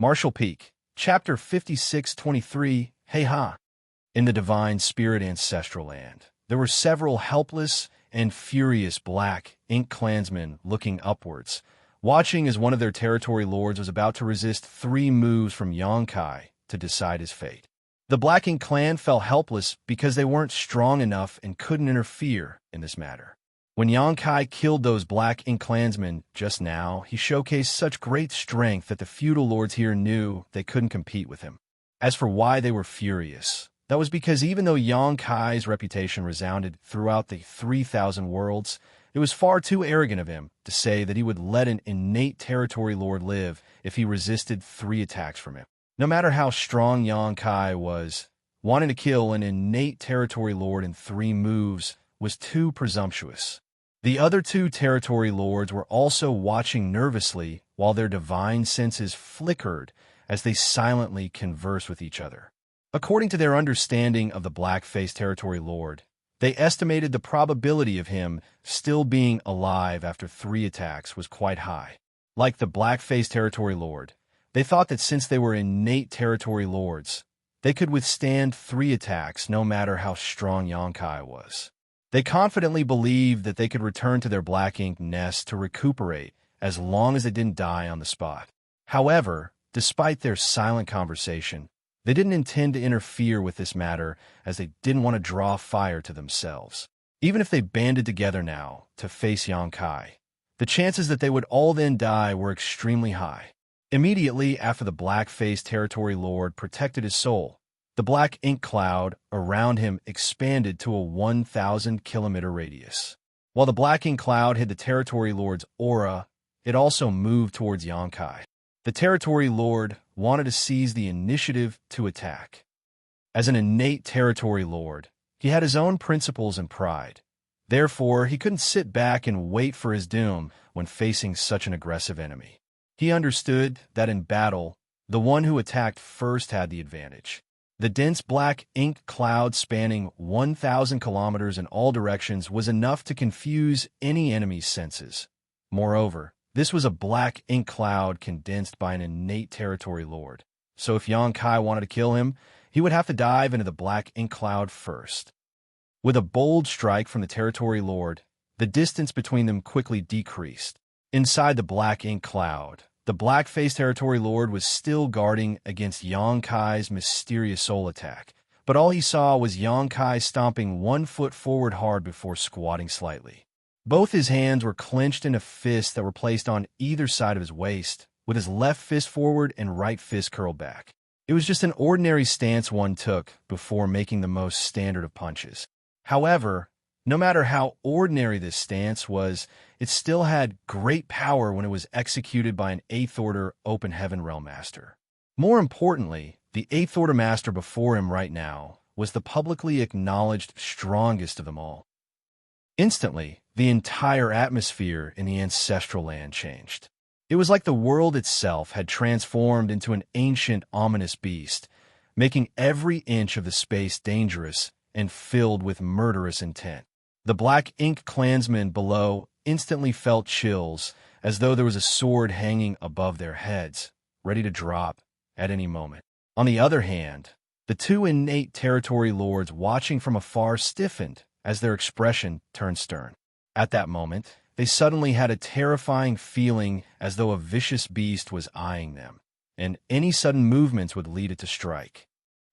Martial Peak, Chapter 5623, Hey Ha. In the Divine Spirit Ancestral Land, there were several helpless and furious black ink clansmen looking upwards, watching as one of their territory lords was about to resist 3 moves from Xianxia to decide his fate. The Black Ink clan felt helpless because they weren't strong enough and couldn't interfere in this matter. When Xianxia killed those Black Ink clansmen just now, he showcased such great strength that the feudal lords here knew they couldn't compete with him. As for why they were furious, that was because even though Xianxia's reputation resounded throughout the 3,000 worlds, it was far too arrogant of him to say that he would let an innate territory lord live if he resisted 3 attacks from him. No matter how strong Xianxia was, wanting to kill an innate territory lord in 3 moves was too presumptuous. The other 2 territory lords were also watching nervously while their divine senses flickered as they silently conversed with each other. According to their understanding of the black-faced territory lord, they estimated the probability of him still being alive after 3 attacks was quite high. Like the black-faced territory lord, they thought that since they were innate territory lords, they could withstand 3 attacks no matter how strong Xianxia was. They confidently believed that they could return to their black ink nest to recuperate as long as they didn't die on the spot. However, despite their silent conversation, they didn't intend to interfere with this matter as they didn't want to draw fire to themselves. Even if they banded together now to face Xianxia, the chances that they would all then die were extremely high. Immediately after the black-faced territory lord protected his soul, the black ink cloud around him expanded to a 1,000-kilometer radius. While the black ink cloud hid the territory lord's aura, it also moved towards Xianxia. The territory lord wanted to seize the initiative to attack. As an innate territory lord, he had his own principles and pride. Therefore, he couldn't sit back and wait for his doom when facing such an aggressive enemy. He understood that in battle, the one who attacked first had the advantage. The dense black ink cloud spanning 1,000 kilometers in all directions was enough to confuse any enemy's senses. Moreover, this was a black ink cloud condensed by an innate territory lord. So if Xianxia wanted to kill him, he would have to dive into the black ink cloud first. With a bold strike from the territory lord, the distance between them quickly decreased. Inside the black ink cloud, the black-faced territory lord was still guarding against Xianxia's mysterious soul attack, but all he saw was Xianxia stomping 1 foot forward hard before squatting slightly. Both his hands were clenched into fists that were placed on either side of his waist, with his left fist forward and right fist curled back. It was just an ordinary stance one took before making the most standard of punches. However, no matter how ordinary this stance was, it still had great power when it was executed by an 8th Order Open Heaven Realm Master. More importantly, the 8th Order Master before him right now was the publicly acknowledged strongest of them all. Instantly, the entire atmosphere in the ancestral land changed. It was like the world itself had transformed into an ancient, ominous beast, making every inch of the space dangerous and filled with murderous intent. The black ink clansmen below instantly felt chills, as though there was a sword hanging above their heads, ready to drop at any moment. On the other hand, the 2 innate territory lords watching from afar stiffened as their expression turned stern. At that moment, they suddenly had a terrifying feeling as though a vicious beast was eyeing them, and any sudden movements would lead it to strike.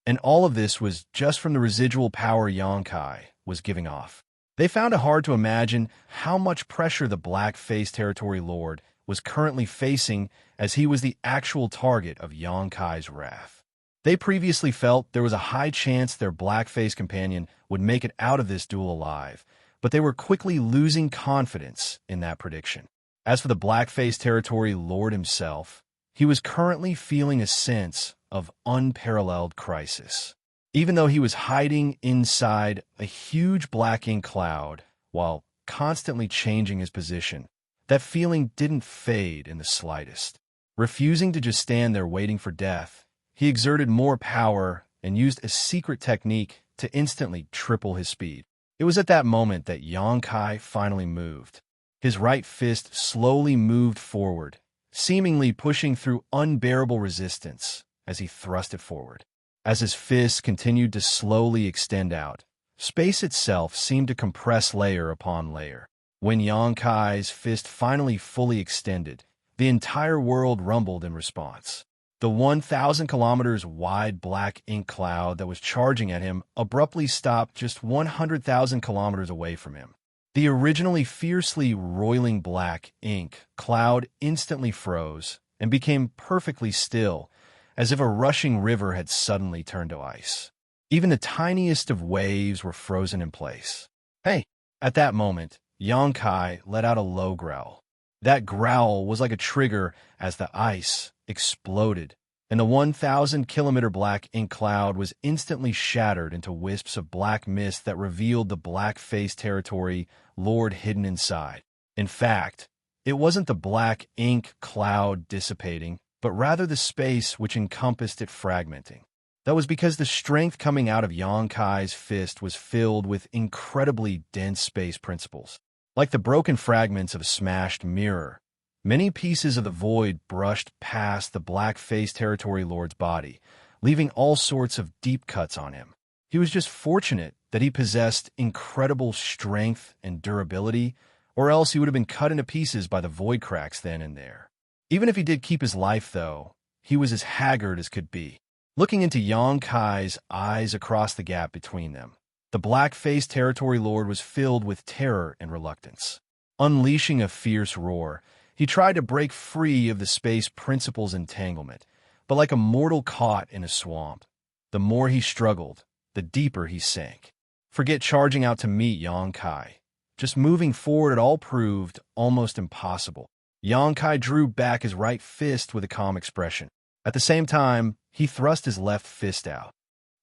And all of this was just from the residual power Xianxia was giving off. They found it hard to imagine how much pressure the black-faced territory lord was currently facing, as he was the actual target of Xianxia's wrath. They previously felt there was a high chance their black-faced companion would make it out of this duel alive, but they were quickly losing confidence in that prediction. As for the black-faced territory lord himself, he was currently feeling a sense of unparalleled crisis. Even though he was hiding inside a huge black ink cloud while constantly changing his position, that feeling didn't fade in the slightest. Refusing to just stand there waiting for death, he exerted more power and used a secret technique to instantly triple his speed. It was at that moment that Xianxia finally moved. His right fist slowly moved forward, seemingly pushing through unbearable resistance as he thrust it forward. As his fists continued to slowly extend out, space itself seemed to compress layer upon layer. When Xianxia's fist finally fully extended, the entire world rumbled in response. The 1,000 kilometers wide black ink cloud that was charging at him abruptly stopped just 100,000 kilometers away from him. The originally fiercely roiling black ink cloud instantly froze and became perfectly still, as if a rushing river had suddenly turned to ice. Even the tiniest of waves were frozen in place. Hey! At that moment, Xianxia let out a low growl. That growl was like a trigger as the ice exploded, and the 1,000-kilometer black ink cloud was instantly shattered into wisps of black mist that revealed the black-faced territory Lord hidden inside. In fact, it wasn't the black ink cloud dissipating, but rather the space which encompassed it fragmenting. That was because the strength coming out of Xianxia's fist was filled with incredibly dense space principles. Like the broken fragments of a smashed mirror, many pieces of the void brushed past the black-faced territory lord's body, leaving all sorts of deep cuts on him. He was just fortunate that he possessed incredible strength and durability, or else he would have been cut into pieces by the void cracks then and there. Even if he did keep his life, though, he was as haggard as could be. Looking into Xianxia's eyes across the gap between them, the black-faced territory lord was filled with terror and reluctance. Unleashing a fierce roar, he tried to break free of the space principle's entanglement, but like a mortal caught in a swamp, the more he struggled, the deeper he sank. Forget charging out to meet Xianxia. Just moving forward at all proved almost impossible. Xianxia drew back his right fist with a calm expression. At the same time, he thrust his left fist out.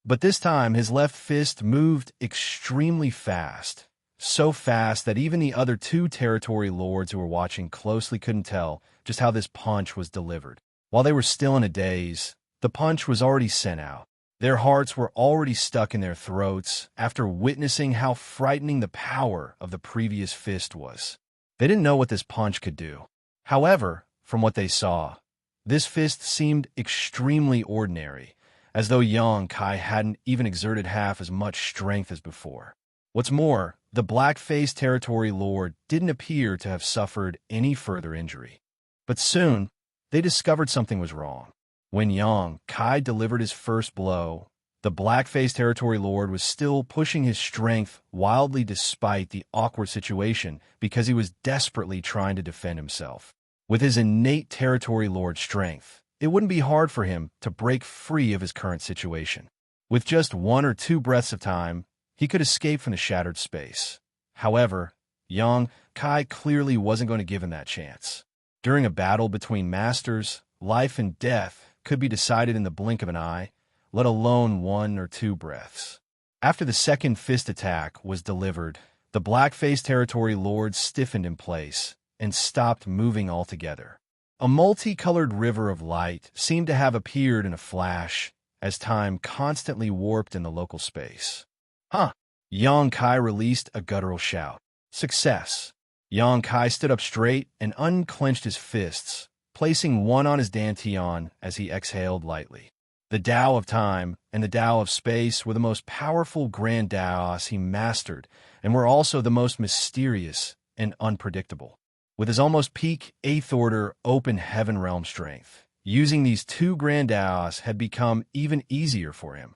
But this time, his left fist moved extremely fast. So fast that even the other two territory lords who were watching closely couldn't tell just how this punch was delivered. While they were still in a daze, the punch was already sent out. Their hearts were already stuck in their throats after witnessing how frightening the power of the previous fist was. They didn't know what this punch could do. However, from what they saw, this fist seemed extremely ordinary, as though Xianxia hadn't even exerted half as much strength as before. What's more, the black-faced territory lord didn't appear to have suffered any further injury. But soon, they discovered something was wrong. When Xianxia delivered his first blow, the black-faced territory lord was still pushing his strength wildly despite the awkward situation because he was desperately trying to defend himself. With his innate territory lord strength, it wouldn't be hard for him to break free of his current situation. With just 1 or 2 breaths of time, he could escape from the shattered space. However, Xianxia clearly wasn't going to give him that chance. During a battle between masters, life and death could be decided in the blink of an eye, let alone 1 or 2 breaths. After the second fist attack was delivered, the black-faced territory lord stiffened in place and stopped moving altogether. A multicolored river of light seemed to have appeared in a flash as time constantly warped in the local space. Huh! Xianxia released a guttural shout. Success! Xianxia stood up straight and unclenched his fists, placing one on his dantian as he exhaled lightly. The Tao of Time and the Tao of Space were the most powerful grand Taos he mastered and were also the most mysterious and unpredictable. With his almost peak 8th order open heaven realm strength, using these 2 grand Taos had become even easier for him.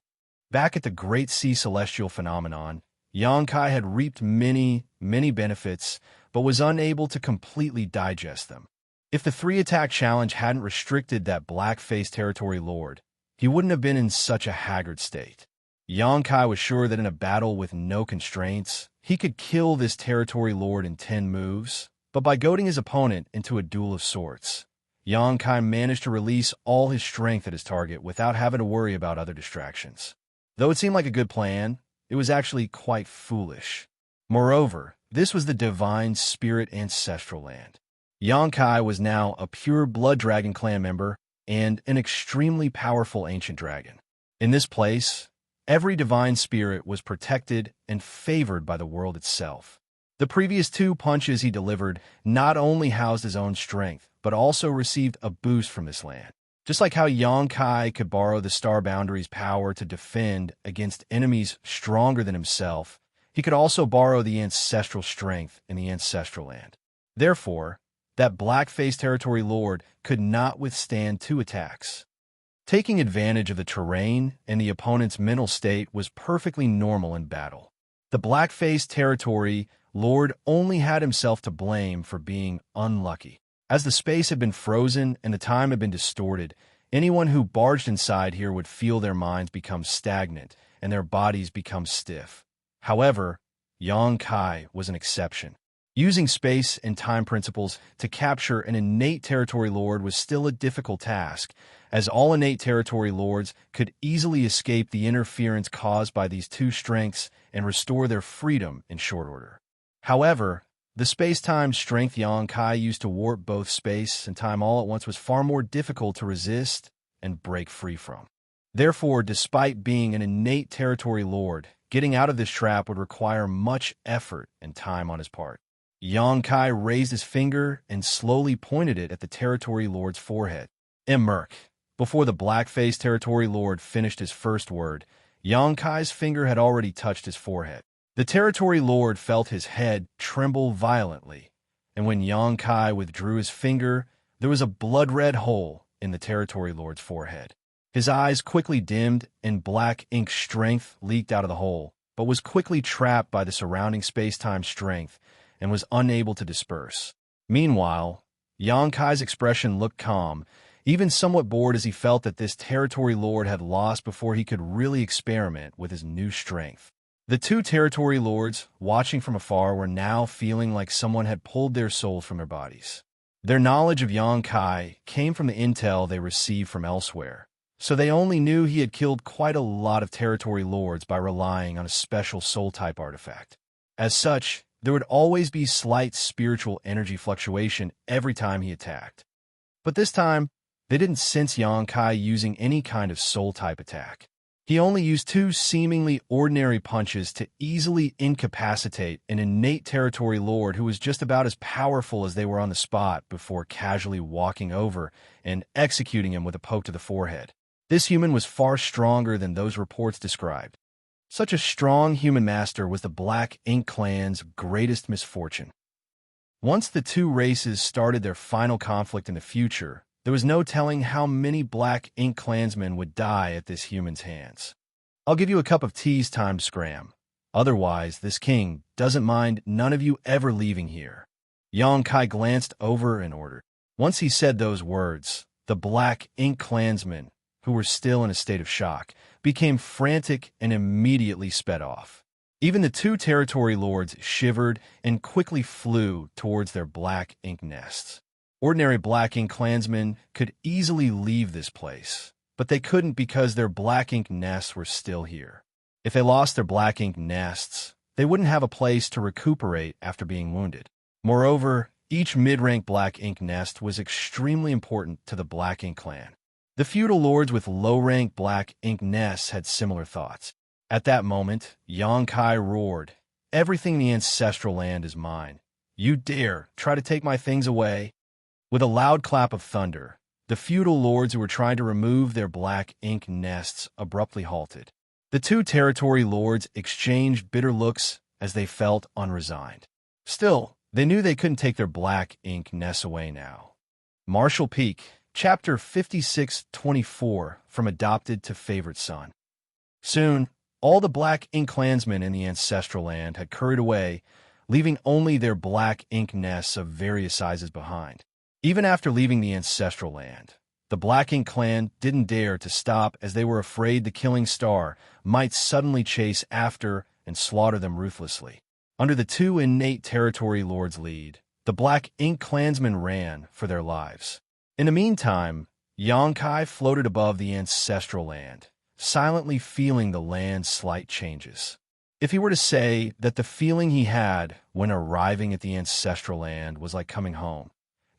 Back at the Great Sea Celestial Phenomenon, Xianxia had reaped many benefits, but was unable to completely digest them. If the 3-attack challenge hadn't restricted that black-faced territory lord, he wouldn't have been in such a haggard state. Xianxia was sure that in a battle with no constraints, he could kill this territory lord in 10 moves, but by goading his opponent into a duel of sorts, Xianxia managed to release all his strength at his target without having to worry about other distractions. Though it seemed like a good plan, it was actually quite foolish. Moreover, this was the divine spirit ancestral land. Xianxia was now a pure blood dragon clan member and an extremely powerful ancient dragon. In this place, every divine spirit was protected and favored by the world itself. The previous 2 punches he delivered not only housed his own strength, but also received a boost from this land. Just like how Xianxia could borrow the Star Boundary's power to defend against enemies stronger than himself, he could also borrow the ancestral strength in the ancestral land. Therefore, that black-faced territory lord could not withstand two attacks. Taking advantage of the terrain and the opponent's mental state was perfectly normal in battle. The black-faced territory lord only had himself to blame for being unlucky. As the space had been frozen and the time had been distorted, anyone who barged inside here would feel their minds become stagnant and their bodies become stiff. However, Xianxia was an exception. Using space and time principles to capture an innate territory lord was still a difficult task, as all innate territory lords could easily escape the interference caused by these two strengths and restore their freedom in short order. However, the space-time strength Xianxia used to warp both space and time all at once was far more difficult to resist and break free from. Therefore, despite being an innate territory lord, getting out of this trap would require much effort and time on his part. Xianxia raised his finger and slowly pointed it at the territory lord's forehead. Emerk. Before the black-faced territory lord finished his first word, Xianxia's finger had already touched his forehead. The territory lord felt his head tremble violently, and when Xianxia withdrew his finger, there was a blood-red hole in the territory lord's forehead. His eyes quickly dimmed, and black ink strength leaked out of the hole, but was quickly trapped by the surrounding space-time strength and was unable to disperse. Meanwhile, Xianxia's expression looked calm, even somewhat bored, as he felt that this territory lord had lost before he could really experiment with his new strength. The two territory lords, watching from afar, were now feeling like someone had pulled their souls from their bodies. Their knowledge of Xianxia came from the intel they received from elsewhere, so they only knew he had killed quite a lot of territory lords by relying on a special soul-type artifact. As such, there would always be slight spiritual energy fluctuation every time he attacked. But this time, they didn't sense Xianxia using any kind of soul-type attack. He only used two seemingly ordinary punches to easily incapacitate an innate territory lord who was just about as powerful as they were on the spot before casually walking over and executing him with a poke to the forehead. This human was far stronger than those reports described. Such a strong human master was the Black Ink clan's greatest misfortune. Once the two races started their final conflict in the future, there was no telling how many Black Ink clansmen would die at this human's hands. I'll give you a cup of tea's time to scram. Otherwise, this king doesn't mind none of you ever leaving here. Xianxia glanced over and ordered. Once he said those words, the Black Ink clansmen, who were still in a state of shock, became frantic and immediately sped off. Even the two territory lords shivered and quickly flew towards their Black Ink nests. Ordinary Black Ink clansmen could easily leave this place, but they couldn't because their Black Ink nests were still here. If they lost their Black Ink nests, they wouldn't have a place to recuperate after being wounded. Moreover, each mid-rank Black Ink nest was extremely important to the Black Ink clan. The feudal lords with low-rank Black Ink nests had similar thoughts. At that moment, Xianxia roared, "Everything in the ancestral land is mine. You dare try to take my things away?" With a loud clap of thunder, the feudal lords who were trying to remove their Black Ink nests abruptly halted. The two territory lords exchanged bitter looks as they felt unresigned. Still, they knew they couldn't take their Black Ink nests away now. Martial Peak, Chapter 56-24, From Adopted to Favorite Son. Soon, all the Black Ink clansmen in the ancestral land had curried away, leaving only their Black Ink nests of various sizes behind. Even after leaving the ancestral land, the Black Ink clan didn't dare to stop, as they were afraid the Killing Star might suddenly chase after and slaughter them ruthlessly. Under the two innate territory lords' lead, the Black Ink clansmen ran for their lives. In the meantime, Xianxia floated above the ancestral land, silently feeling the land's slight changes. If he were to say that the feeling he had when arriving at the ancestral land was like coming home,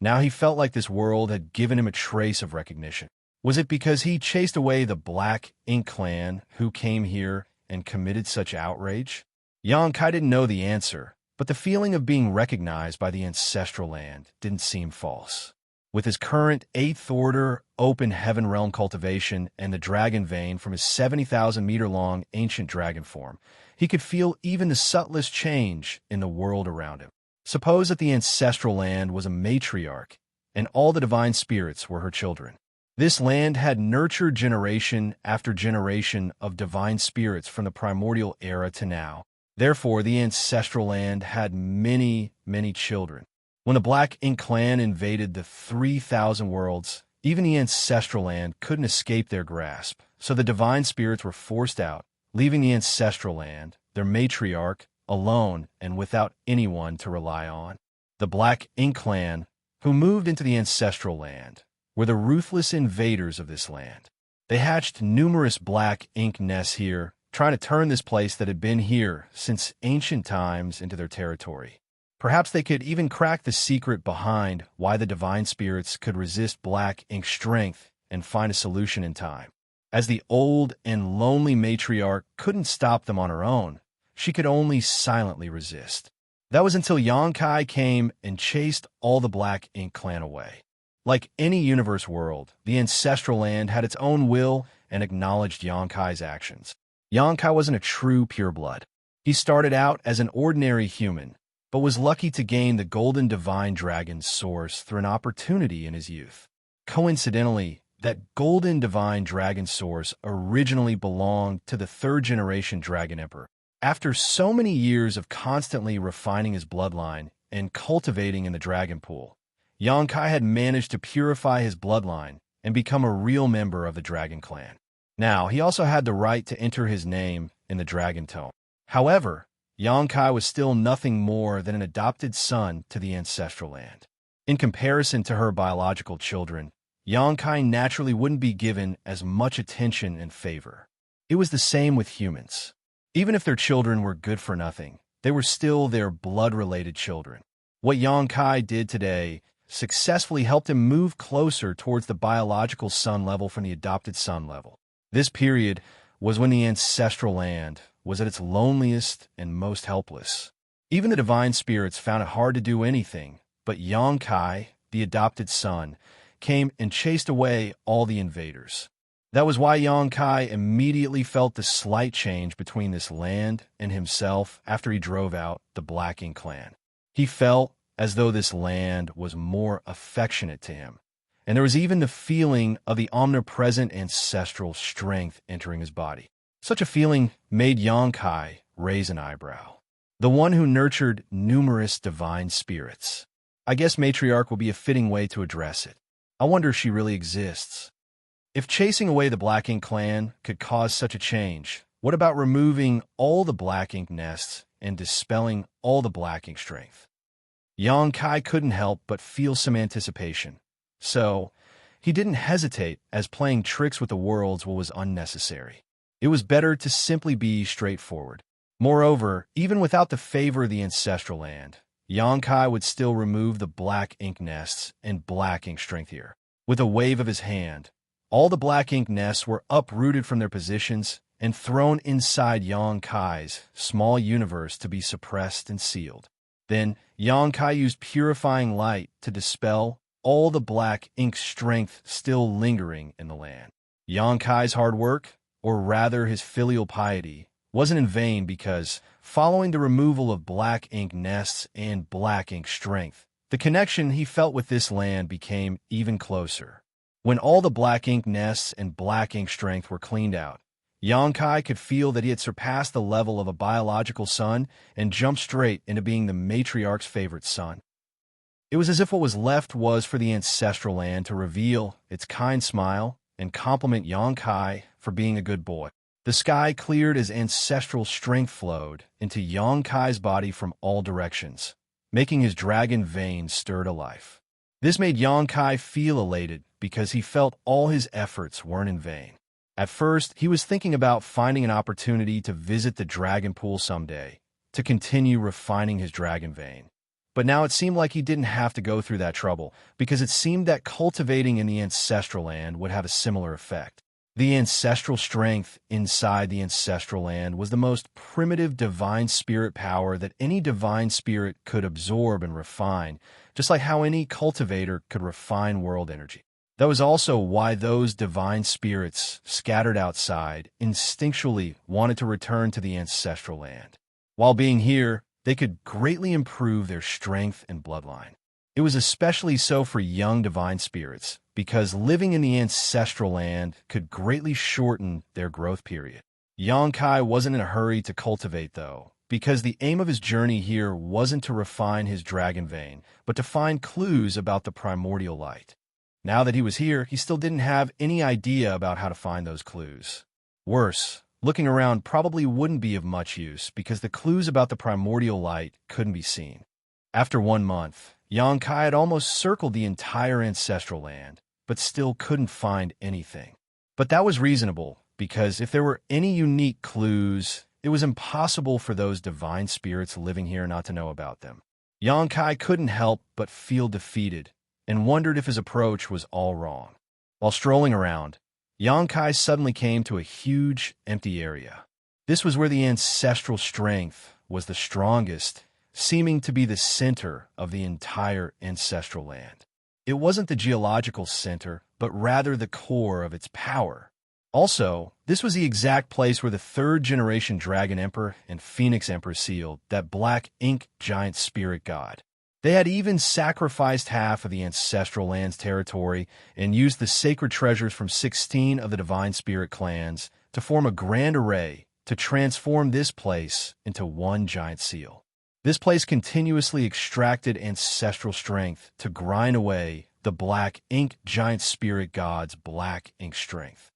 now he felt like this world had given him a trace of recognition. Was it because he chased away the Black Ink clan who came here and committed such outrage? Xianxia didn't know the answer, but the feeling of being recognized by the ancestral land didn't seem false. With his current 8th Order open heaven realm cultivation and the dragon vein from his 70,000-meter-long ancient dragon form, he could feel even the subtlest change in the world around him. Suppose that the ancestral land was a matriarch, and all the divine spirits were her children. This land had nurtured generation after generation of divine spirits from the primordial era to now. Therefore, the ancestral land had many, many children. When the Black Ink clan invaded the 3,000 worlds, even the ancestral land couldn't escape their grasp, so the divine spirits were forced out, leaving the ancestral land, their matriarch, alone and without anyone to rely on. The Black Ink clan, who moved into the ancestral land, were the ruthless invaders of this land. They hatched numerous black ink nests here, trying to turn this place that had been here since ancient times into their territory. Perhaps they could even crack the secret behind why the divine spirits could resist black ink's strength and find a solution in time. As the old and lonely matriarch couldn't stop them on her own, she could only silently resist. That was until Xianxia came and chased all the Black Ink clan away. Like any universe world, the ancestral land had its own will and acknowledged Xianxia's actions. Xianxia wasn't a true pureblood. He started out as an ordinary human, but was lucky to gain the golden divine dragon source through an opportunity in his youth. Coincidentally, that golden divine dragon source originally belonged to the 3rd-generation dragon emperor. After so many years of constantly refining his bloodline and cultivating in the dragon pool, Xianxia had managed to purify his bloodline and become a real member of the dragon clan. Now, he also had the right to enter his name in the dragon tome. However, Xianxia was still nothing more than an adopted son to the ancestral land. In comparison to her biological children, Xianxia naturally wouldn't be given as much attention and favor. It was the same with humans. Even if their children were good for nothing, they were still their blood-related children. What Xianxia did today successfully helped him move closer towards the biological son level from the adopted son level. This period was when the ancestral land was at its loneliest and most helpless. Even the divine spirits found it hard to do anything, but Xianxia, the adopted son, came and chased away all the invaders. That was why Xianxia immediately felt the slight change between this land and himself after he drove out the Black Ink clan. He felt as though this land was more affectionate to him, and there was even the feeling of the omnipresent ancestral strength entering his body. Such a feeling made Xianxia raise an eyebrow. The one who nurtured numerous divine spirits. I guess matriarch will be a fitting way to address it. I wonder if she really exists. If chasing away the Black Ink clan could cause such a change, what about removing all the Black Ink nests and dispelling all the Black Ink strength? Xianxia couldn't help but feel some anticipation. So, he didn't hesitate, as playing tricks with the worlds was unnecessary. It was better to simply be straightforward. Moreover, even without the favor of the ancestral land, Xianxia would still remove the Black Ink nests and Black Ink strength here. With a wave of his hand, all the Black Ink nests were uprooted from their positions and thrown inside Xianxia's small universe to be suppressed and sealed. Then, Xianxia used purifying light to dispel all the Black Ink strength still lingering in the land. Xianxia's hard work, or rather his filial piety, wasn't in vain because, following the removal of Black Ink nests and Black Ink strength, the connection he felt with this land became even closer. When all the Black Ink nests and Black Ink strength were cleaned out, Xianxia could feel that he had surpassed the level of a biological son and jumped straight into being the matriarch's favorite son. It was as if what was left was for the ancestral land to reveal its kind smile and compliment Xianxia for being a good boy. The sky cleared as ancestral strength flowed into Xianxia's body from all directions, making his dragon veins stir to life. This made Xianxia feel elated because he felt all his efforts weren't in vain. At first, he was thinking about finding an opportunity to visit the dragon pool someday, to continue refining his dragon vein. But now it seemed like he didn't have to go through that trouble, because it seemed that cultivating in the ancestral land would have a similar effect. The ancestral strength inside the ancestral land was the most primitive divine spirit power that any divine spirit could absorb and refine, just like how any cultivator could refine world energy. That was also why those divine spirits scattered outside instinctually wanted to return to the ancestral land. While being here, they could greatly improve their strength and bloodline. It was especially so for young divine spirits, because living in the ancestral land could greatly shorten their growth period. Xianxia wasn't in a hurry to cultivate, though, because the aim of his journey here wasn't to refine his dragon vein, but to find clues about the primordial light. Now that he was here, he still didn't have any idea about how to find those clues. Worse, looking around probably wouldn't be of much use, because the clues about the primordial light couldn't be seen. After 1 month, Xianxia had almost circled the entire ancestral land, but still couldn't find anything. But that was reasonable, because if there were any unique clues, it was impossible for those divine spirits living here not to know about them. Xianxia couldn't help but feel defeated, and wondered if his approach was all wrong. While strolling around, Xianxia suddenly came to a huge, empty area. This was where the ancestral strength was the strongest, seeming to be the center of the entire ancestral land. It wasn't the geological center, but rather the core of its power. Also, this was the exact place where the third-generation Dragon Emperor and Phoenix Emperor sealed that black ink giant spirit god. They had even sacrificed half of the ancestral land's territory and used the sacred treasures from 16 of the divine spirit clans to form a grand array to transform this place into one giant seal. This place continuously extracted ancestral strength to grind away the black ink giant spirit god's black ink strength.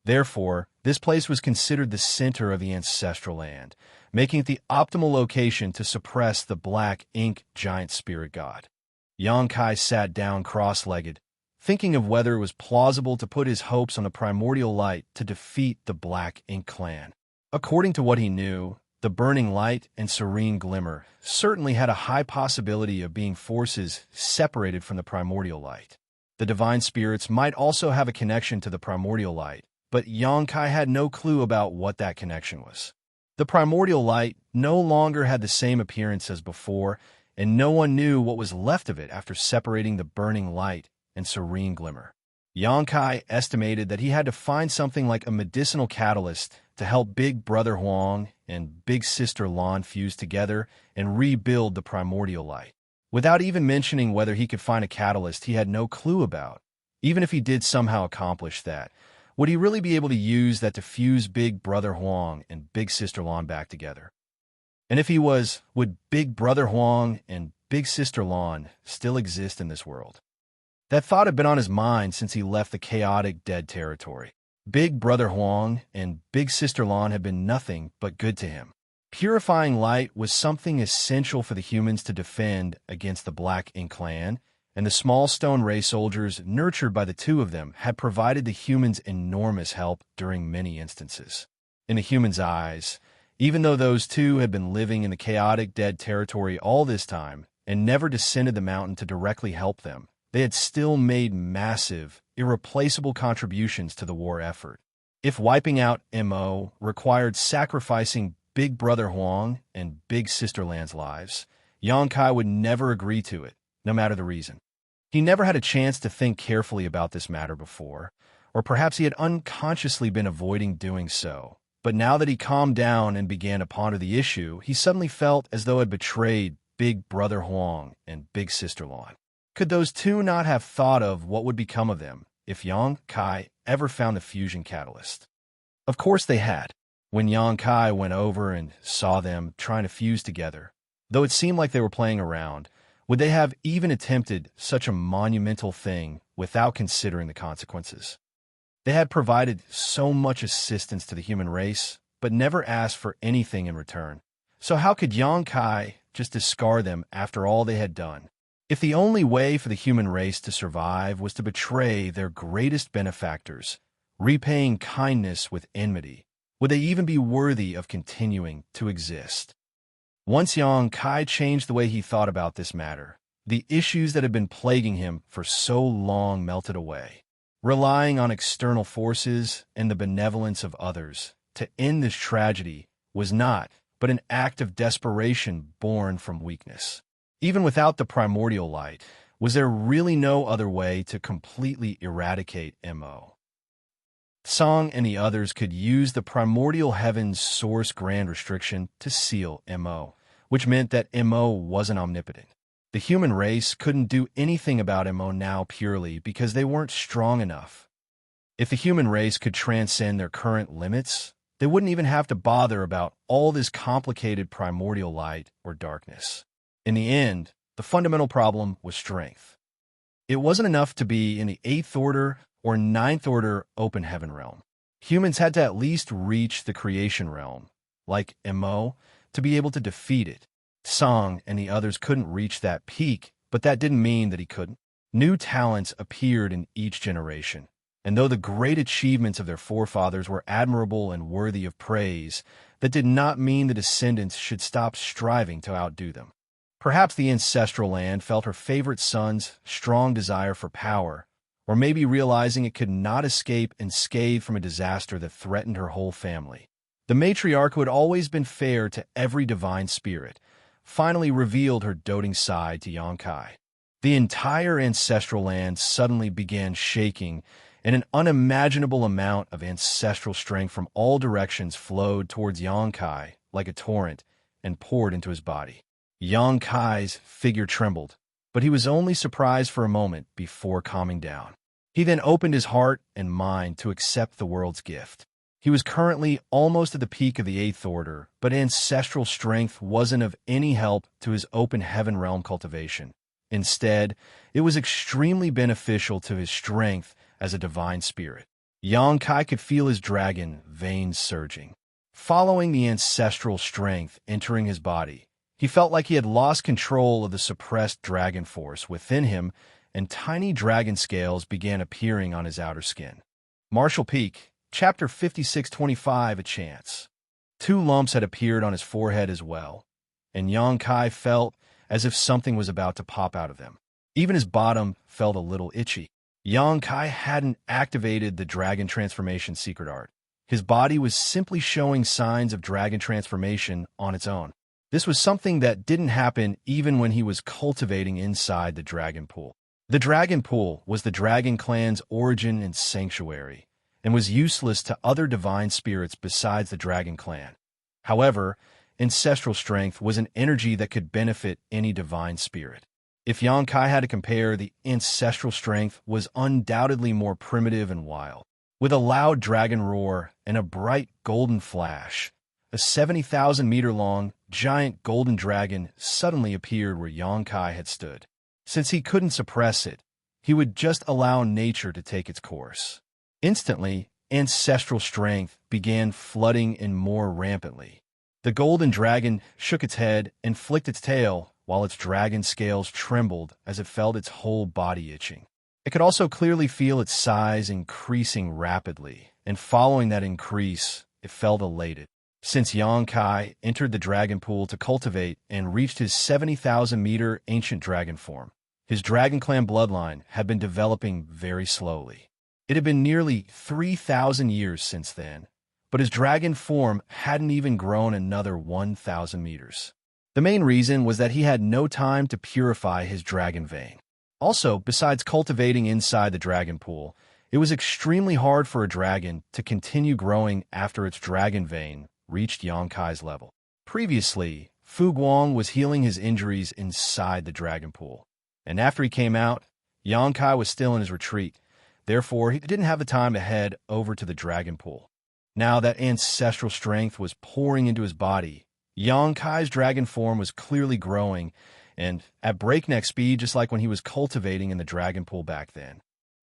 Therefore, this place was considered the center of the ancestral land, making it the optimal location to suppress the black ink giant spirit god. Xianxia sat down cross-legged, thinking of whether it was plausible to put his hopes on the primordial light to defeat the black ink clan. According to what he knew, the burning light and serene glimmer certainly had a high possibility of being forces separated from the primordial light. The divine spirits might also have a connection to the primordial light, but Xianxia had no clue about what that connection was. The primordial light no longer had the same appearance as before, and no one knew what was left of it after separating the burning light and serene glimmer. Xianxia estimated that he had to find something like a medicinal catalyst to help Big Brother Huang and Big Sister Lan fuse together and rebuild the primordial light. Without even mentioning whether he could find a catalyst he had no clue about, even if he did somehow accomplish that, would he really be able to use that to fuse Big Brother Huang and Big Sister Lan back together? And if he was, would Big Brother Huang and Big Sister Lan still exist in this world? That thought had been on his mind since he left the chaotic dead territory. Big Brother Huang and Big Sister Lan had been nothing but good to him. Purifying light was something essential for the humans to defend against the Black Ink clan, and the small stone ray soldiers nurtured by the two of them had provided the humans enormous help during many instances. In the humans' eyes, even though those two had been living in the chaotic dead territory all this time and never descended the mountain to directly help them, they had still made massive, irreplaceable contributions to the war effort. If wiping out MO required sacrificing Big Brother Huang and Big Sister Lan's lives, Xianxia would never agree to it, no matter the reason. He never had a chance to think carefully about this matter before, or perhaps he had unconsciously been avoiding doing so. But now that he calmed down and began to ponder the issue, he suddenly felt as though he had betrayed Big Brother Huang and Big Sister Lan. Could those two not have thought of what would become of them if Xianxia ever found the fusion catalyst? Of course they had. When Xianxia went over and saw them trying to fuse together, though it seemed like they were playing around, would they have even attempted such a monumental thing without considering the consequences? They had provided so much assistance to the human race, but never asked for anything in return. So how could Xianxia just discard them after all they had done? If the only way for the human race to survive was to betray their greatest benefactors, repaying kindness with enmity, would they even be worthy of continuing to exist? Once Xianxia changed the way he thought about this matter, the issues that had been plaguing him for so long melted away. Relying on external forces and the benevolence of others to end this tragedy was not but an act of desperation born from weakness. Even without the primordial light, was there really no other way to completely eradicate Mo? Song and the others could use the primordial heaven's source grand restriction to seal Mo, which meant that Mo wasn't omnipotent. The human race couldn't do anything about Mo now purely because they weren't strong enough. If the human race could transcend their current limits, they wouldn't even have to bother about all this complicated primordial light or darkness. In the end, the fundamental problem was strength. It wasn't enough to be in the 8th order or 9th order open heaven realm. Humans had to at least reach the creation realm, like Mo, to be able to defeat it. Song and the others couldn't reach that peak, but that didn't mean that he couldn't. New talents appeared in each generation, and though the great achievements of their forefathers were admirable and worthy of praise, that did not mean the descendants should stop striving to outdo them. Perhaps the ancestral land felt her favorite son's strong desire for power, or maybe realizing it could not escape unscathed from a disaster that threatened her whole family. The matriarch, who had always been fair to every divine spirit, finally revealed her doting side to Xianxia. The entire ancestral land suddenly began shaking, and an unimaginable amount of ancestral strength from all directions flowed towards Xianxia like a torrent and poured into his body. Xianxia's figure trembled, but he was only surprised for a moment before calming down. He then opened his heart and mind to accept the world's gift. He was currently almost at the peak of the 8th order, but ancestral strength wasn't of any help to his open heaven realm cultivation. Instead, it was extremely beneficial to his strength as a divine spirit. Xianxia could feel his dragon veins surging. Following the ancestral strength entering his body, he felt like he had lost control of the suppressed dragon force within him, and tiny dragon scales began appearing on his outer skin. Martial Peak, Chapter 5625, A Chance. 2 lumps had appeared on his forehead as well, and Xianxia felt as if something was about to pop out of them. Even his bottom felt a little itchy. Xianxia hadn't activated the dragon transformation secret art. His body was simply showing signs of dragon transformation on its own. This was something that didn't happen even when he was cultivating inside the dragon pool. The dragon pool was the dragon clan's origin and sanctuary, and was useless to other divine spirits besides the dragon clan. However, ancestral strength was an energy that could benefit any divine spirit. If Xianxia had to compare, the ancestral strength was undoubtedly more primitive and wild. With a loud dragon roar and a bright golden flash, a 70,000-meter-long, giant golden dragon suddenly appeared where Xianxia had stood. Since he couldn't suppress it, he would just allow nature to take its course. Instantly, ancestral strength began flooding in more rampantly. The golden dragon shook its head and flicked its tail, while its dragon scales trembled as it felt its whole body itching. It could also clearly feel its size increasing rapidly, and following that increase, it felt elated. Since Xianxia entered the dragon pool to cultivate and reached his 70,000-meter ancient dragon form, his dragon clan bloodline had been developing very slowly. It had been nearly 3,000 years since then, but his dragon form hadn't even grown another 1,000 meters. The main reason was that he had no time to purify his dragon vein. Also, besides cultivating inside the dragon pool, it was extremely hard for a dragon to continue growing after its dragon vein reached Xianxia's level. Previously, Fu Guang was healing his injuries inside the dragon pool, and after he came out, Xianxia was still in his retreat. Therefore, he didn't have the time to head over to the dragon pool. Now that ancestral strength was pouring into his body, Xianxia's dragon form was clearly growing, and at breakneck speed, just like when he was cultivating in the dragon pool back then.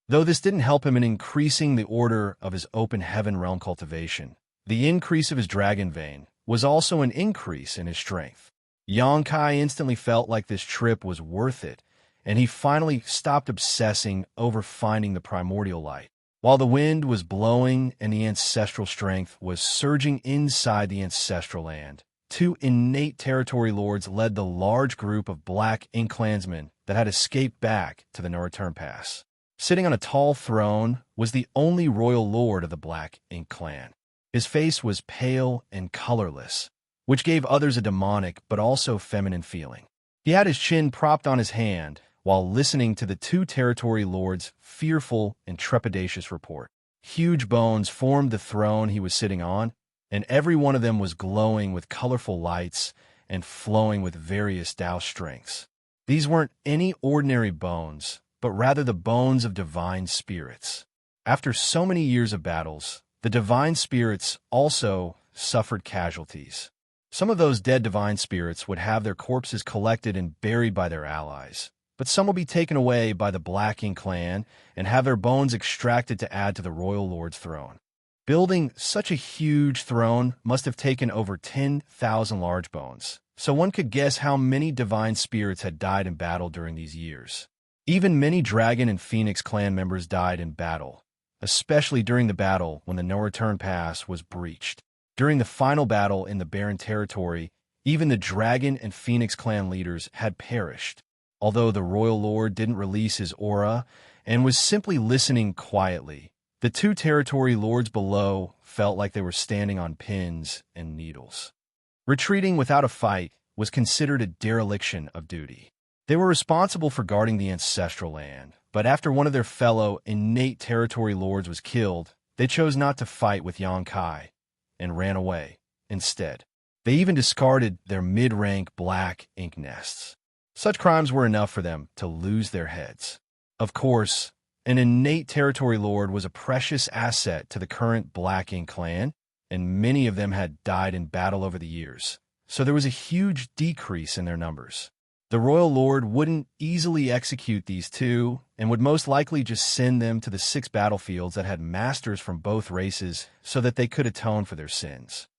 Though this didn't help him in increasing the order of his open heaven realm cultivation, the increase of his dragon vein was also an increase in his strength. Xianxia instantly felt like this trip was worth it, and he finally stopped obsessing over finding the primordial light. While the wind was blowing and the ancestral strength was surging inside the ancestral land, 2 innate territory lords led the large group of black ink clansmen that had escaped back to the no-return pass. Sitting on a tall throne was the only royal lord of the Black Ink clan. His face was pale and colorless, which gave others a demonic but also feminine feeling. He had his chin propped on his hand while listening to the two territory lords' fearful and trepidatious report. Huge bones formed the throne he was sitting on, and every one of them was glowing with colorful lights and flowing with various Tao strengths. These weren't any ordinary bones, but rather the bones of divine spirits. After so many years of battles, the divine spirits also suffered casualties. Some of those dead divine spirits would have their corpses collected and buried by their allies, but some will be taken away by the Black Ink clan and have their bones extracted to add to the royal lord's throne. Building such a huge throne must have taken over 10,000 large bones, so one could guess how many divine spirits had died in battle during these years. Even many Dragon and Phoenix clan members died in battle, especially during the battle when the no-return pass was breached. During the final battle in the Barren Territory, even the Dragon and Phoenix clan leaders had perished. Although the Royal Lord didn't release his aura and was simply listening quietly, the two territory lords below felt like they were standing on pins and needles. Retreating without a fight was considered a dereliction of duty. They were responsible for guarding the ancestral land, but after one of their fellow innate territory lords was killed, they chose not to fight with Xianxia and ran away instead. They even discarded their mid-rank Black Ink nests. Such crimes were enough for them to lose their heads. Of course, an innate territory lord was a precious asset to the current Black Ink clan, and many of them had died in battle over the years, so there was a huge decrease in their numbers. The royal lord wouldn't easily execute these two and would most likely just send them to the 6 battlefields that had masters from both races so that they could atone for their sins.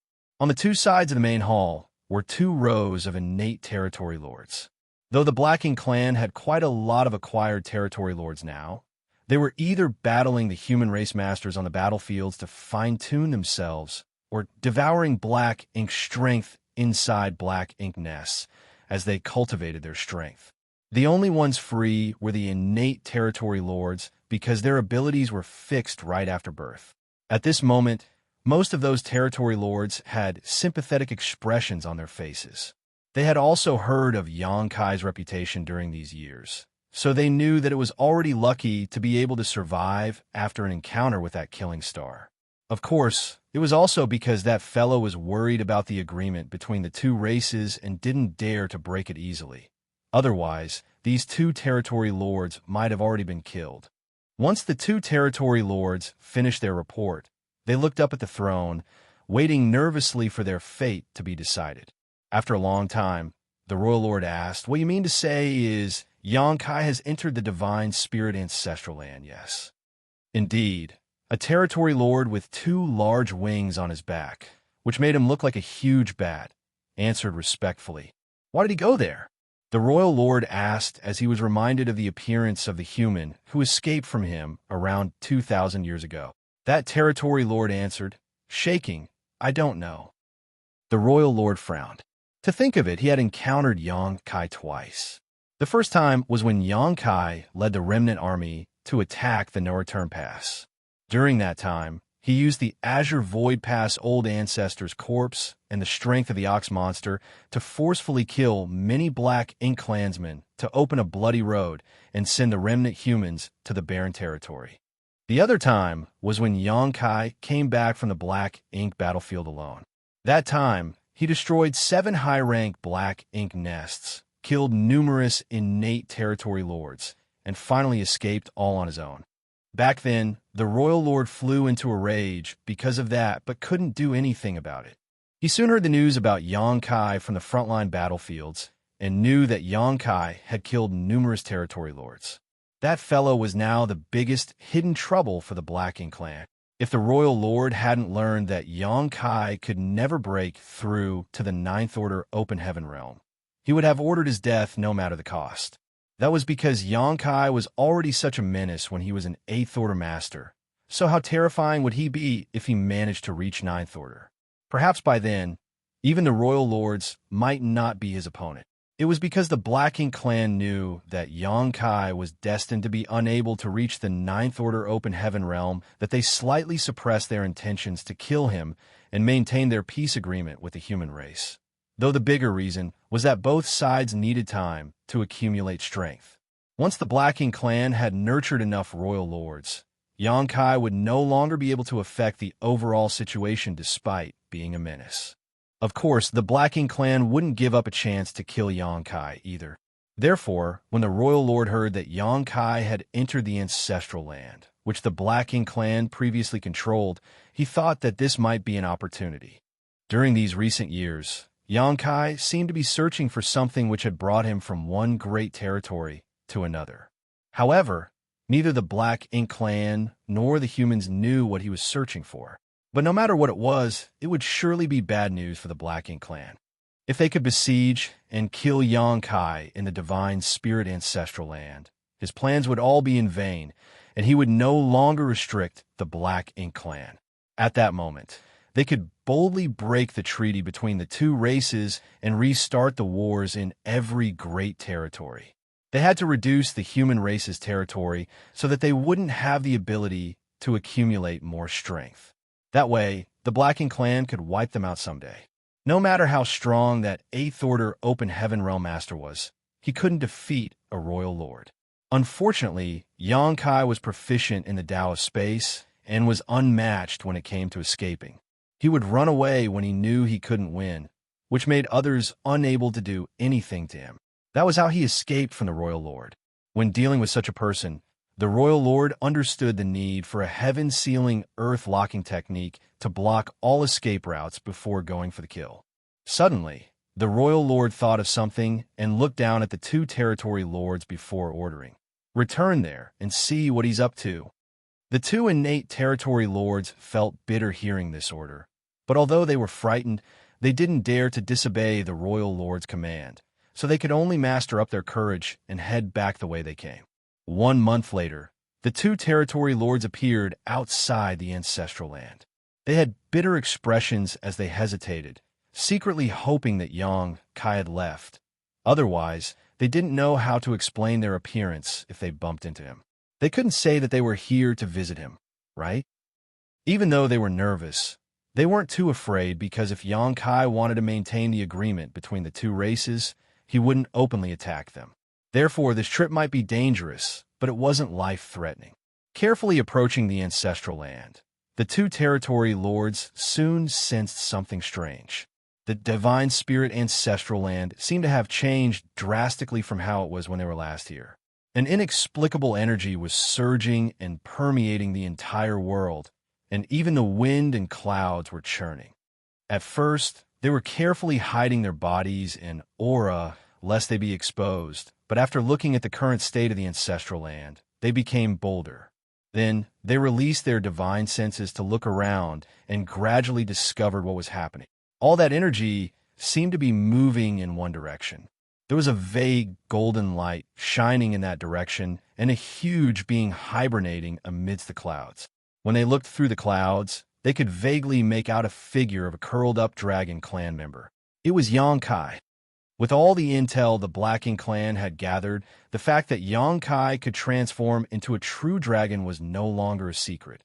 On the 2 sides of the main hall were 2 rows of innate territory lords. Though the Black Ink clan had quite a lot of acquired territory lords now, they were either battling the human race masters on the battlefields to fine-tune themselves or devouring Black Ink strength inside Black Ink nests as they cultivated their strength. The only ones free were the innate territory lords because their abilities were fixed right after birth. At this moment, most of those territory lords had sympathetic expressions on their faces. They had also heard of Xianxia's reputation during these years, so they knew that it was already lucky to be able to survive after an encounter with that killing star. Of course, it was also because that fellow was worried about the agreement between the 2 races and didn't dare to break it easily. Otherwise, these 2 territory lords might have already been killed. Once the 2 territory lords finished their report, they looked up at the throne, waiting nervously for their fate to be decided. After a long time, the royal lord asked, "What you mean to say is Xianxia has entered the divine spirit ancestral land, yes?" Indeed. A territory lord with 2 large wings on his back, which made him look like a huge bat, answered respectfully. "Why did he go there?" The royal lord asked as he was reminded of the appearance of the human who escaped from him around 2,000 years ago. That territory lord answered, shaking, "I don't know." The royal lord frowned. To think of it, he had encountered Xianxia twice. The first time was when Xianxia led the remnant army to attack the no-return pass. During that time, he used the Azure Void Pass Old Ancestor's corpse and the strength of the Ox Monster to forcefully kill many Black Ink clansmen to open a bloody road and send the remnant humans to the Barren Territory. The other time was when Xianxia came back from the Black Ink battlefield alone. That time, he destroyed 7 high-rank Black Ink nests, killed numerous innate territory lords, and finally escaped all on his own. Back then, the royal lord flew into a rage because of that, but couldn't do anything about it. He soon heard the news about Xianxia from the frontline battlefields and knew that Xianxia had killed numerous territory lords. That fellow was now the biggest hidden trouble for the Black Ink clan. If the royal lord hadn't learned that Xianxia could never break through to the 9th Order Open Heaven realm, he would have ordered his death no matter the cost. That was because Xianxia was already such a menace when he was an 8th Order Master, so how terrifying would he be if he managed to reach 9th Order? Perhaps by then, even the royal lords might not be his opponent. It was because the Black Ink clan knew that Xianxia was destined to be unable to reach the Ninth Order Open Heaven realm that they slightly suppressed their intentions to kill him and maintain their peace agreement with the human race. Though the bigger reason was that both sides needed time to accumulate strength. Once the Black Ink clan had nurtured enough royal lords, Xianxia would no longer be able to affect the overall situation despite being a menace. Of course, the Black Ink clan wouldn't give up a chance to kill Xianxia either. Therefore, when the royal lord heard that Xianxia had entered the ancestral land, which the Black Ink clan previously controlled, he thought that this might be an opportunity. During these recent years, Xianxia seemed to be searching for something which had brought him from one great territory to another. However, neither the Black Ink clan nor the humans knew what he was searching for. But no matter what it would surely be bad news for the Black Ink clan. If they could besiege and kill Xianxia in the divine spirit ancestral land, his plans would all be in vain, and he would no longer restrict the Black Ink clan. At that moment, they could boldly break the treaty between the two races and restart the wars in every great territory. They had to reduce the human race's territory so that they wouldn't have the ability to accumulate more strength. That way, the Black Ink clan could wipe them out someday. No matter how strong that Eighth Order Open Heaven Realm Master was, he couldn't defeat a royal lord. Unfortunately, Xianxia was proficient in the Tao of space and was unmatched when it came to escaping. He would run away when he knew he couldn't win, which made others unable to do anything to him. That was how he escaped from the royal lord. When dealing with such a person, the royal lord understood the need for a heaven-sealing, earth-locking technique to block all escape routes before going for the kill. Suddenly, the royal lord thought of something and looked down at the two territory lords before ordering. Return there and see what he's up to. The two innate territory lords felt bitter hearing this order, but although they were frightened, they didn't dare to disobey the royal lord's command, so they could only master up their courage and head back the way they came. 1 month later, the two territory lords appeared outside the ancestral land. They had bitter expressions as they hesitated, secretly hoping that Xianxia had left. Otherwise, they didn't know how to explain their appearance if they bumped into him. They couldn't say that they were here to visit him, right? Even though they were nervous, they weren't too afraid because if Xianxia wanted to maintain the agreement between the two races, he wouldn't openly attack them. Therefore, this trip might be dangerous, but it wasn't life-threatening. Carefully approaching the ancestral land, the two territory lords soon sensed something strange. The divine spirit ancestral land seemed to have changed drastically from how it was when they were last here. An inexplicable energy was surging and permeating the entire world, and even the wind and clouds were churning. At first, they were carefully hiding their bodies in aura lest they be exposed, but after looking at the current state of the ancestral land, they became bolder. Then, they released their divine senses to look around and gradually discovered what was happening. All that energy seemed to be moving in one direction. There was a vague golden light shining in that direction and a huge being hibernating amidst the clouds. When they looked through the clouds, they could vaguely make out a figure of a curled-up dragon clan member. It was Xianxia. With all the intel the Black Ink clan had gathered, the fact that Xianxia could transform into a true dragon was no longer a secret.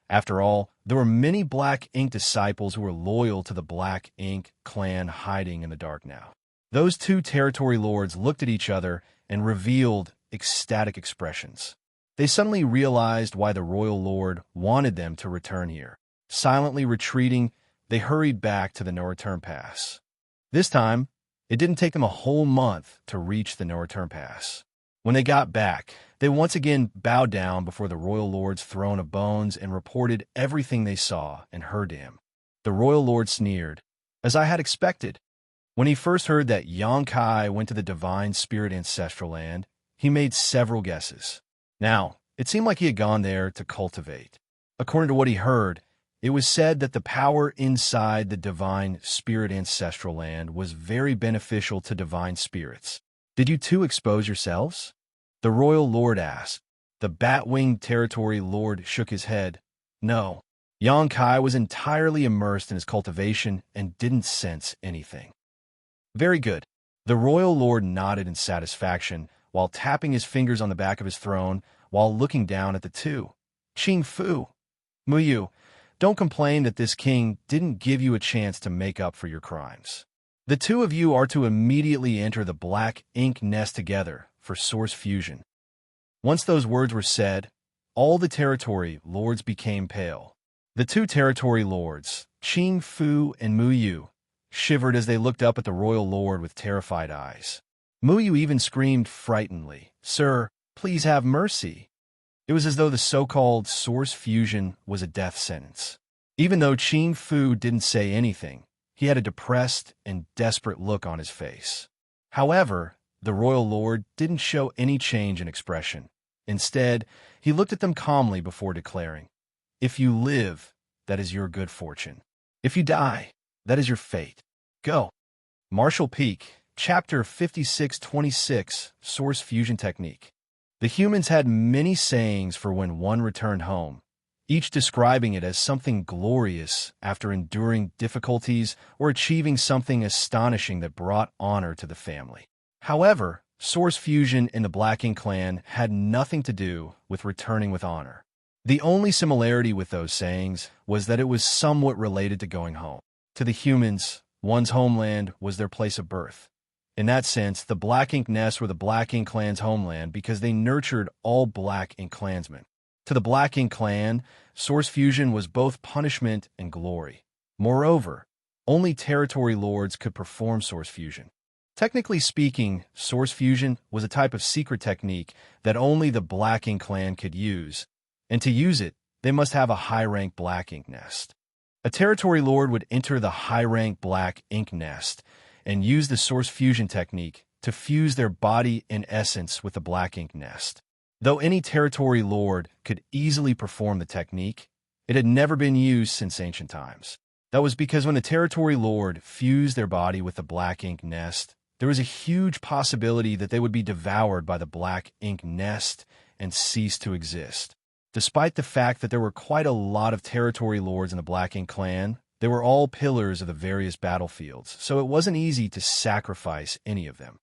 After all, there were many Black Ink disciples who were loyal to the Black Ink clan hiding in the dark now. Those two territory lords looked at each other and revealed ecstatic expressions. They suddenly realized why the royal lord wanted them to return here. Silently retreating, they hurried back to the no-return pass. This time, it didn't take them a whole month to reach the no-return pass. When they got back, they once again bowed down before the royal lord's throne of bones and reported everything they saw and heard to him. The royal lord sneered, as I had expected. When he first heard that Xianxia went to the divine spirit ancestral land, he made several guesses. Now, it seemed like he had gone there to cultivate. According to what he heard, it was said that the power inside the divine spirit ancestral land was very beneficial to divine spirits. Did you two expose yourselves? The royal lord asked. The bat-winged territory lord shook his head. No. Xianxia was entirely immersed in his cultivation and didn't sense anything. Very good. The royal lord nodded in satisfaction while tapping his fingers on the back of his throne while looking down at the two. Qing Fu, Muyu, don't complain that this king didn't give you a chance to make up for your crimes. The two of you are to immediately enter the black ink nest together for source fusion. Once those words were said, all the territory lords became pale. The two territory lords, Qing Fu and Muyu, shivered as they looked up at the royal lord with terrified eyes. Muyu even screamed frightenedly, "Sir, please have mercy." It was as though the so-called source fusion was a death sentence. Even though Qing Fu didn't say anything, he had a depressed and desperate look on his face. However, the royal lord didn't show any change in expression. Instead, he looked at them calmly before declaring, "If you live, that is your good fortune. If you die, that is your fate. Go." Martial Peak, Chapter 5626, Source Fusion Technique. The humans had many sayings for when one returned home, each describing it as something glorious after enduring difficulties or achieving something astonishing that brought honor to the family. However, source fusion in the Black Ink clan had nothing to do with returning with honor. The only similarity with those sayings was that it was somewhat related to going home. To the humans, one's homeland was their place of birth. In that sense, the Black Ink nests were the Black Ink clan's homeland because they nurtured all Black Ink clansmen. To the Black Ink clan, source fusion was both punishment and glory. Moreover, only territory lords could perform source fusion. Technically speaking, source fusion was a type of secret technique that only the Black Ink clan could use, and to use it, they must have a high-rank Black Ink nest. A territory lord would enter the high-rank Black Ink nest and use the source fusion technique to fuse their body and essence with the Black Ink nest. Though any territory lord could easily perform the technique, it had never been used since ancient times. That was because when the territory lord fused their body with the Black Ink nest, there was a huge possibility that they would be devoured by the Black Ink nest and cease to exist. Despite the fact that there were quite a lot of territory lords in the Black Ink clan, they were all pillars of the various battlefields, so it wasn't easy to sacrifice any of them.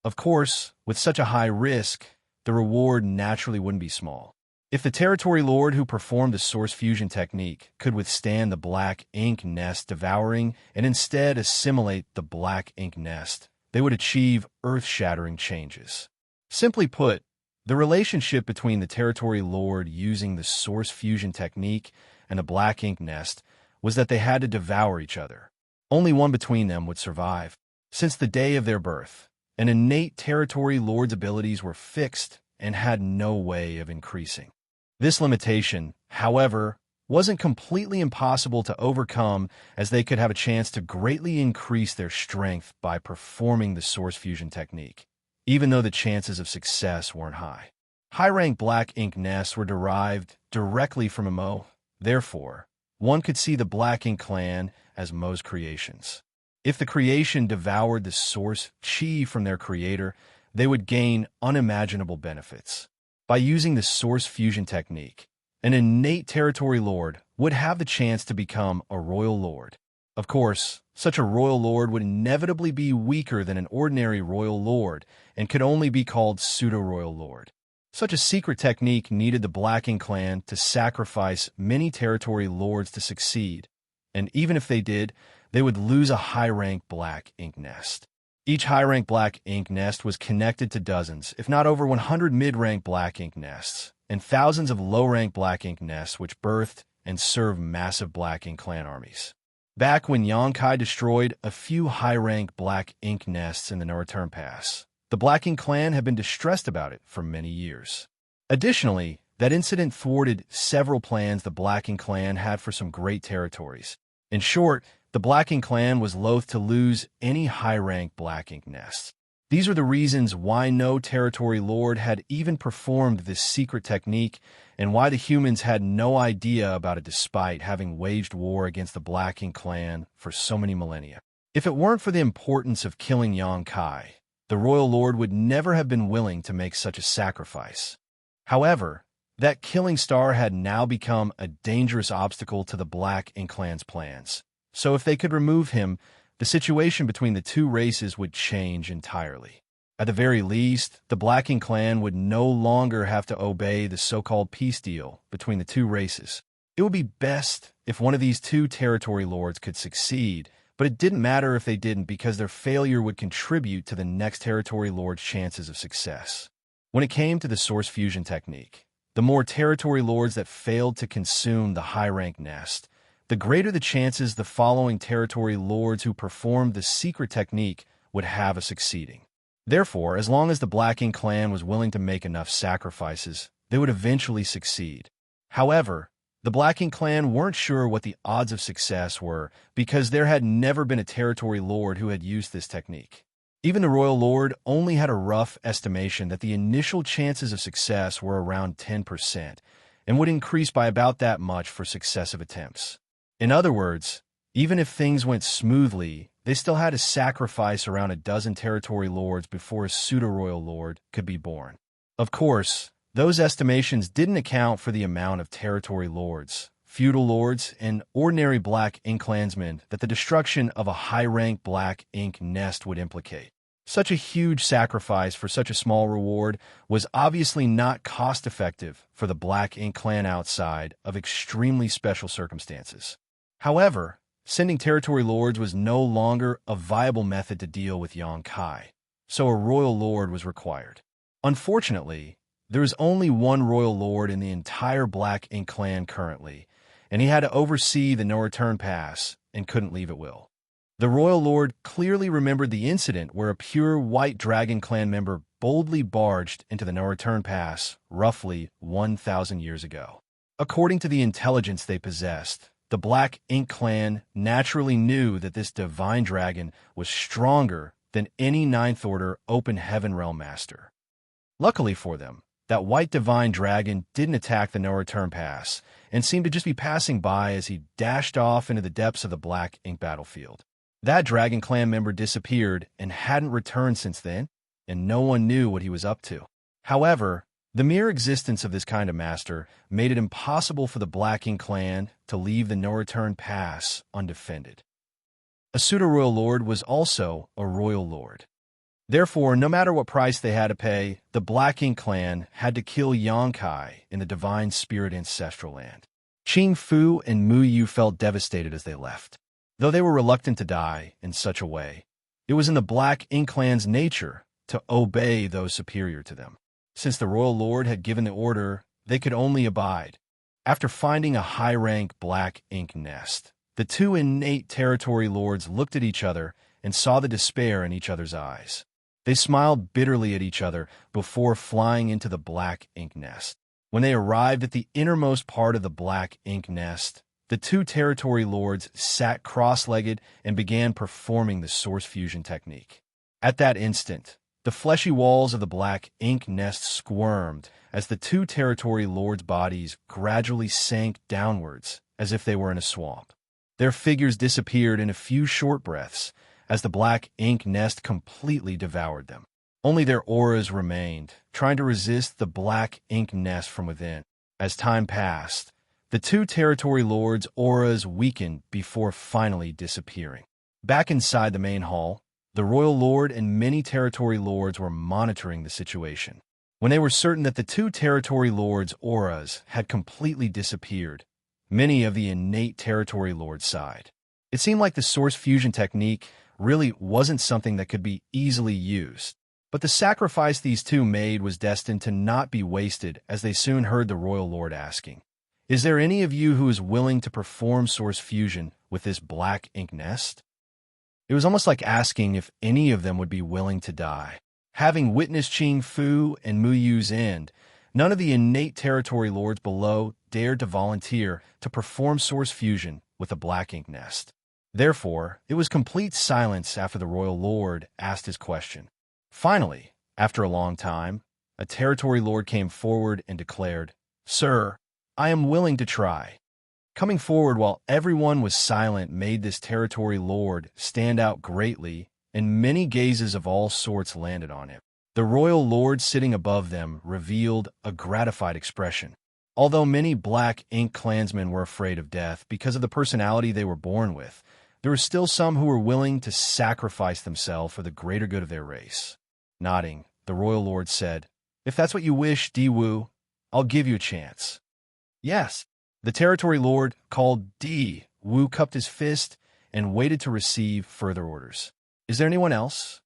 Of course, with such a high risk, the reward naturally wouldn't be small. If the territory lord who performed the source fusion technique could withstand the Black Ink nest devouring and instead assimilate the Black Ink nest, they would achieve earth-shattering changes. Simply put, the relationship between the territory lord using the source fusion technique and the Black Ink nest was that they had to devour each other. Only one between them would survive. Since the day of their birth, an innate territory lord's abilities were fixed and had no way of increasing. This limitation, however, wasn't completely impossible to overcome, as they could have a chance to greatly increase their strength by performing the source fusion technique, even though the chances of success weren't high. High-rank Black Ink nests were derived directly from Mo. Therefore, one could see the Black Ink clan as Mo's creations. If the creation devoured the source chi from their creator, they would gain unimaginable benefits. By using the source fusion technique, an innate territory lord would have the chance to become a royal lord. Of course, such a royal lord would inevitably be weaker than an ordinary royal lord and could only be called pseudo-royal lord. Such a secret technique needed the Black Ink clan to sacrifice many territory lords to succeed, and even if they did, they would lose a high-rank Black Ink nest. Each high-rank Black Ink nest was connected to dozens, if not over 100 mid-rank Black Ink nests, and thousands of low-rank Black Ink nests which birthed and served massive Black Ink clan armies. Back when Xianxia destroyed a few high-rank Black Ink nests in the No-Return Pass, the Black Ink clan had been distressed about it for many years. Additionally, that incident thwarted several plans the Black Ink clan had for some great territories. In short, the Black Ink clan was loath to lose any high-rank Black Ink nests. These are the reasons why no territory lord had even performed this secret technique and why the humans had no idea about it despite having waged war against the Black Ink clan for so many millennia. If it weren't for the importance of killing Xianxia, the royal lord would never have been willing to make such a sacrifice. However, that killing star had now become a dangerous obstacle to the Black Ink clan's plans. So if they could remove him, the situation between the two races would change entirely. At the very least, the Black Ink clan would no longer have to obey the so-called peace deal between the two races. It would be best if one of these two territory lords could succeed, but it didn't matter if they didn't because their failure would contribute to the next territory lord's chances of success. When it came to the source fusion technique, the more territory lords that failed to consume the high-rank nest, the greater the chances the following territory lords who performed the secret technique would have of succeeding. Therefore, as long as the Black Ink clan was willing to make enough sacrifices, they would eventually succeed. However, the Black Ink clan weren't sure what the odds of success were because there had never been a territory lord who had used this technique. Even the royal lord only had a rough estimation that the initial chances of success were around 10% and would increase by about that much for successive attempts. In other words, even if things went smoothly, they still had to sacrifice around a dozen territory lords before a pseudo-royal lord could be born. Of course, those estimations didn't account for the amount of territory lords, feudal lords, and ordinary Black Ink clansmen that the destruction of a high-rank Black Ink nest would implicate. Such a huge sacrifice for such a small reward was obviously not cost-effective for the Black Ink clan outside of extremely special circumstances. However, sending territory lords was no longer a viable method to deal with Xianxia, so a royal lord was required. Unfortunately, there is only one royal lord in the entire Black Ink clan currently, and he had to oversee the no-return pass and couldn't leave at will. The royal lord clearly remembered the incident where a pure White Dragon clan member boldly barged into the no-return pass roughly 1,000 years ago. According to the intelligence they possessed, the Black Ink clan naturally knew that this divine dragon was stronger than any Ninth Order Open Heaven Realm Master. Luckily for them, that white divine dragon didn't attack the no-return pass and seemed to just be passing by as he dashed off into the depths of the Black Ink battlefield. That Dragon clan member disappeared and hadn't returned since then, and no one knew what he was up to. However, the mere existence of this kind of master made it impossible for the Black Ink clan to leave the no-return pass undefended. A pseudo-royal lord was also a royal lord. Therefore, no matter what price they had to pay, the Black Ink clan had to kill Xianxia in the divine spirit ancestral land. Qing Fu and Mu Yu felt devastated as they left. Though they were reluctant to die in such a way, it was in the Black Ink clan's nature to obey those superior to them. Since the royal lord had given the order, they could only abide. After finding a high-rank Black Ink nest, the two innate territory lords looked at each other and saw the despair in each other's eyes. They smiled bitterly at each other before flying into the Black Ink nest. When they arrived at the innermost part of the Black Ink nest, the two territory lords sat cross-legged and began performing the source fusion technique. At that instant, the fleshy walls of the Black Ink nest squirmed as the two territory lords' bodies gradually sank downwards as if they were in a swamp. Their figures disappeared in a few short breaths as the Black Ink nest completely devoured them. Only their auras remained, trying to resist the Black Ink nest from within. As time passed, the two territory lords' auras weakened before finally disappearing. Back inside the main hall, the royal lord and many territory lords were monitoring the situation. When they were certain that the two territory lords' auras had completely disappeared, many of the innate territory lords sighed. It seemed like the source fusion technique really wasn't something that could be easily used. But the sacrifice these two made was destined to not be wasted, as they soon heard the royal lord asking, "Is there any of you who is willing to perform source fusion with this Black Ink nest?" It was almost like asking if any of them would be willing to die. Having witnessed Qing Fu and Mu Yu's end, none of the innate territory lords below dared to volunteer to perform source fusion with the Black Ink nest. Therefore, it was complete silence after the royal lord asked his question. Finally, after a long time, a territory lord came forward and declared, "Sir, I am willing to try." Coming forward while everyone was silent made this territory lord stand out greatly, and many gazes of all sorts landed on him. The royal lord sitting above them revealed a gratified expression. Although many Black Ink clansmen were afraid of death because of the personality they were born with, there were still some who were willing to sacrifice themselves for the greater good of their race. Nodding, the royal lord said, "If that's what you wish, Di, I'll give you a chance." "Yes." The territory lord, called Di, cupped his fist and waited to receive further orders. "Is there anyone else?"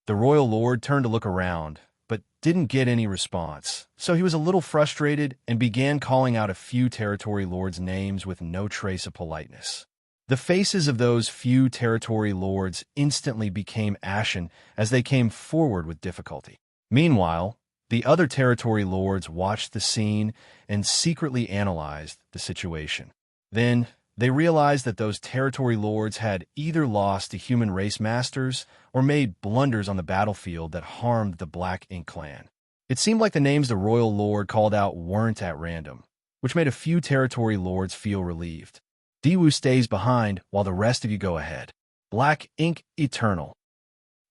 The royal lord turned to look around, but didn't get any response, so he was a little frustrated and began calling out a few territory lords' names with no trace of politeness. The faces of those few territory lords instantly became ashen as they came forward with difficulty. Meanwhile, the other territory lords watched the scene and secretly analyzed the situation. Then, they realized that those territory lords had either lost to human race masters or made blunders on the battlefield that harmed the Black Ink clan. It seemed like the names the royal lord called out weren't at random, which made a few territory lords feel relieved. Di stays behind while the rest of you go ahead. Black Ink Eternal.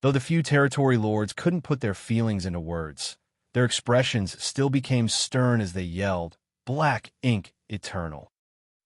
Though the few territory lords couldn't put their feelings into words, their expressions still became stern as they yelled, "Black Ink Eternal."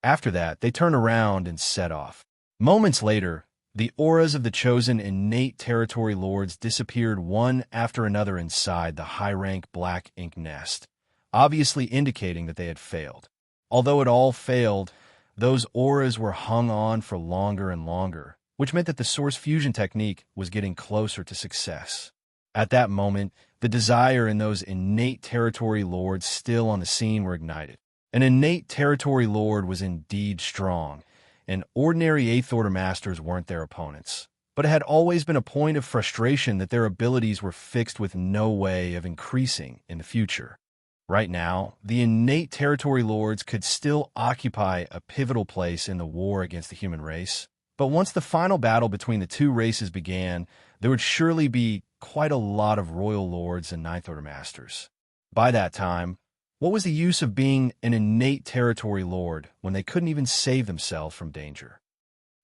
After that, they turned around and set off. Moments later, the auras of the chosen innate territory lords disappeared one after another inside the high-rank Black Ink nest, obviously indicating that they had failed. Although it all failed, those auras were hung on for longer and longer, which meant that the source fusion technique was getting closer to success. At that moment, the desire in those innate territory lords still on the scene were ignited. An innate territory lord was indeed strong, and ordinary 8th Order masters weren't their opponents. But it had always been a point of frustration that their abilities were fixed with no way of increasing in the future. Right now, the innate territory lords could still occupy a pivotal place in the war against the human race. But once the final battle between the two races began, there would surely be quite a lot of royal lords and 9th Order masters. By that time, what was the use of being an innate territory lord when they couldn't even save themselves from danger?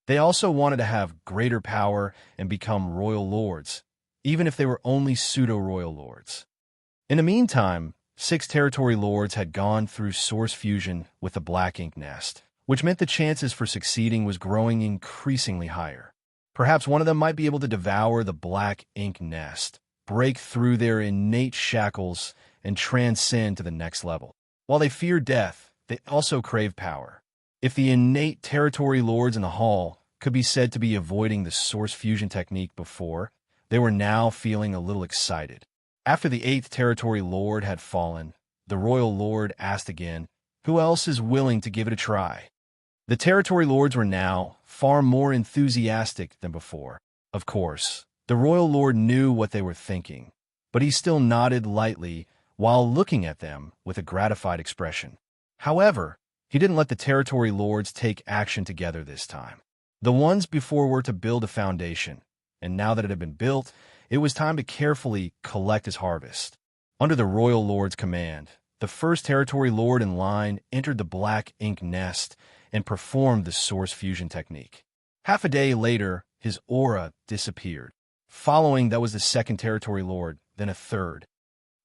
They also wanted to have greater power and become royal lords, even if they were only pseudo-royal lords. In the meantime, 6 territory lords had gone through source fusion with the Black Ink nest, which meant the chances for succeeding was growing increasingly higher. Perhaps one of them might be able to devour the Black Ink nest, break through their innate shackles, and transcend to the next level. While they fear death, they also crave power. If the innate territory lords in the hall could be said to be avoiding the source fusion technique before, they were now feeling a little excited. After the 8th territory lord had fallen, the royal lord asked again, "Who else is willing to give it a try?" The territory lords were now far more enthusiastic than before. Of course, the royal lord knew what they were thinking, but he still nodded lightly while looking at them with a gratified expression. However, he didn't let the territory lords take action together this time. The ones before were to build a foundation, and now that it had been built, it was time to carefully collect his harvest. Under the royal lord's command, the first territory lord in line entered the Black Ink nest and performed the source fusion technique. Half a day later, his aura disappeared. Following that was the second territory lord, then a third.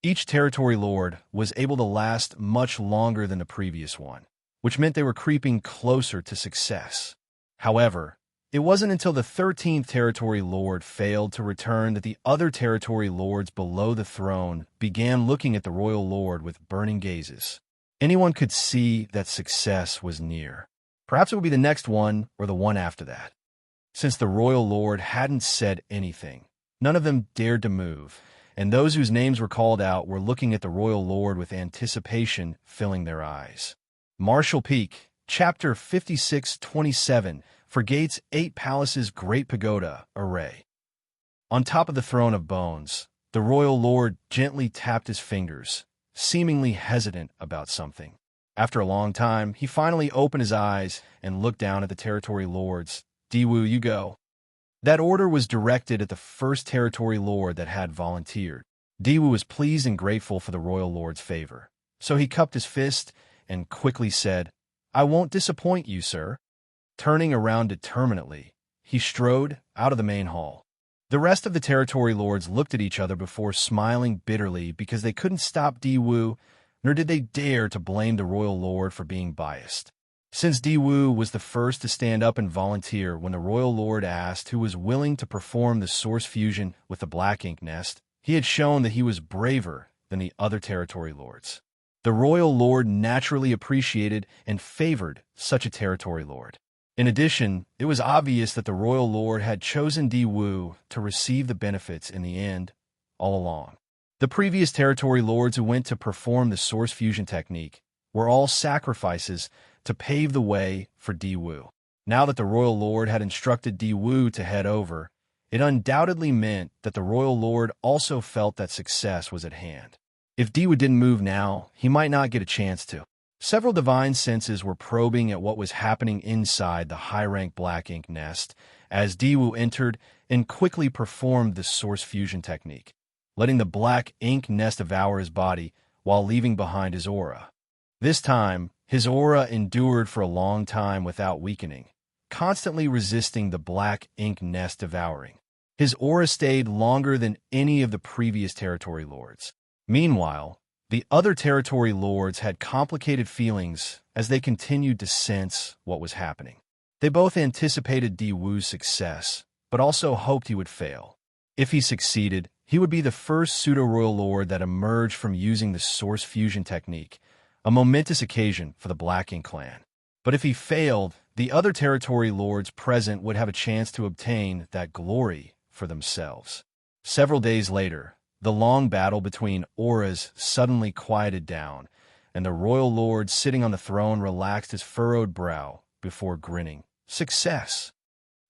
Each territory lord was able to last much longer than the previous one, which meant they were creeping closer to success. However, it wasn't until the 13th territory lord failed to return that the other territory lords below the throne began looking at the royal lord with burning gazes. Anyone could see that success was near. Perhaps it would be the next one or the one after that. Since the royal lord hadn't said anything, none of them dared to move, and those whose names were called out were looking at the royal lord with anticipation filling their eyes. Martial Peak, Chapter 56-27, for Gates 8 Palace's Great Pagoda Array. On top of the throne of bones, the royal lord gently tapped his fingers, seemingly hesitant about something. After a long time, he finally opened his eyes and looked down at the territory lords. "Di, you go." That order was directed at the first territory lord that had volunteered. Di was pleased and grateful for the royal lord's favor, so he cupped his fist and quickly said, "I won't disappoint you, sir." Turning around determinedly, he strode out of the main hall. The rest of the territory lords looked at each other before smiling bitterly because they couldn't stop Di, nor did they dare to blame the royal lord for being biased. Since Di Wu was the first to stand up and volunteer when the Royal Lord asked who was willing to perform the source fusion with the Black Ink Nest, he had shown that he was braver than the other territory lords. The Royal Lord naturally appreciated and favored such a territory lord. In addition, it was obvious that the Royal Lord had chosen Di Wu to receive the benefits in the end all along. The previous territory lords who went to perform the source fusion technique were all sacrifices to pave the way for Di Wu. Now that the Royal Lord had instructed Di Wu to head over, it undoubtedly meant that the Royal Lord also felt that success was at hand. If Di Wu didn't move now, he might not get a chance to. Several divine senses were probing at what was happening inside the high-rank Black Ink Nest as Di Wu entered and quickly performed the source fusion technique, letting the Black Ink Nest devour his body while leaving behind his aura. This time, his aura endured for a long time without weakening, constantly resisting the Black Ink Nest devouring. His aura stayed longer than any of the previous territory lords. Meanwhile, the other territory lords had complicated feelings as they continued to sense what was happening. They both anticipated Di Wu's success, but also hoped he would fail. If he succeeded, he would be the first pseudo-royal lord that emerged from using the source fusion technique, a momentous occasion for the Black Ink clan. But if he failed, the other territory lords present would have a chance to obtain that glory for themselves. Several days later, the long battle between auras suddenly quieted down, and the royal lord sitting on the throne relaxed his furrowed brow before grinning. Success!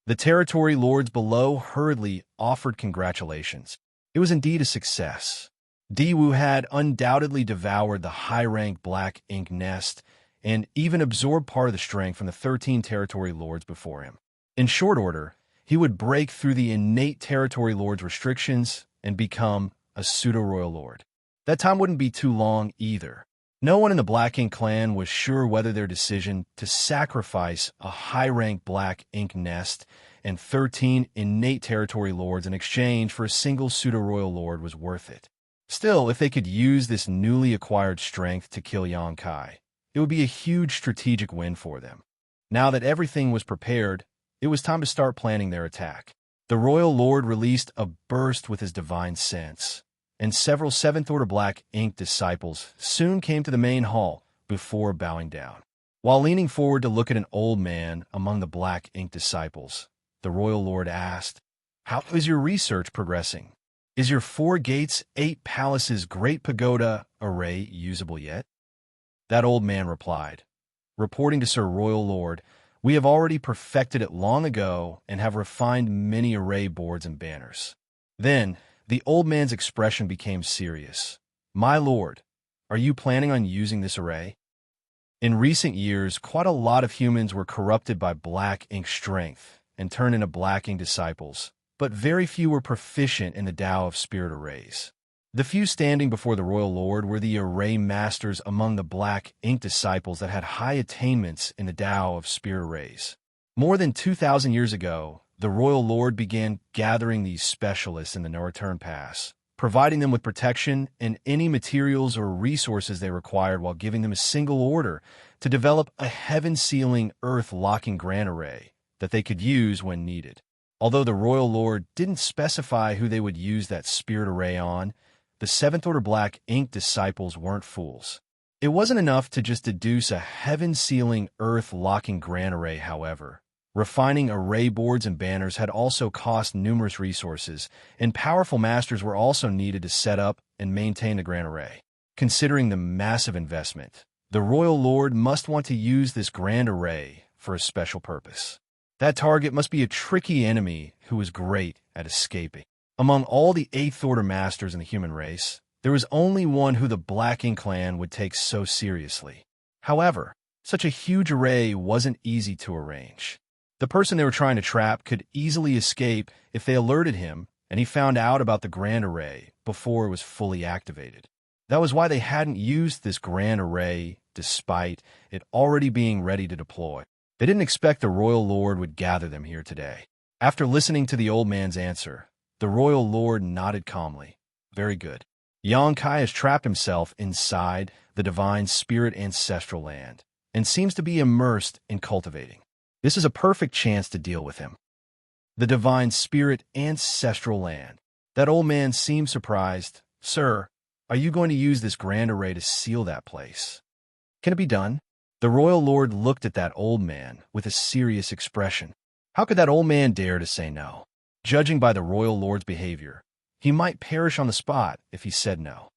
The territory lords below hurriedly offered congratulations. It was indeed a success. Di Wu had undoubtedly devoured the high-rank Black Ink Nest and even absorbed part of the strength from the 13 territory lords before him. In short order, he would break through the innate territory lords' restrictions and become a pseudo-royal lord. That time wouldn't be too long either. No one in the Black Ink clan was sure whether their decision to sacrifice a high-rank Black Ink Nest and 13 innate territory lords in exchange for a single pseudo-royal lord was worth it. Still, if they could use this newly acquired strength to kill Xianxia, it would be a huge strategic win for them. Now that everything was prepared, it was time to start planning their attack. The Royal Lord released a burst with his divine sense, and several Seventh Order Black Ink disciples soon came to the main hall before bowing down. While leaning forward to look at an old man among the Black Ink disciples, the Royal Lord asked, "How is your research progressing? Is your 4 gates, 8 palaces, great pagoda array usable yet?" That old man replied, "Reporting to Sir Royal Lord, we have already perfected it long ago and have refined many array boards and banners." Then, the old man's expression became serious. "My lord, are you planning on using this array?" In recent years, quite a lot of humans were corrupted by Black Ink strength and turned into Black Ink disciples, but very few were proficient in the Tao of Spirit arrays. The few standing before the Royal Lord were the array masters among the Black Ink disciples that had high attainments in the Tao of Spirit arrays. More than 2,000 years ago, the Royal Lord began gathering these specialists in the No Return Pass, providing them with protection and any materials or resources they required while giving them a single order to develop a heaven-sealing, earth-locking grand array that they could use when needed. Although the Royal Lord didn't specify who they would use that spirit array on, the Seventh Order Black Ink disciples weren't fools. It wasn't enough to just deduce a heaven-sealing, earth-locking grand array, however. Refining array boards and banners had also cost numerous resources, and powerful masters were also needed to set up and maintain the grand array. Considering the massive investment, the Royal Lord must want to use this grand array for a special purpose. That target must be a tricky enemy who is great at escaping. Among all the Eighth Order masters in the human race, there was only one who the Black Ink clan would take so seriously. However, such a huge array wasn't easy to arrange. The person they were trying to trap could easily escape if they alerted him and he found out about the grand array before it was fully activated. That was why they hadn't used this grand array despite it already being ready to deploy. They didn't expect the Royal Lord would gather them here today. After listening to the old man's answer, the Royal Lord nodded calmly. "Very good. Xianxia has trapped himself inside the divine spirit ancestral land, and seems to be immersed in cultivating. This is a perfect chance to deal with him. The divine spirit ancestral land. That old man seemed surprised. Sir, are you going to use this grand array to seal that place? Can it be done? The royal lord looked at that old man with a serious expression. How could that old man dare to say no? Judging by the royal lord's behavior, he might perish on the spot if he said no.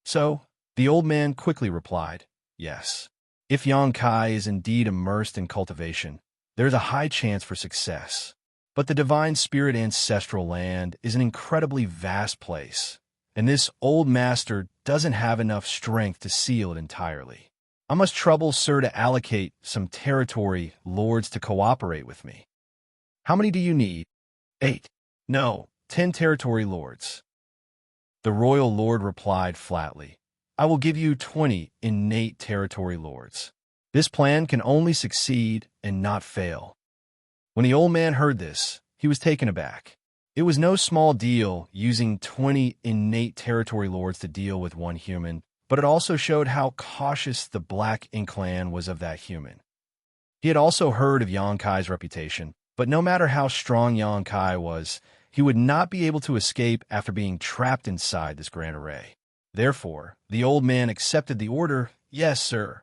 So, the old man quickly replied, yes. If Xianxia is indeed immersed in cultivation, there's a high chance for success. But the divine spirit ancestral land is an incredibly vast place, and this old master doesn't have enough strength to seal it entirely. I must trouble sir to allocate some territory lords to cooperate with me. How many do you need? 8. No, 10 territory lords. The royal lord replied flatly, I will give you 20 innate territory lords. This plan can only succeed and not fail. When the old man heard this, he was taken aback. It was no small deal using 20 innate territory lords to deal with one human, but it also showed how cautious the Black Ink clan was of that human. He had also heard of Xianxia's reputation, but no matter how strong Xianxia was, he would not be able to escape after being trapped inside this grand array. Therefore, the old man accepted the order, yes, sir.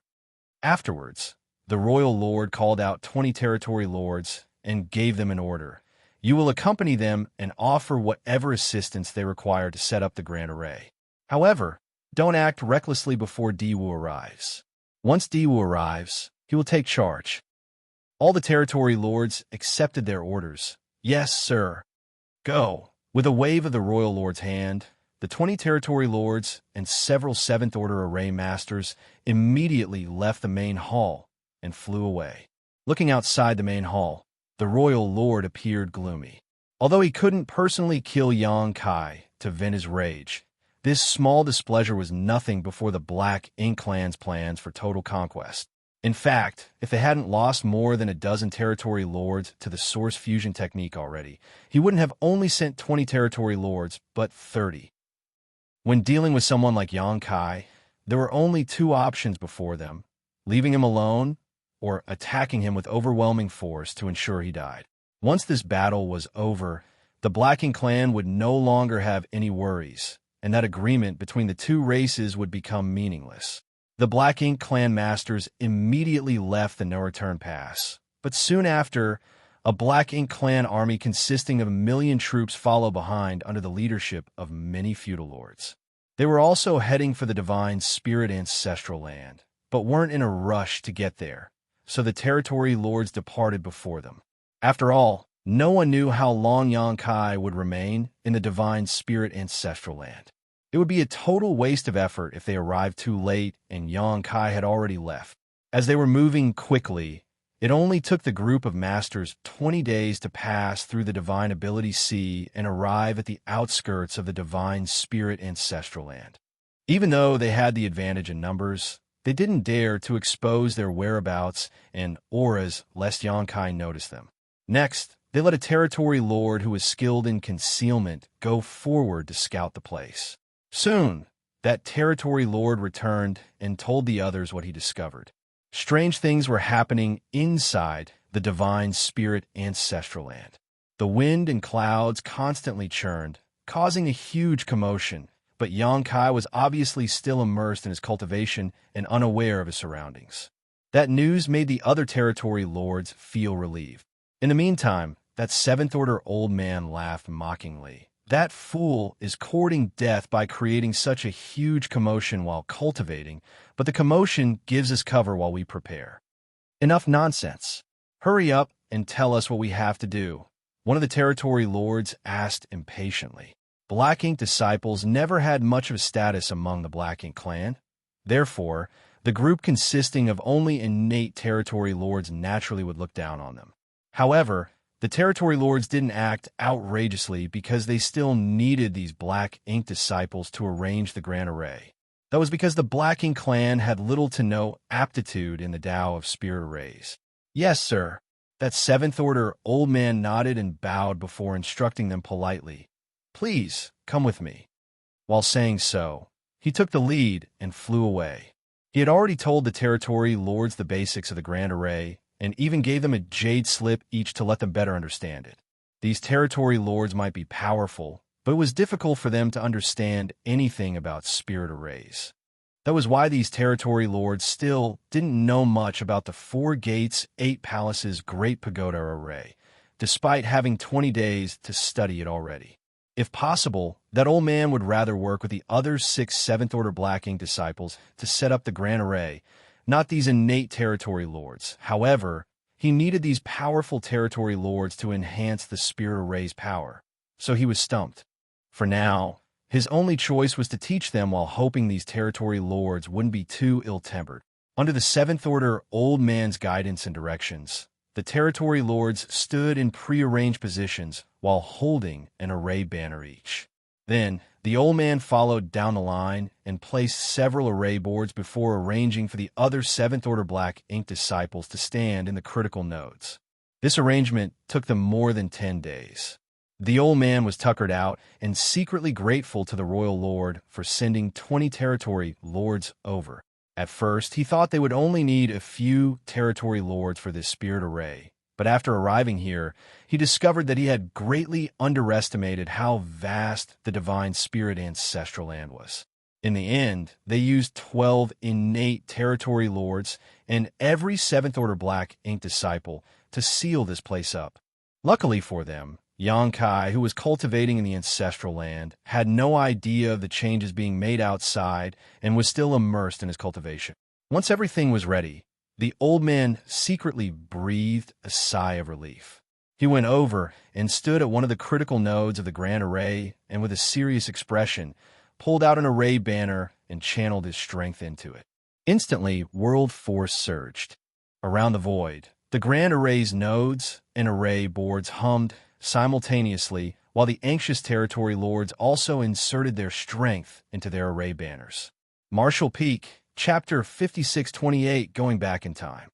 Afterwards, the royal lord called out 20 territory lords and gave them an order. You will accompany them and offer whatever assistance they require to set up the grand array. However, don't act recklessly before Diwu arrives. Once Diwu arrives, he will take charge. All the territory lords accepted their orders. Yes, sir. Go. With a wave of the royal lord's hand, the 20 territory lords and several 7th Order array masters immediately left the main hall and flew away. Looking outside the main hall, the royal lord appeared gloomy. Although he couldn't personally kill Xianxia to vent his rage, this small displeasure was nothing before the Black Ink clan's plans for total conquest. In fact, if they hadn't lost more than a dozen territory lords to the source fusion technique already, he wouldn't have only sent 20 territory lords, but 30. When dealing with someone like Xianxia, there were only 2 options before them, leaving him alone or attacking him with overwhelming force to ensure he died. Once this battle was over, the Black Ink clan would no longer have any worries, and that agreement between the 2 races would become meaningless. The Black Ink clan masters immediately left the no-return pass, but soon after, a Black Ink clan army consisting of 1 million troops followed behind under the leadership of many feudal lords. They were also heading for the divine spirit ancestral land, but weren't in a rush to get there, so the territory lords departed before them. After all, no one knew how long Xianxia would remain in the divine spirit ancestral land. It would be a total waste of effort if they arrived too late and Xianxia had already left. As they were moving quickly, it only took the group of masters 20 days to pass through the Divine Ability Sea and arrive at the outskirts of the Divine Spirit Ancestral Land. Even though they had the advantage in numbers, they didn't dare to expose their whereabouts and auras lest Xianxia notice them. Next, they let a territory lord who was skilled in concealment go forward to scout the place. Soon, that territory lord returned and told the others what he discovered. Strange things were happening inside the divine spirit ancestral land. The wind and clouds constantly churned, causing a huge commotion, but Xianxia was obviously still immersed in his cultivation and unaware of his surroundings. That news made the other territory lords feel relieved. In the meantime, that 7th Order old man laughed mockingly. That fool is courting death by creating such a huge commotion while cultivating, but the commotion gives us cover while we prepare. Enough nonsense. Hurry up and tell us what we have to do, one of the territory lords asked impatiently. Black Ink disciples never had much of a status among the Black Ink clan. Therefore, the group consisting of only innate territory lords naturally would look down on them. However, the territory lords didn't act outrageously because they still needed these Black Ink disciples to arrange the grand array. That was because the Black Ink clan had little to no aptitude in the Tao of spirit arrays. Yes, sir. That 7th Order old man nodded and bowed before instructing them politely. Please, come with me. While saying so, he took the lead and flew away. He had already told the territory lords the basics of the Grand Array, and even gave them a jade slip each to let them better understand it. These territory lords might be powerful, but it was difficult for them to understand anything about spirit arrays. That was why these territory lords still didn't know much about the 4 gates, 8 palaces Great Pagoda array, despite having 20 days to study it already. If possible, that old man would rather work with the other 6 7th-order Black Ink disciples to set up the Grand Array, not these innate territory lords. However, he needed these powerful territory lords to enhance the spirit array's power. So he was stumped. For now, his only choice was to teach them while hoping these territory lords wouldn't be too ill-tempered. Under the 7th-order old man's guidance and directions, the territory lords stood in prearranged positions while holding an array banner each. Then, the old man followed down the line and placed several array boards before arranging for the other 7th-order Black Ink disciples to stand in the critical nodes. This arrangement took them more than 10 days. The old man was tuckered out and secretly grateful to the royal lord for sending 20 territory lords over. At first, he thought they would only need a few territory lords for this spirit array, but after arriving here, he discovered that he had greatly underestimated how vast the divine spirit ancestral land was. In the end, they used 12 innate territory lords and every 7th-order Black Ink disciple to seal this place up. Luckily for them, Xianxia, who was cultivating in the ancestral land, had no idea of the changes being made outside and was still immersed in his cultivation. Once everything was ready, the old man secretly breathed a sigh of relief. He went over and stood at one of the critical nodes of the Grand Array and with a serious expression, pulled out an array banner and channeled his strength into it. Instantly, world force surged. Around the void, the Grand Array's nodes and array boards hummed simultaneously, while the anxious territory lords also inserted their strength into their array banners. Martial Peak, Chapter 5628, Going Back in Time.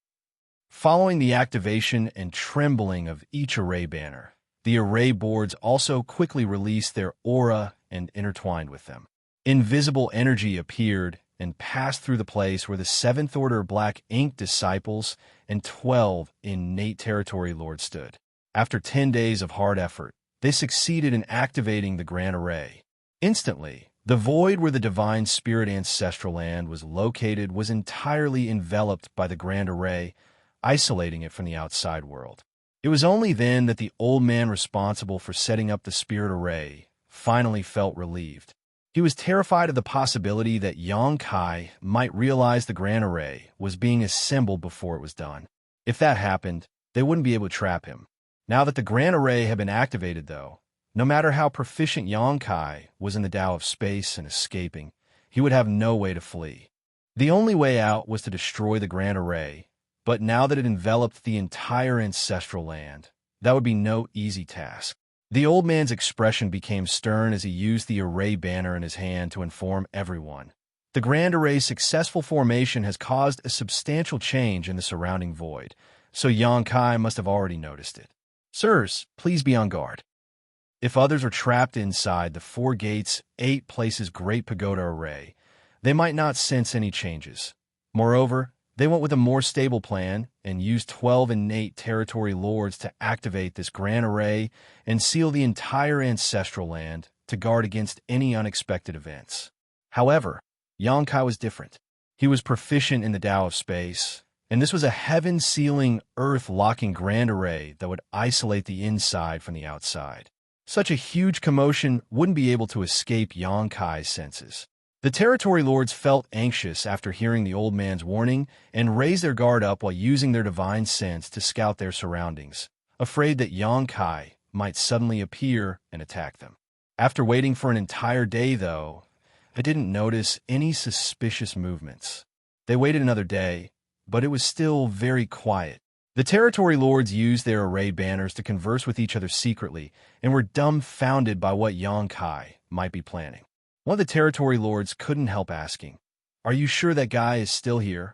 Following the activation and trembling of each array banner, the array boards also quickly released their aura and intertwined with them. Invisible energy appeared and passed through the place where the 7th-order Black Ink disciples and 12 innate territory lords stood. After 10 days of hard effort, they succeeded in activating the Grand Array. Instantly, the void where the divine spirit ancestral land was located was entirely enveloped by the Grand Array, isolating it from the outside world. It was only then that the old man responsible for setting up the spirit array finally felt relieved. He was terrified of the possibility that Xianxia might realize the Grand Array was being assembled before it was done. If that happened, they wouldn't be able to trap him. Now that the Grand Array had been activated, though, no matter how proficient Xianxia was in the Tao of space and escaping, he would have no way to flee. The only way out was to destroy the Grand Array, but now that it enveloped the entire ancestral land, that would be no easy task. The old man's expression became stern as he used the array banner in his hand to inform everyone. The Grand Array's successful formation has caused a substantial change in the surrounding void, so Xianxia must have already noticed it. Sirs, please be on guard. If others are trapped inside the 4 gates, 8 places Great Pagoda array, they might not sense any changes. Moreover, they went with a more stable plan and used 12 innate territory lords to activate this Grand Array and seal the entire ancestral land to guard against any unexpected events. However, Xianxia was different. He was proficient in the Tao of space, and this was a heaven-sealing, earth-locking Grand Array that would isolate the inside from the outside. Such a huge commotion wouldn't be able to escape Xianxia's senses. The territory lords felt anxious after hearing the old man's warning and raised their guard up while using their divine sense to scout their surroundings, afraid that Xianxia might suddenly appear and attack them. After waiting for an entire day, though, they didn't notice any suspicious movements. They waited another day, but it was still very quiet. The territory lords used their array banners to converse with each other secretly and were dumbfounded by what Xianxia might be planning. One of the territory lords couldn't help asking, "Are you sure that guy is still here?"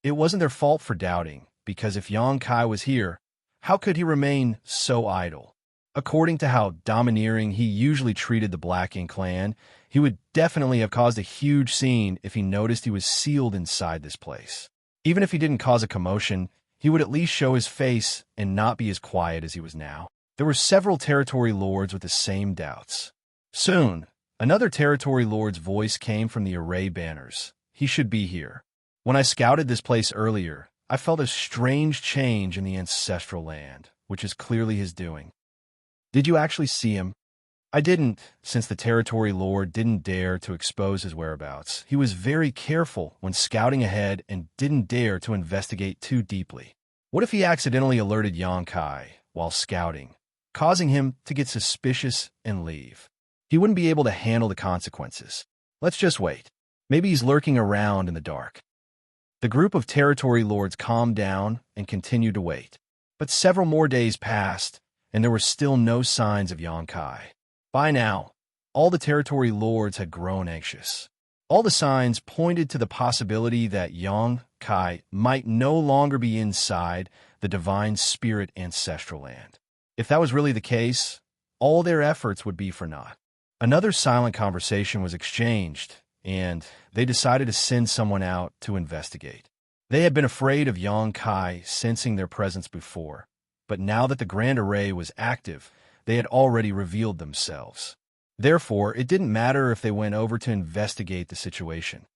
It wasn't their fault for doubting, because if Xianxia was here, how could he remain so idle? According to how domineering he usually treated the Black Ink clan, he would definitely have caused a huge scene if he noticed he was sealed inside this place. Even if he didn't cause a commotion, he would at least show his face and not be as quiet as he was now. There were several territory lords with the same doubts. Soon, another territory lord's voice came from the array banners. He should be here. When I scouted this place earlier, I felt a strange change in the ancestral land, which is clearly his doing. Did you actually see him? I didn't, since the territory lord didn't dare to expose his whereabouts. He was very careful when scouting ahead and didn't dare to investigate too deeply. What if he accidentally alerted Xianxia while scouting, causing him to get suspicious and leave? He wouldn't be able to handle the consequences. Let's just wait. Maybe he's lurking around in the dark. The group of territory lords calmed down and continued to wait. But several more days passed, and there were still no signs of Xianxia. By now, all the territory lords had grown anxious. All the signs pointed to the possibility that Xianxia might no longer be inside the divine spirit ancestral land. If that was really the case, all their efforts would be for naught. Another silent conversation was exchanged, and they decided to send someone out to investigate. They had been afraid of Xianxia sensing their presence before, but now that the Grand Array was active, they had already revealed themselves. Therefore, it didn't matter if they went over to investigate the situation.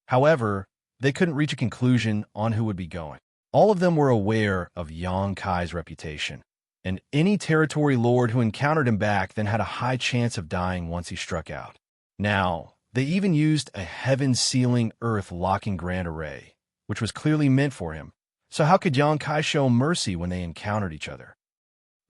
However, they couldn't reach a conclusion on who would be going. All of them were aware of Xianxia's reputation, and any territory lord who encountered him back then had a high chance of dying once he struck out. Now, they even used a heaven-sealing, earth-locking Grand Array, which was clearly meant for him. So how could Xianxia show mercy when they encountered each other?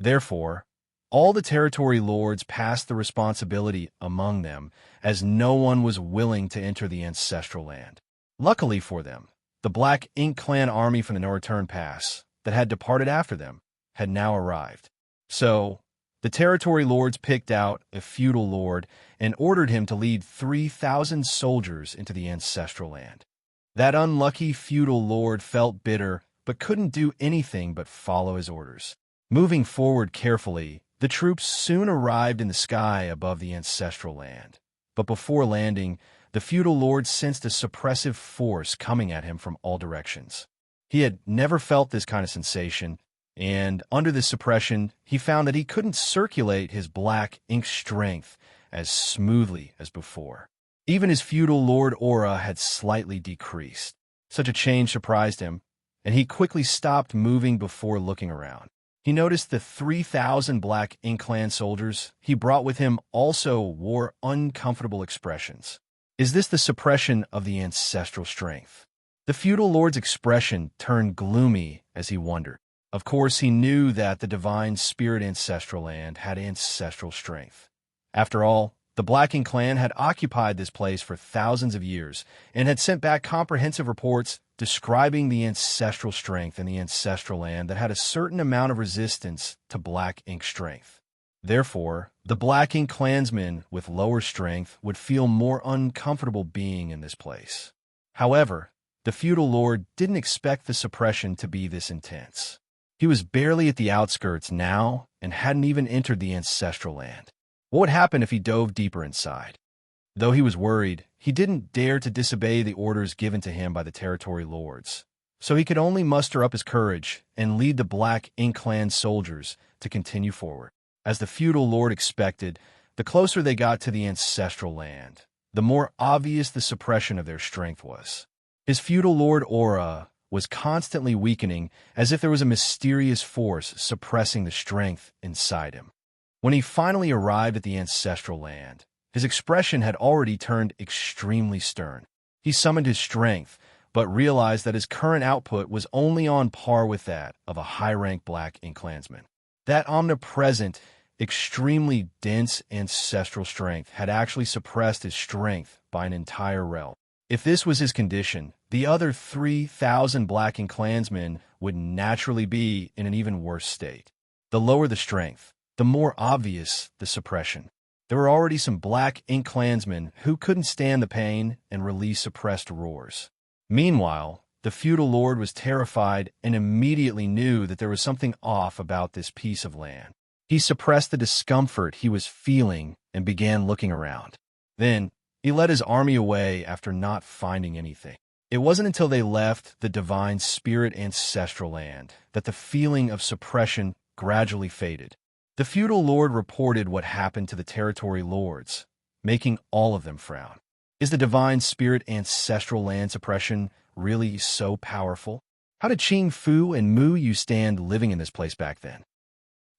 Therefore, all the territory lords passed the responsibility among them, as no one was willing to enter the ancestral land. Luckily for them, the Black Ink clan army from the No-Return Pass that had departed after them had now arrived. So, the territory lords picked out a feudal lord and ordered him to lead 3,000 soldiers into the ancestral land. That unlucky feudal lord felt bitter but couldn't do anything but follow his orders. Moving forward carefully, the troops soon arrived in the sky above the ancestral land. But before landing, the feudal lord sensed a suppressive force coming at him from all directions. He had never felt this kind of sensation, and under this suppression, he found that he couldn't circulate his black ink strength as smoothly as before. Even his feudal lord aura had slightly decreased. Such a change surprised him, and he quickly stopped moving before looking around. He noticed the 3,000 Black Ink clan soldiers he brought with him also wore uncomfortable expressions. Is this the suppression of the ancestral strength? The feudal lord's expression turned gloomy as he wondered. Of course, he knew that the divine spirit ancestral land had ancestral strength. After all, the Black Ink clan had occupied this place for thousands of years and had sent back comprehensive reports describing the ancestral strength in the ancestral land that had a certain amount of resistance to Black Ink strength. Therefore, the Black Ink clansmen with lower strength would feel more uncomfortable being in this place. However, the feudal lord didn't expect the suppression to be this intense. He was barely at the outskirts now and hadn't even entered the ancestral land. What would happen if he dove deeper inside? Though he was worried, he didn't dare to disobey the orders given to him by the territory lords. So he could only muster up his courage and lead the Black Ink clan soldiers to continue forward. As the feudal lord expected, the closer they got to the ancestral land, the more obvious the suppression of their strength was. His feudal lord aura was constantly weakening, as if there was a mysterious force suppressing the strength inside him. When he finally arrived at the ancestral land, his expression had already turned extremely stern. He summoned his strength, but realized that his current output was only on par with that of a high-rank Black Ink clansman. That omnipresent, extremely dense ancestral strength had actually suppressed his strength by an entire realm. If this was his condition, the other 3,000 Black Ink clansmen would naturally be in an even worse state. The lower the strength, the more obvious the suppression. There were already some Black Ink clansmen who couldn't stand the pain and release suppressed roars. Meanwhile, the feudal lord was terrified and immediately knew that there was something off about this piece of land. He suppressed the discomfort he was feeling and began looking around. Then, he led his army away after not finding anything. It wasn't until they left the divine spirit ancestral land that the feeling of suppression gradually faded. The feudal lord reported what happened to the territory lords, making all of them frown. Is the divine spirit ancestral land suppression really so powerful? How did Qing Fu and Mu Yu stand living in this place back then?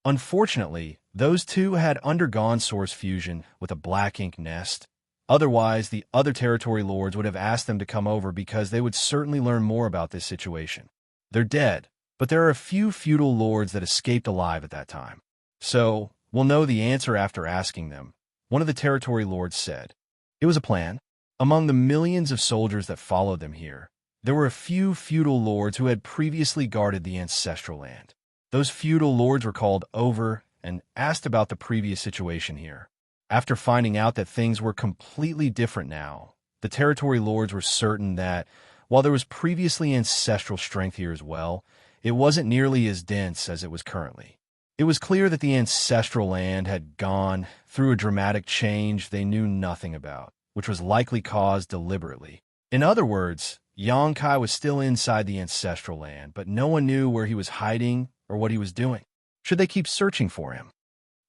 Unfortunately, those two had undergone source fusion with a black ink nest. Otherwise, the other territory lords would have asked them to come over because they would certainly learn more about this situation. They're dead, but there are a few feudal lords that escaped alive at that time. So, we'll know the answer after asking them. One of the territory lords said, "It was a plan. Among the millions of soldiers that followed them here, there were a few feudal lords who had previously guarded the ancestral land. Those feudal lords were called over and asked about the previous situation here. After finding out that things were completely different now, the territory lords were certain that, while there was previously ancestral strength here as well, it wasn't nearly as dense as it was currently. It was clear that the ancestral land had gone through a dramatic change they knew nothing about, which was likely caused deliberately. In other words, Xianxia was still inside the ancestral land, but no one knew where he was hiding or what he was doing. Should they keep searching for him?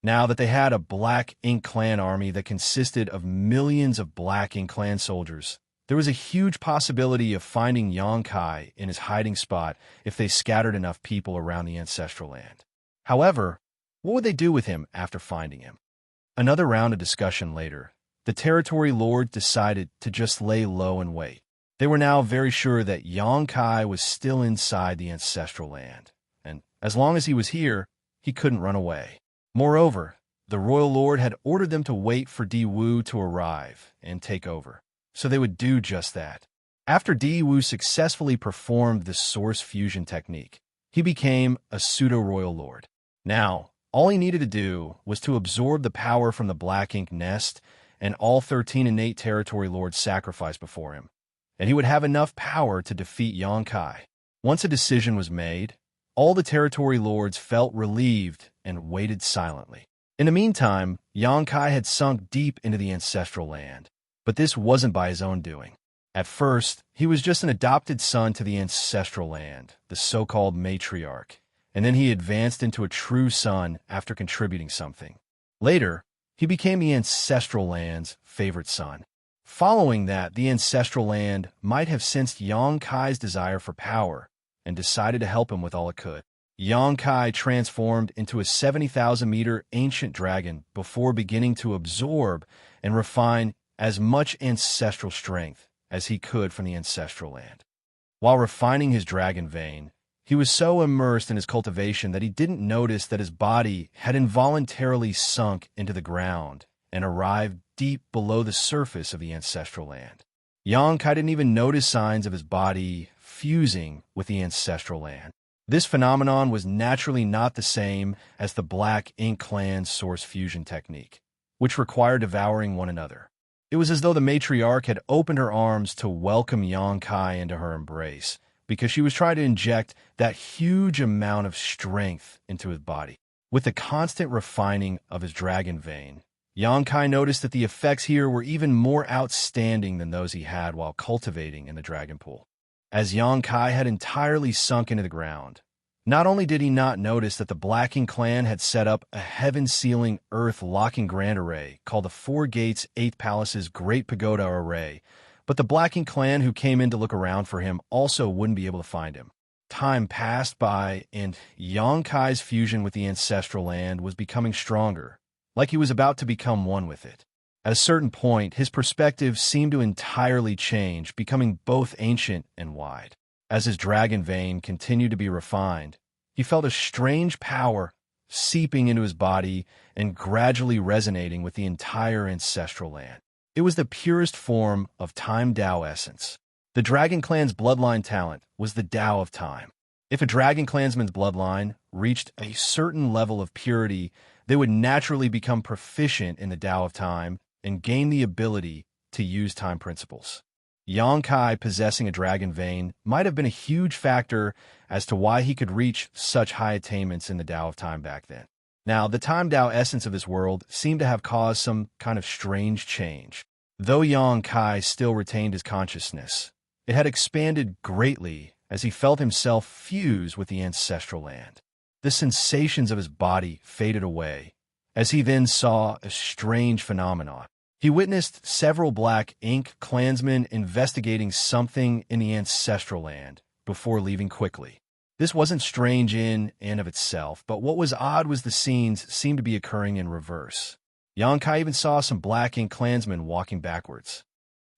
Now that they had a Black Ink Clan army that consisted of millions of Black Ink Clan soldiers, there was a huge possibility of finding Xianxia in his hiding spot if they scattered enough people around the ancestral land. However, what would they do with him after finding him? Another round of discussion later, the territory lord decided to just lay low and wait. They were now very sure that Xianxia was still inside the ancestral land, and as long as he was here, he couldn't run away. Moreover, the royal lord had ordered them to wait for Di Wu to arrive and take over, so they would do just that. After Di Wu successfully performed the source fusion technique, he became a pseudo-royal lord. Now, all he needed to do was to absorb the power from the Black Ink Nest and all 13 innate territory lords sacrificed before him, and he would have enough power to defeat Xianxia. Once a decision was made, all the territory lords felt relieved and waited silently. In the meantime, Xianxia had sunk deep into the ancestral land, but this wasn't by his own doing. At first, he was just an adopted son to the ancestral land, the so-called matriarch, and then he advanced into a true son after contributing something. Later, he became the ancestral land's favorite son. Following that, the ancestral land might have sensed Xianxia's desire for power and decided to help him with all it could. Xianxia transformed into a 70,000-meter ancient dragon before beginning to absorb and refine as much ancestral strength as he could from the ancestral land. While refining his dragon vein, he was so immersed in his cultivation that he didn't notice that his body had involuntarily sunk into the ground and arrived deep below the surface of the ancestral land. Xianxia didn't even notice signs of his body fusing with the ancestral land. This phenomenon was naturally not the same as the Black Ink Clan's source fusion technique, which required devouring one another. It was as though the matriarch had opened her arms to welcome Xianxia into her embrace, because she was trying to inject that huge amount of strength into his body. With the constant refining of his dragon vein, Xianxia noticed that the effects here were even more outstanding than those he had while cultivating in the dragon pool. As Xianxia had entirely sunk into the ground, not only did he not notice that the Black Ink Clan had set up a heaven-sealing, earth-locking grand array called the Four Gates 8th Palace's Great Pagoda Array, but the Black Ink Clan who came in to look around for him also wouldn't be able to find him. Time passed by, and Xianxia's fusion with the ancestral land was becoming stronger, like he was about to become one with it. At a certain point, his perspective seemed to entirely change, becoming both ancient and wide. As his dragon vein continued to be refined, he felt a strange power seeping into his body and gradually resonating with the entire ancestral land. It was the purest form of Time Dao essence. The Dragon Clan's bloodline talent was the Dao of Time. If a Dragon Clansman's bloodline reached a certain level of purity, they would naturally become proficient in the Dao of Time and gain the ability to use time principles. Xianxia possessing a dragon vein might have been a huge factor as to why he could reach such high attainments in the Dao of Time back then. Now, the time Tao essence of this world seemed to have caused some kind of strange change. Though Yang Kai still retained his consciousness, it had expanded greatly as he felt himself fuse with the ancestral land. The sensations of his body faded away, as he then saw a strange phenomenon. He witnessed several black ink clansmen investigating something in the ancestral land before leaving quickly. This wasn't strange in and of itself, but what was odd was the scenes seemed to be occurring in reverse. Yang Kai even saw some black ink clansmen walking backwards.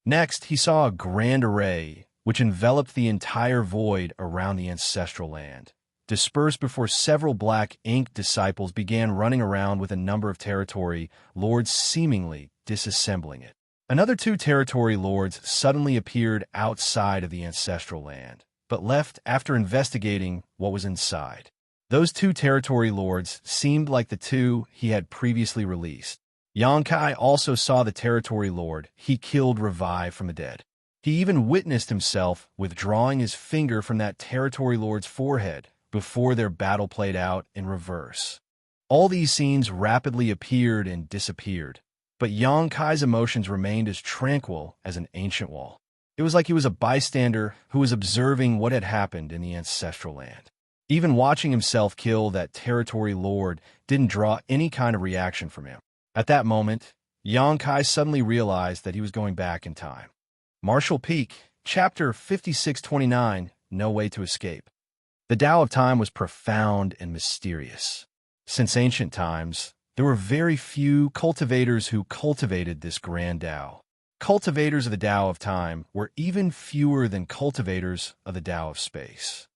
Next, he saw a grand array which enveloped the entire void around the ancestral land. Dispersed before several black ink disciples began running around with a number of territory lords seemingly disassembling it. Another 2 territory lords suddenly appeared outside of the ancestral land, but left after investigating what was inside. Those 2 territory lords seemed like the 2 he had previously released. Yang Kai also saw the territory lord he killed revive from the dead. He even witnessed himself withdrawing his finger from that territory lord's forehead before their battle played out in reverse. All these scenes rapidly appeared and disappeared, but Yang Kai's emotions remained as tranquil as an ancient wall. It was like he was a bystander who was observing what had happened in the ancestral land. Even watching himself kill that territory lord didn't draw any kind of reaction from him. At that moment, Yang Kai suddenly realized that he was going back in time. Martial Peak, Chapter 5629, No Way to Escape. The Tao of Time was profound and mysterious. Since ancient times, there were very few cultivators who cultivated this grand Tao. Cultivators of the Tao of Time were even fewer than cultivators of the Tao of Space.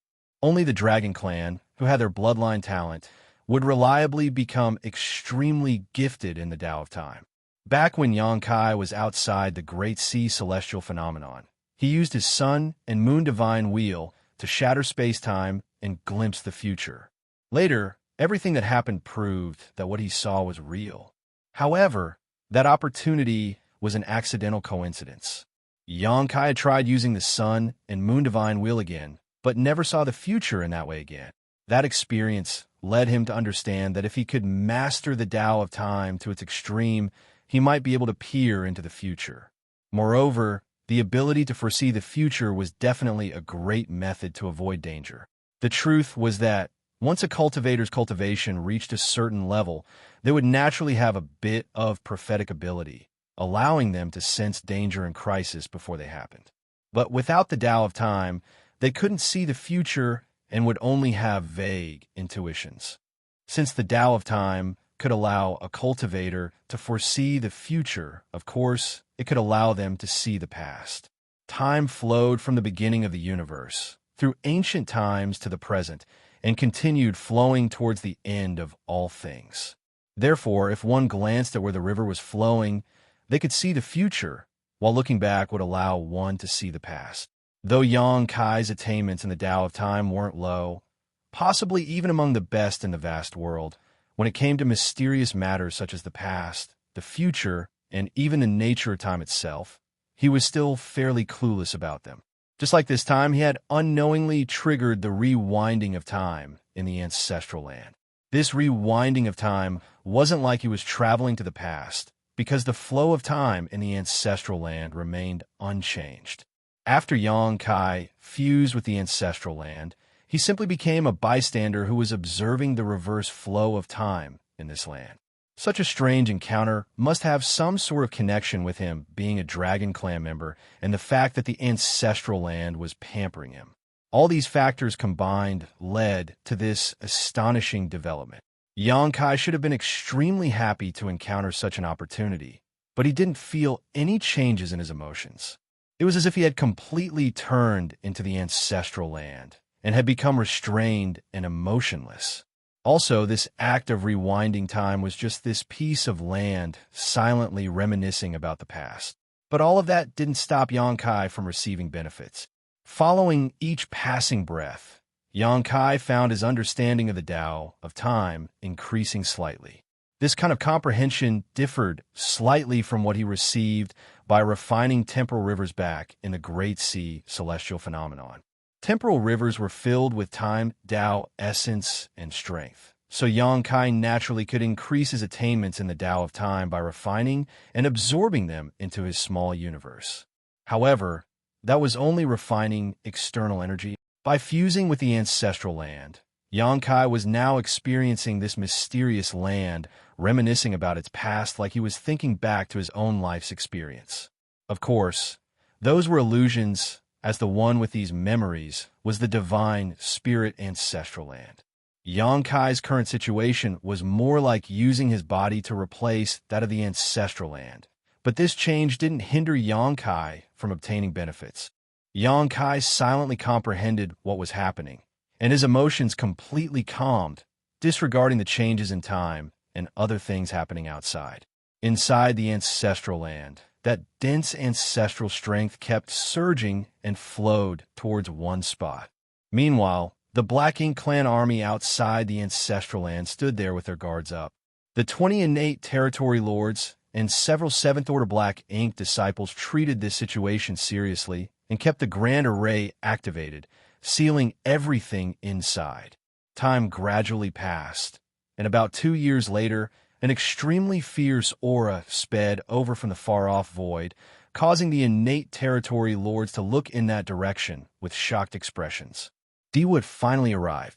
Only the Dragon Clan, who had their bloodline talent, would reliably become extremely gifted in the Tao of Time. Back when Yang Kai was outside the Great Sea Celestial Phenomenon, he used his Sun and Moon Divine Wheel to shatter space-time and glimpse the future. Later, everything that happened proved that what he saw was real. However, that opportunity was an accidental coincidence. Yang Kai had tried using the Sun and Moon Divine Wheel again, but never saw the future in that way again. That experience led him to understand that if he could master the Tao of Time to its extreme, he might be able to peer into the future. Moreover, the ability to foresee the future was definitely a great method to avoid danger. The truth was that once a cultivator's cultivation reached a certain level, they would naturally have a bit of prophetic ability, allowing them to sense danger and crisis before they happened. But without the Tao of Time, they couldn't see the future and would only have vague intuitions. Since the Tao of Time could allow a cultivator to foresee the future, of course, it could allow them to see the past. Time flowed from the beginning of the universe, through ancient times to the present, and continued flowing towards the end of all things. Therefore, if one glanced at where the river was flowing, they could see the future, while looking back would allow one to see the past. Though Yang Kai's attainments in the Tao of Time weren't low, possibly even among the best in the vast world, when it came to mysterious matters such as the past, the future, and even the nature of time itself, he was still fairly clueless about them. Just like this time, he had unknowingly triggered the rewinding of time in the ancestral land. This rewinding of time wasn't like he was traveling to the past, because the flow of time in the ancestral land remained unchanged. After Yang Kai fused with the ancestral land, he simply became a bystander who was observing the reverse flow of time in this land. Such a strange encounter must have some sort of connection with him being a Dragon Clan member and the fact that the ancestral land was pampering him. All these factors combined led to this astonishing development. Yang Kai should have been extremely happy to encounter such an opportunity, but he didn't feel any changes in his emotions. It was as if he had completely turned into the ancestral land and had become restrained and emotionless. Also, this act of rewinding time was just this piece of land silently reminiscing about the past. But all of that didn't stop Yang Kai from receiving benefits. Following each passing breath, Yang Kai found his understanding of the Tao of Time increasing slightly. This kind of comprehension differed slightly from what he received by refining temporal rivers back in the Great Sea Celestial Phenomenon. Temporal rivers were filled with time, Tao, essence, and strength. so Yangkai naturally could increase his attainments in the Tao of Time by refining and absorbing them into his small universe. However, that was only refining external energy. By fusing with the ancestral land, Yangkai was now experiencing this mysterious land, reminiscing about its past like he was thinking back to his own life's experience. Of course, those were illusions, as the one with these memories was the divine spirit ancestral land. Yangkai's current situation was more like using his body to replace that of the ancestral land. But this change didn't hinder Yangkai from obtaining benefits. Yangkai silently comprehended what was happening, and his emotions completely calmed, disregarding the changes in time and other things happening outside. Inside the ancestral land, that dense ancestral strength kept surging and flowed towards one spot. Meanwhile, the Black Ink clan army outside the ancestral land stood there with their guards up. The 20 innate territory lords and several Seventh-Order Black Ink disciples treated this situation seriously and kept the Grand Array activated, sealing everything inside. Time gradually passed, and about 2 years later, an extremely fierce aura sped over from the far-off void, causing the innate territory lords to look in that direction with shocked expressions. Dewood finally arrived.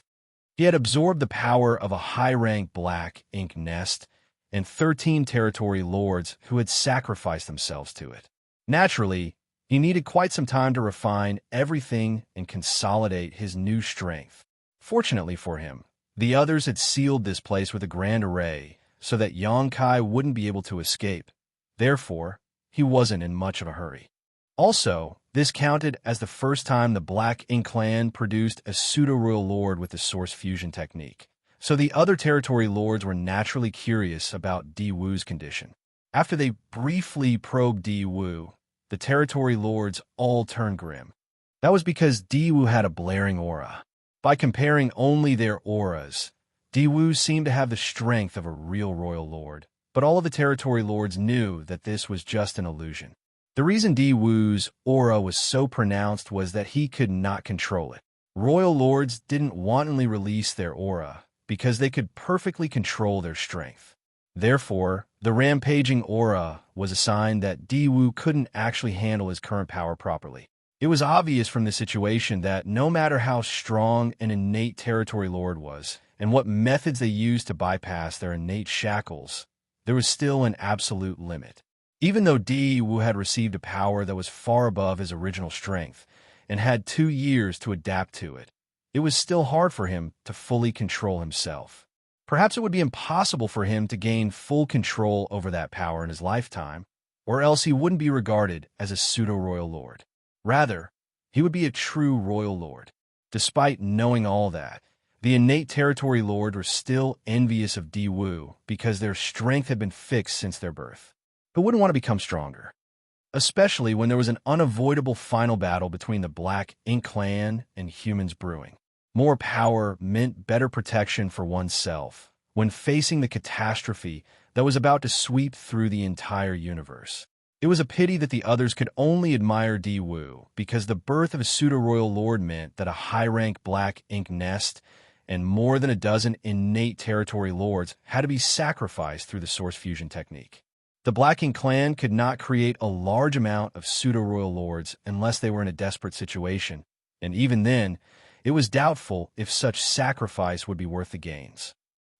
He had absorbed the power of a high-rank Black Ink nest and 13 territory lords who had sacrificed themselves to it. Naturally, he needed quite some time to refine everything and consolidate his new strength. Fortunately for him, the others had sealed this place with a Grand Array so that Yangkai wouldn't be able to escape. Therefore, he wasn't in much of a hurry. Also, this counted as the first time the Black Ink clan produced a pseudo-royal lord with the Source Fusion technique, so the other territory lords were naturally curious about Di Wu's condition. After they briefly probed Di Wu, the territory lords all turned grim. That was because Di Wu had a blaring aura. By comparing only their auras, Di Wu seemed to have the strength of a real royal lord, but all of the territory lords knew that this was just an illusion. The reason Di Wu's aura was so pronounced was that he could not control it. Royal lords didn't wantonly release their aura because they could perfectly control their strength. Therefore, the rampaging aura was a sign that Di Wu couldn't actually handle his current power properly. It was obvious from this situation that no matter how strong an innate territory lord was, and what methods they used to bypass their innate shackles, there was still an absolute limit. Even though Di Wu had received a power that was far above his original strength and had 2 years to adapt to it, it was still hard for him to fully control himself. Perhaps it would be impossible for him to gain full control over that power in his lifetime, or else he wouldn't be regarded as a pseudo-royal lord. Rather, he would be a true royal lord. Despite knowing all that, the innate territory lord were still envious of Di Wu because their strength had been fixed since their birth. Who wouldn't want to become stronger? Especially when there was an unavoidable final battle between the Black Ink clan and humans brewing. More power meant better protection for oneself when facing the catastrophe that was about to sweep through the entire universe. It was a pity that the others could only admire Di Wu because the birth of a pseudo-royal lord meant that a high-rank Black Ink nest and more than a dozen innate territory lords had to be sacrificed through the Source Fusion technique. The Black Ink clan could not create a large amount of pseudo-royal lords unless they were in a desperate situation, and even then, it was doubtful if such sacrifice would be worth the gains.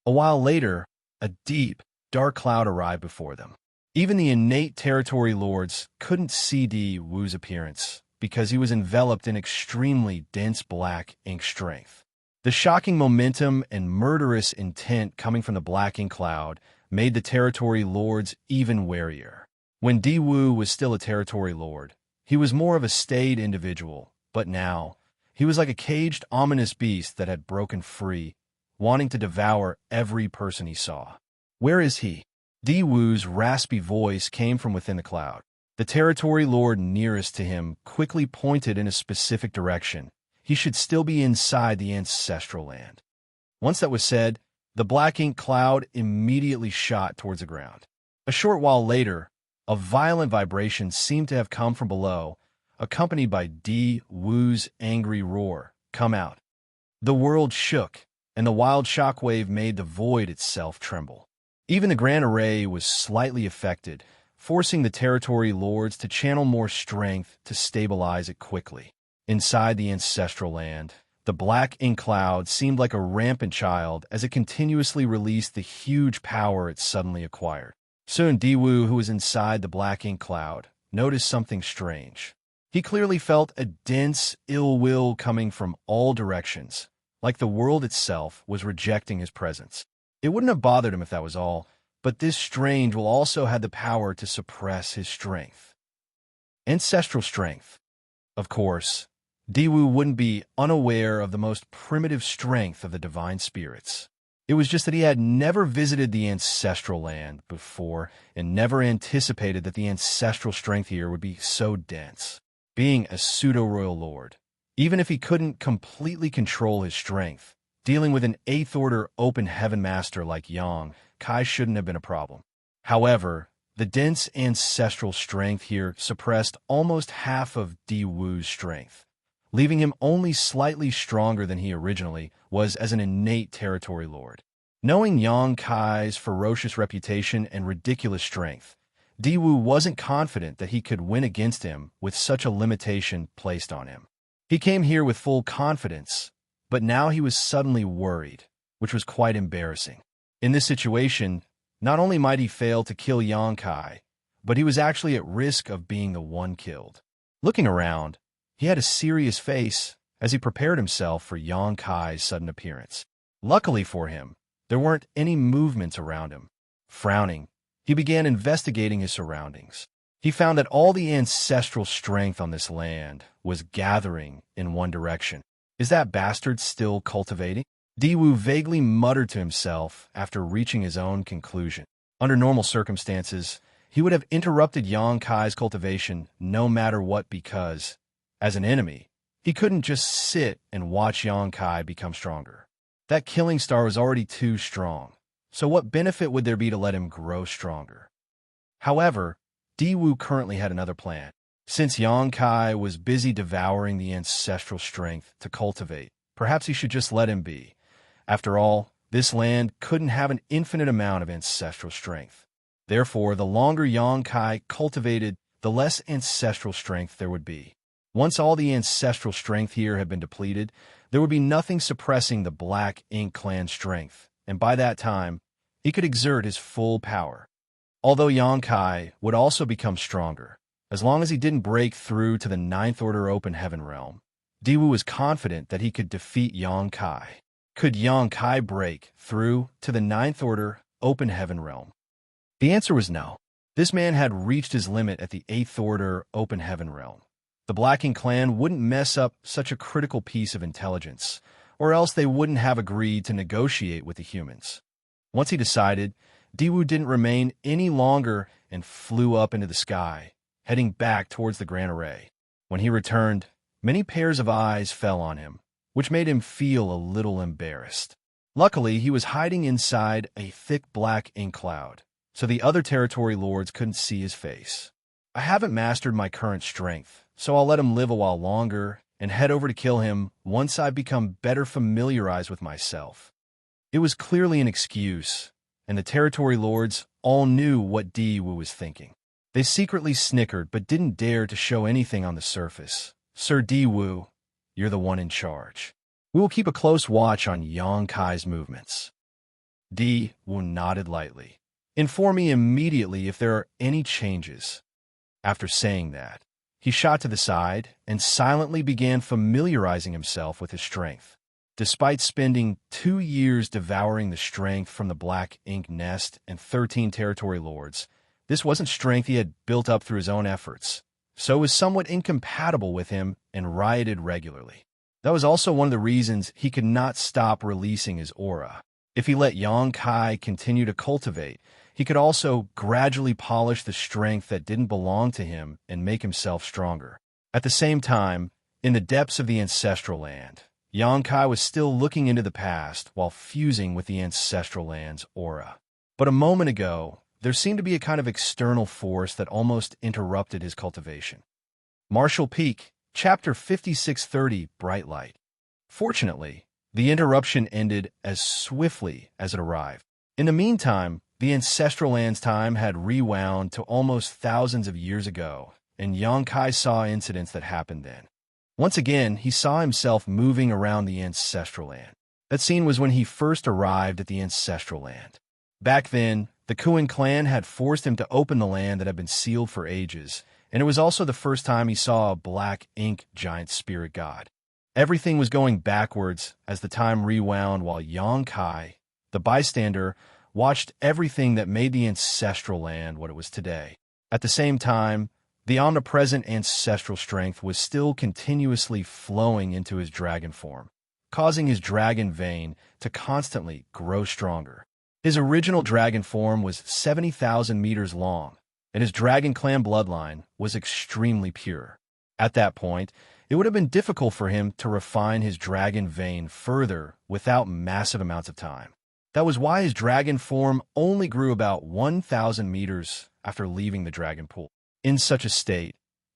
A while later, a deep, dark cloud arrived before them. Even the innate territory lords couldn't see Di Wu's appearance because he was enveloped in extremely dense Black Ink strength. The shocking momentum and murderous intent coming from the Black Ink cloud made the territory lords even warier. When Di Wu was still a territory lord, he was more of a staid individual, but now, he was like a caged, ominous beast that had broken free, wanting to devour every person he saw. Where is he? Di Wu's raspy voice came from within the cloud. The territory lord nearest to him quickly pointed in a specific direction. He should still be inside the ancestral land. Once that was said, the Black Ink cloud immediately shot towards the ground. A short while later, a violent vibration seemed to have come from below, accompanied by Di Wu's angry roar, "Come out." The world shook, and the wild shockwave made the void itself tremble. Even the Grand Array was slightly affected, forcing the territory lords to channel more strength to stabilize it quickly. Inside the ancestral land, the black ink cloud seemed like a rampant child as it continuously released the huge power it suddenly acquired. Soon Diwu, who was inside the black ink cloud, noticed something strange. He clearly felt a dense ill will coming from all directions, like the world itself was rejecting his presence. It wouldn't have bothered him if that was all, but this strange will also had the power to suppress his strength. Ancestral strength. Of course, Diwu wouldn't be unaware of the most primitive strength of the divine spirits. It was just that he had never visited the ancestral land before and never anticipated that the ancestral strength here would be so dense. Being a pseudo-royal lord, even if he couldn't completely control his strength, dealing with an 8th Order open heaven master like Yang Kai shouldn't have been a problem. However, the dense ancestral strength here suppressed almost half of Diwu's strength, leaving him only slightly stronger than he originally was as an innate territory lord. Knowing Yang Kai's ferocious reputation and ridiculous strength, Diwu wasn't confident that he could win against him with such a limitation placed on him. He came here with full confidence, but now he was suddenly worried, which was quite embarrassing. In this situation, not only might he fail to kill Yang Kai, but he was actually at risk of being the one killed. Looking around, he had a serious face as he prepared himself for Yang Kai's sudden appearance. Luckily for him, there weren't any movements around him. Frowning, he began investigating his surroundings. He found that all the ancestral strength on this land was gathering in one direction. Is that bastard still cultivating? Diwu vaguely muttered to himself after reaching his own conclusion. Under normal circumstances, he would have interrupted Yang Kai's cultivation no matter what because, as an enemy, he couldn't just sit and watch Yang Kai become stronger. That killing star was already too strong, so what benefit would there be to let him grow stronger? However, Diwu currently had another plan. Since Yang Kai was busy devouring the ancestral strength to cultivate, perhaps he should just let him be. After all, this land couldn't have an infinite amount of ancestral strength. Therefore, the longer Yang Kai cultivated, the less ancestral strength there would be. Once all the ancestral strength here had been depleted, there would be nothing suppressing the Black Ink Clan strength, and by that time, he could exert his full power. Although Yang Kai would also become stronger, as long as he didn't break through to the 9th Order Open Heaven realm, Diwu was confident that he could defeat Yang Kai. Could Yang Kai break through to the 9th Order Open Heaven realm? The answer was no. This man had reached his limit at the 8th Order Open Heaven realm. The Black Ink Clan wouldn't mess up such a critical piece of intelligence, or else they wouldn't have agreed to negotiate with the humans. Once he decided, Diwu didn't remain any longer and flew up into the sky, heading back towards the Grand Array. When he returned, many pairs of eyes fell on him, which made him feel a little embarrassed. Luckily, he was hiding inside a thick black ink cloud, so the other territory lords couldn't see his face. I haven't mastered my current strength, so I'll let him live a while longer and head over to kill him once I've become better familiarized with myself. It was clearly an excuse, and the territory lords all knew what Diwu was thinking. They secretly snickered but didn't dare to show anything on the surface. Sir Diwu, you're the one in charge. We will keep a close watch on Yang Kai's movements. Diwu nodded lightly. Inform me immediately if there are any changes. After saying that, he shot to the side and silently began familiarizing himself with his strength. Despite spending 2 years devouring the strength from the Black Ink Nest and 13 territory lords, this wasn't strength he had built up through his own efforts, so it was somewhat incompatible with him and rioted regularly. That was also one of the reasons he could not stop releasing his aura. If he let Yang Kai continue to cultivate, he could also gradually polish the strength that didn't belong to him and make himself stronger. At the same time, in the depths of the ancestral land, Yang Kai was still looking into the past while fusing with the ancestral land's aura. But a moment ago, there seemed to be a kind of external force that almost interrupted his cultivation. Martial Peak, Chapter 5630, Bright Light. Fortunately, The interruption ended as swiftly as it arrived. In the meantime, the ancestral land's time had rewound to almost thousands of years ago, and Xianxia saw incidents that happened then. Once again, he saw himself moving around the ancestral land. That scene was when he first arrived at the ancestral land. Back then, the Kuan clan had forced him to open the land that had been sealed for ages, and it was also the first time he saw a black ink giant spirit god. Everything was going backwards as the time rewound while Xianxia, the bystander, watched everything that made the ancestral land what it was today. At the same time, the omnipresent ancestral strength was still continuously flowing into his dragon form, causing his dragon vein to constantly grow stronger. His original dragon form was 70,000 meters long, and his dragon clan bloodline was extremely pure. At that point, it would have been difficult for him to refine his dragon vein further without massive amounts of time. That was why his dragon form only grew about 1,000 meters after leaving the dragon pool. In such a state,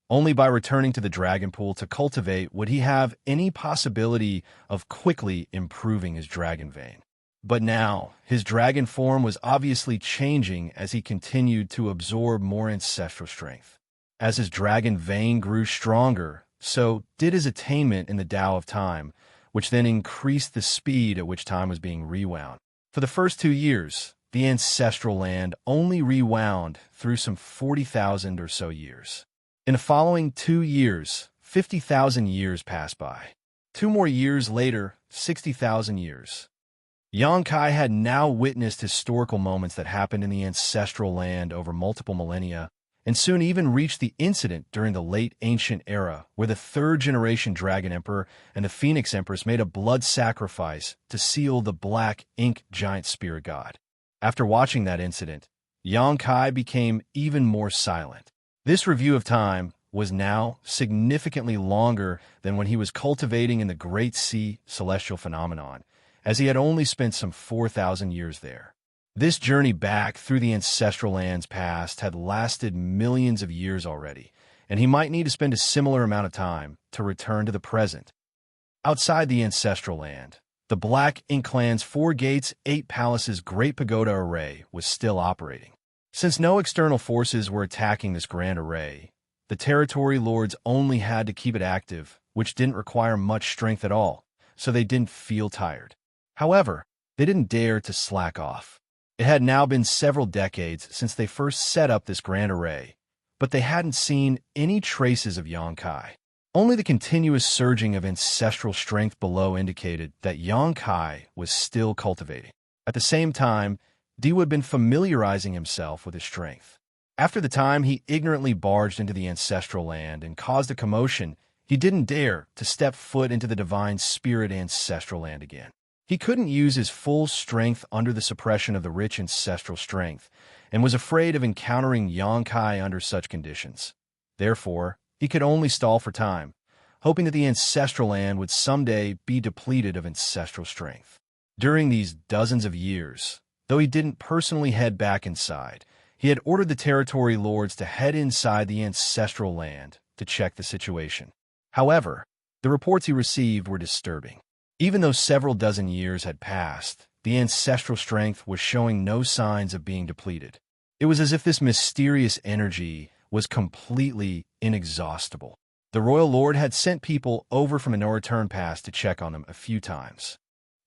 only by returning to the dragon pool to cultivate would he have any possibility of quickly improving his dragon vein. But now, his dragon form was obviously changing as he continued to absorb more ancestral strength. As his dragon vein grew stronger, so did his attainment in the Tao of Time, which then increased the speed at which time was being rewound. For the first 2 years, the ancestral land only rewound through some 40,000 or so years. In the following 2 years, 50,000 years passed by. 2 more years later, 60,000 years. Xianxia had now witnessed historical moments that happened in the ancestral land over multiple millennia, and soon even reached the incident during the late ancient era where the 3rd-generation Dragon Emperor and the Phoenix Empress made a blood sacrifice to seal the black ink giant spirit god. After watching that incident, Xianxia became even more silent. This review of time was now significantly longer than when he was cultivating in the Great Sea celestial phenomenon, as he had only spent some 4,000 years there. This journey back through the ancestral lands past had lasted millions of years already, and he might need to spend a similar amount of time to return to the present. Outside the ancestral land, the Black Ink Clan's 4 gates, 8 palaces Great Pagoda array was still operating. Since no external forces were attacking this grand array, the territory lords only had to keep it active, which didn't require much strength at all, so they didn't feel tired. However, they didn't dare to slack off. It had now been several decades since they first set up this grand array, but they hadn't seen any traces of Xianxia. Only the continuous surging of ancestral strength below indicated that Xianxia was still cultivating. At the same time, Diwu had been familiarizing himself with his strength. After the time he ignorantly barged into the ancestral land and caused a commotion, he didn't dare to step foot into the divine spirit ancestral land again. He couldn't use his full strength under the suppression of the rich ancestral strength, and was afraid of encountering Xianxia under such conditions. Therefore, he could only stall for time, hoping that the ancestral land would someday be depleted of ancestral strength. During these dozens of years, though he didn't personally head back inside, he had ordered the territory lords to head inside the ancestral land to check the situation. However, the reports he received were disturbing. Even though several dozen years had passed, the ancestral strength was showing no signs of being depleted. It was as if this mysterious energy was completely inexhaustible. The royal lord had sent people over from a no-return pass to check on him a few times.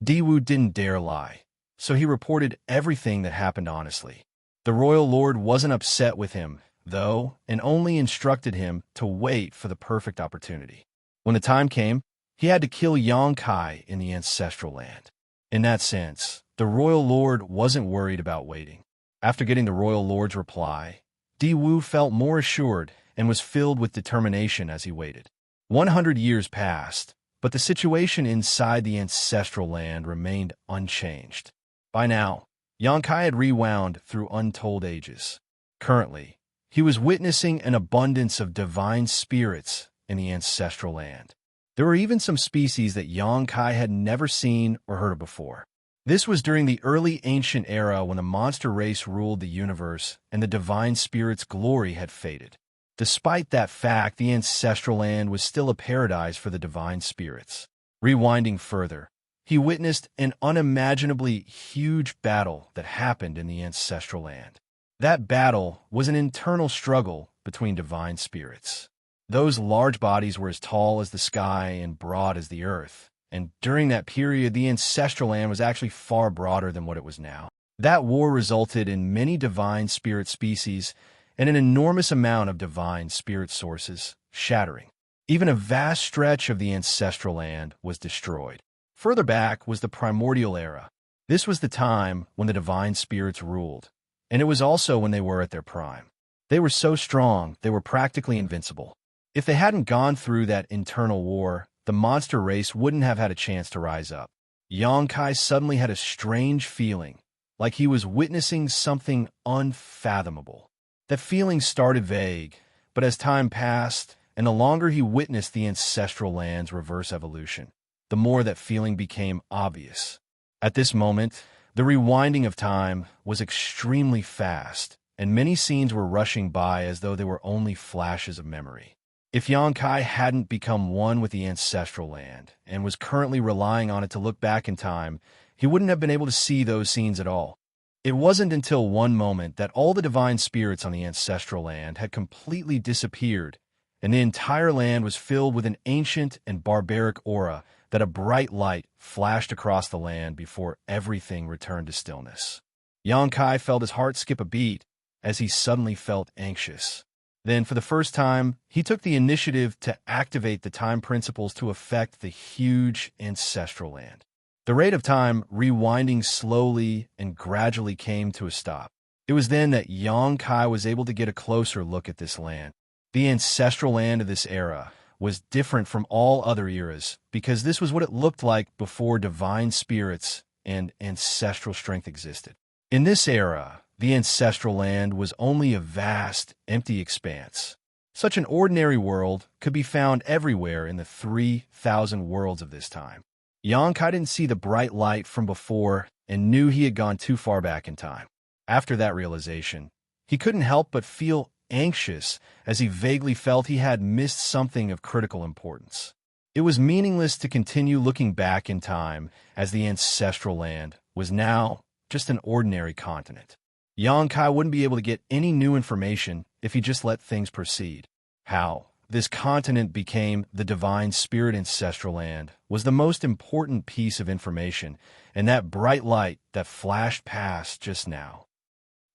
Diwu didn't dare lie, so he reported everything that happened honestly. The royal lord wasn't upset with him, though, and only instructed him to wait for the perfect opportunity. When the time came, he had to kill Xianxia in the ancestral land. In that sense, the royal lord wasn't worried about waiting. After getting the royal lord's reply, Diwu felt more assured and was filled with determination as he waited. 100 years passed, but the situation inside the ancestral land remained unchanged. By now, Xianxia had rewound through untold ages. Currently, he was witnessing an abundance of divine spirits in the ancestral land. There were even some species that Xianxia had never seen or heard of before. This was during the early ancient era when the monster race ruled the universe and the divine spirit's glory had faded. Despite that fact, the ancestral land was still a paradise for the divine spirits. Rewinding further, he witnessed an unimaginably huge battle that happened in the ancestral land. That battle was an internal struggle between divine spirits. Those large bodies were as tall as the sky and broad as the earth, and during that period, the ancestral land was actually far broader than what it was now. That war resulted in many divine spirit species and an enormous amount of divine spirit sources shattering. Even a vast stretch of the ancestral land was destroyed. Further back was the primordial era. This was the time when the divine spirits ruled, and it was also when they were at their prime. They were so strong, they were practically invincible. If they hadn't gone through that internal war, the monster race wouldn't have had a chance to rise up. Xianxia suddenly had a strange feeling, like he was witnessing something unfathomable. That feeling started vague, but as time passed, and the longer he witnessed the ancestral land's reverse evolution, the more that feeling became obvious. At this moment, the rewinding of time was extremely fast, and many scenes were rushing by as though they were only flashes of memory. If Xianxia hadn't become one with the ancestral land and was currently relying on it to look back in time, he wouldn't have been able to see those scenes at all. It wasn't until one moment that all the divine spirits on the ancestral land had completely disappeared, and the entire land was filled with an ancient and barbaric aura that a bright light flashed across the land before everything returned to stillness. Xianxia felt his heart skip a beat as he suddenly felt anxious. Then, for the first time, he took the initiative to activate the time principles to affect the huge ancestral land. The rate of time rewinding slowly and gradually came to a stop. It was then that Xianxia was able to get a closer look at this land. The ancestral land of this era was different from all other eras because this was what it looked like before divine spirits and ancestral strength existed. In this era, the ancestral land was only a vast, empty expanse. Such an ordinary world could be found everywhere in the 3,000 worlds of this time. Xianxia didn't see the bright light from before and knew he had gone too far back in time. After that realization, he couldn't help but feel anxious as he vaguely felt he had missed something of critical importance. It was meaningless to continue looking back in time as the ancestral land was now just an ordinary continent. Xianxia wouldn't be able to get any new information if he just let things proceed. How this continent became the divine spirit ancestral land was the most important piece of information, and that bright light that flashed past just now.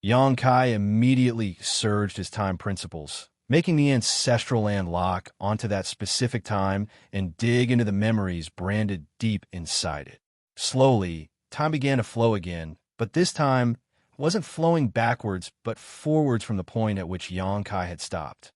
Xianxia immediately surged his time principles, making the ancestral land lock onto that specific time and dig into the memories branded deep inside it. Slowly, time began to flow again, but this time wasn't flowing backwards but forwards from the point at which Xianxia had stopped.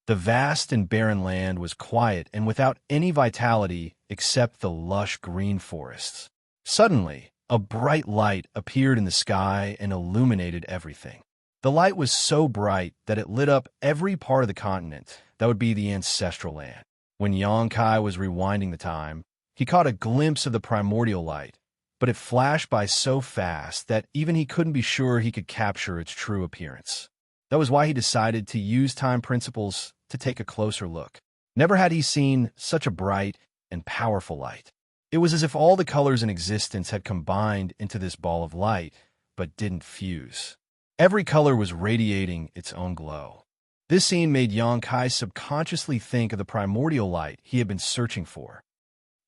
The vast and barren land was quiet and without any vitality except the lush green forests. Suddenly, a bright light appeared in the sky and illuminated everything. The light was so bright that it lit up every part of the continent that would be the ancestral land. When Xianxia was rewinding the time, he caught a glimpse of the primordial light, but it flashed by so fast that even he couldn't be sure he could capture its true appearance. That was why he decided to use time principles to take a closer look. Never had he seen such a bright and powerful light. It was as if all the colors in existence had combined into this ball of light, but didn't fuse. Every color was radiating its own glow. This scene made Xianxia subconsciously think of the primordial light he had been searching for.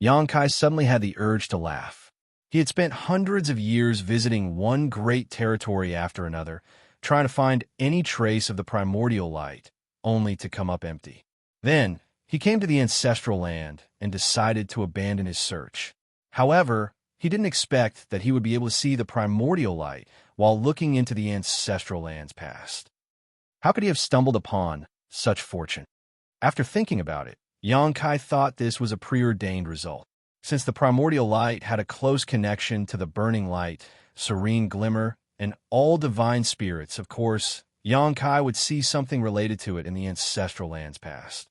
Xianxia suddenly had the urge to laugh. He had spent hundreds of years visiting one great territory after another, trying to find any trace of the primordial light, only to come up empty. Then, he came to the ancestral land and decided to abandon his search. However, he didn't expect that he would be able to see the primordial light while looking into the ancestral land's past. How could he have stumbled upon such fortune? After thinking about it, Xianxia thought this was a preordained result. Since the primordial light had a close connection to the burning light, serene glimmer, and all divine spirits, of course, Xianxia would see something related to it in the ancestral land's past.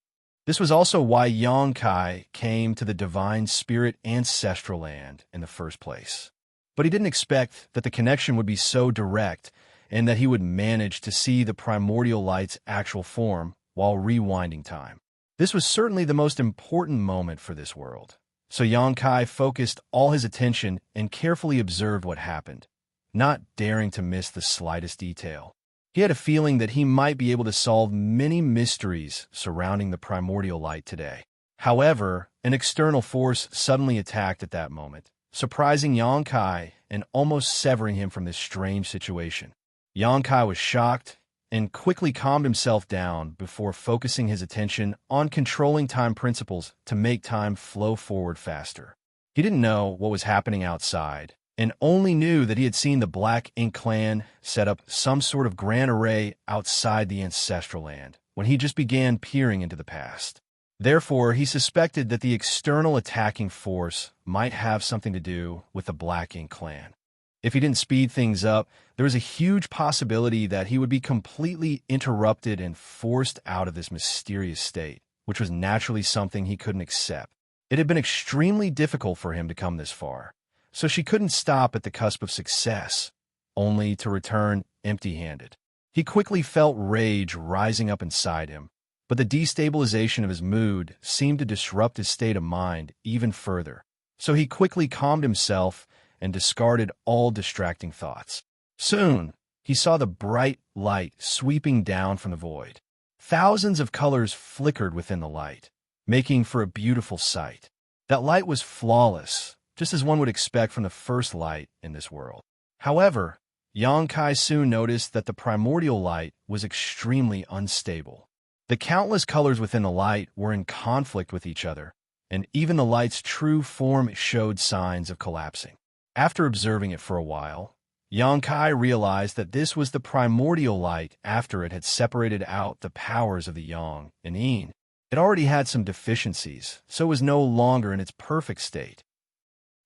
This was also why Xianxia came to the divine spirit ancestral land in the first place. But he didn't expect that the connection would be so direct and that he would manage to see the primordial light's actual form while rewinding time. This was certainly the most important moment for this world. So Yongkai focused all his attention and carefully observed what happened, not daring to miss the slightest detail. He had a feeling that he might be able to solve many mysteries surrounding the primordial light today. However, an external force suddenly attacked at that moment, surprising Yongkai and almost severing him from this strange situation. Yongkai was shocked and quickly calmed himself down before focusing his attention on controlling time principles to make time flow forward faster. He didn't know what was happening outside, and only knew that he had seen the Black Ink clan set up some sort of grand array outside the ancestral land when he just began peering into the past. Therefore, he suspected that the external attacking force might have something to do with the Black Ink clan. If he didn't speed things up, there was a huge possibility that he would be completely interrupted and forced out of this mysterious state, which was naturally something he couldn't accept. It had been extremely difficult for him to come this far, so she couldn't stop at the cusp of success, only to return empty-handed. He quickly felt rage rising up inside him, but the destabilization of his mood seemed to disrupt his state of mind even further, so he quickly calmed himself and discarded all distracting thoughts. Soon, he saw the bright light sweeping down from the void. Thousands of colors flickered within the light, making for a beautiful sight. That light was flawless, just as one would expect from the first light in this world. However, Yongkai soon noticed that the primordial light was extremely unstable. The countless colors within the light were in conflict with each other, and even the light's true form showed signs of collapsing. After observing it for a while, Yongkai realized that this was the primordial light after it had separated out the powers of the Yang and Yin. It already had some deficiencies, so was no longer in its perfect state.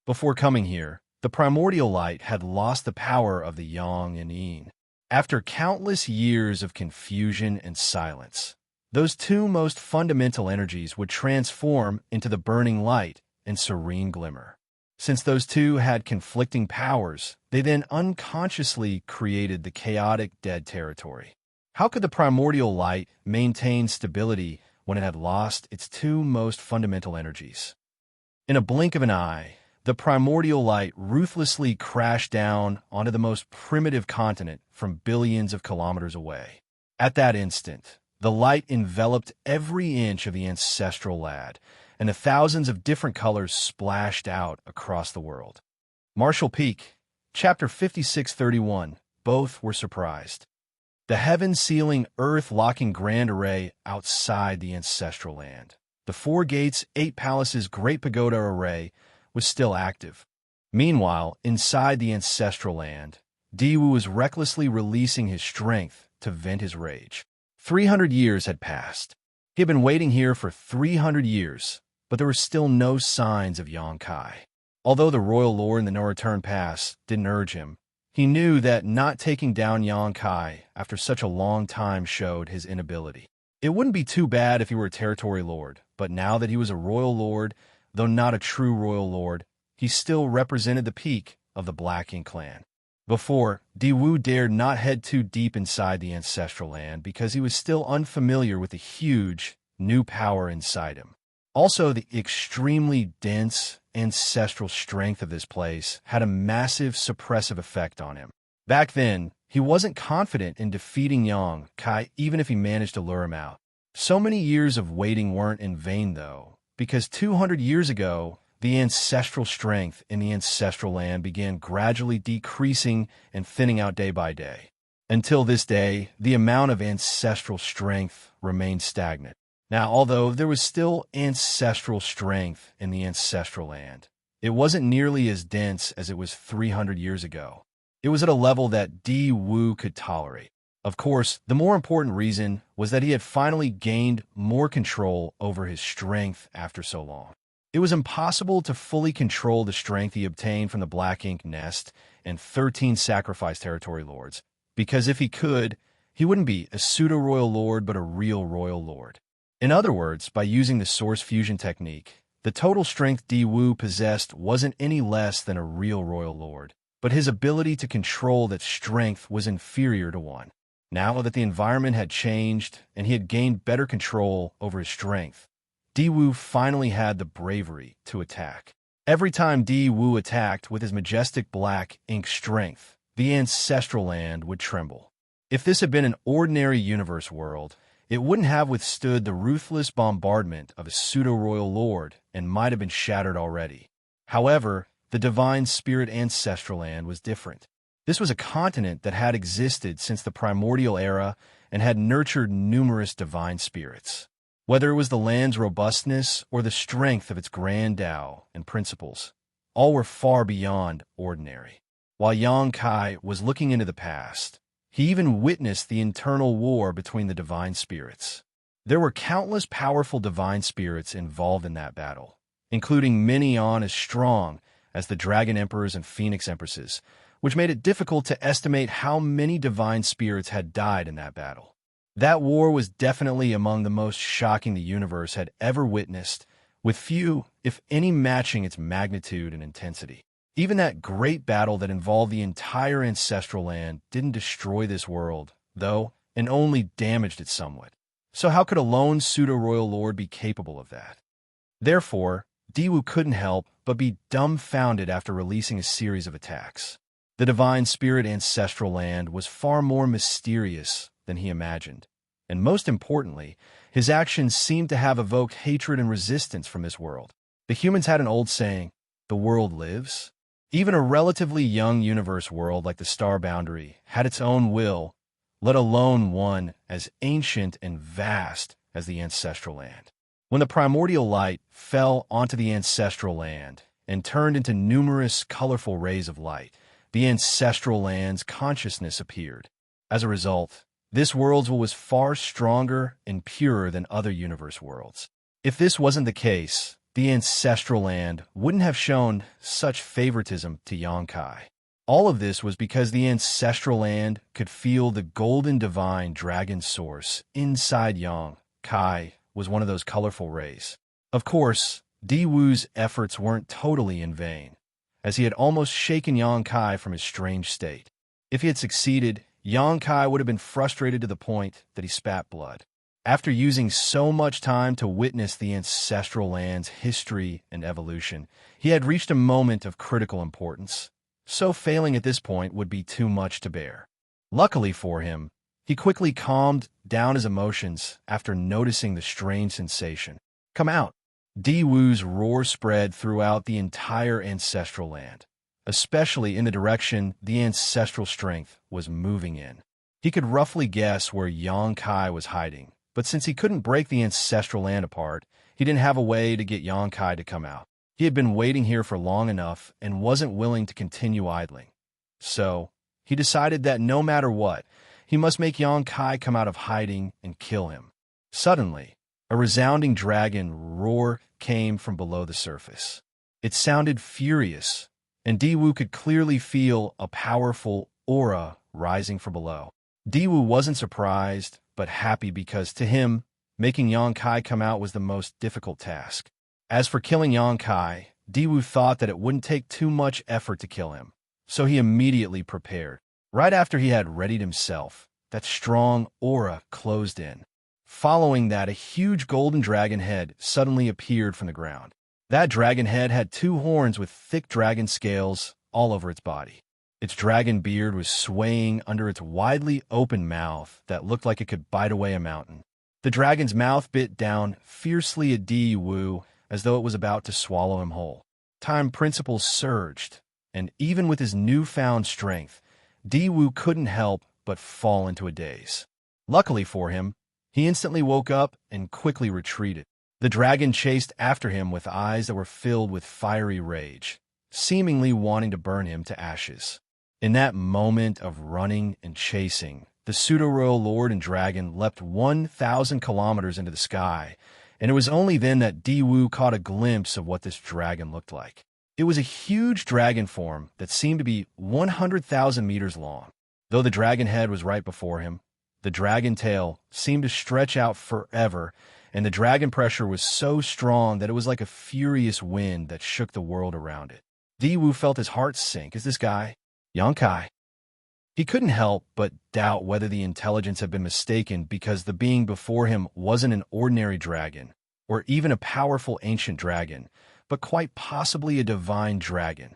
Before coming here, the primordial light had lost the power of the Yang and Yin. After countless years of confusion and silence, those two most fundamental energies would transform into the burning light and serene glimmer. Since those two had conflicting powers, they then unconsciously created the chaotic dead territory. How could the primordial light maintain stability when it had lost its two most fundamental energies? In a blink of an eye, the primordial light ruthlessly crashed down onto the most primitive continent from billions of kilometers away. At that instant, the light enveloped every inch of the ancestral land, and the thousands of different colors splashed out across the world. Marshall Peak, Chapter 5631, both were surprised. The heaven-sealing, earth-locking grand array outside the ancestral land, the 4 gates, 8 palaces, Great Pagoda array, was still active. Meanwhile, inside the ancestral land, Diwu was recklessly releasing his strength to vent his rage. 300 years had passed. He had been waiting here for 300 years, but there were still no signs of Yongkai. Although the Royal Lord in the No-Return Pass didn't urge him, he knew that not taking down Yongkai after such a long time showed his inability. It wouldn't be too bad if he were a territory lord, but now that he was a royal lord, though not a true royal lord, he still represented the peak of the Black Ink clan. Before, Diwu dared not head too deep inside the ancestral land because he was still unfamiliar with the huge, new power inside him. Also, the extremely dense, ancestral strength of this place had a massive suppressive effect on him. Back then, he wasn't confident in defeating Yongkai even if he managed to lure him out. So many years of waiting weren't in vain, though, because 200 years ago, the ancestral strength in the ancestral land began gradually decreasing and thinning out day by day. Until this day, the amount of ancestral strength remained stagnant. Now, although there was still ancestral strength in the ancestral land, it wasn't nearly as dense as it was 300 years ago. It was at a level that Diwu could tolerate. Of course, the more important reason was that he had finally gained more control over his strength after so long. It was impossible to fully control the strength he obtained from the Black Ink Nest and 13 sacrifice territory lords, because if he could, he wouldn't be a pseudo-royal lord but a real royal lord. In other words, by using the source fusion technique, the total strength Diwu possessed wasn't any less than a real royal lord, but his ability to control that strength was inferior to one. Now that the environment had changed and he had gained better control over his strength, Di finally had the bravery to attack. Every time Di attacked with his majestic black ink strength, the ancestral land would tremble. If this had been an ordinary universe world, it wouldn't have withstood the ruthless bombardment of a pseudo-royal lord and might have been shattered already. However, the divine spirit ancestral land was different. This was a continent that had existed since the primordial era and had nurtured numerous divine spirits. Whether it was the land's robustness or the strength of its grand Tao and principles, all were far beyond ordinary. While Xianxia was looking into the past, he even witnessed the internal war between the divine spirits. There were countless powerful divine spirits involved in that battle, including many as strong as the Dragon Emperors and Phoenix Empresses, which made it difficult to estimate how many divine spirits had died in that battle. That war was definitely among the most shocking the universe had ever witnessed, with few, if any, matching its magnitude and intensity. Even that great battle that involved the entire ancestral land didn't destroy this world, though, and only damaged it somewhat. So how could a lone pseudo-royal lord be capable of that? Therefore, Di couldn't help but be dumbfounded after releasing a series of attacks. The divine spirit ancestral land was far more mysterious than he imagined, and most importantly, his actions seemed to have evoked hatred and resistance from this world. The humans had an old saying, "The world lives." Even a relatively young universe world like the Star Boundary had its own will, let alone one as ancient and vast as the ancestral land. When the primordial light fell onto the ancestral land and turned into numerous colorful rays of light, the ancestral land's consciousness appeared. As a result, this world was far stronger and purer than other universe worlds. If this wasn't the case, the ancestral land wouldn't have shown such favoritism to Xianxia. All of this was because the ancestral land could feel the golden divine dragon source inside Xianxia was one of those colorful rays. Of course, Di efforts weren't totally in vain, as he had almost shaken Xianxia from his strange state. If he had succeeded, Xianxia would have been frustrated to the point that he spat blood. After using so much time to witness the ancestral land's history and evolution, he had reached a moment of critical importance. So failing at this point would be too much to bear. Luckily for him, he quickly calmed down his emotions after noticing the strange sensation. "Come out!" Di roar spread throughout the entire ancestral land, especially in the direction the ancestral strength was moving in. He could roughly guess where Xianxia was hiding, but since he couldn't break the ancestral land apart, he didn't have a way to get Xianxia to come out. He had been waiting here for long enough and wasn't willing to continue idling. So, he decided that no matter what, he must make Xianxia come out of hiding and kill him. Suddenly, a resounding dragon roar came from below the surface. It sounded furious, and Di could clearly feel a powerful aura rising from below. Di wasn't surprised, but happy because to him, making Xianxia come out was the most difficult task. As for killing Xianxia, Di thought that it wouldn't take too much effort to kill him, so he immediately prepared. Right after he had readied himself, that strong aura closed in. Following that, a huge golden dragon head suddenly appeared from the ground. That dragon head had 2 horns with thick dragon scales all over its body. Its dragon beard was swaying under its widely open mouth that looked like it could bite away a mountain. The dragon's mouth bit down fiercely at Di as though it was about to swallow him whole. Time principles surged, and even with his newfound strength, Di couldn't help but fall into a daze. Luckily for him, he instantly woke up and quickly retreated. The dragon chased after him with eyes that were filled with fiery rage, seemingly wanting to burn him to ashes. In that moment of running and chasing, the pseudo-royal lord and dragon leapt 1,000 kilometers into the sky, and it was only then that Di caught a glimpse of what this dragon looked like. It was a huge dragon form that seemed to be 100,000 meters long. Though the dragon head was right before him, the dragon tail seemed to stretch out forever, and the dragon pressure was so strong that it was like a furious wind that shook the world around it. Di felt his heart sink as this guy, Xianxia. He couldn't help but doubt whether the intelligence had been mistaken because the being before him wasn't an ordinary dragon, or even a powerful ancient dragon, but quite possibly a divine dragon.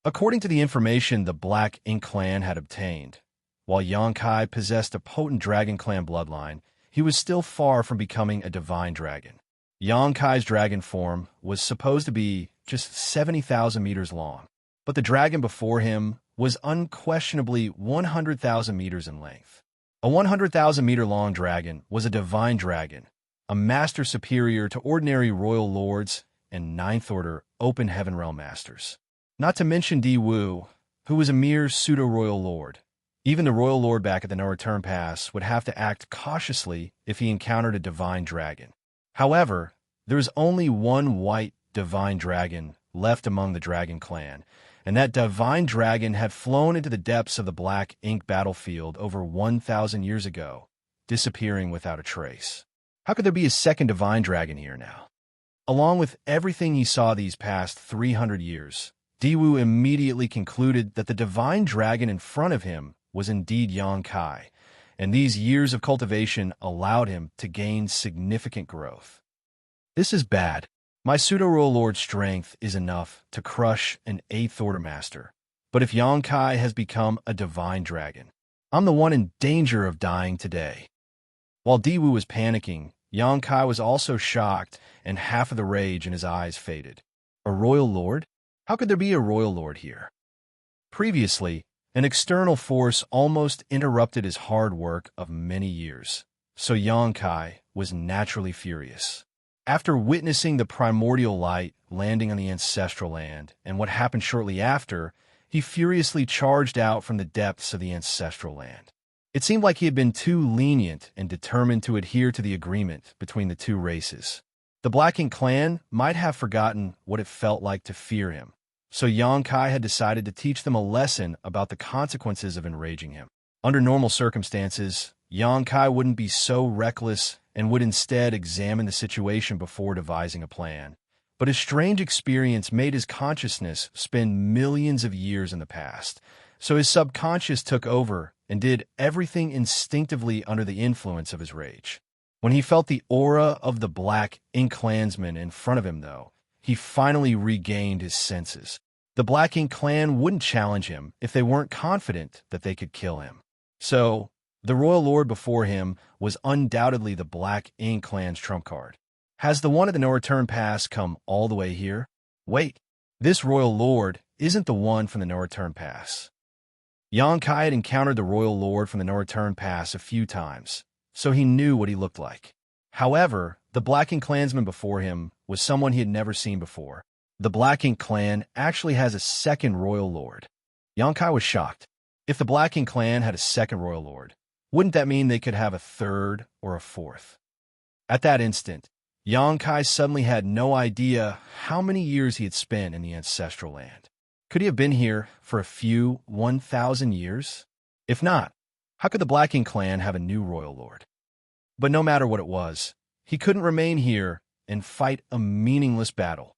According to the information the Black Ink clan had obtained, while Xianxia possessed a potent dragon clan bloodline, he was still far from becoming a divine dragon. Xianxia's dragon form was supposed to be just 70,000 meters long, but the dragon before him was unquestionably 100,000 meters in length. A 100,000-meter-long dragon was a divine dragon, a master superior to ordinary royal lords and ninth-order open heaven realm masters. Not to mention Di Wu, who was a mere pseudo-royal lord. Even the royal lord back at the No-Return Pass would have to act cautiously if he encountered a divine dragon. However, there is only one white divine dragon left among the dragon clan, and that divine dragon had flown into the depths of the Black Ink battlefield over 1,000 years ago, disappearing without a trace. How could there be a second divine dragon here now? Along with everything he saw these past 300 years, Di Wu immediately concluded that the divine dragon in front of him was indeed Xianxia, and these years of cultivation allowed him to gain significant growth. This is bad. My pseudo-royal lord's strength is enough to crush an 8th Order master, but if Xianxia has become a divine dragon, I'm the one in danger of dying today. While Di Wu was panicking, Xianxia was also shocked, and half of the rage in his eyes faded. A royal lord? How could there be a royal lord here? Previously, an external force almost interrupted his hard work of many years, so Xianxia was naturally furious. After witnessing the primordial light landing on the ancestral land and what happened shortly after, he furiously charged out from the depths of the ancestral land. It seemed like he had been too lenient and determined to adhere to the agreement between the two races. The Black Ink clan might have forgotten what it felt like to fear him, so Xianxia had decided to teach them a lesson about the consequences of enraging him. Under normal circumstances, Xianxia wouldn't be so reckless and would instead examine the situation before devising a plan. But his strange experience made his consciousness spend millions of years in the past, so his subconscious took over and did everything instinctively under the influence of his rage. When he felt the aura of the Black Ink clansman in front of him, though, he finally regained his senses. The Black Ink clan wouldn't challenge him if they weren't confident that they could kill him. So, the royal lord before him was undoubtedly the Black Ink clan's trump card. Has the one at the No-Return Pass come all the way here? Wait, this royal lord isn't the one from the No-Return Pass. Xianxia had encountered the royal lord from the No-Return Pass a few times, so he knew what he looked like. However, the Black Ink clansman before him was someone he had never seen before. The Black Ink clan actually has a second royal lord. Xianxia was shocked. If the Black Ink clan had a second royal lord, wouldn't that mean they could have a third or a fourth? At that instant, Xianxia suddenly had no idea how many years he had spent in the ancestral land. Could he have been here for a few 1,000 years? If not, how could the Black Ink clan have a new royal lord? But no matter what it was, he couldn't remain here and fight a meaningless battle.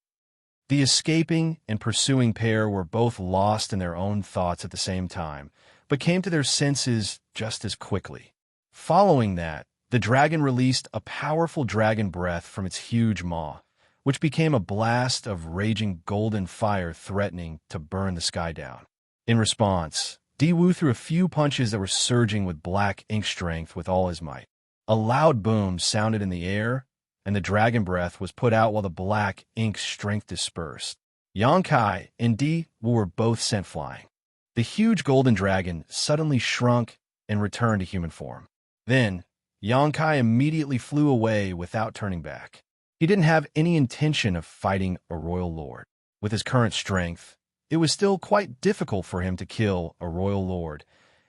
The escaping and pursuing pair were both lost in their own thoughts at the same time, but came to their senses just as quickly. Following that, the dragon released a powerful dragon breath from its huge maw, which became a blast of raging golden fire threatening to burn the sky down. In response, Di Wu threw a few punches that were surging with Black Ink strength with all his might. A loud boom sounded in the air, and the dragon breath was put out while the Black Ink strength dispersed. Xianxia and Di Wu were both sent flying. The huge golden dragon suddenly shrunk and returned to human form. Then, Xianxia immediately flew away without turning back. He didn't have any intention of fighting a royal lord. With his current strength, it was still quite difficult for him to kill a royal lord,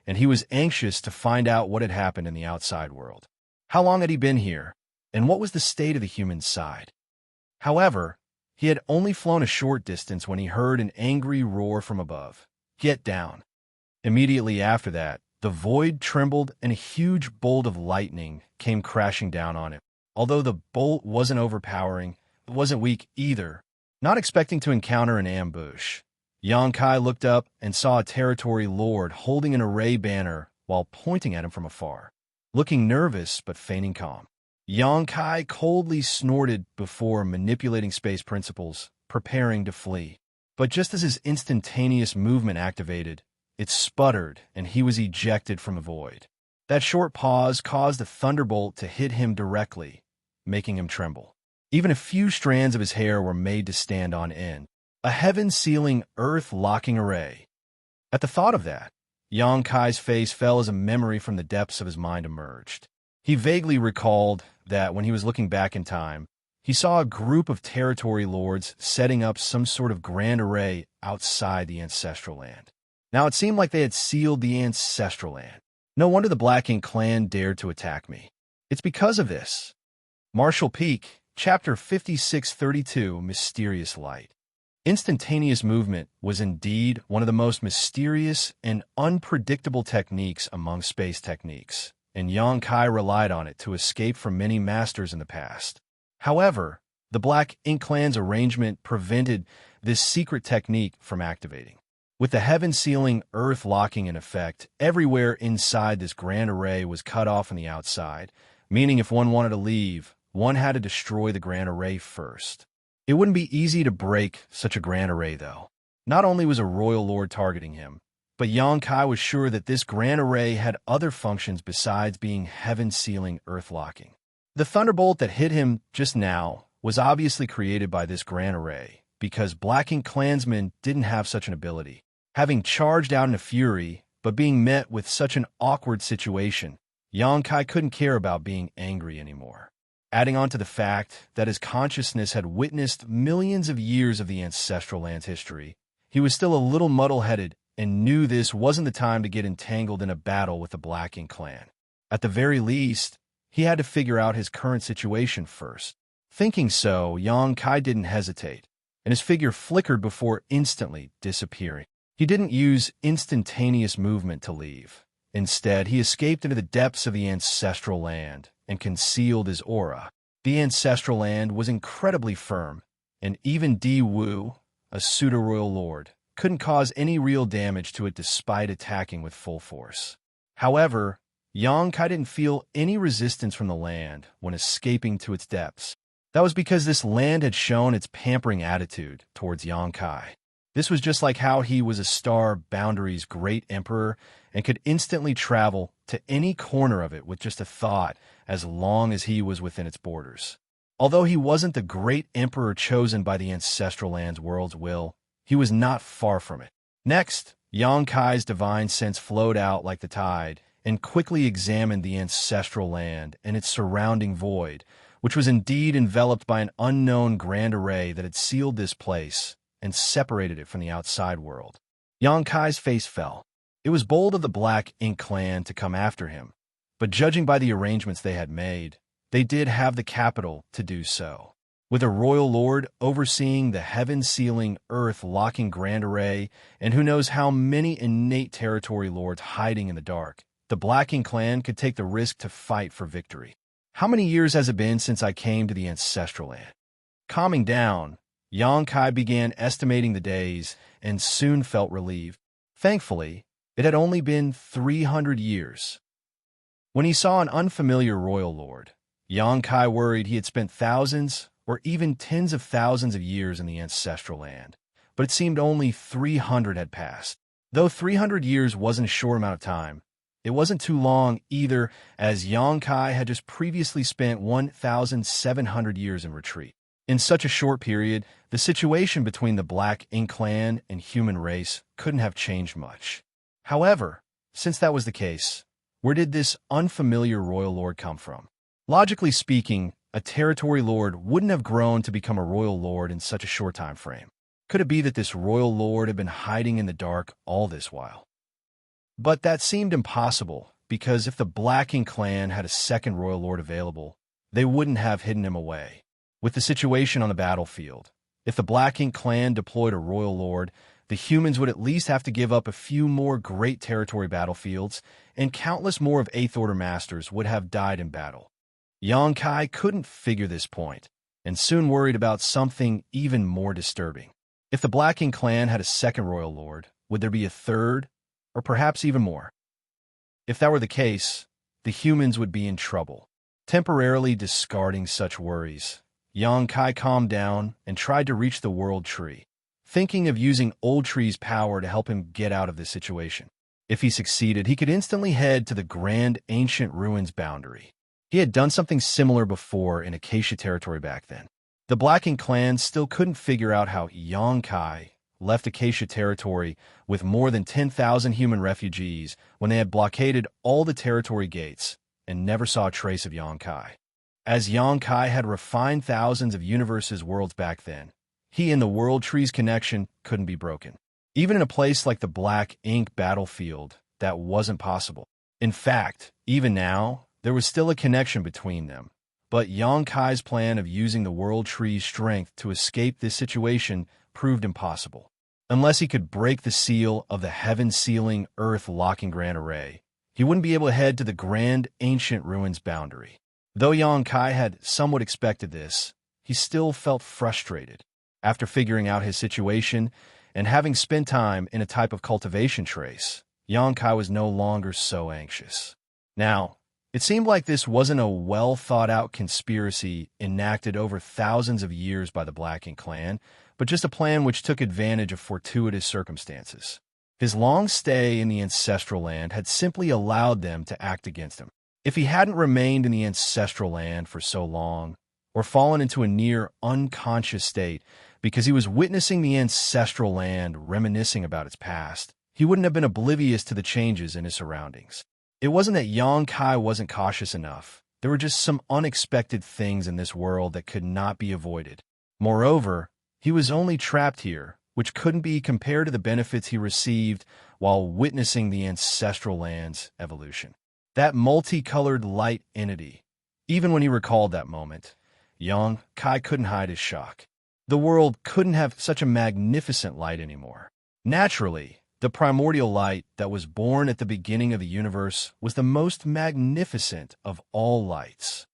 and he was anxious to find out what had happened in the outside world. How long had he been here, and what was the state of the human side? However, he had only flown a short distance when he heard an angry roar from above. "Get down." Immediately after that, the void trembled and a huge bolt of lightning came crashing down on him. Although the bolt wasn't overpowering, it wasn't weak either. Not expecting to encounter an ambush, Xianxia looked up and saw a territory lord holding an array banner while pointing at him from afar, looking nervous but feigning calm. Yongkai coldly snorted before manipulating space principles, preparing to flee. But just as his instantaneous movement activated, it sputtered and he was ejected from the void. That short pause caused a thunderbolt to hit him directly, making him tremble. Even a few strands of his hair were made to stand on end. A heaven-sealing, earth-locking array. At the thought of that, Yongkai's face fell as a memory from the depths of his mind emerged. He vaguely recalled that when he was looking back in time, he saw a group of territory lords setting up some sort of grand array outside the ancestral land. Now it seemed like they had sealed the ancestral land. No wonder the Black Ink clan dared to attack me. It's because of this. Marshall Peak, Chapter 5632, Mysterious Light. Instantaneous movement was indeed one of the most mysterious and unpredictable techniques among space techniques, and Yongkai relied on it to escape from many masters in the past. However, the Black Ink clan's arrangement prevented this secret technique from activating. With the heaven-sealing, earth-locking in effect, everywhere inside this grand array was cut off on the outside, meaning if one wanted to leave, one had to destroy the grand array first. It wouldn't be easy to break such a grand array, though. Not only was a royal lord targeting him, but Yongkai was sure that this grand array had other functions besides being heaven-sealing, earth-locking. The thunderbolt that hit him just now was obviously created by this grand array, because Black Ink clansmen didn't have such an ability. Having charged out in a fury, but being met with such an awkward situation, Yongkai couldn't care about being angry anymore. Adding on to the fact that his consciousness had witnessed millions of years of the ancestral land's history, he was still a little muddle-headed and knew this wasn't the time to get entangled in a battle with the Black Ink clan. At the very least, he had to figure out his current situation first. Thinking so, Yongkai didn't hesitate, and his figure flickered before instantly disappearing. He didn't use instantaneous movement to leave. Instead, he escaped into the depths of the ancestral land and concealed his aura. The ancestral land was incredibly firm, and even Di Wu, a pseudo-royal lord, couldn't cause any real damage to it despite attacking with full force. However, Yongkai didn't feel any resistance from the land when escaping to its depths. That was because this land had shown its pampering attitude towards Yongkai. This was just like how he was a Star Boundary's great emperor and could instantly travel to any corner of it with just a thought as long as he was within its borders. Although he wasn't the great emperor chosen by the ancestral land's world's will, he was not far from it. Next, Yongkai's divine sense flowed out like the tide and quickly examined the ancestral land and its surrounding void, which was indeed enveloped by an unknown grand array that had sealed this place and separated it from the outside world. Yongkai's face fell. It was bold of the Black Ink clan to come after him, but judging by the arrangements they had made, they did have the capital to do so. With a royal lord overseeing the heaven-sealing, earth-locking grand array, and who knows how many innate territory lords hiding in the dark, the Black Ink clan could take the risk to fight for victory. How many years has it been since I came to the ancestral land? Calming down, Yongkai began estimating the days and soon felt relieved. Thankfully, it had only been 300 years. When he saw an unfamiliar royal lord, Yongkai worried he had spent thousands or even tens of thousands of years in the ancestral land, but it seemed only 300 had passed. Though 300 years wasn't a short amount of time, it wasn't too long either, as Yongkai had just previously spent 1,700 years in retreat. In such a short period, the situation between the Black Ink clan and human race couldn't have changed much. However, since that was the case, where did this unfamiliar royal lord come from? Logically speaking, a territory lord wouldn't have grown to become a royal lord in such a short time frame. Could it be that this royal lord had been hiding in the dark all this while? But that seemed impossible, because if the Black Ink clan had a second royal lord available, they wouldn't have hidden him away. With the situation on the battlefield, if the Black Ink clan deployed a royal lord, the humans would at least have to give up a few more great territory battlefields, and countless more of 8th Order masters would have died in battle. Yongkai couldn't figure this point, and soon worried about something even more disturbing. If the Black Ink clan had a second royal lord, would there be a third, or perhaps even more? If that were the case, the humans would be in trouble. Temporarily discarding such worries, Yang Kai calmed down and tried to reach the world tree, thinking of using Old Tree's power to help him get out of this situation. If he succeeded, he could instantly head to the grand ancient ruins boundary. He had done something similar before in Acacia territory back then. The Black Ink clan still couldn't figure out how Yang Kai left Acacia territory with more than 10,000 human refugees when they had blockaded all the territory gates and never saw a trace of Yang Kai. As Yang Kai had refined thousands of universes' worlds back then, he and the World Tree's connection couldn't be broken. Even in a place like the Black Ink battlefield, that wasn't possible. In fact, even now, there was still a connection between them. But Yang Kai's plan of using the World Tree's strength to escape this situation proved impossible. Unless he could break the seal of the heaven-sealing, earth-locking Grand Array, he wouldn't be able to head to the grand ancient ruins boundary. Though Yang Kai had somewhat expected this, he still felt frustrated. After figuring out his situation and having spent time in a type of cultivation trace, Yang Kai was no longer so anxious. Now, it seemed like this wasn't a well-thought-out conspiracy enacted over thousands of years by the Black Ink clan, but just a plan which took advantage of fortuitous circumstances. His long stay in the ancestral land had simply allowed them to act against him. If he hadn't remained in the ancestral land for so long, or fallen into a near unconscious state because he was witnessing the ancestral land reminiscing about its past, he wouldn't have been oblivious to the changes in his surroundings. It wasn't that Yang Kai wasn't cautious enough. There were just some unexpected things in this world that could not be avoided. Moreover, he was only trapped here, which couldn't be compared to the benefits he received while witnessing the ancestral land's evolution. That multicolored light entity. Even when he recalled that moment, Yang Kai couldn't hide his shock. The world couldn't have such a magnificent light anymore. Naturally, the primordial light that was born at the beginning of the universe was the most magnificent of all lights.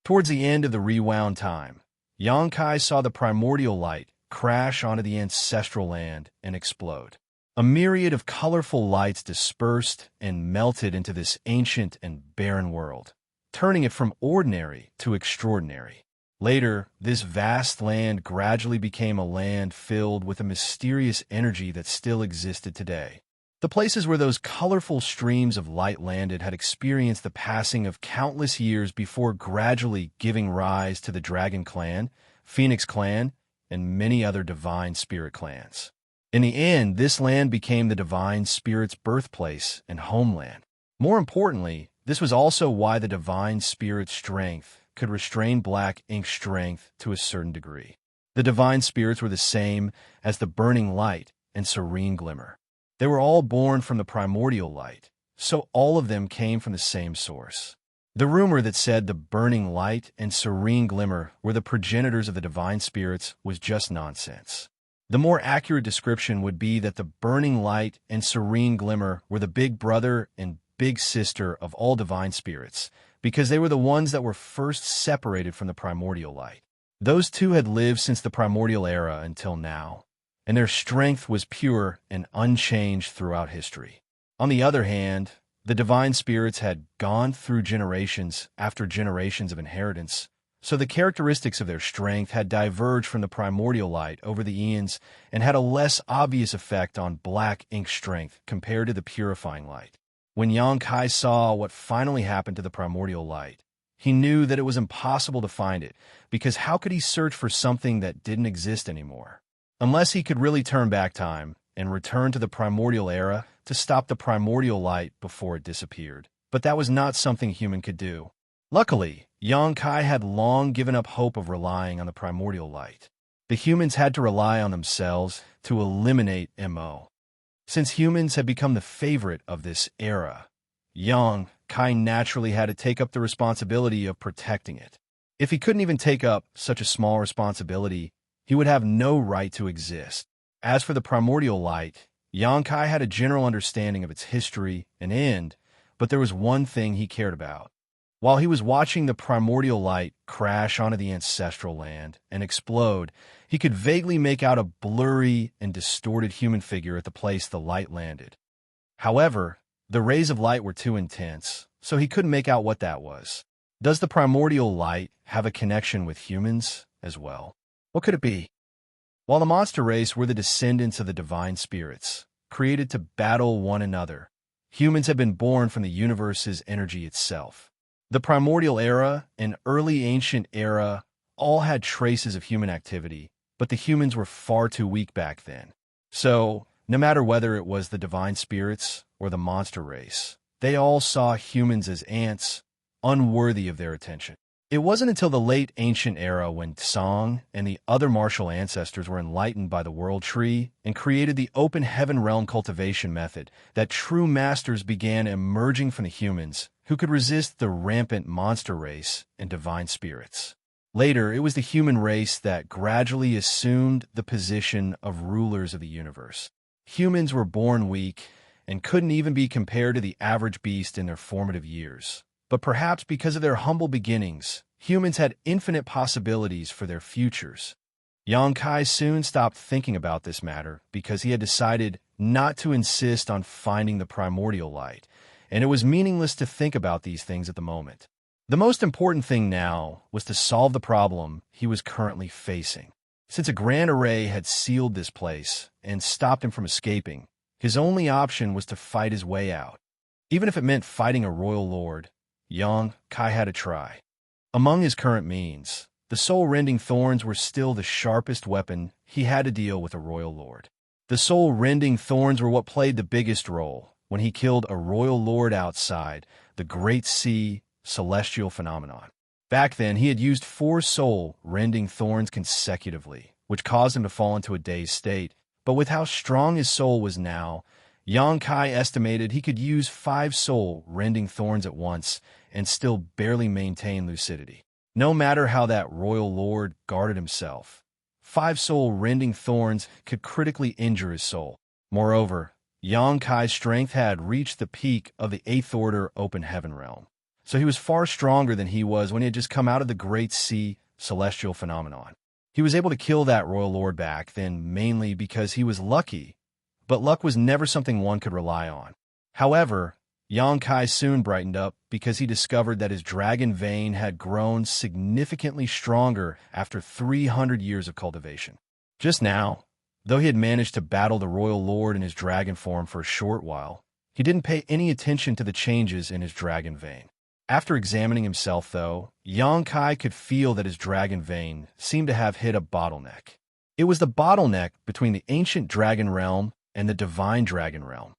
Towards the end of the rewound time, Yang Kai saw the primordial light crash onto the ancestral land and explode. A myriad of colorful lights dispersed and melted into this ancient and barren world, turning it from ordinary to extraordinary. Later, this vast land gradually became a land filled with a mysterious energy that still existed today. The places where those colorful streams of light landed had experienced the passing of countless years before gradually giving rise to the Dragon Clan, Phoenix Clan, and many other Divine Spirit clans. In the end, this land became the Divine Spirit's birthplace and homeland. More importantly, this was also why the Divine Spirit's strength could restrain Black Ink's strength to a certain degree. The Divine Spirits were the same as the burning light and serene glimmer. They were all born from the primordial light, so all of them came from the same source. The rumor that said the burning light and serene glimmer were the progenitors of the Divine Spirits was just nonsense. The more accurate description would be that the burning light and serene glimmer were the big brother and big sister of all Divine Spirits, because they were the ones that were first separated from the primordial light. Those two had lived since the primordial era until now, and their strength was pure and unchanged throughout history. On the other hand, the Divine Spirits had gone through generations after generations of inheritance, so the characteristics of their strength had diverged from the primordial light over the eons and had a less obvious effect on Black Ink's strength compared to the purifying light. When Yang Kai saw what finally happened to the primordial light, he knew that it was impossible to find it, because how could he search for something that didn't exist anymore? Unless he could really turn back time and return to the primordial era to stop the primordial light before it disappeared. But that was not something a human could do. Luckily, Yang Kai had long given up hope of relying on the primordial light. The humans had to rely on themselves to eliminate MO. Since humans had become the favorite of this era, Yang Kai naturally had to take up the responsibility of protecting it. If he couldn't even take up such a small responsibility, he would have no right to exist. As for the primordial light, Yang Kai had a general understanding of its history and end, but there was one thing he cared about. While he was watching the primordial light crash onto the ancestral land and explode, he could vaguely make out a blurry and distorted human figure at the place the light landed. However, the rays of light were too intense, so he couldn't make out what that was. Does the primordial light have a connection with humans as well? What could it be? While the monster race were the descendants of the divine spirits, created to battle one another, humans have been born from the universe's energy itself. The primordial era and early ancient era all had traces of human activity, but the humans were far too weak back then. So, no matter whether it was the divine spirits or the monster race, they all saw humans as ants, unworthy of their attention. It wasn't until the late ancient era when Tsang and the other martial ancestors were enlightened by the world tree and created the open heaven realm cultivation method that true masters began emerging from the humans who could resist the rampant monster race and divine spirits. Later, it was the human race that gradually assumed the position of rulers of the universe. Humans were born weak and couldn't even be compared to the average beast in their formative years. But perhaps because of their humble beginnings, humans had infinite possibilities for their futures. Xianxia soon stopped thinking about this matter because he had decided not to insist on finding the primordial light, and it was meaningless to think about these things at the moment. The most important thing now was to solve the problem he was currently facing. Since a grand array had sealed this place and stopped him from escaping, his only option was to fight his way out. Even if it meant fighting a royal lord, Xianxia had to try. Among his current means, the soul-rending thorns were still the sharpest weapon he had to deal with a royal lord. The soul-rending thorns were what played the biggest role when he killed a royal lord outside the Great Sea celestial phenomenon. Back then, he had used 4 soul-rending thorns consecutively, which caused him to fall into a dazed state. But with how strong his soul was now, Xianxia estimated he could use 5 soul-rending thorns at once and still barely maintain lucidity. No matter how that royal lord guarded himself, 5 soul-rending thorns could critically injure his soul. Moreover, Xianxia's strength had reached the peak of the 8th Order Open Heaven realm, so he was far stronger than he was when he had just come out of the Great Sea celestial phenomenon. He was able to kill that royal lord back then mainly because he was lucky, but luck was never something one could rely on. However, Xianxia soon brightened up because he discovered that his dragon vein had grown significantly stronger after 300 years of cultivation. Just now, though he had managed to battle the royal lord in his dragon form for a short while, he didn't pay any attention to the changes in his dragon vein. After examining himself, though, Xianxia could feel that his dragon vein seemed to have hit a bottleneck. It was the bottleneck between the ancient dragon realm and the divine dragon realm.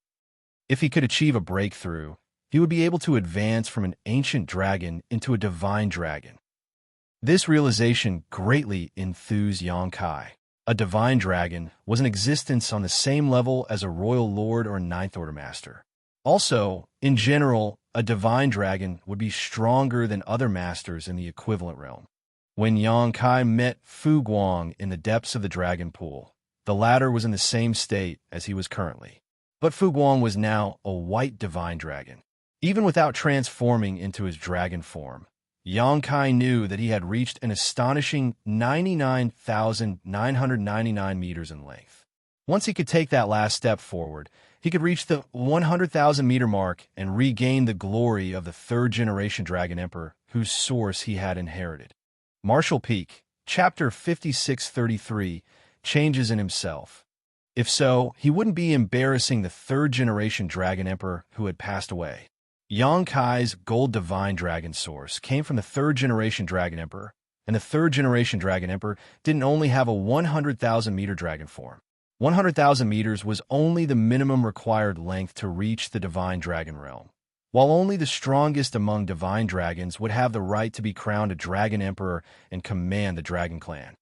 If he could achieve a breakthrough, he would be able to advance from an ancient dragon into a divine dragon. This realization greatly enthused Xianxia. A divine dragon was in existence on the same level as a royal lord or ninth order master. Also, in general, a divine dragon would be stronger than other masters in the equivalent realm. When Xianxia met Fu Guang in the depths of the dragon pool, the latter was in the same state as he was currently. But Fu Guang was now a white divine dragon. Even without transforming into his dragon form, Xianxia knew that he had reached an astonishing 99,999 meters in length. Once he could take that last step forward, he could reach the 100,000 meter mark and regain the glory of the 3rd generation Dragon Emperor whose source he had inherited. Martial Peak, Chapter 5633, Changes in Himself. If so, he wouldn't be embarrassing the 3rd generation Dragon Emperor who had passed away. Xianxia's gold divine dragon source came from the 3rd generation Dragon Emperor, and the 3rd generation Dragon Emperor didn't only have a 100,000 meter dragon form. 100,000 meters was only the minimum required length to reach the divine dragon realm. While only the strongest among divine dragons would have the right to be crowned a dragon emperor and command the dragon clan.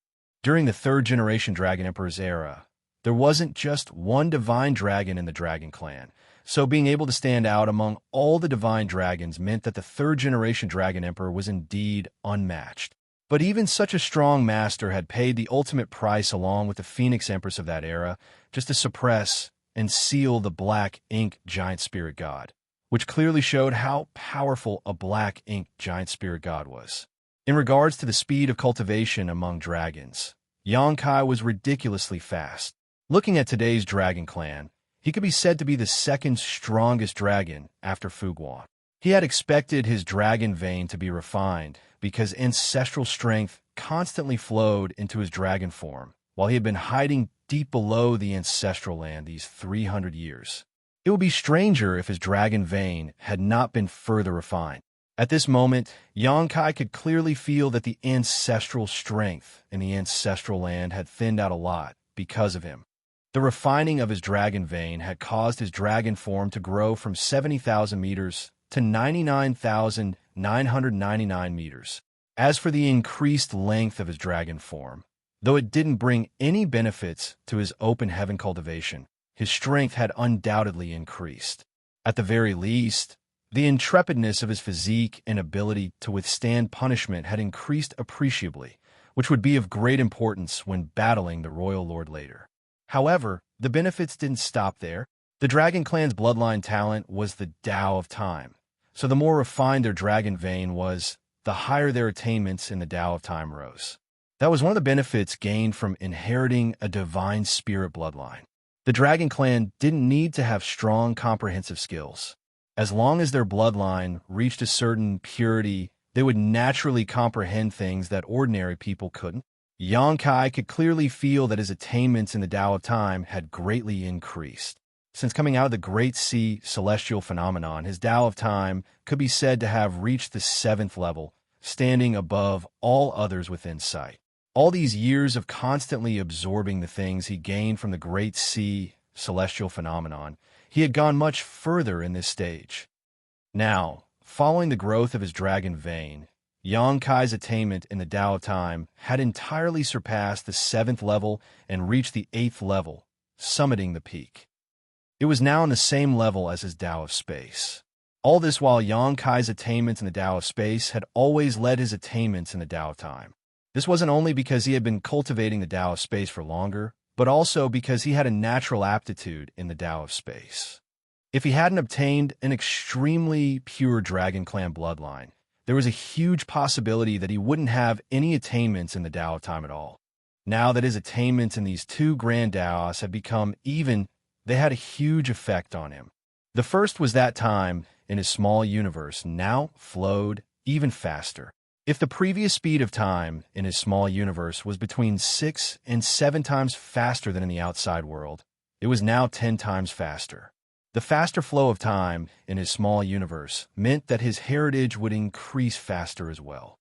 During the 3rd generation Dragon Emperor's era, there wasn't just one divine dragon in the dragon clan, so being able to stand out among all the divine dragons meant that the 3rd generation Dragon Emperor was indeed unmatched. But even such a strong master had paid the ultimate price along with the Phoenix Empress of that era just to suppress and seal the black ink giant spirit god, which clearly showed how powerful a black ink giant spirit god was. In regards to the speed of cultivation among dragons, Xianxia was ridiculously fast. Looking at today's dragon clan, he could be said to be the 2nd strongest dragon after Fu Guang. He had expected his dragon vein to be refined because ancestral strength constantly flowed into his dragon form, while he had been hiding deep below the ancestral land these 300 years. It would be stranger if his dragon vein had not been further refined. At this moment, Xianxia could clearly feel that the ancestral strength in the ancestral land had thinned out a lot because of him. The refining of his dragon vein had caused his dragon form to grow from 70,000 meters to 99,999 meters. As for the increased length of his dragon form, though it didn't bring any benefits to his open heaven cultivation, his strength had undoubtedly increased. At the very least, the intrepidness of his physique and ability to withstand punishment had increased appreciably, which would be of great importance when battling the Royal Lord later. However, the benefits didn't stop there. The Dragon Clan's bloodline talent was the Tao of Time, so the more refined their dragon vein was, the higher their attainments in the Tao of Time rose. That was one of the benefits gained from inheriting a divine spirit bloodline. The Dragon Clan didn't need to have strong comprehensive skills. As long as their bloodline reached a certain purity, they would naturally comprehend things that ordinary people couldn't. Xianxia could clearly feel that his attainments in the Tao of Time had greatly increased. Since coming out of the Great Sea celestial phenomenon, his Tao of Time could be said to have reached the 7th level, standing above all others within sight. All these years of constantly absorbing the things he gained from the Great Sea celestial phenomenon, he had gone much further in this stage. Now, following the growth of his dragon vein, Xianxia's attainment in the Tao of Time had entirely surpassed the 7th level and reached the 8th level, summiting the peak. It was now on the same level as his Tao of Space. All this while Xianxia's attainments in the Tao of Space had always led his attainments in the Tao of Time. This wasn't only because he had been cultivating the Tao of Space for longer, but also because he had a natural aptitude in the Tao of Space. If he hadn't obtained an extremely pure Dragon Clan bloodline, there was a huge possibility that he wouldn't have any attainments in the Tao of Time at all. Now that his attainments in these two grand Taos had become even, they had a huge effect on him. The first was that time in his small universe now flowed even faster. If the previous speed of time in his small universe was between 6 and 7 times faster than in the outside world, it was now 10 times faster. The faster flow of time in his small universe meant that his heritage would increase faster as well.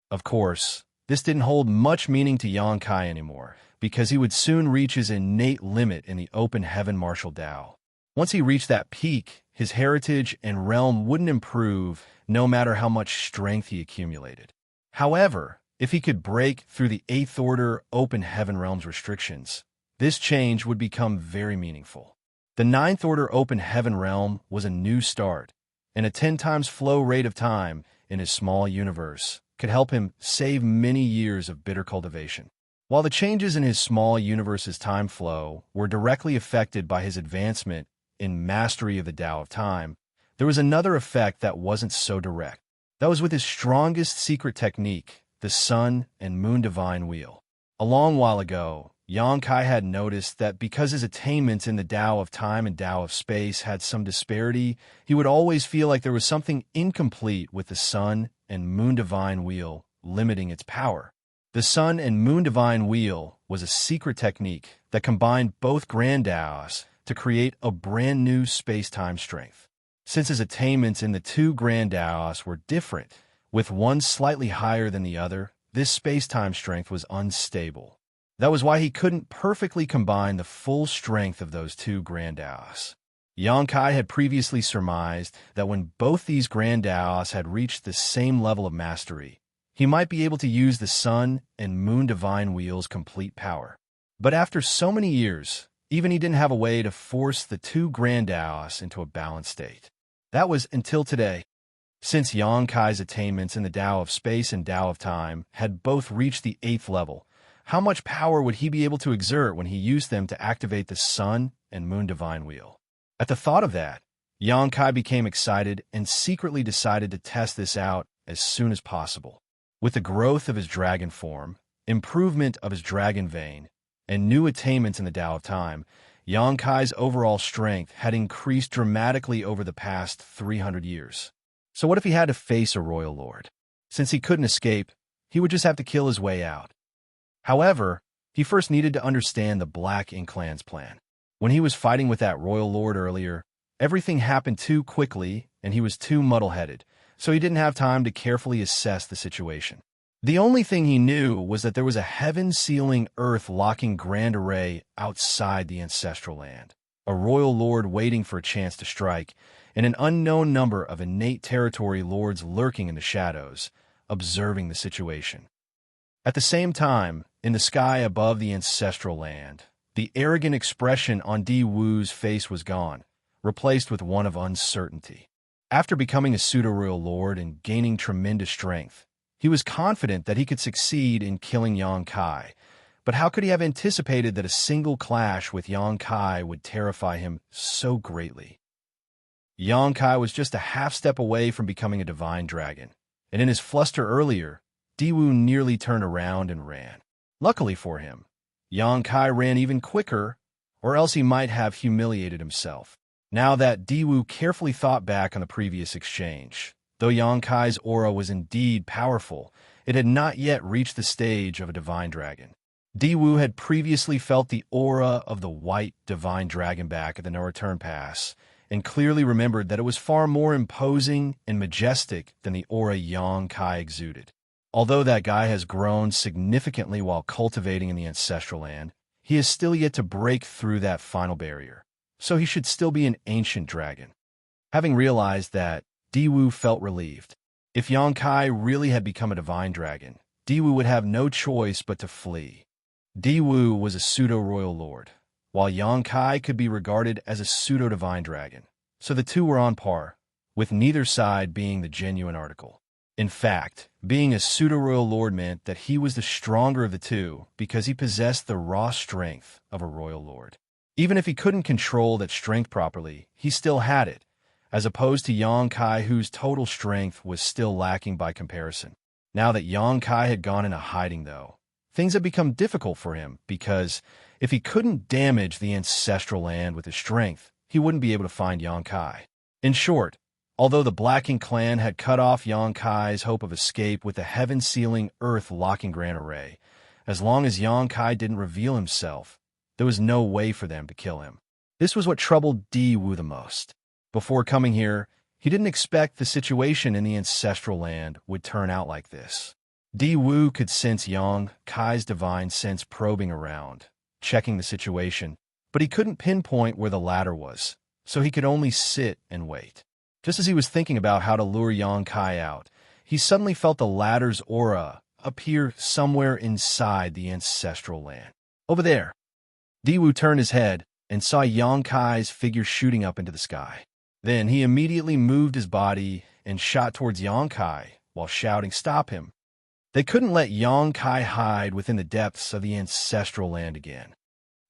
Of course, this didn't hold much meaning to Xianxia anymore, because he would soon reach his innate limit in the open heaven martial Tao. Once he reached that peak, his heritage and realm wouldn't improve no matter how much strength he accumulated. However, if he could break through the 8th order open heaven realm's restrictions, this change would become very meaningful. The 9th order open heaven realm was a new start, and a 10 times flow rate of time in his small universe could help him save many years of bitter cultivation. While the changes in his small universe's time flow were directly affected by his advancement in mastery of the Tao of Time, there was another effect that wasn't so direct. That was with his strongest secret technique, the Sun and Moon Divine Wheel. A long while ago, Xianxia had noticed that because his attainments in the Tao of Time and Tao of Space had some disparity, he would always feel like there was something incomplete with the Sun and Moon Divine Wheel limiting its power. The Sun and Moon Divine Wheel was a secret technique that combined both grand Taos to create a brand new space-time strength. Since his attainments in the two grand Taos were different, with one slightly higher than the other, this space-time strength was unstable. That was why he couldn't perfectly combine the full strength of those two grand Taos. Xianxia had previously surmised that when both these grand Taos had reached the same level of mastery, he might be able to use the Sun and Moon Divine Wheel's complete power. But after so many years, even he didn't have a way to force the two grand Taos into a balanced state. That was until today. Since Xianxia's attainments in the Tao of Space and Tao of Time had both reached the 8th level, how much power would he be able to exert when he used them to activate the Sun and Moon Divine Wheel? At the thought of that, Xianxia became excited and secretly decided to test this out as soon as possible. With the growth of his dragon form, improvement of his dragon vein, and new attainments in the Tao of Time, Xianxia's overall strength had increased dramatically over the past 300 years. So what if he had to face a royal lord? Since he couldn't escape, he would just have to kill his way out. However, he first needed to understand the Black Ink Clan's plan. When he was fighting with that royal lord earlier, everything happened too quickly and he was too muddle-headed, so he didn't have time to carefully assess the situation. The only thing he knew was that there was a heaven-sealing, earth-locking grand array outside the ancestral land, a royal lord waiting for a chance to strike, and an unknown number of innate territory lords lurking in the shadows, observing the situation. At the same time, in the sky above the ancestral land, the arrogant expression on Di Wu's face was gone, replaced with one of uncertainty. After becoming a pseudo-royal lord and gaining tremendous strength, he was confident that he could succeed in killing Yang Kai, but how could he have anticipated that a single clash with Yang Kai would terrify him so greatly? Yang Kai was just a half-step away from becoming a divine dragon, and in his fluster earlier, Di Wu nearly turned around and ran. Luckily for him, Yang Kai ran even quicker, or else he might have humiliated himself. Now that Di Wu carefully thought back on the previous exchange, though Yang Kai's aura was indeed powerful, it had not yet reached the stage of a divine dragon. Di Wu had previously felt the aura of the white divine dragon back at the No Return Pass, and clearly remembered that it was far more imposing and majestic than the aura Yang Kai exuded. Although that guy has grown significantly while cultivating in the ancestral land, he is still yet to break through that final barrier, so he should still be an ancient dragon. Having realized that, Di Wu felt relieved. If Yang Kai really had become a divine dragon, Di Wu would have no choice but to flee. Di Wu was a pseudo-royal lord, while Yang Kai could be regarded as a pseudo-divine dragon, so the two were on par, with neither side being the genuine article. In fact, being a pseudo-royal lord meant that he was the stronger of the two because he possessed the raw strength of a royal lord. Even if he couldn't control that strength properly, he still had it, as opposed to Yang Kai, whose total strength was still lacking by comparison. Now that Yang Kai had gone into hiding, though, things had become difficult for him because if he couldn't damage the ancestral land with his strength, he wouldn't be able to find Yang Kai. In short, although the Black Ink Clan had cut off Yang Kai's hope of escape with the heaven-sealing, earth-locking grand array, as long as Yang Kai didn't reveal himself, there was no way for them to kill him. This was what troubled Di Wu the most. Before coming here, he didn't expect the situation in the ancestral land would turn out like this. Di Wu could sense Yang Kai's divine sense probing around, checking the situation, but he couldn't pinpoint where the ladder was, so he could only sit and wait. Just as he was thinking about how to lure Yang Kai out, he suddenly felt the ladder's aura appear somewhere inside the ancestral land. Over there. Di Wu turned his head and saw Yang Kai's figure shooting up into the sky. Then he immediately moved his body and shot towards Yang Kai while shouting, "Stop him!" They couldn't let Yang Kai hide within the depths of the ancestral land again.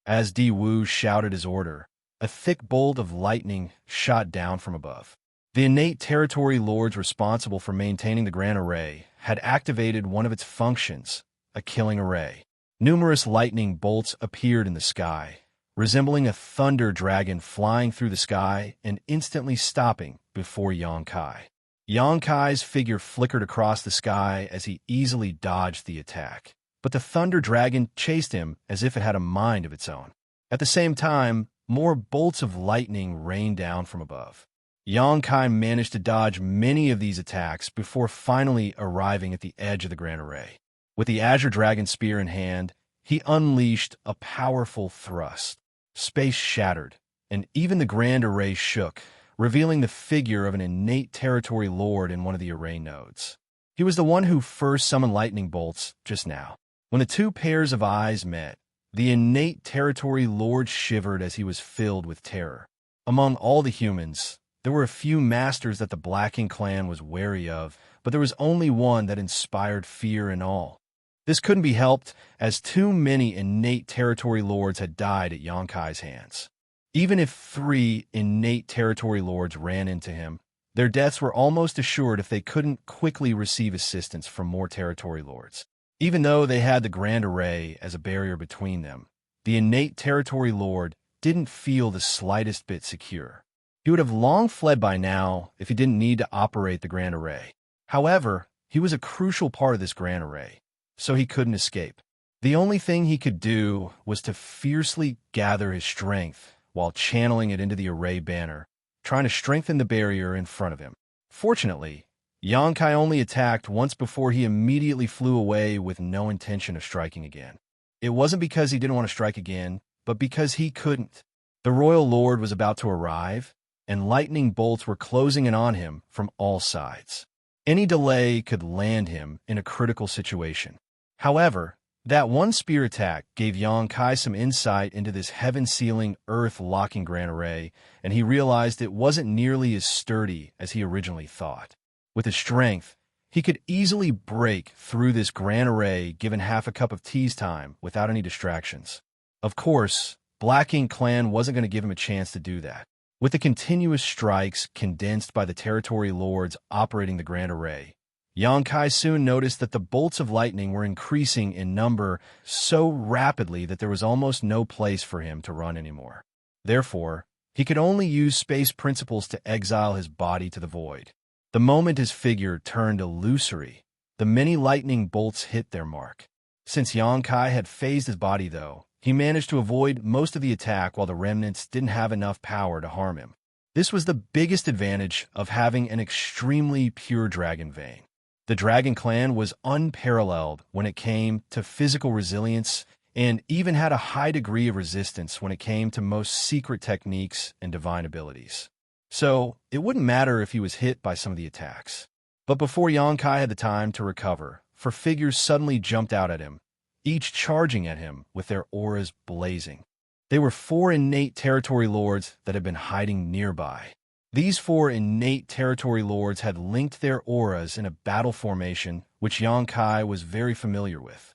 As Di Wu shouted his order, a thick bolt of lightning shot down from above. The innate territory lords responsible for maintaining the Grand Array had activated one of its functions, a killing array. Numerous lightning bolts appeared in the sky, resembling a thunder dragon flying through the sky and instantly stopping before Yang Kai. Yang Kai's figure flickered across the sky as he easily dodged the attack, but the thunder dragon chased him as if it had a mind of its own. At the same time, more bolts of lightning rained down from above. Yang Kai managed to dodge many of these attacks before finally arriving at the edge of the Grand Array. With the Azure Dragon Spear in hand, he unleashed a powerful thrust. Space shattered, and even the Grand Array shook, revealing the figure of an innate territory lord in one of the array nodes. He was the one who first summoned lightning bolts just now. When the two pairs of eyes met, the innate territory lord shivered as he was filled with terror. Among all the humans, there were a few masters that the Black Ink Clan was wary of, but there was only one that inspired fear in all. This couldn't be helped, as too many innate territory lords had died at Yang Kai's hands. Even if 3 innate territory lords ran into him, their deaths were almost assured if they couldn't quickly receive assistance from more territory lords. Even though they had the Grand Array as a barrier between them, the innate territory lord didn't feel the slightest bit secure. He would have long fled by now if he didn't need to operate the Grand Array. However, he was a crucial part of this Grand Array, so he couldn't escape. The only thing he could do was to fiercely gather his strength while channeling it into the array banner, trying to strengthen the barrier in front of him. Fortunately, Xianxia only attacked once before he immediately flew away with no intention of striking again. It wasn't because he didn't want to strike again, but because he couldn't. The royal lord was about to arrive, and lightning bolts were closing in on him from all sides. Any delay could land him in a critical situation. However, that one spear attack gave Xianxia some insight into this heaven-sealing, earth-locking Grand Array, and he realized it wasn't nearly as sturdy as he originally thought. With his strength, he could easily break through this Grand Array given half a cup of tea's time without any distractions. Of course, Black Ink Clan wasn't going to give him a chance to do that. With the continuous strikes condensed by the territory lords operating the Grand Array, Xianxia soon noticed that the bolts of lightning were increasing in number so rapidly that there was almost no place for him to run anymore. Therefore, he could only use space principles to exile his body to the void. The moment his figure turned illusory, the many lightning bolts hit their mark. Since Xianxia had phased his body, though, he managed to avoid most of the attack while the remnants didn't have enough power to harm him. This was the biggest advantage of having an extremely pure dragon vein. The Dragon Clan was unparalleled when it came to physical resilience and even had a high degree of resistance when it came to most secret techniques and divine abilities. So, it wouldn't matter if he was hit by some of the attacks. But before Xianxia had the time to recover, 4 figures suddenly jumped out at him, each charging at him with their auras blazing. They were 4 innate territory lords that had been hiding nearby. These 4 innate territory lords had linked their auras in a battle formation which Xianxia was very familiar with.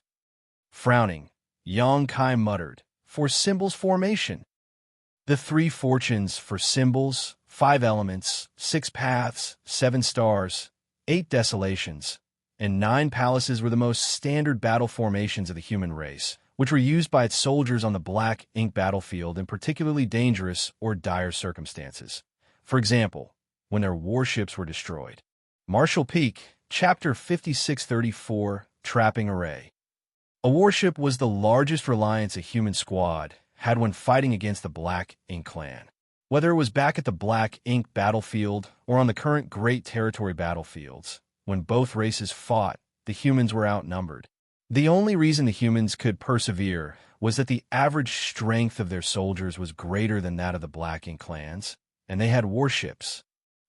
Frowning, Xianxia muttered, "For symbols formation." The 3 fortunes for symbols, 5 elements, 6 paths, 7 stars, 8 desolations, and 9 palaces were the most standard battle formations of the human race, which were used by its soldiers on the Black Ink battlefield in particularly dangerous or dire circumstances. For example, when their warships were destroyed. Martial Peak, Chapter 5634, Trapping Array. A warship was the largest reliance a human squad had when fighting against the Black Ink Clan. Whether it was back at the Black Ink battlefield or on the current Great Territory battlefields, when both races fought, the humans were outnumbered. The only reason the humans could persevere was that the average strength of their soldiers was greater than that of the Black Ink clans, and they had warships.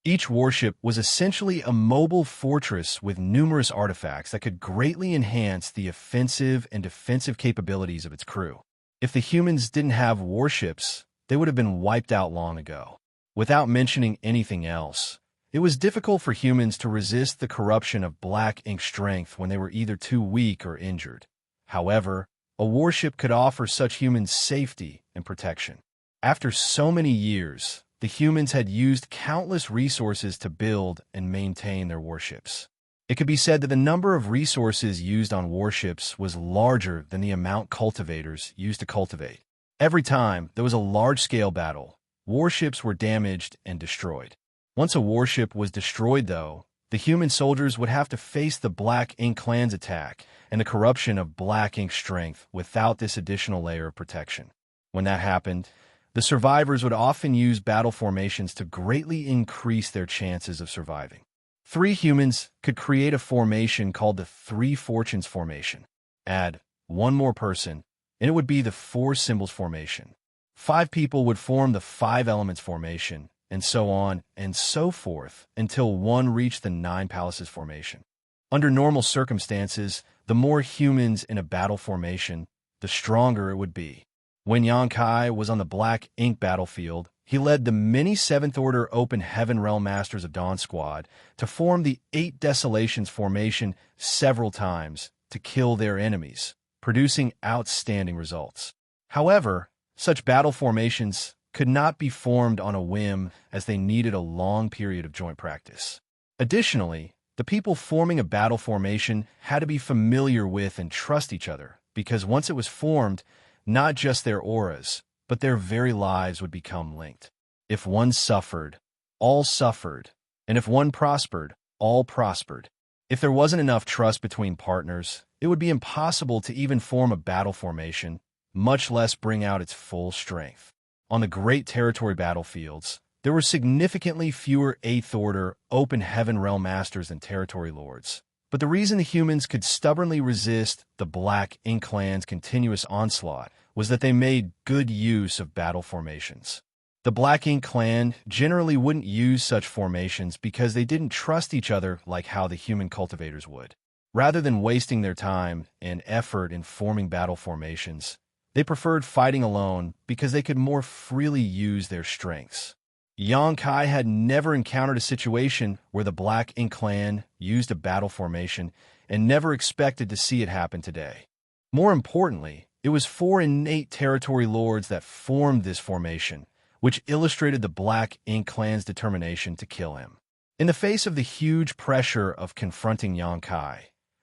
Each warship was essentially a mobile fortress with numerous artifacts that could greatly enhance the offensive and defensive capabilities of its crew. If the humans didn't have warships, they would have been wiped out long ago. Without mentioning anything else, it was difficult for humans to resist the corruption of Black Ink strength when they were either too weak or injured. However, a warship could offer such humans safety and protection. After so many years, the humans had used countless resources to build and maintain their warships. It could be said that the number of resources used on warships was larger than the amount cultivators used to cultivate. Every time there was a large-scale battle, warships were damaged and destroyed. Once a warship was destroyed, though, the human soldiers would have to face the Black Ink clan's attack and the corruption of Black Ink strength without this additional layer of protection. When that happened, the survivors would often use battle formations to greatly increase their chances of surviving. 3 humans could create a formation called the 3 Fortunes formation. Add 1 more person, and it would be the 4 Symbols formation. 5 people would form the 5 Elements formation, and so on and so forth until one reached the 9 Palaces formation. Under normal circumstances, the more humans in a battle formation, the stronger it would be. When Xianxia was on the Black Ink battlefield, he led the many 7th Order Open Heaven Realm Masters of Dawn Squad to form the 8 Desolations formation several times to kill their enemies, producing outstanding results. However, such battle formations could not be formed on a whim as they needed a long period of joint practice. Additionally, the people forming a battle formation had to be familiar with and trust each other, because once it was formed, not just their auras, but their very lives would become linked. If one suffered, all suffered, and if one prospered, all prospered. If there wasn't enough trust between partners, it would be impossible to even form a battle formation, much less bring out its full strength. On the great territory battlefields, there were significantly fewer 8th Order, open heaven realm masters than territory lords. But the reason the humans could stubbornly resist the Black Ink clan's continuous onslaught was that they made good use of battle formations. The Black Ink clan generally wouldn't use such formations because they didn't trust each other like how the human cultivators would. Rather than wasting their time and effort in forming battle formations, they preferred fighting alone because they could more freely use their strengths. Xianxia had never encountered a situation where the Black Ink clan used a battle formation and never expected to see it happen today. More importantly, it was 4 innate territory lords that formed this formation, which illustrated the Black Ink clan's determination to kill him. In the face of the huge pressure of confronting Xianxia,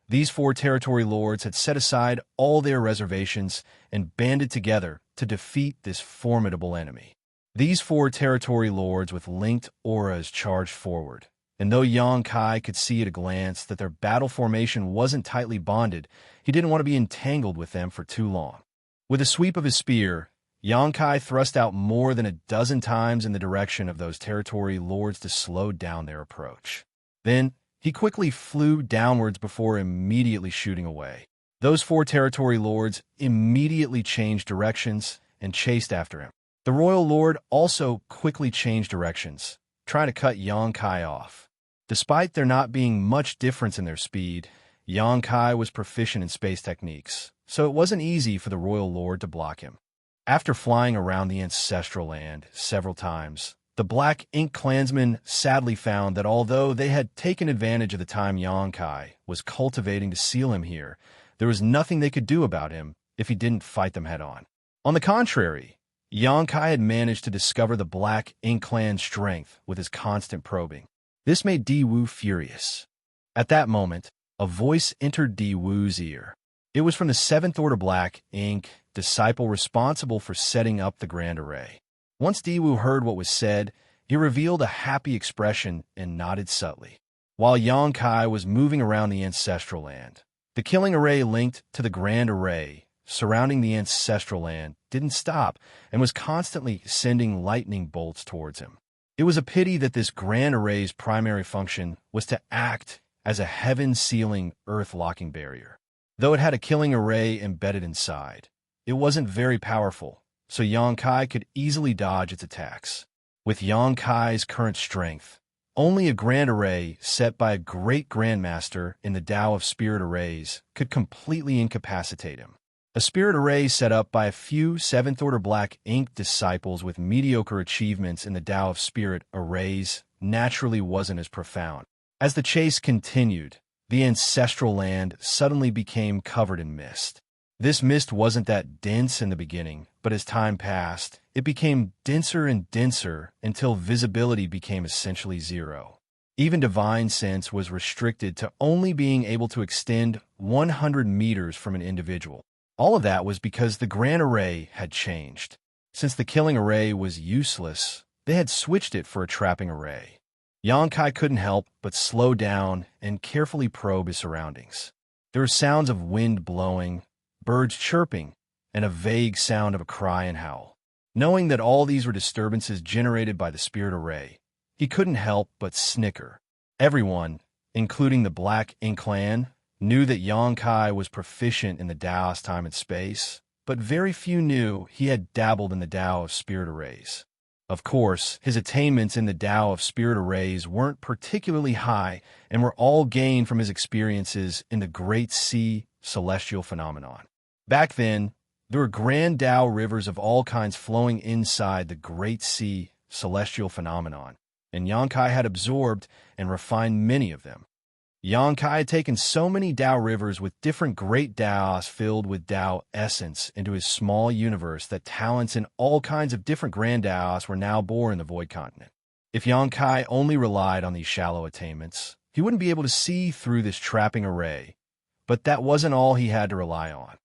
these 4 territory lords had set aside all their reservations and banded together to defeat this formidable enemy. These 4 territory lords with linked auras charged forward, and though Xianxia could see at a glance that their battle formation wasn't tightly bonded, he didn't want to be entangled with them for too long. With a sweep of his spear, Xianxia thrust out more than a dozen times in the direction of those territory lords to slow down their approach. Then, he quickly flew downwards before immediately shooting away. Those 4 territory lords immediately changed directions and chased after him. The royal lord also quickly changed directions, trying to cut Xianxia off. Despite there not being much difference in their speed, Xianxia was proficient in space techniques, so it wasn't easy for the royal lord to block him. After flying around the ancestral land several times, the Black Ink clansmen sadly found that although they had taken advantage of the time Xianxia was cultivating to seal him here, there was nothing they could do about him if he didn't fight them head-on. On the contrary, Xianxia had managed to discover the Black Ink clan's strength with his constant probing. This made Di Wu furious. At that moment, a voice entered Di Wu's ear. It was from the 7th Order Black Ink disciple responsible for setting up the Grand Array. Once Di Wu heard what was said, he revealed a happy expression and nodded subtly. While Xianxia was moving around the ancestral land, the killing array linked to the Grand Array surrounding the ancestral land didn't stop and was constantly sending lightning bolts towards him. It was a pity that this Grand Array's primary function was to act as a heaven-sealing, earth-locking barrier. Though it had a killing array embedded inside, it wasn't very powerful, so Xianxia could easily dodge its attacks. With Xianxia's current strength, only a Grand Array set by a great Grandmaster in the Tao of Spirit Arrays could completely incapacitate him. A Spirit Array set up by a few 7th Order Black Ink disciples with mediocre achievements in the Tao of Spirit Arrays naturally wasn't as profound. As the chase continued, the ancestral land suddenly became covered in mist. This mist wasn't that dense in the beginning, but as time passed, it became denser and denser until visibility became essentially zero. Even divine sense was restricted to only being able to extend 100 meters from an individual. All of that was because the Grand Array had changed. Since the killing array was useless, they had switched it for a trapping array. Xianxia couldn't help but slow down and carefully probe his surroundings. There were sounds of wind blowing, birds chirping, and a vague sound of a cry and howl. Knowing that all these were disturbances generated by the spirit array, he couldn't help but snicker. Everyone, including the Black Ink clan, knew that Xianxia was proficient in the Tao's time and space, but very few knew he had dabbled in the Tao of Spirit Arrays. Of course, his attainments in the Tao of Spirit Arrays weren't particularly high and were all gained from his experiences in the Great Sea celestial phenomenon. Back then, there were grand Tao rivers of all kinds flowing inside the Great Sea celestial phenomenon, and Xianxia had absorbed and refined many of them. Xianxia had taken so many Tao rivers with different great Taos filled with Tao essence into his small universe that talents in all kinds of different grand Taos were now born in the Void Continent. If Xianxia only relied on these shallow attainments, he wouldn't be able to see through this trapping array, but that wasn't all he had to rely on.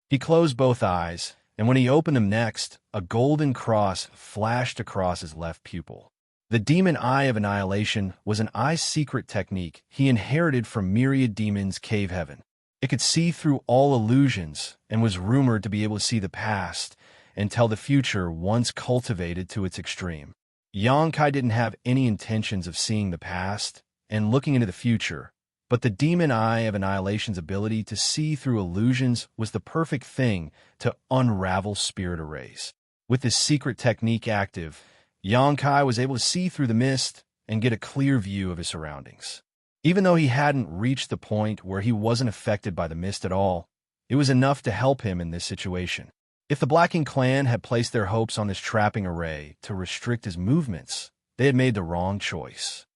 He closed both eyes and when he opened them next, a golden cross flashed across his left pupil. The Demon Eye of Annihilation was an eye secret technique he inherited from myriad demons' cave heaven. It could see through all illusions and was rumored to be able to see the past and tell the future once cultivated to its extreme. Xianxia didn't have any intentions of seeing the past and looking into the future, but the Demon Eye of Annihilation's ability to see through illusions was the perfect thing to unravel spirit arrays. With this secret technique active, Xianxia was able to see through the mist and get a clear view of his surroundings. Even though he hadn't reached the point where he wasn't affected by the mist at all, it was enough to help him in this situation. If the Black Ink clan had placed their hopes on this trapping array to restrict his movements, they had made the wrong choice.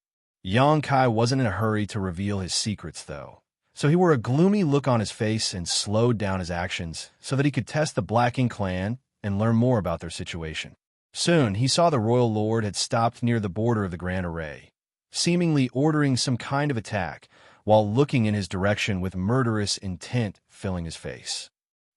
Xianxia wasn't in a hurry to reveal his secrets, though, so he wore a gloomy look on his face and slowed down his actions so that he could test the Black Ink clan and learn more about their situation. Soon, he saw the royal lord had stopped near the border of the grand array, seemingly ordering some kind of attack while looking in his direction with murderous intent filling his face.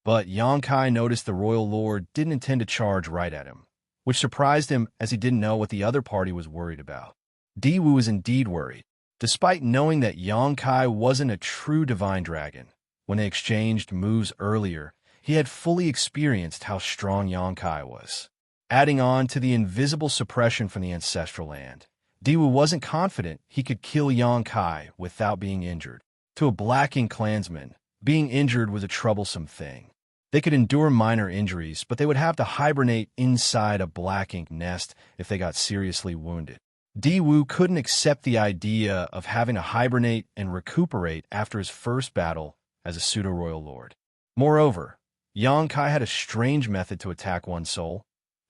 But Xianxia noticed the royal lord didn't intend to charge right at him, which surprised him as he didn't know what the other party was worried about. Diwu was indeed worried. Despite knowing that Xianxia wasn't a true divine dragon, when they exchanged moves earlier, he had fully experienced how strong Xianxia was. Adding on to the invisible suppression from the ancestral land, Diwu wasn't confident he could kill Xianxia without being injured. To a Black Ink clansman, being injured was a troublesome thing. They could endure minor injuries, but they would have to hibernate inside a Black Ink nest if they got seriously wounded. Diwu couldn't accept the idea of having to hibernate and recuperate after his first battle as a pseudo-royal lord. Moreover, Xianxia had a strange method to attack one's soul,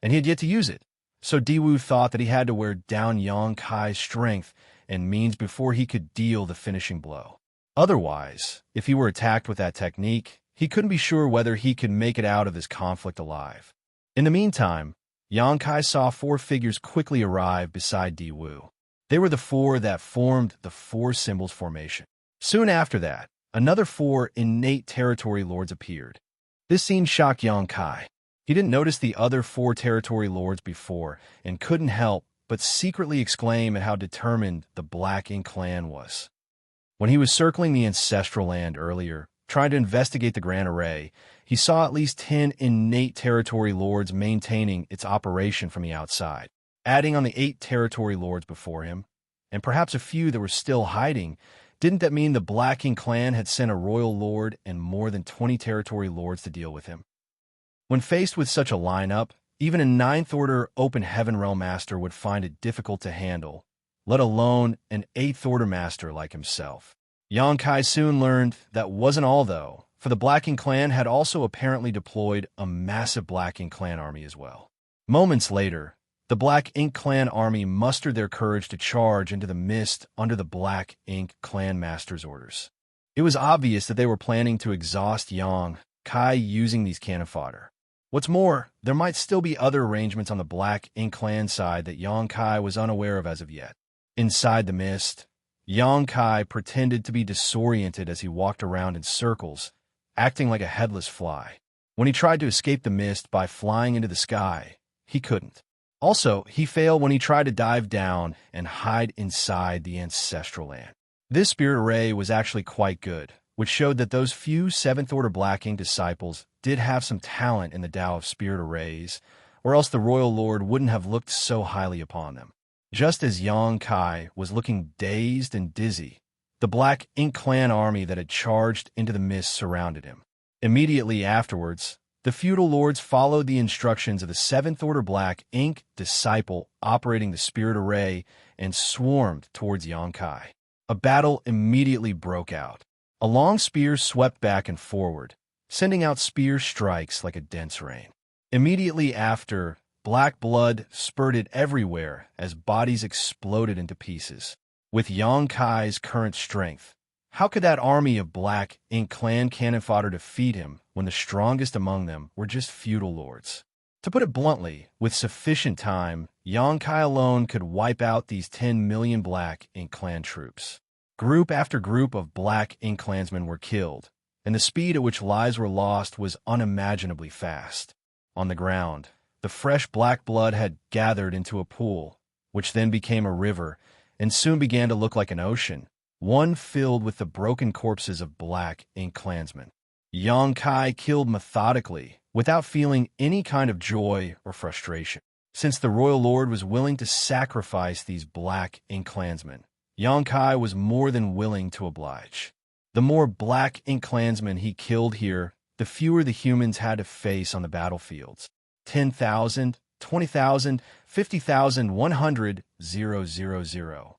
and he had yet to use it, so Diwu thought that he had to wear down Xianxia's strength and means before he could deal the finishing blow. Otherwise, if he were attacked with that technique, he couldn't be sure whether he could make it out of this conflict alive. In the meantime, Xianxia saw 4 figures quickly arrive beside Diwu. They were the 4 that formed the 4 symbols formation. Soon after that, another 4 innate territory lords appeared. This scene shocked Xianxia. He didn't notice the other 4 territory lords before and couldn't help but secretly exclaim at how determined the Black Ink clan was. When he was circling the ancestral land earlier, trying to investigate the Grand Array, he saw at least 10 innate territory lords maintaining its operation from the outside. Adding on the 8 territory lords before him, and perhaps a few that were still hiding, didn't that mean the Black Ink clan had sent a royal lord and more than 20 territory lords to deal with him? When faced with such a lineup, even a 9th Order Open Heaven Realm Master would find it difficult to handle, let alone an 8th Order Master like himself. Xianxia soon learned that wasn't all, though, for the Black Ink clan had also apparently deployed a massive Black Ink clan army as well. Moments later, the Black Ink clan army mustered their courage to charge into the mist under the Black Ink clan master's orders. It was obvious that they were planning to exhaust Xianxia using these cannon fodder. What's more, there might still be other arrangements on the Black Ink clan side that Xianxia was unaware of as of yet. Inside the mist, Xianxia pretended to be disoriented as he walked around in circles, acting like a headless fly. When he tried to escape the mist by flying into the sky, he couldn't. Also, he failed when he tried to dive down and hide inside the ancestral land. This spirit array was actually quite good, which showed that those few 7th Order Black Ink disciples did have some talent in the Tao of spirit arrays, or else the royal lord wouldn't have looked so highly upon them. Just as Xianxia was looking dazed and dizzy, the Black Ink clan army that had charged into the mist surrounded him. Immediately afterwards, the feudal lords followed the instructions of the 7th Order Black Ink disciple operating the spirit array and swarmed towards Xianxia. A battle immediately broke out. A long spear swept back and forward, sending out spear strikes like a dense rain. Immediately after, black blood spurted everywhere as bodies exploded into pieces. With Xianxia's current strength, how could that army of Black Ink clan cannon fodder defeat him when the strongest among them were just feudal lords? To put it bluntly, with sufficient time, Xianxia alone could wipe out these 10 million Black Ink clan troops. Group after group of Black Ink clansmen were killed, and the speed at which lives were lost was unimaginably fast. on the ground. The fresh black blood had gathered into a pool, which then became a river, and soon began to look like an ocean, one filled with the broken corpses of black ink clansmen. Xianxia killed methodically, without feeling any kind of joy or frustration. Since the royal lord was willing to sacrifice these black ink clansmen, Xianxia was more than willing to oblige. The more black ink clansmen he killed here, the fewer the humans had to face on the battlefields. 10,000, 20,000, 50,000, 100, 000.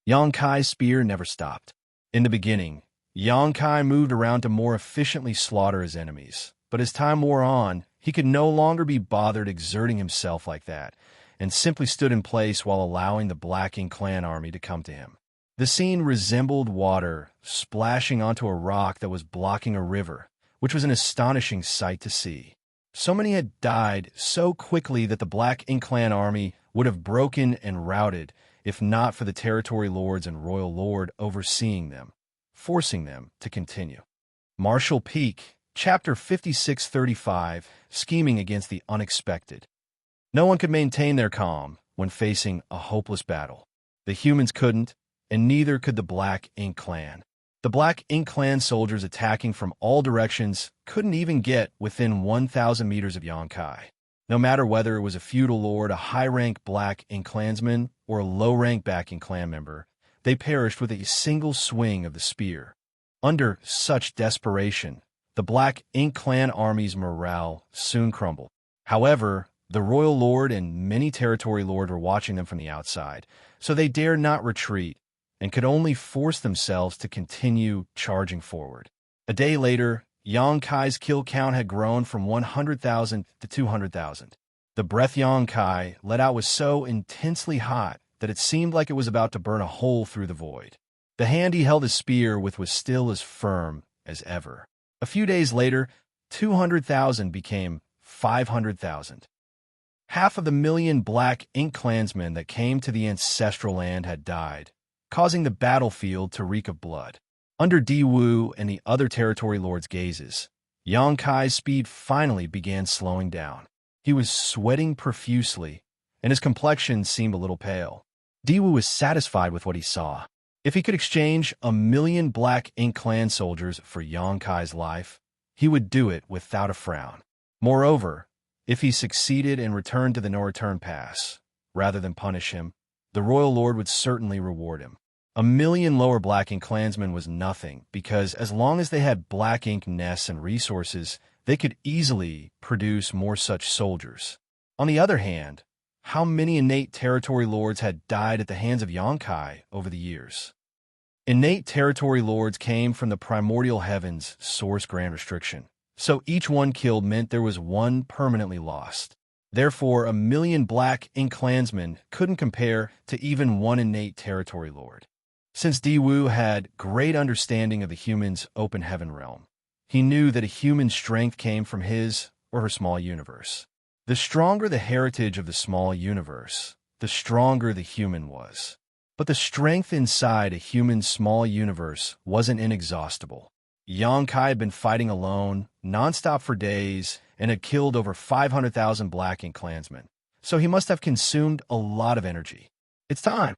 Xianxia's spear never stopped. In the beginning, Xianxia moved around to more efficiently slaughter his enemies, but as time wore on, he could no longer be bothered exerting himself like that, and simply stood in place while allowing the Black Ink clan army to come to him. The scene resembled water splashing onto a rock that was blocking a river, which was an astonishing sight to see. So many had died so quickly that the Black Ink clan army would have broken and routed if not for the territory lords and royal lord overseeing them, forcing them to continue. Martial Peak, Chapter 5635, Scheming Against the Unexpected. No one could maintain their calm when facing a hopeless battle. The humans couldn't, and neither could the Black Ink clan. The Black Ink clan soldiers attacking from all directions couldn't even get within 1,000 meters of Xianxia. No matter whether it was a feudal lord, a high-rank Black Ink clansman, or a low-rank Black Ink clan member, they perished with a single swing of the spear. Under such desperation, the Black Ink clan army's morale soon crumbled. However, the royal lord and many territory lords were watching them from the outside, so they dared not retreat and could only force themselves to continue charging forward. A day later, Xianxia's kill count had grown from 100,000 to 200,000. The breath Xianxia let out was so intensely hot that it seemed like it was about to burn a hole through the void. The hand he held his spear with was still as firm as ever. A few days later, 200,000 became 500,000. 500,000 Black Ink clansmen that came to the ancestral land had died, causing the battlefield to reek of blood. Under Diwu and the other territory lords' gazes, Xianxia's speed finally began slowing down. He was sweating profusely, and his complexion seemed a little pale. Diwu was satisfied with what he saw. If he could exchange 1,000,000 Black Ink clan soldiers for Xianxia's life, he would do it without a frown. Moreover, if he succeeded and returned to the no-return pass, rather than punish him, the royal lord would certainly reward him. 1,000,000 lower Black Ink clansmen was nothing, because as long as they had Black Ink nests and resources, they could easily produce more such soldiers. On the other hand, how many innate territory lords had died at the hands of Xianxia over the years? Innate territory lords came from the primordial heavens source grand restriction, so each one killed meant there was one permanently lost. Therefore, 1,000,000 Black Ink clansmen couldn't compare to even one innate territory lord. Since Diwu had great understanding of the human's open heaven realm, he knew that a human's strength came from his or her small universe. The stronger the heritage of the small universe, the stronger the human was. But the strength inside a human's small universe wasn't inexhaustible. Xianxia had been fighting alone, nonstop for days, and had killed over 500,000 Black Ink clansmen, so he must have consumed a lot of energy. It's time.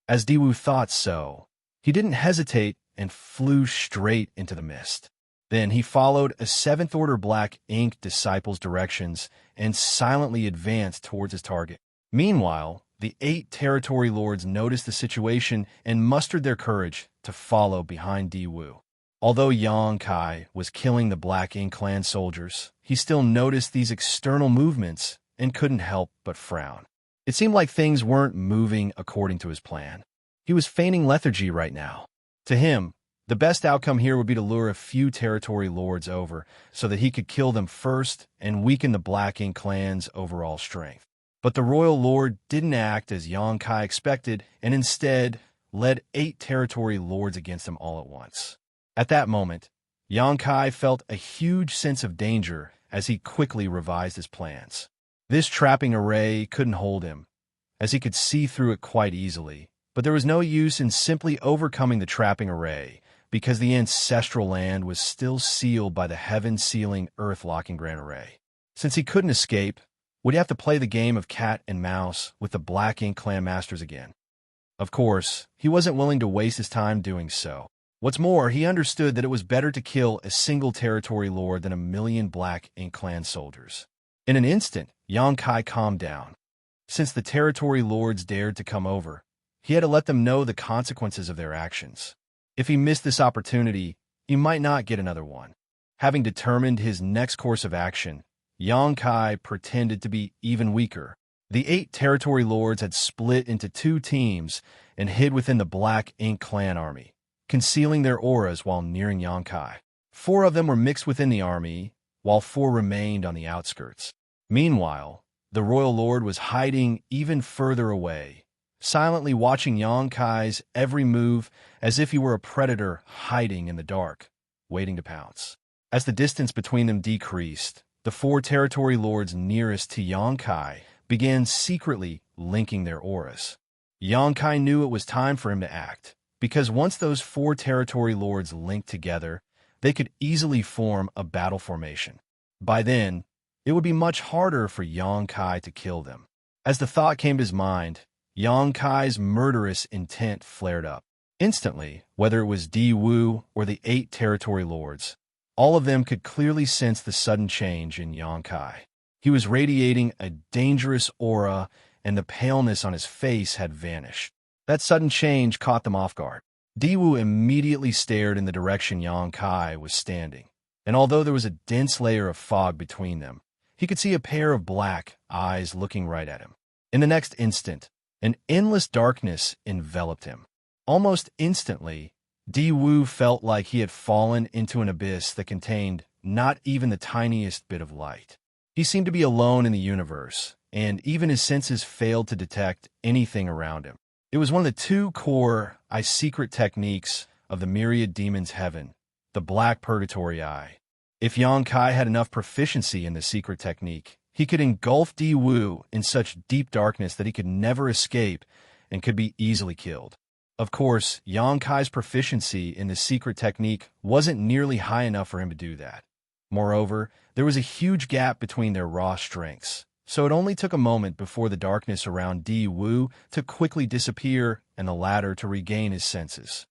As Diwu thought so, he didn't hesitate and flew straight into the mist. Then he followed a 7th-order Black Ink disciple's directions and silently advanced towards his target. Meanwhile, the 8 territory lords noticed the situation and mustered their courage to follow behind Diwu. Although Xianxia was killing the Black Ink clan soldiers, he still noticed these external movements and couldn't help but frown. It seemed like things weren't moving according to his plan. He was feigning lethargy right now. To him, the best outcome here would be to lure a few territory lords over so that he could kill them first and weaken the Black Ink clan's overall strength. But the royal lord didn't act as Xianxia expected and instead led 8 territory lords against him all at once. At that moment, Xianxia felt a huge sense of danger as he quickly revised his plans. This trapping array couldn't hold him, as he could see through it quite easily, but there was no use in simply overcoming the trapping array, because the ancestral land was still sealed by the heaven-sealing, earth-locking grand array. Since he couldn't escape, would he have to play the game of cat and mouse with the Black Ink Clan masters again? Of course, he wasn't willing to waste his time doing so. What's more, he understood that it was better to kill a single territory lord than 1,000,000 Black Ink Clan soldiers. In an instant, Xianxia calmed down. Since the territory lords dared to come over, he had to let them know the consequences of their actions. If he missed this opportunity, he might not get another one. Having determined his next course of action, Xianxia pretended to be even weaker. The 8 territory lords had split into 2 teams and hid within the Black Ink Clan army, concealing their auras while nearing Xianxia. 4 of them were mixed within the army, while 4 remained on the outskirts. Meanwhile, the royal lord was hiding even further away, silently watching Xianxia's every move as if he were a predator hiding in the dark, waiting to pounce. As the distance between them decreased, the 4 territory lords nearest to Xianxia began secretly linking their auras. Xianxia knew it was time for him to act, because once those 4 territory lords linked together, they could easily form a battle formation. By then, it would be much harder for Xianxia to kill them. As the thought came to his mind, Xianxia's murderous intent flared up. Instantly, whether it was Di Wu or the 8 territory lords, all of them could clearly sense the sudden change in Xianxia. He was radiating a dangerous aura, and the paleness on his face had vanished. That sudden change caught them off guard. Di Wu immediately stared in the direction Xianxia was standing, and although there was a dense layer of fog between them, he could see a pair of black eyes looking right at him. In the next instant, an endless darkness enveloped him. Almost instantly, Di Wu felt like he had fallen into an abyss that contained not even the tiniest bit of light. He seemed to be alone in the universe, and even his senses failed to detect anything around him. It was one of the 2 core secret techniques of the myriad demons' heaven, the Black Purgatory Eye. If Xianxia had enough proficiency in the secret technique, he could engulf Di Wu in such deep darkness that he could never escape and could be easily killed. Of course, Xianxia's proficiency in the secret technique wasn't nearly high enough for him to do that. Moreover, there was a huge gap between their raw strengths, so it only took a moment before the darkness around Di Wu to quickly disappear and the latter to regain his senses.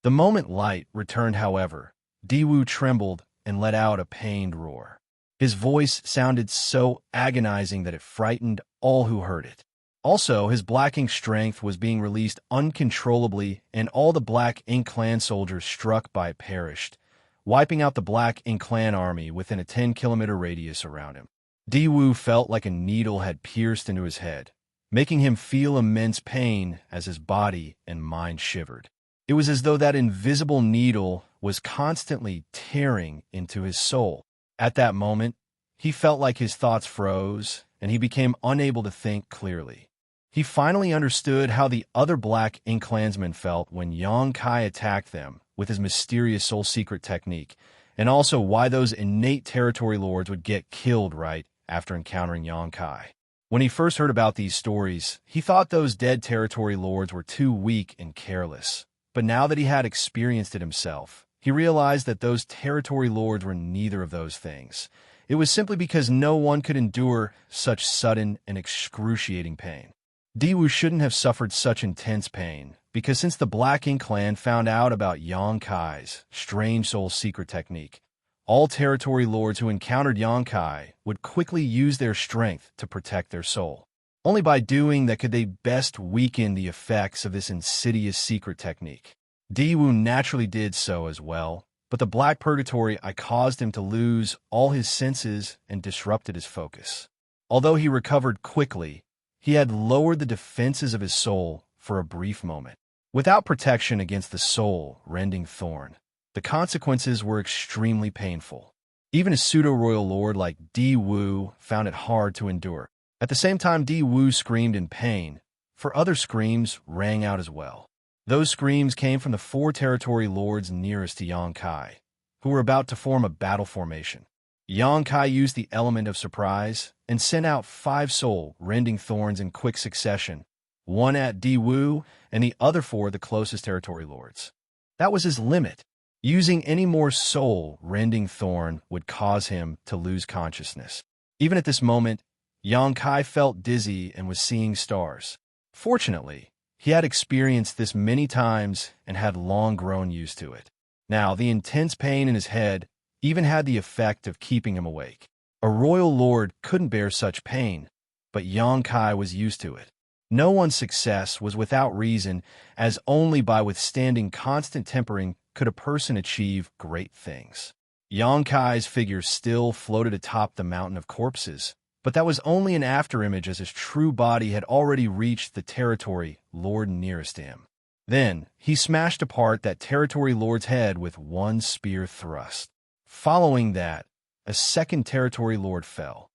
The moment light returned, however, Di Wu trembled and let out a pained roar. His voice sounded so agonizing that it frightened all who heard it. Also, his Black Ink strength was being released uncontrollably, and all the Black Ink Clan soldiers struck by it perished, wiping out the Black Ink Clan army within a 10-kilometer radius around him. Di Wu felt like a needle had pierced into his head, making him feel immense pain as his body and mind shivered. It was as though that invisible needle was constantly tearing into his soul. At that moment, he felt like his thoughts froze, and he became unable to think clearly. He finally understood how the other Black Ink Clansmen felt when Xianxia attacked them with his mysterious soul secret technique, and also why those innate territory lords would get killed right after encountering Xianxia. When he first heard about these stories, he thought those dead territory lords were too weak and careless. But now that he had experienced it himself, he realized that those territory lords were neither of those things. It was simply because no one could endure such sudden and excruciating pain. Di Wu shouldn't have suffered such intense pain, because since the Black Ink Clan found out about Xianxia's strange soul secret technique, all territory lords who encountered Xianxia would quickly use their strength to protect their soul. Only by doing that could they best weaken the effects of this insidious secret technique. Di Wu naturally did so as well, but the Black Purgatory caused him to lose all his senses and disrupted his focus. Although he recovered quickly, he had lowered the defenses of his soul for a brief moment. Without protection against the soul-rending thorn, the consequences were extremely painful. Even a pseudo-royal lord like Di Wu found it hard to endure. At the same time Di Wu screamed in pain, for other screams rang out as well. Those screams came from the 4 territory lords nearest to Xianxia, who were about to form a battle formation. Xianxia used the element of surprise and sent out 5 soul-rending thorns in quick succession, 1 at Di Wu and the other 4 the closest territory lords. That was his limit. Using any more soul-rending thorn would cause him to lose consciousness. Even at this moment, Yang Kai felt dizzy and was seeing stars. Fortunately, he had experienced this many times and had long grown used to it. Now, the intense pain in his head even had the effect of keeping him awake. A royal lord couldn't bear such pain, but Yang Kai was used to it. No one's success was without reason, as only by withstanding constant tempering could a person achieve great things. Yang Kai's figure still floated atop the mountain of corpses, but that was only an afterimage as his true body had already reached the territory lord nearest to him. Then, he smashed apart that territory lord's head with one spear thrust. Following that, a second territory lord fell.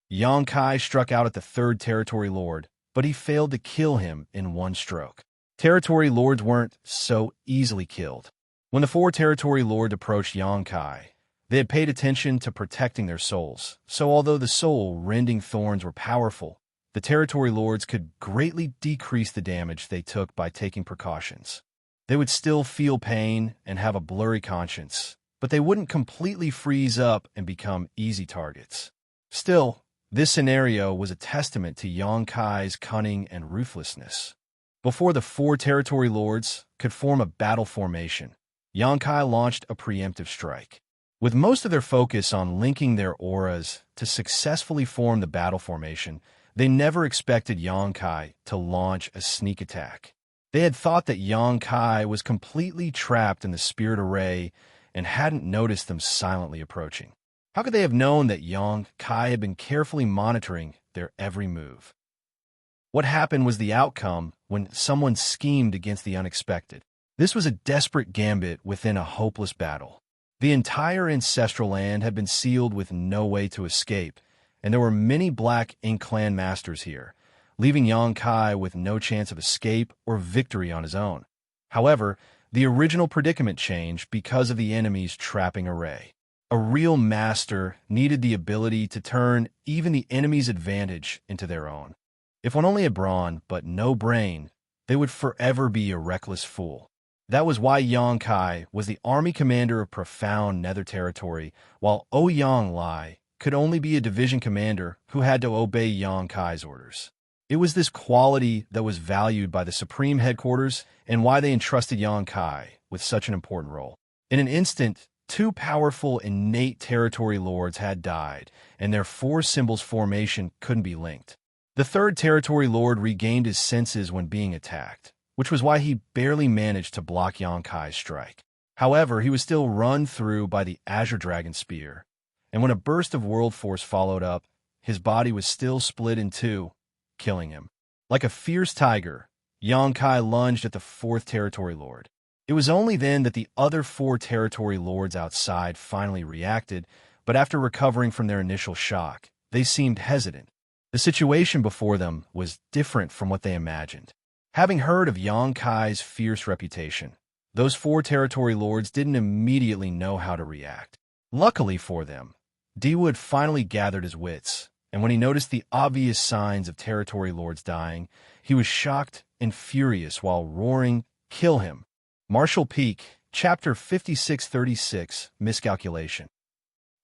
Yang Kai struck out at the third territory lord, but he failed to kill him in one stroke. Territory lords weren't so easily killed. When the four territory lords approached Yang Kai, they had paid attention to protecting their souls, so although the soul-rending thorns were powerful, the territory lords could greatly decrease the damage they took by taking precautions. They would still feel pain and have a blurry conscience, but they wouldn't completely freeze up and become easy targets. Still, this scenario was a testament to Yang Kai's cunning and ruthlessness. Before the four territory lords could form a battle formation, Yang Kai launched a preemptive strike. With most of their focus on linking their auras to successfully form the battle formation, they never expected Yang Kai to launch a sneak attack. They had thought that Yang Kai was completely trapped in the spirit array and hadn't noticed them silently approaching. How could they have known that Yang Kai had been carefully monitoring their every move? What happened was the outcome when someone schemed against the unexpected. This was a desperate gambit within a hopeless battle. The entire ancestral land had been sealed with no way to escape, and there were many black ink clan masters here, leaving Yang Kai with no chance of escape or victory on his own. However, the original predicament changed because of the enemy's trapping array. A real master needed the ability to turn even the enemy's advantage into their own. If one only had brawn but no brain, they would forever be a reckless fool. That was why Yang Kai was the army commander of profound nether territory, while Ouyang Lai could only be a division commander who had to obey Yang Kai's orders. It was this quality that was valued by the Supreme Headquarters and why they entrusted Yang Kai with such an important role. In an instant, two powerful innate territory lords had died, and their four symbols formation couldn't be linked. The third territory lord regained his senses when being attacked, which was why he barely managed to block Yang Kai's strike. However, he was still run through by the Azure Dragon Spear, and when a burst of world force followed up, his body was still split in two, killing him. Like a fierce tiger, Yang Kai lunged at the fourth territory lord. It was only then that the other four territory lords outside finally reacted, but after recovering from their initial shock, they seemed hesitant. The situation before them was different from what they imagined. Having heard of Yang Kai's fierce reputation, those four territory lords didn't immediately know how to react. Luckily for them, Dewood finally gathered his wits, and when he noticed the obvious signs of territory lords dying, he was shocked and furious while roaring, "Kill him!" Martial Peak, Chapter 5636, Miscalculation.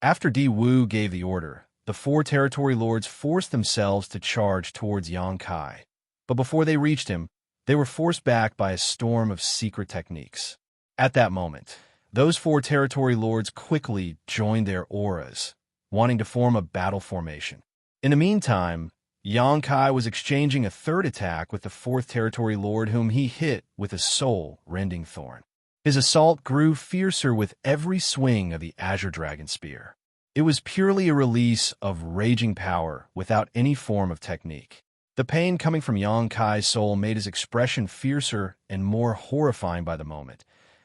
After Di Wu gave the order, the four territory lords forced themselves to charge towards Yang Kai. But before they reached him, they were forced back by a storm of secret techniques. At that moment, those four territory lords quickly joined their auras, wanting to form a battle formation. In the meantime, Yang Kai was exchanging a third attack with the fourth territory lord whom he hit with a soul-rending thorn. His assault grew fiercer with every swing of the Azure Dragon Spear. It was purely a release of raging power without any form of technique. The pain coming from Yang Kai's soul made his expression fiercer and more horrifying by the moment,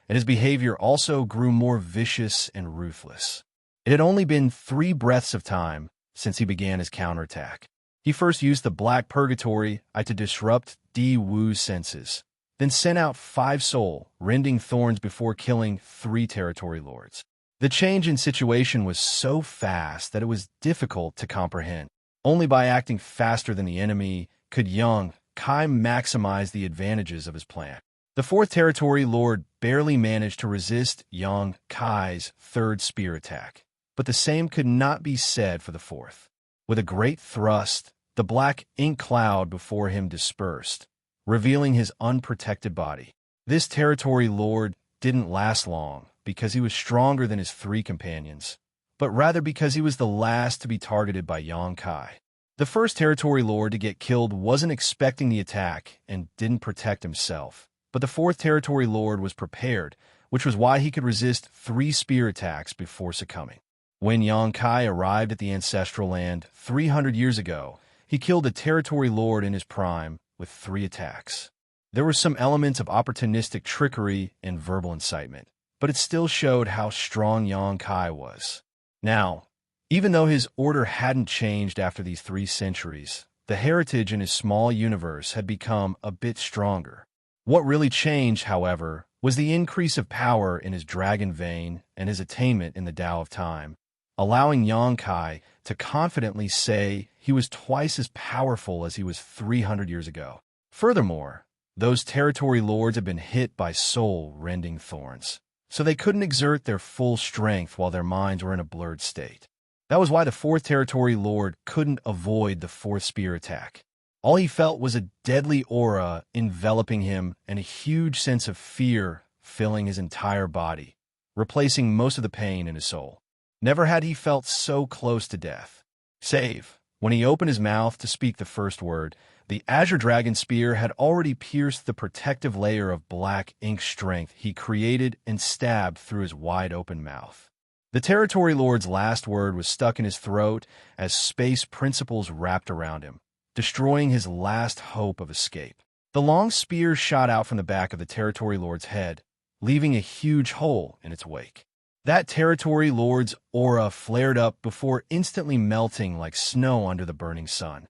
and his behavior also grew more vicious and ruthless. It had only been 3 breaths of time since he began his counterattack. He first used the Black Purgatory to disrupt Di Wu's senses, then sent out 5 soul-rending thorns before killing 3 territory lords. The change in situation was so fast that it was difficult to comprehend. Only by acting faster than the enemy could Yang Kai maximize the advantages of his plan. The 4th territory lord barely managed to resist Yang Kai's 3rd spear attack, but the same could not be said for the 4th. With a great thrust, the black ink cloud before him dispersed, revealing his unprotected body. This territory lord didn't last long because he was stronger than his three companions, but rather because he was the last to be targeted by Xianxia. The first territory lord to get killed wasn't expecting the attack and didn't protect himself, but the fourth territory lord was prepared, which was why he could resist 3 spear attacks before succumbing. When Xianxia arrived at the ancestral land 300 years ago, he killed a territory lord in his prime with 3 attacks. There were some elements of opportunistic trickery and verbal incitement, but it still showed how strong Xianxia was. Now, even though his order hadn't changed after these 3 centuries, the heritage in his small universe had become a bit stronger. What really changed, however, was the increase of power in his dragon vein and his attainment in the Tao of Time, allowing Xianxia to confidently say he was twice as powerful as he was 300 years ago. Furthermore, those territory lords had been hit by soul-rending thorns, so they couldn't exert their full strength while their minds were in a blurred state. That was why the fourth territory lord couldn't avoid the 4th spear attack. All he felt was a deadly aura enveloping him and a huge sense of fear filling his entire body, replacing most of the pain in his soul. Never had he felt so close to death. Save when he opened his mouth to speak the first word, the Azure Dragon Spear had already pierced the protective layer of black ink strength he created and stabbed through his wide-open mouth. The territory lord's last word was stuck in his throat as space principles wrapped around him, destroying his last hope of escape. The long spear shot out from the back of the territory lord's head, leaving a huge hole in its wake. That territory lord's aura flared up before instantly melting like snow under the burning sun.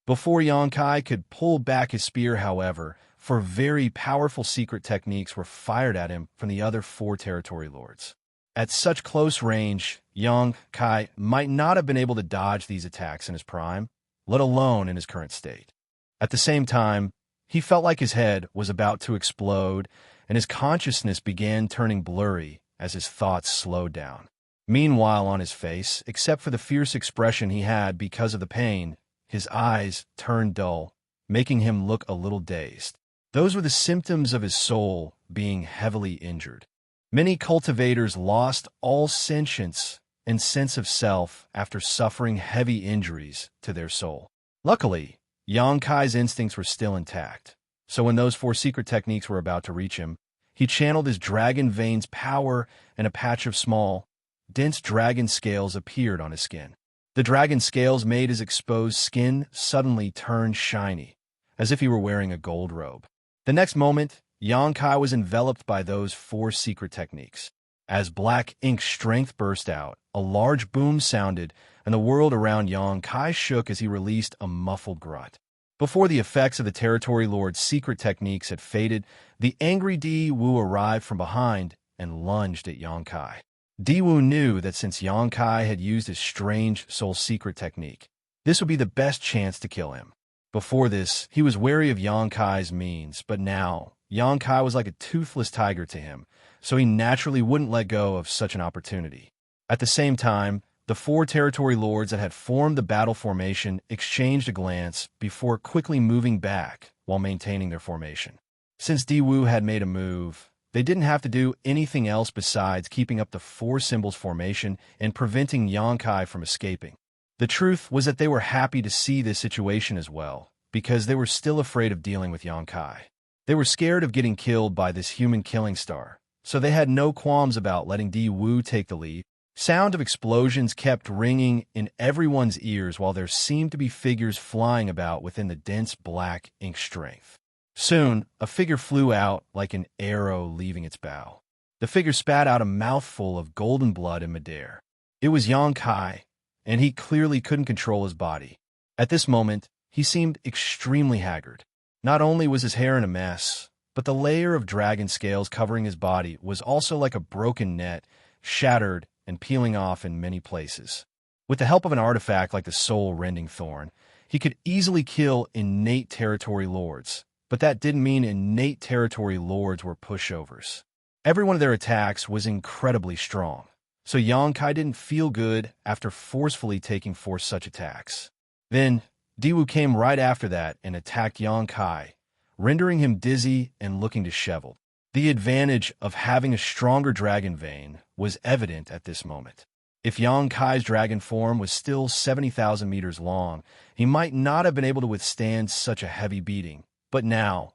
Before Xianxia could pull back his spear, however, 4 very powerful secret techniques were fired at him from the other 4 territory lords. At such close range, Xianxia might not have been able to dodge these attacks in his prime, let alone in his current state. At the same time, he felt like his head was about to explode, and his consciousness began turning blurry as his thoughts slowed down. Meanwhile, on his face, except for the fierce expression he had because of the pain, his eyes turned dull, making him look a little dazed. Those were the symptoms of his soul being heavily injured. Many cultivators lost all sentience and sense of self after suffering heavy injuries to their soul. Luckily, Xianxia's instincts were still intact, so when those 4 secret techniques were about to reach him, he channeled his dragon vein's power and a patch of small, dense dragon scales appeared on his skin. The dragon scales made his exposed skin suddenly turn shiny, as if he were wearing a gold robe. The next moment, Xianxia was enveloped by those 4 secret techniques. As black ink strength burst out, a large boom sounded, and the world around Xianxia shook as he released a muffled grunt. Before the effects of the territory lord's secret techniques had faded, the angry Di Wu arrived from behind and lunged at Xianxia. Di Wu knew that since Xianxia had used his strange soul secret technique, this would be the best chance to kill him. Before this, he was wary of Xianxia's means, but now, Xianxia was like a toothless tiger to him, so he naturally wouldn't let go of such an opportunity. At the same time, the 4 territory lords that had formed the battle formation exchanged a glance before quickly moving back while maintaining their formation. Since Di Wu had made a move, they didn't have to do anything else besides keeping up the 4 symbols formation and preventing Xianxia from escaping. The truth was that they were happy to see this situation as well, because they were still afraid of dealing with Xianxia. They were scared of getting killed by this human killing star, so they had no qualms about letting Di Wu take the lead. Sound of explosions kept ringing in everyone's ears while there seemed to be figures flying about within the dense black ink strength. Soon, a figure flew out like an arrow leaving its bow. The figure spat out a mouthful of golden blood in midair. It was Xianxia, and he clearly couldn't control his body. At this moment, he seemed extremely haggard. Not only was his hair in a mess, but the layer of dragon scales covering his body was also like a broken net, shattered and peeling off in many places. With the help of an artifact like the soul-rending thorn, he could easily kill innate territory lords, but that didn't mean innate territory lords were pushovers. Every one of their attacks was incredibly strong, so Xianxia didn't feel good after forcefully taking force such attacks. Then, Diwu came right after that and attacked Xianxia, rendering him dizzy and looking disheveled. The advantage of having a stronger dragon vein was evident at this moment. If Xianxia's dragon form was still 70,000 meters long, he might not have been able to withstand such a heavy beating. But now,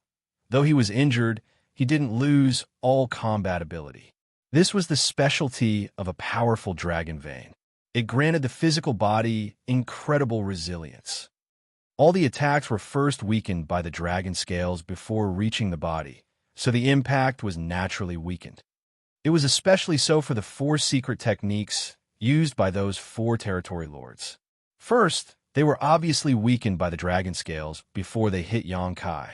though he was injured, he didn't lose all combat ability. This was the specialty of a powerful dragon vein. It granted the physical body incredible resilience. All the attacks were first weakened by the dragon scales before reaching the body, so the impact was naturally weakened. It was especially so for the 4 secret techniques used by those 4 territory lords. First, they were obviously weakened by the dragon scales before they hit Xianxia.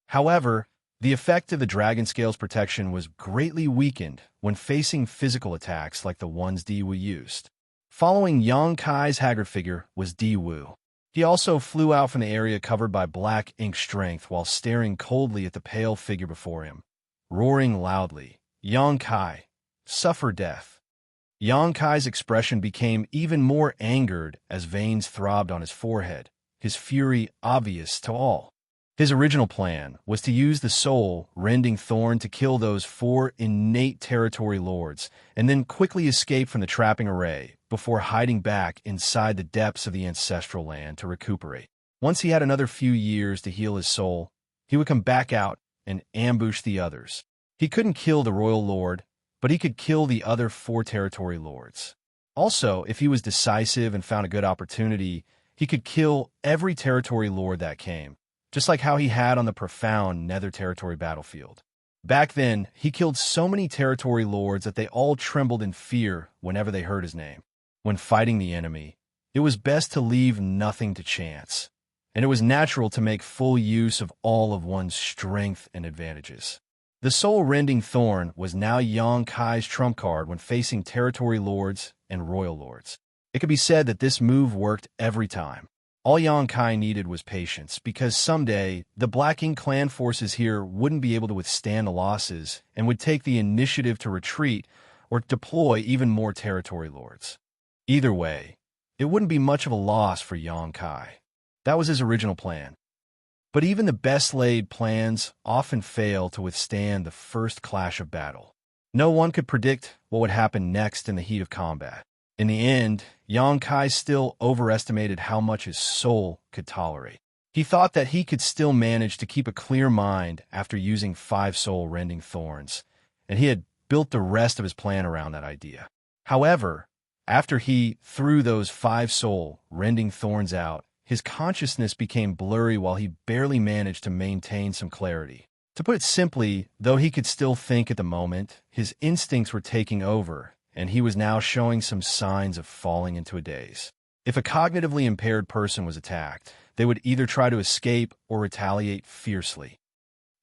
However, the effect of the dragon scales protection was greatly weakened when facing physical attacks like the ones Diwu used. Following Xianxia's haggard figure was Diwu. He also flew out from the area covered by black ink strength while staring coldly at the pale figure before him, roaring loudly, "Xianxia, suffer death." Xianxia's expression became even more angered as veins throbbed on his forehead, his fury obvious to all. His original plan was to use the soul-rending thorn to kill those 4 innate territory lords and then quickly escape from the trapping array before hiding back inside the depths of the ancestral land to recuperate. Once he had another few years to heal his soul, he would come back out and ambush the others. He couldn't kill the royal lord, but he could kill the other 4 territory lords. Also, if he was decisive and found a good opportunity, he could kill every territory lord that came, just like how he had on the profound Nether Territory battlefield. Back then, he killed so many territory lords that they all trembled in fear whenever they heard his name. When fighting the enemy, it was best to leave nothing to chance, and it was natural to make full use of all of one's strength and advantages. The soul-rending thorn was now Xianxia's trump card when facing territory lords and royal lords. It could be said that this move worked every time. All Xianxia needed was patience, because someday the Black Ink clan forces here wouldn't be able to withstand the losses and would take the initiative to retreat or deploy even more territory lords. Either way, it wouldn't be much of a loss for Xianxia. That was his original plan. But even the best-laid plans often fail to withstand the first clash of battle. No one could predict what would happen next in the heat of combat. In the end, Xianxia still overestimated how much his soul could tolerate. He thought that he could still manage to keep a clear mind after using 5 soul-rending thorns, and he had built the rest of his plan around that idea. However, after he threw those 5 soul-rending thorns out, his consciousness became blurry while he barely managed to maintain some clarity. To put it simply, though he could still think at the moment, his instincts were taking over, and he was now showing some signs of falling into a daze. If a cognitively impaired person was attacked, they would either try to escape or retaliate fiercely.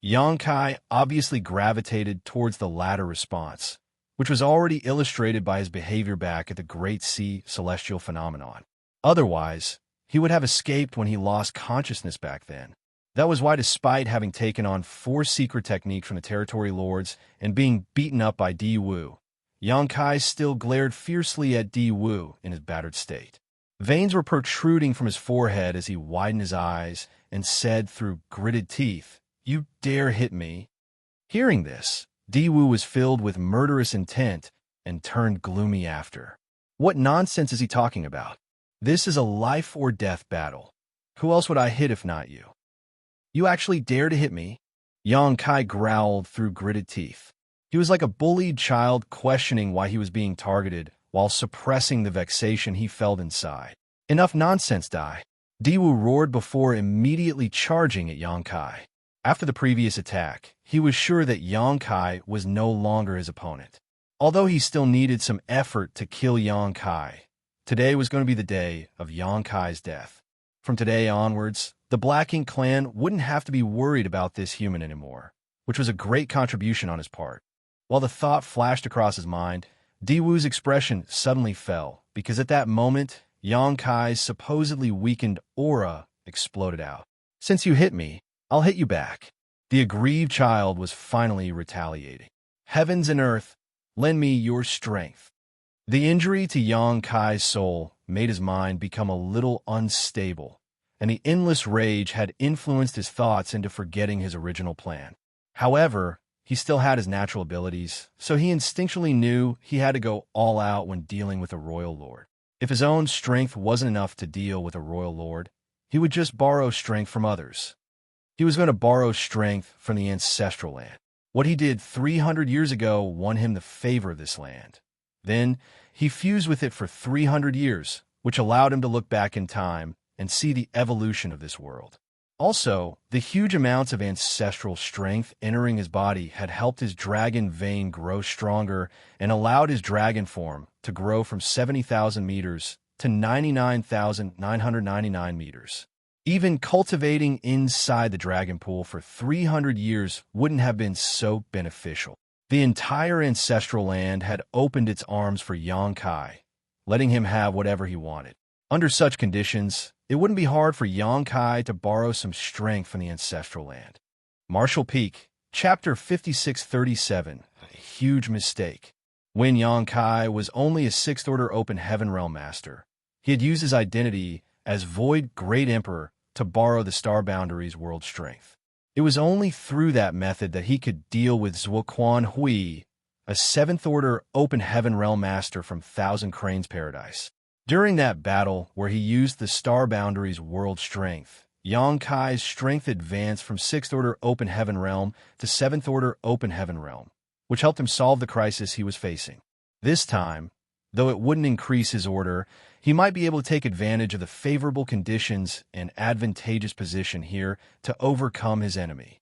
Xianxia obviously gravitated towards the latter response, which was already illustrated by his behavior back at the Great Sea Celestial Phenomenon. Otherwise, he would have escaped when he lost consciousness back then. That was why, despite having taken on 4 secret techniques from the territory lords and being beaten up by Diwu, Xianxia still glared fiercely at Diwu in his battered state. Veins were protruding from his forehead as he widened his eyes and said through gritted teeth, "You dare hit me?" Hearing this, Diwu was filled with murderous intent and turned gloomy after. What nonsense is he talking about? This is a life-or-death battle. Who else would I hit if not you? You actually dare to hit me? Xianxia growled through gritted teeth. He was like a bullied child questioning why he was being targeted while suppressing the vexation he felt inside. Enough nonsense, Dai. Diwu roared before immediately charging at Xianxia. After the previous attack, he was sure that Xianxia was no longer his opponent. Although he still needed some effort to kill Xianxia, today was going to be the day of Xianxia's death. From today onwards, the Black Ink clan wouldn't have to be worried about this human anymore, which was a great contribution on his part. While the thought flashed across his mind, Diwu's expression suddenly fell, because at that moment, Xianxia's supposedly weakened aura exploded out. "Since you hit me, I'll hit you back." The aggrieved child was finally retaliating. "Heavens and earth, lend me your strength." The injury to Yang Kai's soul made his mind become a little unstable, and the endless rage had influenced his thoughts into forgetting his original plan. However, he still had his natural abilities, so he instinctually knew he had to go all out when dealing with a royal lord. If his own strength wasn't enough to deal with a royal lord, he would just borrow strength from others. He was going to borrow strength from the ancestral land. What he did 300 years ago won him the favor of this land. Then, he fused with it for 300 years, which allowed him to look back in time and see the evolution of this world. Also, the huge amounts of ancestral strength entering his body had helped his dragon vein grow stronger and allowed his dragon form to grow from 70,000 meters to 99,999 meters. Even cultivating inside the dragon pool for 300 years wouldn't have been so beneficial. The entire ancestral land had opened its arms for Yang Kai, letting him have whatever he wanted. Under such conditions, it wouldn't be hard for Yang Kai to borrow some strength from the ancestral land. Martial Peak, Chapter 5637, a huge mistake. When Yang Kai was only a 6th Order Open Heaven Realm Master, he had used his identity as Void Great Emperor to borrow the Star Boundaries world strength. It was only through that method that he could deal with Zuoquan Hui, a 7th Order Open Heaven Realm Master from Thousand Cranes Paradise. During that battle where he used the Star Boundaries world strength, Yang Kai's strength advanced from 6th Order Open Heaven Realm to 7th Order Open Heaven Realm, which helped him solve the crisis he was facing. This time, though it wouldn't increase his order, he might be able to take advantage of the favorable conditions and advantageous position here to overcome his enemy.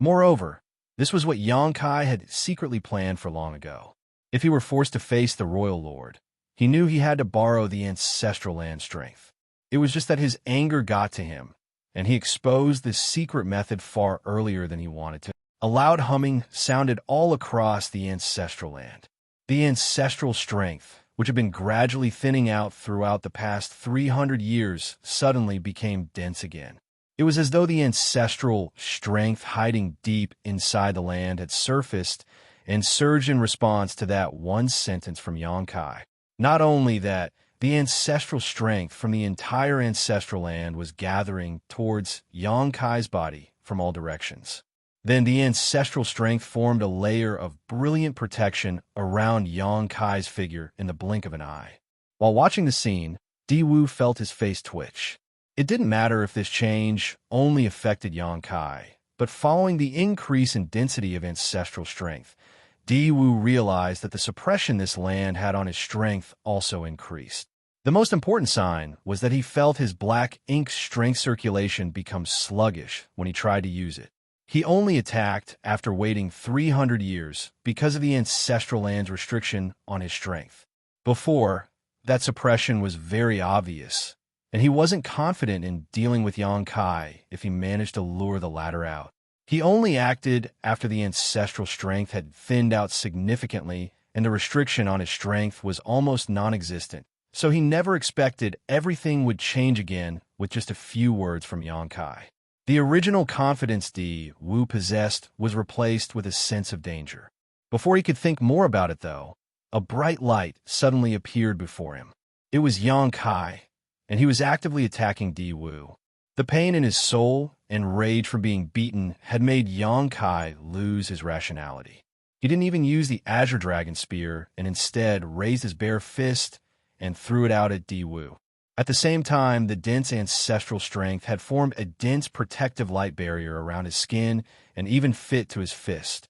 Moreover, this was what Yang Kai had secretly planned for long ago. If he were forced to face the Royal Lord, he knew he had to borrow the ancestral land strength. It was just that his anger got to him, and he exposed this secret method far earlier than he wanted to. A loud humming sounded all across the ancestral land. The ancestral strength, which had been gradually thinning out throughout the past 300 years, suddenly became dense again. It was as though the ancestral strength hiding deep inside the land had surfaced and surged in response to that one sentence from Yang Kai. Not only that, the ancestral strength from the entire ancestral land was gathering towards Yang Kai's body from all directions. Then the ancestral strength formed a layer of brilliant protection around Yang Kai's figure in the blink of an eye. While watching the scene, Di Wu felt his face twitch. It didn't matter if this change only affected Yang Kai, but following the increase in density of ancestral strength, Di Wu realized that the suppression this land had on his strength also increased. The most important sign was that he felt his black ink strength circulation become sluggish when he tried to use it. He only attacked after waiting 300 years because of the ancestral land's restriction on his strength. Before, that suppression was very obvious, and he wasn't confident in dealing with Yang Kai if he managed to lure the latter out. He only acted after the ancestral strength had thinned out significantly and the restriction on his strength was almost non-existent, so he never expected everything would change again with just a few words from Yang Kai. The original confidence Di Wu possessed was replaced with a sense of danger. Before he could think more about it, though, a bright light suddenly appeared before him. It was Yang Kai, and he was actively attacking Di Wu. The pain in his soul and rage from being beaten had made Yang Kai lose his rationality. He didn't even use the Azure Dragon Spear and instead raised his bare fist and threw it out at Di Wu. At the same time, the dense ancestral strength had formed a dense protective light barrier around his skin and even fit to his fist.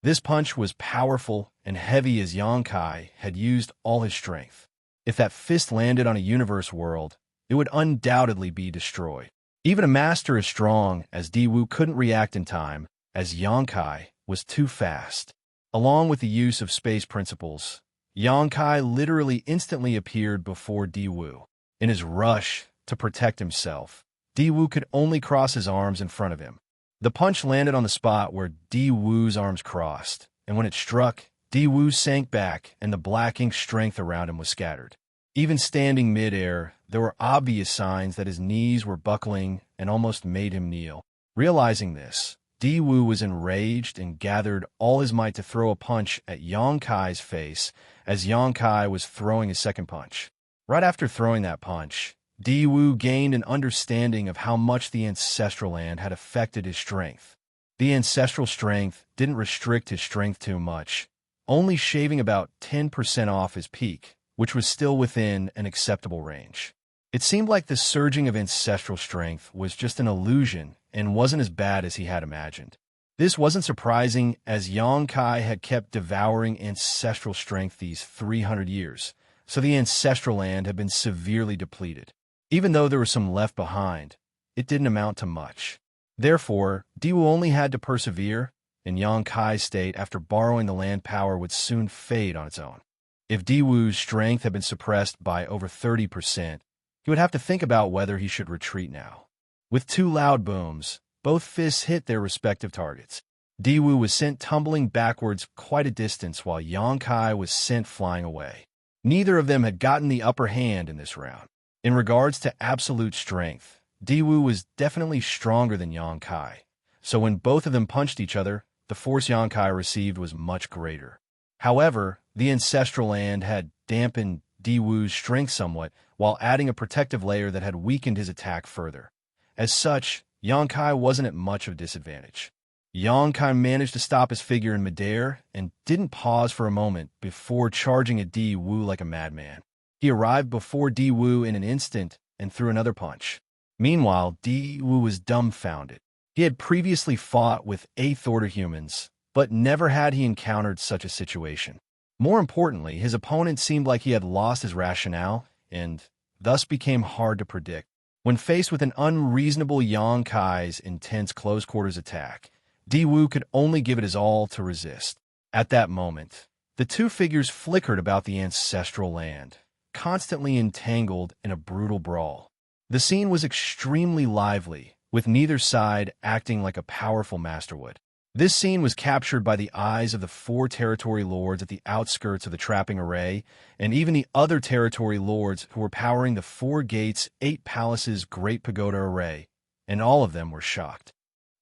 This punch was powerful and heavy as Yang Kai had used all his strength. If that fist landed on a universe world, it would undoubtedly be destroyed. Even a master as strong as Di Wu couldn't react in time, as Yang Kai was too fast. Along with the use of space principles, Yang Kai literally instantly appeared before Di Wu. In his rush to protect himself, Di Wu could only cross his arms in front of him. The punch landed on the spot where Di Wu's arms crossed, and when it struck, Di Wu sank back and the black ink strength around him was scattered. Even standing mid-air, there were obvious signs that his knees were buckling and almost made him kneel. Realizing this, Di Wu was enraged and gathered all his might to throw a punch at Yang Kai's face as Yongkai was throwing his second punch. Right after throwing that punch, Di Wu gained an understanding of how much the ancestral land had affected his strength. The ancestral strength didn't restrict his strength too much, only shaving about 10% off his peak, which was still within an acceptable range. It seemed like the surging of ancestral strength was just an illusion and wasn't as bad as he had imagined. This wasn't surprising, as Yongkai had kept devouring ancestral strength these 300 years, so the ancestral land had been severely depleted. Even though there was some left behind, it didn't amount to much. Therefore, Diwu only had to persevere, and Yongkai's state after borrowing the land power would soon fade on its own. If Diwu's strength had been suppressed by over 30%, he would have to think about whether he should retreat now. With two loud booms, both fists hit their respective targets. Diwu was sent tumbling backwards quite a distance while Yongkai was sent flying away. Neither of them had gotten the upper hand in this round. In regards to absolute strength, Diwu was definitely stronger than Yongkai, so when both of them punched each other, the force Yongkai received was much greater. However, the ancestral land had dampened Diwu's strength somewhat, while adding a protective layer that had weakened his attack further. As such, Yongkai wasn't at much of a disadvantage. Yongkai managed to stop his figure in midair and didn't pause for a moment before charging at Diwu like a madman. He arrived before Diwu in an instant and threw another punch. Meanwhile, Diwu was dumbfounded. He had previously fought with 8th-order humans, but never had he encountered such a situation. More importantly, his opponent seemed like he had lost his rationale and thus became hard to predict. When faced with an unreasonable Yongkai's intense close-quarters attack, Diwu could only give it his all to resist. At that moment, the two figures flickered about the ancestral land, constantly entangled in a brutal brawl. The scene was extremely lively, with neither side acting like a powerful masterwood. This scene was captured by the eyes of the 4 territory lords at the outskirts of the trapping array, and even the other territory lords who were powering the 4 gates, 8 palaces Great Pagoda array, and all of them were shocked.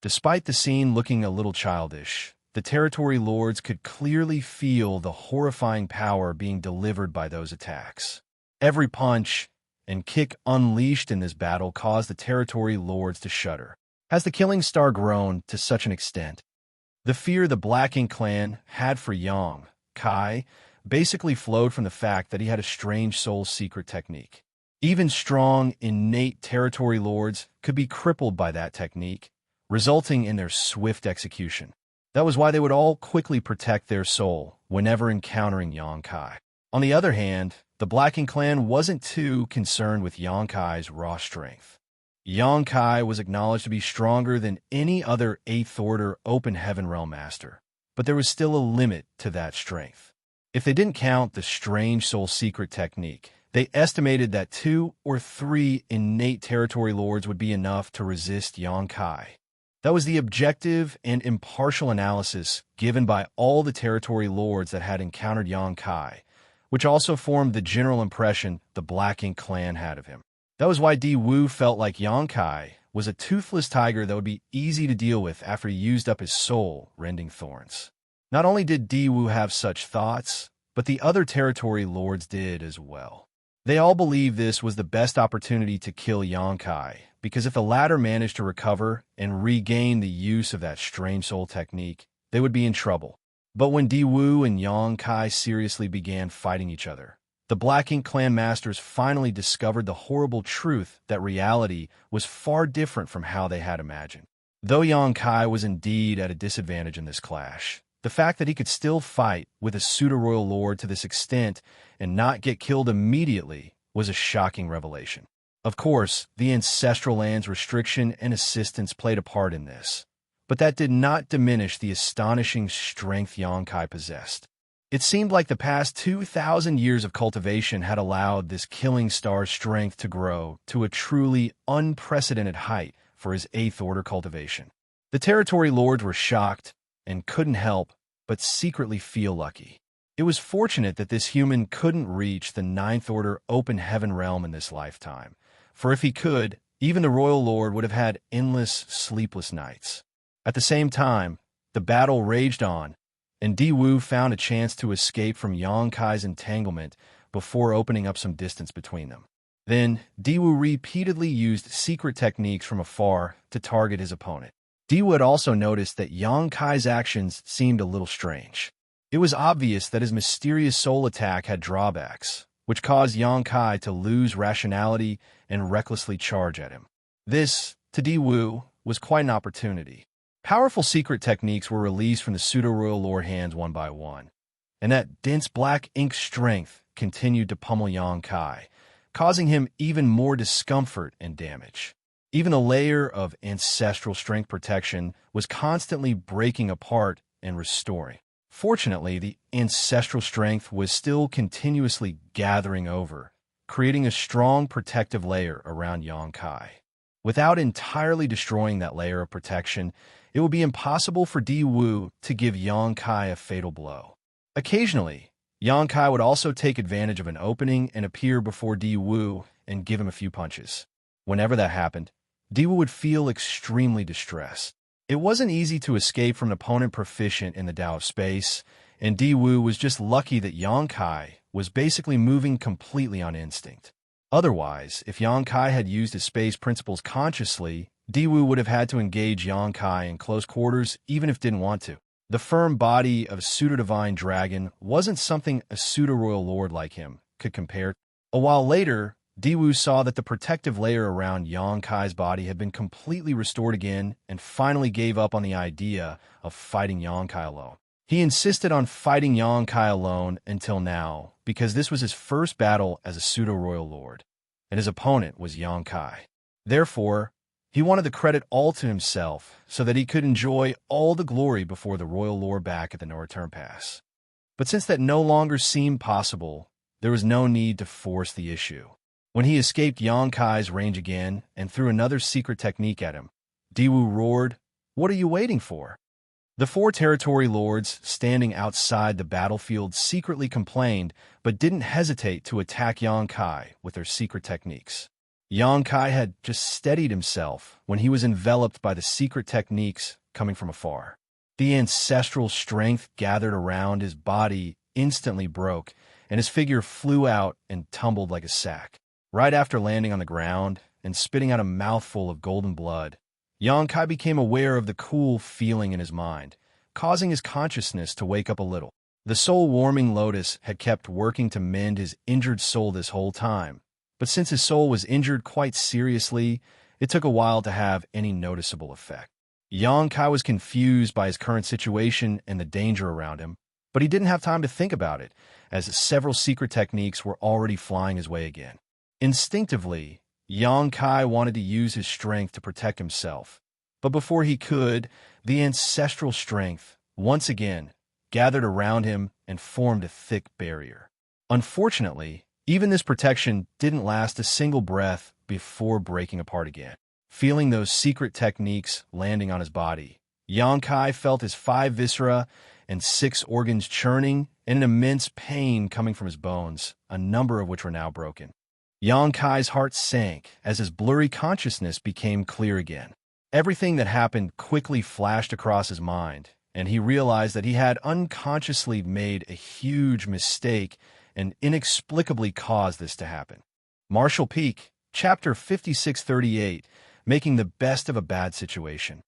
Despite the scene looking a little childish, the territory lords could clearly feel the horrifying power being delivered by those attacks. Every punch and kick unleashed in this battle caused the territory lords to shudder. Has the killing star grown to such an extent? The fear the Black Ink clan had for Yongkai basically flowed from the fact that he had a strange soul secret technique. Even strong, innate territory lords could be crippled by that technique, resulting in their swift execution. That was why they would all quickly protect their soul whenever encountering Yongkai. On the other hand, the Black Ink clan wasn't too concerned with Yongkai's raw strength. Yongkai was acknowledged to be stronger than any other 8th-order Open Heaven Realm Master, but there was still a limit to that strength. If they didn't count the strange soul secret technique, they estimated that 2 or 3 innate territory lords would be enough to resist Yongkai. That was the objective and impartial analysis given by all the territory lords that had encountered Yongkai, which also formed the general impression the Black Ink clan had of him. That was why Diwu felt like Yongkai was a toothless tiger that would be easy to deal with after he used up his soul rending thorns. Not only did Diwu have such thoughts, but the other territory lords did as well. They all believed this was the best opportunity to kill Yongkai, because if the latter managed to recover and regain the use of that strange soul technique, they would be in trouble. But when Diwu and Yongkai seriously began fighting each other, the Black Ink clan masters finally discovered the horrible truth that reality was far different from how they had imagined. Though Yongkai was indeed at a disadvantage in this clash, the fact that he could still fight with a pseudo-royal lord to this extent and not get killed immediately was a shocking revelation. Of course, the ancestral land's restriction and assistance played a part in this, but that did not diminish the astonishing strength Yongkai possessed. It seemed like the past 2,000 years of cultivation had allowed this killing star's strength to grow to a truly unprecedented height for his 8th-order cultivation. The territory lords were shocked and couldn't help but secretly feel lucky. It was fortunate that this human couldn't reach the 9th-order Open Heaven realm in this lifetime, for if he could, even the royal lord would have had endless, sleepless nights. At the same time, the battle raged on, and Di Wu found a chance to escape from Yang Kai's entanglement before opening up some distance between them. Then, Di Wu repeatedly used secret techniques from afar to target his opponent. Di Wu had also noticed that Yang Kai's actions seemed a little strange. It was obvious that his mysterious soul attack had drawbacks, which caused Yang Kai to lose rationality and recklessly charge at him. This, to Di Wu, was quite an opportunity. Powerful secret techniques were released from the pseudo-royal lord hands one by one, and that dense black ink strength continued to pummel Yang Kai, causing him even more discomfort and damage. Even the layer of ancestral strength protection was constantly breaking apart and restoring. Fortunately, the ancestral strength was still continuously gathering over, creating a strong protective layer around Yang Kai. Without entirely destroying that layer of protection, it would be impossible for Di Wu to give Yang Kai a fatal blow. Occasionally, Yang Kai would also take advantage of an opening and appear before Di Wu and give him a few punches. Whenever that happened, Di Wu would feel extremely distressed. It wasn't easy to escape from an opponent proficient in the Tao of Space, and Di Wu was just lucky that Yang Kai was basically moving completely on instinct. Otherwise, if Yang Kai had used his space principles consciously, Di Wu would have had to engage Yang Kai in close quarters even if didn't want to. The firm body of a pseudo-divine dragon wasn't something a pseudo-royal lord like him could compare. A while later, Di Wu saw that the protective layer around Yang Kai's body had been completely restored again and finally gave up on the idea of fighting Yang Kai alone. He insisted on fighting Yang Kai alone until now because this was his first battle as a pseudo-royal lord, and his opponent was Yang Kai. Therefore, he wanted the credit all to himself so that he could enjoy all the glory before the royal lord back at the no-return pass. But since that no longer seemed possible, there was no need to force the issue. When he escaped Yang Kai's range again and threw another secret technique at him, Di Wu roared, "What are you waiting for?" The four territory lords standing outside the battlefield secretly complained but didn't hesitate to attack Yang Kai with their secret techniques. Yang Kai had just steadied himself when he was enveloped by the secret techniques coming from afar. The ancestral strength gathered around his body instantly broke, and his figure flew out and tumbled like a sack. Right after landing on the ground and spitting out a mouthful of golden blood, Yang Kai became aware of the cool feeling in his mind, causing his consciousness to wake up a little. The soul-warming lotus had kept working to mend his injured soul this whole time, but since his soul was injured quite seriously, it took a while to have any noticeable effect. Yang Kai was confused by his current situation and the danger around him, but he didn't have time to think about it, as several secret techniques were already flying his way again. Instinctively, Yang Kai wanted to use his strength to protect himself, but before he could, the ancestral strength, once again, gathered around him and formed a thick barrier. Unfortunately, even this protection didn't last a single breath before breaking apart again. Feeling those secret techniques landing on his body, Yang Kai felt his 5 viscera and 6 organs churning and an immense pain coming from his bones, a number of which were now broken. Yang Kai's heart sank as his blurry consciousness became clear again. Everything that happened quickly flashed across his mind, and he realized that he had unconsciously made a huge mistake and inexplicably caused this to happen. Martial Peak, Chapter 5638, Making the Best of a Bad Situation.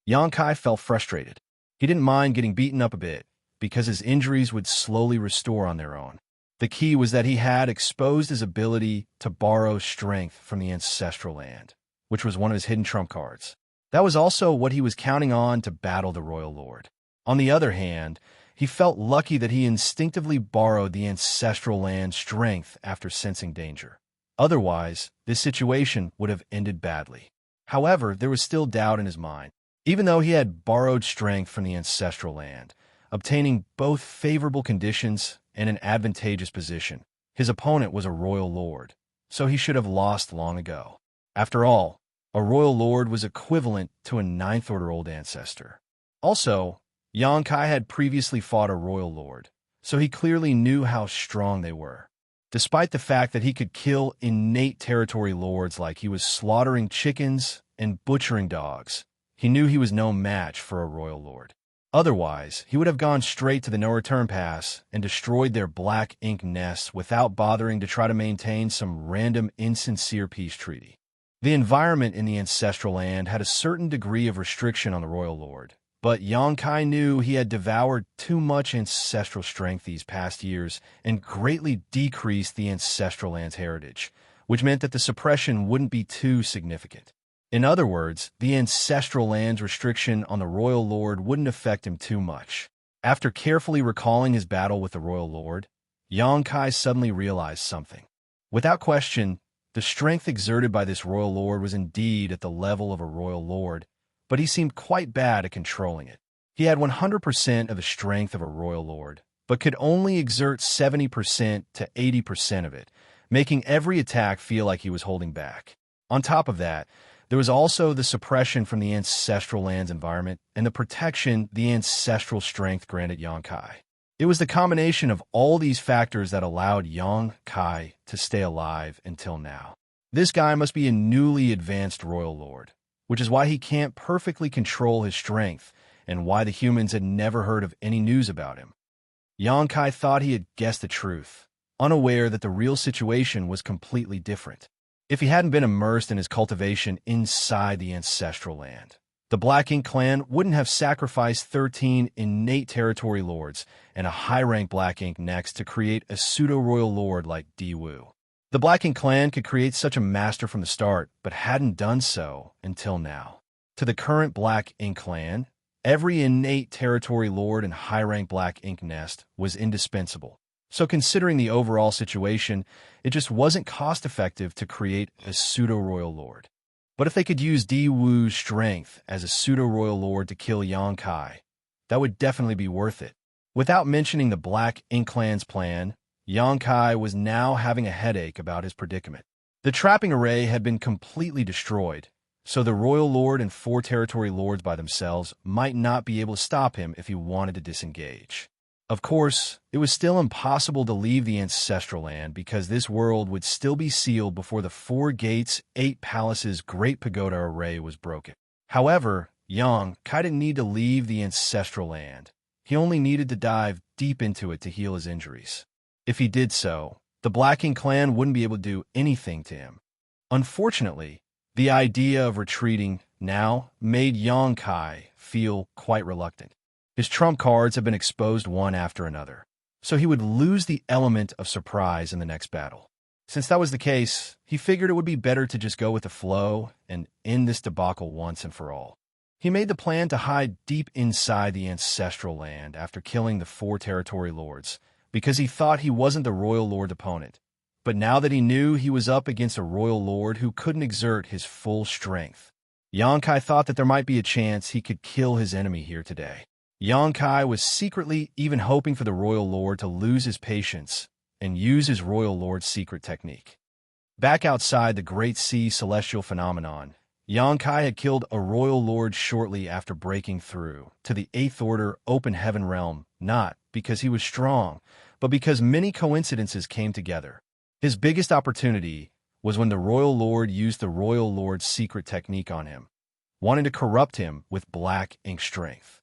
Yang Kai felt frustrated. He didn't mind getting beaten up a bit, because his injuries would slowly restore on their own. The key was that he had exposed his ability to borrow strength from the ancestral land, which was one of his hidden trump cards. That was also what he was counting on to battle the royal lord. On the other hand, he felt lucky that he instinctively borrowed the ancestral land's strength after sensing danger. Otherwise, this situation would have ended badly. However, there was still doubt in his mind. Even though he had borrowed strength from the ancestral land, obtaining both favorable conditions and an advantageous position, his opponent was a royal lord, so he should have lost long ago. After all, a royal lord was equivalent to a 9th-order old ancestor. Also, Yang Kai had previously fought a royal lord, so he clearly knew how strong they were. Despite the fact that he could kill innate territory lords like he was slaughtering chickens and butchering dogs, he knew he was no match for a royal lord. Otherwise, he would have gone straight to the no-return pass and destroyed their black ink nests without bothering to try to maintain some random insincere peace treaty. The environment in the ancestral land had a certain degree of restriction on the royal lord, but Xianxia knew he had devoured too much ancestral strength these past years and greatly decreased the ancestral land's heritage, which meant that the suppression wouldn't be too significant. In other words, the ancestral land's restriction on the royal lord wouldn't affect him too much. After carefully recalling his battle with the royal lord, Xianxia suddenly realized something. Without question, the strength exerted by this royal lord was indeed at the level of a royal lord, but he seemed quite bad at controlling it. He had 100% of the strength of a royal lord, but could only exert 70% to 80% of it, making every attack feel like he was holding back. On top of that, there was also the suppression from the ancestral land's environment and the protection the ancestral strength granted Xianxia. It was the combination of all these factors that allowed Xianxia to stay alive until now. This guy must be a newly advanced royal lord, which is why he can't perfectly control his strength and why the humans had never heard of any news about him. Xianxia thought he had guessed the truth, unaware that the real situation was completely different. If he hadn't been immersed in his cultivation inside the ancestral land, the Black Ink clan wouldn't have sacrificed 13 innate territory lords and a high-rank Black Ink next to create a pseudo-royal lord like Wu. The Black Ink clan could create such a master from the start, but hadn't done so until now. To the current Black Ink clan, every innate territory lord and high-rank Black Ink nest was indispensable. So considering the overall situation, it just wasn't cost-effective to create a pseudo-royal lord. But if they could use Wu's strength as a pseudo-royal lord to kill Xianxia, that would definitely be worth it. Without mentioning the Black Ink clan's plan, Xianxia was now having a headache about his predicament. The trapping array had been completely destroyed, so the royal lord and 4 territory lords by themselves might not be able to stop him if he wanted to disengage. Of course, it was still impossible to leave the ancestral land because this world would still be sealed before the 4 gates, 8 palaces Great Pagoda array was broken. However, Xianxia didn't need to leave the ancestral land. He only needed to dive deep into it to heal his injuries. If he did so, the Black Ink clan wouldn't be able to do anything to him. Unfortunately, the idea of retreating now made Xianxia feel quite reluctant. His trump cards have been exposed one after another, so he would lose the element of surprise in the next battle. Since that was the case, he figured it would be better to just go with the flow and end this debacle once and for all. He made the plan to hide deep inside the ancestral land after killing the 4 territory lords, because he thought he wasn't the royal lord opponent. But now that he knew he was up against a royal lord who couldn't exert his full strength, Xianxia thought that there might be a chance he could kill his enemy here today. Xianxia was secretly even hoping for the royal lord to lose his patience and use his royal lord's secret technique. Back outside the Great Sea Celestial Phenomenon, Xianxia had killed a royal lord shortly after breaking through to the 8th Order Open Heaven realm, not because he was strong, but because many coincidences came together. His biggest opportunity was when the royal lord used the royal lord's secret technique on him, wanting to corrupt him with Black Ink strength.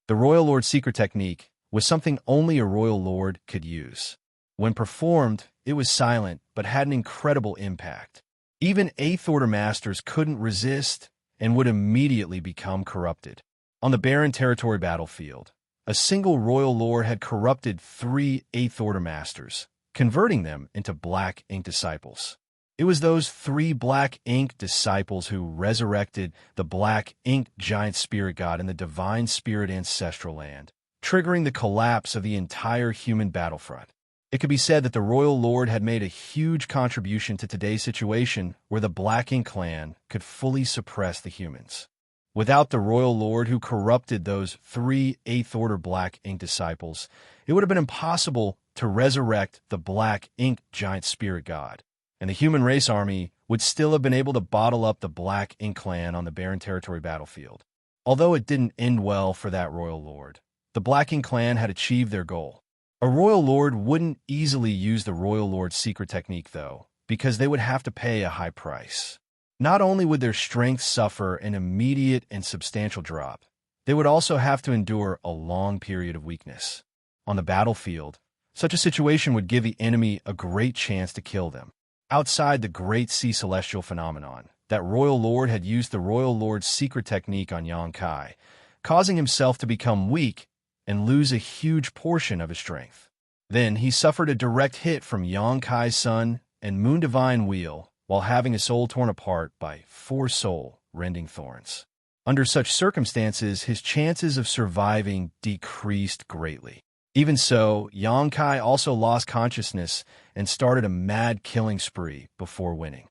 The royal lord's secret technique was something only a royal lord could use. When performed, it was silent but had an incredible impact. Even 8th Order masters couldn't resist and would immediately become corrupted. On the barren territory battlefield, a single royal lord had corrupted 3 8th Order masters, converting them into Black Ink disciples. It was those 3 Black Ink disciples who resurrected the Black Ink giant spirit god in the divine spirit ancestral land, triggering the collapse of the entire human battlefront. It could be said that the royal lord had made a huge contribution to today's situation where the Black Ink clan could fully suppress the humans. Without the royal lord who corrupted those 3 8th Order Black Ink disciples, it would have been impossible to resurrect the Black Ink giant spirit god, and the human race army would still have been able to bottle up the Black Ink clan on the barren territory battlefield. Although it didn't end well for that royal lord, the Black Ink clan had achieved their goal. A royal lord wouldn't easily use the royal lord's secret technique, though, because they would have to pay a high price. Not only would their strength suffer an immediate and substantial drop, They would also have to endure a long period of weakness. On the battlefield, such a situation would give the enemy a great chance to kill them. Outside the Great Sea Celestial phenomenon, that Royal Lord had used the Royal Lord's secret technique on Xianxia, causing himself to become weak and lose a huge portion of his strength. Then he suffered a direct hit from Xianxia's sun and moon divine wheel while having his soul torn apart by 4 soul-rending thorns. Under such circumstances, his chances of surviving decreased greatly. Even so, Xianxia also lost consciousness and started a mad killing spree before winning.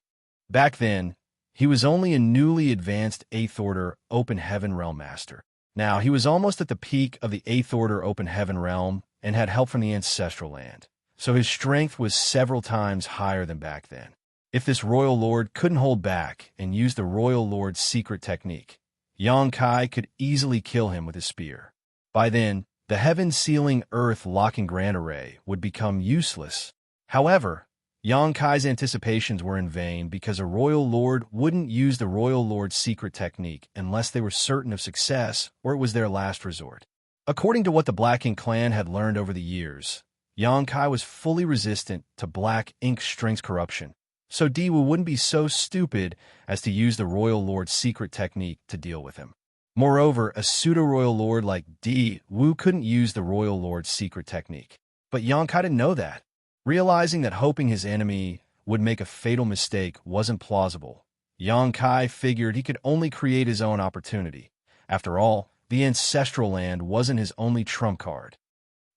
Back then, he was only a newly advanced 8th Order Open Heaven Realm Master. Now, he was almost at the peak of the 8th Order Open Heaven Realm and had help from the Ancestral Land, so his strength was several times higher than back then. If this Royal Lord couldn't hold back and use the Royal Lord's secret technique, Xianxia could easily kill him with his spear. By then, the heaven-sealing earth-locking Grand Array would become useless. However, Xianxia's anticipations were in vain because a Royal Lord wouldn't use the Royal Lord's secret technique unless they were certain of success or it was their last resort. According to what the Black Ink clan had learned over the years, Xianxia was fully resistant to Black Ink's strength corruption, so Diwu wouldn't be so stupid as to use the Royal Lord's secret technique to deal with him. Moreover, a pseudo-Royal Lord like Diwu couldn't use the Royal Lord's secret technique. But Xianxia didn't know that. Realizing that hoping his enemy would make a fatal mistake wasn't plausible, Xianxia figured he could only create his own opportunity. After all, the Ancestral Land wasn't his only trump card.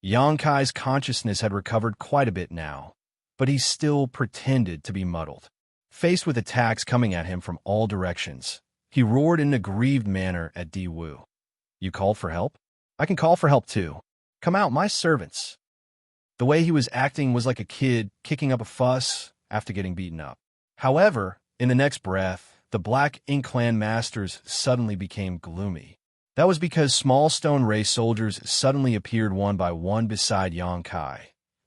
Xianxia's consciousness had recovered quite a bit now, but he still pretended to be muddled. Faced with attacks coming at him from all directions, he roared in an aggrieved manner at Diwu. "You called for help? I can call for help too. Come out, my servants." The way he was acting was like a kid kicking up a fuss after getting beaten up. However, in the next breath, the Black Ink clan masters suddenly became gloomy. That was because small stone race soldiers suddenly appeared one by one beside Xianxia,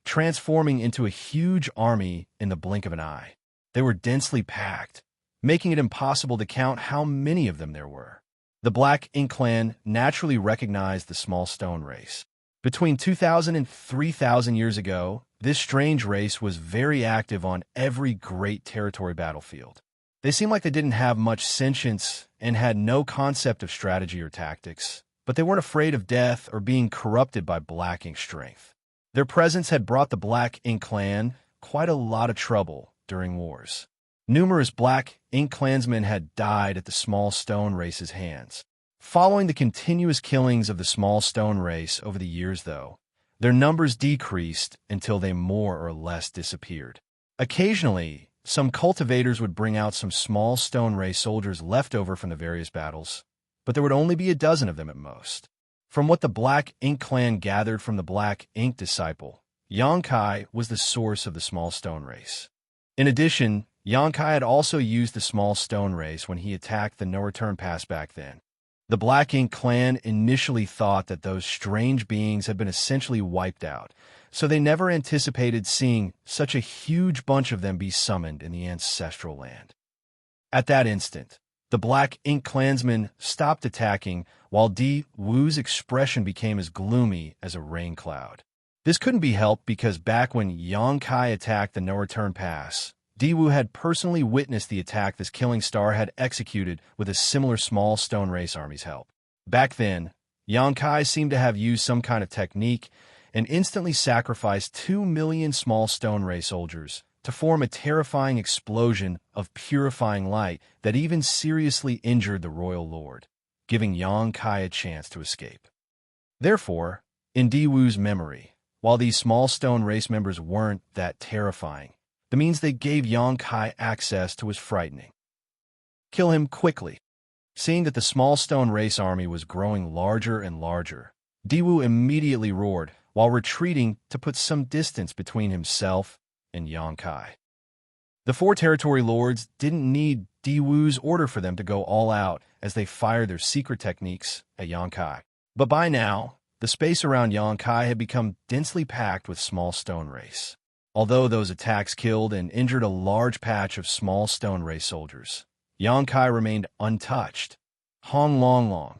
transforming into a huge army in the blink of an eye. They were densely packed, making it impossible to count how many of them there were. The Black Ink clan naturally recognized the small stone race. Between 2,000 and 3,000 years ago, this strange race was very active on every great territory battlefield. They seemed like they didn't have much sentience and had no concept of strategy or tactics, but they weren't afraid of death or being corrupted by Black Ink strength. Their presence had brought the Black Ink clan quite a lot of trouble during wars. Numerous Black Ink clansmen had died at the small stone race's hands. Following the continuous killings of the small stone race over the years, though, their numbers decreased until they more or less disappeared. Occasionally, some cultivators would bring out some small stone race soldiers left over from the various battles, but there would only be a dozen of them at most. From what the Black Ink clan gathered from the Black Ink disciple, Xianxia was the source of the small stone race. In addition, Xianxia had also used the small stone race when he attacked the no-return pass back then. The Black Ink clan initially thought that those strange beings had been essentially wiped out, so they never anticipated seeing such a huge bunch of them be summoned in the Ancestral Land. At that instant, the Black Ink clansmen stopped attacking while Diwu's expression became as gloomy as a rain cloud. This couldn't be helped because back when Xianxia attacked the no-return pass, Diwu had personally witnessed the attack this killing star had executed with a similar small stone race army's help. Back then, Xianxia seemed to have used some kind of technique and instantly sacrificed 2 million small stone race soldiers to form a terrifying explosion of purifying light that even seriously injured the Royal Lord, giving Xianxia a chance to escape. Therefore, in Diwu's memory, while these small stone race members weren't that terrifying, the means they gave Xianxia access to was frightening. Kill him quickly. Seeing that the small stone race army was growing larger and larger, Diwu immediately roared while retreating to put some distance between himself and Xianxia. The 4 territory lords didn't need Diwu's order for them to go all out as they fired their secret techniques at Xianxia. But by now, the space around Xianxia had become densely packed with small stone race. Although those attacks killed and injured a large patch of small stone race soldiers, Xianxia remained untouched. Hong Long Long,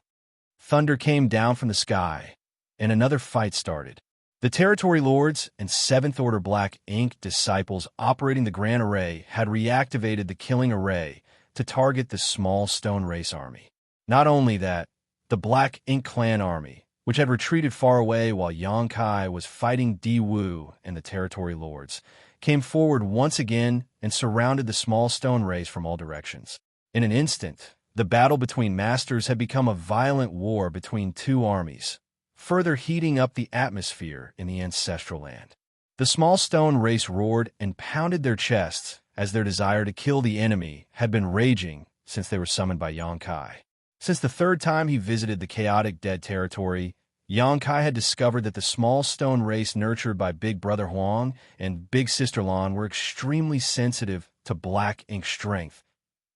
thunder came down from the sky, and another fight started. The Territory Lords and Seventh Order Black Ink disciples operating the Grand Array had reactivated the Killing Array to target the small stone race army. Not only that, the Black Ink clan army, which had retreated far away while Xianxia was fighting Di Wu and the Territory Lords, came forward once again and surrounded the small stone race from all directions. In an instant, the battle between masters had become a violent war between two armies, further heating up the atmosphere in the ancestral land. The small stone race roared and pounded their chests as their desire to kill the enemy had been raging since they were summoned by Xianxia. Since the third time he visited the chaotic dead territory, Xianxia had discovered that the small stone race nurtured by Big Brother Huang and Big Sister Lan were extremely sensitive to black ink strength,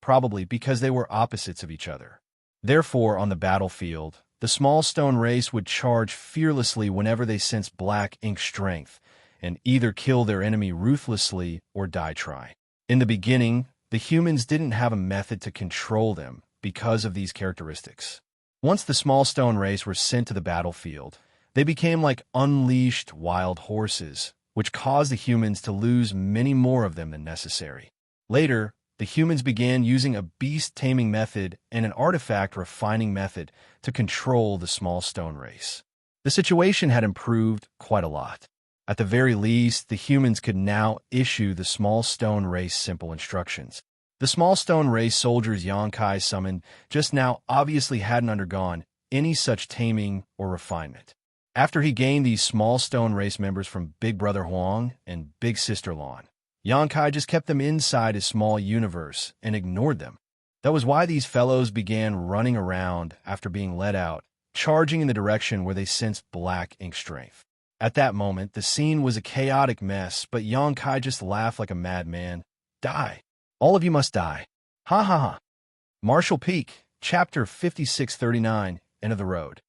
probably because they were opposites of each other. Therefore, on the battlefield, the small stone race would charge fearlessly whenever they sensed black ink strength, and either kill their enemy ruthlessly or die trying. In the beginning, the humans didn't have a method to control them because of these characteristics. Once the small stone race were sent to the battlefield, they became like unleashed wild horses, which caused the humans to lose many more of them than necessary. Later, the humans began using a beast-taming method and an artifact refining method to control the small stone race. The situation had improved quite a lot. At the very least, the humans could now issue the small stone race simple instructions. The small stone race soldiers Xianxia summoned just now obviously hadn't undergone any such taming or refinement. After he gained these small stone race members from Big Brother Huang and Big Sister Lan, Xianxia just kept them inside his small universe and ignored them. That was why these fellows began running around after being let out, charging in the direction where they sensed black ink strength. At that moment, the scene was a chaotic mess, but Xianxia just laughed like a madman. Die. All of you must die. Ha ha ha. Marshall Peak, Chapter 5639, End of the Road.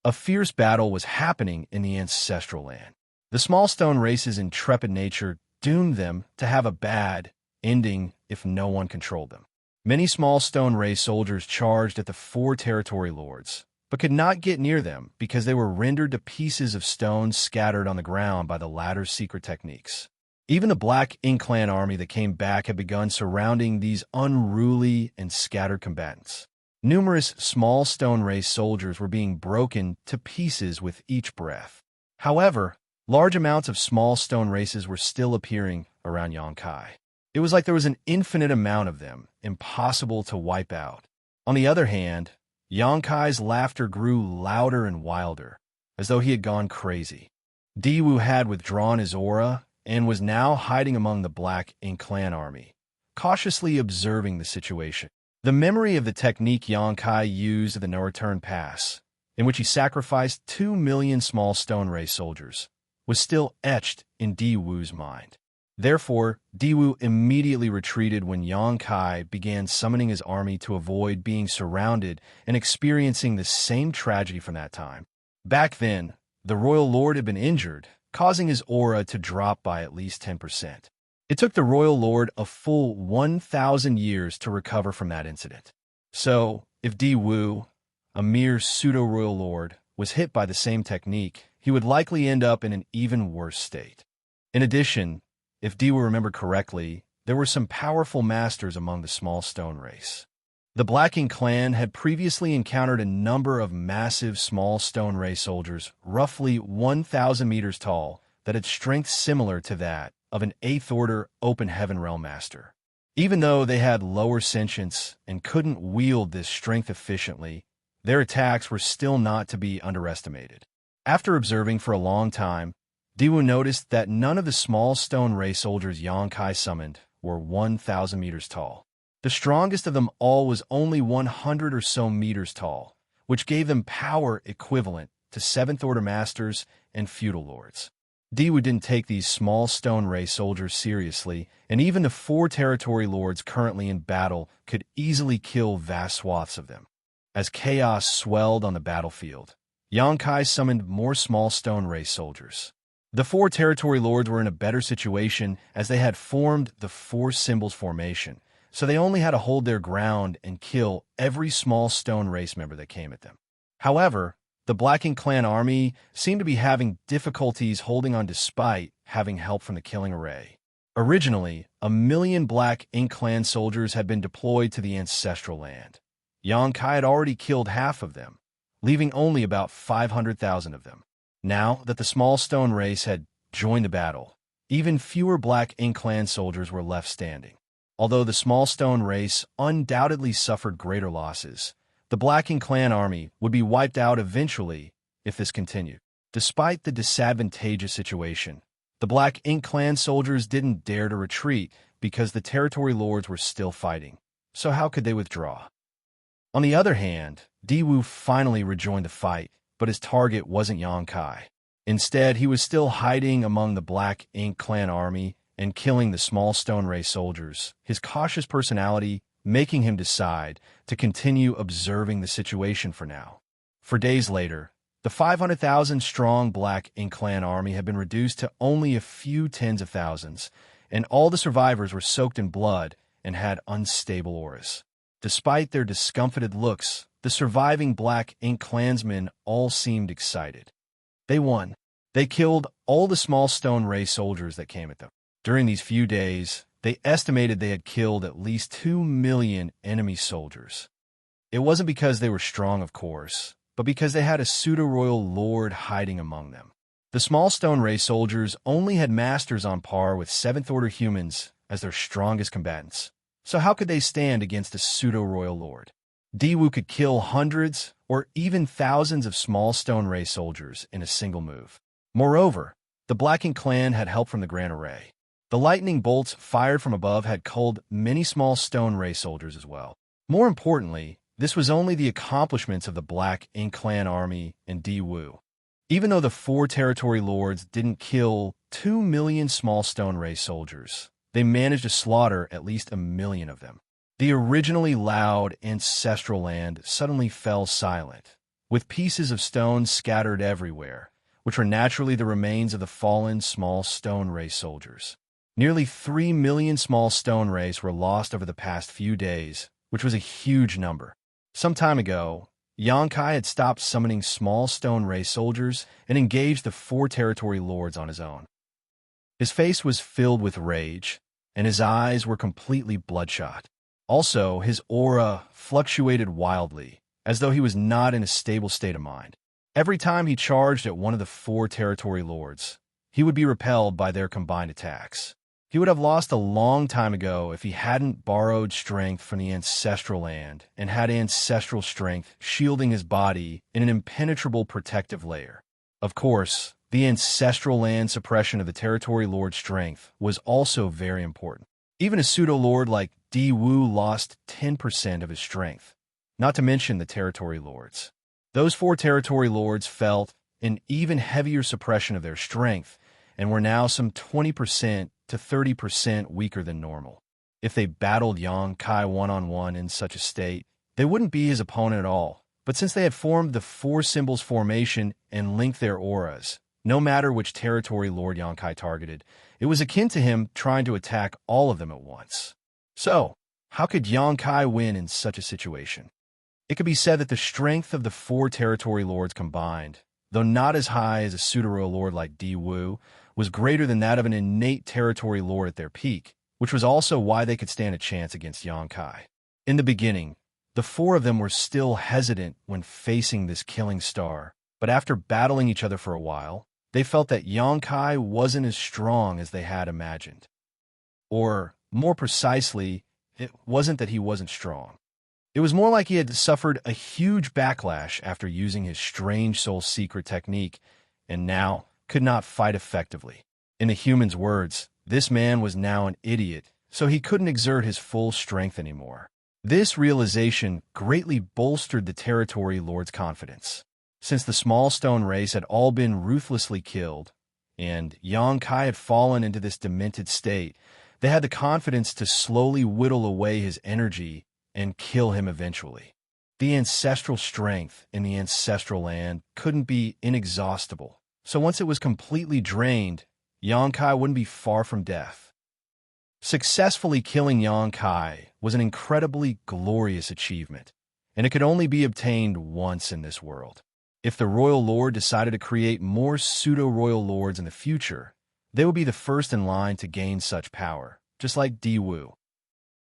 A fierce battle was happening in the ancestral land. The small stone race's intrepid nature doomed them to have a bad ending if no one controlled them. Many small stone race soldiers charged at the four territory lords, but could not get near them because they were rendered to pieces of stone scattered on the ground by the latter's secret techniques. Even the Black Ink clan army that came back had begun surrounding these unruly and scattered combatants. Numerous small stone race soldiers were being broken to pieces with each breath. However, large amounts of small stone races were still appearing around Xianxia. It was like there was an infinite amount of them, impossible to wipe out. On the other hand, Xianxia's laughter grew louder and wilder, as though he had gone crazy. Di Wu had withdrawn his aura and was now hiding among the Black Ink clan army, cautiously observing the situation. The memory of the technique Xianxia used at the No-Return Pass, in which he sacrificed 2 million small stone race soldiers, was still etched in Di Wu's mind. Therefore, Di Wu immediately retreated when Xianxia began summoning his army to avoid being surrounded and experiencing the same tragedy from that time. Back then, the Royal Lord had been injured, causing his aura to drop by at least 10%. It took the Royal Lord a full 1,000 years to recover from that incident. So, if Di Wu, a mere pseudo-Royal Lord, was hit by the same technique, he would likely end up in an even worse state. In addition, if Di Wu remembered correctly, there were some powerful masters among the small stone race. The Black Ink clan had previously encountered a number of massive small stone race soldiers, roughly 1,000 meters tall, that had strength similar to that of an 8th Order Open Heaven Realm Master. Even though they had lower sentience and couldn't wield this strength efficiently, their attacks were still not to be underestimated. After observing for a long time, Di Wu noticed that none of the small stone race soldiers Xianxia summoned were 1,000 meters tall. The strongest of them all was only 100 or so meters tall, which gave them power equivalent to 7th Order Masters and Feudal Lords. Di Wu didn't take these small stone race soldiers seriously, and even the 4 territory lords currently in battle could easily kill vast swaths of them. As chaos swelled on the battlefield, Xianxia summoned more small stone race soldiers. The 4 territory lords were in a better situation as they had formed the 4 symbols formation, so they only had to hold their ground and kill every small stone race member that came at them. However, the Black Ink Clan army seemed to be having difficulties holding on despite having help from the Killing Array. Originally, 1,000,000 Black Ink Clan soldiers had been deployed to the Ancestral Land. Xianxia had already killed half of them, leaving only about 500,000 of them. Now that the Small Stone race had joined the battle, even fewer Black Ink Clan soldiers were left standing. Although the Small Stone race undoubtedly suffered greater losses, the Black Ink Clan army would be wiped out eventually if this continued. Despite the disadvantageous situation, the Black Ink Clan soldiers didn't dare to retreat because the territory lords were still fighting. So how could they withdraw? On the other hand, Diwu finally rejoined the fight, but his target wasn't Xianxia. Instead, he was still hiding among the Black Ink Clan army and killing the Small Stone Race soldiers, his cautious personality making him decide to continue observing the situation for now. For days later, the 500,000-strong Black Ink Clan army had been reduced to only a few tens of thousands, and all the survivors were soaked in blood and had unstable auras. Despite their discomfited looks, the surviving Black Ink Clansmen all seemed excited. They won. They killed all the Small Stone Race soldiers that came at them. During these few days, they estimated they had killed at least 2,000,000 enemy soldiers. It wasn't because they were strong, of course, but because they had a pseudo-royal lord hiding among them. The Small Stone Race soldiers only had masters on par with 7th-order humans as their strongest combatants. So how could they stand against a pseudo-royal lord? Diwu could kill hundreds or even thousands of Small Stone Race soldiers in a single move. Moreover, the Black Ink Clan had help from the Grand Array. The lightning bolts fired from above had culled many Small Stone Race soldiers as well. More importantly, this was only the accomplishments of the Black Ink Clan army and Diwu. Even though the 4 territory lords didn't kill 2,000,000 Small Stone Race soldiers, they managed to slaughter at least 1,000,000 of them. The originally loud ancestral land suddenly fell silent, with pieces of stone scattered everywhere, which were naturally the remains of the fallen Small Stone Race soldiers. Nearly 3,000,000 Small Stone Race were lost over the past few days, which was a huge number. Some time ago, Xianxia had stopped summoning Small Stone Race soldiers and engaged the 4 territory lords on his own. His face was filled with rage, and his eyes were completely bloodshot. Also, his aura fluctuated wildly, as though he was not in a stable state of mind. Every time he charged at one of the 4 territory lords, he would be repelled by their combined attacks. He would have lost a long time ago if he hadn't borrowed strength from the Ancestral Land and had ancestral strength shielding his body in an impenetrable protective layer. Of course, the Ancestral Land suppression of the territory lord's strength was also very important. Even a pseudo-lord like Diwu lost 10% of his strength, not to mention the territory lords. Those 4 territory lords felt an even heavier suppression of their strength and were now some 20% to 30% weaker than normal. If they battled Xianxia one-on-one in such a state, they wouldn't be his opponent at all. But since they had formed the 4 symbols formation and linked their auras, no matter which territory Lord Xianxia targeted, it was akin to him trying to attack all of them at once. So, how could Xianxia win in such a situation? It could be said that the strength of the 4 territory lords combined, though not as high as a pseudo-royal lord like Diwu, was greater than that of an innate territory lord at their peak, which was also why they could stand a chance against Xianxia. In the beginning, the 4 of them were still hesitant when facing this killing star, but after battling each other for a while, they felt that Xianxia wasn't as strong as they had imagined. Or, more precisely, it wasn't that he wasn't strong. It was more like he had suffered a huge backlash after using his strange soul secret technique, and now could not fight effectively. In the human's words, this man was now an idiot, so he couldn't exert his full strength anymore. This realization greatly bolstered the territory lord's confidence. Since the Small Stone Race had all been ruthlessly killed, and Xianxia had fallen into this demented state, they had the confidence to slowly whittle away his energy and kill him eventually. The ancestral strength in the Ancestral Land couldn't be inexhaustible, so once it was completely drained, Xianxia wouldn't be far from death. Successfully killing Xianxia was an incredibly glorious achievement, and it could only be obtained once in this world. If the royal lord decided to create more pseudo-royal lords in the future, they would be the first in line to gain such power, just like Di Wu.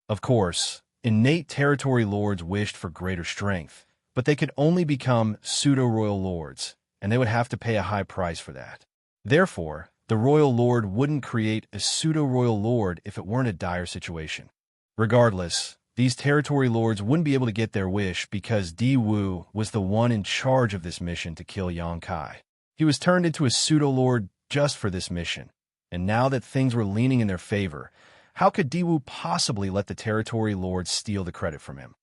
Of course, innate territory lords wished for greater strength, but they could only become pseudo-royal lords, and they would have to pay a high price for that. Therefore, the royal lord wouldn't create a pseudo-royal lord if it weren't a dire situation. Regardless, these territory lords wouldn't be able to get their wish because Di Wu was the one in charge of this mission to kill Yang Kai. He was turned into a pseudo-lord just for this mission, and now that things were leaning in their favor, how could Di Wu possibly let the territory lords steal the credit from him?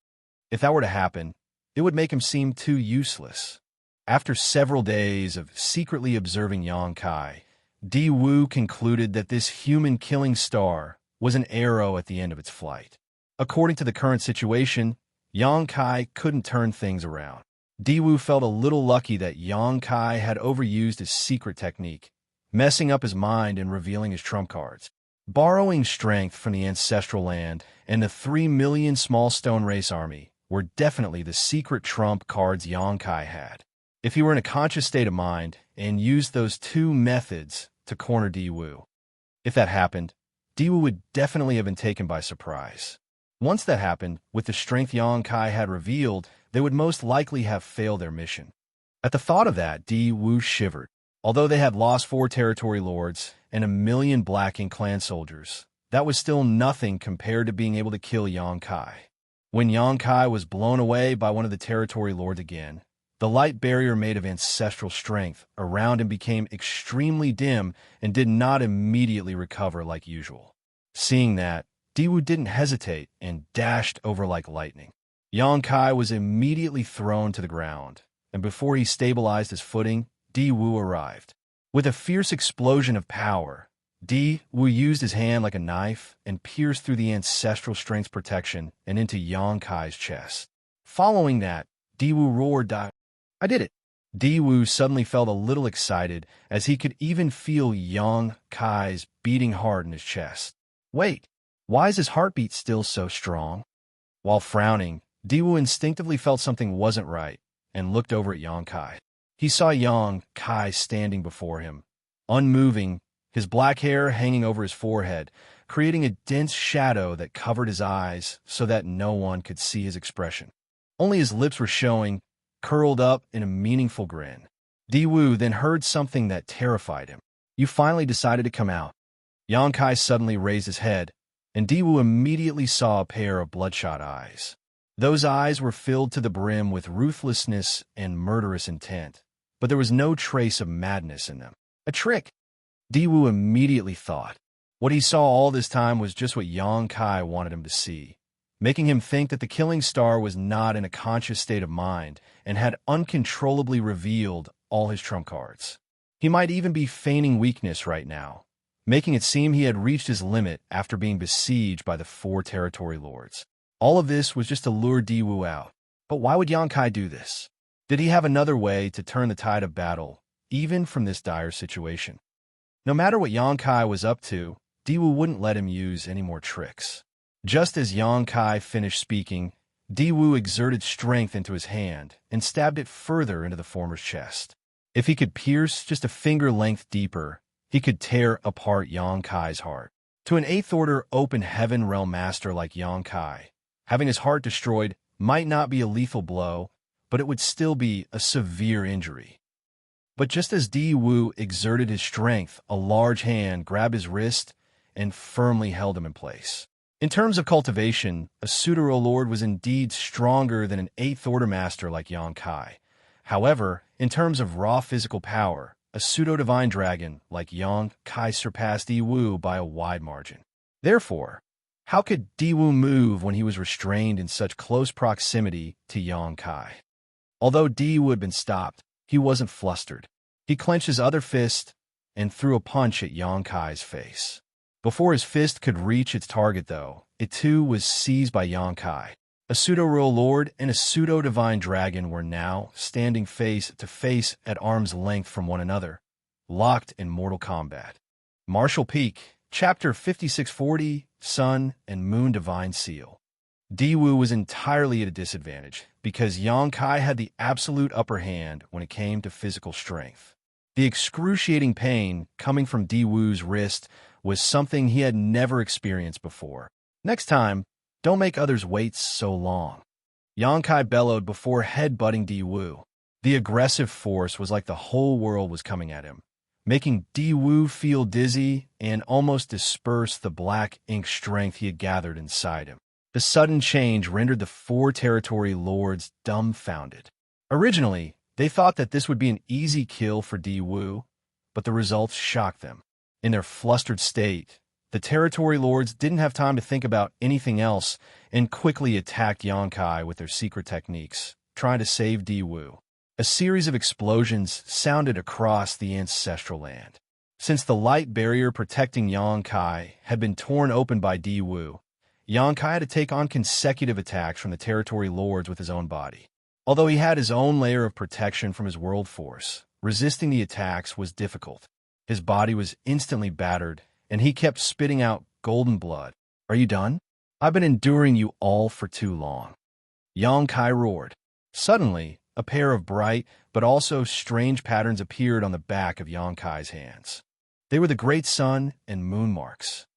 If that were to happen, it would make him seem too useless. After several days of secretly observing Yang Kai, Di Wu concluded that this human-killing star was an arrow at the end of its flight. According to the current situation, Yang Kai couldn't turn things around. Di Wu felt a little lucky that Yang Kai had overused his secret technique, messing up his mind and revealing his trump cards. Borrowing strength from the ancestral land and the 3 million small stone race army were definitely the secret trump cards Yang Kai had. If he were in a conscious state of mind and used those two methods to corner Di Wu. If that happened, Di Wu would definitely have been taken by surprise. Once that happened, with the strength Yang Kai had revealed, they would most likely have failed their mission. At the thought of that, Di Wu shivered. Although they had lost 4 territory lords and 1 million Black Ink clan soldiers, that was still nothing compared to being able to kill Yang Kai. When Yang Kai was blown away by one of the territory lords again, the light barrier made of ancestral strength around him became extremely dim and did not immediately recover like usual. Seeing that, Di Wu didn't hesitate and dashed over like lightning. Yang Kai was immediately thrown to the ground, and before he stabilized his footing, Di Wu arrived. With a fierce explosion of power, Di Wu used his hand like a knife and pierced through the ancestral strength's protection and into Yang Kai's chest. Following that, Di Wu roared, "I did it!" Di Wu suddenly felt a little excited as he could even feel Yang Kai's beating heart in his chest. Wait, why is his heartbeat still so strong? While frowning, Di Wu instinctively felt something wasn't right and looked over at Yang Kai. He saw Yang Kai standing before him, unmoving, his black hair hanging over his forehead, creating a dense shadow that covered his eyes so that no one could see his expression. Only his lips were showing, curled up in a meaningful grin. Di Wu then heard something that terrified him. "You finally decided to come out." Yang Kai suddenly raised his head, and Di Wu immediately saw a pair of bloodshot eyes. Those eyes were filled to the brim with ruthlessness and murderous intent, but there was no trace of madness in them. A trick, Di Wu immediately thought. What he saw all this time was just what Yang Kai wanted him to see, making him think that the killing star was not in a conscious state of mind and had uncontrollably revealed all his trump cards. He might even be feigning weakness right now, making it seem he had reached his limit after being besieged by the 4 territory lords. All of this was just to lure Di Wu out. But why would Yang Kai do this? Did he have another way to turn the tide of battle, even from this dire situation? No matter what Yang Kai was up to, Di Wu wouldn't let him use any more tricks. Just as Yang Kai finished speaking, Di Wu exerted strength into his hand and stabbed it further into the former's chest. If he could pierce just a finger length deeper, he could tear apart Yang Kai's heart. To an 8th Order Open Heaven Realm Master like Yang Kai, having his heart destroyed might not be a lethal blow, but it would still be a severe injury. But just as Di Wu exerted his strength, a large hand grabbed his wrist and firmly held him in place. In terms of cultivation, a pseudo-lord was indeed stronger than an 8th Order Master like Yang Kai. However, in terms of raw physical power, a pseudo-divine dragon like Yang Kai surpassed Di Wu by a wide margin. Therefore, how could Di Wu move when he was restrained in such close proximity to Yang Kai? Although Di Wu had been stopped, he wasn't flustered. He clenched his other fist and threw a punch at Yang Kai's face. Before his fist could reach its target, though, it too was seized by Yang Kai. A pseudo-royal lord and a pseudo-divine dragon were now standing face to face at arm's length from one another, locked in mortal combat. Martial Peak, Chapter 5640, Sun and Moon Divine Seal. Di Wu was entirely at a disadvantage, because Yongkai had the absolute upper hand when it came to physical strength. The excruciating pain coming from Di Wu's wrist was something he had never experienced before. Next time, don't make others wait so long. Yongkai bellowed before headbutting Di Wu. The aggressive force was like the whole world was coming at him, making Di Wu feel dizzy and almost disperse the black ink strength he had gathered inside him. The sudden change rendered the four territory lords dumbfounded. Originally, they thought that this would be an easy kill for Di Wu, but the results shocked them. In their flustered state, the territory lords didn't have time to think about anything else and quickly attacked Yongkai with their secret techniques, trying to save Di Wu. A series of explosions sounded across the ancestral land. Since the light barrier protecting Yongkai had been torn open by Di Wu, Yongkai had to take on consecutive attacks from the territory lords with his own body. Although he had his own layer of protection from his world force, resisting the attacks was difficult. His body was instantly battered, and he kept spitting out golden blood. "Are you done? I've been enduring you all for too long." Yongkai roared. Suddenly, a pair of bright but also strange patterns appeared on the back of Yonkai's hands. They were the great sun and moon marks.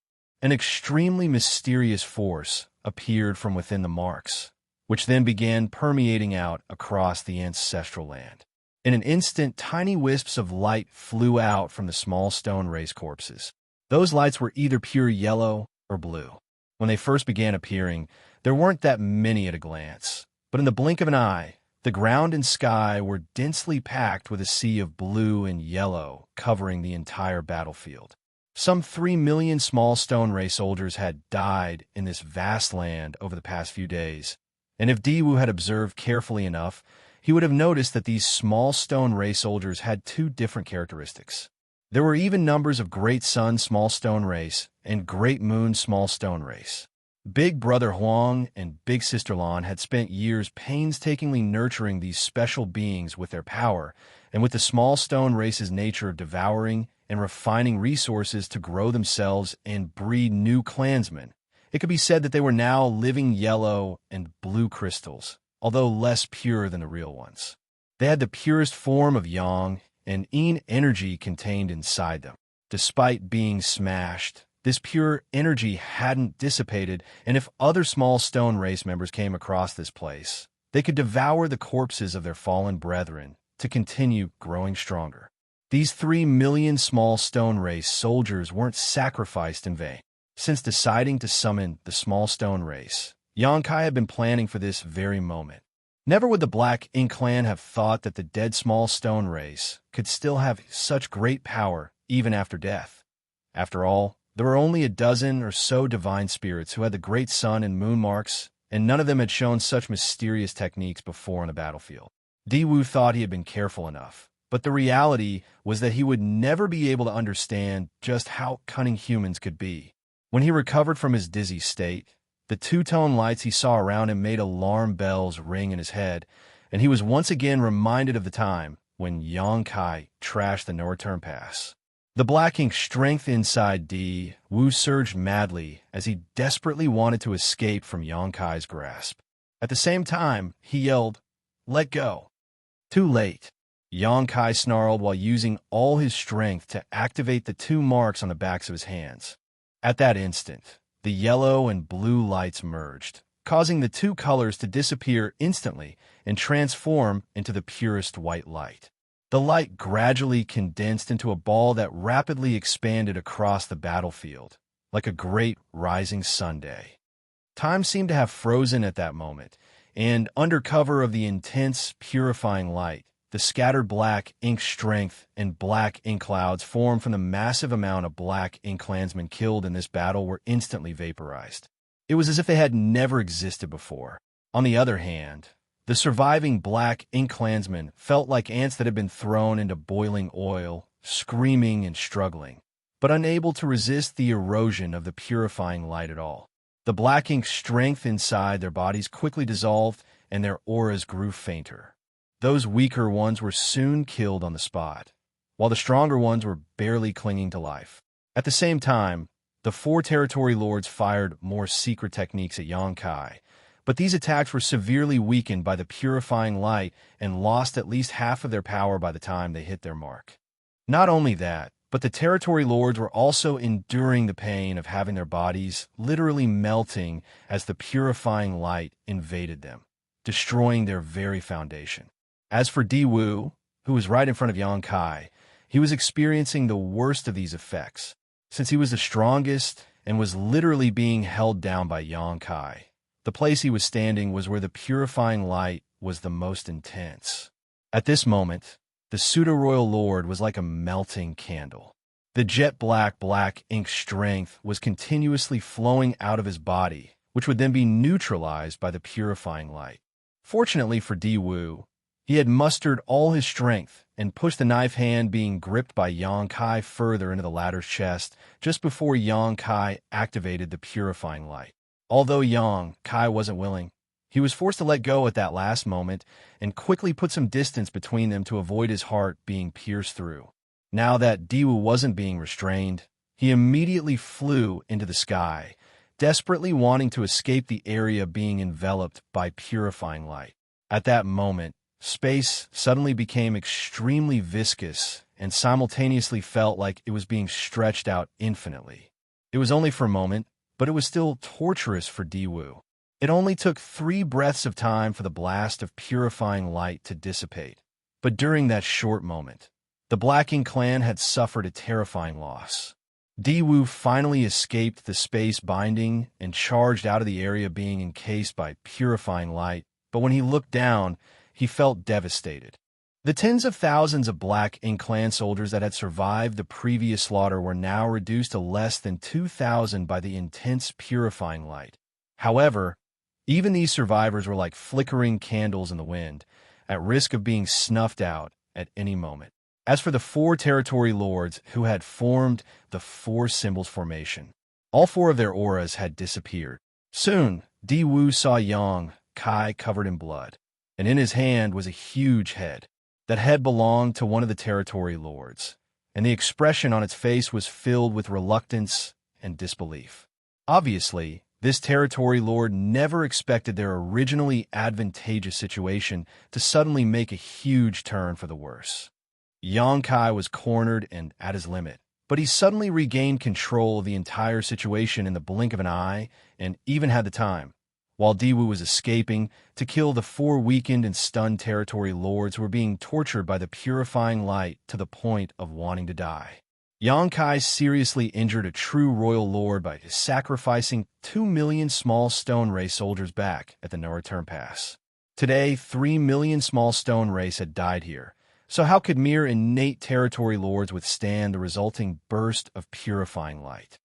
An extremely mysterious force appeared from within the marks, which then began permeating out across the ancestral land. In an instant, tiny wisps of light flew out from the small stone race corpses. Those lights were either pure yellow or blue. When they first began appearing, there weren't that many at a glance, but in the blink of an eye, the ground and sky were densely packed with a sea of blue and yellow covering the entire battlefield. Some 3 million small stone ray soldiers had died in this vast land over the past few days, and if Di Wu had observed carefully enough, he would have noticed that these small stone ray soldiers had two different characteristics. There were even numbers of Great Sun small stone race and Great Moon small stone race. Big Brother Huang and Big Sister Lan had spent years painstakingly nurturing these special beings with their power, and with the small stone race's nature of devouring and refining resources to grow themselves and breed new clansmen, it could be said that they were now living yellow and blue crystals, although less pure than the real ones. They had the purest form of yang and yin energy contained inside them. Despite being smashed, this pure energy hadn't dissipated, and if other small stone race members came across this place, they could devour the corpses of their fallen brethren to continue growing stronger. These 3 million small stone race soldiers weren't sacrificed in vain. Since deciding to summon the small stone race, Yongkai had been planning for this very moment. Never would the Black Ink clan have thought that the dead small stone race could still have such great power even after death. After all, there were only a dozen or so divine spirits who had the great sun and moon marks, and none of them had shown such mysterious techniques before on the battlefield. Di Wu thought he had been careful enough, but the reality was that he would never be able to understand just how cunning humans could be. When he recovered from his dizzy state, the two-tone lights he saw around him made alarm bells ring in his head, and he was once again reminded of the time when Yongkai trashed the no-return pass. The black ink strength inside Di Wu surged madly as he desperately wanted to escape from Yonkai's grasp. At the same time, he yelled, "Let go!" Too late. Yongkai snarled while using all his strength to activate the two marks on the backs of his hands. At that instant, the yellow and blue lights merged, causing the two colors to disappear instantly and transform into the purest white light. The light gradually condensed into a ball that rapidly expanded across the battlefield, like a great rising Sunday. Time seemed to have frozen at that moment, and under cover of the intense, purifying light, the scattered black ink strength and black ink clouds formed from the massive amount of black ink clansmen killed in this battle were instantly vaporized. It was as if they had never existed before. On the other hand, the surviving black ink clansmen felt like ants that had been thrown into boiling oil, screaming and struggling, but unable to resist the erosion of the purifying light at all. The black ink strength inside their bodies quickly dissolved, and their auras grew fainter. Those weaker ones were soon killed on the spot, while the stronger ones were barely clinging to life. At the same time, the four territory lords fired more secret techniques at Yongkai, But these attacks were severely weakened by the purifying light and lost at least half of their power by the time they hit their mark. Not only that, but the territory lords were also enduring the pain of having their bodies literally melting as the purifying light invaded them, destroying their very foundation. As for Di Wu, who was right in front of Yang Kai, he was experiencing the worst of these effects, since he was the strongest and was literally being held down by Yang Kai. The place he was standing was where the purifying light was the most intense. At this moment, the pseudo-royal lord was like a melting candle. The jet-black ink strength was continuously flowing out of his body, which would then be neutralized by the purifying light. Fortunately for Di Wu, he had mustered all his strength and pushed the knife hand being gripped by Yang Kai further into the latter's chest just before Yang Kai activated the purifying light. Although Yang Kai wasn't willing, he was forced to let go at that last moment and quickly put some distance between them to avoid his heart being pierced through. Now that Di Wu wasn't being restrained, he immediately flew into the sky, desperately wanting to escape the area being enveloped by purifying light. At that moment, space suddenly became extremely viscous and simultaneously felt like it was being stretched out infinitely. It was only for a moment, but it was still torturous for Di Wu. It only took 3 breaths of time for the blast of purifying light to dissipate. But during that short moment, the Black Ink clan had suffered a terrifying loss. Di Wu finally escaped the space binding and charged out of the area being encased by purifying light, but when he looked down, he felt devastated. The tens of thousands of Black Ink clan soldiers that had survived the previous slaughter were now reduced to less than 2,000 by the intense purifying light. However, even these survivors were like flickering candles in the wind, at risk of being snuffed out at any moment. As for the 4 territory lords who had formed the 4 symbols formation, all 4 of their auras had disappeared. Soon, Di Wu saw Yang Kai covered in blood, and in his hand was a huge head. That head belonged to one of the territory lords, and the expression on its face was filled with reluctance and disbelief. Obviously, this territory lord never expected their originally advantageous situation to suddenly make a huge turn for the worse. Yang Kai was cornered and at his limit, but he suddenly regained control of the entire situation in the blink of an eye and even had the time, while Di Wu was escaping, to kill the 4 weakened and stunned territory lords who were being tortured by the purifying light to the point of wanting to die. Yang Kai seriously injured a true royal lord by sacrificing 2 million small stone race soldiers back at the No Return Pass. Today, 3 million small stone race had died here, so how could mere innate territory lords withstand the resulting burst of purifying light?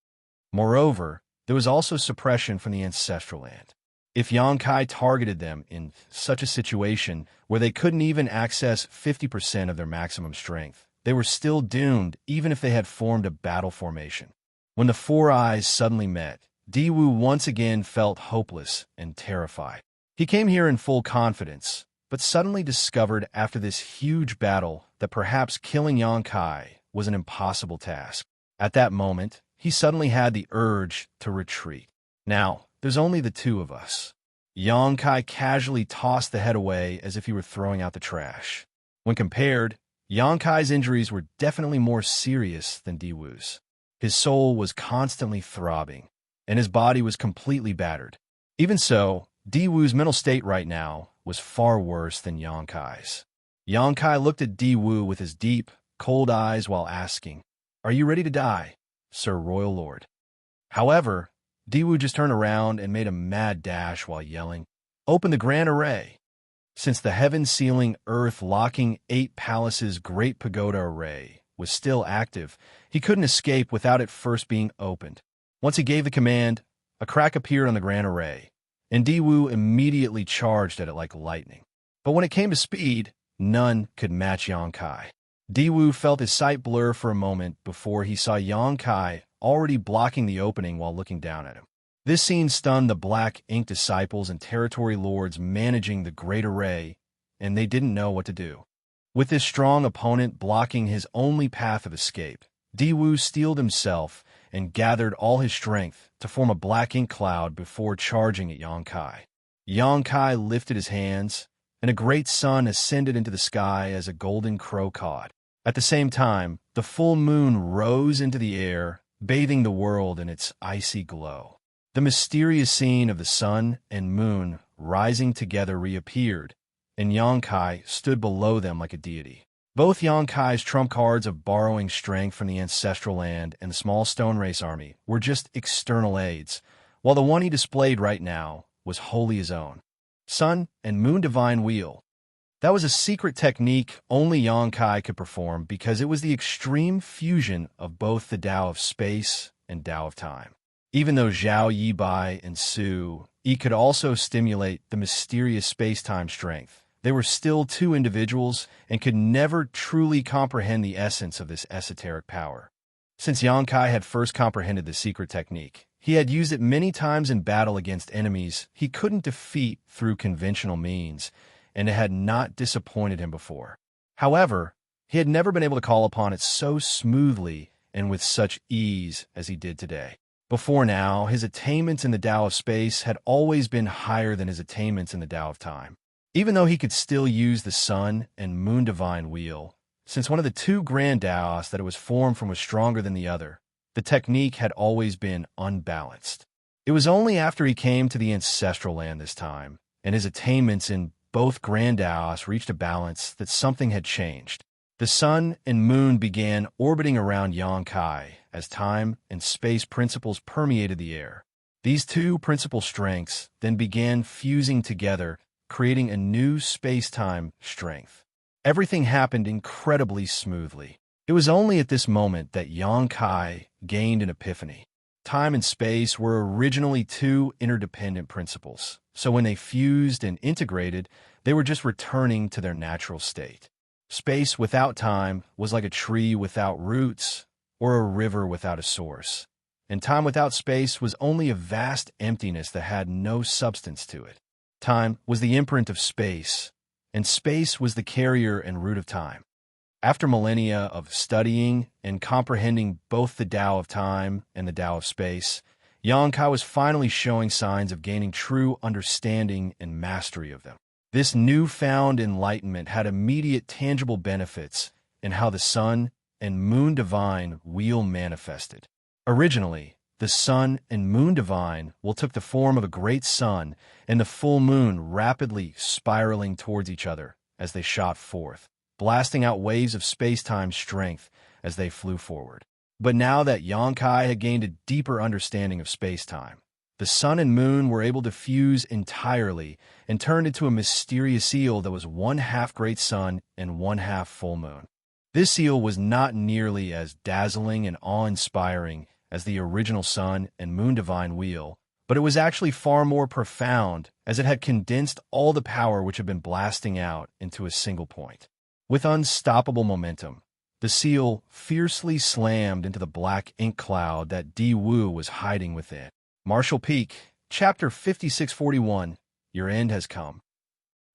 Moreover, there was also suppression from the ancestral land. If Yang Kai targeted them in such a situation where they couldn't even access 50% of their maximum strength, they were still doomed even if they had formed a battle formation. When the 4 eyes suddenly met, Di Wu once again felt hopeless and terrified. He came here in full confidence, but suddenly discovered after this huge battle that perhaps killing Yang Kai was an impossible task. At that moment, he suddenly had the urge to retreat. Now, there's only the 2 of us. Yang Kai casually tossed the head away as if he were throwing out the trash. When compared, Yang Kai's injuries were definitely more serious than Di Wu's. His soul was constantly throbbing, and his body was completely battered. Even so, Di Wu's mental state right now was far worse than Yang Kai's. Yang Kai looked at Di Wu with his deep, cold eyes while asking, "Are you ready to die, Sir Royal Lord?" However, Di Wu just turned around and made a mad dash while yelling, "Open the Grand Array!" Since the heaven-sealing, earth-locking 8 palaces Great Pagoda Array was still active, he couldn't escape without it first being opened. Once he gave the command, a crack appeared on the Grand Array, and Di Wu immediately charged at it like lightning. But when it came to speed, none could match Yang Kai. Di Wu felt his sight blur for a moment before he saw Yang Kai already blocking the opening while looking down at him. This scene stunned the Black Ink disciples and territory lords managing the Great Array, and they didn't know what to do. With this strong opponent blocking his only path of escape, Di Wu steeled himself and gathered all his strength to form a Black Ink cloud before charging at Yang Kai. Yongkai lifted his hands, and a great sun ascended into the sky as a golden crow cawed. At the same time, the full moon rose into the air, bathing the world in its icy glow. The mysterious scene of the sun and moon rising together reappeared, and Yongkai stood below them like a deity. Both Yongkai's trump cards of borrowing strength from the ancestral land and the small stone race army were just external aids, while the one he displayed right now was wholly his own. Sun and Moon Divine Wheel. That was a secret technique only Yongkai could perform because it was the extreme fusion of both the Tao of space and Tao of time. Even though Zhao Yibai and Su Yi could also stimulate the mysterious space-time strength, they were still two individuals and could never truly comprehend the essence of this esoteric power. Since Yongkai had first comprehended the secret technique, he had used it many times in battle against enemies he couldn't defeat through conventional means, and it had not disappointed him before. However, he had never been able to call upon it so smoothly and with such ease as he did today. Before now, his attainments in the Tao of space had always been higher than his attainments in the Tao of time. Even though he could still use the Sun and Moon Divine Wheel, since one of the two grand Taos that it was formed from was stronger than the other, the technique had always been unbalanced. It was only after he came to the ancestral land this time, and his attainments in both grand Taos reached a balance, that something had changed. The sun and moon began orbiting around Yongkai as time and space principles permeated the air. These two principal strengths then began fusing together, creating a new space-time strength. Everything happened incredibly smoothly. It was only at this moment that Yongkai gained an epiphany. Time and space were originally two interdependent principles, so when they fused and integrated, they were just returning to their natural state. Space without time was like a tree without roots or a river without a source, and time without space was only a vast emptiness that had no substance to it. Time was the imprint of space, and space was the carrier and root of time. After millennia of studying and comprehending both the Tao of time and the Tao of space, Yongkai was finally showing signs of gaining true understanding and mastery of them. This newfound enlightenment had immediate tangible benefits in how the Sun and Moon Divine Wheel manifested. Originally, the Sun and Moon Divine Wheel took the form of a great sun and the full moon rapidly spiraling towards each other as they shot forth, blasting out waves of space-time strength as they flew forward. But now that Yongkai had gained a deeper understanding of space-time, the sun and moon were able to fuse entirely and turned into a mysterious eel that was one half great sun and one half full moon. This eel was not nearly as dazzling and awe-inspiring as the original Sun and Moon Divine Wheel, but it was actually far more profound as it had condensed all the power which had been blasting out into a single point. With unstoppable momentum, the seal fiercely slammed into the black ink cloud that Di Wu was hiding within. Martial Peak, Chapter 5641, Your End Has Come.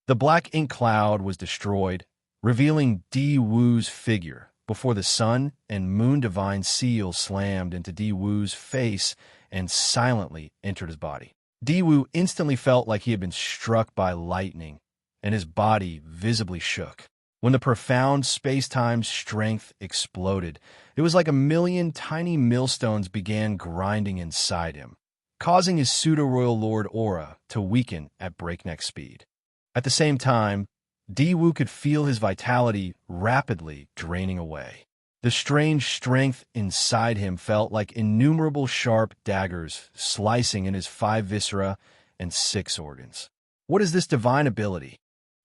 The black ink cloud was destroyed, revealing Di Wu's figure before the Sun and Moon Divine Seal slammed into Di Wu's face and silently entered his body. Di Wu instantly felt like he had been struck by lightning, and his body visibly shook. When the profound space-time strength exploded, it was like a million tiny millstones began grinding inside him, causing his pseudo-royal lord aura to weaken at breakneck speed. At the same time, Di Wu could feel his vitality rapidly draining away. The strange strength inside him felt like innumerable sharp daggers slicing in his 5 viscera and 6 organs. What is this divine ability?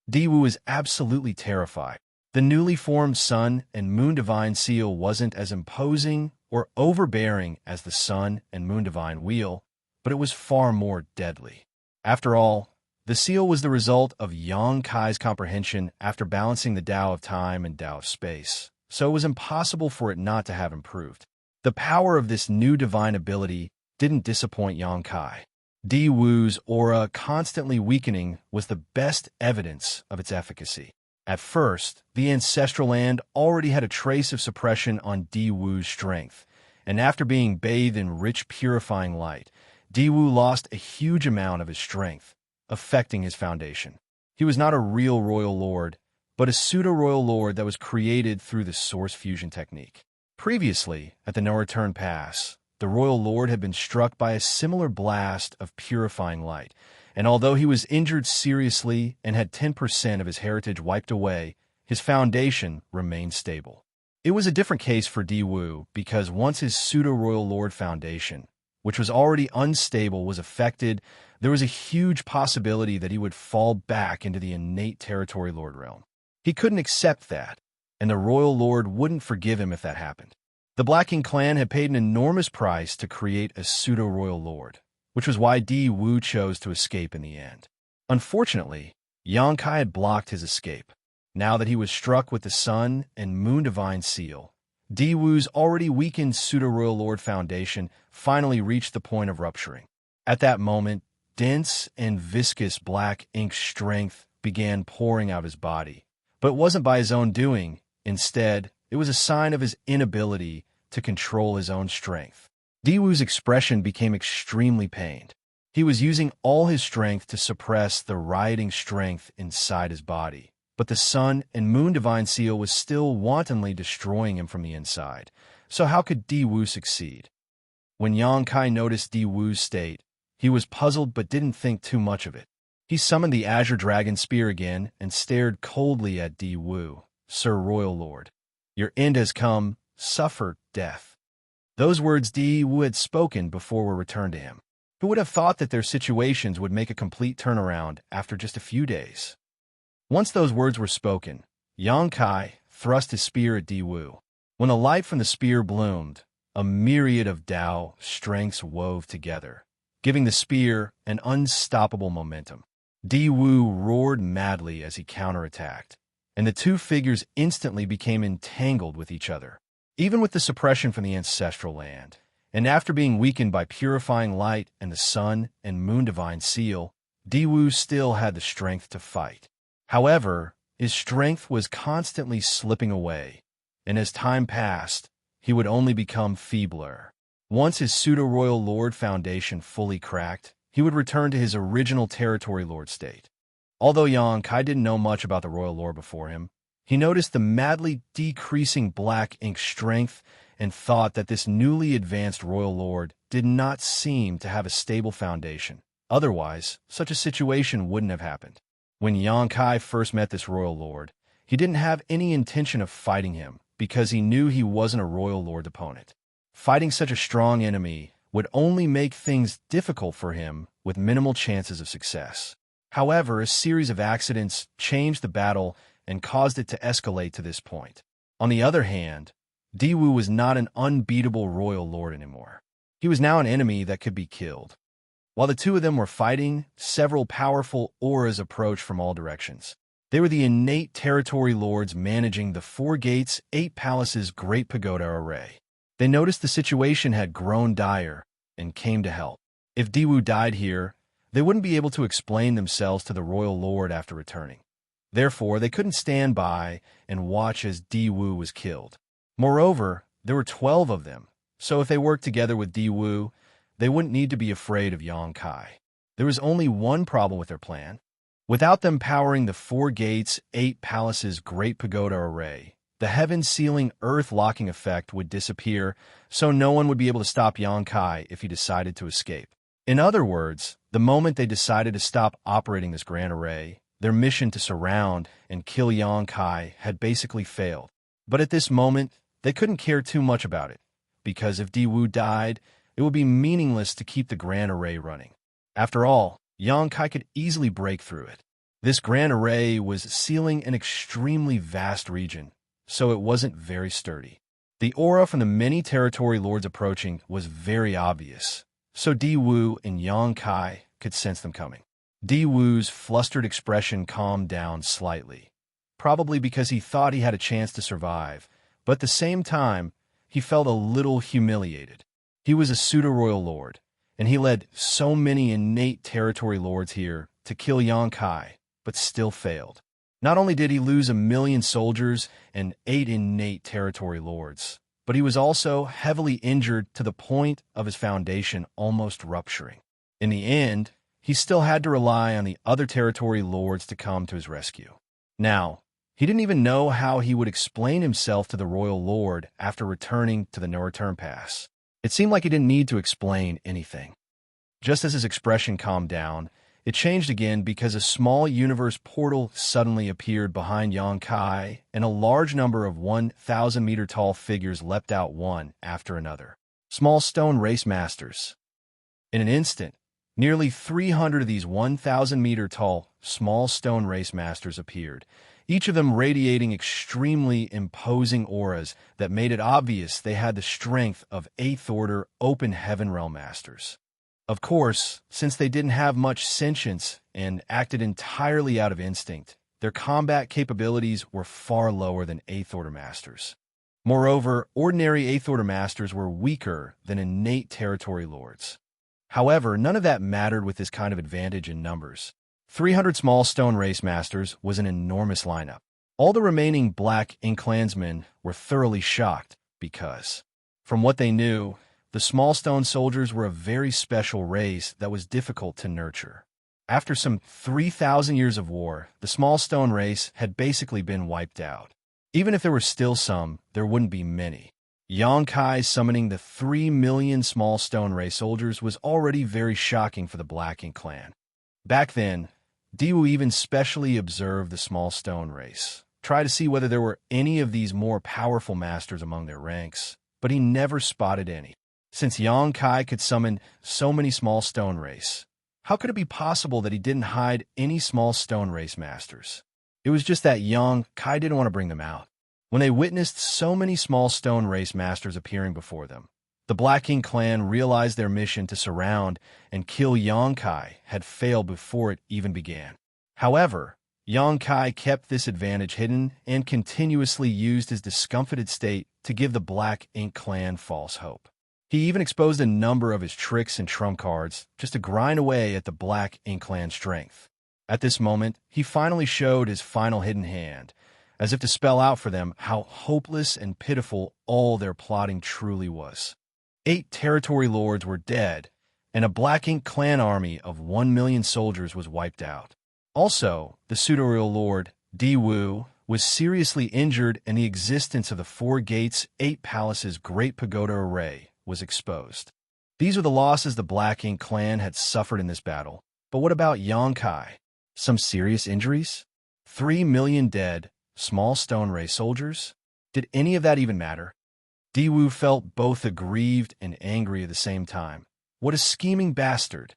Di Wu is absolutely terrified. The newly formed Sun and Moon Divine Seal wasn't as imposing or overbearing as the Sun and Moon Divine Wheel, but it was far more deadly. After all, the seal was the result of Yongkai's comprehension after balancing the Tao of time and Tao of space, so it was impossible for it not to have improved. The power of this new divine ability didn't disappoint Yongkai. Di Wu's aura constantly weakening was the best evidence of its efficacy. At first, the ancestral land already had a trace of suppression on Di Wu's strength, and after being bathed in rich purifying light, Di Wu lost a huge amount of his strength. affecting his foundation. He was not a real royal lord, but a pseudo-royal lord that was created through the source fusion technique. Previously, at the No-Return Pass, the royal lord had been struck by a similar blast of purifying light, and although he was injured seriously and had 10% of his heritage wiped away, his foundation remained stable. It was a different case for Di Wu because once his pseudo-royal lord foundation, which was already unstable, was affected, there was a huge possibility that he would fall back into the innate territory lord realm. He couldn't accept that, and the royal lord wouldn't forgive him if that happened. The Black King clan had paid an enormous price to create a pseudo-royal lord, which was why Di Wu chose to escape in the end. Unfortunately, Xianxia had blocked his escape. Now that he was struck with the Sun and Moon Divine Seal, Di Wu's already weakened pseudo-royal lord foundation finally reached the point of rupturing. At that moment, dense and viscous black ink strength began pouring out his body. But it wasn't by his own doing. Instead, it was a sign of his inability to control his own strength. Di Wu's expression became extremely pained. He was using all his strength to suppress the rioting strength inside his body. But the Sun and Moon Divine Seal was still wantonly destroying him from the inside. So how could Di Wu succeed? When Xianxia noticed Di Wu's state, he was puzzled but didn't think too much of it. He summoned the Azure Dragon Spear again and stared coldly at Di Wu. "Sir Royal Lord, your end has come. Suffer death." Those words Di Wu had spoken before were returned to him. Who would have thought that their situations would make a complete turnaround after just a few days? Once those words were spoken, Xianxia thrust his spear at Di Wu. When the light from the spear bloomed, a myriad of Tao strengths wove together, giving the spear an unstoppable momentum. Di Wu roared madly as he counterattacked, and the two figures instantly became entangled with each other. Even with the suppression from the ancestral land, and after being weakened by purifying light and the Sun and Moon Divine Seal, Di Wu still had the strength to fight. However, his strength was constantly slipping away, and as time passed, he would only become feebler. Once his pseudo-royal lord foundation fully cracked, he would return to his original territory lord state. Although Xianxia didn't know much about the royal lord before him, he noticed the madly decreasing black ink strength and thought that this newly advanced royal lord did not seem to have a stable foundation. Otherwise, such a situation wouldn't have happened. When Xianxia first met this royal lord, he didn't have any intention of fighting him because he knew he wasn't a royal lord opponent. Fighting such a strong enemy would only make things difficult for him with minimal chances of success. However, a series of accidents changed the battle and caused it to escalate to this point. On the other hand, Di Wu was not an unbeatable royal lord anymore. He was now an enemy that could be killed. While the two of them were fighting, several powerful auras approached from all directions. They were the innate territory lords managing the 4 gates, 8 palaces, Great Pagoda array. They noticed the situation had grown dire and came to help. If Di Wu died here, they wouldn't be able to explain themselves to the royal lord after returning. Therefore, they couldn't stand by and watch as Di Wu was killed. Moreover, there were 12 of them, so if they worked together with Di Wu, they wouldn't need to be afraid of Xianxia. There was only one problem with their plan. Without them powering the 4 gates, 8 palaces, Great Pagoda array, the heaven-sealing, earth-locking effect would disappear, so no one would be able to stop Xianxia if he decided to escape. In other words, the moment they decided to stop operating this grand array, their mission to surround and kill Xianxia had basically failed. But at this moment, they couldn't care too much about it, because if Di Wu died, it would be meaningless to keep the grand array running. After all, Xianxia could easily break through it. This grand array was sealing an extremely vast region, so it wasn't very sturdy. The aura from the many territory lords approaching was very obvious, so Di Wu and Xianxia could sense them coming. Di Wu's flustered expression calmed down slightly, probably because he thought he had a chance to survive, but at the same time, he felt a little humiliated. He was a pseudo-royal lord, and he led so many innate territory lords here to kill Xianxia, but still failed. Not only did he lose 1 million soldiers and 8 innate territory lords, but he was also heavily injured to the point of his foundation almost rupturing. In the end, he still had to rely on the other territory lords to come to his rescue. Now, he didn't even know how he would explain himself to the royal lord after returning to the no-return pass. It seemed like he didn't need to explain anything. Just as his expression calmed down, it changed again because a small universe portal suddenly appeared behind Xianxia, and a large number of 1,000-meter-tall figures leapt out one after another. Small stone race masters. In an instant, nearly 300 of these 1,000-meter-tall small stone race masters appeared, each of them radiating extremely imposing auras that made it obvious they had the strength of 8th-order open heaven realm masters. Of course, since they didn't have much sentience and acted entirely out of instinct, their combat capabilities were far lower than 8th-order masters. Moreover, ordinary 8th-order masters were weaker than innate territory lords. However, none of that mattered with this kind of advantage in numbers. 300 small stone race masters was an enormous lineup. All the remaining black ink clansmen were thoroughly shocked because, from what they knew, the small stone soldiers were a very special race that was difficult to nurture. After some 3,000 years of war, the small stone race had basically been wiped out. Even if there were still some, there wouldn't be many. Xianxia summoning the 3 million small stone race soldiers was already very shocking for the Black Ink clan. Back then, Diwu even specially observed the small stone race, tried to see whether there were any of these more powerful masters among their ranks, but he never spotted any. Since Xianxia could summon so many small stone race, how could it be possible that he didn't hide any small stone race masters? It was just that Xianxia didn't want to bring them out. When they witnessed so many small stone race masters appearing before them, the Black Ink clan realized their mission to surround and kill Xianxia had failed before it even began. However, Xianxia kept this advantage hidden and continuously used his discomfited state to give the Black Ink clan false hope. He even exposed a number of his tricks and trump cards just to grind away at the Black Ink clan's strength. At this moment, he finally showed his final hidden hand, as if to spell out for them how hopeless and pitiful all their plotting truly was. 8 territory lords were dead, and a Black Ink clan army of 1 million soldiers was wiped out. Also, the pseudo-royal lord, Diwu, was seriously injured, and the existence of the 4 gates, 8 palaces Great Pagoda array was exposed. These were the losses the Black Ink clan had suffered in this battle. But what about Xianxia? Some serious injuries? 3 million dead, small stone race soldiers? Did any of that even matter? Diwu felt both aggrieved and angry at the same time. What a scheming bastard!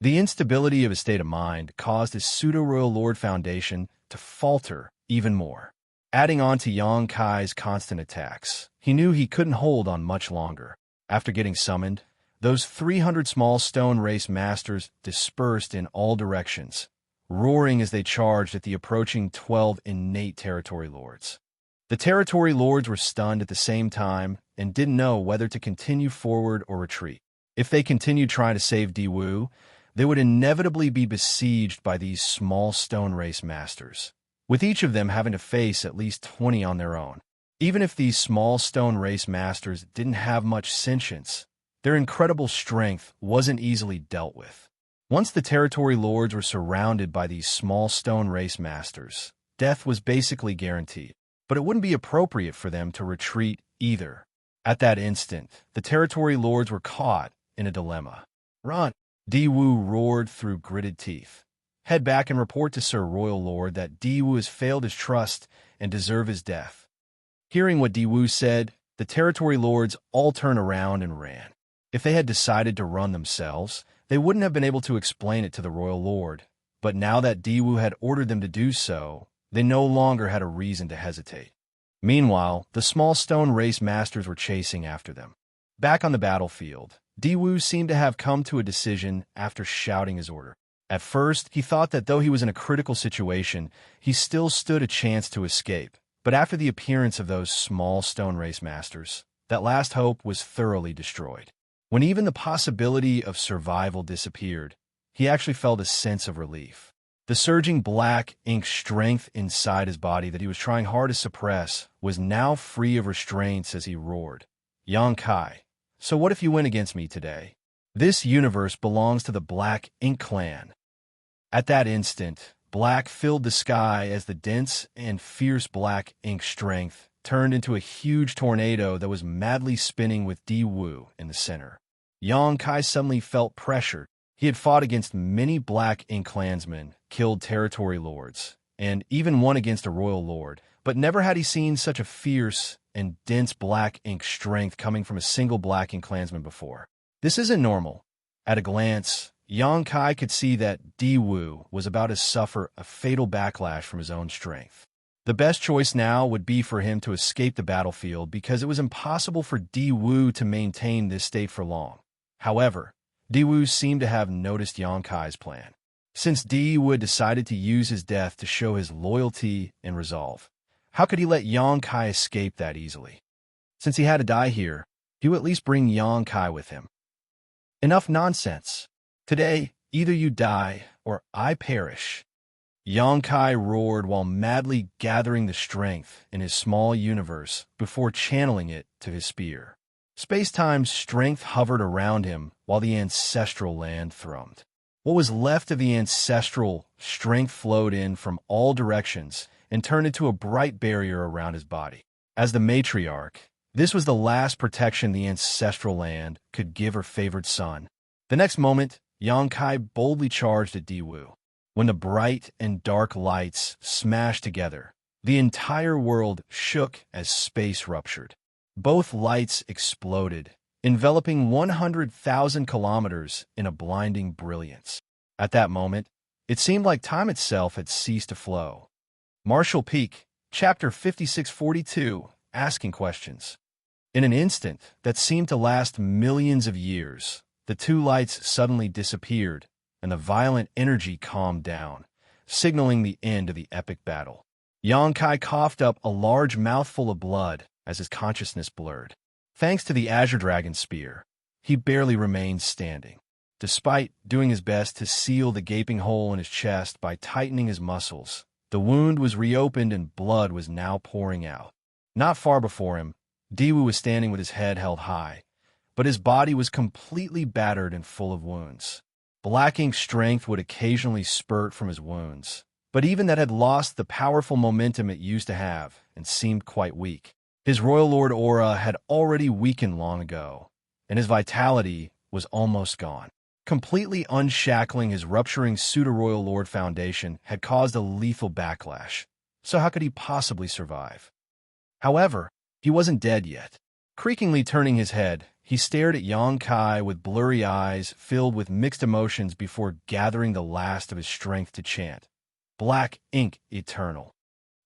The instability of his state of mind caused his pseudo-royal lord foundation to falter even more. Adding on to Xianxia's constant attacks, he knew he couldn't hold on much longer. After getting summoned, those 300 small stone race masters dispersed in all directions, roaring as they charged at the approaching 12 innate territory lords. The territory lords were stunned at the same time and didn't know whether to continue forward or retreat. If they continued trying to save Diwu, they would inevitably be besieged by these small stone race masters, with each of them having to face at least 20 on their own. Even if these small stone race masters didn't have much sentience, their incredible strength wasn't easily dealt with. Once the territory lords were surrounded by these small stone race masters, death was basically guaranteed. But it wouldn't be appropriate for them to retreat either. At that instant, the territory lords were caught in a dilemma. Run! Diwu roared through gritted teeth. Head back and report to Sir Royal Lord that Diwu has failed his trust and deserve his death. Hearing what Diwu said, the territory lords all turned around and ran. If they had decided to run themselves, they wouldn't have been able to explain it to the Royal Lord. But now that Diwu had ordered them to do so, they no longer had a reason to hesitate. Meanwhile, the small stone race masters were chasing after them. Back on the battlefield, Diwu seemed to have come to a decision after shouting his order. At first, he thought that though he was in a critical situation, he still stood a chance to escape. But after the appearance of those small stone race masters, that last hope was thoroughly destroyed. When even the possibility of survival disappeared, he actually felt a sense of relief. The surging Black Ink strength inside his body that he was trying hard to suppress was now free of restraints as he roared. Xianxia, so what if you win against me today? This universe belongs to the Black Ink clan. At that instant, black filled the sky as the dense and fierce black ink strength turned into a huge tornado that was madly spinning with Di Wu in the center. Yang Kai suddenly felt pressure. He had fought against many Black Ink clansmen, killed territory lords, and even won against a royal lord, but never had he seen such a fierce and dense Black Ink strength coming from a single Black Ink clansman before. This isn't normal. At a glance, Yang Kai could see that Di Wu was about to suffer a fatal backlash from his own strength. The best choice now would be for him to escape the battlefield because it was impossible for Di Wu to maintain this state for long. However, Di Wu seemed to have noticed Yang Kai's plan. Since Di Wu had decided to use his death to show his loyalty and resolve, how could he let Yang Kai escape that easily? Since he had to die here, he would at least bring Yang Kai with him. Enough nonsense. Today, either you die or I perish. Yang Kai roared while madly gathering the strength in his small universe before channeling it to his spear. Space-time's strength hovered around him while the ancestral land thrummed. What was left of the ancestral strength flowed in from all directions and turned into a bright barrier around his body. As the matriarch, this was the last protection the ancestral land could give her favored son. The next moment, Yang Kai boldly charged at Di Wu. When the bright and dark lights smashed together, the entire world shook as space ruptured. Both lights exploded, enveloping 100,000 kilometers in a blinding brilliance. At that moment, it seemed like time itself had ceased to flow. Marshall Peak, Chapter 5642, Asking Questions. In an instant that seemed to last millions of years, the two lights suddenly disappeared, and the violent energy calmed down, signaling the end of the epic battle. Yang Kai coughed up a large mouthful of blood as his consciousness blurred. Thanks to the Azure Dragon Spear, he barely remained standing. Despite doing his best to seal the gaping hole in his chest by tightening his muscles, the wound was reopened and blood was now pouring out. Not far before him, Di Wu was standing with his head held high, but his body was completely battered and full of wounds. Black Ink strength would occasionally spurt from his wounds, but even that had lost the powerful momentum it used to have and seemed quite weak. His Royal Lord aura had already weakened long ago, and his vitality was almost gone. Completely unshackling his rupturing Pseudo-Royal Lord foundation had caused a lethal backlash, so how could he possibly survive? However, he wasn't dead yet. Creakingly turning his head, he stared at Yang Kai with blurry eyes filled with mixed emotions before gathering the last of his strength to chant, "Black Ink Eternal."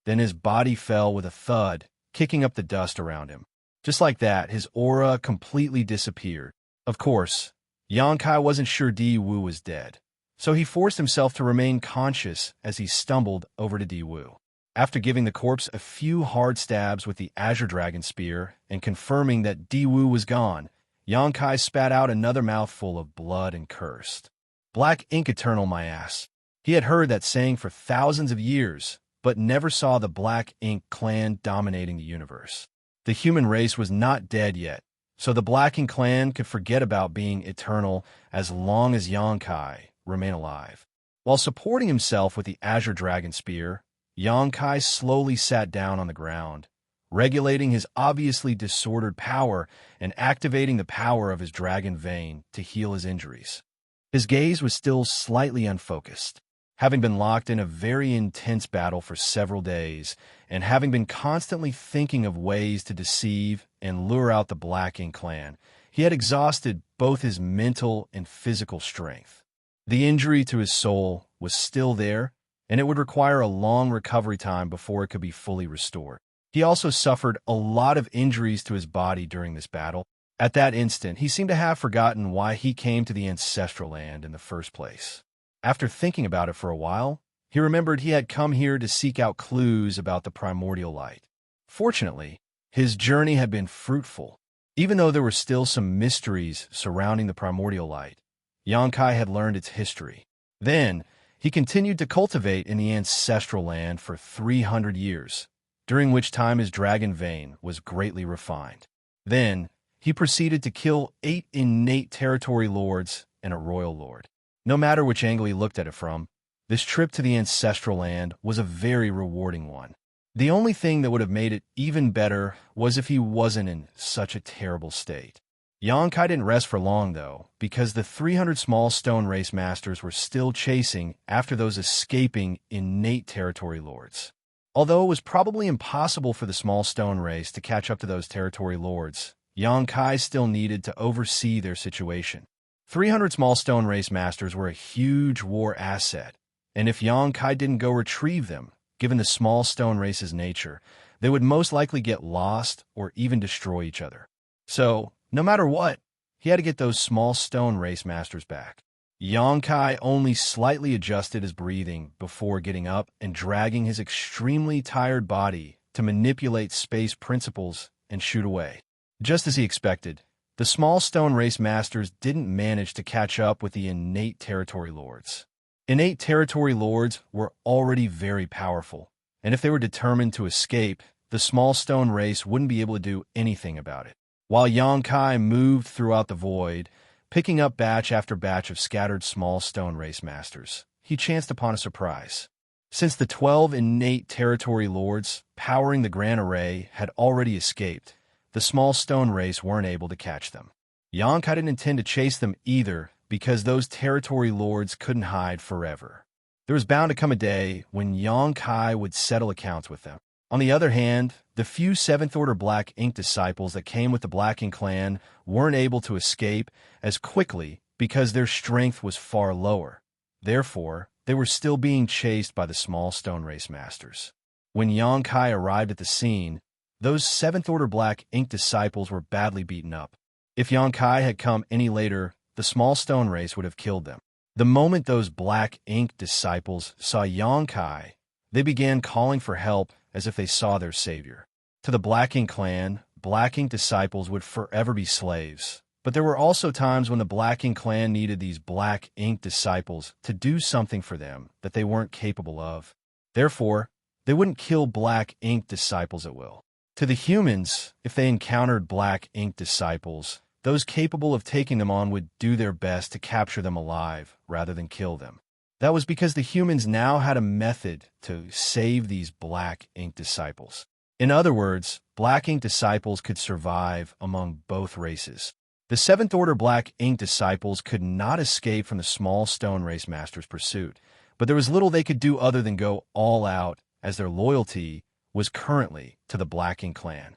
Then his body fell with a thud, kicking up the dust around him. Just like that, his aura completely disappeared. Of course, Yang Kai wasn't sure Di Wu was dead, so he forced himself to remain conscious as he stumbled over to Di Wu. After giving the corpse a few hard stabs with the Azure Dragon Spear and confirming that Di Wu was gone, Yang Kai spat out another mouthful of blood and cursed. "Black Ink Eternal, my ass." He had heard that saying for thousands of years, but never saw the Black Ink clan dominating the universe. The human race was not dead yet, so the Black Ink clan could forget about being eternal as long as Yang Kai remained alive. While supporting himself with the Azure Dragon Spear, Yang Kai slowly sat down on the ground, regulating his obviously disordered power and activating the power of his dragon vein to heal his injuries. His gaze was still slightly unfocused. Having been locked in a very intense battle for several days, and having been constantly thinking of ways to deceive and lure out the Black Ink clan, he had exhausted both his mental and physical strength. The injury to his soul was still there, and it would require a long recovery time before it could be fully restored. He also suffered a lot of injuries to his body during this battle. At that instant, he seemed to have forgotten why he came to the ancestral land in the first place. After thinking about it for a while, he remembered he had come here to seek out clues about the primordial light. Fortunately, his journey had been fruitful. Even though there were still some mysteries surrounding the primordial light, Yang Kai had learned its history. Then, he continued to cultivate in the ancestral land for 300 years, during which time his dragon vein was greatly refined. Then, he proceeded to kill 8 innate territory lords and a royal lord. No matter which angle he looked at it from, this trip to the ancestral land was a very rewarding one. The only thing that would have made it even better was if he wasn't in such a terrible state. Xianxia didn't rest for long, though, because the 300 small stone race masters were still chasing after those escaping innate territory lords. Although it was probably impossible for the small stone race to catch up to those territory lords, Xianxia still needed to oversee their situation. 300 small stone race masters were a huge war asset, and if Xianxia didn't go retrieve them, given the small stone race's nature, they would most likely get lost or even destroy each other. So, no matter what, he had to get those small stone race masters back. Xianxia only slightly adjusted his breathing before getting up and dragging his extremely tired body to manipulate space principles and shoot away. Just as he expected, the small stone race masters didn't manage to catch up with the innate territory lords. Innate territory lords were already very powerful, and if they were determined to escape, the small stone race wouldn't be able to do anything about it. While Xianxia moved throughout the void, picking up batch after batch of scattered small stone race masters, he chanced upon a surprise. Since the 12 innate territory lords powering the Grand Array had already escaped, the small stone race weren't able to catch them. Xianxia didn't intend to chase them either, because those territory lords couldn't hide forever. There was bound to come a day when Xianxia would settle accounts with them. On the other hand, the few 7th Order Black Ink disciples that came with the Black Ink clan weren't able to escape as quickly because their strength was far lower. Therefore, they were still being chased by the small stone race masters. When Xianxia arrived at the scene, those 7th Order Black Ink disciples were badly beaten up. If Xianxia had come any later, the small stone race would have killed them. The moment those Black Ink disciples saw Xianxia, they began calling for help as if they saw their savior. To the Black Ink clan, Black Ink disciples would forever be slaves. But there were also times when the Black Ink clan needed these Black Ink disciples to do something for them that they weren't capable of. Therefore, they wouldn't kill Black Ink disciples at will. To the humans, if they encountered Black Ink disciples, those capable of taking them on would do their best to capture them alive rather than kill them. That was because the humans now had a method to save these Black Ink disciples. In other words, Black Ink disciples could survive among both races. The 7th Order Black Ink disciples could not escape from the small stone race master's pursuit, but there was little they could do other than go all out, as their loyalty was currently to the Black Ink clan.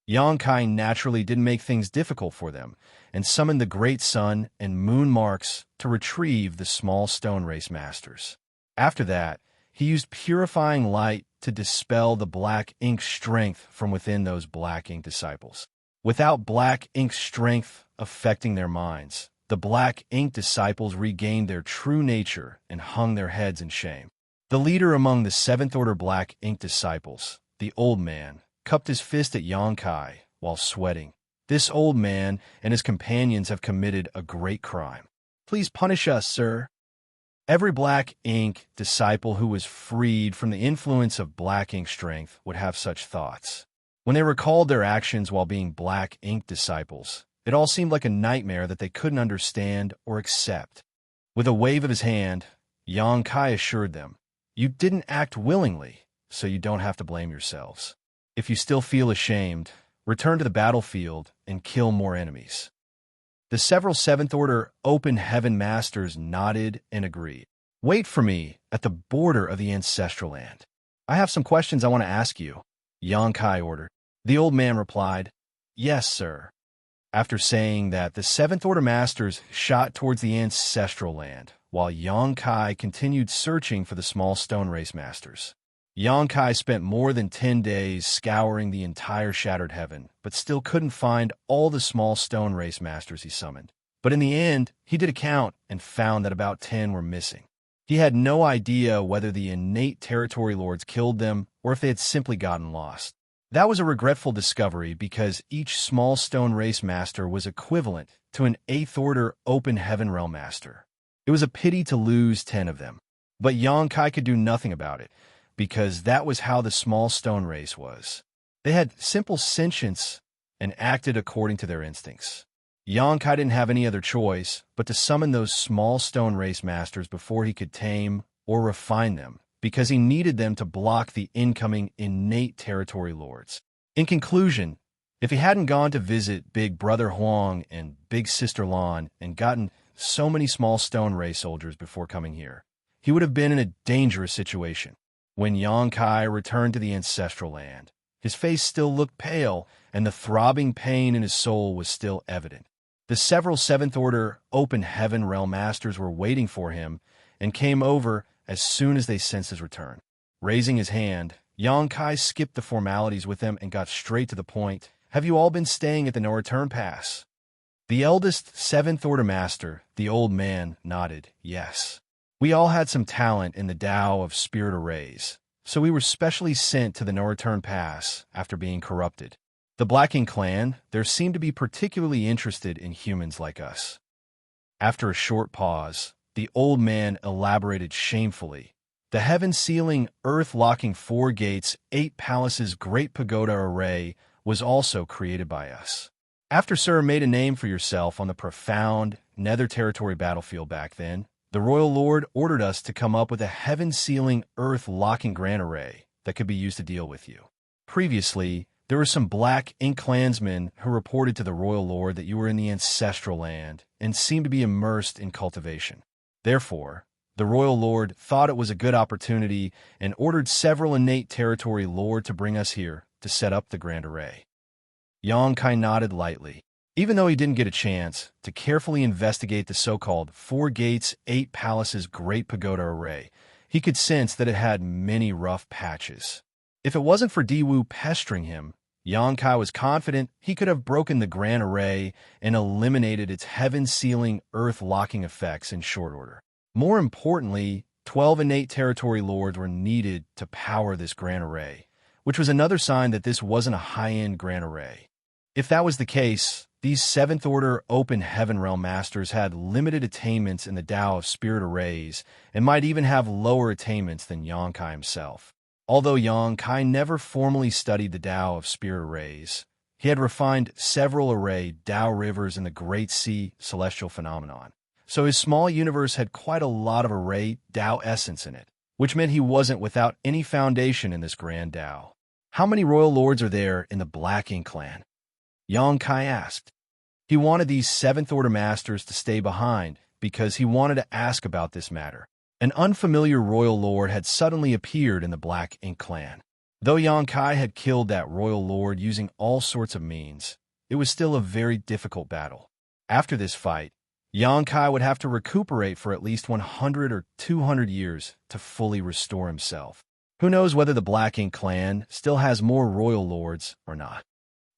Xianxia naturally didn't make things difficult for them, and summoned the Great Sun and Moon Marks to retrieve the small stone race masters. After that, he used purifying light to dispel the Black Ink strength from within those Black Ink disciples. Without Black Ink strength affecting their minds, the Black Ink disciples regained their true nature and hung their heads in shame. The leader among the 7th Order Black Ink disciples, the old man, cupped his fist at Xianxia while sweating. This old man and his companions have committed a great crime. Please punish us, sir. Every Black Ink disciple who was freed from the influence of Black Ink strength would have such thoughts. When they recalled their actions while being Black Ink disciples, it all seemed like a nightmare that they couldn't understand or accept. With a wave of his hand, Xianxia assured them, "You didn't act willingly, so you don't have to blame yourselves. If you still feel ashamed, return to the battlefield and kill more enemies." The several 7th Order Open Heaven Masters nodded and agreed. "Wait for me at the border of the ancestral land. I have some questions I want to ask you," Xianxia ordered. The old man replied, "Yes, sir." After saying that, the 7th Order Masters shot towards the ancestral land, while Xianxia continued searching for the small stone race masters. Xianxia spent more than 10 days scouring the entire shattered heaven, but still couldn't find all the small stone race masters he summoned. But in the end, he did a count and found that about 10 were missing. He had no idea whether the innate territory lords killed them or if they had simply gotten lost. That was a regretful discovery because each small stone race master was equivalent to an 8th Order Open Heaven Realm master. It was a pity to lose 10 of them, but Xianxia could do nothing about it, because that was how the small stone race was. They had simple sentience and acted according to their instincts. Xianxia didn't have any other choice but to summon those small stone race masters before he could tame or refine them, because he needed them to block the incoming innate territory lords. In conclusion, if he hadn't gone to visit Big Brother Huang and Big Sister Lan and gotten so many small stone race soldiers before coming here, he would have been in a dangerous situation. When Xianxia returned to the ancestral land, his face still looked pale, and the throbbing pain in his soul was still evident. The several Seventh Order Open Heaven Realm Masters were waiting for him and came over as soon as they sensed his return. Raising his hand, Xianxia skipped the formalities with them and got straight to the point. "Have you all been staying at the no-return pass?" The eldest Seventh Order Master, the old man, nodded, "Yes. We all had some talent in the Tao of Spirit Arrays, so we were specially sent to the no-return pass after being corrupted. The Blacking clan, there seemed to be particularly interested in humans like us." After a short pause, the old man elaborated shamefully. "The heaven-sealing, earth-locking 4 gates, 8 palaces great pagoda array was also created by us. After Sir made a name for yourself on the profound Nether Territory battlefield back then, the Royal Lord ordered us to come up with a heaven-sealing, earth-locking grand array that could be used to deal with you. Previously, there were some Black Ink clansmen who reported to the Royal Lord that you were in the ancestral land and seemed to be immersed in cultivation. Therefore, the Royal Lord thought it was a good opportunity and ordered several innate territory lord to bring us here to set up the grand array." Xianxia nodded lightly. Even though he didn't get a chance to carefully investigate the so-called 4 gates, 8 palaces great pagoda array, he could sense that it had many rough patches. If it wasn't for Diwu pestering him, Xianxia was confident he could have broken the grand array and eliminated its heaven-sealing, earth-locking effects in short order. More importantly, 12 innate territory lords were needed to power this grand array, which was another sign that this wasn't a high-end grand array. If that was the case, these Seventh Order Open Heaven Realm Masters had limited attainments in the Tao of Spirit Arrays and might even have lower attainments than Xianxia himself. Although Xianxia never formally studied the Tao of Spirit Arrays, he had refined several array Tao rivers in the Great Sea celestial phenomenon, so his small universe had quite a lot of array Tao essence in it, which meant he wasn't without any foundation in this grand Tao. "How many royal lords are there in the Blacking clan?" Xianxia asked. He wanted these Seventh Order Masters to stay behind because he wanted to ask about this matter. An unfamiliar royal lord had suddenly appeared in the Black Ink clan. Though Xianxia had killed that royal lord using all sorts of means, it was still a very difficult battle. After this fight, Xianxia would have to recuperate for at least 100 or 200 years to fully restore himself. Who knows whether the Black Ink clan still has more royal lords or not.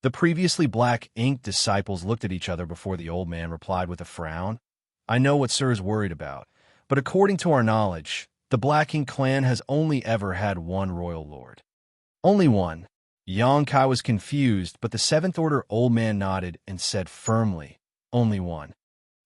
The previously Black Ink disciples looked at each other before the old man replied with a frown. "I know what Sir is worried about, but according to our knowledge, the Black Ink clan has only ever had one royal lord." "Only one?" Xianxia was confused, but the Seventh Order old man nodded and said firmly, "Only one."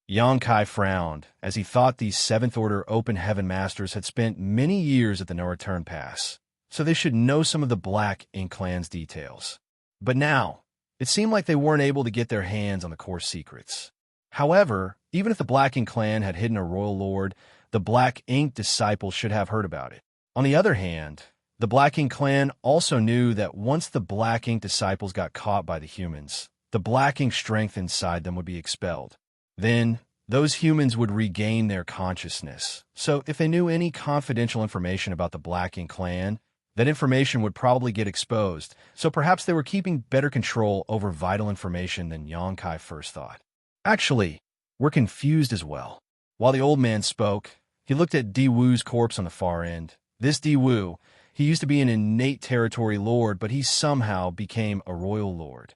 Xianxia frowned, as he thought these Seventh Order Open Heaven Masters had spent many years at the No-Return Pass, so they should know some of the Black Ink clan's details. But now, it seemed like they weren't able to get their hands on the core secrets. However, even if the Black Ink clan had hidden a royal lord, the Black Ink disciples should have heard about it. On the other hand, the Black Ink clan also knew that once the Black Ink disciples got caught by the humans, the Black Ink strength inside them would be expelled. Then, those humans would regain their consciousness. So if they knew any confidential information about the Black Ink clan, that information would probably get exposed, so perhaps they were keeping better control over vital information than Xianxia first thought. "Actually, we're confused as well." While the old man spoke, he looked at Diwu's corpse on the far end. This Diwu, he used to be an innate territory lord, but he somehow became a royal lord.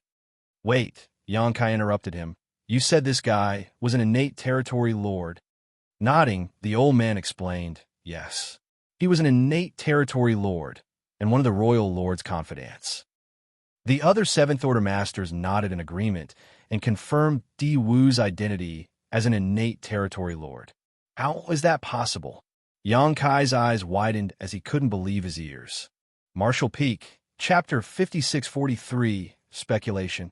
"Wait," Xianxia interrupted him. "You said this guy was an innate territory lord." Nodding, the old man explained, "Yes. He was an innate territory lord, and one of the royal lord's confidants." The other Seventh Order Masters nodded in agreement and confirmed Diwu's identity as an innate territory lord. How is that possible? Xianxia's eyes widened as he couldn't believe his ears. Marshall Peak, Chapter 5643, Speculation.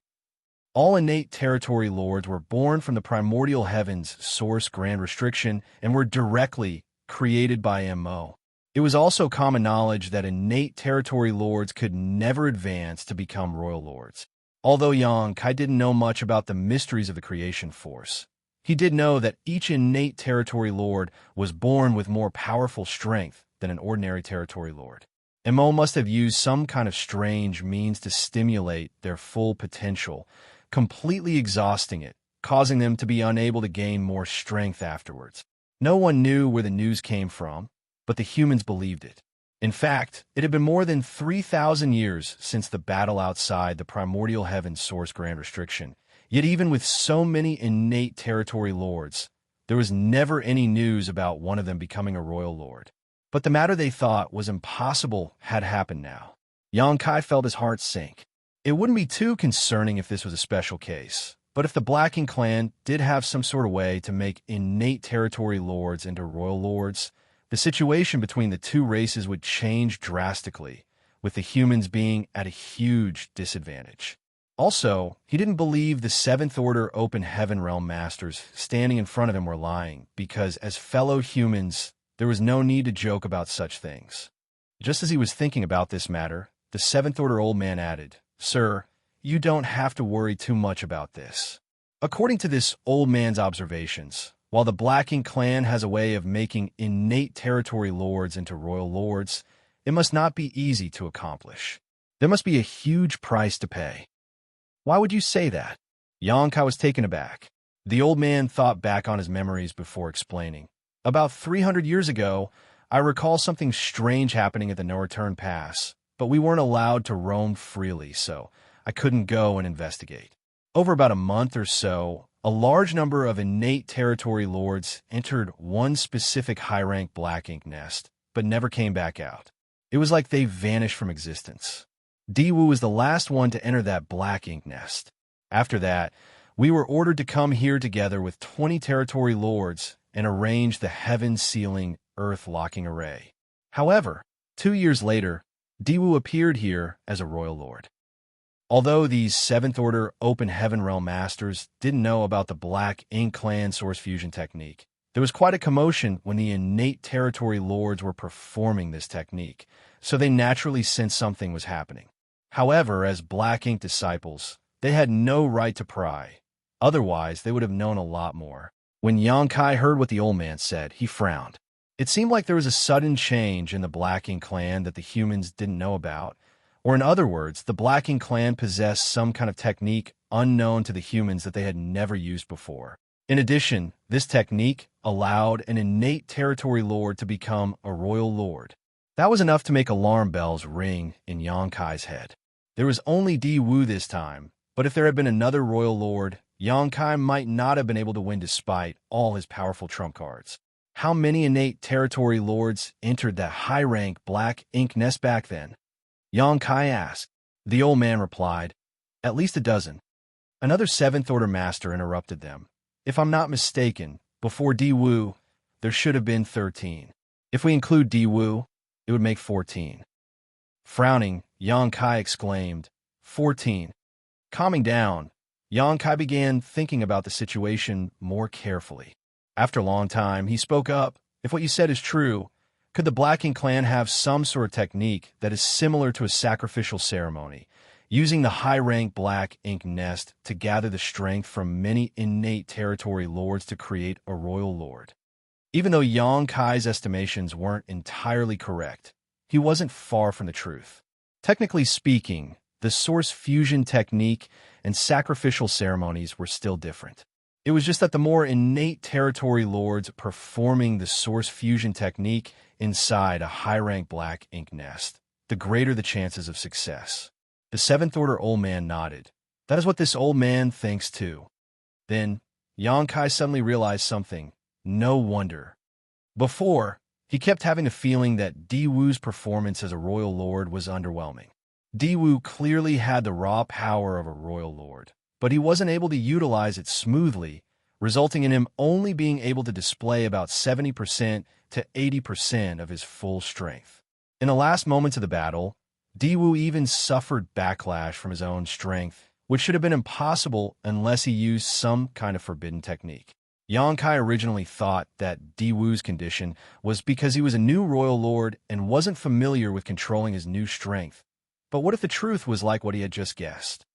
All innate territory lords were born from the primordial heavens source grand restriction and were directly created by MO. It was also common knowledge that innate territory lords could never advance to become royal lords. Although Yang Kai didn't know much about the mysteries of the creation force, he did know that each innate territory lord was born with more powerful strength than an ordinary territory lord. MO must have used some kind of strange means to stimulate their full potential, completely exhausting it, causing them to be unable to gain more strength afterwards. No one knew where the news came from, but the humans believed it. In fact, it had been more than 3,000 years since the battle outside the primordial heavens source grand restriction. Yet even with so many innate territory lords, there was never any news about one of them becoming a royal lord. But the matter they thought was impossible had happened now. Yang Kai felt his heart sink. It wouldn't be too concerning if this was a special case, but if the Blacking clan did have some sort of way to make innate territory lords into royal lords, the situation between the two races would change drastically, with the humans being at a huge disadvantage. Also, he didn't believe the Seventh Order Open Heaven Realm Masters standing in front of him were lying, because as fellow humans, there was no need to joke about such things. Just as he was thinking about this matter, the Seventh Order old man added, "Sir, you don't have to worry too much about this." According to this old man's observations, while the Blacking clan has a way of making innate territory lords into royal lords, it must not be easy to accomplish. There must be a huge price to pay. Why would you say that? Yang Kai was taken aback. The old man thought back on his memories before explaining. About 300 years ago, I recall something strange happening at the No Return Pass, but we weren't allowed to roam freely, so I couldn't go and investigate. Over about a month or so, a large number of innate territory lords entered one specific high-rank black ink nest, but never came back out. It was like they vanished from existence. Diwu was the last one to enter that black ink nest. After that, we were ordered to come here together with 20 territory lords and arrange the heaven-sealing, earth-locking array. However, 2 years later, Diwu appeared here as a royal lord. Although these Seventh Order Open Heaven Realm Masters didn't know about the Black Ink Clan Source Fusion technique, there was quite a commotion when the innate territory lords were performing this technique, so they naturally sensed something was happening. However, as Black Ink disciples, they had no right to pry. Otherwise, they would have known a lot more. When Yang Kai heard what the old man said, he frowned. It seemed like there was a sudden change in the Black Ink Clan that the humans didn't know about. Or in other words, the Blacking clan possessed some kind of technique unknown to the humans that they had never used before. In addition, this technique allowed an innate territory lord to become a royal lord. That was enough to make alarm bells ring in Yang Kai's head. There was only Di Wu this time, but if there had been another royal lord, Yang Kai might not have been able to win despite all his powerful trump cards. How many innate territory lords entered that high-rank black ink nest back then? Yang Kai asked. The old man replied, "At least a dozen." Another Seventh Order master interrupted them. "If I'm not mistaken, before Di Wu, there should have been 13. If we include Di Wu, it would make 14. Frowning, Yang Kai exclaimed, 14. Calming down, Yang Kai began thinking about the situation more carefully. After a long time, he spoke up. "If what you said is true, could the Blacking clan have some sort of technique that is similar to a sacrificial ceremony, using the high-rank black ink nest to gather the strength from many innate territory lords to create a royal lord?" Even though Yang Kai's estimations weren't entirely correct, he wasn't far from the truth. Technically speaking, the source fusion technique and sacrificial ceremonies were still different. It was just that the more innate territory lords performing the source fusion technique inside a high-rank black ink nest, the greater the chances of success. The Seventh Order old man nodded. That is what this old man thinks too. Then, Yang Kai suddenly realized something. No wonder. Before, he kept having the feeling that Di Wu's performance as a royal lord was underwhelming. Di Wu clearly had the raw power of a royal lord, but he wasn't able to utilize it smoothly, resulting in him only being able to display about 70% to 80% of his full strength. In the last moments of the battle, Di Wu even suffered backlash from his own strength, which should have been impossible unless he used some kind of forbidden technique. Xianxia originally thought that Di Wu's condition was because he was a new royal lord and wasn't familiar with controlling his new strength. But what if the truth was like what he had just guessed?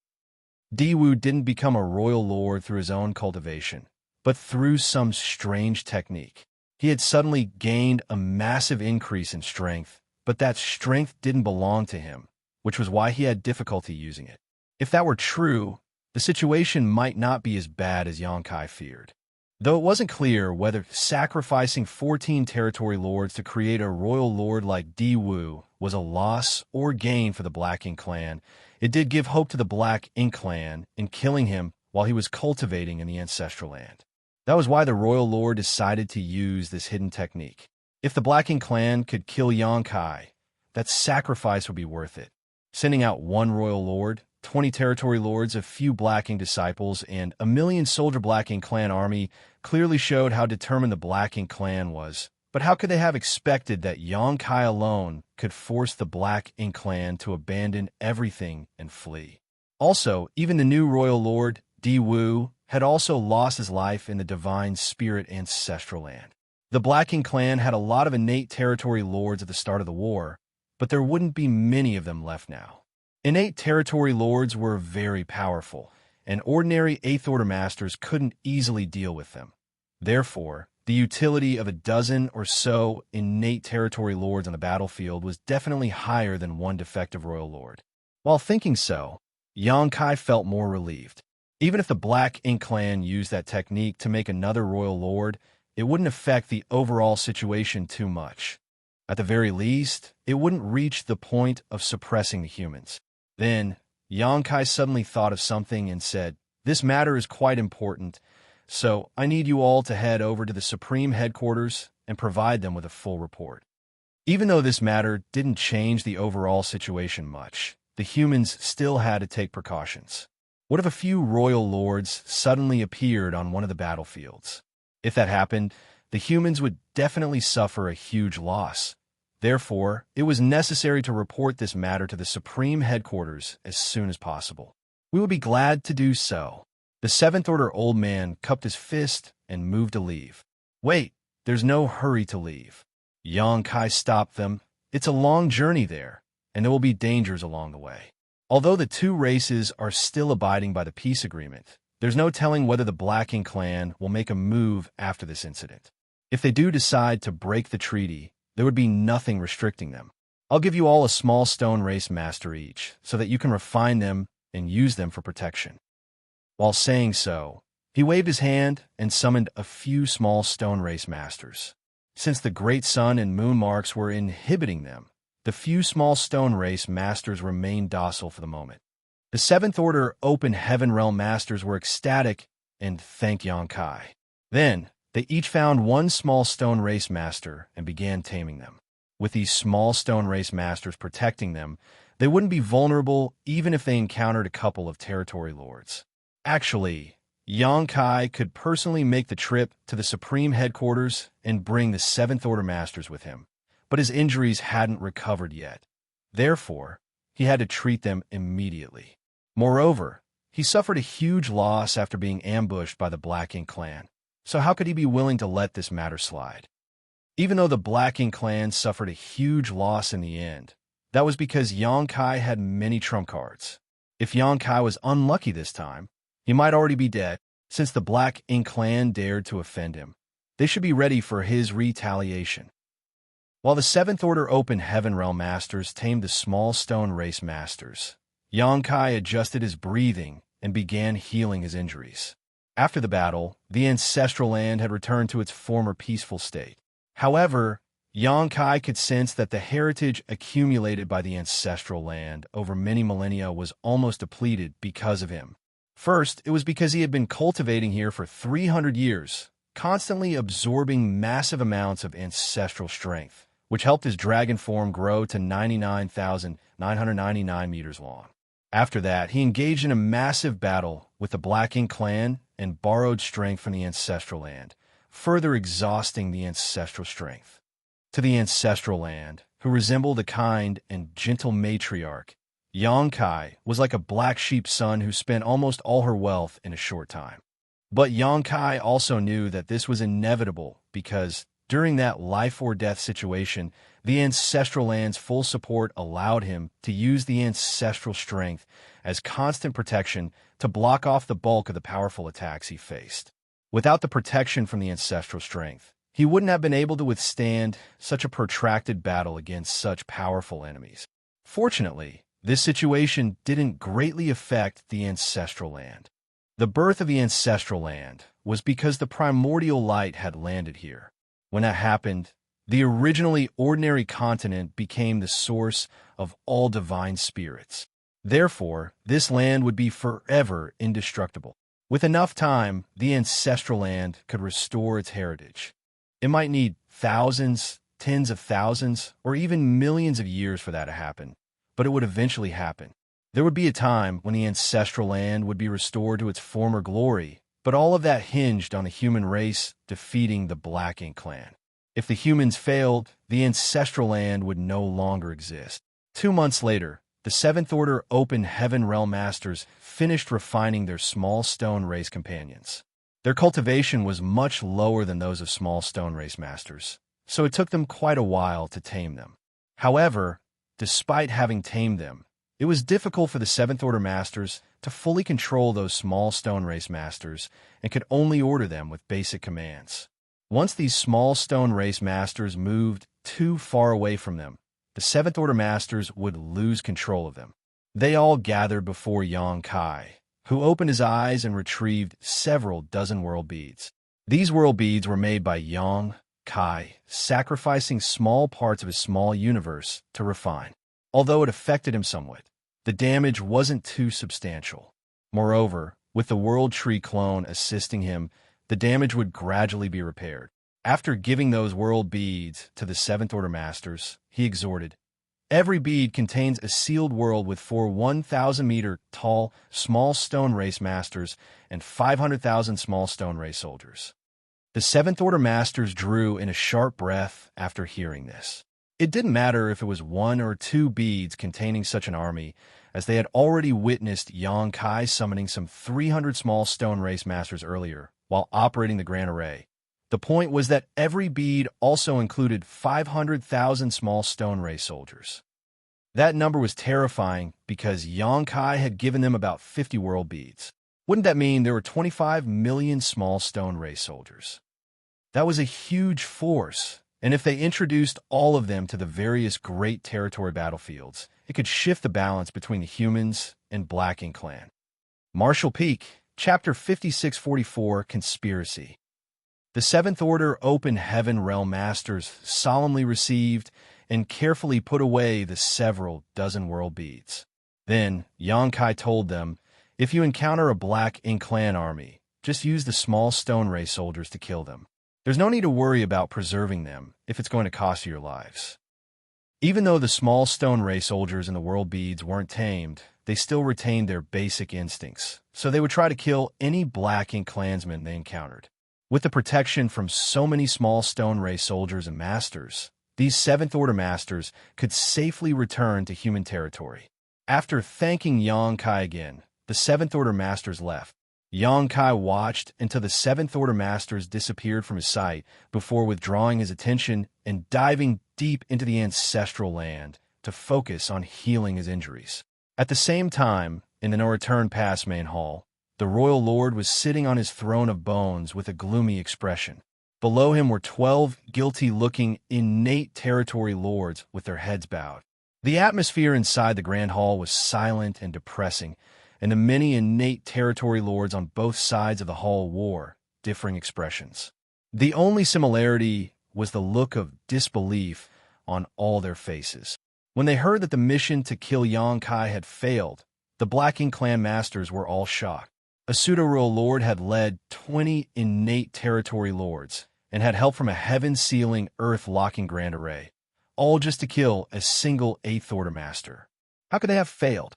Di Wu didn't become a royal lord through his own cultivation, but through some strange technique. He had suddenly gained a massive increase in strength, but that strength didn't belong to him, which was why he had difficulty using it. If that were true, the situation might not be as bad as Xianxia feared. Though it wasn't clear whether sacrificing 14 territory lords to create a royal lord like Di Wu was a loss or gain for the Black Ink clan, it did give hope to the Black Ink clan in killing him while he was cultivating in the ancestral land. That was why the royal lord decided to use this hidden technique. If the Black Ink clan could kill Xianxia, that sacrifice would be worth it. Sending out one royal lord, 20 territory lords, a few Black Ink disciples, and a million-soldier Black Ink clan army clearly showed how determined the Black Ink clan was. But how could they have expected that Xianxia alone could force the Black Ink clan to abandon everything and flee? Also, even the new royal lord, Di Wu, had also lost his life in the divine spirit ancestral land. The Black Ink clan had a lot of innate territory lords at the start of the war, but there wouldn't be many of them left now. Innate territory lords were very powerful, and ordinary 8th Order masters couldn't easily deal with them. Therefore, the utility of a dozen or so innate territory lords on the battlefield was definitely higher than one defective royal lord. While thinking so, Xianxia felt more relieved. Even if the Black Ink clan used that technique to make another royal lord, it wouldn't affect the overall situation too much. At the very least, it wouldn't reach the point of suppressing the humans. Then, Xianxia suddenly thought of something and said, "This matter is quite important, so I need you all to head over to the Supreme Headquarters and provide them with a full report." Even though this matter didn't change the overall situation much, the humans still had to take precautions. What if a few royal lords suddenly appeared on one of the battlefields? If that happened, the humans would definitely suffer a huge loss. Therefore, it was necessary to report this matter to the Supreme Headquarters as soon as possible. "We would be glad to do so." The 7th Order old man cupped his fist and moved to leave. "Wait, there's no hurry to leave." Xianxia stopped them. "It's a long journey there, and there will be dangers along the way." Although the two races are still abiding by the peace agreement, there's no telling whether the Black Ink clan will make a move after this incident. If they do decide to break the treaty, there would be nothing restricting them. "I'll give you all a small stone race master each, so that you can refine them and use them for protection." While saying so, he waved his hand and summoned a few small stone race masters. Since the great sun and moon marks were inhibiting them, the few small stone race masters remained docile for the moment. The 7th Order Open Heaven Realm masters were ecstatic and thanked Xianxia. Then, they each found one small stone race master and began taming them. With these small stone race masters protecting them, they wouldn't be vulnerable even if they encountered a couple of territory lords. Actually, Xianxia could personally make the trip to the Supreme Headquarters and bring the 7th Order masters with him, but his injuries hadn't recovered yet. Therefore, he had to treat them immediately. Moreover, he suffered a huge loss after being ambushed by the Black Ink clan. So how could he be willing to let this matter slide? Even though the Black Ink clan suffered a huge loss in the end, that was because Xianxia had many trump cards. If Xianxia was unlucky this time, he might already be dead. Since the Black Ink clan dared to offend him, they should be ready for his retaliation. While the 7th Order Open Heaven Realm masters tamed the small stone race masters, Xianxia adjusted his breathing and began healing his injuries. After the battle, the ancestral land had returned to its former peaceful state. However, Xianxia could sense that the heritage accumulated by the ancestral land over many millennia was almost depleted because of him. First, it was because he had been cultivating here for 300 years, constantly absorbing massive amounts of ancestral strength, which helped his dragon form grow to 99,999 meters long. After that, he engaged in a massive battle with the Black Ink clan and borrowed strength from the ancestral land, further exhausting the ancestral strength. To the ancestral land, who resembled a kind and gentle matriarch, Xianxia was like a black sheep son who spent almost all her wealth in a short time. But Xianxia also knew that this was inevitable because, during that life-or-death situation, the ancestral land's full support allowed him to use the ancestral strength as constant protection to block off the bulk of the powerful attacks he faced. Without the protection from the ancestral strength, he wouldn't have been able to withstand such a protracted battle against such powerful enemies. Fortunately, this situation didn't greatly affect the ancestral land. The birth of the ancestral land was because the primordial light had landed here. When that happened, the originally ordinary continent became the source of all divine spirits. Therefore, this land would be forever indestructible. With enough time, the ancestral land could restore its heritage. It might need thousands, tens of thousands, or even millions of years for that to happen, but it would eventually happen. There would be a time when the ancestral land would be restored to its former glory, but all of that hinged on the human race defeating the Black Ink clan. If the humans failed, the ancestral land would no longer exist. 2 months later, the Seventh Order Open Heaven Realm Masters finished refining their small stone race companions. Their cultivation was much lower than those of small stone race masters, so it took them quite a while to tame them. However, despite having tamed them, it was difficult for the Seventh Order Masters to fully control those small stone race masters and could only order them with basic commands. Once these small stone race masters moved too far away from them, the Seventh Order Masters would lose control of them. They all gathered before Xianxia, who opened his eyes and retrieved several dozen world beads. These world beads were made by Xianxia, sacrificing small parts of his small universe to refine. Although it affected him somewhat, the damage wasn't too substantial. Moreover, with the World Tree clone assisting him, the damage would gradually be repaired. After giving those world beads to the Seventh Order Masters, he exhorted, "Every bead contains a sealed world with 4 1,000-meter-tall small stone race masters and 500,000 small stone race soldiers." The Seventh Order Masters drew in a sharp breath after hearing this. It didn't matter if it was 1 or 2 beads containing such an army, as they had already witnessed Xianxia summoning some 300 small stone race masters earlier, while operating the Grand Array. The point was that every bead also included 500,000 small stone race soldiers. That number was terrifying because Xianxia had given them about 50 world beads. Wouldn't that mean there were 25 million small stone race soldiers? That was a huge force, and if they introduced all of them to the various great territory battlefields, it could shift the balance between the humans and Black Ink clan. Marshall Peak, Chapter 5644, Conspiracy. The Seventh Order Open Heaven Realm Masters solemnly received and carefully put away the several dozen world beads. Then, Xianxia told them, "If you encounter a Black Ink clan army, just use the small stone race soldiers to kill them. There's no need to worry about preserving them if it's going to cost you your lives." Even though the small stone race soldiers and the world beads weren't tamed, they still retained their basic instincts, so they would try to kill any Black Ink clansmen they encountered. With the protection from so many small stone race soldiers and masters, these Seventh Order Masters could safely return to human territory. After thanking Xianxia again, the Seventh Order Masters left. Xianxia watched until the Seventh Order Masters disappeared from his sight before withdrawing his attention and diving deep into the ancestral land to focus on healing his injuries. At the same time, in the No-Return Pass main hall, the Royal Lord was sitting on his throne of bones with a gloomy expression. Below him were 12 guilty-looking, innate territory lords with their heads bowed. The atmosphere inside the Grand Hall was silent and depressing, and the many innate territory lords on both sides of the hall wore differing expressions. The only similarity was the look of disbelief on all their faces. When they heard that the mission to kill Xianxia had failed, the Black Ink clan masters were all shocked. A pseudo-royal lord had led 20 innate territory lords and had help from a heaven-sealing, earth-locking Grand Array, all just to kill a single Eighth Order master. How could they have failed?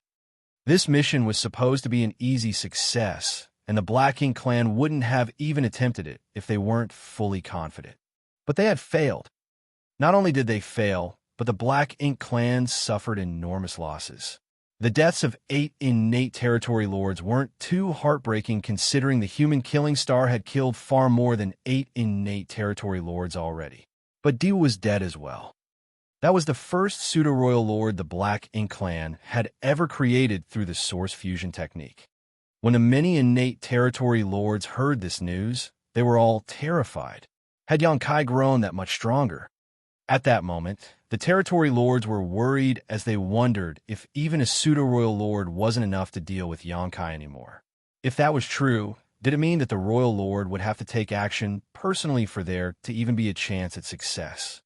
This mission was supposed to be an easy success, and the Black Ink clan wouldn't have even attempted it if they weren't fully confident. But they had failed. Not only did they fail, but the Black Ink clans suffered enormous losses. The deaths of 8 innate territory lords weren't too heartbreaking considering the human killing star had killed far more than 8 innate territory lords already. But Di was dead as well. That was the first pseudo-royal lord the Black Ink clan had ever created through the source fusion technique. When the many innate territory lords heard this news, they were all terrified. Had Yangkai grown that much stronger? At that moment, the territory lords were worried as they wondered if even a pseudo-royal lord wasn't enough to deal with Yangkai anymore. If that was true, did it mean that the royal lord would have to take action personally for there to even be a chance at success?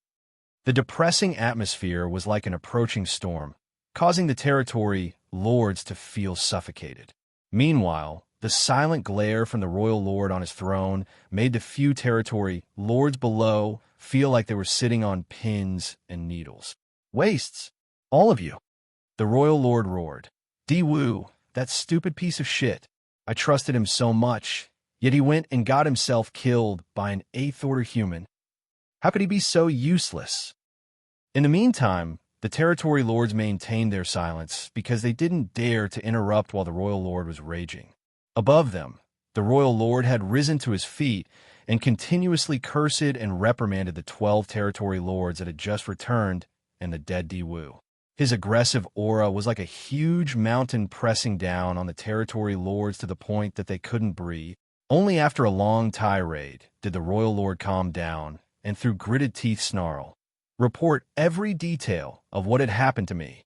The depressing atmosphere was like an approaching storm, causing the territory lords to feel suffocated. Meanwhile, the silent glare from the royal lord on his throne made the few territory lords below feel like they were sitting on pins and needles. Wastes! All of you! The royal lord roared. Di Wu, that stupid piece of shit. I trusted him so much, yet he went and got himself killed by an 8th-order human. How could he be so useless? In the meantime, the territory lords maintained their silence because they didn't dare to interrupt while the royal lord was raging. Above them, the royal lord had risen to his feet and continuously cursed and reprimanded the 12 territory lords that had just returned and the dead Di Wu. His aggressive aura was like a huge mountain pressing down on the territory lords to the point that they couldn't breathe. Only after a long tirade did the royal lord calm down and through gritted teeth snarl, report every detail of what had happened to me.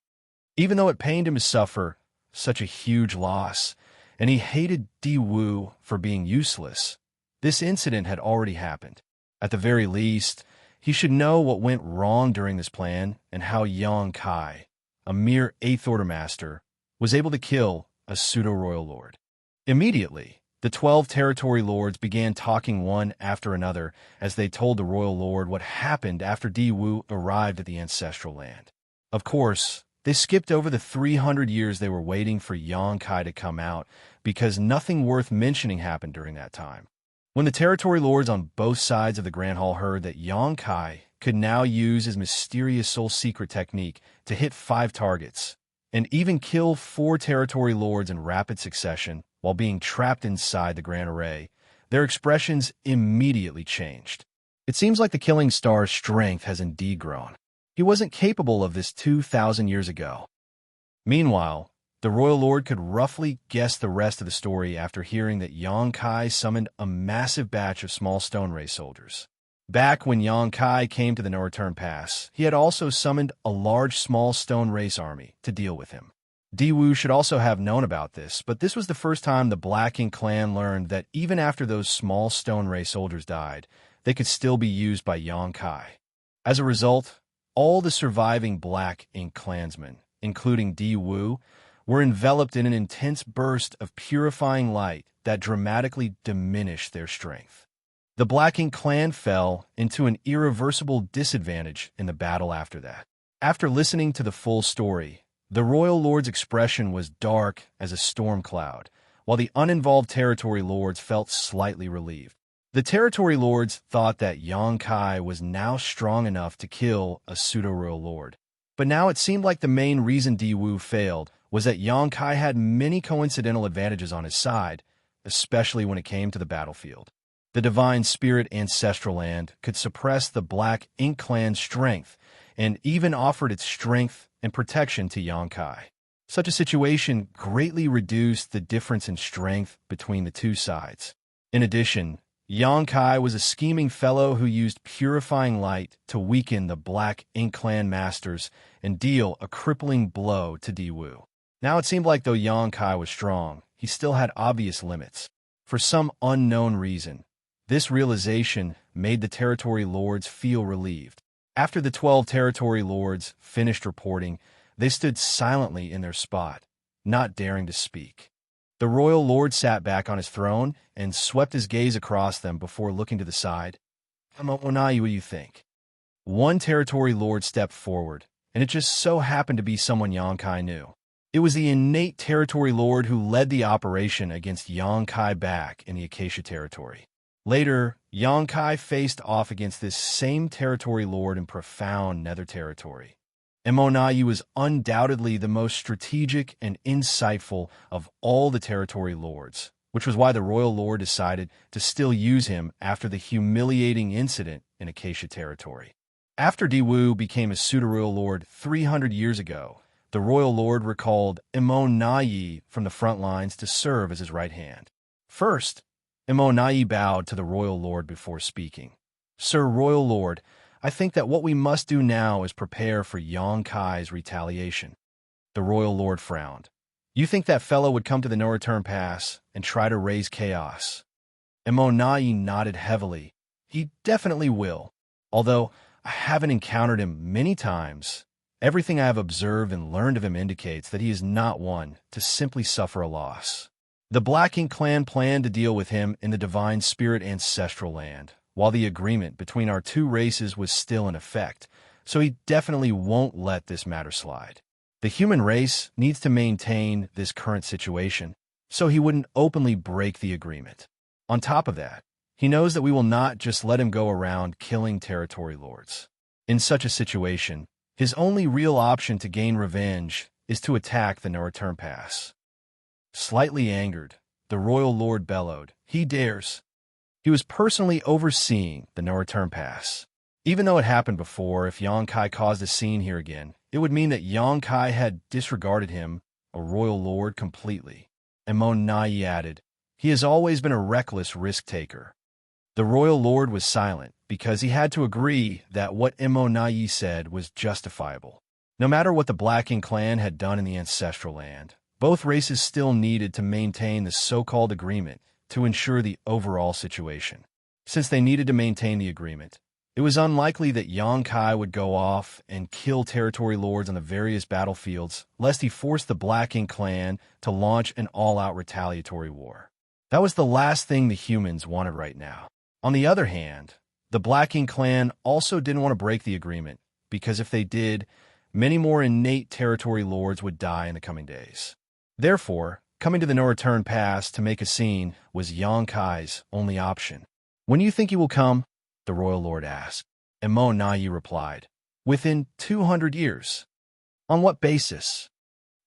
Even though it pained him to suffer such a huge loss, and he hated Di Wu for being useless, this incident had already happened. At the very least, he should know what went wrong during this plan and how Yangkai, a mere 8th-order master, was able to kill a pseudo-royal lord. Immediately, the 12 territory lords began talking one after another as they told the royal lord what happened after Di Wu arrived at the ancestral land. Of course, they skipped over the 300 years they were waiting for Yangkai to come out because nothing worth mentioning happened during that time. When the territory lords on both sides of the Grand Hall heard that Yangkai could now use his mysterious soul secret technique to hit 5 targets, and even kill 4 territory lords in rapid succession while being trapped inside the Grand Array, their expressions immediately changed. It seems like the Killing Star's strength has indeed grown. He wasn't capable of this 2,000 years ago. Meanwhile, the royal lord could roughly guess the rest of the story after hearing that Yangkai summoned a massive batch of small stone ray soldiers. Back when Yangkai came to the No-Return Pass, he had also summoned a large small stone race army to deal with him. Di Wu should also have known about this, but this was the first time the Black Ink clan learned that even after those small stone ray soldiers died, they could still be used by Yangkai. As a result, all the surviving Black Ink clansmen, including Di Wu, were enveloped in an intense burst of purifying light that dramatically diminished their strength. The Black Ink clan fell into an irreversible disadvantage in the battle after that. After listening to the full story, the royal lord's expression was dark as a storm cloud, while the uninvolved territory lords felt slightly relieved. The territory lords thought that Yangkai was now strong enough to kill a pseudo-royal lord. But now it seemed like the main reason Di Wu failed was that Yangkai had many coincidental advantages on his side, especially when it came to the battlefield. The divine spirit ancestral land could suppress the Black Ink clan's strength and even offered its strength and protection to Yangkai. Such a situation greatly reduced the difference in strength between the two sides. In addition, Yangkai was a scheming fellow who used purifying light to weaken the Black Ink clan masters and deal a crippling blow to Di Wu. Now it seemed like though Yangkai was strong, he still had obvious limits. For some unknown reason, this realization made the territory lords feel relieved. After the 12 territory lords finished reporting, they stood silently in their spot, not daring to speak. The royal lord sat back on his throne and swept his gaze across them before looking to the side. What do you think? One territory lord stepped forward, and it just so happened to be someone Yangkai knew. It was the innate territory lord who led the operation against Yangkai back in the Acacia territory. Later, Yangkai faced off against this same territory lord in profound nether territory. Emonayi was undoubtedly the most strategic and insightful of all the territory lords, which was why the royal lord decided to still use him after the humiliating incident in Acacia territory. After Diwu became a pseudo-royal lord 300 years ago, the royal lord recalled Emonayi from the front lines to serve as his right hand. First, Emonayi bowed to the royal lord before speaking. "Sir Royal Lord, I think that what we must do now is prepare for Xianxia's retaliation." The royal lord frowned. "You think that fellow would come to the no-return pass and try to raise chaos?" Emonayi nodded heavily. "He definitely will. Although I haven't encountered him many times, everything I have observed and learned of him indicates that he is not one to simply suffer a loss. The Black Ink clan planned to deal with him in the Divine Spirit Ancestral Land, while the agreement between our two races was still in effect, so he definitely won't let this matter slide. The human race needs to maintain this current situation, so he wouldn't openly break the agreement. On top of that, he knows that we will not just let him go around killing territory lords. In such a situation, his only real option to gain revenge is to attack the no-return pass." Slightly angered, the royal lord bellowed, "He dares!" He was personally overseeing the no-return pass. Even though it happened before, if Xianxia caused a scene here again, it would mean that Xianxia had disregarded him, a royal lord, completely. Emonayi added, "He has always been a reckless risk-taker." The royal lord was silent because he had to agree that what Emonayi said was justifiable. No matter what the Black Ink clan had done in the Ancestral Land, both races still needed to maintain the so-called agreement to ensure the overall situation. Since they needed to maintain the agreement, it was unlikely that Xianxia would go off and kill territory lords on the various battlefields, lest he forced the Black Ink clan to launch an all-out retaliatory war. That was the last thing the humans wanted right now. On the other hand, the Black Ink clan also didn't want to break the agreement, because if they did, many more innate territory lords would die in the coming days. Therefore, coming to the no-return pass to make a scene was Xianxia's only option. "When do you think he will come?" the royal lord asked. Emonayi replied, "Within 200 years. "On what basis?"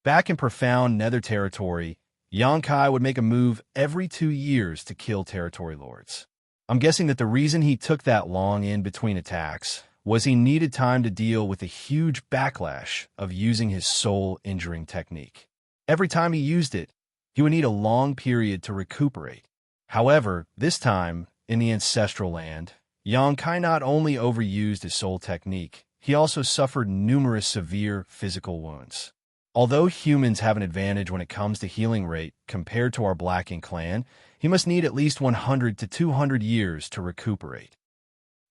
Back in profound Nether territory, Xianxia would make a move every 2 years to kill territory lords. I'm guessing that the reason he took that long in between attacks was he needed time to deal with the huge backlash of using his soul-injuring technique. Every time he used it, he would need a long period to recuperate. However, this time, in the Ancestral Land, Xianxia not only overused his soul technique, he also suffered numerous severe physical wounds. Although humans have an advantage when it comes to healing rate compared to our Black Ink clan, he must need at least 100 to 200 years to recuperate.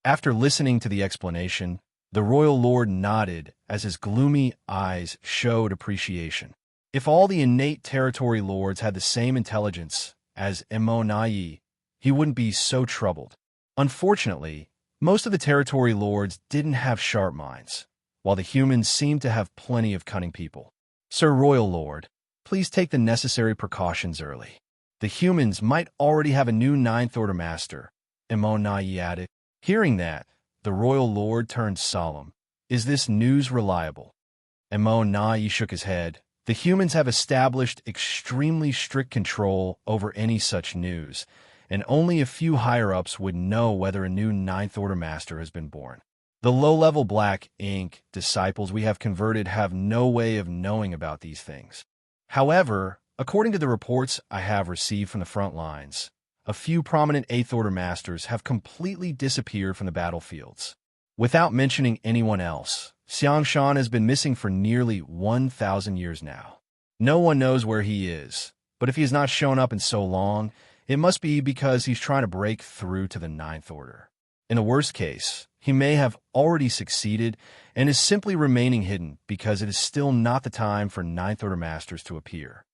After listening to the explanation, the royal lord nodded as his gloomy eyes showed appreciation. If all the innate territory lords had the same intelligence as Emonayi, he wouldn't be so troubled. Unfortunately, most of the territory lords didn't have sharp minds, while the humans seemed to have plenty of cunning people. "Sir Royal Lord, please take the necessary precautions early. The humans might already have a new Ninth Order Master," Emonayi added. Hearing that, the royal lord turned solemn. "Is this news reliable?" Emonayi shook his head. "The humans have established extremely strict control over any such news, and only a few higher-ups would know whether a new Ninth Order Master has been born. The low-level Black Ink disciples we have converted have no way of knowing about these things. However, according to the reports I have received from the front lines, a few prominent Eighth Order Masters have completely disappeared from the battlefields. Without mentioning anyone else, Xianxia has been missing for nearly 1,000 years now. No one knows where he is, but if he has not shown up in so long, it must be because he's trying to break through to the Ninth Order. In the worst case, he may have already succeeded and is simply remaining hidden because it is still not the time for Ninth Order Masters to appear."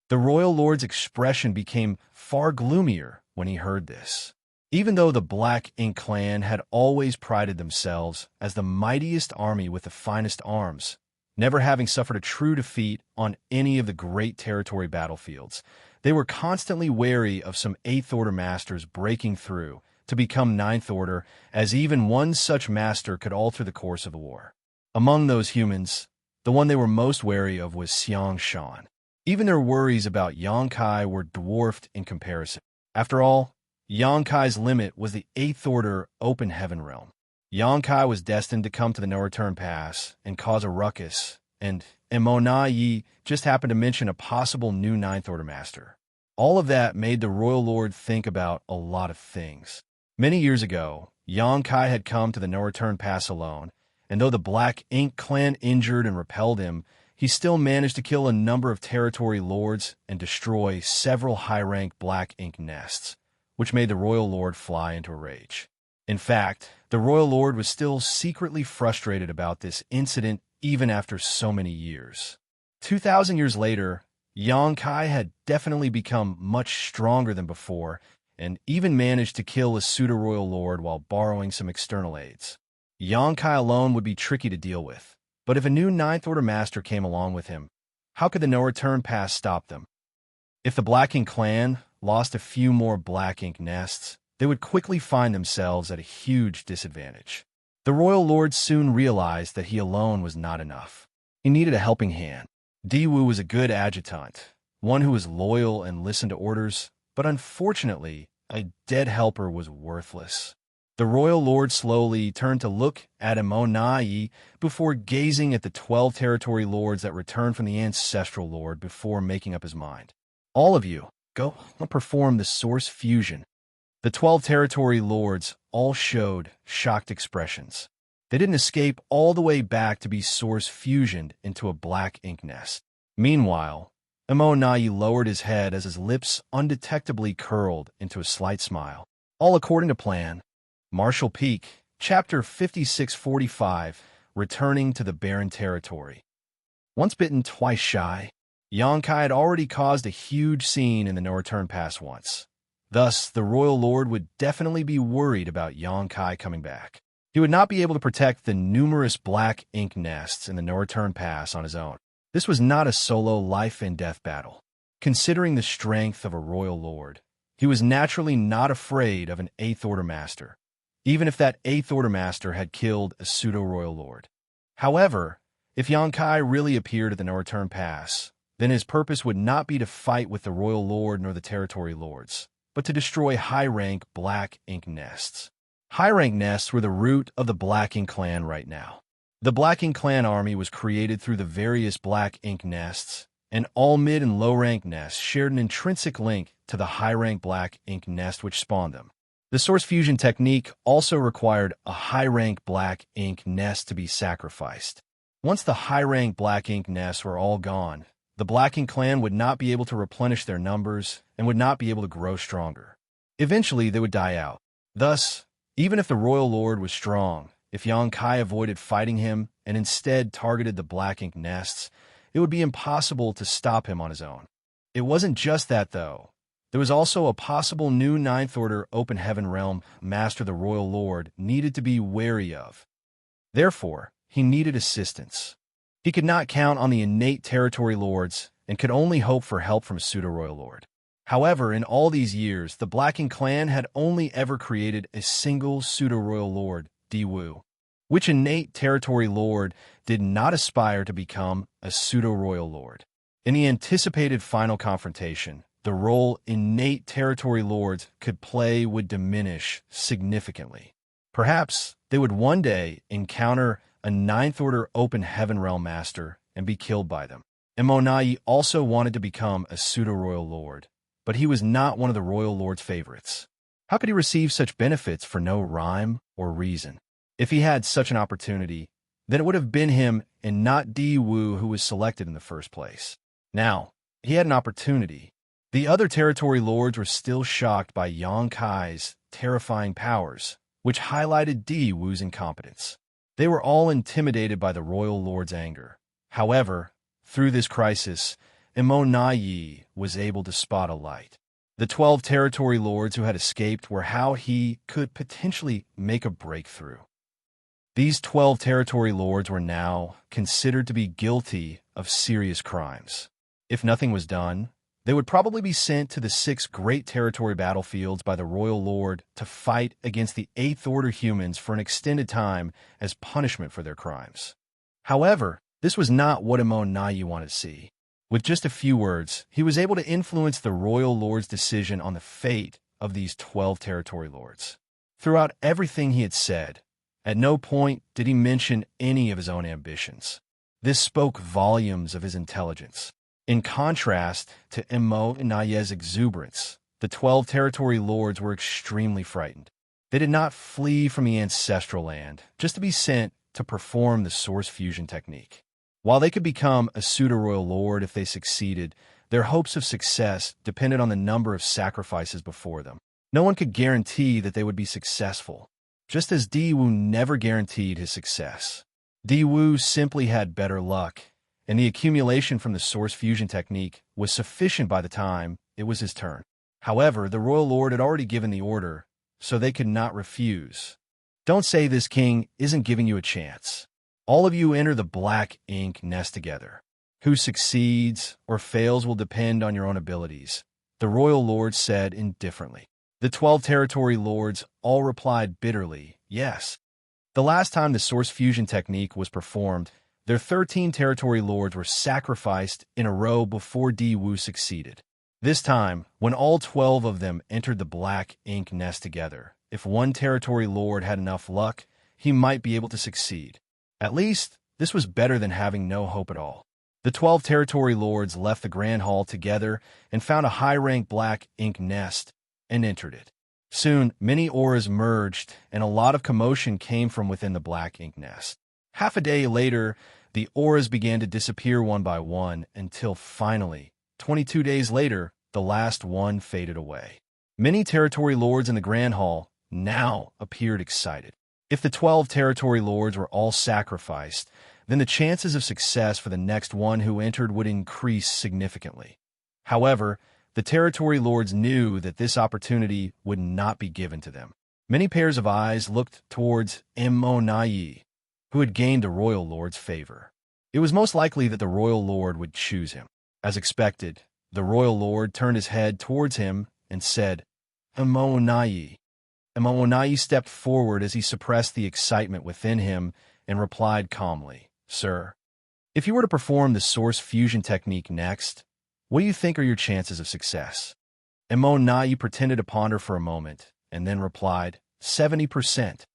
The royal lord's expression became far gloomier when he heard this. Even though the Black Ink clan had always prided themselves as the mightiest army with the finest arms, never having suffered a true defeat on any of the great territory battlefields, they were constantly wary of some Eighth Order Masters breaking through to become Ninth Order, as even one such master could alter the course of the war. Among those humans, the one they were most wary of was Xianxia. Even their worries about Yangkai were dwarfed in comparison. After all, Yangkai's limit was the 8th Order Open Heaven Realm. Yangkai was destined to come to the No-Return Pass and cause a ruckus, and Immortality just happened to mention a possible new 9th Order Master. All of that made the Royal Lord think about a lot of things. Many years ago, Yangkai had come to the No-Return Pass alone, and though the Black Ink clan injured and repelled him, he still managed to kill a number of territory lords and destroy several high-rank Black Ink nests, which made the Royal Lord fly into a rage. In fact, the Royal Lord was still secretly frustrated about this incident even after so many years. 2,000 years later, Yangkai had definitely become much stronger than before and even managed to kill a pseudo-royal lord while borrowing some external aids. Yangkai alone would be tricky to deal with, but if a new 9th Order Master came along with him, how could the No-Return Pass stop them? If the Black Ink clan lost a few more Black Ink nests, they would quickly find themselves at a huge disadvantage. The Royal Lord soon realized that he alone was not enough. He needed a helping hand. Diwu was a good adjutant, one who was loyal and listened to orders, but unfortunately, a dead helper was worthless. The Royal Lord slowly turned to look at Immortality before gazing at the 12 territory lords that returned from the Ancestral Lord before making up his mind. All of you, go and perform the Source Fusion. The 12 territory lords all showed shocked expressions. They didn't escape all the way back to be Source Fusioned into a Black Ink nest. Meanwhile, Immortality lowered his head as his lips undetectably curled into a slight smile. All according to plan. Martial Peak, Chapter 5645, Returning to the Barren Territory. Once bitten, twice shy, Yangkai had already caused a huge scene in the No-Return Pass once. Thus, the Royal Lord would definitely be worried about Yangkai coming back. He would not be able to protect the numerous Black Ink nests in the No-Return Pass on his own. This was not a solo life-and-death battle. Considering the strength of a Royal Lord, he was naturally not afraid of an 8th Order Master, even if that 8th Order Master had killed a pseudo-Royal Lord. However, if Yangkai really appeared at the No-Return Pass, then his purpose would not be to fight with the Royal Lord nor the Territory Lords, but to destroy high-rank Black Ink nests. High-rank nests were the root of the Black Ink clan right now. The Black Ink clan army was created through the various Black Ink nests, and all mid- and low-rank nests shared an intrinsic link to the high-rank Black Ink nest which spawned them. The Source Fusion technique also required a high-rank Black Ink nest to be sacrificed. Once the high-rank Black Ink nests were all gone, the Black Ink clan would not be able to replenish their numbers and would not be able to grow stronger. Eventually, they would die out. Thus, even if the Royal Lord was strong, if Yangkai avoided fighting him and instead targeted the Black Ink nests, it would be impossible to stop him on his own. It wasn't just that, though. There was also a possible new 9th Order Open Heaven Realm Master the Royal Lord needed to be wary of. Therefore, he needed assistance. He could not count on the innate territory lords and could only hope for help from a pseudo-royal lord. However, in all these years, the Black Ink clan had only ever created a single pseudo-royal lord, Diwu, which innate territory lord did not aspire to become a pseudo-royal lord. In the anticipated final confrontation, the role innate territory lords could play would diminish significantly. Perhaps they would one day encounter a 9th Order Open Heaven Realm Master and be killed by them. Immortality also wanted to become a pseudo-royal lord, but he was not one of the royal lord's favorites. How could he receive such benefits for no rhyme or reason? If he had such an opportunity, then it would have been him and not Diwu who was selected in the first place. Now, he had an opportunity. The other territory lords were still shocked by Yangkai's terrifying powers, which highlighted Diwu's incompetence. They were all intimidated by the royal lord's anger. However, through this crisis, Immortality was able to spot a light. The 12 territory lords who had escaped were how he could potentially make a breakthrough. These 12 territory lords were now considered to be guilty of serious crimes. If nothing was done, they would probably be sent to the 6 great territory battlefields by the royal lord to fight against the 8th Order humans for an extended time as punishment for their crimes. However, this was not what Immortality wanted to see. With just a few words, he was able to influence the royal lord's decision on the fate of these 12 territory lords. Throughout everything he had said, at no point did he mention any of his own ambitions. This spoke volumes of his intelligence. In contrast to Immortality's exuberance, the 12 territory lords were extremely frightened. They did not flee from the ancestral land just to be sent to perform the source fusion technique. While they could become a pseudo-royal lord if they succeeded, their hopes of success depended on the number of sacrifices before them. No one could guarantee that they would be successful, just as Di-Wu never guaranteed his success. Di-Wu simply had better luck, and the accumulation from the source fusion technique was sufficient by the time it was his turn. However, the royal lord had already given the order, so they could not refuse. Don't say this king isn't giving you a chance. All of you enter the black ink nest together. Who succeeds or fails will depend on your own abilities, the royal lord said indifferently. The 12 territory lords all replied bitterly, yes. The last time the source fusion technique was performed, their 13 territory lords were sacrificed in a row before Di-Wu succeeded. This time, when all 12 of them entered the black ink nest together, if one territory lord had enough luck, he might be able to succeed. At least, this was better than having no hope at all. The 12 territory lords left the grand hall together and found a high-ranked black ink nest and entered it. Soon, many auras merged, and a lot of commotion came from within the black ink nest. Half a day later, the auras began to disappear one by one until finally, 22 days later, the last one faded away. Many territory lords in the grand hall now appeared excited. If the 12 territory lords were all sacrificed, then the chances of success for the next one who entered would increase significantly. However, the territory lords knew that this opportunity would not be given to them. Many pairs of eyes looked towards Immortality, who had gained the royal lord's favor. It was most likely that the royal lord would choose him. As expected, the royal lord turned his head towards him and said, Immortality. Immortality stepped forward as he suppressed the excitement within him and replied calmly, Sir, if you were to perform the source fusion technique next, what do you think are your chances of success? Immortality pretended to ponder for a moment and then replied, 70%.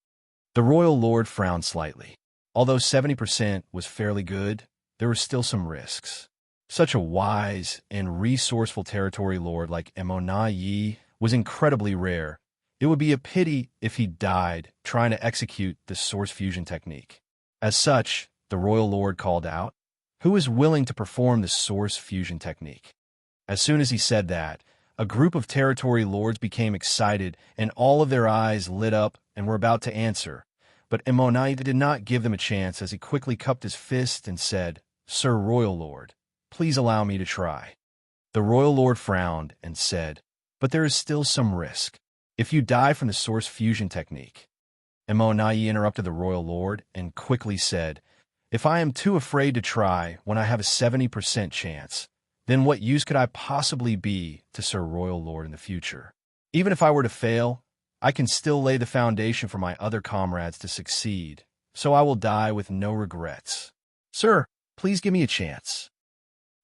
The royal lord frowned slightly. Although 70% was fairly good, there were still some risks. Such a wise and resourceful territory lord like Immortality was incredibly rare. It would be a pity if he died trying to execute the source fusion technique. As such, the royal lord called out, Who is willing to perform the source fusion technique? As soon as he said that, a group of territory lords became excited and all of their eyes lit up and were about to answer. But Immortality did not give them a chance as he quickly cupped his fist and said, Sir Royal Lord, please allow me to try. The royal lord frowned and said, But there is still some risk. If you die from the source fusion technique. Immortality interrupted the royal lord and quickly said, If I am too afraid to try when I have a 70% chance, then what use could I possibly be to Sir Royal Lord in the future? Even if I were to fail, I can still lay the foundation for my other comrades to succeed, so I will die with no regrets. Sir, please give me a chance.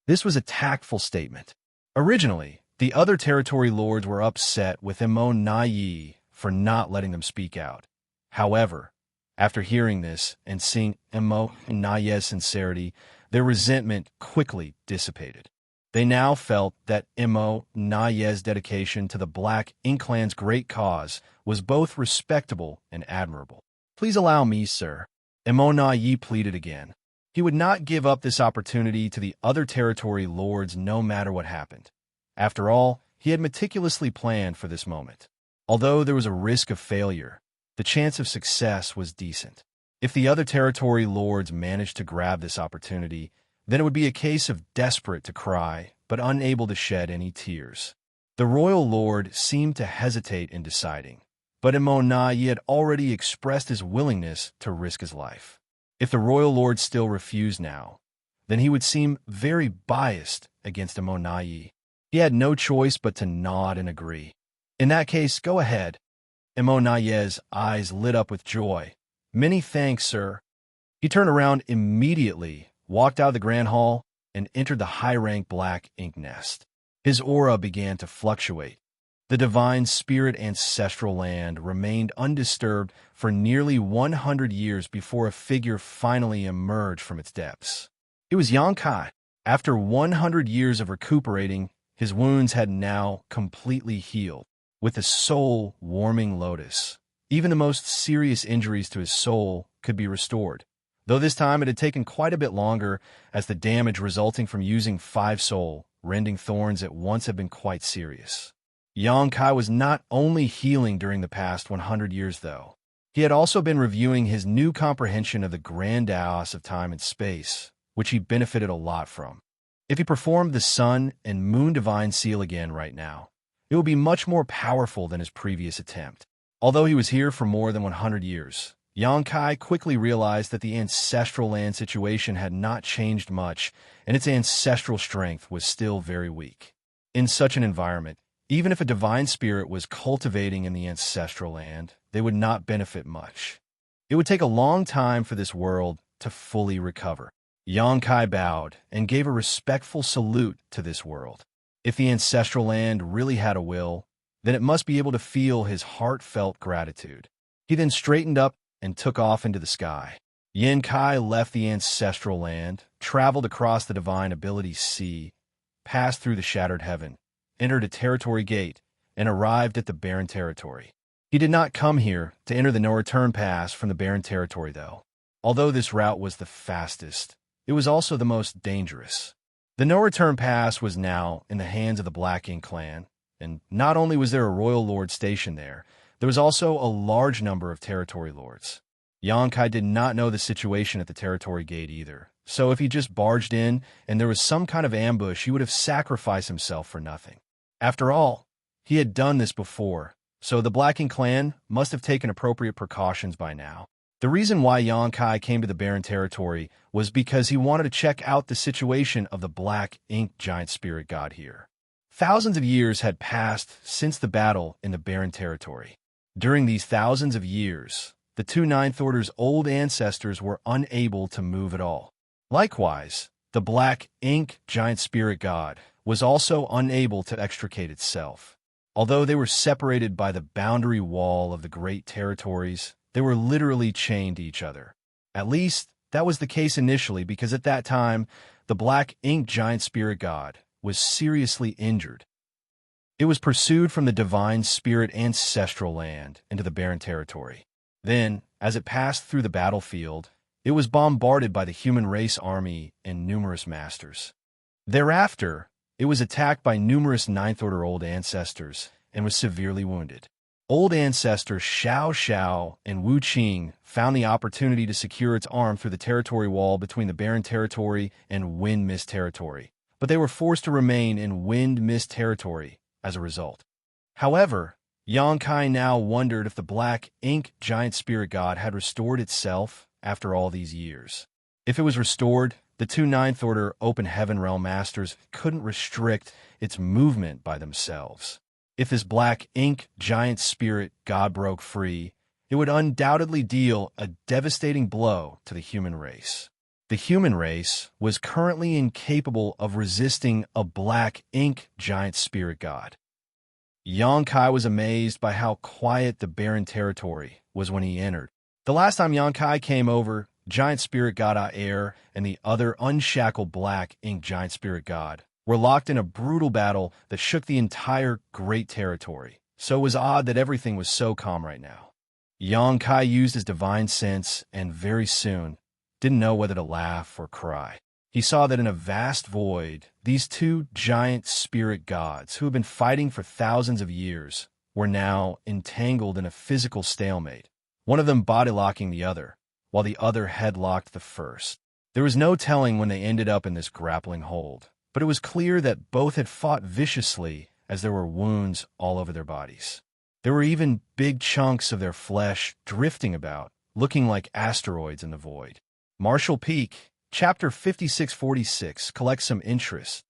This was a tactful statement. Originally, the other territory lords were upset with Immortality for not letting them speak out. However, after hearing this and seeing Immortality's sincerity, their resentment quickly dissipated. They now felt that Immortality's dedication to the Black Ink Clan's great cause was both respectable and admirable. Please allow me, sir. Immortality pleaded again. He would not give up this opportunity to the other territory lords no matter what happened. After all, he had meticulously planned for this moment. Although there was a risk of failure, the chance of success was decent. If the other territory lords managed to grab this opportunity, then it would be a case of desperate to cry, but unable to shed any tears. The royal lord seemed to hesitate in deciding, but Immortality had already expressed his willingness to risk his life. If the royal lord still refused now, then he would seem very biased against Immortality. He had no choice but to nod and agree. In that case, go ahead. Immortality's eyes lit up with joy. Many thanks, sir. He turned around immediately, walked out of the Grand Hall, and entered the high-rank black ink nest. His aura began to fluctuate. The divine spirit ancestral land remained undisturbed for nearly 100 years before a figure finally emerged from its depths. It was Xianxia. After 100 years of recuperating, his wounds had now completely healed. With the soul-warming lotus, even the most serious injuries to his soul could be restored, though this time it had taken quite a bit longer, as the damage resulting from using 5 soul-rending thorns at once had been quite serious. Xianxia was not only healing during the past 100 years, though. He had also been reviewing his new comprehension of the grand chaos of time and space, which he benefited a lot from. If he performed the Sun and Moon Divine Seal again right now, it would be much more powerful than his previous attempt. Although he was here for more than 100 years, Xianxia quickly realized that the ancestral land situation had not changed much, and its ancestral strength was still very weak. In such an environment, even if a divine spirit was cultivating in the ancestral land, they would not benefit much. It would take a long time for this world to fully recover. Xianxia bowed and gave a respectful salute to this world. If the ancestral land really had a will, then it must be able to feel his heartfelt gratitude. He then straightened up and took off into the sky. Xianxia left the ancestral land, traveled across the divine ability sea, passed through the shattered heaven, entered a territory gate, and arrived at the barren territory. He did not come here to enter the no-return pass from the barren territory, though. Although this route was the fastest, it was also the most dangerous. The no-return pass was now in the hands of the Black Ink clan, and not only was there a royal lord stationed there was also a large number of territory lords. Xianxia did not know the situation at the territory gate either, so if he just barged in and there was some kind of ambush, he would have sacrificed himself for nothing. After all, he had done this before, so the Black Ink clan must have taken appropriate precautions by now. The reason why Xianxia came to the barren territory was because he wanted to check out the situation of the Black Ink giant spirit god here. Thousands of years had passed since the battle in the barren territory. During these thousands of years, the 2 Ninth Order's old ancestors were unable to move at all. Likewise, the Black Ink giant spirit god was also unable to extricate itself. Although they were separated by the boundary wall of the great territories, they were literally chained to each other. At least, that was the case initially, because at that time, the Black Ink giant spirit god was seriously injured. It was pursued from the divine spirit ancestral land into the barren territory. Then, as it passed through the battlefield, it was bombarded by the human race army and numerous masters. Thereafter, it was attacked by numerous Ninth Order old ancestors and was severely wounded. Old ancestors Xiao and Wuxia found the opportunity to secure its arm through the territory wall between the barren territory and wind mist territory, but they were forced to remain in wind mist territory as a result. However, Xianxia now wondered if the Black Ink giant spirit god had restored itself after all these years. If it was restored, the 2 Ninth Order Open Heaven Realm Masters couldn't restrict its movement by themselves. If this Black Ink giant spirit god broke free, it would undoubtedly deal a devastating blow to the human race. The human race was currently incapable of resisting a Black Ink giant spirit god. Xianxia was amazed by how quiet the barren territory was when he entered. The last time Xianxia came over, Giant Spirit God Air and the other unshackled Black Ink Giant Spirit God were locked in a brutal battle that shook the entire great territory, so it was odd that everything was so calm right now. Xianxia used his divine sense and very soon didn't know whether to laugh or cry. He saw that in a vast void, these 2 giant spirit gods, who had been fighting for thousands of years, were now entangled in a physical stalemate, one of them body-locking the other, while the other headlocked the first. There was no telling when they ended up in this grappling hold, but it was clear that both had fought viciously as there were wounds all over their bodies. There were even big chunks of their flesh drifting about, looking like asteroids in the void. Marshall Peak, Chapter 5646, collects some interest.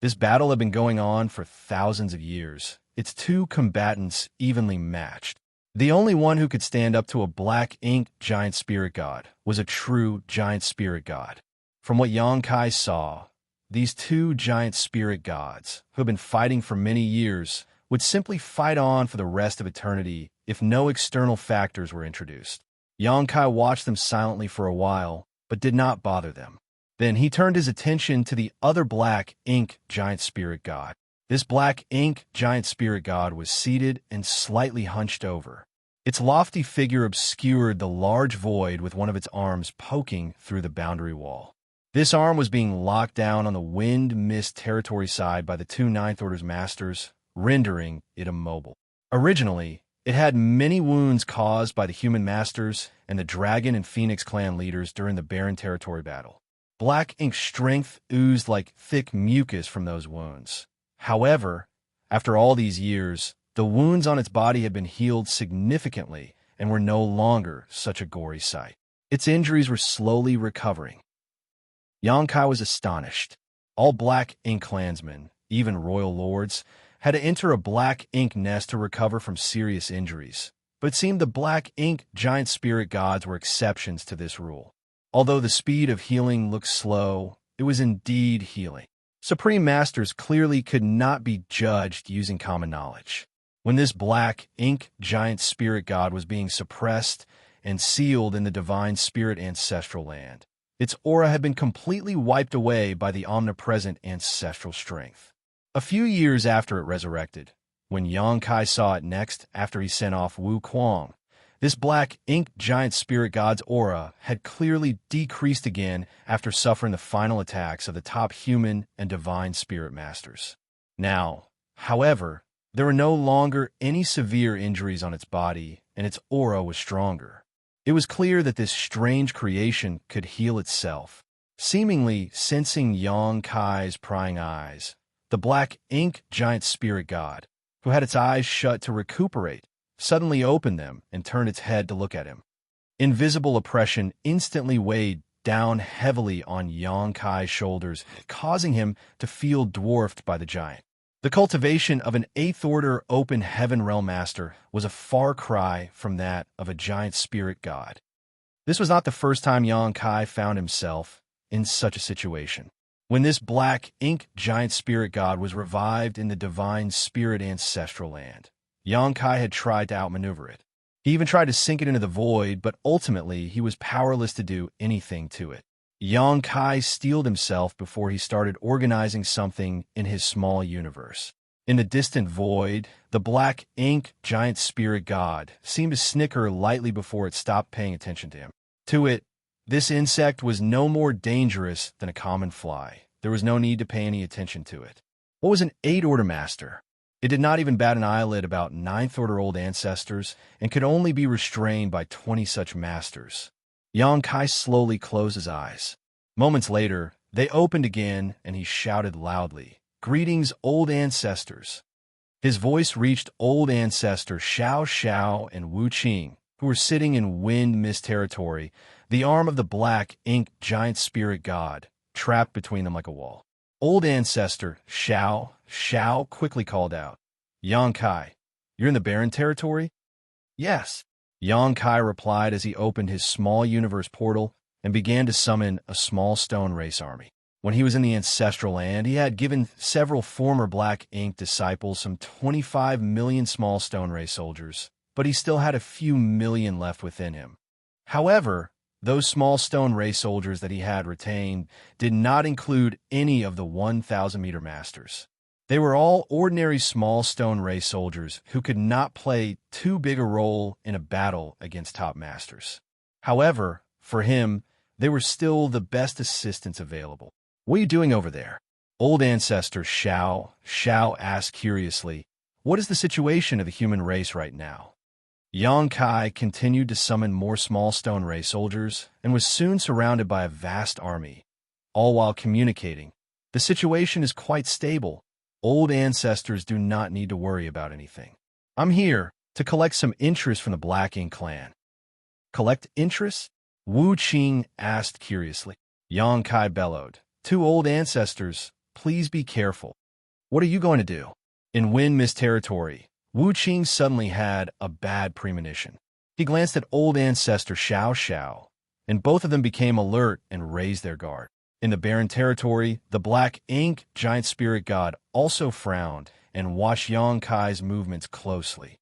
This battle had been going on for thousands of years, its 2 combatants evenly matched. The only one who could stand up to a black ink giant spirit god was a true giant spirit god. From what Yongkai saw, these two giant spirit gods, who had been fighting for many years, would simply fight on for the rest of eternity if no external factors were introduced. Yongkai watched them silently for a while, but did not bother them. Then he turned his attention to the other black ink giant spirit god. This black ink giant spirit god was seated and slightly hunched over. Its lofty figure obscured the large void with one of its arms poking through the boundary wall. This arm was being locked down on the wind mist territory side by the two Ninth Order's masters, rendering it immobile. Originally, it had many wounds caused by the human masters and the Dragon and Phoenix clan leaders during the Barren Territory battle. Black ink's strength oozed like thick mucus from those wounds. However, after all these years, the wounds on its body had been healed significantly and were no longer such a gory sight. Its injuries were slowly recovering. Yongkai was astonished. All black ink clansmen, even royal lords, had to enter a black ink nest to recover from serious injuries, but it seemed the black ink giant spirit gods were exceptions to this rule. Although the speed of healing looked slow, it was indeed healing. Supreme Masters clearly could not be judged using common knowledge. When this black ink giant spirit god was being suppressed and sealed in the divine spirit ancestral land, its aura had been completely wiped away by the omnipresent ancestral strength. A few years after it resurrected, when Yongkai saw it next after he sent off Wu Kuang, this black ink giant spirit god's aura had clearly decreased again after suffering the final attacks of the top human and divine spirit masters. Now, however, there were no longer any severe injuries on its body, and its aura was stronger. It was clear that this strange creation could heal itself. Seemingly sensing Yongkai's prying eyes, the black ink giant spirit god, who had its eyes shut to recuperate, suddenly opened them and turned its head to look at him. Invisible oppression instantly weighed down heavily on Yongkai's shoulders, causing him to feel dwarfed by the giant. The cultivation of an Eighth Order open heaven realm master was a far cry from that of a giant spirit god. This was not the first time Yongkai found himself in such a situation. When this black ink giant spirit god was revived in the divine spirit ancestral land, Yongkai had tried to outmaneuver it. He even tried to sink it into the void, but ultimately he was powerless to do anything to it. Yongkai steeled himself before he started organizing something in his small universe. In the distant void, the black ink giant spirit god seemed to snicker lightly before it stopped paying attention to him. To it, this insect was no more dangerous than a common fly. There was no need to pay any attention to it. What was an Eighth Order master? It did not even bat an eyelid about Ninth Order old ancestors and could only be restrained by 20 such masters. Yongkai slowly closed his eyes. Moments later, they opened again and he shouted loudly, "Greetings, old ancestors." His voice reached old ancestor Xiao and Wu Qing, who were sitting in wind mist territory, the arm of the black ink giant spirit god, trapped between them like a wall. Old ancestor Xiao quickly called out, "Yongkai, you're in the Barren Territory?" "Yes," Yongkai replied as he opened his small universe portal and began to summon a small stone race army. When he was in the ancestral land, he had given several former black ink disciples some 25 million small stone race soldiers, but he still had a few million left within him. However, those small stone race soldiers that he had retained did not include any of the 1,000-meter masters. They were all ordinary small stone race soldiers who could not play too big a role in a battle against top masters. However, for him, they were still the best assistants available. "What are you doing over there?" Old ancestor Xiao asked curiously. "What is the situation of the human race right now?" Yongkai continued to summon more small stone race soldiers and was soon surrounded by a vast army, all while communicating. "The situation is quite stable. Old ancestors do not need to worry about anything. I'm here to collect some interest from the Black Ink clan." "Collect interest?" Wu Qing asked curiously. Yongkai bellowed, "Two old ancestors, please be careful." "What are you going to do?" In Wind Mist territory, Wuxia suddenly had a bad premonition. He glanced at old ancestor Xianxia, and both of them became alert and raised their guard. In the barren territory, the black ink giant spirit god also frowned and watched Xianxia's movements closely.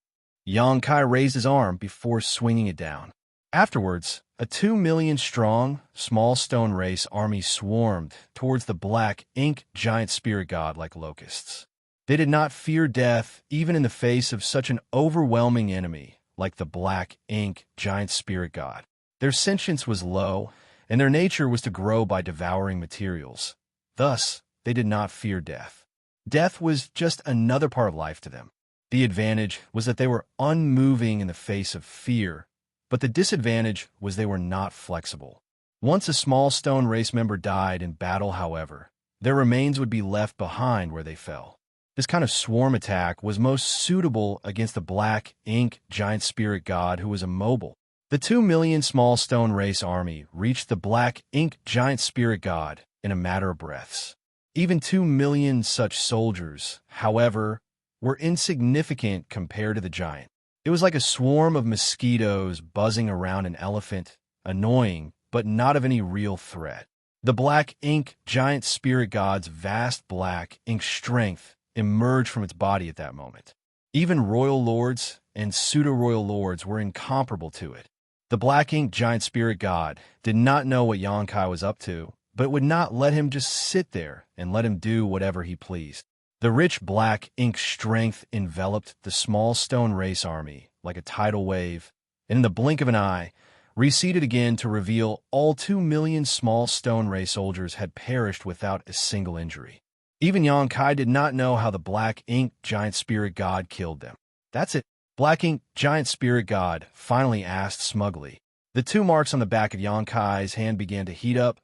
Xianxia raised his arm before swinging it down. Afterwards, a 2 million strong, small stone race army swarmed towards the black ink giant spirit god like locusts. They did not fear death even in the face of such an overwhelming enemy like the black ink giant spirit god. Their sentience was low, and their nature was to grow by devouring materials. Thus, they did not fear death. Death was just another part of life to them. The advantage was that they were unmoving in the face of fear, but the disadvantage was they were not flexible. Once a small stone race member died in battle, however, their remains would be left behind where they fell. This kind of swarm attack was most suitable against the black ink giant spirit god who was immobile. The 2 million small stone race army reached the black ink giant spirit god in a matter of breaths. Even 2 million such soldiers, however, were insignificant compared to the giant. It was like a swarm of mosquitoes buzzing around an elephant, annoying, but not of any real threat. The black ink giant spirit god's vast black ink strength emerged from its body at that moment. Even royal lords and pseudo-royal lords were incomparable to it. The black ink giant spirit god did not know what Xianxia was up to, but would not let him just sit there and let him do whatever he pleased. The rich black ink strength enveloped the small stone race army like a tidal wave, and in the blink of an eye, receded again to reveal all 2 million small stone race soldiers had perished without a single injury. Even Xianxia did not know how the black ink giant spirit god killed them. That's it. Black ink giant spirit god finally asked smugly. The 2 marks on the back of Xianxia's hand began to heat up,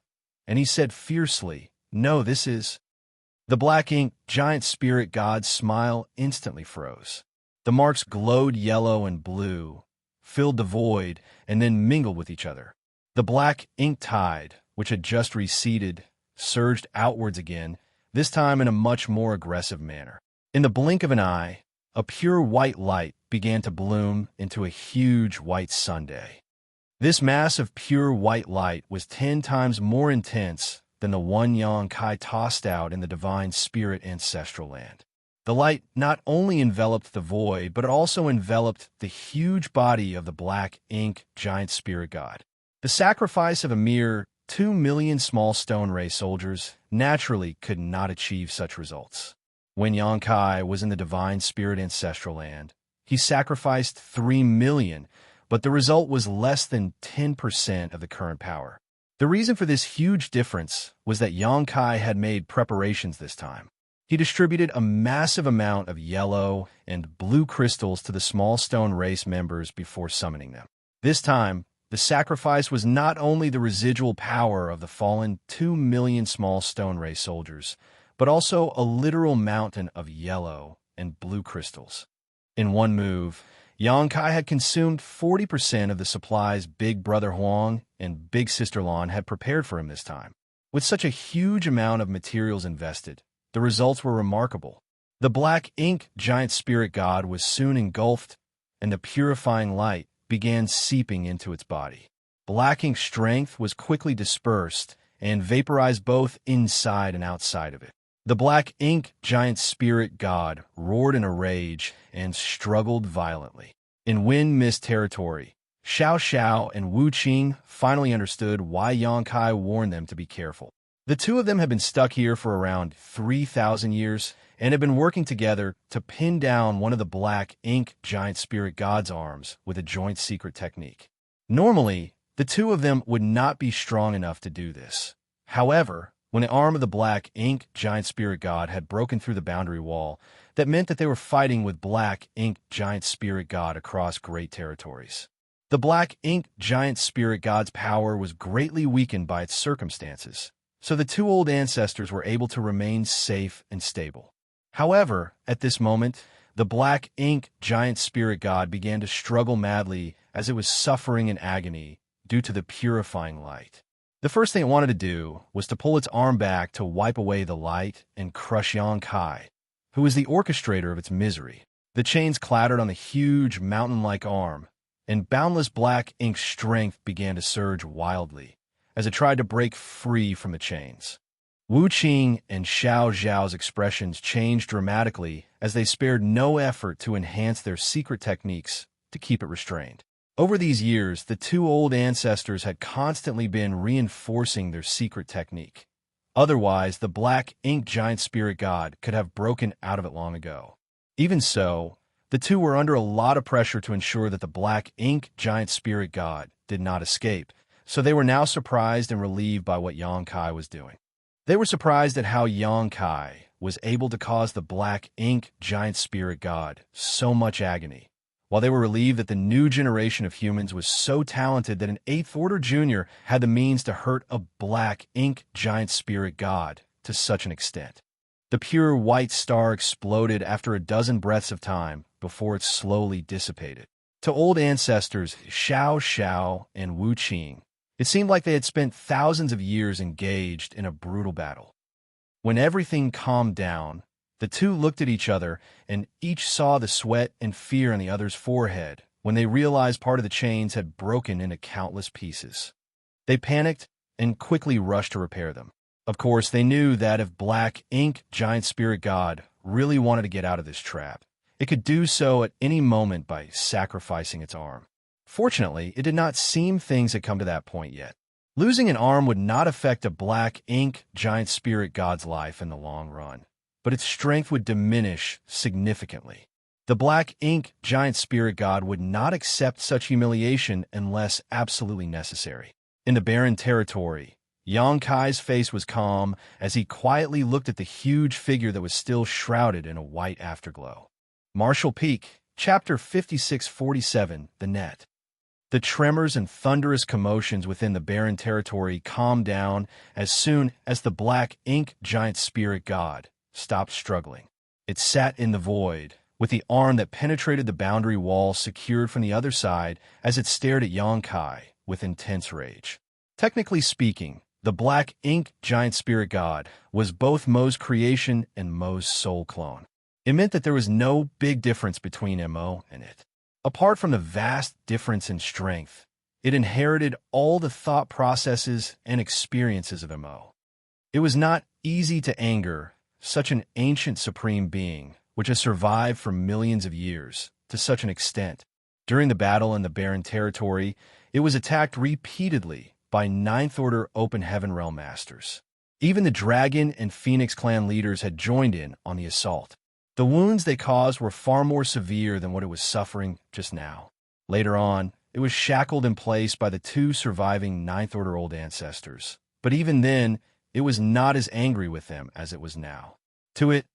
and he said fiercely, "No, this is..." The black ink giant spirit god's smile instantly froze. The marks glowed yellow and blue, filled the void, and then mingled with each other. The black ink tide, which had just receded, surged outwards again, this time in a much more aggressive manner. In the blink of an eye, a pure white light began to bloom into a huge white sundae. This mass of pure white light was 10 times more intense than the one Xianxia tossed out in the divine spirit ancestral land. The light not only enveloped the void, but it also enveloped the huge body of the black ink giant spirit god. The sacrifice of a mere 2 million small stone race soldiers naturally could not achieve such results. When Xianxia was in the divine spirit ancestral land, he sacrificed 3 million, but the result was less than 10% of the current power. The reason for this huge difference was that Xianxia had made preparations this time. He distributed a massive amount of yellow and blue crystals to the small stone race members before summoning them. This time, the sacrifice was not only the residual power of the fallen 2 million small stone race soldiers, but also a literal mountain of yellow and blue crystals. In one move, Xianxia had consumed 40% of the supplies Big Brother Huang and Big Sister Lan had prepared for him this time. With such a huge amount of materials invested, the results were remarkable. The black ink giant spirit god was soon engulfed, and the purifying light began seeping into its body. Black ink strength was quickly dispersed and vaporized both inside and outside of it. The black ink giant spirit god roared in a rage and struggled violently. In wind mist territory, Xiao and Wuxia finally understood why Xianxia warned them to be careful. The 2 of them had been stuck here for around 3,000 years and had been working together to pin down one of the black ink giant spirit god's arms with a joint secret technique. Normally, the 2 of them would not be strong enough to do this. However, when the arm of the black ink giant spirit god had broken through the boundary wall, that meant that they were fighting with black ink giant spirit god across great territories. The black ink giant spirit god's power was greatly weakened by its circumstances, so the 2 old ancestors were able to remain safe and stable. However, at this moment, the black ink giant spirit god began to struggle madly as it was suffering in agony due to the purifying light. The first thing it wanted to do was to pull its arm back to wipe away the light and crush Xianxia, who was the orchestrator of its misery. The chains clattered on the huge, mountain-like arm, and boundless black ink strength began to surge wildly as it tried to break free from the chains. Wu Qing and Xiao Zhao's expressions changed dramatically as they spared no effort to enhance their secret techniques to keep it restrained. Over these years, the two old ancestors had constantly been reinforcing their secret technique. Otherwise, the black ink giant spirit god could have broken out of it long ago. Even so, the two were under a lot of pressure to ensure that the black ink giant spirit god did not escape, so they were now surprised and relieved by what Xianxia was doing. They were surprised at how Xianxia was able to cause the black ink giant spirit god so much agony, while they were relieved that the new generation of humans was so talented that an 8th Order Junior had the means to hurt a black ink giant spirit god to such an extent. The pure white star exploded after a dozen breaths of time before it slowly dissipated. To old ancestors Xiao Xiao and Wu Qing, it seemed like they had spent thousands of years engaged in a brutal battle. When everything calmed down, the two looked at each other and each saw the sweat and fear on the other's forehead when they realized part of the chains had broken into countless pieces. They panicked and quickly rushed to repair them. Of course, they knew that if Black Ink Giant Spirit God really wanted to get out of this trap, it could do so at any moment by sacrificing its arm. Fortunately, it did not seem things had come to that point yet. Losing an arm would not affect a Black Ink Giant Spirit God's life in the long run, but its strength would diminish significantly. The Black Ink Giant Spirit God would not accept such humiliation unless absolutely necessary. In the barren territory, Xianxia's face was calm as he quietly looked at the huge figure that was still shrouded in a white afterglow. Martial Peak, Chapter 5647, The Net. The tremors and thunderous commotions within the barren territory calmed down as soon as the Black Ink Giant Spirit God stopped struggling. It sat in the void, with the arm that penetrated the boundary wall secured from the other side as it stared at Xianxia with intense rage. Technically speaking, the Black Ink Giant Spirit God was both Mo's creation and Mo's soul clone. It meant that there was no big difference between Mo and it. Apart from the vast difference in strength, it inherited all the thought processes and experiences of Mo. It was not easy to anger such an ancient supreme being, which has survived for millions of years, to such an extent. During the battle in the barren territory, it was attacked repeatedly by Ninth Order Open Heaven Realm Masters. Even the Dragon and Phoenix Clan leaders had joined in on the assault. The wounds they caused were far more severe than what it was suffering just now. Later on, it was shackled in place by the two surviving Ninth Order Old Ancestors. But even then, it was not as angry with them as it was now. To it,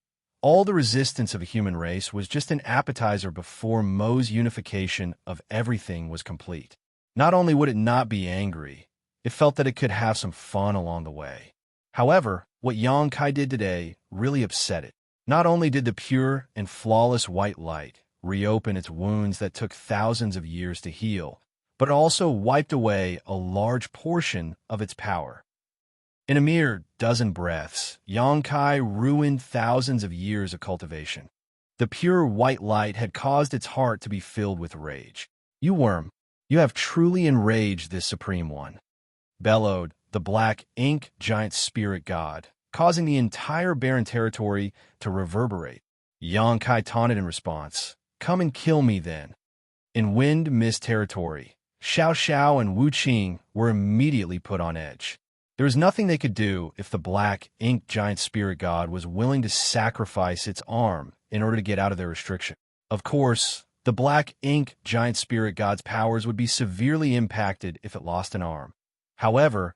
all the resistance of a human race was just an appetizer before Mo's unification of everything was complete. Not only would it not be angry, it felt that it could have some fun along the way. However, what Xianxia did today really upset it. Not only did the pure and flawless white light reopen its wounds that took thousands of years to heal, but it also wiped away a large portion of its power. In a mere dozen breaths, Xianxia ruined thousands of years of cultivation. The pure white light had caused its heart to be filled with rage. "You worm, you have truly enraged this Supreme One," bellowed the Black Ink Giant Spirit God, causing the entire barren territory to reverberate. Xianxia taunted in response, "Come and kill me then." In Wind Mist territory, Xiao Xiao and Wu Qing were immediately put on edge. There was nothing they could do if the Black Ink Giant Spirit God was willing to sacrifice its arm in order to get out of their restriction. Of course, the Black Ink Giant Spirit God's powers would be severely impacted if it lost an arm. However,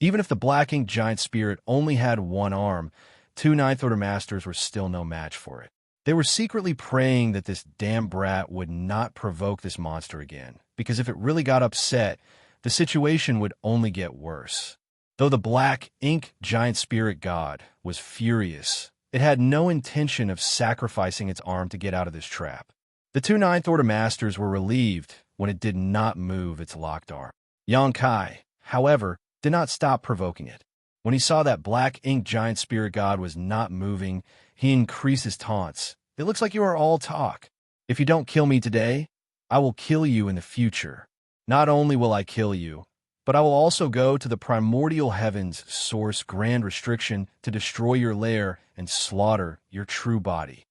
even if the Black Ink Giant Spirit only had one arm, two Ninth Order Masters were still no match for it. They were secretly praying that this damn brat would not provoke this monster again, because if it really got upset, the situation would only get worse. Though the Black Ink Giant Spirit God was furious, it had no intention of sacrificing its arm to get out of this trap. The two Ninth Order Masters were relieved when it did not move its locked arm. Xianxia, however, did not stop provoking it. When he saw that Black Ink Giant Spirit God was not moving, he increased his taunts. "It looks like you are all talk. If you don't kill me today, I will kill you in the future. Not only will I kill you, but I will also go to the primordial heavens source grand restriction to destroy your lair and slaughter your true body.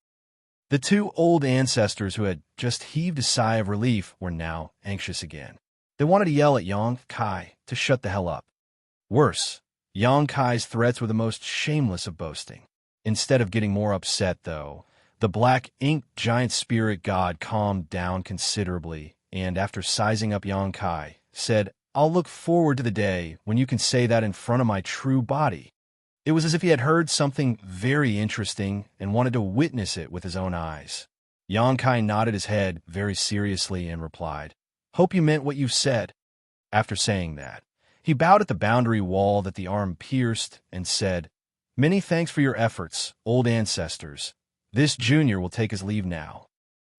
The two old ancestors who had just heaved a sigh of relief were now anxious again. They wanted to yell at Yang Kai to shut the hell up. Worse, Yang Kai's threats were the most shameless of boasting. Instead of getting more upset, though, the black ink giant spirit god calmed down considerably and, after sizing up Yang Kai, said, "I'll look forward to the day when you can say that in front of my true body." It was as if he had heard something very interesting and wanted to witness it with his own eyes. Yang Kai nodded his head very seriously and replied, "Hope you meant what you said." After saying that, he bowed at the boundary wall that the arm pierced and said, "Many thanks for your efforts, old ancestors. This junior will take his leave now."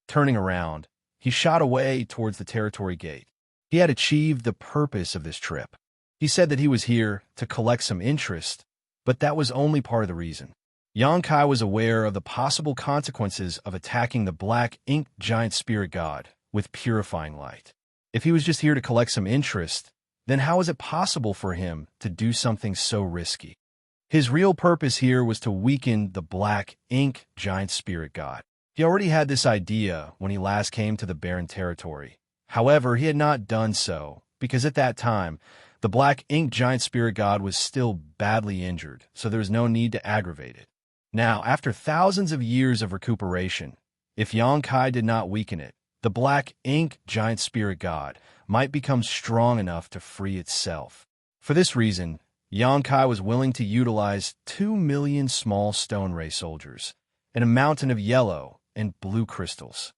Turning around, he shot away towards the territory gate. He had achieved the purpose of this trip. He said that he was here to collect some interest, but that was only part of the reason. Yang Kai was aware of the possible consequences of attacking the black ink giant spirit god with purifying light. If he was just here to collect some interest, then how is it possible for him to do something so risky? His real purpose here was to weaken the black ink giant spirit god. He already had this idea when he last came to the barren territory. However, he had not done so, because at that time, the black ink giant spirit god was still badly injured, so there was no need to aggravate it. Now, after thousands of years of recuperation, if Yang Kai did not weaken it, the black ink giant spirit god might become strong enough to free itself. For this reason, Yang Kai was willing to utilize 2 million small stone ray soldiers and a mountain of yellow and blue crystals.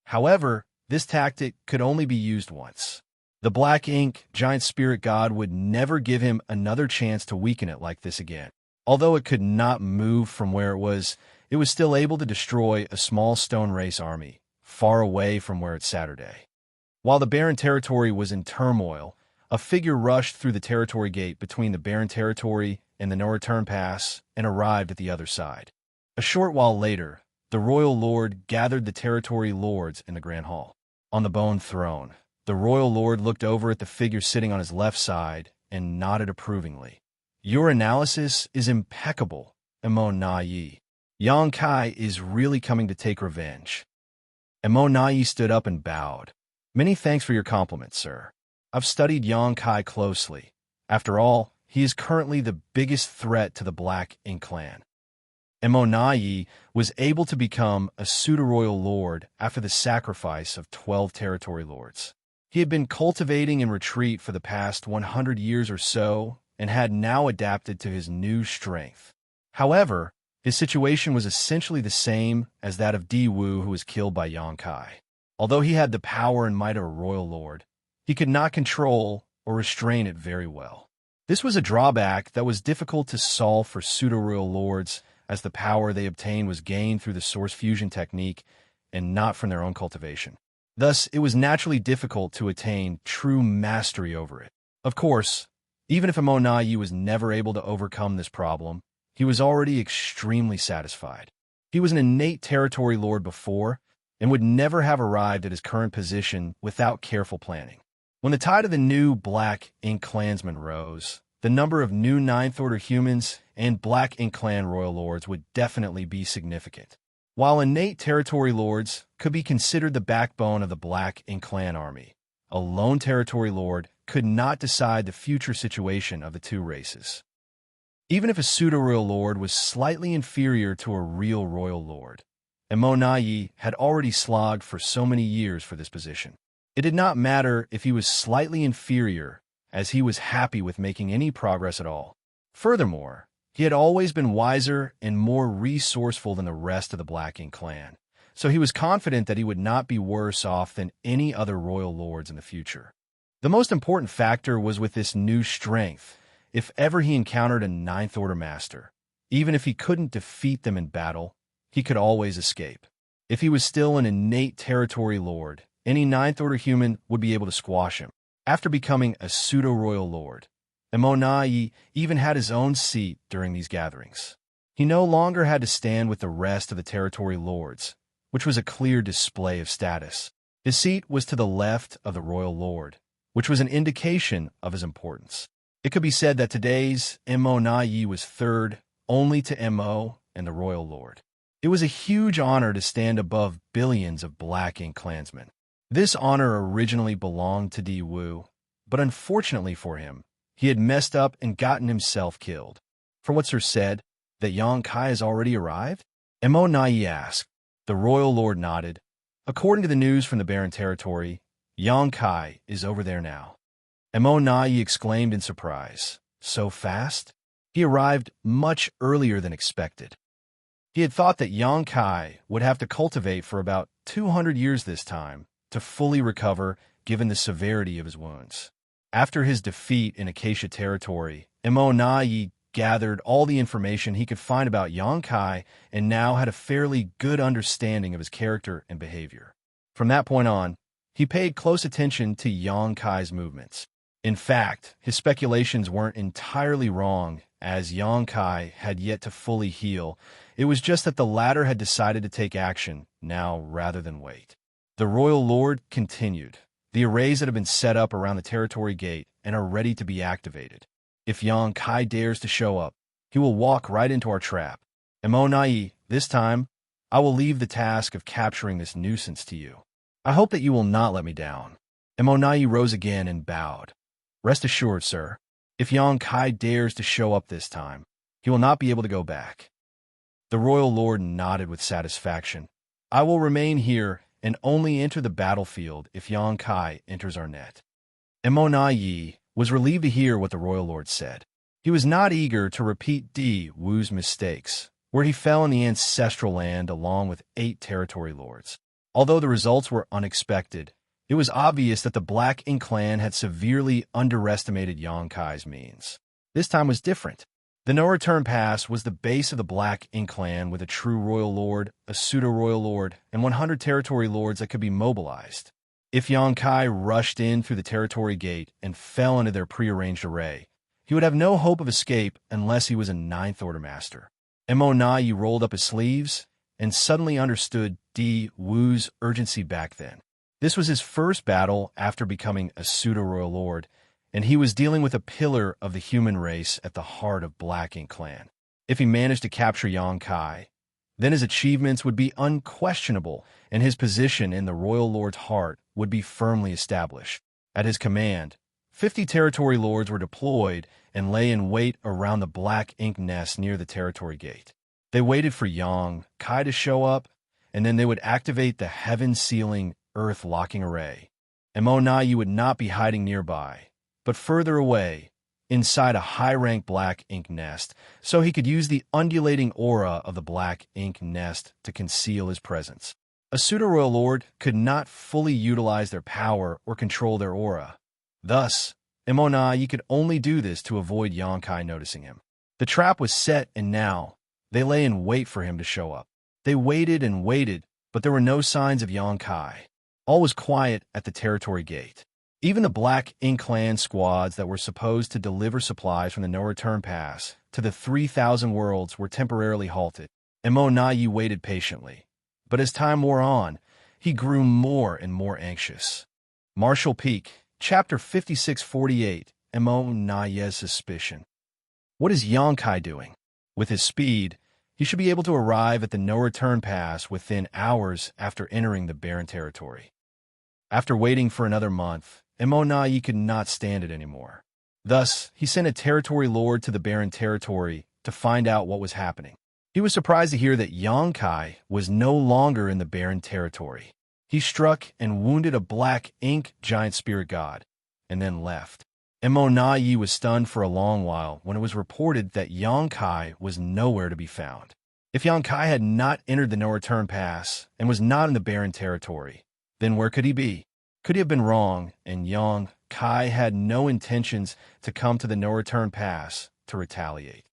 However, this tactic could only be used once. The black ink giant spirit god would never give him another chance to weaken it like this again. Although it could not move from where it was still able to destroy a small stone race army far away from where it sat today. While the barren territory was in turmoil, a figure rushed through the territory gate between the barren territory and the no-return pass and arrived at the other side. A short while later, the royal lord gathered the territory lords in the grand hall. On the bone throne, the royal lord looked over at the figure sitting on his left side and nodded approvingly. "Your analysis is impeccable, Emo Na-Yi. Yang Kai is really coming to take revenge." Emo Na-Yi stood up and bowed. "Many thanks for your compliment, sir. I've studied Yang Kai closely. After all, he is currently the biggest threat to the Black Ink clan." Emo Na-Yi was able to become a pseudo-royal lord after the sacrifice of 12 territory lords. He had been cultivating in retreat for the past 100 years or so and had now adapted to his new strength. However, his situation was essentially the same as that of Di Wu, who was killed by Yang Kai. Although he had the power and might of a royal lord, he could not control or restrain it very well. This was a drawback that was difficult to solve for pseudo-royal lords, as the power they obtained was gained through the source fusion technique and not from their own cultivation. Thus, it was naturally difficult to attain true mastery over it. Of course, even if Emo Na-Yi was never able to overcome this problem, he was already extremely satisfied. He was an innate territory lord before and would never have arrived at his current position without careful planning. When the tide of the new Black Ink clansmen rose, the number of new Ninth Order humans and Black Ink clan royal lords would definitely be significant. While innate territory lords could be considered the backbone of the Black Ink clan army, a lone territory lord could not decide the future situation of the two races. Even if a pseudo-royal lord was slightly inferior to a real royal lord, Emo Na-Yi had already slogged for so many years for this position. It did not matter if he was slightly inferior, as he was happy with making any progress at all. Furthermore, he had always been wiser and more resourceful than the rest of the Black Ink clan, so he was confident that he would not be worse off than any other royal lords in the future. The most important factor was with this new strength. If ever he encountered a Ninth Order master, even if he couldn't defeat them in battle, he could always escape. If he was still an innate territory lord, any Ninth Order human would be able to squash him. After becoming a pseudo-royal lord, Emo Na-Yi even had his own seat during these gatherings. He no longer had to stand with the rest of the territory lords, which was a clear display of status. His seat was to the left of the royal lord, which was an indication of his importance. It could be said that today's Mo Yi was third only to Mo and the royal lord. It was a huge honor to stand above billions of Black Ink clansmen. This honor originally belonged to Di Wu, but unfortunately for him, he had messed up and gotten himself killed. For what Sir said, that Yang Kai has already arrived? Mo Yi asked. The royal lord nodded. According to the news from the Barren Territory, Yang Kai is over there now. Mo Yi exclaimed in surprise. So fast? He arrived much earlier than expected. He had thought that Yang Kai would have to cultivate for about 200 years this time to fully recover given the severity of his wounds. After his defeat in Acacia Territory, Mo Yi gathered all the information he could find about Yang Kai and now had a fairly good understanding of his character and behavior. From that point on, he paid close attention to Yang Kai's movements. In fact, his speculations weren't entirely wrong, as Yang Kai had yet to fully heal. It was just that the latter had decided to take action now rather than wait. The royal lord continued. The arrays that have been set up around the territory gate and are ready to be activated. If Yang Kai dares to show up, he will walk right into our trap. Mo Yi, this time, I will leave the task of capturing this nuisance to you. I hope that you will not let me down. Mo Yi rose again and bowed. Rest assured, sir, if Yang Kai dares to show up this time, he will not be able to go back. The royal lord nodded with satisfaction. I will remain here and only enter the battlefield if Yang Kai enters our net. Mo Yi was relieved to hear what the royal lord said. He was not eager to repeat Di Wu's mistakes, where he fell in the ancestral land along with 8 territory lords. Although the results were unexpected, it was obvious that the Black Ink clan had severely underestimated Yang Kai's means. This time was different. The No Return Pass was the base of the Black Ink clan with a true royal lord, a pseudo-royal lord, and 100 territory lords that could be mobilized. If Yang Kai rushed in through the territory gate and fell into their prearranged array, he would have no hope of escape unless he was a 9th Order Master. Mo Yi rolled up his sleeves and suddenly understood Di Wu's urgency back then. This was his first battle after becoming a pseudo-royal lord, and he was dealing with a pillar of the human race at the heart of Black Ink clan. If he managed to capture Yang Kai, then his achievements would be unquestionable, and his position in the royal lord's heart would be firmly established. At his command, 50 territory lords were deployed and lay in wait around the Black Ink nest near the territory gate. They waited for Yang Kai to show up, and then they would activate the heaven-sealing, earth-locking array. Mo Yi would not be hiding nearby, but further away, inside a high-rank Black Ink nest, so he could use the undulating aura of the Black Ink nest to conceal his presence. A pseudo-royal lord could not fully utilize their power or control their aura. Thus, Mo Yi could only do this to avoid Yang Kai noticing him. The trap was set, and now they lay in wait for him to show up. They waited and waited, but there were no signs of Yang Kai. All was quiet at the territory gate. Even the Black Ink clan squads that were supposed to deliver supplies from the No Return Pass to the 3,000 worlds were temporarily halted. Mo Yi waited patiently. But as time wore on, he grew more and more anxious. Marshall Peak, Chapter 5648, Mo Yi's Suspicion. What is Yang Kai doing? With his speed, he should be able to arrive at the No Return Pass within hours after entering the Barren Territory. After waiting for another month, Mo Yi could not stand it anymore. Thus, he sent a territory lord to the Barren Territory to find out what was happening. He was surprised to hear that Yang Kai was no longer in the Barren Territory. He struck and wounded a Black Ink giant spirit god, and then left. Mo Yi was stunned for a long while when it was reported that Yang Kai was nowhere to be found. If Yang Kai had not entered the No Return Pass and was not in the Barren Territory, then where could he be? Could he have been wrong, and Yang Kai had no intentions to come to the No Return Pass to retaliate?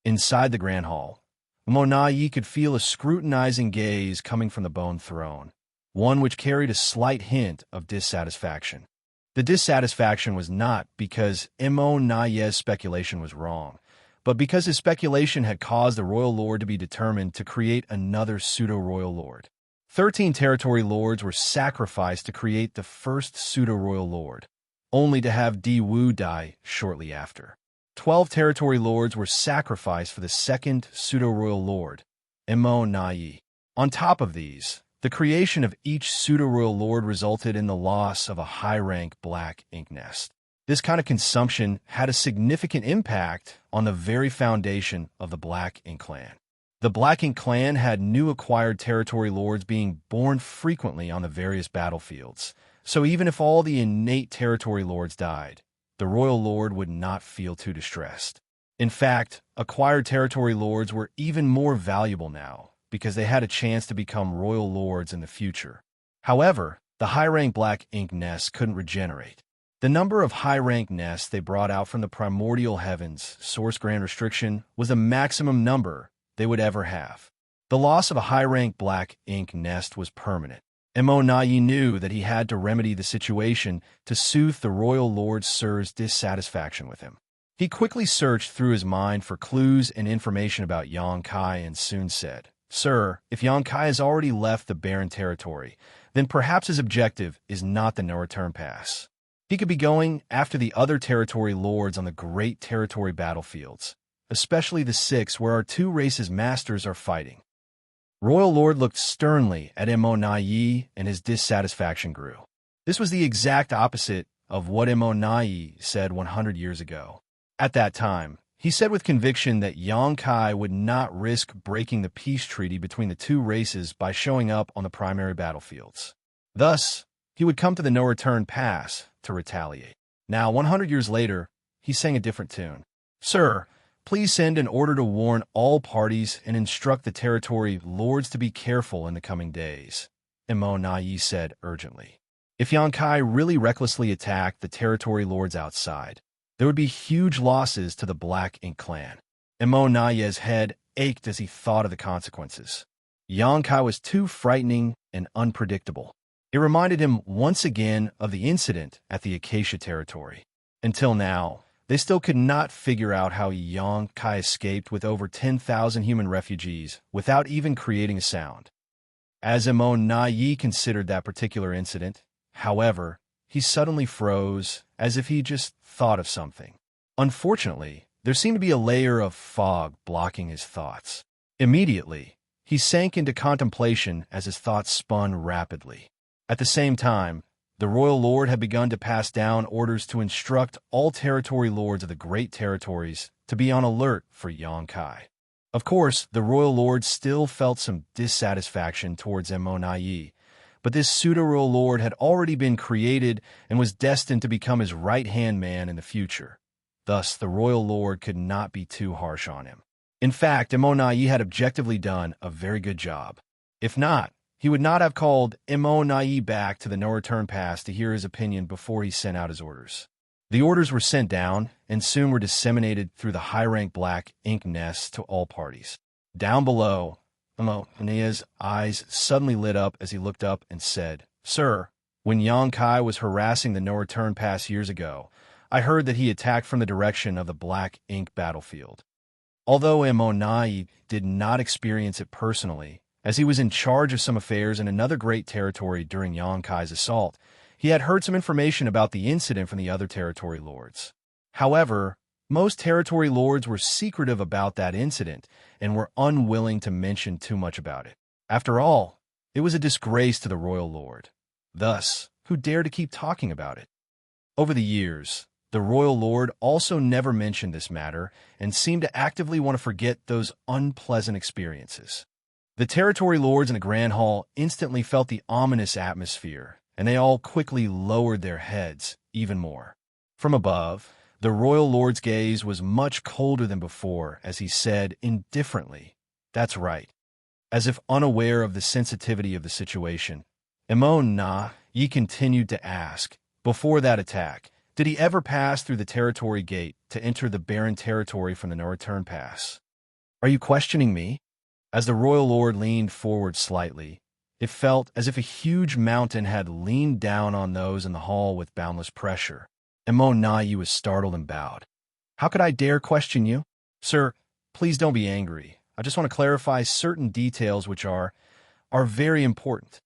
Inside the Grand Hall, Mo Yi could feel a scrutinizing gaze coming from the Bone Throne, one which carried a slight hint of dissatisfaction. The dissatisfaction was not because Mo Yi's speculation was wrong, but because his speculation had caused the royal lord to be determined to create another pseudo-royal lord. 13 territory lords were sacrificed to create the first pseudo-royal lord, only to have Di Wu die shortly after. 12 territory lords were sacrificed for the second pseudo-royal lord, Imo Nai. On top of these, the creation of each pseudo-royal lord resulted in the loss of a high-rank black ink nest. This kind of consumption had a significant impact on the very foundation of the Black Ink clan. The Black Ink clan had new acquired territory lords being born frequently on the various battlefields, so even if all the innate territory lords died, the royal lord would not feel too distressed. In fact, acquired territory lords were even more valuable now, because they had a chance to become royal lords in the future. However, the high-rank Black Ink nests couldn't regenerate. The number of high-rank nests they brought out from the primordial heavens, source grand restriction, was the maximum number they would ever have. The loss of a high-rank Black Ink nest was permanent. Imo Nai knew that he had to remedy the situation to soothe the royal lord Sir's dissatisfaction with him. He quickly searched through his mind for clues and information about Xianxia and soon said, "Sir, if Xianxia has already left the barren territory, then perhaps his objective is not the no-return pass. He could be going after the other territory lords on the great territory battlefields, especially the 6 where our 2 races' masters are fighting." Royal Lord looked sternly at Imo Nai and his dissatisfaction grew. This was the exact opposite of what Imo Nai said 100 years ago. At that time, he said with conviction that Xianxia would not risk breaking the peace treaty between the 2 races by showing up on the primary battlefields. Thus, he would come to the no-return pass to retaliate. Now, 100 years later, he sang a different tune. "Sir, please send an order to warn all parties and instruct the territory lords to be careful in the coming days," Imo Nai said urgently. If Xianxia really recklessly attacked the territory lords outside, there would be huge losses to the Black Ink clan. Imo Nai's head ached as he thought of the consequences. Xianxia was too frightening and unpredictable. It reminded him once again of the incident at the Acacia territory. Until now, they still could not figure out how Xianxia escaped with over 10,000 human refugees without even creating a sound. As Imo Nai considered that particular incident, however, he suddenly froze as if he just thought of something. Unfortunately, there seemed to be a layer of fog blocking his thoughts. Immediately, he sank into contemplation as his thoughts spun rapidly. At the same time, the royal lord had begun to pass down orders to instruct all territory lords of the great territories to be on alert for Xianxia. Of course, the royal lord still felt some dissatisfaction towards Imo Nai, but this pseudo-royal lord had already been created and was destined to become his right-hand man in the future. Thus, the royal lord could not be too harsh on him. In fact, Imo Nai had objectively done a very good job. If not, he would not have called Imo Nai back to the no-return pass to hear his opinion before he sent out his orders. The orders were sent down and soon were disseminated through the high-rank Black Ink nests to all parties. Down below, Imo Nai's eyes suddenly lit up as he looked up and said, "Sir, when Xianxia was harassing the no-return pass years ago, I heard that he attacked from the direction of the Black Ink battlefield. Although Imo Nai did not experience it personally, as he was in charge of some affairs in another great territory during Xianxia's assault, he had heard some information about the incident from the other territory lords. However, most territory lords were secretive about that incident and were unwilling to mention too much about it. After all, it was a disgrace to the royal lord. Thus, who dared to keep talking about it? Over the years, the royal lord also never mentioned this matter and seemed to actively want to forget those unpleasant experiences. The territory lords in the Grand Hall instantly felt the ominous atmosphere, and they all quickly lowered their heads even more. From above, the royal lord's gaze was much colder than before as he said indifferently, "That's right." As if unaware of the sensitivity of the situation, Imo Nai continued to ask, "Before that attack, did he ever pass through the territory gate to enter the barren territory from the no-return pass?" "Are you questioning me?" As the royal lord leaned forward slightly, it felt as if a huge mountain had leaned down on those in the hall with boundless pressure. Imo Nai was startled and bowed. "How could I dare question you? Sir, please don't be angry. I just want to clarify certain details which are, are very important.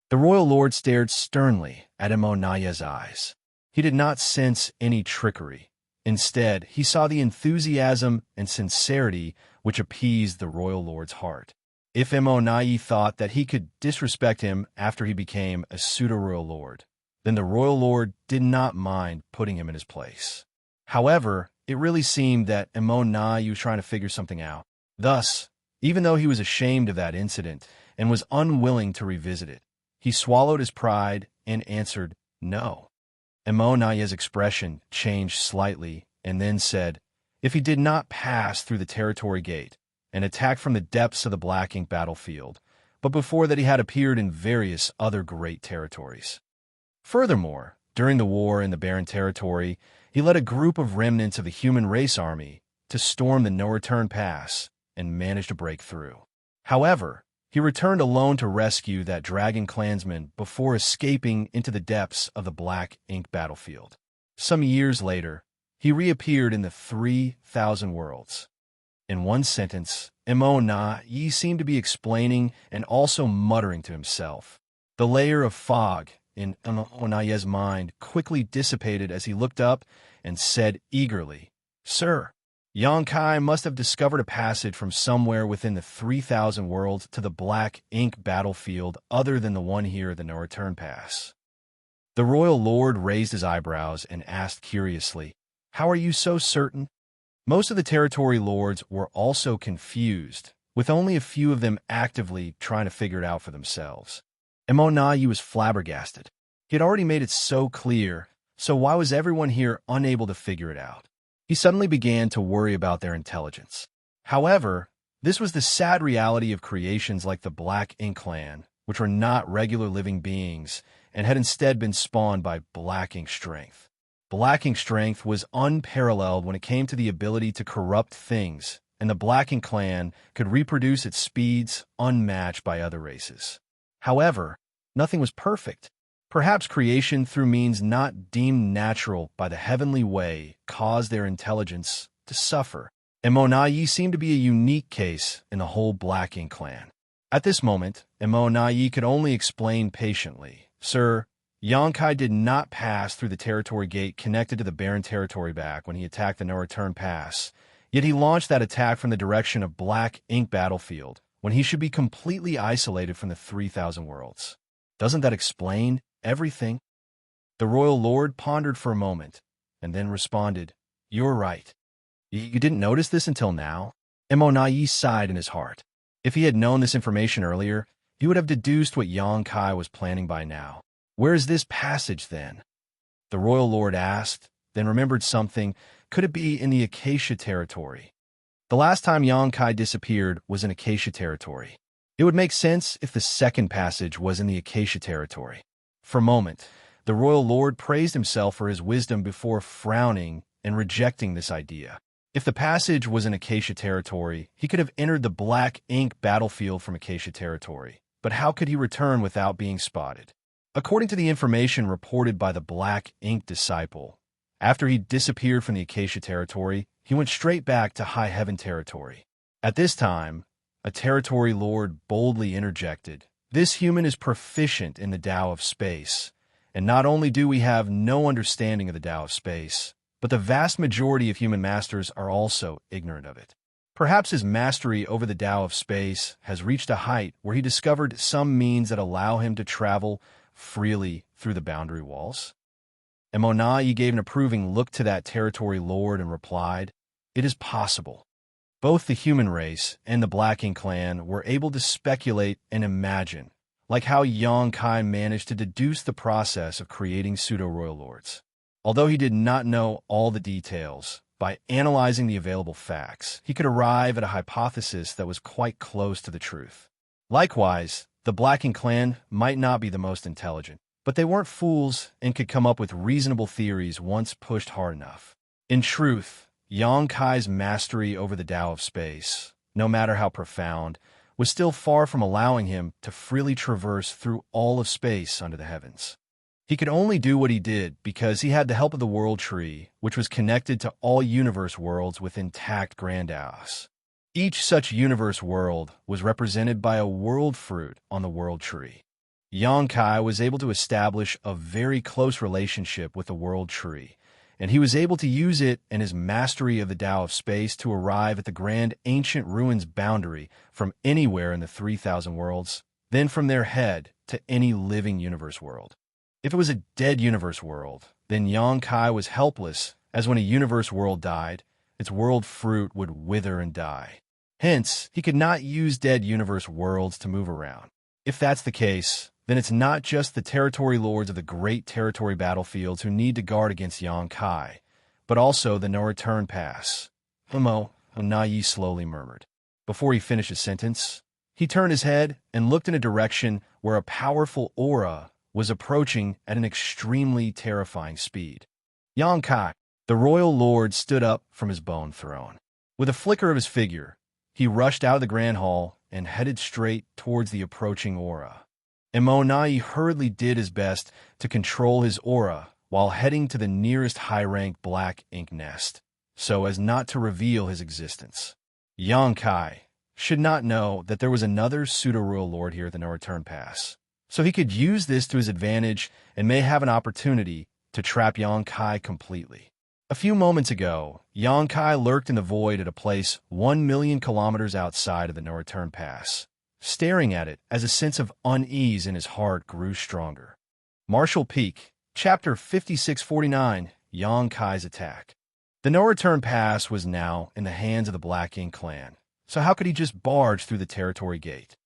The royal lord stared sternly at Immonaya's eyes. He did not sense any trickery. Instead, he saw the enthusiasm and sincerity which appeased the royal lord's heart. If Immonaya thought that he could disrespect him after he became a pseudo-royal lord, then the royal lord did not mind putting him in his place. However, it really seemed that Immonaya was trying to figure something out. Thus, even though he was ashamed of that incident and was unwilling to revisit it, he swallowed his pride and answered no. Immonaya's expression changed slightly and then said, if he did not pass through the territory gate and attack from the depths of the Black Ink battlefield, but before that he had appeared in various other great territories. Furthermore, during the war in the Barren Territory, he led a group of remnants of the human race army to storm the No-Return Pass and managed to break through. However, he returned alone to rescue that dragon clansman before escaping into the depths of the Black Ink battlefield. Some years later, he reappeared in the 3,000 Worlds. In one sentence, Immonaya seemed to be explaining and also muttering to himself. The layer of fog in Immonaya's mind quickly dissipated as he looked up and said eagerly, Sir, Xianxia must have discovered a passage from somewhere within the 3,000 Worlds to the Black Ink battlefield other than the one here at the No-Return Pass. The royal lord raised his eyebrows and asked curiously, How are you so certain? Most of the territory lords were also confused, with only a few of them actively trying to figure it out for themselves. Immonaya was flabbergasted. He had already made it so clear, so why was everyone here unable to figure it out? He suddenly began to worry about their intelligence. However, this was the sad reality of creations like the Black Ink clan, which were not regular living beings and had instead been spawned by Black Ink strength. Black Ink strength was unparalleled when it came to the ability to corrupt things, and the Black Ink clan could reproduce at speeds unmatched by other races. However, nothing was perfect. Perhaps creation through means not deemed natural by the heavenly way caused their intelligence to suffer. Immonaya seemed to be a unique case in the whole Black Ink clan. At this moment, Immonaya could only explain patiently, Sir, Xianxia did not pass through the territory gate connected to the Barren Territory back when he attacked the No-Return Pass, yet he launched that attack from the direction of Black Ink battlefield when he should be completely isolated from the 3,000 Worlds. Doesn't that explain everything? The royal lord pondered for a moment, and then responded, You're right. You didn't notice this until now? Immonaya sighed in his heart. If he had known this information earlier, he would have deduced what Xianxia was planning by now. Where is this passage, then? The royal lord asked, then remembered something. Could it be in the Acacia territory? The last time Xianxia disappeared was in Acacia territory. It would make sense if the second passage was in the Acacia territory. For a moment, the royal lord praised himself for his wisdom before frowning and rejecting this idea. If the passage was in Acacia territory, he could have entered the Black Ink battlefield from Acacia territory. But how could he return without being spotted? According to the information reported by the Black Ink disciple, after he disappeared from the Acacia territory, he went straight back to High Heaven territory. At this time, a territory lord boldly interjected, This human is proficient in the Tao of space, and not only do we have no understanding of the Tao of space, but the vast majority of human masters are also ignorant of it. Perhaps his mastery over the Tao of space has reached a height where he discovered some means that allow him to travel freely through the boundary walls. Immonaya gave an approving look to that territory lord and replied, It is possible. Both the human race and the Black Ink clan were able to speculate and imagine, like how Xianxia managed to deduce the process of creating pseudo-royal lords. Although he did not know all the details, by analyzing the available facts, he could arrive at a hypothesis that was quite close to the truth. Likewise, the Black Ink clan might not be the most intelligent, but they weren't fools and could come up with reasonable theories once pushed hard enough. In truth, Xianxia's mastery over the Tao of space, no matter how profound, was still far from allowing him to freely traverse through all of space under the heavens. He could only do what he did because he had the help of the World Tree, which was connected to all universe worlds with intact grandaus. Each such universe world was represented by a world fruit on the world tree. Xianxia was able to establish a very close relationship with the world tree, and he was able to use it and his mastery of the Tao of space to arrive at the grand ancient ruins boundary from anywhere in the 3,000 worlds, then from their head to any living universe world. If it was a dead universe world, then Xianxia was helpless, as when a universe world died, its world fruit would wither and die. Hence, he could not use dead universe worlds to move around. If that's the case, then it's not just the territory lords of the great territory battlefields who need to guard against Xianxia, but also the no return pass. Nayi slowly murmured. Before he finished his sentence, he turned his head and looked in a direction where a powerful aura was approaching at an extremely terrifying speed. Xianxia, the royal lord, stood up from his bone throne. With a flicker of his figure, he rushed out of the grand hall and headed straight towards the approaching aura. Nai hurriedly did his best to control his aura while heading to the nearest high-rank black ink nest, so as not to reveal his existence. Xianxia should not know that there was another pseudo-royal lord here at the no-return pass, so he could use this to his advantage and may have an opportunity to trap Xianxia completely. A few moments ago, Xianxia lurked in the void at a place 1,000,000 kilometers outside of the no-return pass, staring at it as a sense of unease in his heart grew stronger. Martial Peak, Chapter 5649, Xianxia's Attack. The no-return pass was now in the hands of the Black Ink clan, so how could he just barge through the territory gate?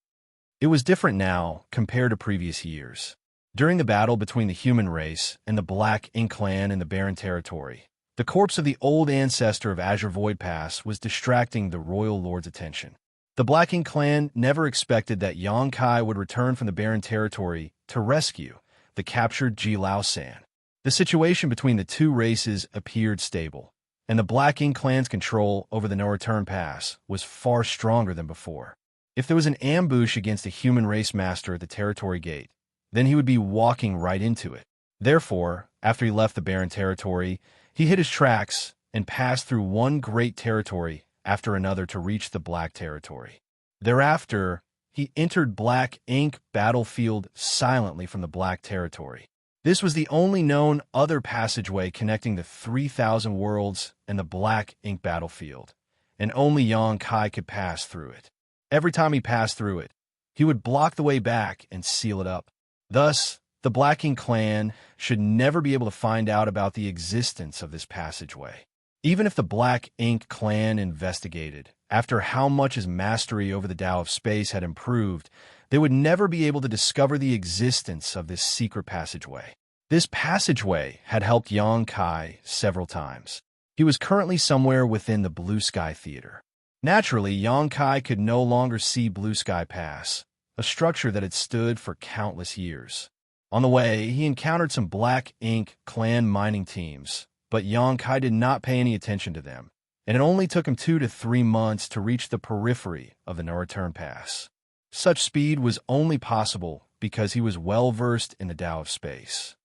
It was different now compared to previous years. During the battle between the human race and the Black Ink clan in the barren territory, the corpse of the old ancestor of Azure Void Pass was distracting the royal lord's attention. The Black Ink clan never expected that Xianxia would return from the barren territory to rescue the captured Ji Lao San. The situation between the two races appeared stable, and the Black Ink clan's control over the no-return pass was far stronger than before. If there was an ambush against a human race master at the territory gate, then he would be walking right into it. Therefore, after he left the barren territory, he hit his tracks and passed through one great territory after another to reach the Black territory. Thereafter, he entered Black Ink battlefield silently from the Black territory. This was the only known other passageway connecting the 3,000 worlds and the Black Ink battlefield, and only Xianxia could pass through it. Every time he passed through it, he would block the way back and seal it up. Thus, the Black Ink clan should never be able to find out about the existence of this passageway. Even if the Black Ink clan investigated, after how much his mastery over the Tao of space had improved, they would never be able to discover the existence of this secret passageway. This passageway had helped Xianxia several times. He was currently somewhere within the Blue Sky Theater. Naturally, Xianxia could no longer see Blue Sky Pass, a structure that had stood for countless years. On the way, he encountered some Black Ink clan mining teams, but Xianxia did not pay any attention to them, and it only took him 2 to 3 months to reach the periphery of the no-return pass. Such speed was only possible because he was well-versed in the Tao of space.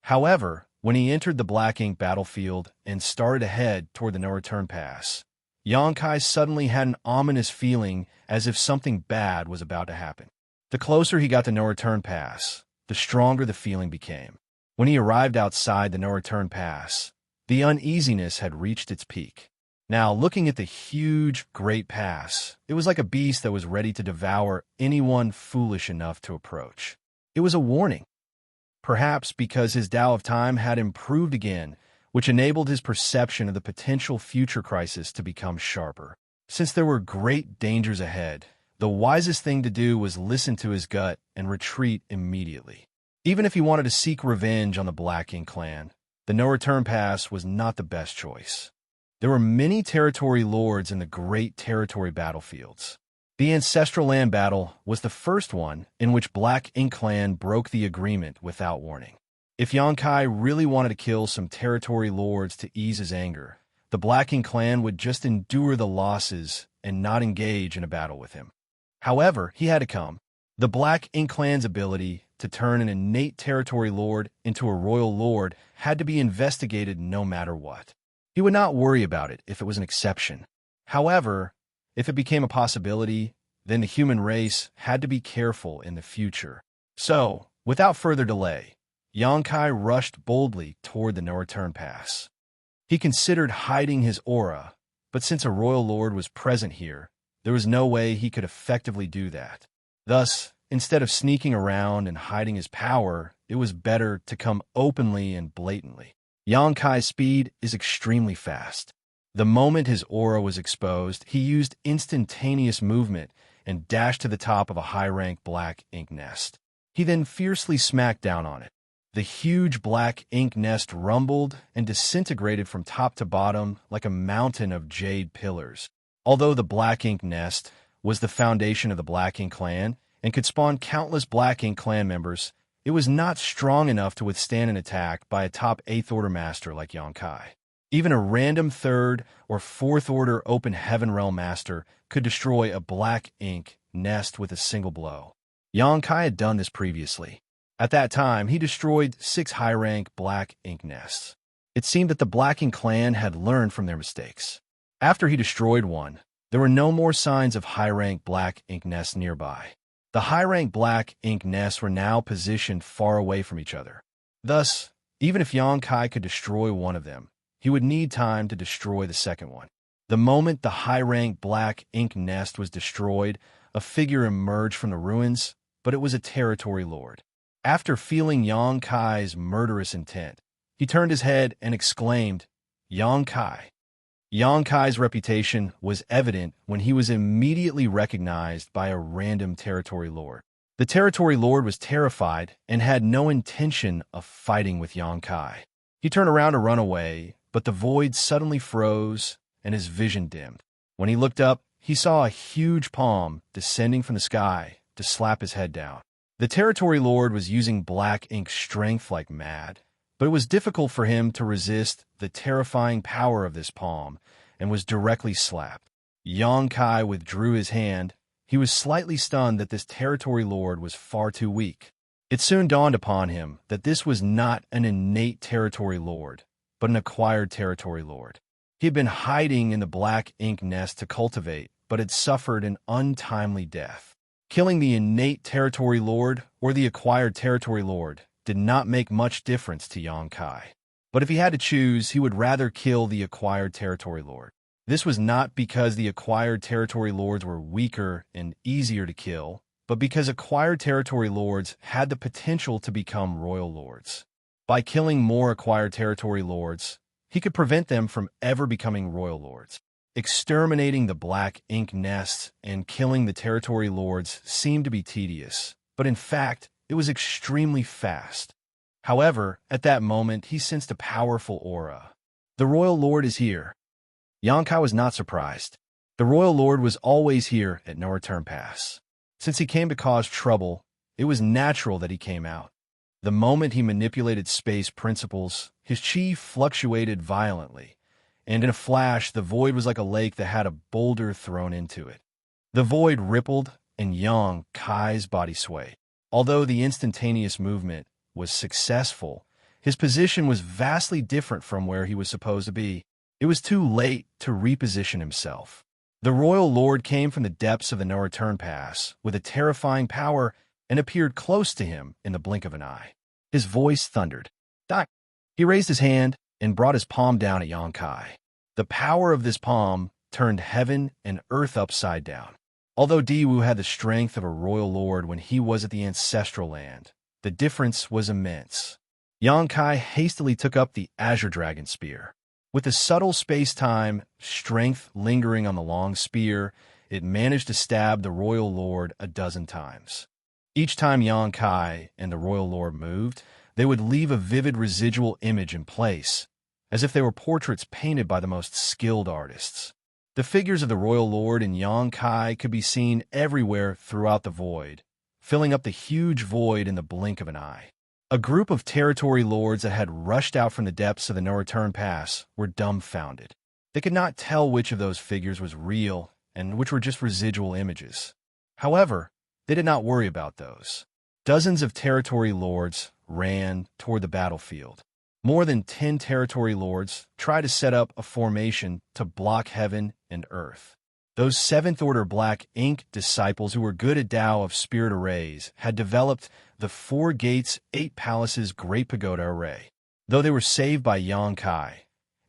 However, when he entered the Black Ink battlefield and started ahead toward the no-return pass, Xianxia suddenly had an ominous feeling as if something bad was about to happen. The closer he got to no-return pass, the stronger the feeling became. When he arrived outside the no-return pass, the uneasiness had reached its peak. Now, looking at the huge, great pass, it was like a beast that was ready to devour anyone foolish enough to approach. It was a warning. Perhaps because his Tao of time had improved again, which enabled his perception of the potential future crisis to become sharper. Since there were great dangers ahead, the wisest thing to do was listen to his gut and retreat immediately. Even if he wanted to seek revenge on the Black Ink clan, the no-return pass was not the best choice. There were many territory lords in the great territory battlefields. The Ancestral Land Battle was the first one in which Black Ink clan broke the agreement without warning. If Xianxia really wanted to kill some territory lords to ease his anger, the Black Ink clan would just endure the losses and not engage in a battle with him. However, he had to come. The Black Ink clan's ability to turn an innate territory lord into a royal lord had to be investigated no matter what. He would not worry about it if it was an exception. However, If it became a possibility, then the human race had to be careful in the future. So, without further delay, Yongkai rushed boldly toward the no-return pass. He considered hiding his aura, but since a royal lord was present here, there was no way he could effectively do that. Thus, instead of sneaking around and hiding his power, it was better to come openly and blatantly. Yonkai's speed is extremely fast. The moment his aura was exposed, he used instantaneous movement and dashed to the top of a high-rank black ink nest. He then fiercely smacked down on it. The huge black ink nest rumbled and disintegrated from top to bottom like a mountain of jade pillars. Although the black ink nest was the foundation of the Black Ink clan and could spawn countless Black Ink clan members, it was not strong enough to withstand an attack by a top 8th Order master like Yongkai. Even a random 3rd or 4th Order Open Heaven Realm master could destroy a black ink nest with a single blow. Yongkai had done this previously. At that time, he destroyed 6 high-rank black ink nests. It seemed that the Black Ink clan had learned from their mistakes. After he destroyed one, there were no more signs of high-rank black ink nests nearby. The high-rank black ink nests were now positioned far away from each other. Thus, even if Yongkai could destroy one of them, he would need time to destroy the second one. The moment the high-rank black ink nest was destroyed, a figure emerged from the ruins, but it was a territory lord. After feeling Yongkai's murderous intent, he turned his head and exclaimed, "Yongkai." Yongkai's reputation was evident when he was immediately recognized by a random territory lord. The territory lord was terrified and had no intention of fighting with Yongkai. He turned around to run away, but the void suddenly froze and his vision dimmed. When he looked up, he saw a huge palm descending from the sky to slap his head down. The territory lord was using black ink strength like mad, but it was difficult for him to resist the terrifying power of this palm and was directly slapped. Yongkai withdrew his hand. He was slightly stunned that this territory lord was far too weak. It soon dawned upon him that this was not an innate territory lord, but an acquired territory lord. He had been hiding in the black ink nest to cultivate, but had suffered an untimely death. Killing the innate territory lord or the acquired territory lord did not make much difference to Yongkai. But if he had to choose, he would rather kill the acquired territory lord. This was not because the acquired territory lords were weaker and easier to kill, but because acquired territory lords had the potential to become royal lords. By killing more acquired territory lords, he could prevent them from ever becoming royal lords. Exterminating the black ink nests and killing the territory lords seemed to be tedious, but in fact, it was extremely fast. However, at that moment, he sensed a powerful aura. The royal lord is here. Yongkai was not surprised. The royal lord was always here at No Return Pass. Since he came to cause trouble, it was natural that he came out. The moment he manipulated space principles, his chi fluctuated violently, and in a flash, the void was like a lake that had a boulder thrown into it. The void rippled, and Yongkai's body swayed. Although the instantaneous movement was successful, his position was vastly different from where he was supposed to be. It was too late to reposition himself. The royal lord came from the depths of the no-return pass with a terrifying power and appeared close to him in the blink of an eye. His voice thundered. "Die!" He raised his hand and brought his palm down at Yongkai. The power of this palm turned heaven and earth upside down. Although Diwu had the strength of a royal lord when he was at the ancestral land, the difference was immense. Yongkai hastily took up the Azure Dragon Spear. With the subtle space-time strength lingering on the long spear, it managed to stab the royal lord a dozen times. Each time Yongkai and the royal lord moved, they would leave a vivid residual image in place, as if they were portraits painted by the most skilled artists. The figures of the royal lord and Yongkai could be seen everywhere throughout the void, filling up the huge void in the blink of an eye. A group of territory lords that had rushed out from the depths of the no-return pass were dumbfounded. They could not tell which of those figures was real and which were just residual images. However, they did not worry about those. Dozens of territory lords ran toward the battlefield. More than 10 territory lords tried to set up a formation to block heaven and earth. Those 7th Order Black Ink disciples who were good at Tao of Spirit arrays had developed the 4 Gates, 8 Palaces Great Pagoda array. Though they were saved by Xianxia,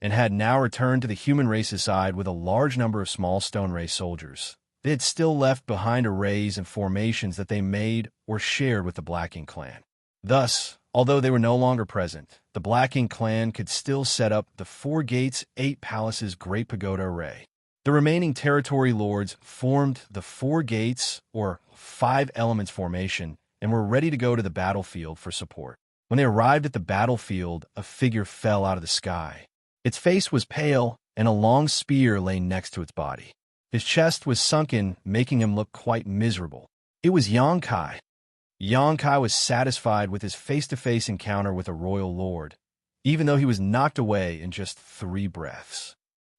and had now returned to the human race's side with a large number of small stone race soldiers, they had still left behind arrays and formations that they made or shared with the Black Ink clan. Thus, although they were no longer present, the Black Ink clan could still set up the 4 Gates, 8 Palaces Great Pagoda array. The remaining territory lords formed the 4 Gates, or 5 Elements formation, and were ready to go to the battlefield for support. When they arrived at the battlefield, a figure fell out of the sky. Its face was pale, and a long spear lay next to its body. His chest was sunken, making him look quite miserable. It was Xianxia. Xianxia was satisfied with his face-to-face encounter with a royal lord, even though he was knocked away in just 3 breaths.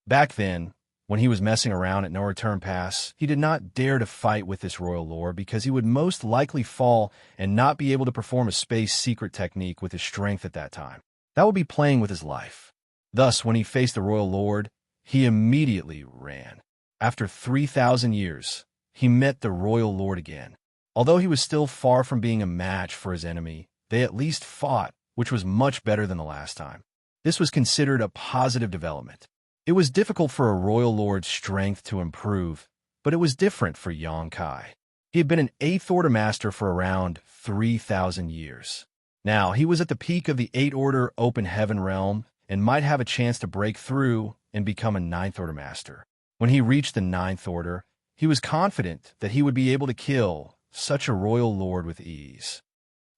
Back then, when he was messing around at No Return Pass, he did not dare to fight with this royal lord because he would most likely fall and not be able to perform a space secret technique with his strength at that time. That would be playing with his life. Thus, when he faced the royal lord, he immediately ran. After 3,000 years, he met the royal lord again. Although he was still far from being a match for his enemy, they at least fought, which was much better than the last time. This was considered a positive development. It was difficult for a royal lord's strength to improve, but it was different for Xianxia. He had been an 8th Order Master for around 3,000 years. Now, he was at the peak of the 8th Order Open Heaven realm and might have a chance to break through and become a 9th Order Master. When he reached the 9th Order, he was confident that he would be able to kill such a royal lord with ease.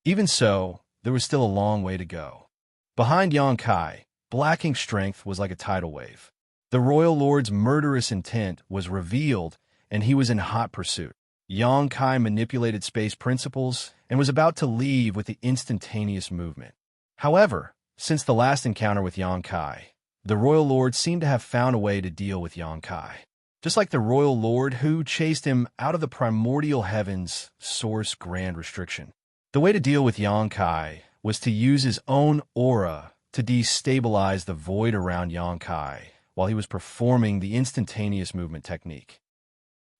Even so, there was still a long way to go. Behind Xianxia, Black Ink's strength was like a tidal wave. The royal lord's murderous intent was revealed, and he was in hot pursuit. Xianxia manipulated space principles and was about to leave with the instantaneous movement. However, since the last encounter with Xianxia, the royal lord seemed to have found a way to deal with Xianxia. Just like the royal lord who chased him out of the primordial heavens source grand restriction. The way to deal with Xianxia was to use his own aura to destabilize the void around Xianxia while he was performing the instantaneous movement technique.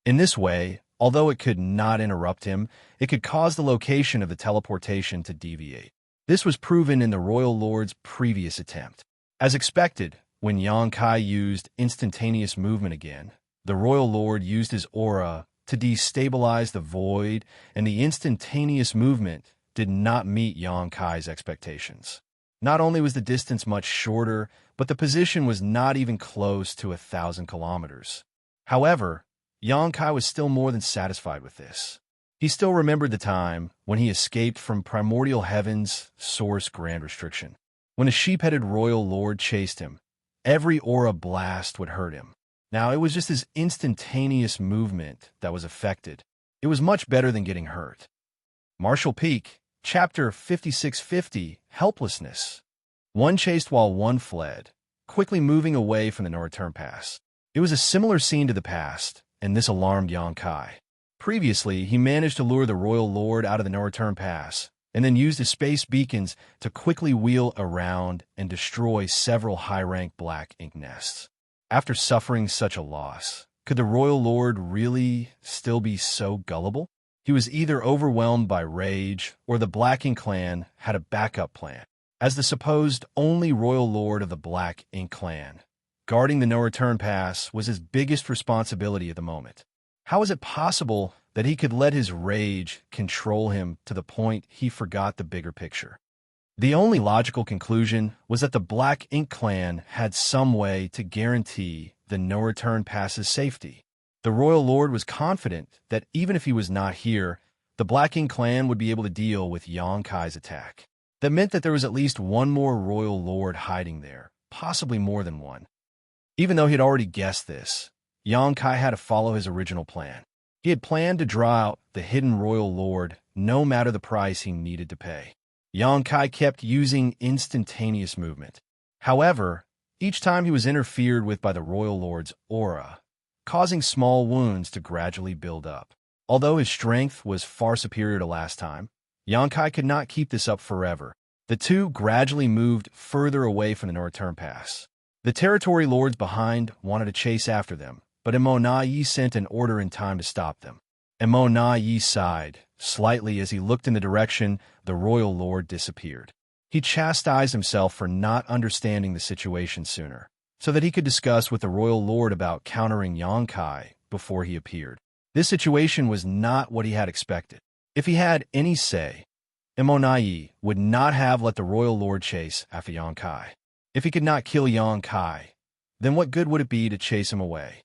In this way, although it could not interrupt him, it could cause the location of the teleportation to deviate. This was proven in the royal lord's previous attempt. As expected, when Xianxia used instantaneous movement again, the royal lord used his aura to destabilize the void, and the instantaneous movement did not meet Xianxia's expectations. Not only was the distance much shorter, but the position was not even close to 1,000 kilometers. However, Xianxia was still more than satisfied with this. He still remembered the time when he escaped from primordial heaven's source grand restriction. When a sheep-headed royal lord chased him, every aura blast would hurt him. Now, it was just his instantaneous movement that was affected. It was much better than getting hurt. Martial Peak, Chapter 5650, Helplessness. One chased while one fled, quickly moving away from the No Return Pass. It was a similar scene to the past, and this alarmed Xianxia. Previously, he managed to lure the royal lord out of the No Return Pass, and then used his space beacons to quickly wheel around and destroy several high-rank Black Ink nests. After suffering such a loss, could the royal lord really still be so gullible? He was either overwhelmed by rage, or the Black Ink clan had a backup plan. As the supposed only royal lord of the Black Ink clan, guarding the No Return Pass was his biggest responsibility at the moment. How is it possible that he could let his rage control him to the point he forgot the bigger picture? The only logical conclusion was that the Black Ink clan had some way to guarantee the No Return Pass's safety. The royal lord was confident that even if he was not here, the Black Ink clan would be able to deal with Xianxia's attack. That meant that there was at least one more royal lord hiding there, possibly more than one. Even though he had already guessed this, Xianxia had to follow his original plan. He had planned to draw out the hidden royal lord no matter the price he needed to pay. Xianxia kept using instantaneous movement. However, each time he was interfered with by the royal lord's aura, causing small wounds to gradually build up. Although his strength was far superior to last time, Xianxia could not keep this up forever. The two gradually moved further away from the No Return Pass. The territory lords behind wanted to chase after them, but Yi sent an order in time to stop them. Yi sighed slightly as he looked in the direction the royal lord disappeared. He chastised himself for not understanding the situation sooner, so that he could discuss with the royal lord about countering Xianxia before he appeared. This situation was not what he had expected. If he had any say, Yi would not have let the royal lord chase after Xianxia. If he could not kill Xianxia, then what good would it be to chase him away?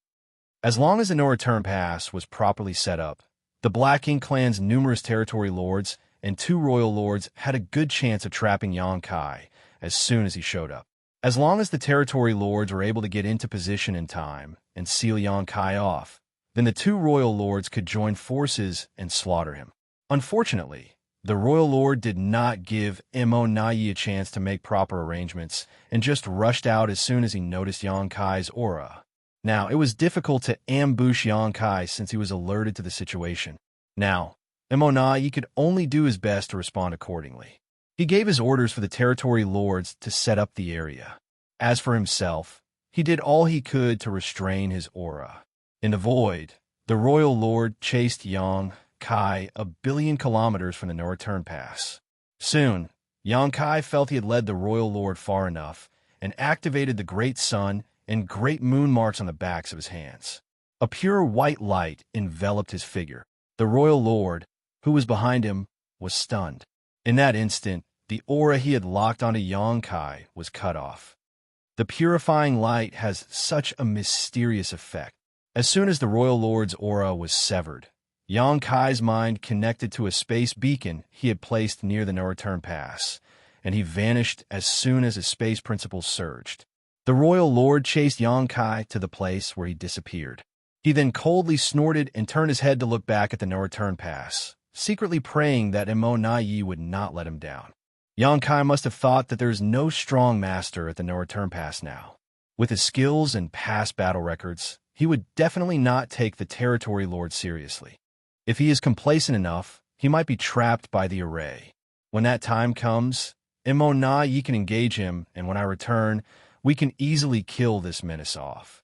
As long as the no-return pass was properly set up, the Black Ink clan's numerous territory lords and 2 royal lords had a good chance of trapping Xianxia as soon as he showed up. As long as the territory lords were able to get into position in time and seal Xianxia off, then the 2 royal lords could join forces and slaughter him. Unfortunately, the royal lord did not give Yi a chance to make proper arrangements and just rushed out as soon as he noticed Xianxia's aura. Now, it was difficult to ambush Xianxia since he was alerted to the situation. Now, Yi could only do his best to respond accordingly. He gave his orders for the territory lords to set up the area. As for himself, he did all he could to restrain his aura. In the void, the royal lord chased Xianxia 1 billion kilometers from the no-return pass. Soon, Xianxia felt he had led the royal lord far enough and activated the great sun and great moon marks on the backs of his hands. A pure white light enveloped his figure. The royal lord, who was behind him, was stunned. In that instant, the aura he had locked onto Xianxia was cut off. The purifying light has such a mysterious effect. As soon as the royal lord's aura was severed, Xianxia's mind connected to a space beacon he had placed near the no-return pass, and he vanished as soon as his space principles surged. The royal lord chased Xianxia to the place where he disappeared. He then coldly snorted and turned his head to look back at the no-return pass, secretly praying that Yi would not let him down. Xianxia must have thought that there is no strong master at the no-return pass now. With his skills and past battle records, he would definitely not take the territory lord seriously. If he is complacent enough, he might be trapped by the array. When that time comes, Yi can engage him, and when I return, we can easily kill this menace off.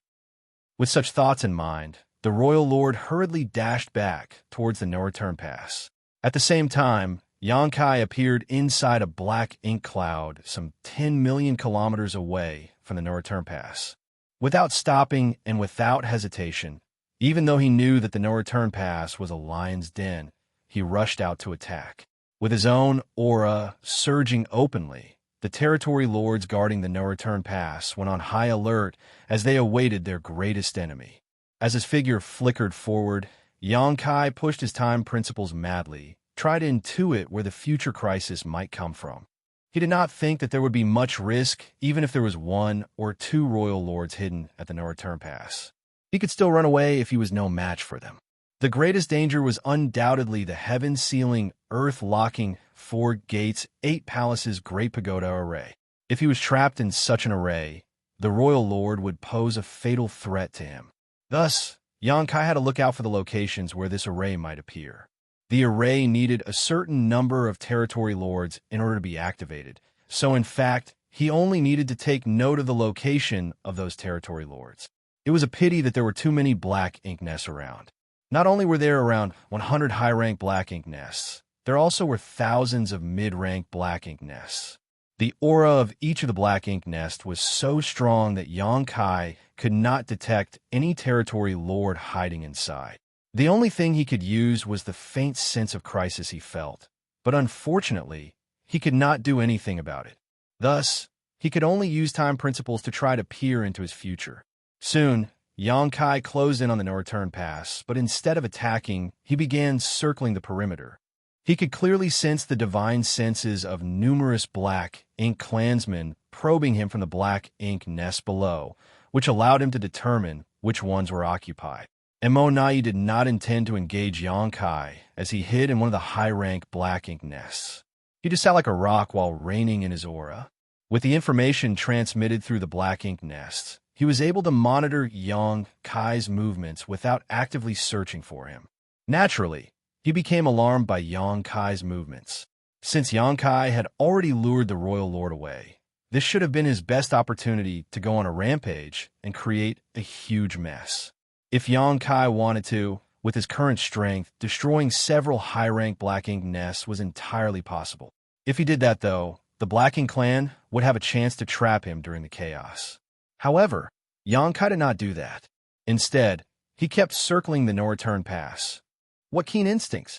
With such thoughts in mind, the royal lord hurriedly dashed back towards the no-return pass. At the same time, Xianxia appeared inside a black ink cloud some 10 million kilometers away from the no-return pass. Without stopping and without hesitation, even though he knew that the no-return pass was a lion's den, he rushed out to attack. With his own aura surging openly, the territory lords guarding the no-return pass went on high alert as they awaited their greatest enemy. As his figure flickered forward, Xianxia pushed his time principles madly, tried to intuit where the future crisis might come from. He did not think that there would be much risk even if there was 1 or 2 royal lords hidden at the no-return pass. He could still run away if he was no match for them. The greatest danger was undoubtedly the heaven-sealing, earth-locking, 4 gates, 8 palaces Great Pagoda array. If he was trapped in such an array, the royal lord would pose a fatal threat to him. Thus, Xianxia had to look out for the locations where this array might appear. The array needed a certain number of territory lords in order to be activated, so in fact, he only needed to take note of the location of those territory lords. It was a pity that there were too many black ink nests around. Not only were there around 100 high-rank black ink nests, there also were thousands of mid-rank black ink nests. The aura of each of the black ink nests was so strong that Xianxia could not detect any territory lord hiding inside. The only thing he could use was the faint sense of crisis he felt, but unfortunately, he could not do anything about it. Thus, he could only use time principles to try to peer into his future. Soon, Xianxia closed in on the no-return pass, but instead of attacking, he began circling the perimeter. He could clearly sense the divine senses of numerous black ink clansmen probing him from the black ink nest below, which allowed him to determine which ones were occupied. Yi did not intend to engage Xianxia as he hid in one of the high-rank black ink nests. He just sat like a rock while reigning in his aura. With the information transmitted through the black ink nests, he was able to monitor Xianxia's movements without actively searching for him. Naturally, he became alarmed by Xianxia's movements. Since Xianxia had already lured the royal lord away, this should have been his best opportunity to go on a rampage and create a huge mess. If Xianxia wanted to, with his current strength, destroying several high-rank Black Ink nests was entirely possible. If he did that, though, the Black Ink clan would have a chance to trap him during the chaos. However, Xianxia did not do that. Instead, he kept circling the no-return pass. What keen instincts!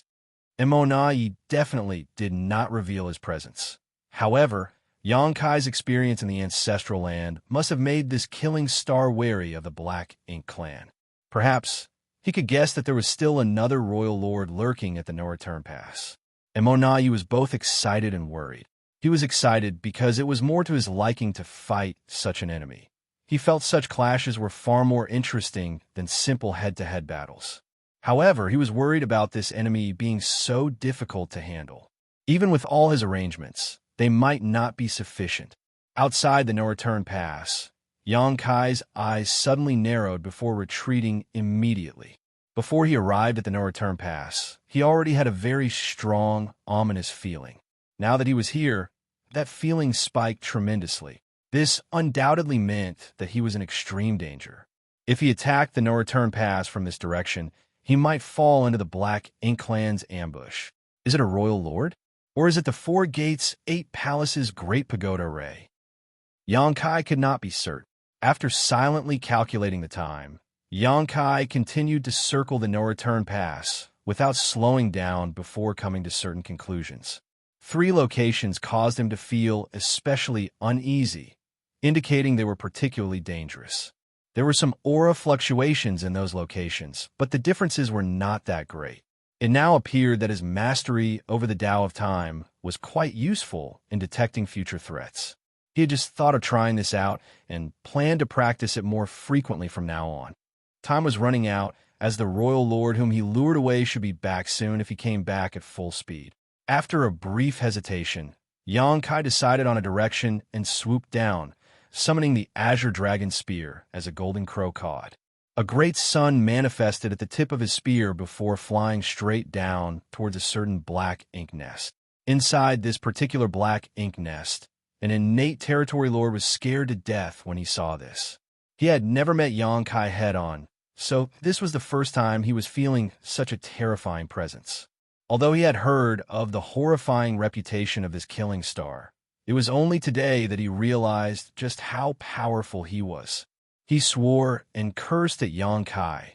Immortality definitely did not reveal his presence. However, Xianxia's experience in the ancestral land must have made this killing star wary of the Black Ink clan. Perhaps he could guess that there was still another royal lord lurking at the no-return pass. Immortality was both excited and worried. He was excited because it was more to his liking to fight such an enemy. He felt such clashes were far more interesting than simple head-to-head battles. However, he was worried about this enemy being so difficult to handle. Even with all his arrangements, they might not be sufficient. Outside the no-return pass, Xianxia's eyes suddenly narrowed before retreating immediately. Before he arrived at the no-return pass, he already had a very strong, ominous feeling. Now that he was here, that feeling spiked tremendously. This undoubtedly meant that he was in extreme danger. If he attacked the no-return pass from this direction, he might fall into the Black Ink clan's ambush. Is it a royal lord? Or is it the 4 gates, 8 palaces Great Pagoda array? Xianxia could not be certain. After silently calculating the time, Xianxia continued to circle the no-return pass without slowing down before coming to certain conclusions. 3 locations caused him to feel especially uneasy, indicating they were particularly dangerous. There were some aura fluctuations in those locations, but the differences were not that great. It now appeared that his mastery over the Tao of Time was quite useful in detecting future threats. He had just thought of trying this out and planned to practice it more frequently from now on. Time was running out, as the royal lord whom he lured away should be back soon if he came back at full speed. After a brief hesitation, Xianxia decided on a direction and swooped down, summoning the Azure Dragon Spear as a golden crow cawed. A great sun manifested at the tip of his spear before flying straight down towards a certain Black Ink nest. Inside this particular Black Ink nest, an innate territory lord was scared to death when he saw this. He had never met Xianxia head-on, so this was the first time he was feeling such a terrifying presence. Although he had heard of the horrifying reputation of this killing star, it was only today that he realized just how powerful he was. He swore and cursed at Xianxia,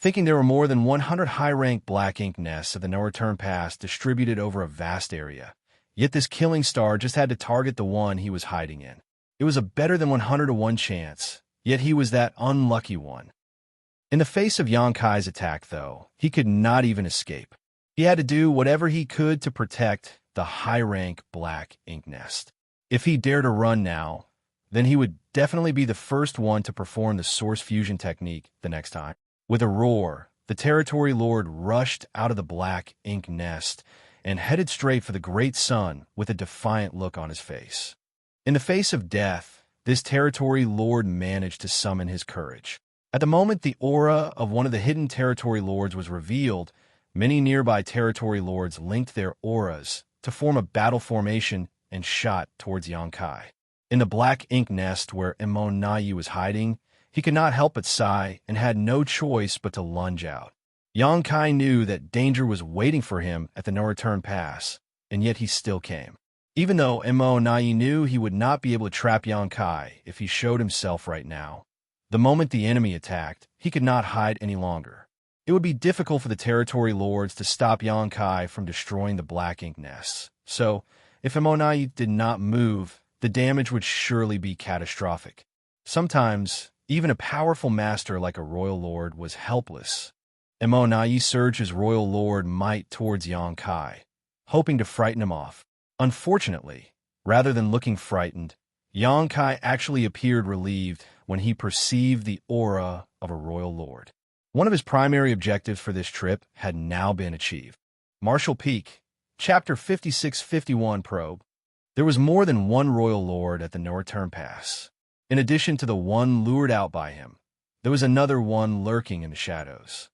thinking there were more than 100 high-rank Black Ink nests at the no-return pass distributed over a vast area. Yet this killing star just had to target the one he was hiding in. It was a better than 100 to 1 chance, yet he was that unlucky one. In the face of Xianxia's attack, though, he could not even escape. He had to do whatever he could to protect the high-rank Black Ink nest. If he dared to run now, then he would definitely be the first one to perform the Source Fusion technique the next time. With a roar, the Territory Lord rushed out of the Black Ink nest and headed straight for the Great Sun with a defiant look on his face. In the face of death, this Territory Lord managed to summon his courage. At the moment the aura of one of the hidden Territory Lords was revealed, many nearby Territory Lords linked their auras to form a battle formation and shot towards Xianxia. In the Black Ink nest where Immortality was hiding, he could not help but sigh and had no choice but to lunge out. Xianxia knew that danger was waiting for him at the no-return pass, and yet he still came. Even though Immortality knew he would not be able to trap Xianxia if he showed himself right now, the moment the enemy attacked, he could not hide any longer. It would be difficult for the Territory Lords to stop Xianxia from destroying the Black Ink nests, so if Immortality did not move, the damage would surely be catastrophic. Sometimes, even a powerful master like a royal lord was helpless. Immortality surged his royal lord might towards Xianxia, hoping to frighten him off. Unfortunately, rather than looking frightened, Xianxia actually appeared relieved when he perceived the aura of a royal lord. One of his primary objectives for this trip had now been achieved. Martial Peak, Chapter 5651 Probe. There was more than one royal lord at the no-return pass. In addition to the one lured out by him, there was another one lurking in the shadows.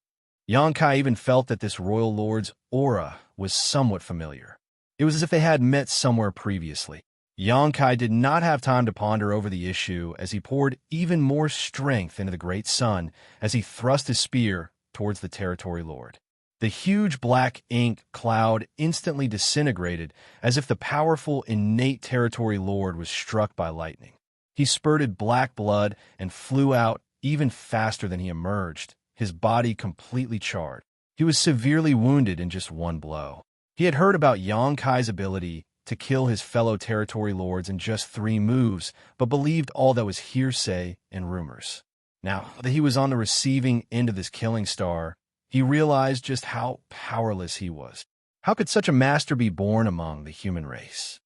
Xianxia even felt that this royal lord's aura was somewhat familiar. It was as if they had met somewhere previously. Yangkai did not have time to ponder over the issue as he poured even more strength into the great sun as he thrust his spear towards the territory lord. The huge black ink cloud instantly disintegrated as if the powerful innate territory lord was struck by lightning. He spurted black blood and flew out even faster than he emerged, his body completely charred. He was severely wounded in just one blow. He had heard about Yangkai's ability to kill his fellow territory lords in just 3 moves, but believed all that was hearsay and rumors. Now that he was on the receiving end of this killing star, he realized just how powerless he was. How could such a master be born among the human race?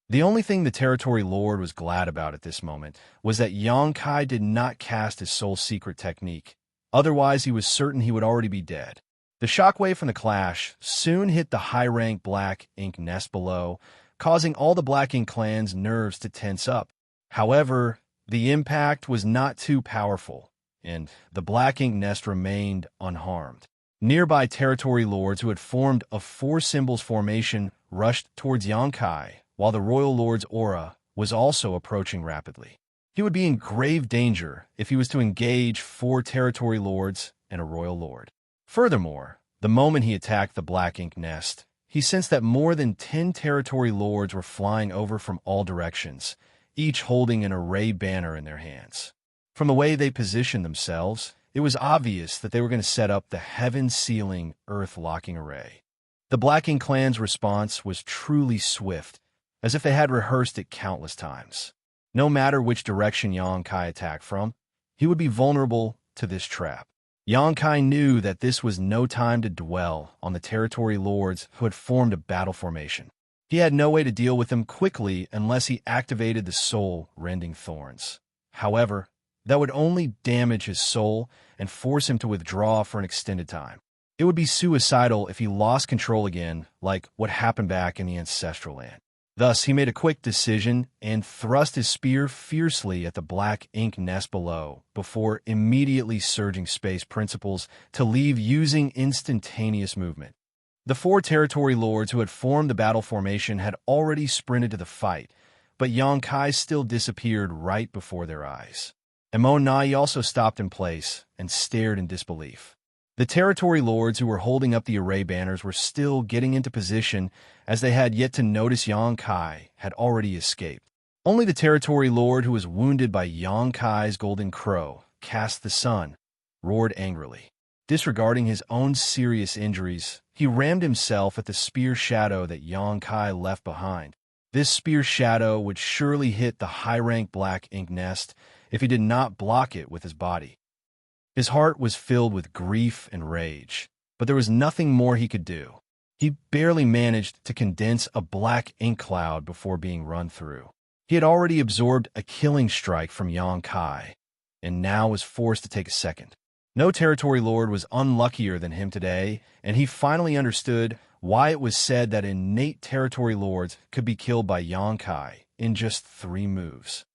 The only thing the territory lord was glad about at this moment was that Yangkai did not cast his soul secret technique. Otherwise, he was certain he would already be dead. The shockwave from the clash soon hit the high-rank black ink nest below, causing all the black ink clan's nerves to tense up. However, the impact was not too powerful, and the black ink nest remained unharmed. Nearby territory lords who had formed a 4 symbols formation rushed towards Yangkai, while the royal lord's aura was also approaching rapidly. He would be in grave danger if he was to engage 4 territory lords and a royal lord. Furthermore, the moment he attacked the black ink nest, he sensed that more than 10 territory lords were flying over from all directions, each holding an array banner in their hands. From the way they positioned themselves, it was obvious that they were going to set up the heaven-sealing, earth-locking array. The Black Ink clan's response was truly swift, as if they had rehearsed it countless times. No matter which direction Yangkai attacked from, he would be vulnerable to this trap. Yangkai knew that this was no time to dwell on the territory lords who had formed a battle formation. He had no way to deal with them quickly unless he activated the soul-rending thorns. However, that would only damage his soul and force him to withdraw for an extended time. It would be suicidal if he lost control again, like what happened back in the ancestral land. Thus, he made a quick decision and thrust his spear fiercely at the black ink nest below, before immediately surging space principles to leave using instantaneous movement. The 4 territory lords who had formed the battle formation had already sprinted to the fight, but Yangkai still disappeared right before their eyes. Immortality also stopped in place and stared in disbelief. The territory lords who were holding up the array banners were still getting into position, as they had yet to notice Yangkai had already escaped. Only the territory lord who was wounded by Yangkai's golden crow, Cast the Sun, roared angrily. Disregarding his own serious injuries, he rammed himself at the spear shadow that Yangkai left behind. This spear shadow would surely hit the high-rank black ink nest if he did not block it with his body. His heart was filled with grief and rage, but there was nothing more he could do. He barely managed to condense a black ink cloud before being run through. He had already absorbed a killing strike from Yangkai, and now was forced to take a second. No territory lord was unluckier than him today, and he finally understood why it was said that innate territory lords could be killed by Yangkai in just 3 moves.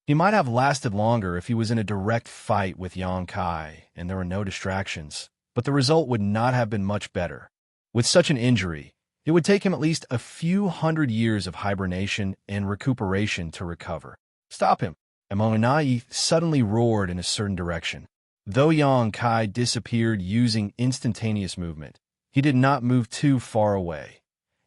He might have lasted longer if he was in a direct fight with Yangkai and there were no distractions, but the result would not have been much better. With such an injury, it would take him at least a few hundred years of hibernation and recuperation to recover. Stop him! Immortality suddenly roared in a certain direction. Though Yangkai disappeared using instantaneous movement, he did not move too far away.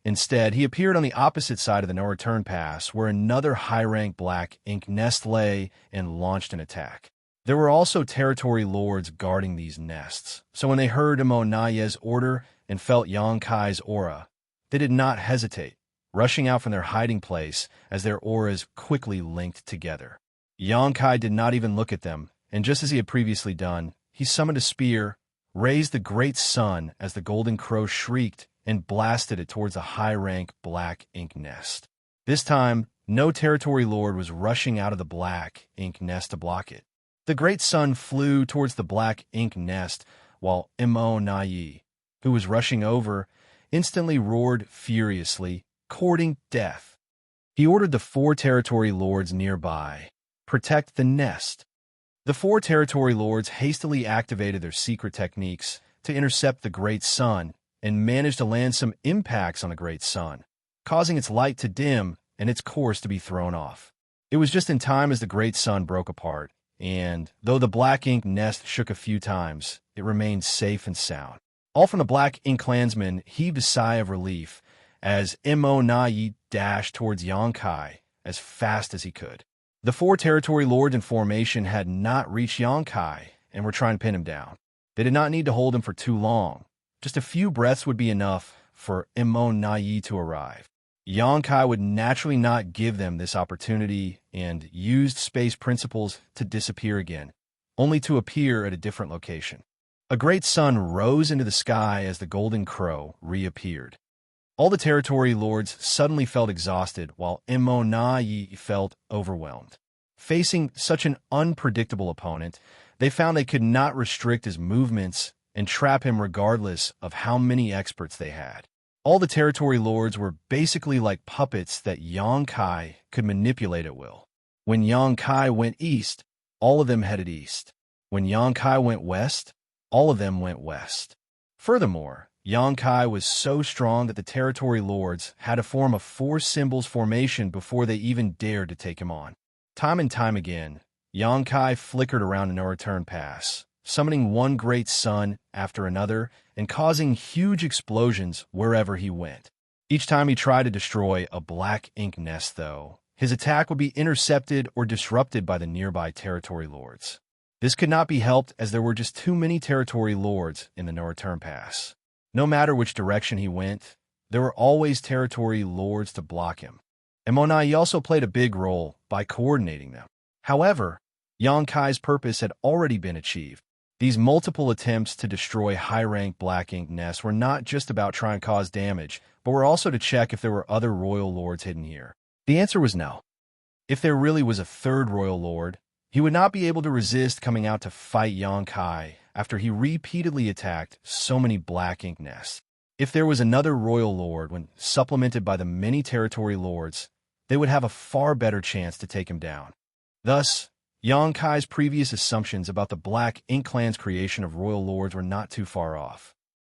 Instead, he appeared on the opposite side of the no-return pass, where another high-rank black ink nest lay, and launched an attack. There were also territory lords guarding these nests, so when they heard Immortality's order and felt Yangkai's aura, they did not hesitate, rushing out from their hiding place as their auras quickly linked together. Yangkai did not even look at them, and just as he had previously done, he summoned a spear, raised the great sun as the golden crow shrieked, and blasted it towards the high-rank black ink nest. This time, no territory lord was rushing out of the black ink nest to block it. The great sun flew towards the black ink nest, while Immortality, who was rushing over, instantly roared furiously, courting death. He ordered the 4 territory lords nearby, protect the nest. The 4 territory lords hastily activated their secret techniques to intercept the great sun, and managed to land some impacts on the great sun, causing its light to dim and its course to be thrown off. It was just in time as the great sun broke apart, and though the black ink nest shook a few times, it remained safe and sound. All from the black ink clansmen heaved a sigh of relief as Mo Na Yi dashed towards Xianxia as fast as he could. The 4 territory lords in formation had not reached Xianxia and were trying to pin him down. They did not need to hold him for too long. Just a few breaths would be enough for Mo Na Yi to arrive. Xianxia would naturally not give them this opportunity and used space principles to disappear again, only to appear at a different location. A great sun rose into the sky as the golden crow reappeared. All the territory lords suddenly felt exhausted, while Mo Na Yi felt overwhelmed. Facing such an unpredictable opponent, they found they could not restrict his movements and trap him regardless of how many experts they had. All the territory lords were basically like puppets that Xianxia could manipulate at will. When Xianxia went east, all of them headed east. When Xianxia went west, all of them went west. Furthermore, Xianxia was so strong that the territory lords had to form a 4 symbols formation before they even dared to take him on. Time and time again, Xianxia flickered around a no-return pass, summoning one great sun after another and causing huge explosions wherever he went. Each time he tried to destroy a black ink nest, though, his attack would be intercepted or disrupted by the nearby territory lords. This could not be helped as there were just too many territory lords in the no-return pass. No matter which direction he went, there were always territory lords to block him. And Mo Na Yi also played a big role by coordinating them. However, Xianxia's purpose had already been achieved. These multiple attempts to destroy high-rank black ink nests were not just about trying to cause damage, but were also to check if there were other royal lords hidden here. The answer was no. If there really was a 3rd royal lord, he would not be able to resist coming out to fight Xianxia after he repeatedly attacked so many black ink nests. If there was another royal lord, when supplemented by the many territory lords, they would have a far better chance to take him down. Thus, Xianxia's previous assumptions about the Black Ink Clan's creation of royal lords were not too far off.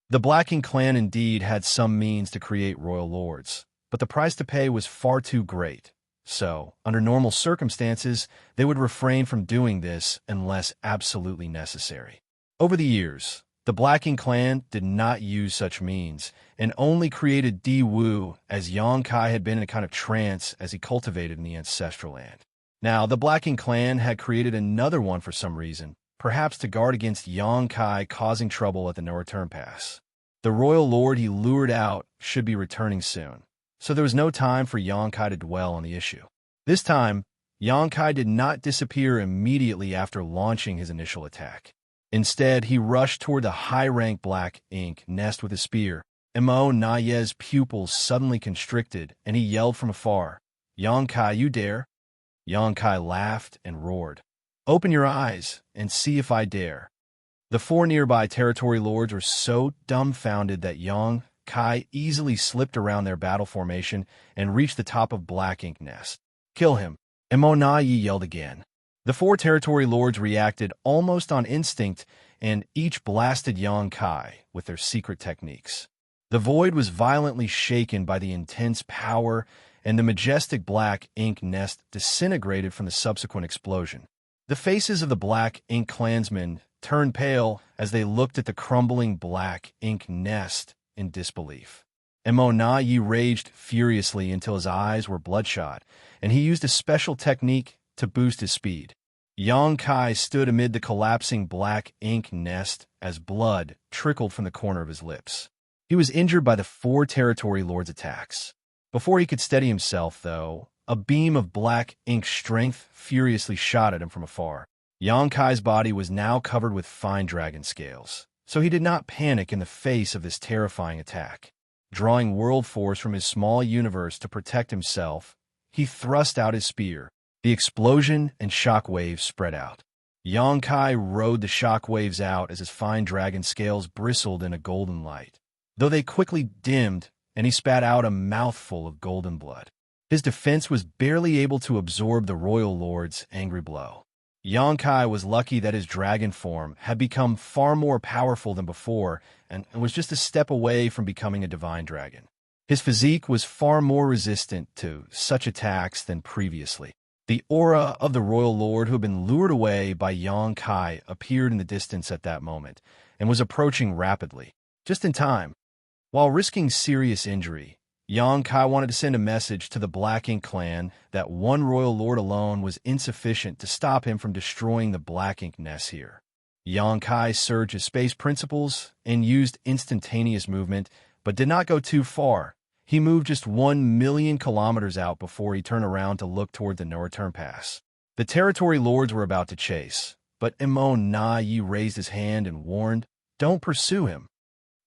The Black Ink Clan indeed had some means to create royal lords, but the price to pay was far too great. So, under normal circumstances, they would refrain from doing this unless absolutely necessary. Over the years, the Black Ink Clan did not use such means, and only created Di Wu as Xianxia had been in a kind of trance as he cultivated in the ancestral land. Now, the Black Ink Clan had created another one for some reason, perhaps to guard against Xianxia causing trouble at the no-return pass. The royal lord he lured out should be returning soon, so there was no time for Xianxia to dwell on the issue. This time, Xianxia did not disappear immediately after launching his initial attack. Instead, he rushed toward the high-rank black ink nest with his spear. Mo Na Yi's pupils suddenly constricted, and he yelled from afar, "Xianxia, you dare?" Xianxia laughed and roared, "Open your eyes and see if I dare." The 4 nearby territory lords were so dumbfounded that Xianxia easily slipped around their battle formation and reached the top of Black Ink Nest. "Kill him!" Mo Na Yi yelled again. The 4 territory lords reacted almost on instinct, and each blasted Xianxia with their secret techniques. The void was violently shaken by the intense power, and the majestic black ink nest disintegrated from the subsequent explosion. The faces of the Black Ink Clansmen turned pale as they looked at the crumbling black ink nest in disbelief. Mo Na Yi raged furiously until his eyes were bloodshot, and he used a special technique to boost his speed. Xianxia stood amid the collapsing black ink nest as blood trickled from the corner of his lips. He was injured by the 4 territory lords' attacks. Before he could steady himself, though, a beam of black ink strength furiously shot at him from afar. Xianxia's body was now covered with fine dragon scales, so he did not panic in the face of this terrifying attack. Drawing world force from his small universe to protect himself, he thrust out his spear. The explosion and shock waves spread out. Xianxia rode the shock waves out as his fine dragon scales bristled in a golden light, though they quickly dimmed and he spat out a mouthful of golden blood. His defense was barely able to absorb the royal lord's angry blow. Xianxia was lucky that his dragon form had become far more powerful than before and was just a step away from becoming a divine dragon. His physique was far more resistant to such attacks than previously. The aura of the royal lord who had been lured away by Yang Kai appeared in the distance at that moment and was approaching rapidly, just in time. While risking serious injury, Yang Kai wanted to send a message to the Black Ink clan that one royal lord alone was insufficient to stop him from destroying the Black Ink nests here. Yang Kai surged his space principles and used instantaneous movement, but did not go too far. He moved just 1,000,000 kilometers out before he turned around to look toward the no-return pass. The territory lords were about to chase, but Immortality raised his hand and warned, "Don't pursue him."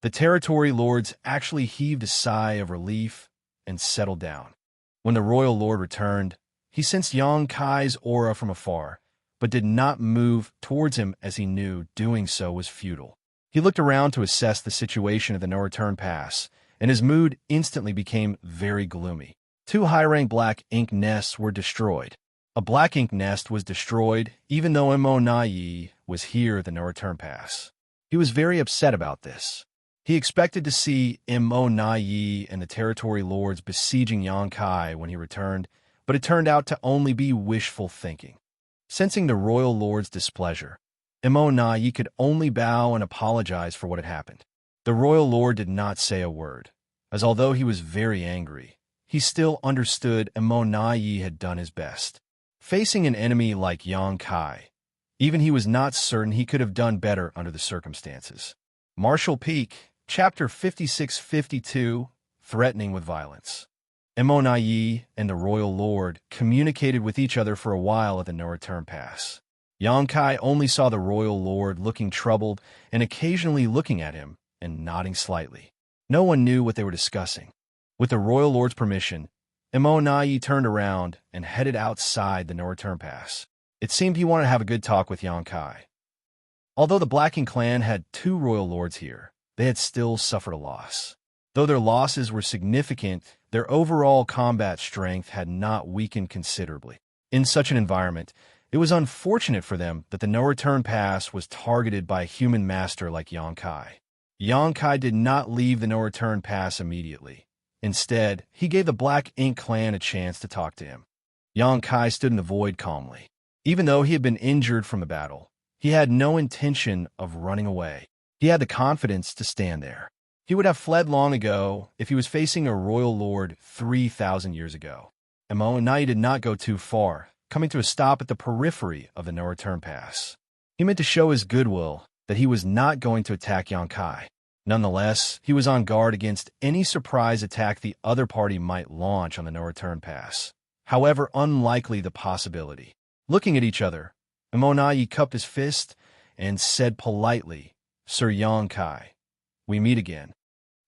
The territory lords actually heaved a sigh of relief and settled down. When the royal lord returned, he sensed Yang Kai's aura from afar, but did not move towards him as he knew doing so was futile. He looked around to assess the situation of the no-return pass, and his mood instantly became very gloomy. 2 high-rank black ink nests were destroyed. A black ink nest was destroyed even though Immortality was here at the no-return pass. He was very upset about this. He expected to see Immortality and the territory lords besieging Yang Kai when he returned, but it turned out to only be wishful thinking. Sensing the royal lord's displeasure, Immortality could only bow and apologize for what had happened. The royal lord did not say a word, as although he was very angry, he still understood Immortality had done his best. Facing an enemy like Yang Kai, even he was not certain he could have done better under the circumstances. Martial Peak, Chapter 56-52, Threatening with Violence. Immortality and the royal lord communicated with each other for a while at the no-return pass. Yang Kai only saw the royal lord looking troubled and occasionally looking at him and nodding slightly. No one knew what they were discussing. With the royal lord's permission, Immortality turned around and headed outside the no-return pass. It seemed he wanted to have a good talk with Yang Kai. Although the Black Ink clan had 2 royal lords here, they had still suffered a loss. Though their losses were significant, their overall combat strength had not weakened considerably. In such an environment, it was unfortunate for them that the no-return pass was targeted by a human master like Yang Kai. Yang Kai did not leave the no-return pass immediately. Instead, he gave the Black Ink clan a chance to talk to him. Yang Kai stood in the void calmly. Even though he had been injured from the battle, he had no intention of running away. He had the confidence to stand there. He would have fled long ago if he was facing a royal lord 3,000 years ago. Immortality did not go too far, coming to a stop at the periphery of the no-return pass. He meant to show his goodwill that he was not going to attack Yang Kai. Nonetheless, he was on guard against any surprise attack the other party might launch on the no-return pass, however unlikely the possibility. Looking at each other, Immortality cupped his fist and said politely, "Sir Yang Kai, we meet again."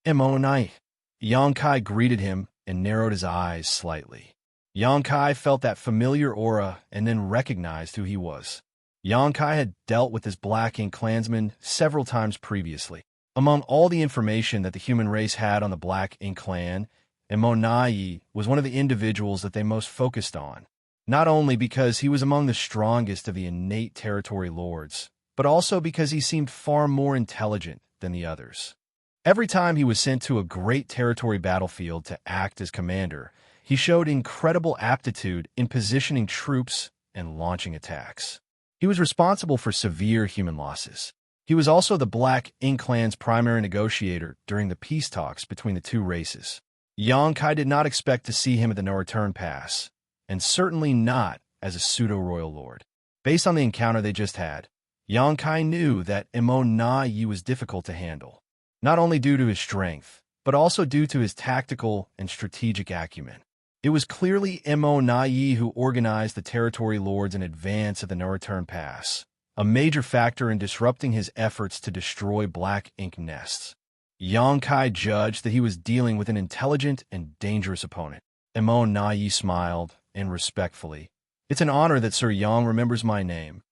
Immortality. Yang Kai greeted him and narrowed his eyes slightly. Yang Kai felt that familiar aura and then recognized who he was. Yang Kai had dealt with his Black Ink clansmen several times previously. Among all the information that the human race had on the Black Ink clan, Immortality was one of the individuals that they most focused on, not only because he was among the strongest of the innate territory lords, but also because he seemed far more intelligent than the others. Every time he was sent to a great territory battlefield to act as commander, he showed incredible aptitude in positioning troops and launching attacks. He was responsible for severe human losses. He was also the Black Ink clan's primary negotiator during the peace talks between the 2 races. Yang Kai did not expect to see him at the no-return pass, and certainly not as a pseudo-royal lord. Based on the encounter they just had, Yang Kai knew that Immortality was difficult to handle, not only due to his strength, but also due to his tactical and strategic acumen. It was clearly Immortality who organized the territory lords in advance of the no-return pass, a major factor in disrupting his efforts to destroy Black Ink nests. Yang Kai judged that he was dealing with an intelligent and dangerous opponent. Immortality smiled, and respectfully, "It's an honor that Sir Yang remembers my name."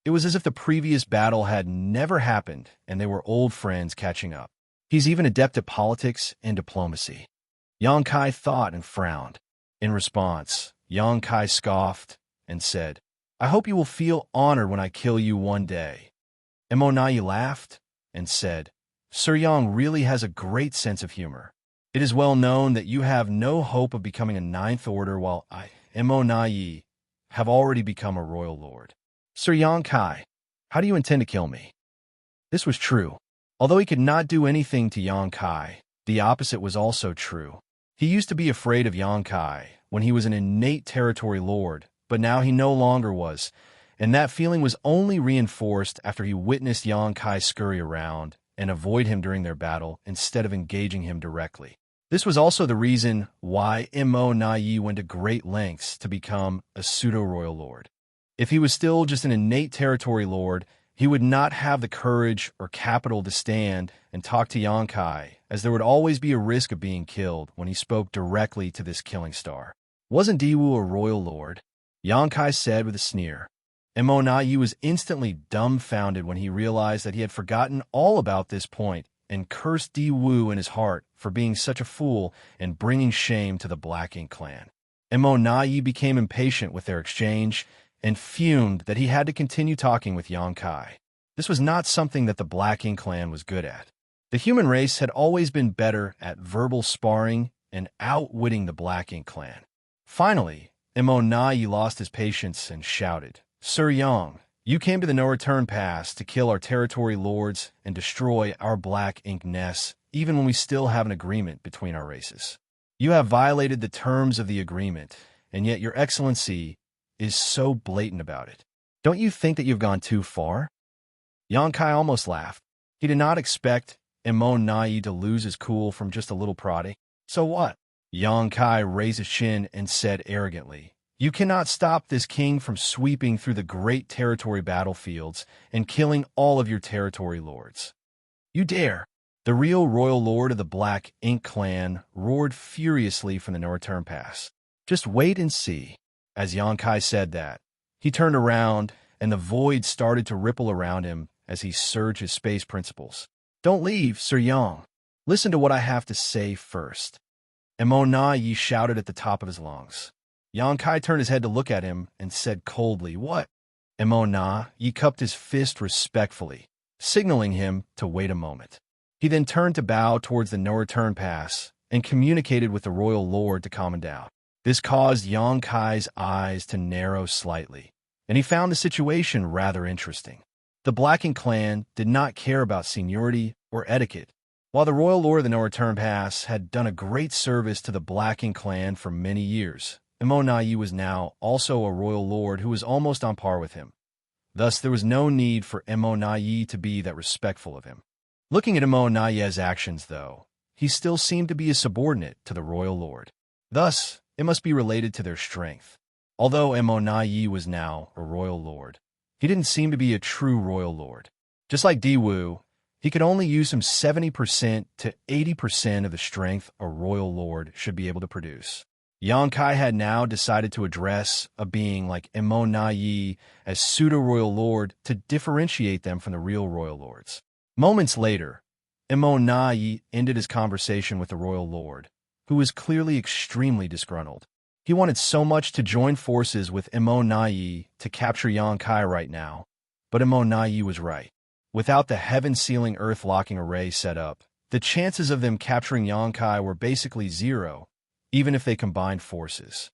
It was as if the previous battle had never happened and they were old friends catching up. He's even adept at politics and diplomacy. Yang Kai thought and frowned. In response, Yang Kai scoffed and said, "I hope you will feel honored when I kill you one day." Immortality laughed and said, "Sir Yang really has a great sense of humor." It is well known that you have no hope of becoming a ninth order while I, Imo have already become a royal lord. Sir Xianxia, how do you intend to kill me? This was true. Although he could not do anything to Xianxia, the opposite was also true. He used to be afraid of Xianxia when he was an innate territory lord, but now he no longer was, and that feeling was only reinforced after he witnessed Xianxia scurry around and avoid him during their battle instead of engaging him directly. This was also the reason why Imo went to great lengths to become a pseudo-royal lord. If he was still just an innate territory lord, he would not have the courage or capital to stand and talk to Xianxia, as there would always be a risk of being killed when he spoke directly to this killing star. Wasn't Diwu a royal lord? Xianxia said with a sneer. Imo was instantly dumbfounded when he realized that he had forgotten all about this point and cursed Diwu in his heart for being such a fool and bringing shame to the Black Ink clan. Imo became impatient with their exchange and fumed that he had to continue talking with Xianxia. This was not something that the Black Ink clan was good at. The human race had always been better at verbal sparring and outwitting the Black Ink clan. Finally, Imo lost his patience and shouted, "Sir Yang, you came to the no-return pass to kill our territory lords and destroy our Black Ink nests, even when we still have an agreement between our races. You have violated the terms of the agreement, and yet your excellency is so blatant about it. Don't you think that you've gone too far?" Xianxia almost laughed. He did not expect Imo to lose his cool from just a little prodding. So what? Xianxia raised his chin and said arrogantly, "You cannot stop this king from sweeping through the great territory battlefields and killing all of your territory lords. You dare!" The real royal lord of the Black Ink clan roared furiously from the no-return pass. "Just wait and see." As Xianxia said that, he turned around, and the void started to ripple around him as he surged his space principles. "Don't leave, Sir Yang. Listen to what I have to say first." Imo shouted at the top of his lungs. Xianxia turned his head to look at him and said coldly, "What?" Imo cupped his fist respectfully, signaling him to wait a moment. He then turned to bow towards the no-return pass and communicated with the royal lord to calm down. This caused Xianxia's eyes to narrow slightly, and he found the situation rather interesting. The Black Ink clan did not care about seniority or etiquette. While the royal lord of the no-return pass had done a great service to the Black Ink clan for many years, Imo was now also a royal lord who was almost on par with him. Thus, there was no need for Imo to be that respectful of him. Looking at Imo actions, though, he still seemed to be a subordinate to the royal lord. Thus, it must be related to their strength. Although Imo was now a royal lord, he didn't seem to be a true royal lord. Just like Diwu, he could only use some 70% to 80% of the strength a royal lord should be able to produce. Xianxia had now decided to address a being like Imo as pseudo-royal lord to differentiate them from the real royal lords. Moments later, Imo ended his conversation with the royal lord, who was clearly extremely disgruntled. He wanted so much to join forces with Imo to capture Xianxia right now, but Imo was right. Without the heaven-sealing earth-locking array set up, the chances of them capturing Xianxia were basically zero, even if they combined forces.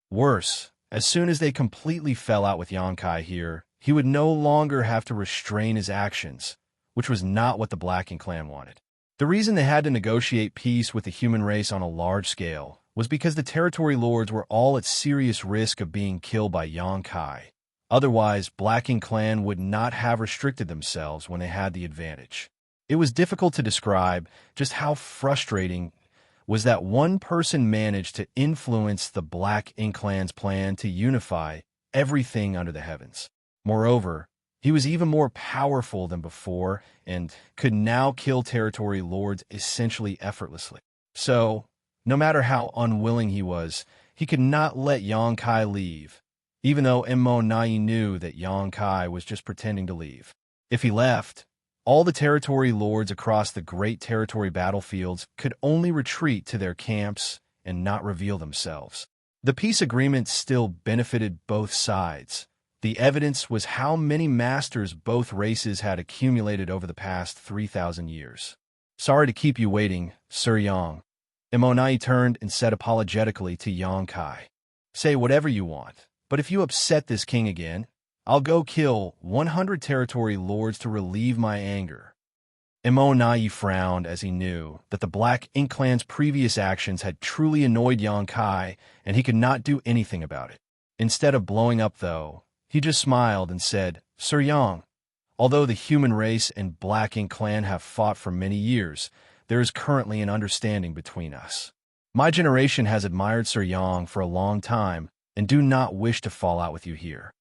Worse, as soon as they completely fell out with Xianxia here, he would no longer have to restrain his actions, which was not what the Black Ink clan wanted. The reason they had to negotiate peace with the human race on a large scale was because the territory lords were all at serious risk of being killed by Xianxia. Otherwise, Black Ink clan would not have restricted themselves when they had the advantage. It was difficult to describe just how frustrating was that one person managed to influence the Black Ink clan's plan to unify everything under the heavens. Moreover, he was even more powerful than before and could now kill territory lords essentially effortlessly. So, no matter how unwilling he was, he could not let Xianxia leave, even though Imo knew that Xianxia was just pretending to leave. If he left, all the territory lords across the great territory battlefields could only retreat to their camps and not reveal themselves. The peace agreement still benefited both sides. The evidence was how many masters both races had accumulated over the past 3,000 years. "Sorry to keep you waiting, Sir Yang. Imonai turned and said apologetically to Xianxia, "Say whatever you want, but if you upset this king again, I'll go kill 100 territory lords to relieve my anger." Imonai frowned as he knew that the Black Ink Clan's previous actions had truly annoyed Xianxia, and he could not do anything about it. Instead of blowing up, though, he just smiled and said, "Sir Yang, although the human race and Black Ink Clan have fought for many years, there is currently an understanding between us. My generation has admired Sir Yang for a long time and do not wish to fall out with you here."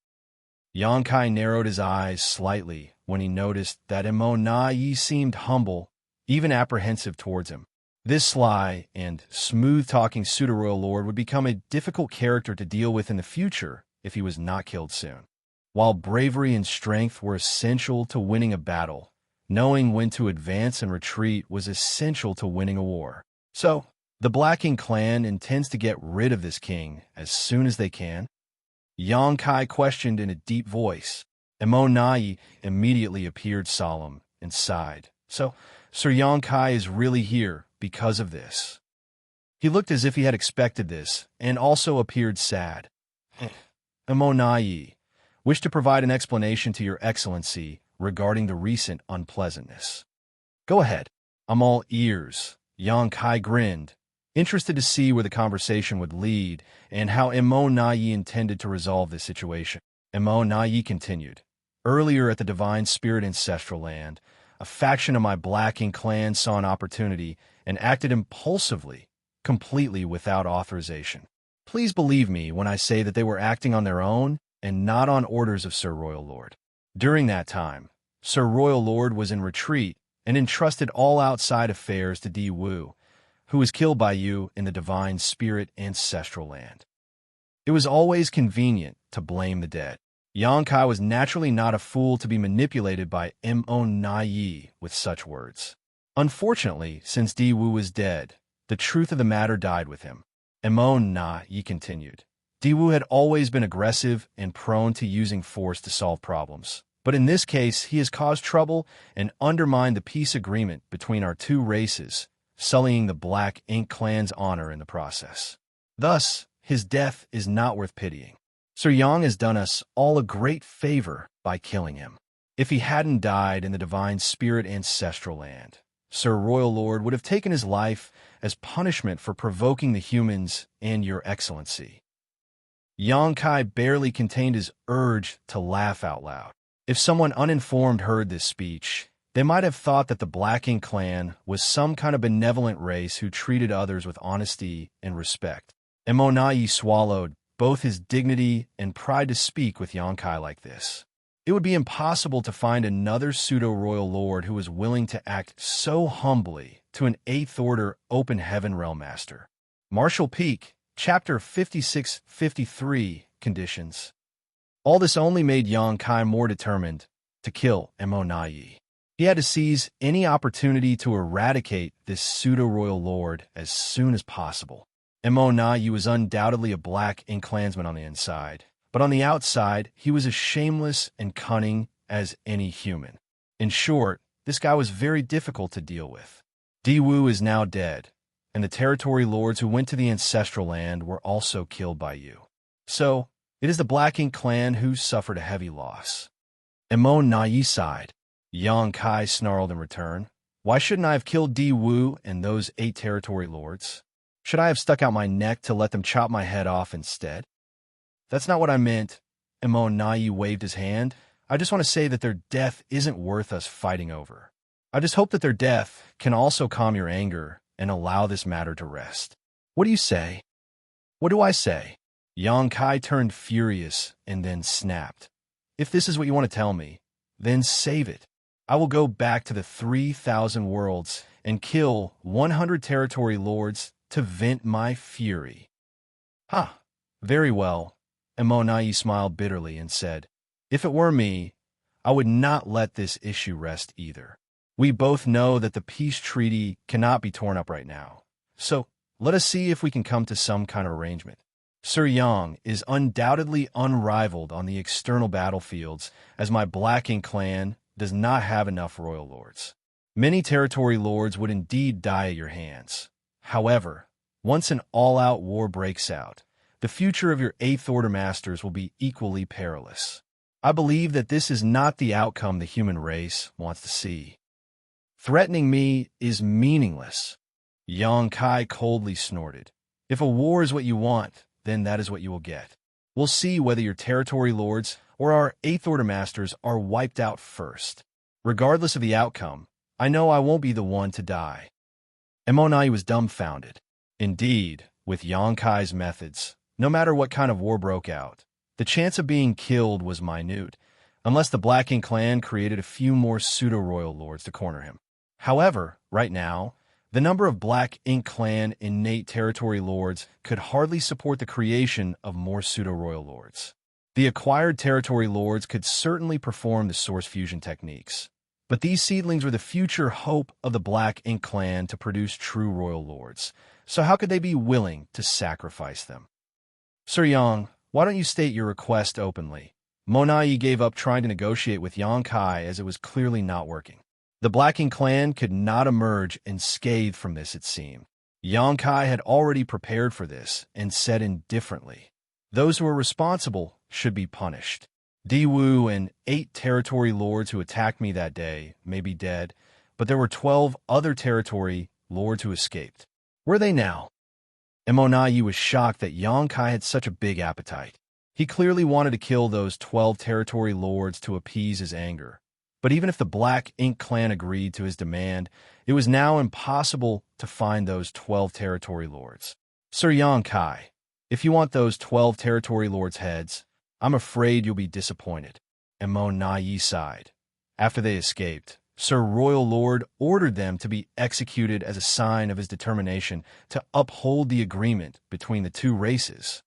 Xianxia narrowed his eyes slightly when he noticed that Imonai seemed humble, even apprehensive towards him. This sly and smooth-talking pseudo-royal lord would become a difficult character to deal with in the future if he was not killed soon. While bravery and strength were essential to winning a battle, knowing when to advance and retreat was essential to winning a war. So, the Black Ink Clan intends to get rid of this king as soon as they can? Xianxia questioned in a deep voice. Imonai immediately appeared solemn and sighed. "So, Sir Xianxia is really here because of this." He looked as if he had expected this, and also appeared sad. "Imonai, wish to provide an explanation to your excellency regarding the recent unpleasantness." "Go ahead. I'm all ears." Xianxia grinned, interested to see where the conversation would lead and how Imonai intended to resolve this situation. Imonai continued, "Earlier at the Divine Spirit Ancestral Land, a faction of my Black Ink Clan saw an opportunity and acted impulsively, completely without authorization. Please believe me when I say that they were acting on their own and not on orders of Sir Royal Lord. During that time, Sir Royal Lord was in retreat and entrusted all outside affairs to Di Wu, who was killed by you in the Divine Spirit Ancestral Land. It was always convenient to blame the dead. Xianxia was naturally not a fool to be manipulated by Imonai with such words. Unfortunately, since Di Wu was dead, the truth of the matter died with him. Imonai continued. Di Wu had always been aggressive and prone to using force to solve problems. But in this case, he has caused trouble and undermined the peace agreement between our two races, sullying the Black Ink Clan's honor in the process. Thus, his death is not worth pitying. Sir Yang has done us all a great favor by killing him. If he hadn't died in the Divine Spirit Ancestral Land, Sir Royal Lord would have taken his life as punishment for provoking the humans and your excellency." Xianxia barely contained his urge to laugh out loud. If someone uninformed heard this speech, they might have thought that the Black Ink Clan was some kind of benevolent race who treated others with honesty and respect. Imonai swallowed both his dignity and pride to speak with Xianxia like this. It would be impossible to find another pseudo-royal lord who was willing to act so humbly to an 8th Order Open Heaven Realm Master. Martial Peak, Chapter 56-53, Conditions. All this only made Xianxia more determined to kill Imonai. He had to seize any opportunity to eradicate this pseudo-royal lord as soon as possible. Imonai was undoubtedly a Black Ink Clansman on the inside, but on the outside, he was as shameless and cunning as any human. In short, this guy was very difficult to deal with. Di Wu is now dead, and the territory lords who went to the Ancestral Land were also killed by you. So, it is the Black Ink Clan who suffered a heavy loss. Imonai sighed. Xianxia snarled in return. "Why shouldn't I have killed Di Wu and those 8 territory lords? Should I have stuck out my neck to let them chop my head off instead?" "That's not what I meant." Imonai waved his hand. "I just want to say that their death isn't worth us fighting over. I just hope that their death can also calm your anger and allow this matter to rest." "What do you say?" "What do I say?" Xianxia turned furious and then snapped. "If this is what you want to tell me, then save it. I will go back to the 3,000 worlds and kill 100 territory lords to vent my fury." "Ha, very well." Imonai smiled bitterly and said, "If it were me, I would not let this issue rest either. We both know that the peace treaty cannot be torn up right now. So let us see if we can come to some kind of arrangement. Sir Yang is undoubtedly unrivaled on the external battlefields, as my Black Ink Clan does not have enough royal lords. Many territory lords would indeed die at your hands. However, once an all-out war breaks out, the future of your Eighth Order Masters will be equally perilous. I believe that this is not the outcome the human race wants to see. Threatening me is meaningless. Xianxia coldly snorted. If a war is what you want, then that is what you will get. We'll see whether your territory lords or our Eighth Order Masters are wiped out first. Regardless of the outcome, I know I won't be the one to die. Immortality was dumbfounded. Indeed, with Xianxia's methods, no matter what kind of war broke out, the chance of being killed was minute, unless the Black Ink clan created a few more pseudo-royal lords to corner him. However, right now, the number of Black Ink clan innate territory lords could hardly support the creation of more pseudo-royal lords. The acquired territory lords could certainly perform the source fusion techniques, but these seedlings were the future hope of the Black Ink clan to produce true royal lords, so how could they be willing to sacrifice them? Sir Yang, why don't you state your request openly? Monai gave up trying to negotiate with Xianxia as it was clearly not working. The Black Ink clan could not emerge unscathed from this, it seemed. Xianxia had already prepared for this and said indifferently, "Those who are responsible should be punished. Diwu and 8 territory lords who attacked me that day may be dead, but there were 12 other territory lords who escaped. Where are they now?" Immortality was shocked that Xianxia had such a big appetite. He clearly wanted to kill those 12 territory lords to appease his anger. But even if the Black Ink clan agreed to his demand, it was now impossible to find those 12 territory lords. Sir Xianxia, if you want those 12 territory lords' heads, I'm afraid you'll be disappointed. Immortality sighed. After they escaped, Sir Royal Lord ordered them to be executed as a sign of his determination to uphold the agreement between the two races.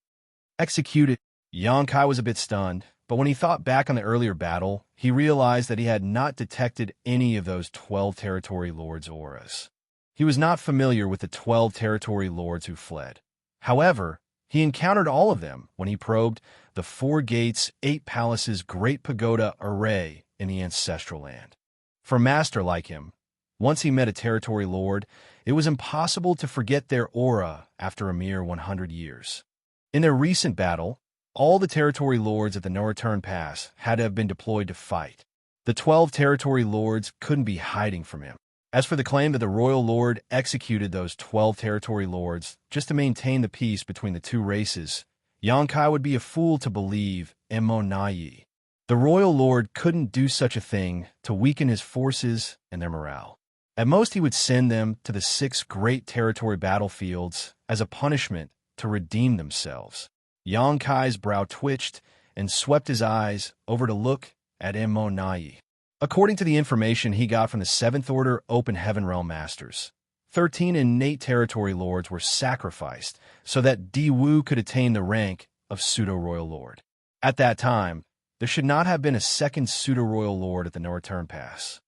Executed? Xianxia was a bit stunned, but when he thought back on the earlier battle, he realized that he had not detected any of those 12 territory lords' auras. He was not familiar with the 12 territory lords who fled. However, he encountered all of them when he probed the 4 gates, 8 palaces, Great Pagoda array in the ancestral land. For a master like him, once he met a territory lord, it was impossible to forget their aura after a mere 100 years. In their recent battle, all the territory lords at the No Return Pass had to have been deployed to fight. The 12 territory lords couldn't be hiding from him. As for the claim that the royal lord executed those 12 territory lords just to maintain the peace between the two races, Xianxia would be a fool to believe Immortality. The royal lord couldn't do such a thing to weaken his forces and their morale. At most, he would send them to the 6 great territory battlefields as a punishment to redeem themselves. Xianxia's brow twitched and swept his eyes over to look at Immortality. According to the information he got from the 7th Order Open Heaven Realm Masters, 13 innate territory lords were sacrificed so that Diwu could attain the rank of pseudo-royal lord. At that time, there should not have been a second pseudo-royal lord at the No Return Pass.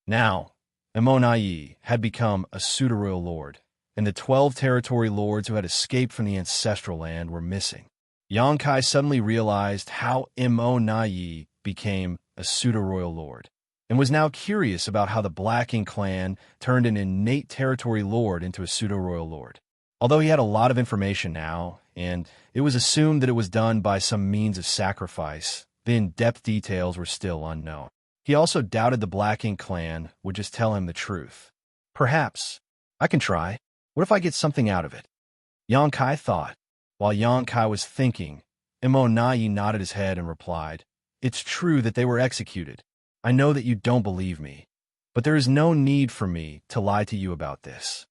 Now, Immortality had become a pseudo-royal lord, and the 12 territory lords who had escaped from the ancestral land were missing. Xianxia suddenly realized how Immortality became a pseudo-royal lord, and was now curious about how the Black Ink clan turned an innate territory lord into a pseudo-royal lord. Although he had a lot of information now, and it was assumed that it was done by some means of sacrifice, the in-depth details were still unknown. He also doubted the Black Ink clan would just tell him the truth. Perhaps. I can try. What if I get something out of it? Xianxia thought. While Xianxia was thinking, Immortality nodded his head and replied, "It's true that they were executed. I know that you don't believe me, but there is no need for me to lie to you about this."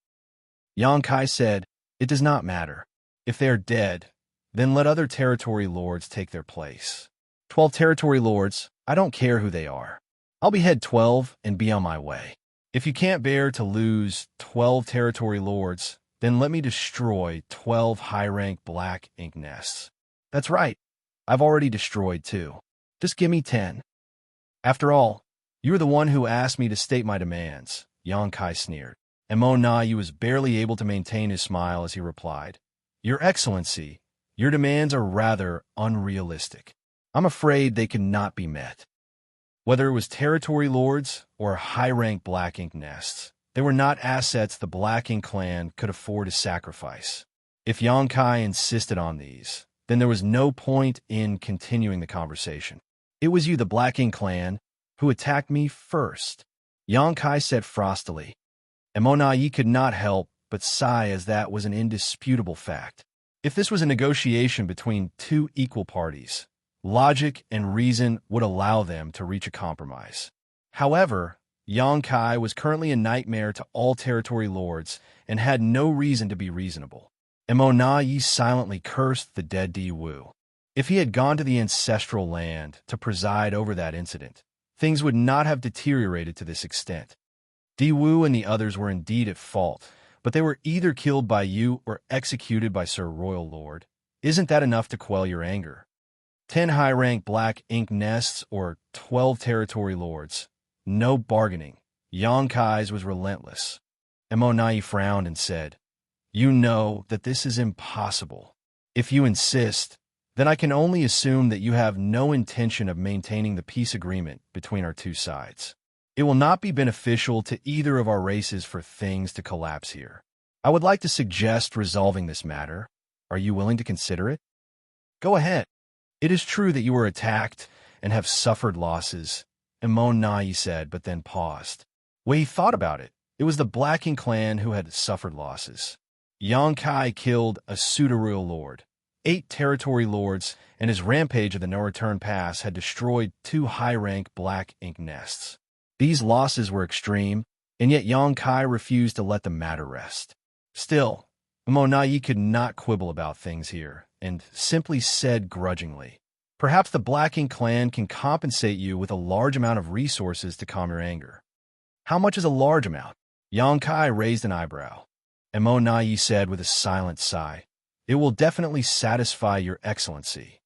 Xianxia said, "It does not matter. If they are dead, then let other territory lords take their place. 12 territory lords, I don't care who they are. I'll behead 12 and be on my way. If you can't bear to lose 12 territory lords, then let me destroy 12 high-rank Black Ink nests. That's right, I've already destroyed 2. Just give me 10. After all, you were the one who asked me to state my demands," Xianxia sneered. Immortality was barely able to maintain his smile as he replied, "Your Excellency, your demands are rather unrealistic. I'm afraid they cannot be met. Whether it was territory lords or high-rank Black Ink nests, They were not assets the Black Ink clan could afford to sacrifice. If Xianxia insisted on these, then there was no point in continuing the conversation. It was you, the Black Ink clan, who attacked me first, Xianxia said frostily. Immortality could not help but sigh, as that was an indisputable fact. If this was a negotiation between two equal parties, logic and reason would allow them to reach a compromise. However, Xianxia was currently a nightmare to all territory lords and had no reason to be reasonable. Immortality silently cursed the dead Di Wu. If he had gone to the ancestral land to preside over that incident, things would not have deteriorated to this extent. Di Wu and the others were indeed at fault, but they were either killed by you or executed by Sir Royal Lord. Isn't that enough to quell your anger? 10 high-rank Black Ink nests or 12 territory lords. No bargaining. Xianxia's was relentless. Immortality frowned and said, "You know that this is impossible. If you insist, then I can only assume that you have no intention of maintaining the peace agreement between our two sides. It will not be beneficial to either of our races for things to collapse here. I would like to suggest resolving this matter. Are you willing to consider it? Go ahead. It is true that you were attacked and have suffered losses," Immortality said, but then paused. When he thought about it, it was the Black Ink clan who had suffered losses. Xianxia killed a pseudo-royal lord, 8 territory lords, and his rampage of the No-Return Pass had destroyed 2 high-rank Black Ink nests. These losses were extreme, and yet Xianxia refused to let the matter rest. Still, Immortality could not quibble about things here, and simply said grudgingly, "Perhaps the Black Ink clan can compensate you with a large amount of resources to calm your anger." "How much is a large amount?" Xianxia raised an eyebrow. Immortality said with a silent sigh, "It will definitely satisfy your excellency."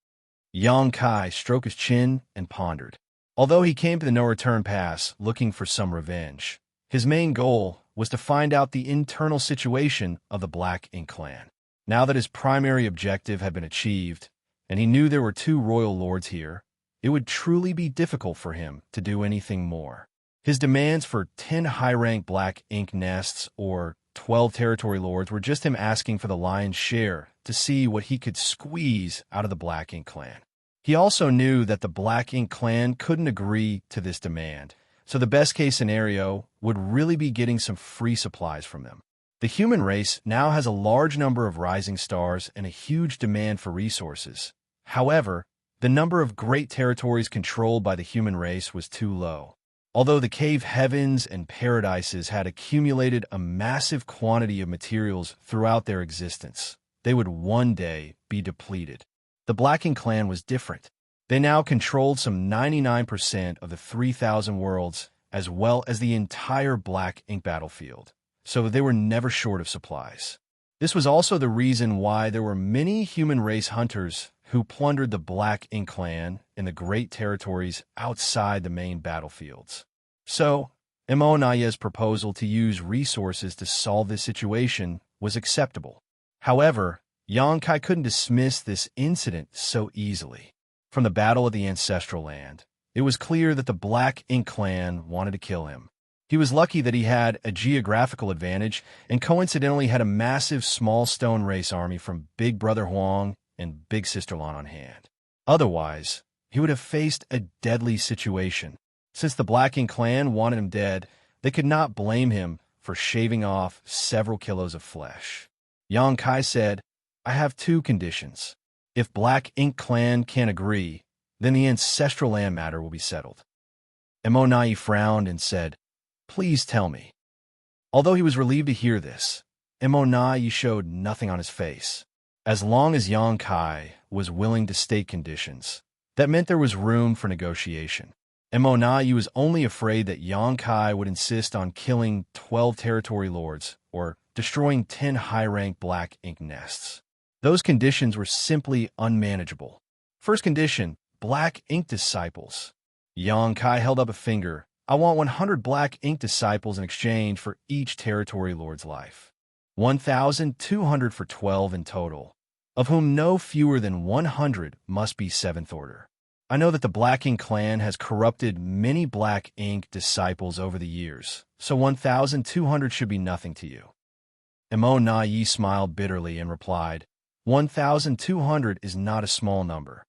Xianxia stroked his chin and pondered. Although he came to the No-Return Pass looking for some revenge, his main goal was to find out the internal situation of the Black Ink clan. Now that his primary objective had been achieved, and he knew there were 2 royal lords here, it would truly be difficult for him to do anything more. His demands for 10 high-rank Black Ink nests or 12 territory lords were just him asking for the lion's share to see what he could squeeze out of the Black Ink clan. He also knew that the Black Ink clan couldn't agree to this demand, so the best-case scenario would really be getting some free supplies from them. The human race now has a large number of rising stars and a huge demand for resources. However, the number of great territories controlled by the human race was too low. Although the cave heavens and paradises had accumulated a massive quantity of materials throughout their existence, they would one day be depleted. The Black Ink clan was different. They now controlled some 99% of the 3,000 worlds, as well as the entire Black Ink battlefield, so they were never short of supplies. This was also the reason why there were many human race hunters who plundered the Black Ink clan in the great territories outside the main battlefields. So, Immortality's proposal to use resources to solve this situation was acceptable. However, Xianxia couldn't dismiss this incident so easily. From the battle of the ancestral land, it was clear that the Black Ink clan wanted to kill him. He was lucky that he had a geographical advantage and coincidentally had a massive small stone race army from Big Brother Huang and Big Sister Lan on hand. Otherwise, he would have faced a deadly situation. Since the Black Ink clan wanted him dead, they could not blame him for shaving off several kilos of flesh. Xianxia said, "I have 2 conditions. If Black Ink clan can't agree, then the ancestral land matter will be settled." Immortality frowned and said, "Please tell me." Although he was relieved to hear this, Immortality showed nothing on his face. As long as Xianxia was willing to state conditions, that meant there was room for negotiation. Immortality was only afraid that Xianxia would insist on killing 12 territory lords or destroying 10 high-rank Black Ink nests. Those conditions were simply unmanageable. First condition, Black Ink disciples. Xianxia held up a finger. "I want 100 Black Ink disciples in exchange for each territory lord's life. 1,200 for 12 in total, of whom no fewer than 100 must be 7th order." I know that the Black Ink clan has corrupted many Black Ink disciples over the years, so 1,200 should be nothing to you. Imo Na Yi smiled bitterly and replied, 1,200 is not a small number.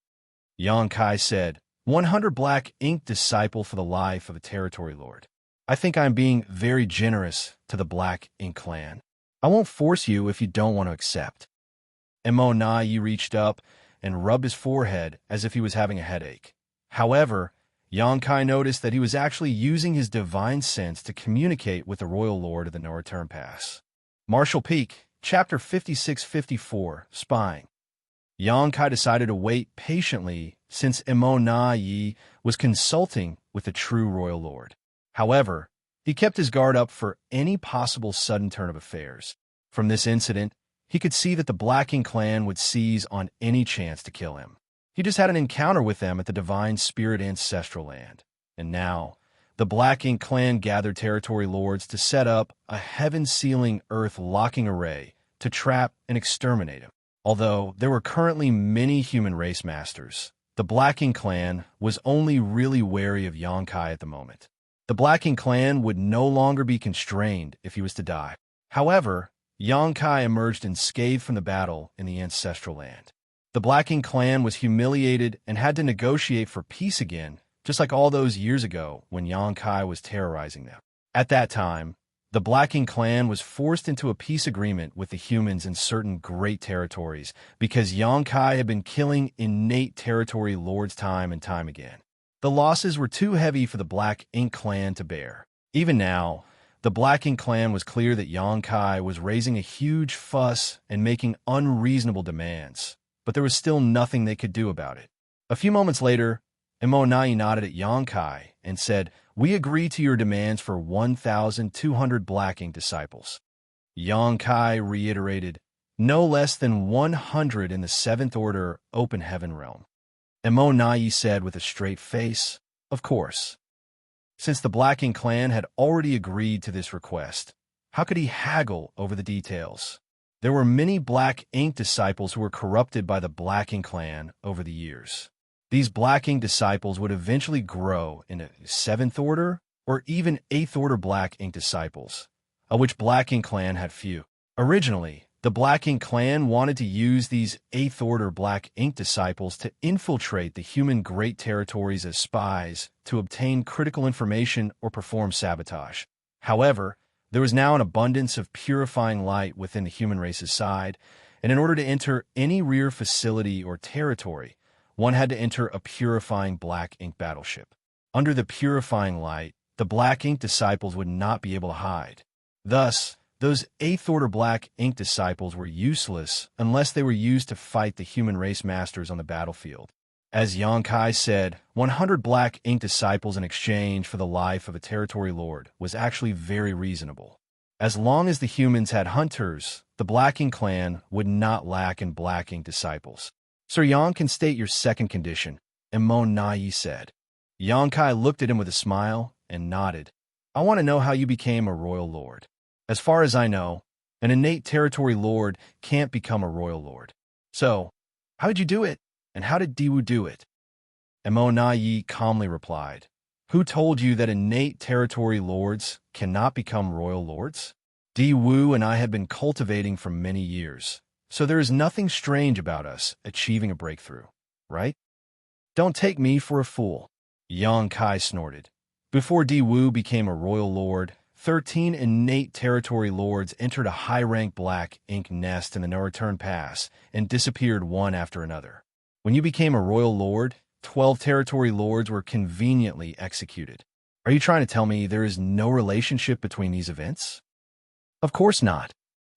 Yang Kai said, 100 Black Ink disciple for the life of a territory lord. I think I'm being very generous to the Black Ink clan. I won't force you if you don't want to accept. Imo Na Yi reached up and rubbed his forehead as if he was having a headache. However, Yang Kai noticed that he was actually using his divine sense to communicate with the royal lord of the No Return Pass. Martial Peak, Chapter 56-54, Spying. Yang Kai decided to wait patiently since Imo Na Yi was consulting with the true royal lord. However, he kept his guard up for any possible sudden turn of affairs. From this incident, he could see that the Black Ink clan would seize on any chance to kill him. He just had an encounter with them at the Divine Spirit Ancestral Land, and now the Black Ink clan gathered territory lords to set up a heaven-sealing earth-locking array to trap and exterminate him. Although there were currently many human race masters, the Black Ink clan was only really wary of Yang Kai at the moment. The Black Ink clan would no longer be constrained if he was to die. However, Yang Kai emerged unscathed from the battle in the Ancestral Land. The Black Ink clan was humiliated and had to negotiate for peace again, just like all those years ago when Yang Kai was terrorizing them. At that time, the Black Ink clan was forced into a peace agreement with the humans in certain great territories because Yang Kai had been killing innate territory lords time and time again. The losses were too heavy for the Black Ink clan to bear. Even now, the Black Ink clan was clear that Yang Kai was raising a huge fuss and making unreasonable demands, but there was still nothing they could do about it. A few moments later, Imo Na Yi nodded at Yang Kai and said, "We agree to your demands for 1,200 Black Ink disciples." Yang Kai reiterated, "No less than 100 in the 7th Order Open Heaven realm." Imo Na Yi said with a straight face, "Of course." Since the Black Ink clan had already agreed to this request, how could he haggle over the details? There were many Black Ink disciples who were corrupted by the Black Ink clan over the years. These Black Ink disciples would eventually grow into 7th Order or even 8th Order Black Ink disciples, of which Black Ink clan had few. Originally, the Black Ink clan wanted to use these 8th Order Black Ink disciples to infiltrate the human great territories as spies to obtain critical information or perform sabotage. However, there was now an abundance of purifying light within the human race's side, and in order to enter any rear facility or territory, one had to enter a purifying Black Ink battleship. Under the purifying light, the Black Ink disciples would not be able to hide. Thus, those 8th Order Black Ink disciples were useless unless they were used to fight the human race masters on the battlefield. As Yang Kai said, 100 Black Ink disciples in exchange for the life of a territory lord was actually very reasonable. As long as the humans had hunters, the Black Ink clan would not lack in Black Ink disciples. "Sir Yang can state your second condition," Imo Na Yi said. Yang Kai looked at him with a smile and nodded. "I want to know how you became a royal lord. As far as I know, an innate territory lord can't become a royal lord. So, how did you do it, and how did Diwu do it?" Imo Na Yi calmly replied, "Who told you that innate territory lords cannot become royal lords? Diwu and I have been cultivating for many years, so there is nothing strange about us achieving a breakthrough, right? Don't take me for a fool." Yang Kai snorted. Before Diwu became a royal lord, 13 innate territory lords entered a high-rank Black Ink nest in the No Return Pass and disappeared one after another. When you became a royal lord, 12 territory lords were conveniently executed. Are you trying to tell me there is no relationship between these events? Of course not.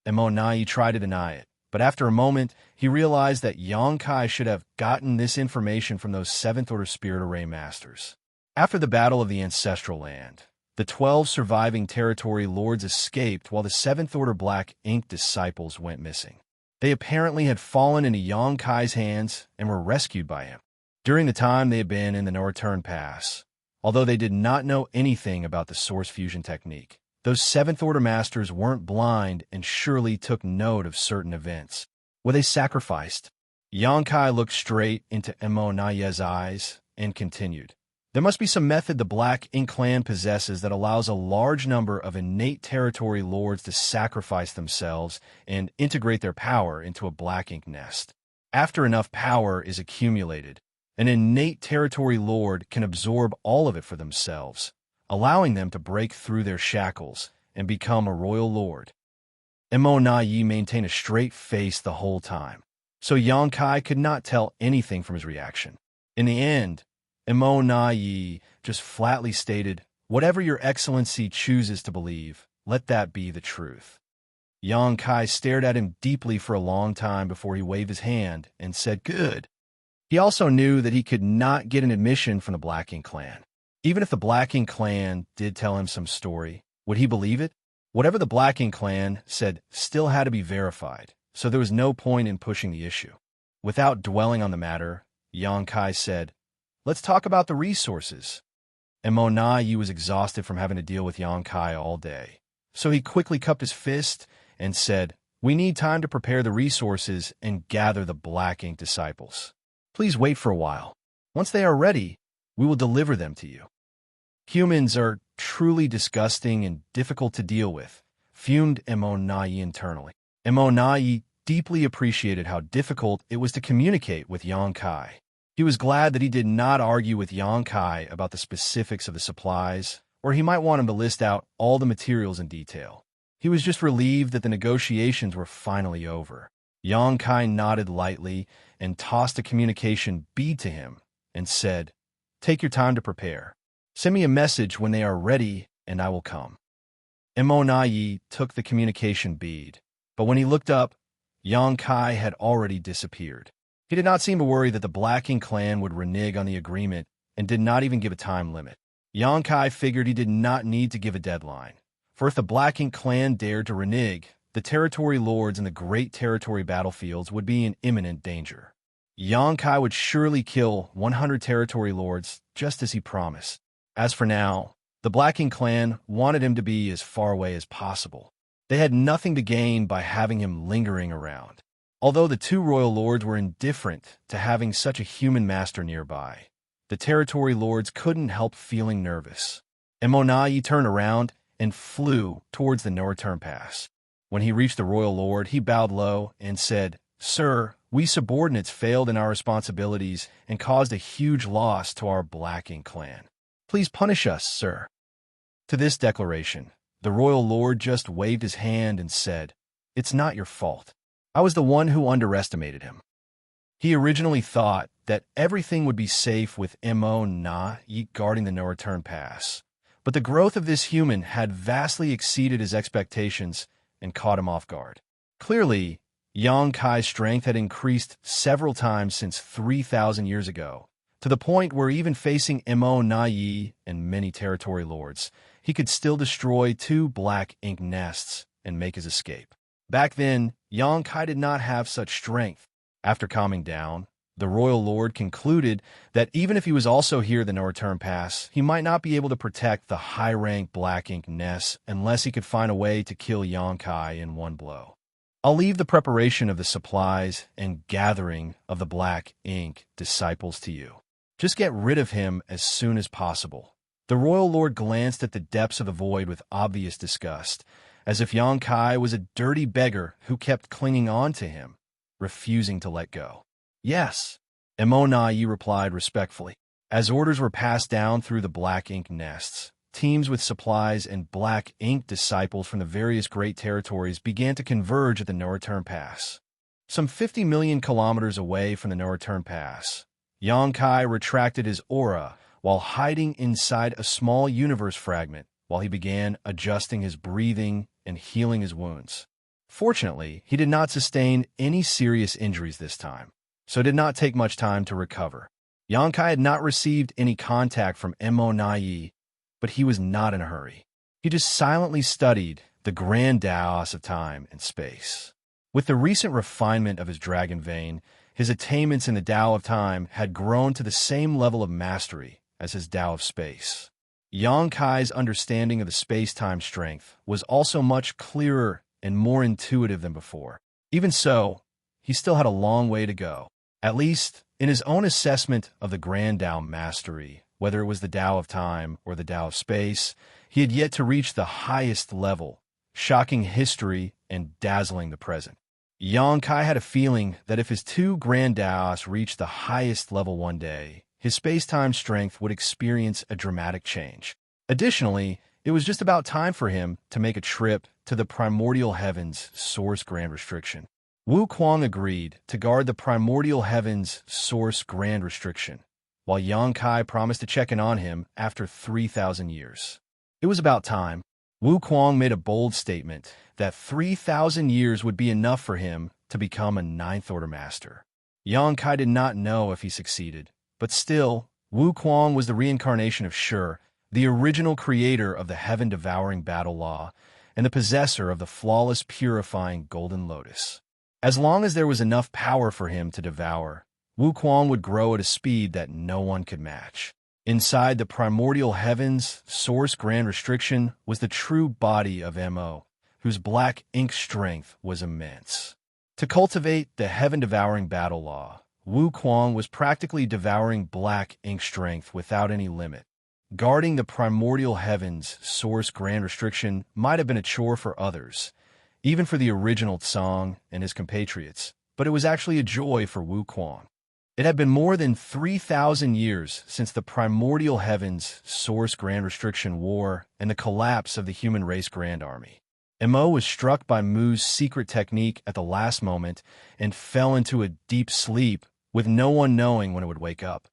Imo Na Yi tried to deny it, but after a moment, he realized that Yang Kai should have gotten this information from those 7th Order Spirit Array Masters. After the Battle of the Ancestral Land, the 12 surviving territory lords escaped while the 7th Order Black Ink disciples went missing. They apparently had fallen into Yang Kai's hands and were rescued by him. During the time they had been in the No Return Pass, although they did not know anything about the Source Fusion technique, those 7th Order Masters weren't blind and surely took note of certain events. Were they sacrificed? Yang Kai looked straight into Imo Na Yi's eyes and continued. There must be some method the Black Ink clan possesses that allows a large number of innate territory lords to sacrifice themselves and integrate their power into a Black Ink nest. After enough power is accumulated, an innate territory lord can absorb all of it for themselves, allowing them to break through their shackles and become a royal lord. Mo Na Yi maintained a straight face the whole time, so Xianxia could not tell anything from his reaction. In the end, Mo Na Yi just flatly stated, "Whatever your excellency chooses to believe, let that be the truth." Xianxia stared at him deeply for a long time before he waved his hand and said, "Good." He also knew that he could not get an admission from the Black Ink clan. Even if the Black Ink clan did tell him some story, would he believe it? Whatever the Black Ink clan said still had to be verified, so there was no point in pushing the issue. Without dwelling on the matter, Xianxia said, "Let's talk about the resources." Mo Na Yi was exhausted from having to deal with Xianxia all day, so he quickly cupped his fist and said, "We need time to prepare the resources and gather the Black Ink disciples. Please wait for a while. Once they are ready, we will deliver them to you." "Humans are truly disgusting and difficult to deal with," fumed Mo Na Yi internally. Mo Na Yi deeply appreciated how difficult it was to communicate with Xianxia. He was glad that he did not argue with Xianxia about the specifics of the supplies, or he might want him to list out all the materials in detail. He was just relieved that the negotiations were finally over. Xianxia nodded lightly and tossed a communication bead to him and said, "Take your time to prepare. Send me a message when they are ready, and I will come." Mo Na Yi took the communication bead, but when he looked up, Xianxia had already disappeared. He did not seem to worry that the Black Ink clan would renege on the agreement and did not even give a time limit. Xianxia figured he did not need to give a deadline, for if the Black Ink clan dared to renege, the territory lords in the great territory battlefields would be in imminent danger. Xianxia would surely kill 100 territory lords just as he promised. As for now, the Black Ink clan wanted him to be as far away as possible. They had nothing to gain by having him lingering around. Although the two royal lords were indifferent to having such a human master nearby, the territory lords couldn't help feeling nervous. Mo Na Yi turned around and flew towards the no-return pass. When he reached the royal lord, he bowed low and said, "Sir, we subordinates failed in our responsibilities and caused a huge loss to our Black Ink clan. Please punish us, sir." To this declaration, the royal lord just waved his hand and said, "It's not your fault. I was the one who underestimated him." He originally thought that everything would be safe with Mo Na Yi guarding the no-return pass, but the growth of this human had vastly exceeded his expectations and caught him off guard. Clearly, Xianxia's strength had increased several times since 3,000 years ago, to the point where even facing Mo Na Yi and many territory lords, he could still destroy 2 Black Ink nests and make his escape. Back then, Xianxia did not have such strength. After calming down, the royal lord concluded that even if he was also here at the no-return pass, he might not be able to protect the high-rank Black Ink nests unless he could find a way to kill Xianxia in one blow. "I'll leave the preparation of the supplies and gathering of the Black Ink disciples to you. Just get rid of him as soon as possible." The royal lord glanced at the depths of the void with obvious disgust, as if Xianxia was a dirty beggar who kept clinging on to him, refusing to let go. "Yes," Mo Na Yi replied respectfully. As orders were passed down through the Black Ink nests, teams with supplies and Black Ink disciples from the various great territories began to converge at the no-return pass. Some 50 million kilometers away from the no-return pass, Xianxia retracted his aura while hiding inside a small universe fragment while he began adjusting his breathing and healing his wounds. Fortunately, he did not sustain any serious injuries this time, so it did not take much time to recover. Xianxia had not received any contact from Mo Na Yi, but he was not in a hurry. He just silently studied the grand Taos of time and space. With the recent refinement of his dragon vein, his attainments in the Tao of time had grown to the same level of mastery as his Tao of space. Xianxia's understanding of the space-time strength was also much clearer and more intuitive than before. Even so, he still had a long way to go. At least, in his own assessment of the Grand Tao Mastery, whether it was the Tao of Time or the Tao of Space, he had yet to reach the highest level, shocking history and dazzling the present. Xianxia had a feeling that if his two Grand Taos reached the highest level one day, his space-time strength would experience a dramatic change. Additionally, it was just about time for him to make a trip to the primordial heavens source grand restriction. Wu Kuang agreed to guard the primordial heavens source grand restriction, while Xianxia promised to check in on him after 3,000 years. It was about time. Wu Kuang made a bold statement that 3,000 years would be enough for him to become a Ninth Order Master. Xianxia did not know if he succeeded, but still, Wu Kuang was the reincarnation of Shi, the original creator of the heaven-devouring battle law and the possessor of the flawless purifying golden lotus. As long as there was enough power for him to devour, Wu Kuang would grow at a speed that no one could match. Inside the primordial heavens, source grand restriction was the true body of Mo, whose black ink strength was immense. To cultivate the heaven-devouring battle law, Wu Kuang was practically devouring black ink strength without any limit. Guarding the primordial heavens source grand restriction might have been a chore for others, even for the original Tsang and his compatriots, but it was actually a joy for Wu Kuang. It had been more than 3,000 years since the primordial heavens source grand restriction war and the collapse of the human race Grand Army. Mo was struck by Mu's secret technique at the last moment and fell into a deep sleep with no one knowing when it would wake up.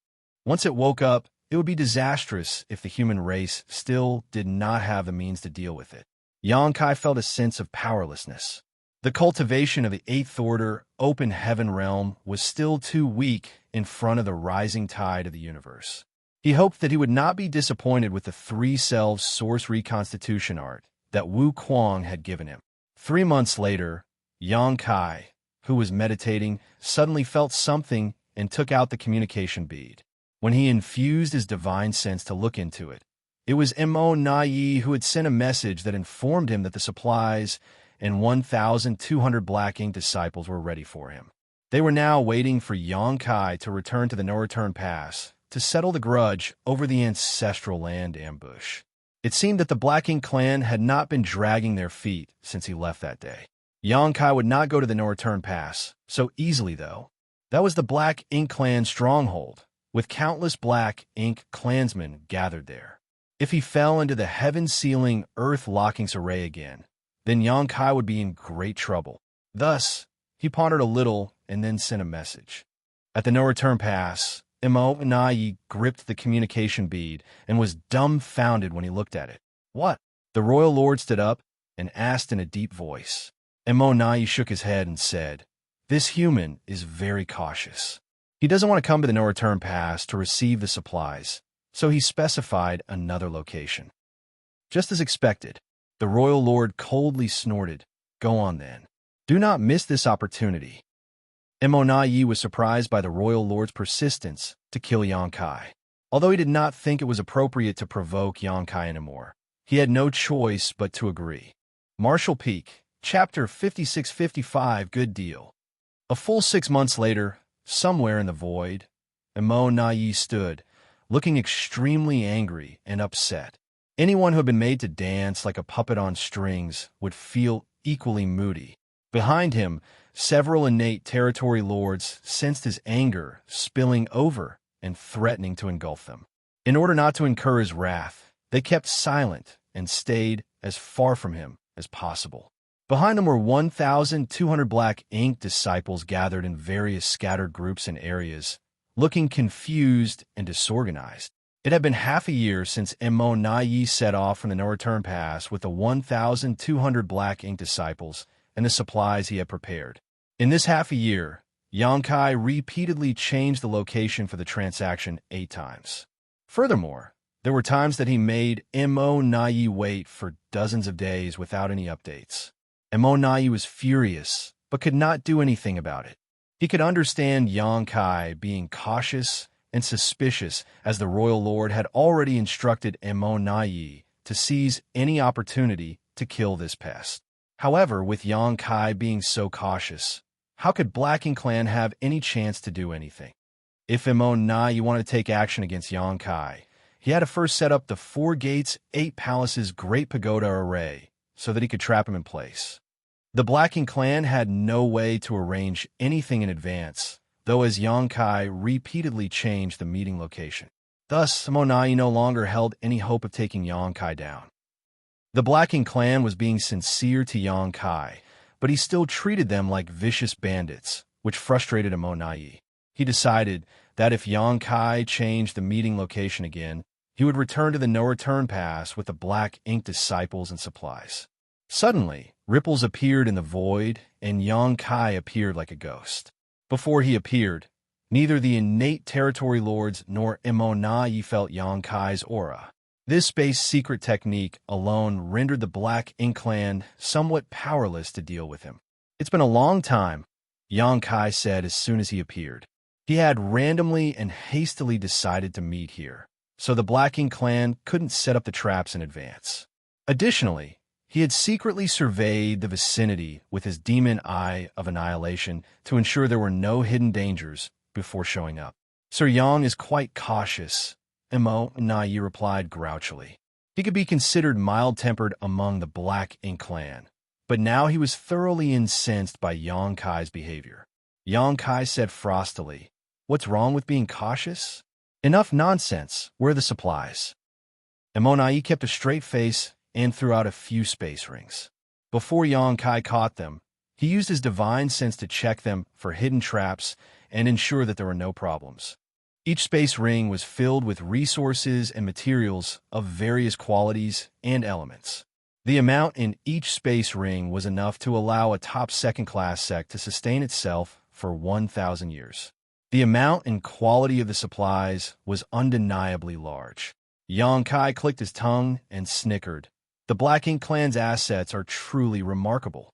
Once it woke up, it would be disastrous if the human race still did not have the means to deal with it. Xianxia felt a sense of powerlessness. The cultivation of the Eighth Order open heaven realm was still too weak in front of the rising tide of the universe. He hoped that he would not be disappointed with the three selves source reconstitution art that Wu Kuang had given him. 3 months later, Xianxia, who was meditating, suddenly felt something and took out the communication bead. When he infused his divine sense to look into it, it was Mo Nai who had sent a message that informed him that the supplies and 1,200 black ink disciples were ready for him. They were now waiting for Xianxia to return to the no-return pass to settle the grudge over the ancestral land ambush. It seemed that the Black Ink clan had not been dragging their feet since he left that day. Xianxia would not go to the no-return pass so easily, though. That was the Black Ink clan stronghold, with countless Black Ink clansmen gathered there. If he fell into the heaven-sealing, earth-locking array again, then Xianxia would be in great trouble. Thus, he pondered a little and then sent a message. At the no-return pass, Mo Nai gripped the communication bead and was dumbfounded when he looked at it. What? The royal lord stood up and asked in a deep voice. Mo Nai shook his head and said, "This human is very cautious. He doesn't want to come to the no-return pass to receive the supplies, so he specified another location." Just as expected, the royal lord coldly snorted, "Go on then. Do not miss this opportunity." Mo Nai was surprised by the royal lord's persistence to kill Xianxia. Although he did not think it was appropriate to provoke Xianxia anymore, he had no choice but to agree. Marshall Peak, Chapter 56-55, Good Deal. A full 6 months later, somewhere in the void, Mo Nai stood, looking extremely angry and upset. Anyone who had been made to dance like a puppet on strings would feel equally moody. Behind him, several innate territory lords sensed his anger spilling over and threatening to engulf them. In order not to incur his wrath, they kept silent and stayed as far from him as possible. Behind him were 1,200 Black Ink disciples gathered in various scattered groups and areas, looking confused and disorganized. It had been half a year since Mo Nai set off from the no-return pass with the 1,200 Black Ink disciples and the supplies he had prepared. In this half a year, Xianxia repeatedly changed the location for the transaction 8 times. Furthermore, there were times that he made Mo Nai wait for dozens of days without any updates. Mo Nai was furious, but could not do anything about it. He could understand Xianxia being cautious and suspicious, as the royal lord had already instructed Mo Nai to seize any opportunity to kill this pest. However, with Xianxia being so cautious, How could Black Ink Clan have any chance to do anything? If Immortality wanted to take action against Xianxia, he had to first set up the 4 gates, 8 palaces, Great Pagoda array, so that he could trap him in place. The Black Ink Clan had no way to arrange anything in advance, though as Xianxia repeatedly changed the meeting location. Thus, Immortality no longer held any hope of taking Xianxia down. The Black Ink Clan was being sincere to Xianxia, but he still treated them like vicious bandits, which frustrated Immortality. He decided that if Xianxia changed the meeting location again, he would return to the no-return pass with the Black Ink disciples and supplies. Suddenly, ripples appeared in the void, and Xianxia appeared like a ghost. Before he appeared, neither the innate territory lords nor Immortality felt Xianxia's aura. This space secret technique alone rendered the Black Ink Clan somewhat powerless to deal with him. "It's been a long time," Xianxia said as soon as he appeared. He had randomly and hastily decided to meet here, so the Black Ink Clan couldn't set up the traps in advance. Additionally, he had secretly surveyed the vicinity with his demon eye of annihilation to ensure there were no hidden dangers before showing up. "Sir Yang is quite cautious," Immortality replied grouchily. He could be considered mild-tempered among the Black Ink Clan, but now he was thoroughly incensed by Xianxia's behavior. Xianxia said frostily, "What's wrong with being cautious? Enough nonsense. Where are the supplies?" Immortality kept a straight face and threw out a few space rings. Before Xianxia caught them, he used his divine sense to check them for hidden traps and ensure that there were no problems. Each space ring was filled with resources and materials of various qualities and elements. The amount in each space ring was enough to allow a top second-class sect to sustain itself for 1,000 years. The amount and quality of the supplies was undeniably large. Xianxia clicked his tongue and snickered. The Black Ink Clan's assets are truly remarkable.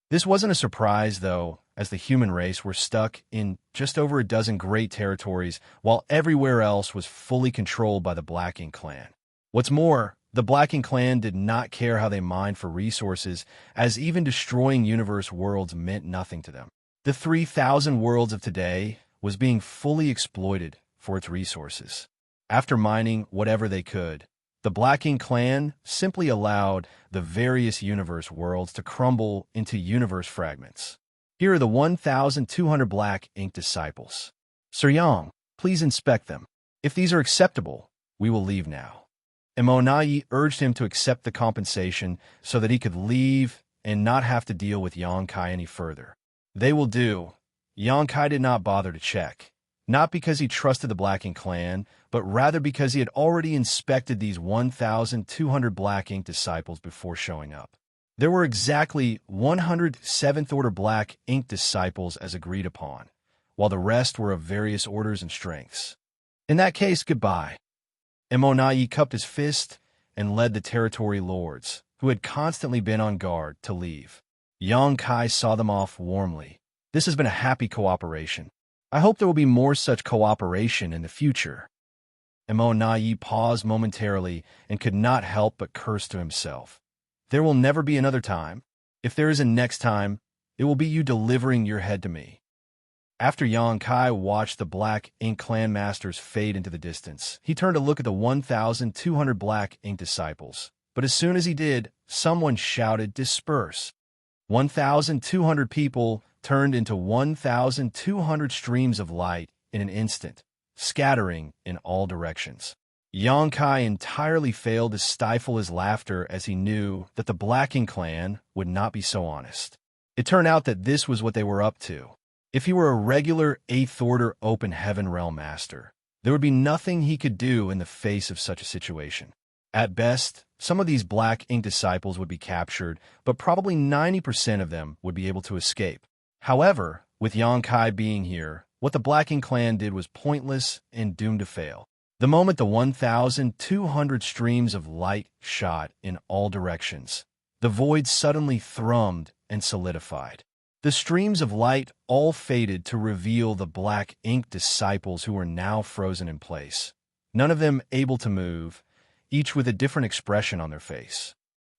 This wasn't a surprise, though, as the human race were stuck in just over a dozen great territories, while everywhere else was fully controlled by the Black Ink Clan. What's more, the Black Ink Clan did not care how they mined for resources, as even destroying universe worlds meant nothing to them. The 3,000 worlds of today was being fully exploited for its resources. After mining whatever they could, the Black Ink Clan simply allowed the various universe worlds to crumble into universe fragments. Here are the 1,200 Black Ink disciples. "Sir Yang, please inspect them. If these are acceptable, we will leave now." Immortality urged him to accept the compensation so that he could leave and not have to deal with Xianxia any further. "They will do." Xianxia did not bother to check, not because he trusted the Black Ink Clan, but rather because he had already inspected these 1,200 Black Ink disciples before showing up. There were exactly 100 7th-order Black Ink disciples as agreed upon, while the rest were of various orders and strengths. In that case, goodbye. Immortality cupped his fist and led the territory lords, who had constantly been on guard, to leave. Xianxia saw them off warmly. "This has been a happy cooperation. I hope there will be more such cooperation in the future." Immortality paused momentarily and could not help but curse to himself. "There will never be another time. If there is a next time, it will be you delivering your head to me." After Xianxia watched the Black Ink Clan masters fade into the distance, he turned to look at the 1,200 Black Ink disciples. But as soon as he did, someone shouted, "Disperse!" 1,200 people turned into 1,200 streams of light in an instant, scattering in all directions. Xianxia entirely failed to stifle his laughter as he knew that the Black Ink Clan would not be so honest. It turned out that this was what they were up to. If he were a regular 8th-order Open Heaven Realm Master, there would be nothing he could do in the face of such a situation. At best, some of these Black Ink disciples would be captured, but probably 90% of them would be able to escape. However, with Xianxia being here, what the Black Ink Clan did was pointless and doomed to fail. The moment the 1,200 streams of light shot in all directions, the void suddenly thrummed and solidified. The streams of light all faded to reveal the Black Ink disciples who were now frozen in place, none of them able to move, each with a different expression on their face.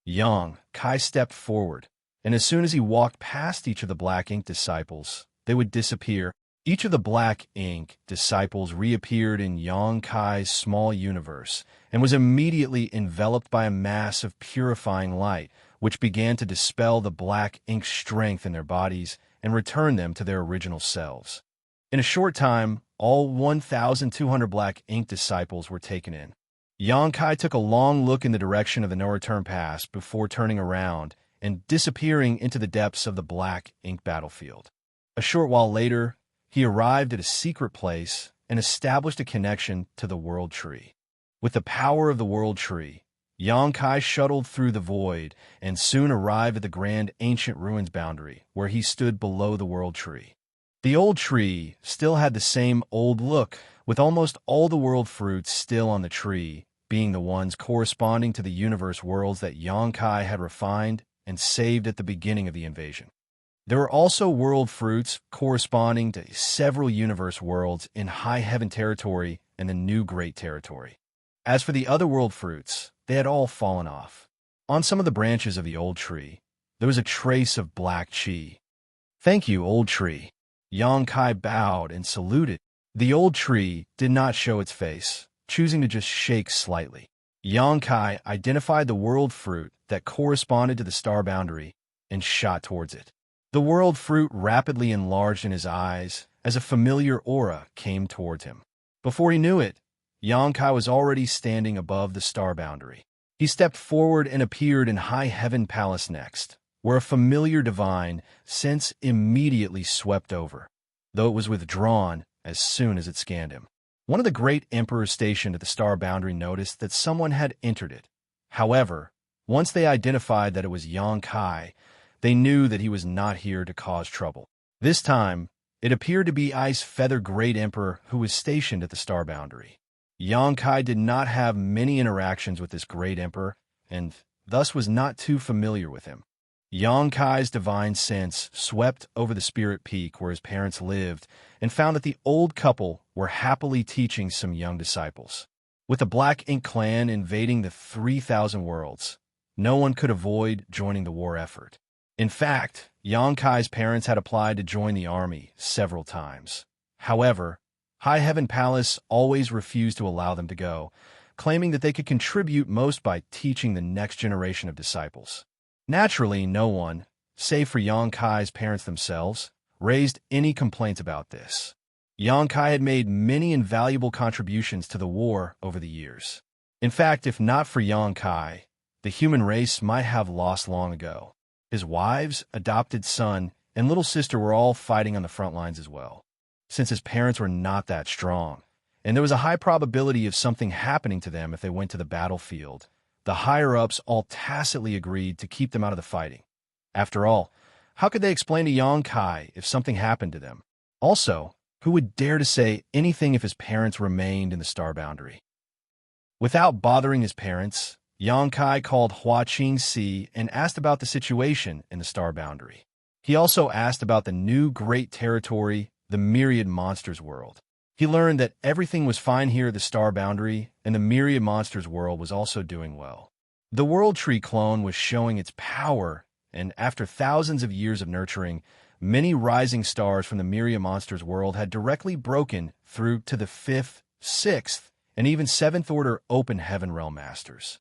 Xianxia stepped forward, and as soon as he walked past each of the Black Ink disciples, they would disappear. Each of the black ink disciples reappeared in Xianxia's small universe and was immediately enveloped by a mass of purifying light, which began to dispel the black ink's strength in their bodies and return them to their original selves. In a short time, all 1,200 black ink disciples were taken in. Xianxia took a long look in the direction of the no-return pass before turning around and disappearing into the depths of the black ink battlefield. A short while later, he arrived at a secret place and established a connection to the World Tree. With the power of the World Tree, Xianxia shuttled through the void and soon arrived at the grand ancient ruins boundary, where he stood below the World Tree. The old tree still had the same old look, with almost all the world fruits still on the tree, being the ones corresponding to the universe worlds that Xianxia had refined and saved at the beginning of the invasion. There were also world fruits corresponding to several universe worlds in High Heaven territory and the New Great Territory. As for the other world fruits, they had all fallen off. On some of the branches of the old tree, there was a trace of black chi. "Thank you, old tree." Xianxia bowed and saluted. The old tree did not show its face, choosing to just shake slightly. Xianxia identified the world fruit that corresponded to the star boundary and shot towards it. The world fruit rapidly enlarged in his eyes as a familiar aura came towards him. Before he knew it, Xianxia was already standing above the star boundary. He stepped forward and appeared in High Heaven Palace next, where a familiar divine sense immediately swept over, though it was withdrawn as soon as it scanned him. One of the great emperors stationed at the star boundary noticed that someone had entered it. However, once they identified that it was Xianxia, they knew that he was not here to cause trouble. This time, it appeared to be Ice Feather Great Emperor who was stationed at the star boundary. Xianxia did not have many interactions with this great emperor, and thus was not too familiar with him. Xianxia's divine sense swept over the spirit peak where his parents lived and found that the old couple were happily teaching some young disciples. With the Black Ink clan invading the 3,000 worlds, no one could avoid joining the war effort. In fact, Xianxia's parents had applied to join the army several times. However, High Heaven Palace always refused to allow them to go, claiming that they could contribute most by teaching the next generation of disciples. Naturally, no one, save for Xianxia's parents themselves, raised any complaints about this. Xianxia had made many invaluable contributions to the war over the years. In fact, if not for Xianxia, the human race might have lost long ago. His wives, adopted son, and little sister were all fighting on the front lines as well, since his parents were not that strong, and there was a high probability of something happening to them if they went to the battlefield. The higher-ups all tacitly agreed to keep them out of the fighting. After all, how could they explain to Xianxia if something happened to them? Also, who would dare to say anything if his parents remained in the star boundary? Without bothering his parents, Xianxia called Xianxia and asked about the situation in the star boundary. He also asked about the new great territory, the Myriad Monsters world. He learned that everything was fine here at the star boundary, and the Myriad Monsters world was also doing well. The World Tree clone was showing its power, and after thousands of years of nurturing, many rising stars from the Myriad Monsters world had directly broken through to the 5th, 6th, and even 7th order Open Heaven Realm Masters.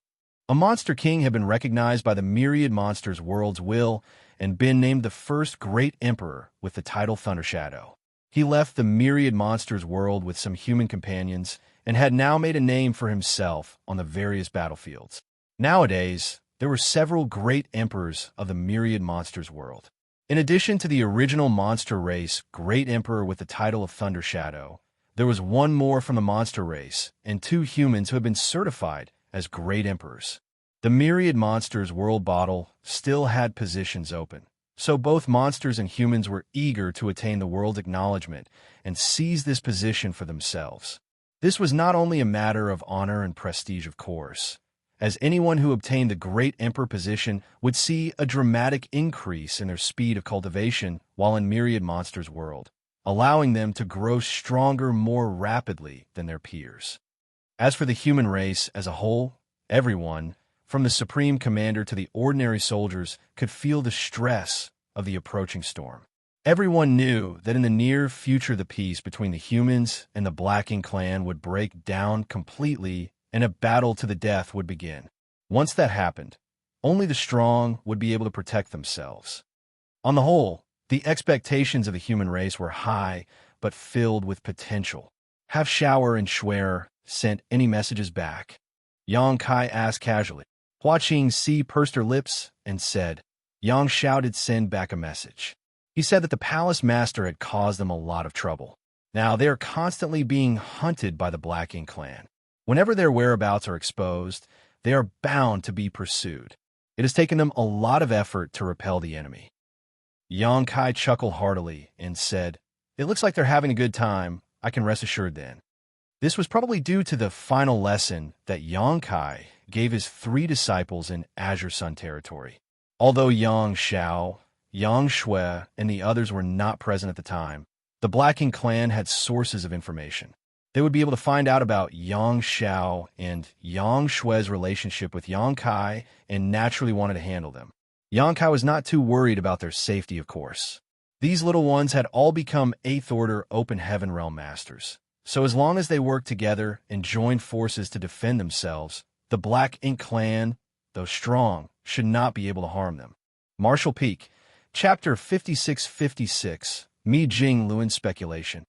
A Monster King had been recognized by the Myriad Monsters world's will and been named the first Great Emperor with the title Thundershadow. He left the Myriad Monsters world with some human companions and had now made a name for himself on the various battlefields. Nowadays, there were several great emperors of the Myriad Monsters world. In addition to the original monster race Great Emperor with the title of Thundershadow, there was one more from the monster race and 2 humans who had been certified as Great Emperors. The Myriad Monsters world bottle still had positions open, so both monsters and humans were eager to attain the world's acknowledgement and seize this position for themselves. This was not only a matter of honor and prestige, of course, as anyone who obtained the Great Emperor position would see a dramatic increase in their speed of cultivation while in Myriad Monsters world, allowing them to grow stronger more rapidly than their peers. As for the human race as a whole, everyone, from the Supreme Commander to the ordinary soldiers, could feel the stress of the approaching storm. Everyone knew that in the near future the peace between the humans and the Black Ink clan would break down completely and a battle to the death would begin. Once that happened, only the strong would be able to protect themselves. On the whole, the expectations of the human race were high but filled with potential. Have Shower and Schwer sent any messages back? Yang Kai asked casually. Hua Qingxi pursed her lips and said, Yang Xiao did send back a message. He said that the palace master had caused them a lot of trouble. Now they are constantly being hunted by the Black Ink clan. Whenever their whereabouts are exposed, they are bound to be pursued. It has taken them a lot of effort to repel the enemy. Yang Kai chuckled heartily and said, It looks like they're having a good time. I can rest assured then. This was probably due to the final lesson that Yang Kai gave his 3 disciples in Azure Sun territory. Although Yang Xiao, Yang Shui, and the others were not present at the time, the Black Ink clan had sources of information. They would be able to find out about Yang Xiao and Yang Shui's relationship with Yang Kai and naturally wanted to handle them. Yang Kai was not too worried about their safety, of course. These little ones had all become 8th Order Open Heaven Realm Masters. So as long as they worked together and joined forces to defend themselves, the Black Ink clan, though strong, should not be able to harm them. Martial Peak, Chapter 5656, Mi Jing Luan Speculation.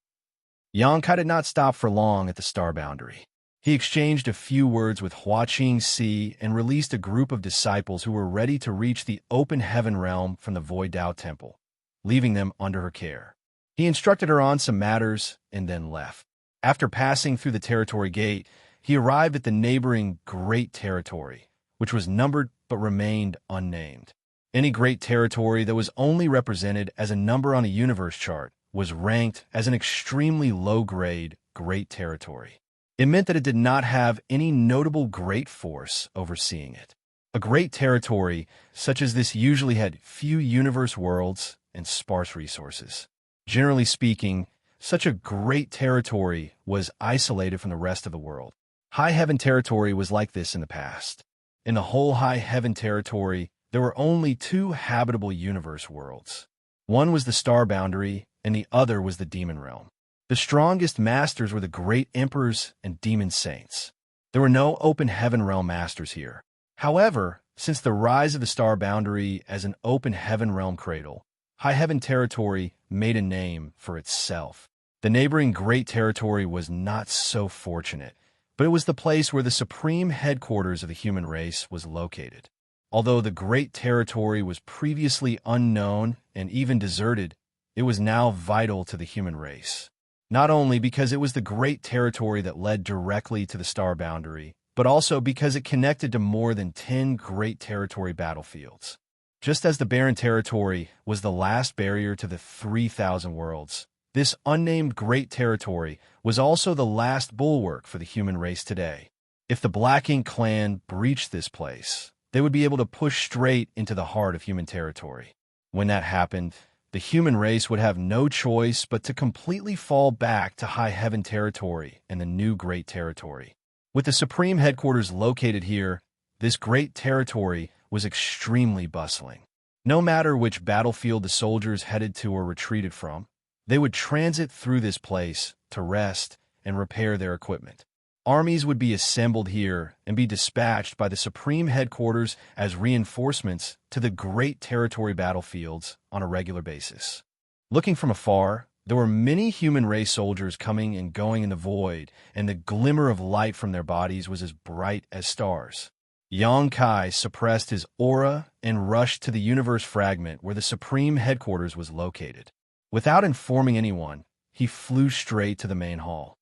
Yang Kai did not stop for long at the star boundary. He exchanged a few words with Hua Qingxi and released a group of disciples who were ready to reach the open heaven realm from the Void Dao Temple, leaving them under her care. He instructed her on some matters and then left. After passing through the territory gate, he arrived at the neighboring Great Territory, which was numbered but remained unnamed. Any great territory that was only represented as a number on a universe chart was ranked as an extremely low-grade great territory. It meant that it did not have any notable great force overseeing it. A great territory such as this usually had few universe worlds and sparse resources. Generally speaking, such a great territory was isolated from the rest of the world. High Heaven territory was like this in the past. In the whole High Heaven territory, there were only 2 habitable universe worlds. One was the star boundary, and the other was the demon realm. The strongest masters were the great emperors and demon saints. There were no open heaven realm masters here. However, since the rise of the star boundary as an open heaven realm cradle, High Heaven territory made a name for itself. The neighboring great territory was not so fortunate, but it was the place where the supreme headquarters of the human race was located. Although the great territory was previously unknown and even deserted, it was now vital to the human race. Not only because it was the great territory that led directly to the star boundary, but also because it connected to more than 10 great territory battlefields. Just as the barren territory was the last barrier to the 3,000 worlds, this unnamed great territory was also the last bulwark for the human race today. If the Black Ink clan breached this place, they would be able to push straight into the heart of human territory. When that happened, the human race would have no choice but to completely fall back to High Heaven territory and the new Great Territory. With the supreme headquarters located here, this great territory was extremely bustling. No matter which battlefield the soldiers headed to or retreated from, they would transit through this place to rest and repair their equipment. Armies would be assembled here and be dispatched by the supreme headquarters as reinforcements to the great territory battlefields on a regular basis. Looking from afar, there were many human race soldiers coming and going in the void, and the glimmer of light from their bodies was as bright as stars. Yang Kai suppressed his aura and rushed to the universe fragment where the supreme headquarters was located. Without informing anyone, he flew straight to the main hall.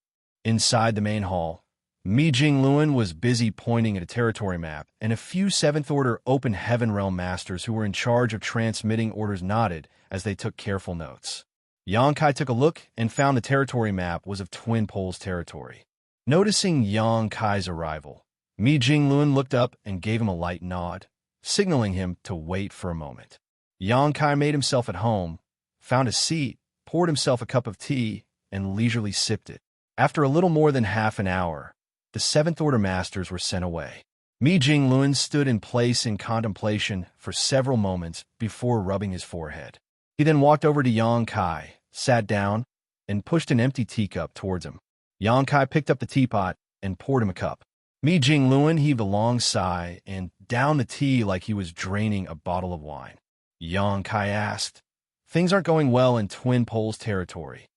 Inside the main hall, Mi Jing Luan was busy pointing at a territory map, and a few 7th Order Open Heaven Realm Masters who were in charge of transmitting orders nodded as they took careful notes. Yang Kai took a look and found the territory map was of Twin Poles territory. Noticing Yang Kai's arrival, Mi Jing Luan looked up and gave him a light nod, signaling him to wait for a moment. Yang Kai made himself at home, found a seat, poured himself a cup of tea, and leisurely sipped it. After a little more than half an hour, the 7th Order Masters were sent away. Mi Jing Luan stood in place in contemplation for several moments before rubbing his forehead. He then walked over to Yang Kai, sat down, and pushed an empty teacup towards him. Yang Kai picked up the teapot and poured him a cup. Mi Jingluan heaved a long sigh and downed the tea like he was draining a bottle of wine. Yang Kai asked, "Things aren't going well in Twin Poles territory."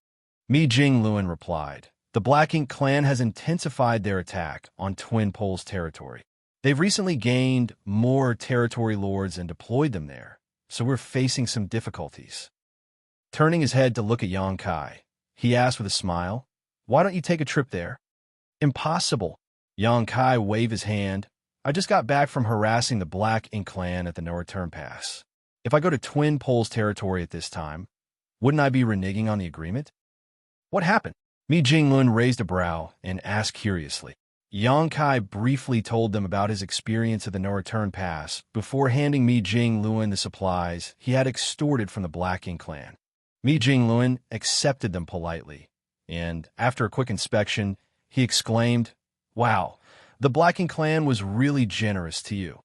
Mi Jingluan replied, "The Black Ink clan has intensified their attack on Twin Poles territory. They've recently gained more territory lords and deployed them there, so we're facing some difficulties." Turning his head to look at Yang Kai, he asked with a smile, "Why don't you take a trip there?" "Impossible." Yang Kai waved his hand. "I just got back from harassing the Black Ink clan at the No Return Pass. If I go to Twin Poles territory at this time, wouldn't I be reneging on the agreement?" "What happened?" Mi Jingluan raised a brow and asked curiously. Yang Kai briefly told them about his experience at the No Return Pass before handing Mi Jingluan the supplies he had extorted from the Black Ink clan. Mi Jingluan accepted them politely, and after a quick inspection, he exclaimed, "Wow, the Black Ink clan was really generous to you."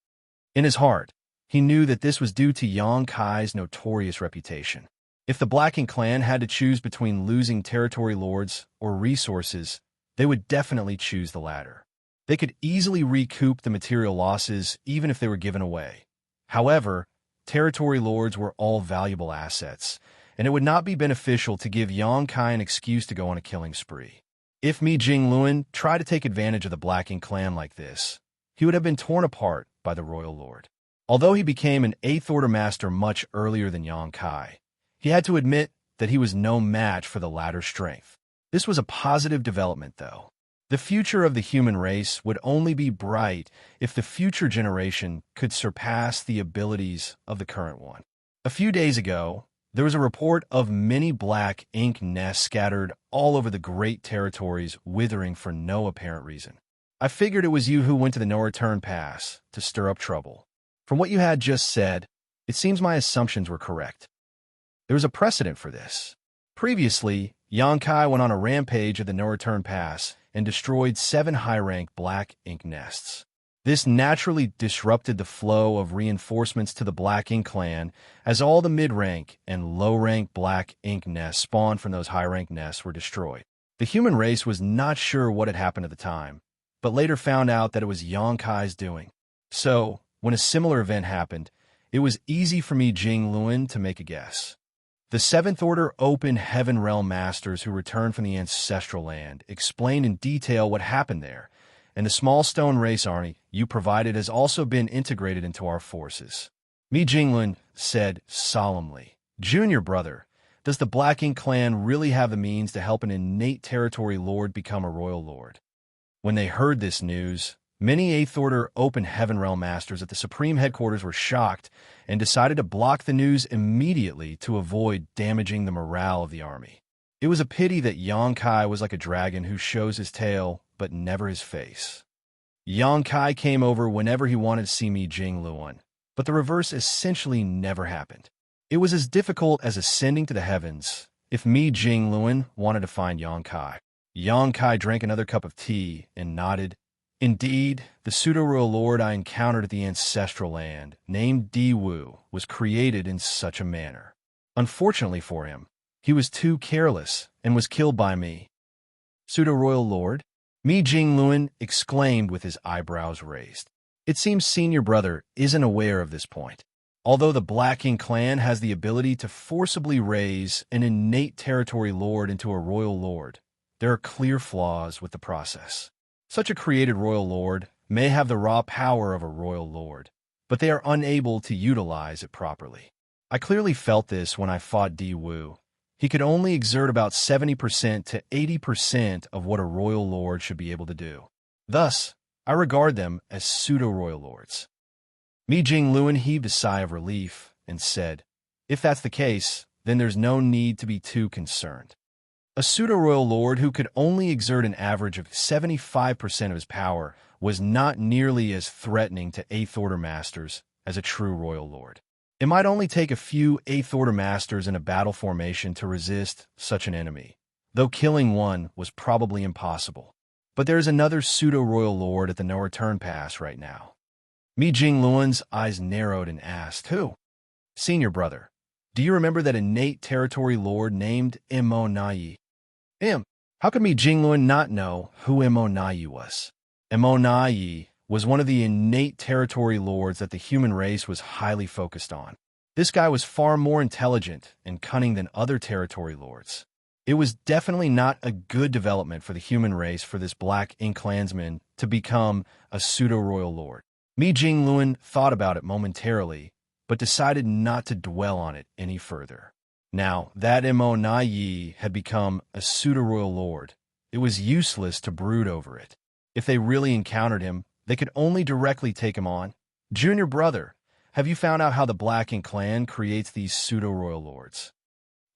In his heart, he knew that this was due to Yang Kai's notorious reputation. If the Black Ink clan had to choose between losing territory lords or resources, they would definitely choose the latter. They could easily recoup the material losses even if they were given away. However, territory lords were all valuable assets, and it would not be beneficial to give Yang Kai an excuse to go on a killing spree. If Mi Jingluan tried to take advantage of the Black Ink clan like this, he would have been torn apart by the Royal Lord. Although he became an 8th Order Master much earlier than Yang Kai, he had to admit that he was no match for the latter's strength. This was a positive development, though. The future of the human race would only be bright if the future generation could surpass the abilities of the current one. A few days ago, there was a report of many Black Ink nests scattered all over the great territories withering for no apparent reason. I figured it was you who went to the No Return Pass to stir up trouble. From what you had just said, it seems my assumptions were correct. There was a precedent for this. Previously, Yang Kai went on a rampage at the No Return Pass and destroyed 7 high-rank Black Ink nests. This naturally disrupted the flow of reinforcements to the Black Ink clan, as all the mid-rank and low-rank Black Ink nests spawned from those high-rank nests were destroyed. The human race was not sure what had happened at the time, but later found out that it was Yang Kai's doing. So, when a similar event happened, it was easy for Mi Jingluan to make a guess. The 7th Order Open Heaven Realm Masters who returned from the Ancestral Land explained in detail what happened there, and the small stone race army you provided has also been integrated into our forces. Mi Jingluan said solemnly, "Junior brother, does the Black Ink clan really have the means to help an innate territory lord become a royal lord?" When they heard this news, many 8th Order Open Heaven Realm Masters at the Supreme Headquarters were shocked and decided to block the news immediately to avoid damaging the morale of the army. It was a pity that Yang Kai was like a dragon who shows his tail but never his face. Yang Kai came over whenever he wanted to see Mi Jingluan, but the reverse essentially never happened. It was as difficult as ascending to the heavens if Mi Jingluan wanted to find Yang Kai. Yang Kai drank another cup of tea and nodded. "Indeed, the pseudo-royal lord I encountered at the Ancestral Land, named Di Wu, was created in such a manner. Unfortunately for him, he was too careless and was killed by me." "Pseudo-royal lord?" Mi Jingluan exclaimed with his eyebrows raised. It seems senior brother isn't aware of this point. Although the Black Ink clan has the ability to forcibly raise an innate territory lord into a royal lord, there are clear flaws with the process. Such a created royal lord may have the raw power of a royal lord, but they are unable to utilize it properly. I clearly felt this when I fought Di Wu. He could only exert about 70% to 80% of what a royal lord should be able to do. Thus, I regard them as pseudo-royal lords. Mi Jingluan heaved a sigh of relief and said, "If that's the case, then there's no need to be too concerned. A pseudo-royal lord who could only exert an average of 75% of his power was not nearly as threatening to 8th Order Masters as a true royal lord. It might only take a few 8th Order Masters in a battle formation to resist such an enemy, though killing one was probably impossible. But there's another pseudo-royal lord at the No Return Pass right now." Mi Jingluan's eyes narrowed and asked, "Who?" "Senior brother, Do you remember that innate territory lord named Immo? How could Mi Jingluan not know who Immo was? Immo was one of the innate territory lords that the human race was highly focused on. This guy was far more intelligent and cunning than other territory lords. It was definitely not a good development for the human race for this black ink clansman to become a pseudo-royal lord. Mi Jingluan thought about it momentarily, but decided not to dwell on it any further. Now, that Immo had become a pseudo-royal lord. It was useless to brood over it. If they really encountered him, they could only directly take him on. Junior brother, have you found out how the Black Ink clan creates these pseudo-royal lords?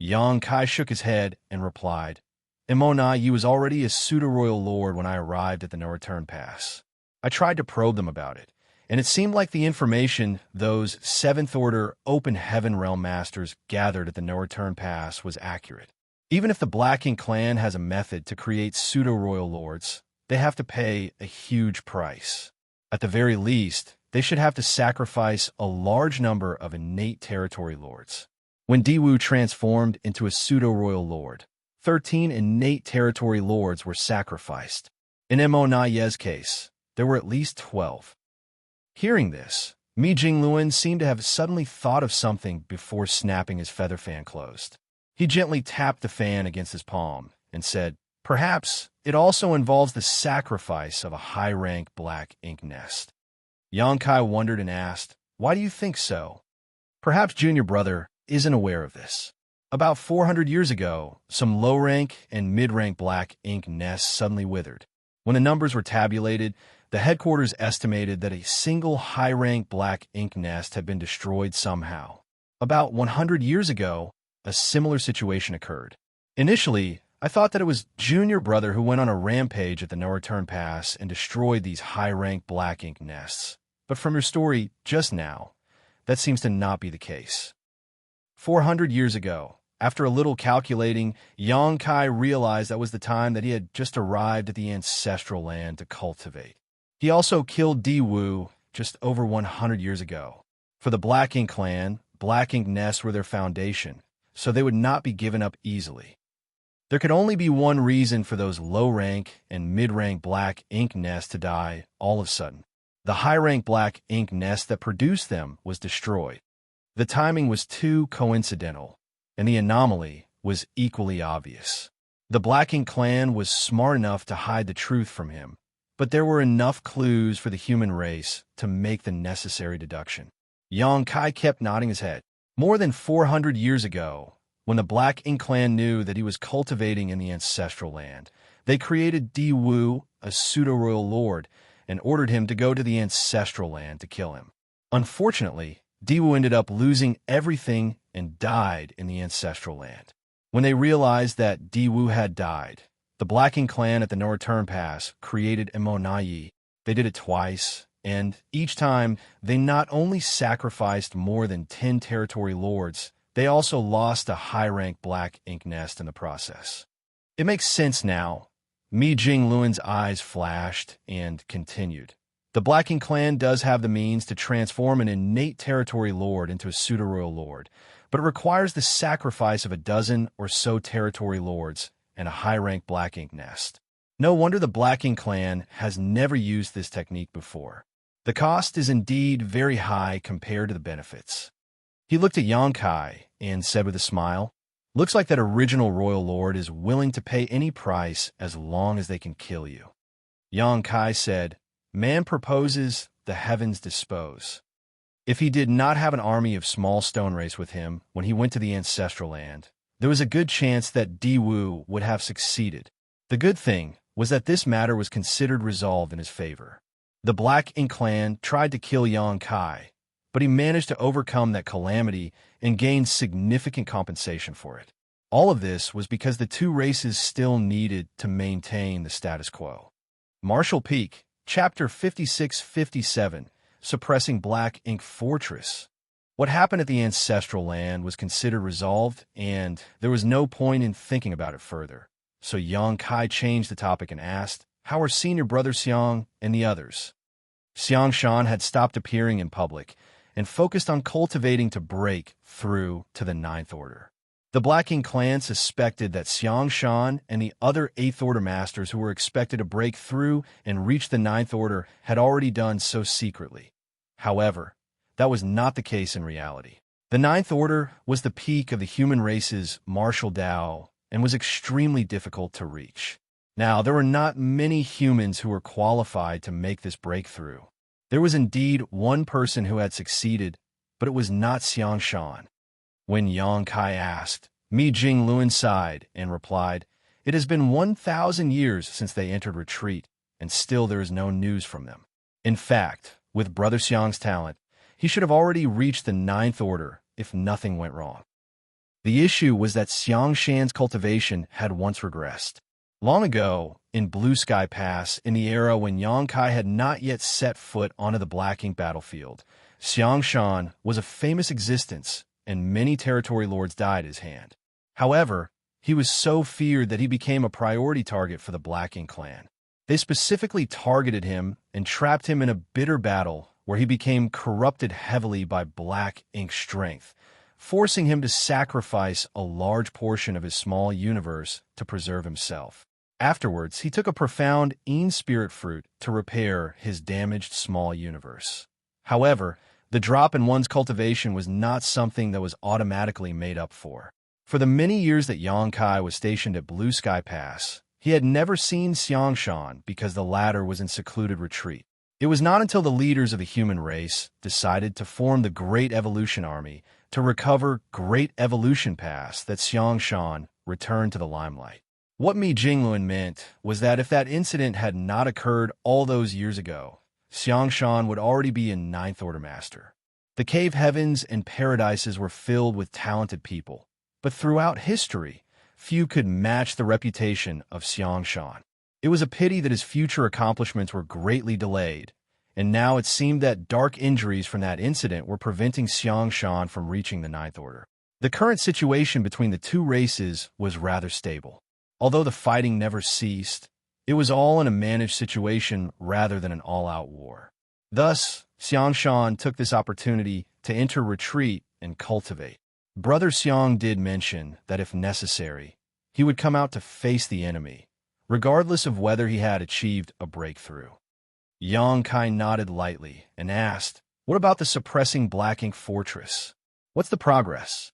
Xianxia shook his head and replied, Immo was already a pseudo-royal lord when I arrived at the no-return pass. I tried to probe them about it, and it seemed like the information those 7th Order Open Heaven Realm Masters gathered at the no-return pass was accurate. Even if the Black Ink clan has a method to create pseudo-royal lords, they have to pay a huge price. At the very least, they should have to sacrifice a large number of innate territory lords. When Diwu transformed into a pseudo-royal lord, 13 innate territory lords were sacrificed. In Immo case, there were at least 12. Hearing this, Mi Jingluan seemed to have suddenly thought of something before snapping his feather fan closed. He gently tapped the fan against his palm and said, Perhaps it also involves the sacrifice of a high-rank black ink nest. Xianxia wondered and asked, Why do you think so? Perhaps Junior Brother isn't aware of this. About 400 years ago, some low-rank and mid-rank black ink nests suddenly withered. When the numbers were tabulated, the headquarters estimated that a single high-rank black ink nest had been destroyed somehow. About 100 years ago, a similar situation occurred. Initially, I thought that it was Junior Brother who went on a rampage at the no-return pass and destroyed these high-rank black ink nests. But from your story just now, that seems to not be the case. 400 years ago, after a little calculating, Xianxia realized that was the time that he had just arrived at the ancestral land to cultivate. He also killed Diwu just over 100 years ago. For the Black Ink clan, black ink nests were their foundation, so they would not be given up easily. There could only be one reason for those low-rank and mid-rank black ink nests to die all of a sudden. The high-rank black ink nest that produced them was destroyed. The timing was too coincidental, and the anomaly was equally obvious. The Black Ink clan was smart enough to hide the truth from him, but there were enough clues for the human race to make the necessary deduction. Xianxia kept nodding his head. More than 400 years ago, when the Black Ink clan knew that he was cultivating in the ancestral land, they created Diwu, a pseudo-royal lord, and ordered him to go to the ancestral land to kill him. Unfortunately, Diwu ended up losing everything and died in the ancestral land. When they realized that Diwu had died, the Black Ink clan at the no-return pass created Immo. They did it twice, and each time they not only sacrificed more than 10 territory lords, they also lost a high-rank black ink nest in the process. It makes sense now. Mi Jingluan's eyes flashed and continued. The Black Ink clan does have the means to transform an innate territory lord into a pseudo-royal lord, but it requires the sacrifice of a dozen or so territory lords and a high-rank black ink nest. No wonder the Black Ink clan has never used this technique before. The cost is indeed very high compared to the benefits. He looked at Xianxia and said with a smile, Looks like that original royal lord is willing to pay any price as long as they can kill you. Xianxia said, Man proposes, the heavens dispose. If he did not have an army of small stone race with him when he went to the ancestral land, there was a good chance that Diwu would have succeeded. The good thing was that this matter was considered resolved in his favor. The Black Ink clan tried to kill Xianxia, but he managed to overcome that calamity and gained significant compensation for it. All of this was because the two races still needed to maintain the status quo. Marshall Peak, Chapter 56-57, Suppressing Black Ink Fortress. What happened at the ancestral land was considered resolved, and there was no point in thinking about it further. So Xianxia changed the topic and asked, How are senior brother Xiang and the others? Xianxia had stopped appearing in public, and focused on cultivating to break through to the Ninth Order. The Black Ink clan suspected that Xianxia and the other Eighth Order masters who were expected to break through and reach the Ninth Order had already done so secretly. However, that was not the case in reality. The Ninth Order was the peak of the human race's martial Tao and was extremely difficult to reach. Now, there were not many humans who were qualified to make this breakthrough. There was indeed one person who had succeeded, but it was not Xianxia. When Yang Kai asked, Mi Jingluan sighed and replied, "It has been 1,000 years since they entered retreat, and still there is no news from them." In fact, with Brother Xiang's talent, he should have already reached the Ninth Order if nothing went wrong. The issue was that Xianxia's cultivation had once regressed. Long ago, in Blue Sky Pass, in the era when Yang Kai had not yet set foot onto the Black Ink battlefield, Xianxia was a famous existence, and many territory lords died at his hand. However, he was so feared that he became a priority target for the Black Ink clan. They specifically targeted him and trapped him in a bitter battle where he became corrupted heavily by Black Ink strength, forcing him to sacrifice a large portion of his small universe to preserve himself. Afterwards, he took a profound Een Spirit Fruit to repair his damaged small universe. However, the drop in one's cultivation was not something that was automatically made up for. For the many years that Yang Kai was stationed at Blue Sky Pass, he had never seen Xianxia because the latter was in secluded retreat. It was not until the leaders of the human race decided to form the Great Evolution Army to recover Great Evolution Pass that Xianxia returned to the limelight. What Mi Jingluan meant was that if that incident had not occurred all those years ago, Xianxia would already be a Ninth Order master. The cave heavens and paradises were filled with talented people, but throughout history, few could match the reputation of Xianxia. It was a pity that his future accomplishments were greatly delayed, and now it seemed that dark injuries from that incident were preventing Xianxia from reaching the Ninth Order. The current situation between the two races was rather stable. Although the fighting never ceased, it was all in a managed situation rather than an all-out war. Thus, Xianxia took this opportunity to enter retreat and cultivate. Brother Xiang did mention that if necessary, he would come out to face the enemy, regardless of whether he had achieved a breakthrough. Yang Kai nodded lightly and asked, "What about the suppressing Black Ink fortress? What's the progress?"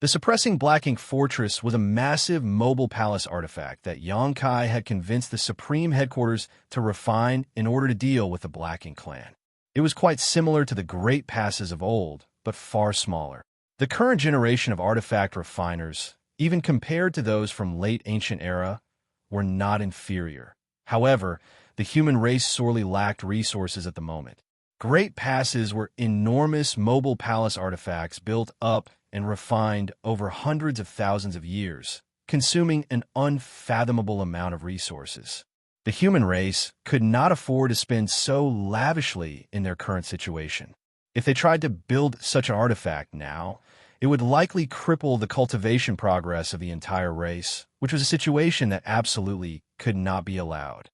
The suppressing Black Ink fortress was a massive mobile palace artifact that Yang Kai had convinced the Supreme Headquarters to refine in order to deal with the Black Ink clan. It was quite similar to the Great Passes of old, but far smaller. The current generation of artifact refiners, even compared to those from late ancient era, were not inferior. However, the human race sorely lacked resources at the moment. Great Passes were enormous mobile palace artifacts built up and refined over hundreds of thousands of years, consuming an unfathomable amount of resources. The human race could not afford to spend so lavishly in their current situation. If they tried to build such an artifact now, it would likely cripple the cultivation progress of the entire race, which was a situation that absolutely could not be allowed.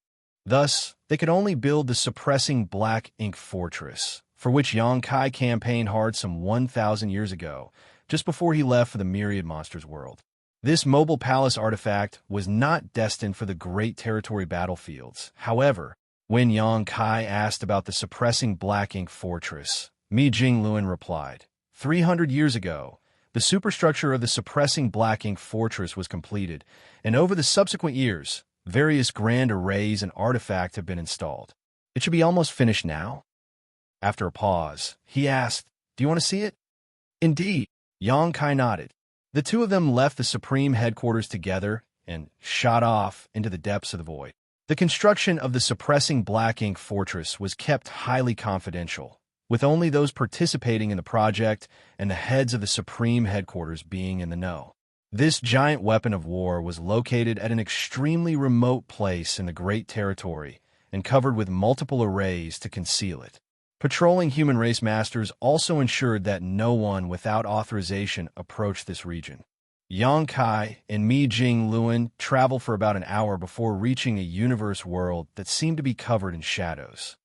Thus, they could only build the suppressing Black Ink fortress, for which Yang Kai campaigned hard some 1,000 years ago, just before he left for the Myriad Monsters world. This mobile palace artifact was not destined for the great territory battlefields. However, when Yang Kai asked about the suppressing Black Ink fortress, Mi Jingluan replied, 300 years ago, the superstructure of the suppressing Black Ink fortress was completed, and over the subsequent years, various grand arrays and artifacts have been installed. It should be almost finished now. After a pause, he asked, "Do you want to see it?" "Indeed." Yang Kai nodded. The two of them left the Supreme Headquarters together and shot off into the depths of the void. The construction of the suppressing Black Ink fortress was kept highly confidential, with only those participating in the project and the heads of the Supreme Headquarters being in the know. This giant weapon of war was located at an extremely remote place in the Great Territory and covered with multiple arrays to conceal it. Patrolling human race masters also ensured that no one without authorization approached this region. Yang Kai and Mi Jingluan traveled for about an hour before reaching a universe world that seemed to be covered in shadows.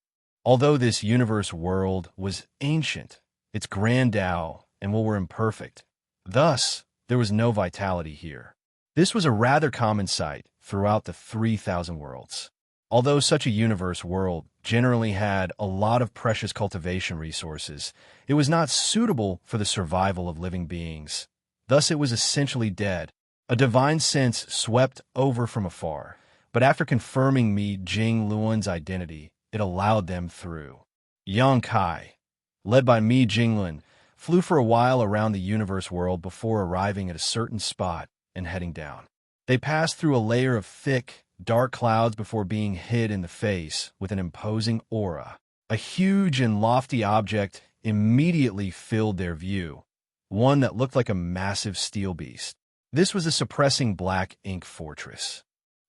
Although this universe world was ancient, its grand Tao, and what were imperfect. Thus, there was no vitality here. This was a rather common sight throughout the 3,000 worlds. Although such a universe world generally had a lot of precious cultivation resources, it was not suitable for the survival of living beings. Thus it was essentially dead. A divine sense swept over from afar, but after confirming Mi Jing Luan's identity, it allowed them through. Yang Kai, led by Mi Jinglin, flew for a while around the universe world before arriving at a certain spot and heading down. They passed through a layer of thick, dark clouds before being hit in the face with an imposing aura. A huge and lofty object immediately filled their view, one that looked like a massive steel beast. This was the Suppressing Black Ink Fortress.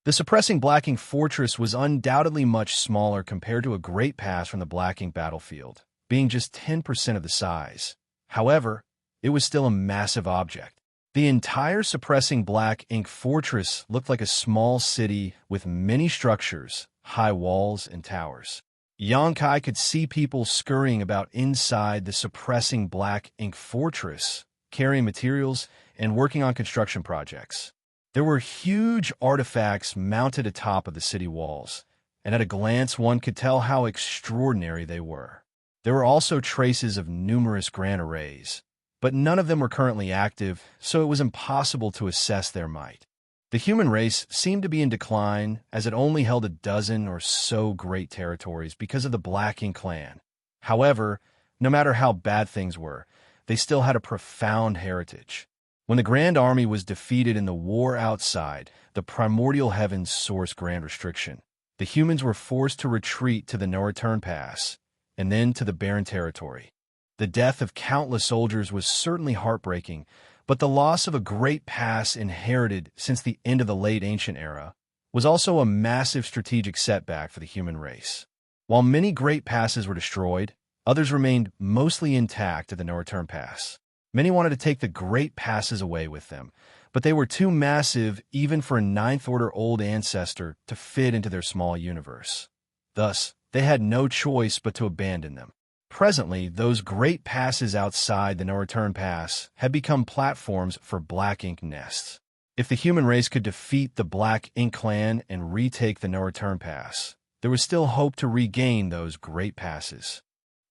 The Suppressing Black Ink Fortress was undoubtedly much smaller compared to a great pass from the Black Ink battlefield, being just 10% of the size. However, it was still a massive object. The entire Suppressing Black Ink Fortress looked like a small city with many structures, high walls, and towers. Yang Kai could see people scurrying about inside the Suppressing Black Ink Fortress, carrying materials and working on construction projects. There were huge artifacts mounted atop of the city walls, and at a glance one could tell how extraordinary they were. There were also traces of numerous grand arrays, but none of them were currently active, so it was impossible to assess their might. The human race seemed to be in decline, as it only held a dozen or so great territories because of the Black Ink clan. However, no matter how bad things were, they still had a profound heritage. When the Grand Army was defeated in the war outside the primordial heaven's source Grand Restriction, the humans were forced to retreat to the No-Return Pass, and then to the Barren Territory. The death of countless soldiers was certainly heartbreaking, but the loss of a great pass inherited since the end of the late ancient era was also a massive strategic setback for the human race. While many great passes were destroyed, others remained mostly intact at the No-Return Pass. Many wanted to take the great passes away with them, but they were too massive even for a ninth-order old ancestor to fit into their small universe. Thus, they had no choice but to abandon them. Presently, those great passes outside the No-Return Pass had become platforms for Black Ink nests. If the human race could defeat the Black Ink clan and retake the No-Return Pass, there was still hope to regain those great passes.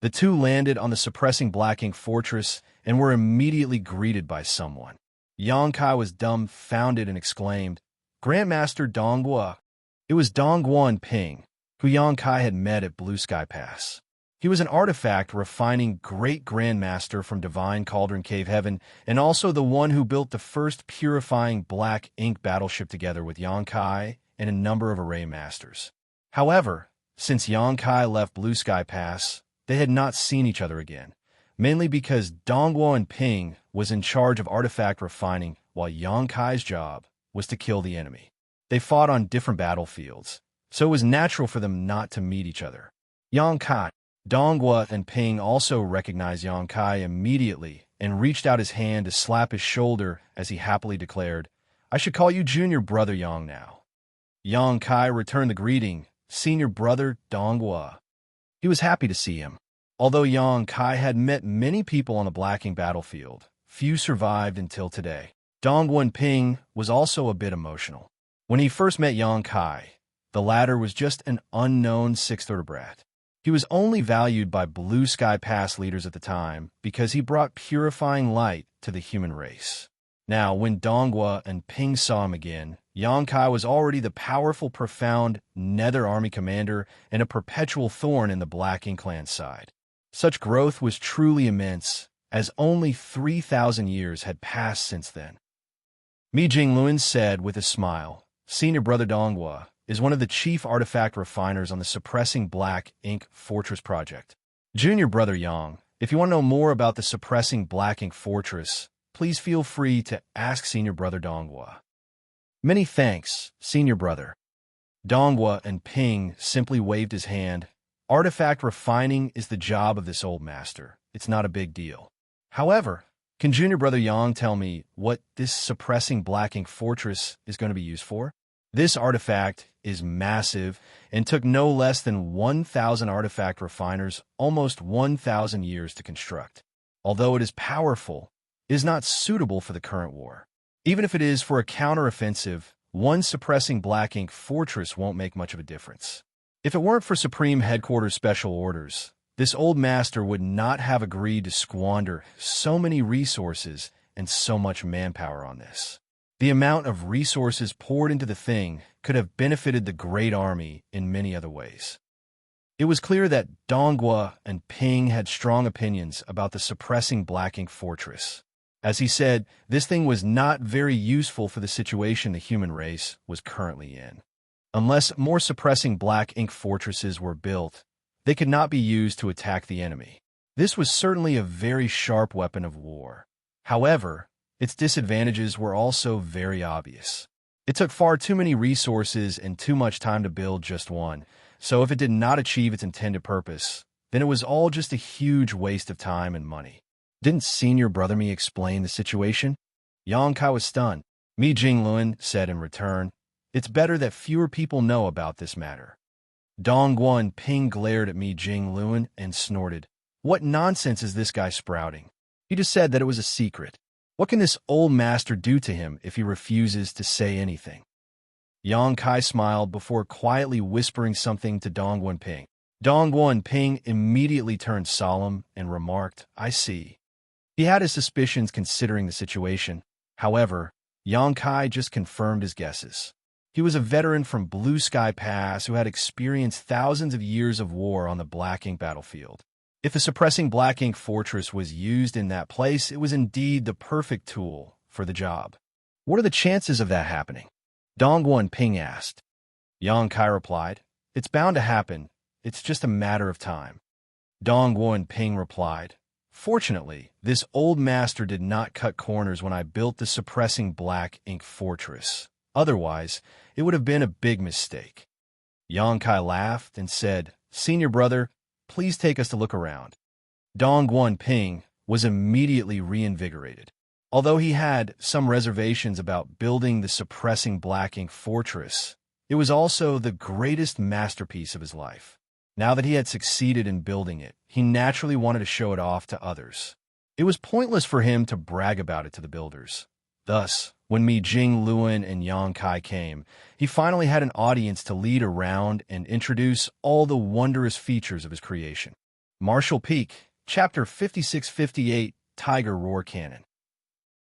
The two landed on the Suppressing Black Ink Fortress and were immediately greeted by someone. Yang Kai was dumbfounded and exclaimed, "Grandmaster Donghua." It was Donghua and Ping, who Yang Kai had met at Blue Sky Pass. He was an artifact refining great grandmaster from Divine Cauldron Cave Heaven, and also the one who built the first purifying Black Ink battleship together with Yang Kai and a number of array masters. However, since Yang Kai left Blue Sky Pass, they had not seen each other again, mainly because Donghua and Ping was in charge of artifact refining while Yang Kai's job was to kill the enemy. They fought on different battlefields, so it was natural for them not to meet each other. Yang Kai, Donghua, and Ping also recognized Yang Kai immediately and reached out his hand to slap his shoulder as he happily declared, "I should call you Junior Brother Yang now." Yang Kai returned the greeting, "Senior Brother Donghua." He was happy to see him. Although Yang Kai had met many people on the Black Ink battlefield, few survived until today. Donghua and Ping was also a bit emotional. When he first met Yang Kai, the latter was just an unknown sixth-order brat. He was only valued by Blue Sky Pass leaders at the time because he brought purifying light to the human race. Now, when Donghua and Ping saw him again, Yang Kai was already the powerful, profound Nether Army commander and a perpetual thorn in the Black Ink clan's side. Such growth was truly immense, as only 3,000 years had passed since then. Mi Jingluan said with a smile, "Senior Brother Donghua is one of the chief artifact refiners on the Suppressing Black Ink Fortress project. Junior Brother Yang, if you want to know more about the Suppressing Black Ink Fortress, please feel free to ask Senior Brother Donghua." "Many thanks, Senior Brother." Donghua and Ping simply waved his hand. Artifact refining is the job of this old master. It's not a big deal. However, can Junior Brother Yang tell me what this Suppressing Black Ink Fortress is going to be used for? This artifact is massive and took no less than 1,000 artifact refiners almost 1,000 years to construct. although it is powerful, is not suitable for the current war. Even if it is for a counteroffensive, one suppressing black ink fortress won't make much of a difference. If it weren't for Supreme Headquarters Special Orders, this old master would not have agreed to squander so many resources and so much manpower on this. The amount of resources poured into the thing could have benefited the Great Army in many other ways. It was clear that Donghua and Ping had strong opinions about the suppressing black ink fortress. As he said, this thing was not very useful for the situation the human race was currently in. Unless more suppressing black ink fortresses were built, they could not be used to attack the enemy. This was certainly a very sharp weapon of war. However, its disadvantages were also very obvious. It took far too many resources and too much time to build just one, so if it did not achieve its intended purpose, then it was all just a huge waste of time and money. Didn't Senior Brother Me explain the situation? Xianxia was stunned. Mi Jinglun said in return, "It's better that fewer people know about this matter." Donghua and Ping glared at Mi Jinglun and snorted. What nonsense is this guy sprouting? He just said that it was a secret. What can this old master do to him if he refuses to say anything? Xianxia smiled before quietly whispering something to Donghua and Ping. Donghua and Ping immediately turned solemn and remarked, "I see." He had his suspicions considering the situation. However, Xianxia just confirmed his guesses. He was a veteran from Blue Sky Pass who had experienced thousands of years of war on the Black Ink battlefield. If the suppressing Black Ink fortress was used in that place, it was indeed the perfect tool for the job. What are the chances of that happening? Donghua and Ping asked. Xianxia replied, "It's bound to happen. It's just a matter of time." Donghua and Ping replied, "Fortunately, this old master did not cut corners when I built the suppressing Black Ink fortress. Otherwise, it would have been a big mistake." Xianxia laughed and said, "Senior brother, please take us to look around." Donghua and Ping was immediately reinvigorated. Although he had some reservations about building the suppressing Black Ink fortress, it was also the greatest masterpiece of his life. Now that he had succeeded in building it, he naturally wanted to show it off to others. It was pointless for him to brag about it to the builders. Thus, when Mi Jinglun and Xianxia came, he finally had an audience to lead around and introduce all the wondrous features of his creation. Martial Peak, Chapter 5658, Tiger Roar Cannon.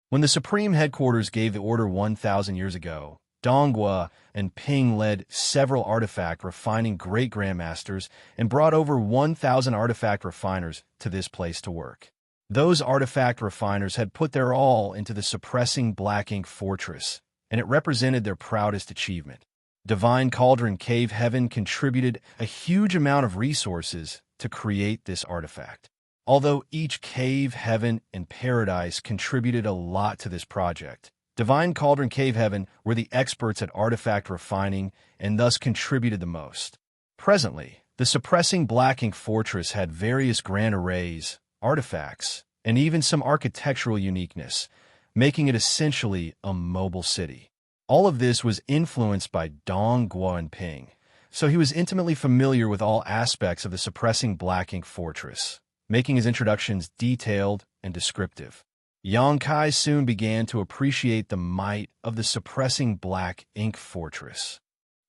When the Supreme Headquarters gave the order 1,000 years ago, Donghua and Ping led several artifact refining great grandmasters and brought over 1,000 artifact refiners to this place to work. Those artifact refiners had put their all into the suppressing Black Ink fortress, and it represented their proudest achievement. Divine Cauldron Cave Heaven contributed a huge amount of resources to create this artifact. Although each cave, heaven, and paradise contributed a lot to this project, Divine Cauldron Cave Heaven were the experts at artifact refining and thus contributed the most. Presently, the suppressing Black Ink fortress had various grand arrays, artifacts, and even some architectural uniqueness, making it essentially a mobile city. All of this was influenced by Donghua and Ping, so he was intimately familiar with all aspects of the suppressing Black Ink fortress, making his introductions detailed and descriptive. Xianxia soon began to appreciate the might of the suppressing Black Ink fortress.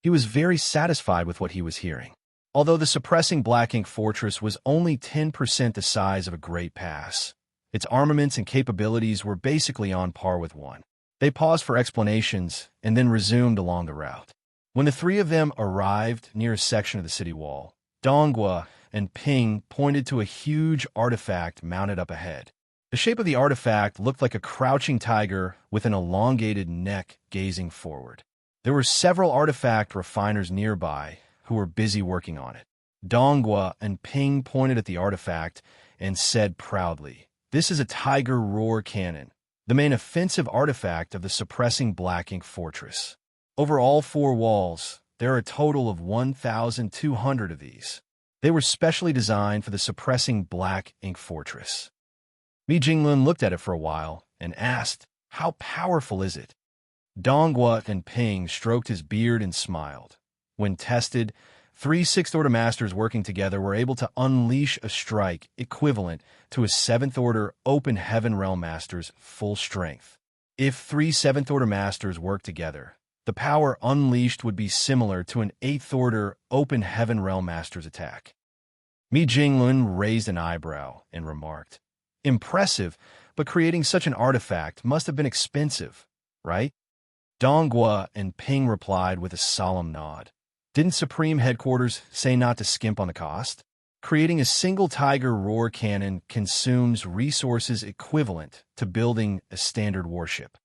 He was very satisfied with what he was hearing. Although the suppressing Black Ink fortress was only 10% the size of a great pass, its armaments and capabilities were basically on par with one. They paused for explanations and then resumed along the route. When the three of them arrived near a section of the city wall, Donghua and Ping pointed to a huge artifact mounted up ahead. The shape of the artifact looked like a crouching tiger with an elongated neck gazing forward. There were several artifact refiners nearby who were busy working on it. Donghua and Ping pointed at the artifact and said proudly, "This is a Tiger Roar Cannon, the main offensive artifact of the suppressing Black Ink fortress. Over all four walls, there are a total of 1,200 of these. They were specially designed for the suppressing Black Ink fortress." Mi Jinglun looked at it for a while and asked, "How powerful is it?" Donghua and Ping stroked his beard and smiled. When tested, Three sixth-order masters working together were able to unleash a strike equivalent to a seventh-order open heaven realm master's full strength. If three seventh-order masters worked together, the power unleashed would be similar to an eighth-order open heaven realm master's attack. Mi Jinglun raised an eyebrow and remarked, "Impressive, but creating such an artifact must have been expensive, right?" Donghua and Ping replied with a solemn nod. Didn't Supreme Headquarters say not to skimp on the cost? Creating a single Tiger Roar cannon consumes resources equivalent to building a standard warship.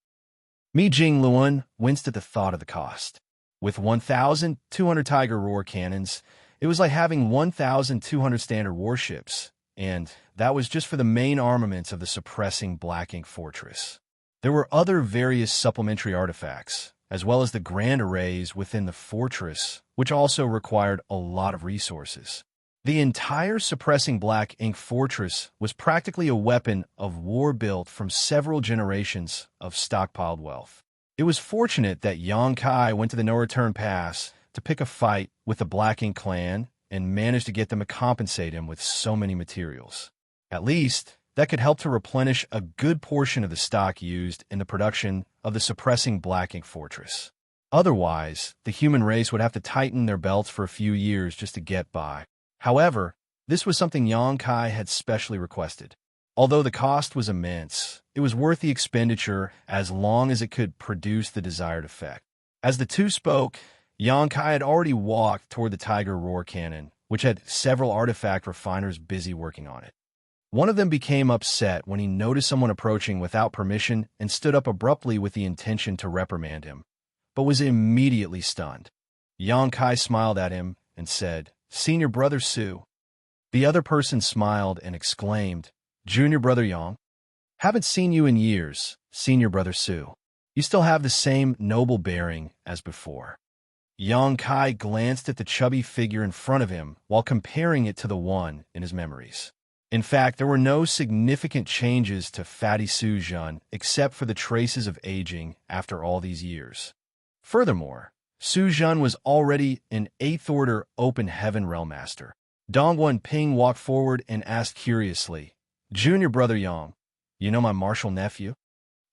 Mi Jingluan winced at the thought of the cost. With 1,200 Tiger Roar cannons, it was like having 1,200 standard warships, and that was just for the main armaments of the suppressing Black Ink Fortress. There were other various supplementary artifacts, as well as the grand arrays within the fortress, which also required a lot of resources. The entire suppressing Black Ink Fortress was practically a weapon of war built from several generations of stockpiled wealth. It was fortunate that Yang Kai went to the no-return pass to pick a fight with the Black Ink clan and managed to get them to compensate him with so many materials. At least, that could help to replenish a good portion of the stock used in the production of the suppressing Black Ink Fortress. Otherwise, the human race would have to tighten their belts for a few years just to get by. However, this was something Yang Kai had specially requested. Although the cost was immense, it was worth the expenditure as long as it could produce the desired effect. As the two spoke, Yang Kai had already walked toward the Tiger Roar cannon, which had several artifact refiners busy working on it. One of them became upset when he noticed someone approaching without permission and stood up abruptly with the intention to reprimand him, but was immediately stunned. Yang Kai smiled at him and said, "Senior Brother Su." The other person smiled and exclaimed, "Junior Brother Yang? Haven't seen you in years, Senior Brother Su. You still have the same noble bearing as before." Yang Kai glanced at the chubby figure in front of him while comparing it to the one in his memories. In fact, there were no significant changes to Fatty Su Jun except for the traces of aging after all these years. Furthermore, Su Jun was already an 8th Order Open Heaven Realm Master. Dongguan Ping walked forward and asked curiously, "Junior Brother Yang, you know my martial nephew?"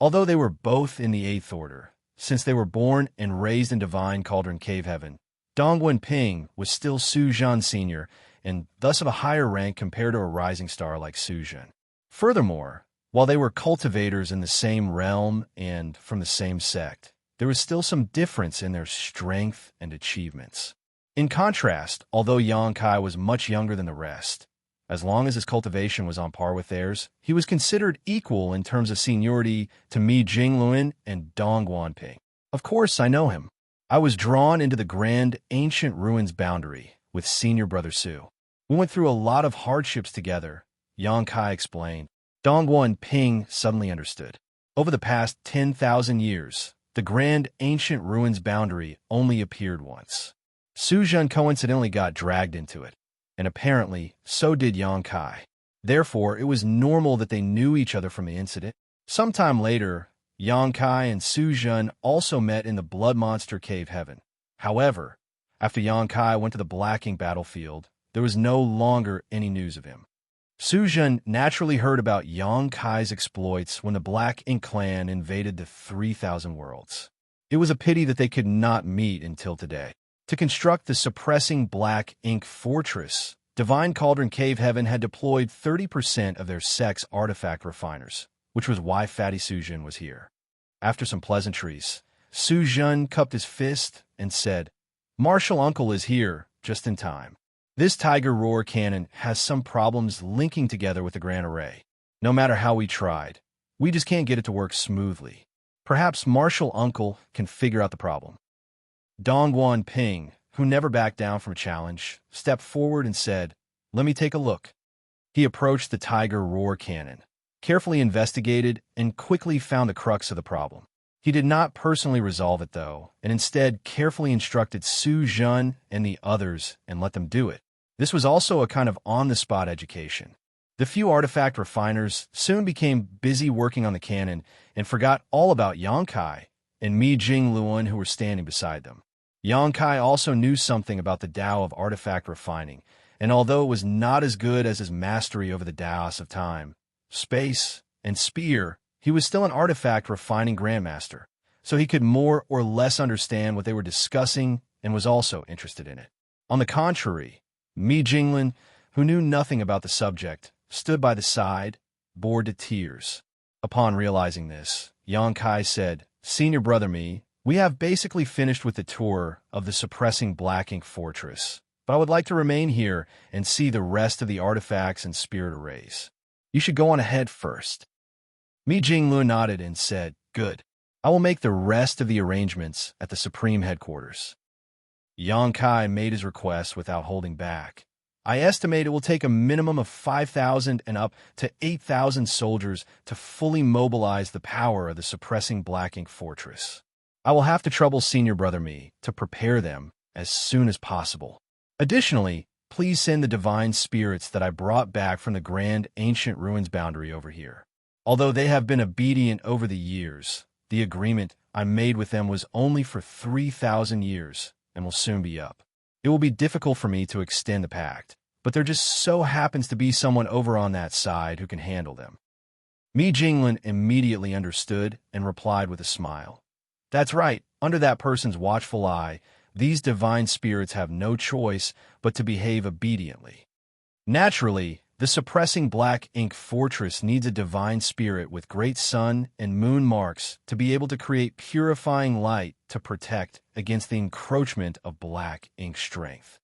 Although they were both in the 8th Order, since they were born and raised in Divine Cauldron Cave Heaven, Dongguan Ping was still Su Jun Sr., and thus of a higher rank compared to a rising star like Su Jun. Furthermore, while they were cultivators in the same realm and from the same sect, there was still some difference in their strength and achievements. In contrast, although Yang Kai was much younger than the rest, as long as his cultivation was on par with theirs, he was considered equal in terms of seniority to Mi Jingluan and Dongguan Ping. Of course, I know him. I was drawn into the grand ancient ruins boundary with Senior Brother Su. We went through a lot of hardships together, Yang Kai explained. Dongguan Ping suddenly understood. Over the past 10,000 years, the grand ancient ruins boundary only appeared once. Su Jun coincidentally got dragged into it, and apparently so did Yang Kai. Therefore, it was normal that they knew each other from the incident. Sometime later, Yang Kai and Su Jun also met in the Blood Monster Cave Heaven. However, after Yang Kai went to the Black Ink battlefield, there was no longer any news of him. Su Jun naturally heard about Yang Kai's exploits when the Black Ink clan invaded the 3,000 worlds. It was a pity that they could not meet until today. To construct the suppressing Black Ink Fortress, Divine Cauldron Cave Heaven had deployed 30% of their sex artifact refiners, which was why Fatty Su Jun was here. After some pleasantries, Su Jun cupped his fist and said, "Martial Uncle is here, just in time. This Tiger Roar cannon has some problems linking together with the Grand Array. No matter how we tried, we just can't get it to work smoothly. Perhaps Martial Uncle can figure out the problem." Dongguan Ping, who never backed down from a challenge, stepped forward and said, "Let me take a look." He approached the Tiger Roar cannon, carefully investigated, and quickly found the crux of the problem. He did not personally resolve it, though, and instead carefully instructed Su Jun and the others and let them do it. This was also a kind of on-the-spot education. The few artifact refiners soon became busy working on the cannon and forgot all about Yang Kai and Mi Jingluan, who were standing beside them. Yangkai also knew something about the Tao of artifact refining, and although it was not as good as his mastery over the Taos of time, space, and spear, he was still an artifact refining grandmaster, so he could more or less understand what they were discussing and was also interested in it. On the contrary, Mi Jinglin, who knew nothing about the subject, stood by the side, bored to tears. Upon realizing this, Yangkai said, "Senior brother Mi, we have basically finished with the tour of the suppressing Black Ink Fortress, but I would like to remain here and see the rest of the artifacts and spirit arrays. You should go on ahead first." Mi Jinglun nodded and said, "Good. I will make the rest of the arrangements at the Supreme Headquarters." Yangkai made his request without holding back. "I estimate it will take a minimum of 5,000 and up to 8,000 soldiers to fully mobilize the power of the suppressing Black Ink Fortress. I will have to trouble Senior Brother Mi to prepare them as soon as possible. Additionally, please send the divine spirits that I brought back from the Grand Ancient Ruins boundary over here. Although they have been obedient over the years, the agreement I made with them was only for 3,000 years and will soon be up. It will be difficult for me to extend the pact, but there just so happens to be someone over on that side who can handle them." Mi Jinglin immediately understood and replied with a smile. "That's right. Under that person's watchful eye, these divine spirits have no choice but to behave obediently. Naturally, the suppressing Black Ink Fortress needs a divine spirit with great sun and moon marks to be able to create purifying light to protect against the encroachment of Black Ink strength.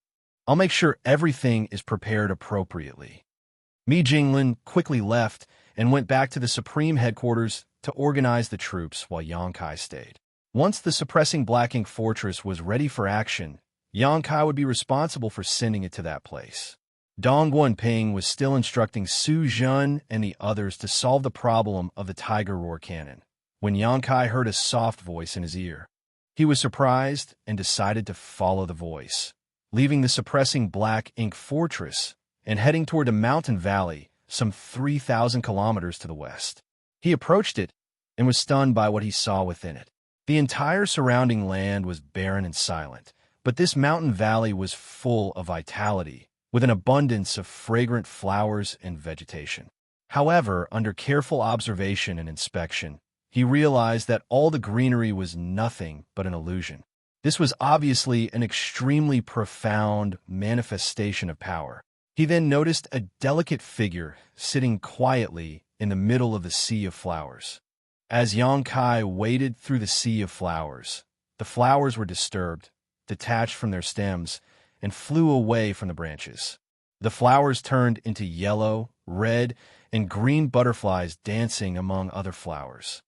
I'll make sure everything is prepared appropriately." Mi Jinglin quickly left and went back to the Supreme Headquarters to organize the troops while Yangkai stayed. Once the suppressing Black Ink Fortress was ready for action, Yangkai would be responsible for sending it to that place. Dong Guanping was still instructing Su Zhen and the others to solve the problem of the Tiger Roar cannon, when Yangkai heard a soft voice in his ear. He was surprised and decided to follow the voice, leaving the suppressing Black Ink Fortress and heading toward a mountain valley some 3,000 kilometers to the west. He approached it and was stunned by what he saw within it. The entire surrounding land was barren and silent, but this mountain valley was full of vitality, with an abundance of fragrant flowers and vegetation. However, under careful observation and inspection, he realized that all the greenery was nothing but an illusion. This was obviously an extremely profound manifestation of power. He then noticed a delicate figure sitting quietly in the middle of the sea of flowers. As Yangkai waded through the sea of flowers, the flowers were disturbed, detached from their stems, and flew away from the branches. The flowers turned into yellow, red, and green butterflies dancing among other flowers.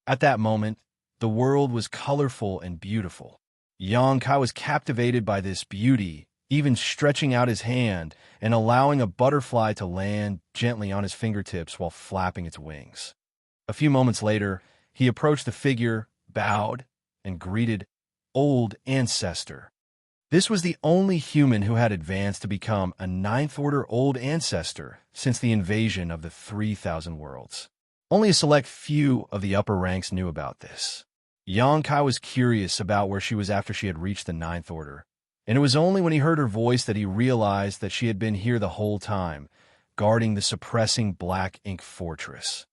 At that moment, the world was colorful and beautiful. Yangkai was captivated by this beauty, even stretching out his hand and allowing a butterfly to land gently on his fingertips while flapping its wings. A few moments later, he approached the figure, bowed, and greeted Old Ancestor. This was the only human who had advanced to become a ninth-order Old Ancestor since the invasion of the 3,000 worlds. Only a select few of the upper ranks knew about this. Yangkai was curious about where she was after she had reached the Ninth Order, and it was only when he heard her voice that he realized that she had been here the whole time, guarding the suppressing Black Ink Fortress.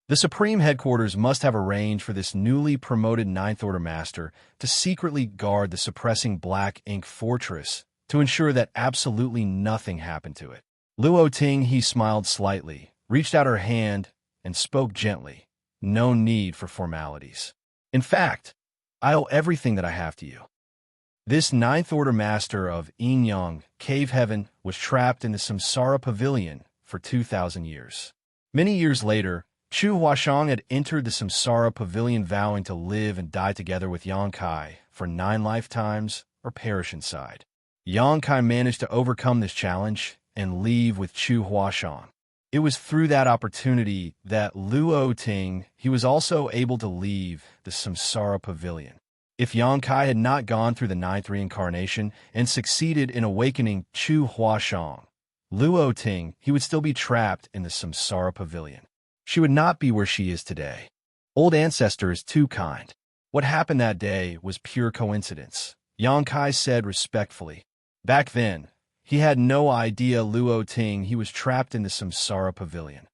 The Supreme Headquarters must have arranged for this newly promoted Ninth Order Master to secretly guard the suppressing Black Ink Fortress to ensure that absolutely nothing happened to it. Luo Ting, he smiled slightly, reached out her hand, and spoke gently. "No need for formalities. In fact, I owe everything that I have to you." This Ninth Order Master of Yin-Yang, Cave Heaven, was trapped in the Samsara Pavilion for 2,000 years. Many years later, Chu Huashang had entered the Samsara Pavilion vowing to live and die together with Yangkai for 9 lifetimes or perish inside. Yangkai managed to overcome this challenge and leave with Chu Huashang. It was through that opportunity that Luo Ting, he was also able to leave the Samsara Pavilion. If Yangkai had not gone through the 9th reincarnation and succeeded in awakening Chu Huashang, Luo Ting, he would still be trapped in the Samsara Pavilion. She would not be where she is today. Old Ancestor is too kind. What happened that day was pure coincidence. Xianxia said respectfully. Back then, he had no idea Luo Ting he was trapped in the Samsara Pavilion.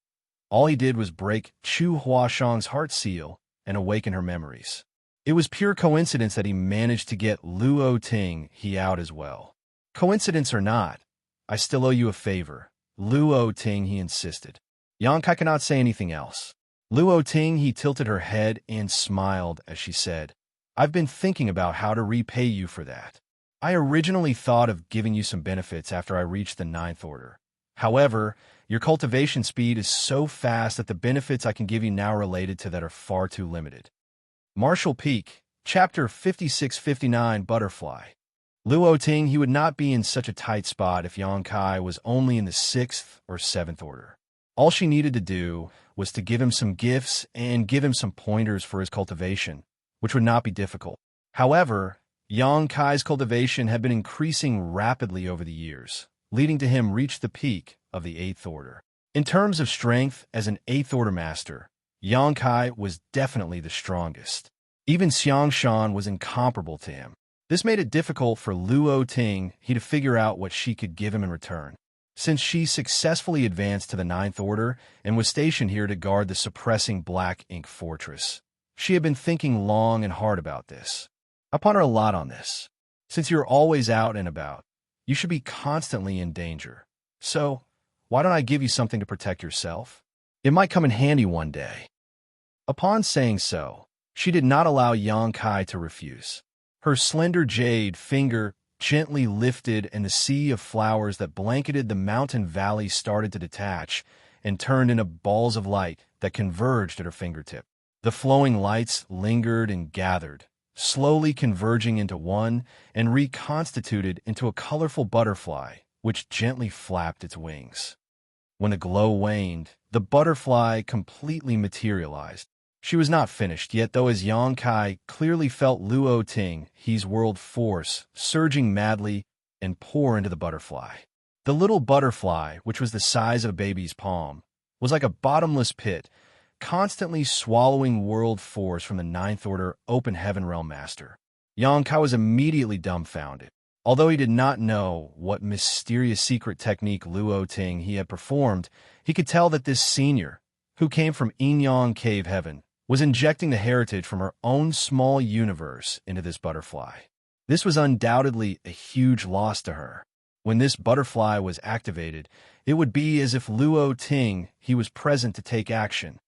All he did was break Chu Huashang's heart seal and awaken her memories. It was pure coincidence that he managed to get Luo Ting he out as well. Coincidence or not, I still owe you a favor. Luo Ting he insisted. Xianxia cannot say anything else. Luo Ting he tilted her head and smiled as she said, I've been thinking about how to repay you for that. I originally thought of giving you some benefits after I reached the 9th order. However, your cultivation speed is so fast that the benefits I can give you now related to that are far too limited. Martial Peak, Chapter 56-59 Butterfly. Luo Ting he would not be in such a tight spot if Xianxia was only in the 6th or 7th order. All she needed to do was to give him some gifts and give him some pointers for his cultivation, which would not be difficult. However, Xianxia's cultivation had been increasing rapidly over the years, leading to him reach the peak of the 8th order. In terms of strength as an 8th order master, Xianxia was definitely the strongest. Even Xianxia was incomparable to him. This made it difficult for Luo Ting to figure out what she could give him in return. Since she successfully advanced to the 9th order and was stationed here to guard the suppressing black ink fortress, she had been thinking long and hard about this. I ponder a lot on this. Since you're always out and about, you should be constantly in danger. So, why don't I give you something to protect yourself? It might come in handy one day. Upon saying so, she did not allow Xianxia to refuse. Her slender jade finger gently lifted, and the sea of flowers that blanketed the mountain valley started to detach and turned into balls of light that converged at her fingertip. The flowing lights lingered and gathered, slowly converging into one and reconstituted into a colorful butterfly, which gently flapped its wings. When the glow waned, the butterfly completely materialized. She was not finished yet, though, as Xianxia clearly felt Luo Ting he's world force surging madly and pour into the butterfly. The little butterfly, which was the size of a baby's palm, was like a bottomless pit, constantly swallowing world force from the 9th order open heaven realm master. Xianxia was immediately dumbfounded. Although he did not know what mysterious secret technique Luo Ting he had performed, he could tell that this senior, who came from Yinyang Cave Heaven, was injecting the heritage from her own small universe into this butterfly. This was undoubtedly a huge loss to her. When this butterfly was activated, it would be as if Luo Ting he was present to take action.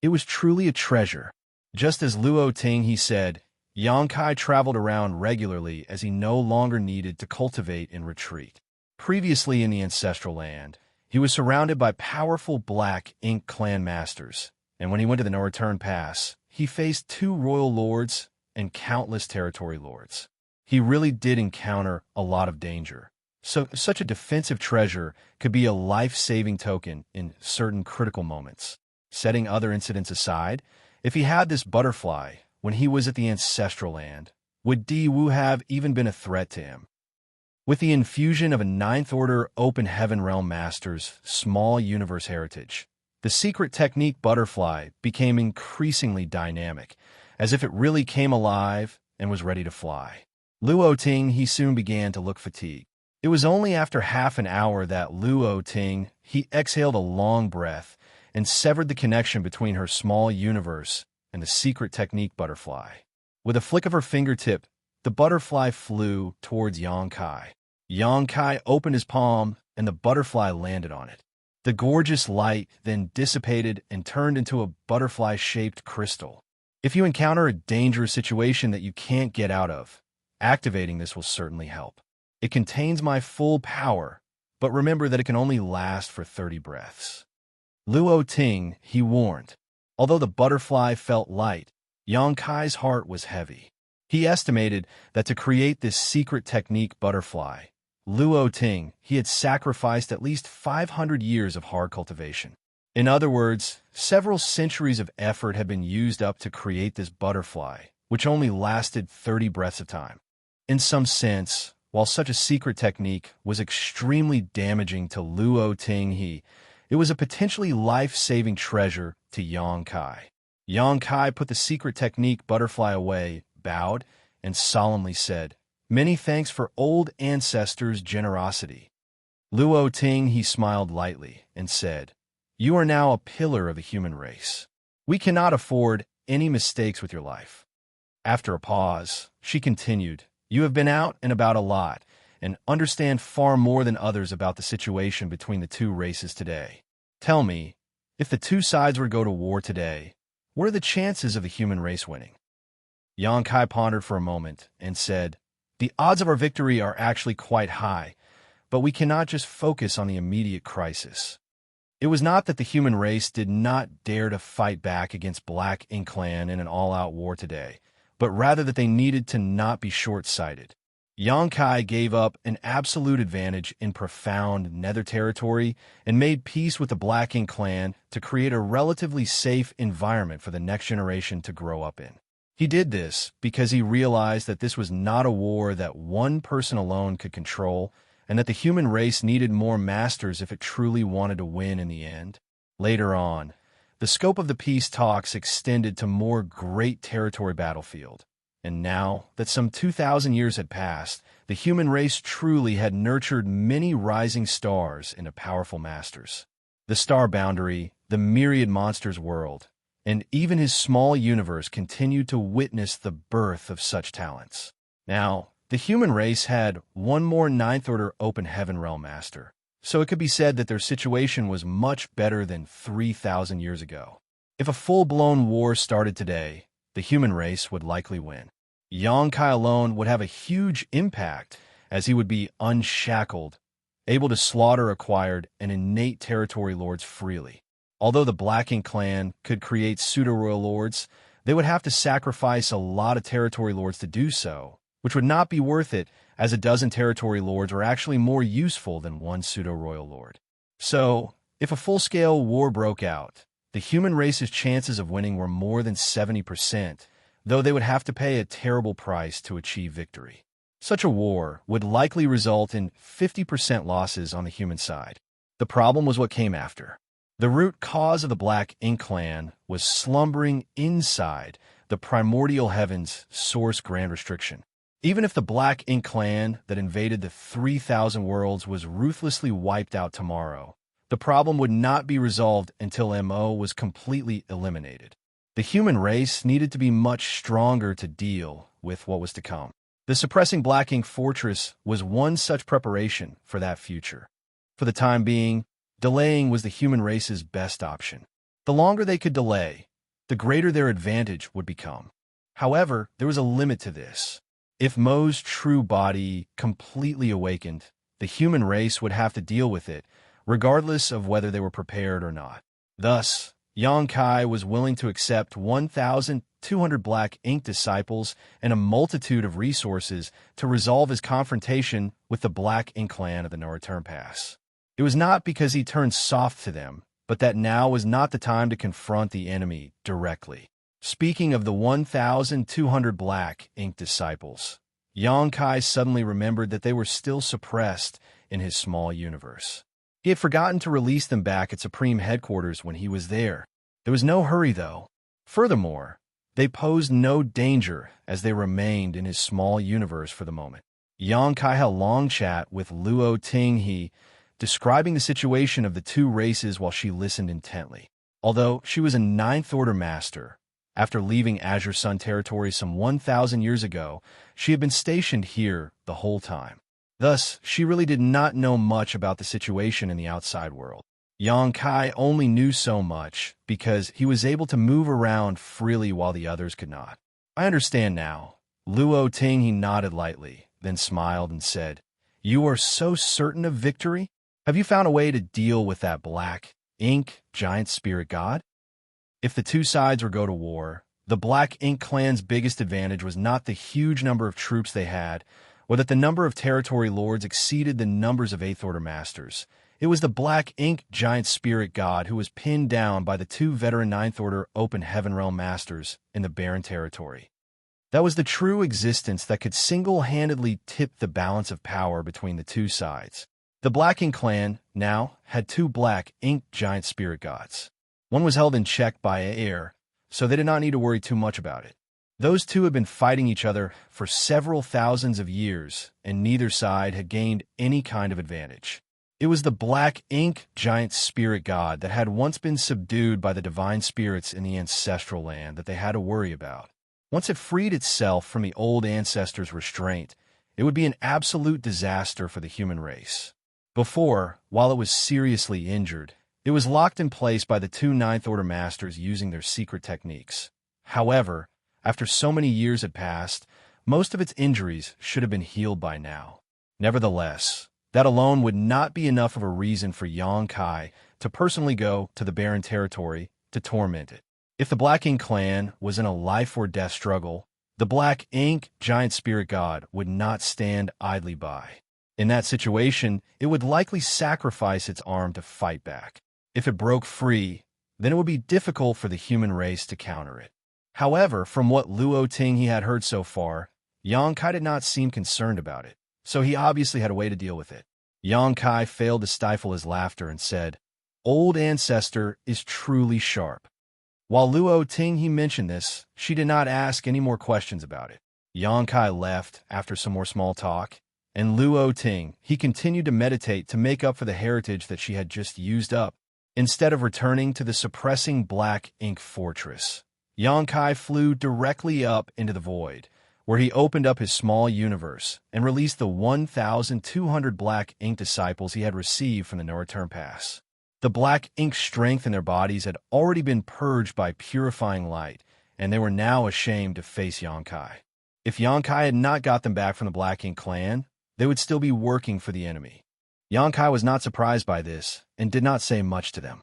It was truly a treasure. Just as Luo Ting he said, Xianxia traveled around regularly as he no longer needed to cultivate in retreat. Previously in the ancestral land, he was surrounded by powerful black ink clan masters, and when he went to the No Return Pass, he faced 2 royal lords and countless territory lords. He really did encounter a lot of danger. So such a defensive treasure could be a life-saving token in certain critical moments. Setting other incidents aside, if he had this butterfly when he was at the ancestral land, would Di Wu have even been a threat to him? With the infusion of a 9th order open heaven realm master's small universe heritage, the secret technique butterfly became increasingly dynamic, as if it really came alive and was ready to fly. Luo Ting he soon began to look fatigued. It was only after half an hour that Luo Ting he exhaled a long breath and severed the connection between her small universe and the secret technique butterfly. With a flick of her fingertip, the butterfly flew towards Xianxia. Xianxia opened his palm, and the butterfly landed on it. The gorgeous light then dissipated and turned into a butterfly-shaped crystal. If you encounter a dangerous situation that you can't get out of, activating this will certainly help. It contains my full power, but remember that it can only last for 30 breaths. Luo Ting he warned. Although the butterfly felt light, Xianxia's heart was heavy. He estimated that to create this secret technique butterfly, Luo Ting he had sacrificed at least 500 years of hard cultivation. In other words, several centuries of effort had been used up to create this butterfly, which only lasted 30 breaths of time. In some sense, while such a secret technique was extremely damaging to Luo Ting he, it was a potentially life-saving treasure to Xianxia. Xianxia put the secret technique butterfly away, bowed, and solemnly said, Many thanks for old ancestors' generosity. Luo Ting, he smiled lightly and said, You are now a pillar of the human race. We cannot afford any mistakes with your life. After a pause, she continued, You have been out and about a lot and understand far more than others about the situation between the two races today. Tell me, if the two sides were to go to war today, what are the chances of the human race winning? Xianxia pondered for a moment and said, The odds of our victory are actually quite high, but we cannot just focus on the immediate crisis. It was not that the human race did not dare to fight back against Black Ink Clan in an all-out war today, but rather that they needed to not be short-sighted. Xianxia gave up an absolute advantage in profound nether territory and made peace with the Black Ink Clan to create a relatively safe environment for the next generation to grow up in. He did this because he realized that this was not a war that one person alone could control, and that the human race needed more masters if it truly wanted to win in the end. Later on, the scope of the peace talks extended to more great territory battlefield. And now that some 2,000 years had passed, the human race truly had nurtured many rising stars into powerful masters. The star boundary, the myriad monsters world, and even his small universe continued to witness the birth of such talents. Now, the human race had one more Ninth Order Open Heaven Realm Master, so it could be said that their situation was much better than 3,000 years ago. If a full-blown war started today, the human race would likely win. Xianxia alone would have a huge impact, as he would be unshackled, able to slaughter acquired and innate territory lords freely. Although the Black Ink Clan could create pseudo-royal lords, they would have to sacrifice a lot of territory lords to do so, which would not be worth it, as a dozen territory lords are actually more useful than one pseudo-royal lord. So, if a full-scale war broke out, the human race's chances of winning were more than 70%, though they would have to pay a terrible price to achieve victory. Such a war would likely result in 50% losses on the human side. The problem was what came after. The root cause of the Black Ink Clan was slumbering inside the primordial heavens' source grand restriction. Even if the Black Ink Clan that invaded the 3,000 worlds was ruthlessly wiped out tomorrow, the problem would not be resolved until MO was completely eliminated. The human race needed to be much stronger to deal with what was to come. The suppressing Black Ink Fortress was one such preparation for that future. For the time being, delaying was the human race's best option. The longer they could delay, the greater their advantage would become. However, there was a limit to this. If Mo's true body completely awakened, the human race would have to deal with it, regardless of whether they were prepared or not. Thus, Xianxia was willing to accept 1,200 Black Ink disciples and a multitude of resources to resolve his confrontation with the Black Ink Clan of the No Return Pass. It was not because he turned soft to them, but that now was not the time to confront the enemy directly. Speaking of the 1,200 Black Ink disciples, Xianxia suddenly remembered that they were still suppressed in his small universe. He had forgotten to release them back at Supreme Headquarters when he was there. There was no hurry, though. Furthermore, they posed no danger as they remained in his small universe for the moment. Xianxia had a long chat with Luo Ting, describing the situation of the two races while she listened intently. Although she was a Ninth Order Master, after leaving Azure Sun territory some 1,000 years ago, she had been stationed here the whole time. Thus, she really did not know much about the situation in the outside world. Xianxia only knew so much because he was able to move around freely while the others could not. I understand now. Luo Ting, he nodded lightly, then smiled and said, You are so certain of victory? Have you found a way to deal with that Black Ink giant spirit god? If the two sides were to go to war, the Black Ink Clan's biggest advantage was not the huge number of troops they had, or that the number of territory lords exceeded the numbers of Eighth Order Masters. It was the Black Ink giant spirit god who was pinned down by the two veteran Ninth Order Open Heaven Realm Masters in the barren territory. That was the true existence that could single-handedly tip the balance of power between the two sides. The Black Ink Clan now had two Black Ink giant spirit gods. One was held in check by air, so they did not need to worry too much about it. Those two had been fighting each other for several thousands of years, and neither side had gained any kind of advantage. It was the black ink giant spirit god that had once been subdued by the divine spirits in the ancestral land that they had to worry about. Once it freed itself from the old ancestors' restraint, it would be an absolute disaster for the human race. Before, while it was seriously injured, it was locked in place by the two Ninth Order Masters using their secret techniques. However, after so many years had passed, most of its injuries should have been healed by now. Nevertheless, that alone would not be enough of a reason for Xianxia to personally go to the barren territory to torment it. If the Black Ink clan was in a life-or-death struggle, the Black Ink giant spirit god would not stand idly by. In that situation, it would likely sacrifice its arm to fight back. If it broke free, then it would be difficult for the human race to counter it. However, from what Luo Ting he had heard so far, Xianxia did not seem concerned about it, so he obviously had a way to deal with it. Xianxia failed to stifle his laughter and said, "Old ancestor is truly sharp." While Luo Ting he mentioned this, she did not ask any more questions about it. Xianxia left after some more small talk, and Luo Ting he continued to meditate to make up for the heritage that she had just used up. Instead of returning to the suppressing black ink fortress, Xianxia flew directly up into the void, where he opened up his small universe and released the 1,200 black ink disciples he had received from the No Return Pass. The black ink strength in their bodies had already been purged by purifying light, and they were now ashamed to face Xianxia. If Xianxia had not got them back from the Black Ink clan, they would still be working for the enemy. Xianxia was not surprised by this and did not say much to them.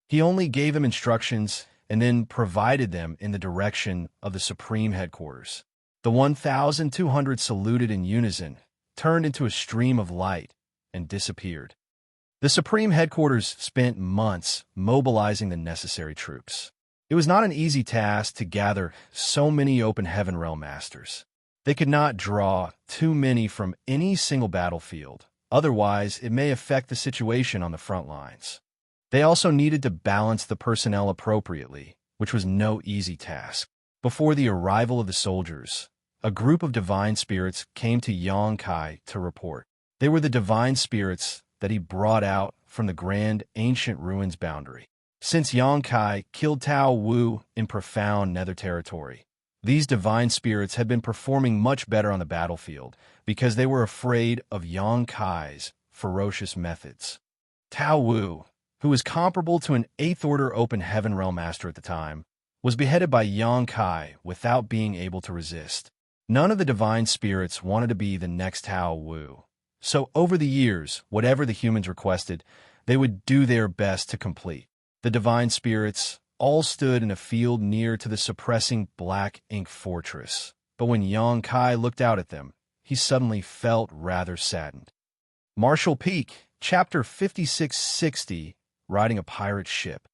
He only gave them instructions and then provided them in the direction of the Supreme Headquarters. The 1,200 saluted in unison, turned into a stream of light, and disappeared. The Supreme Headquarters spent months mobilizing the necessary troops. It was not an easy task to gather so many Open Heaven Realm Masters. They could not draw too many from any single battlefield, otherwise it may affect the situation on the front lines. They also needed to balance the personnel appropriately, which was no easy task. Before the arrival of the soldiers, a group of divine spirits came to Xianxia to report. They were the divine spirits that he brought out from the grand ancient ruins boundary. Since Xianxia killed Tao Wu in profound nether territory, these divine spirits had been performing much better on the battlefield because they were afraid of Xianxia's ferocious methods. Tao Wu, who was comparable to an 8th Order Open Heaven Realm Master at the time, was beheaded by Xianxia without being able to resist. None of the divine spirits wanted to be the next Tao Wu. So over the years, whatever the humans requested, they would do their best to complete. The divine spirits all stood in a field near to the suppressing black ink fortress. But when Xianxia looked out at them, he suddenly felt rather saddened. Marshall Peak, Chapter 5660, Riding a Pirate Ship.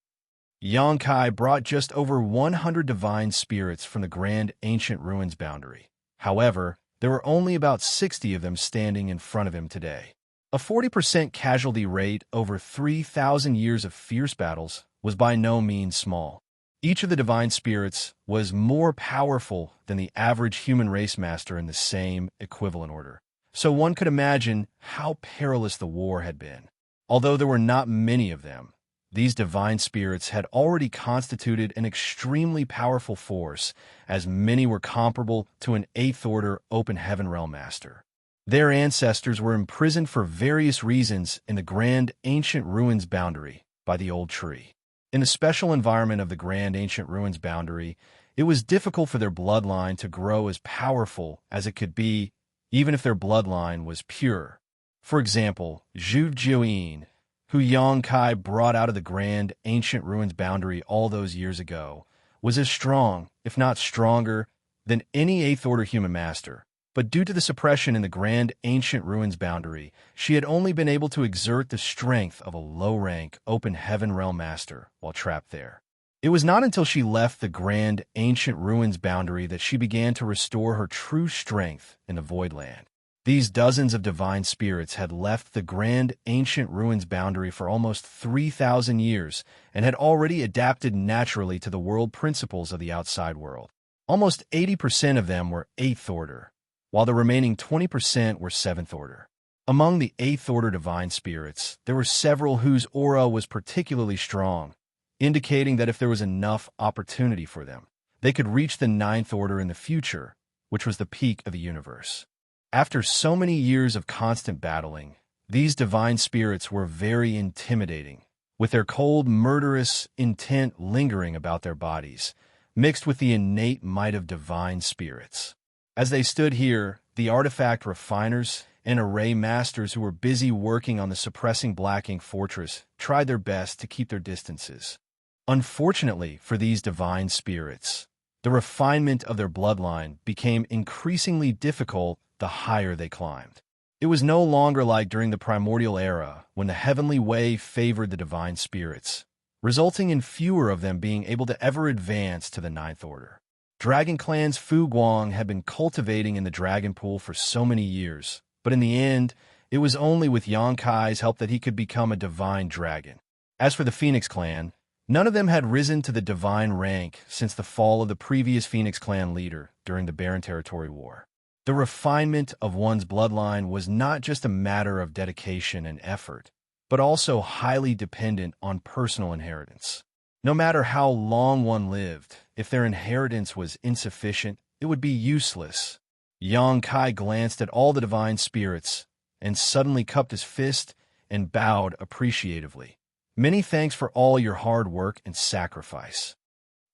Xianxia brought just over 100 divine spirits from the grand ancient ruins boundary. However, there were only about 60 of them standing in front of him today. A 40% casualty rate over 3,000 years of fierce battles was by no means small. Each of the divine spirits was more powerful than the average human race master in the same equivalent order. So one could imagine how perilous the war had been. Although there were not many of them, these divine spirits had already constituted an extremely powerful force, as many were comparable to an 8th Order Open Heaven Realm Master. Their ancestors were imprisoned for various reasons in the grand ancient ruins boundary by the old tree. In the special environment of the grand ancient ruins boundary, it was difficult for their bloodline to grow as powerful as it could be, even if their bloodline was pure. For example, Zhu Jiuyin, who Xianxia brought out of the grand ancient ruins boundary all those years ago, was as strong, if not stronger, than any 8th Order human master. But due to the suppression in the grand ancient ruins boundary, she had only been able to exert the strength of a low-rank Open Heaven Realm Master while trapped there. It was not until she left the grand ancient ruins boundary that she began to restore her true strength in the Voidland. These dozens of divine spirits had left the grand ancient ruins boundary for almost 3,000 years and had already adapted naturally to the world principles of the outside world. Almost 80% of them were 8th order, while the remaining 20% were 7th order. Among the 8th order divine spirits, there were several whose aura was particularly strong, indicating that if there was enough opportunity for them, they could reach the 9th order in the future, which was the peak of the universe. After so many years of constant battling, these divine spirits were very intimidating, with their cold, murderous intent lingering about their bodies, mixed with the innate might of divine spirits. As they stood here, the artifact refiners and array masters who were busy working on the suppressing Black Ink fortress tried their best to keep their distances. Unfortunately for these divine spirits, the refinement of their bloodline became increasingly difficult the higher they climbed. It was no longer like during the primordial era when the heavenly way favored the divine spirits, resulting in fewer of them being able to ever advance to the 9th order. Dragon Clan's Fu Guang had been cultivating in the dragon pool for so many years, but in the end, it was only with Xianxia's help that he could become a divine dragon. As for the Phoenix Clan, none of them had risen to the divine rank since the fall of the previous Phoenix Clan leader during the Barren Territory War. The refinement of one's bloodline was not just a matter of dedication and effort, but also highly dependent on personal inheritance. No matter how long one lived, if their inheritance was insufficient, it would be useless. Xianxia glanced at all the divine spirits and suddenly cupped his fist and bowed appreciatively. Many thanks for all your hard work and sacrifice.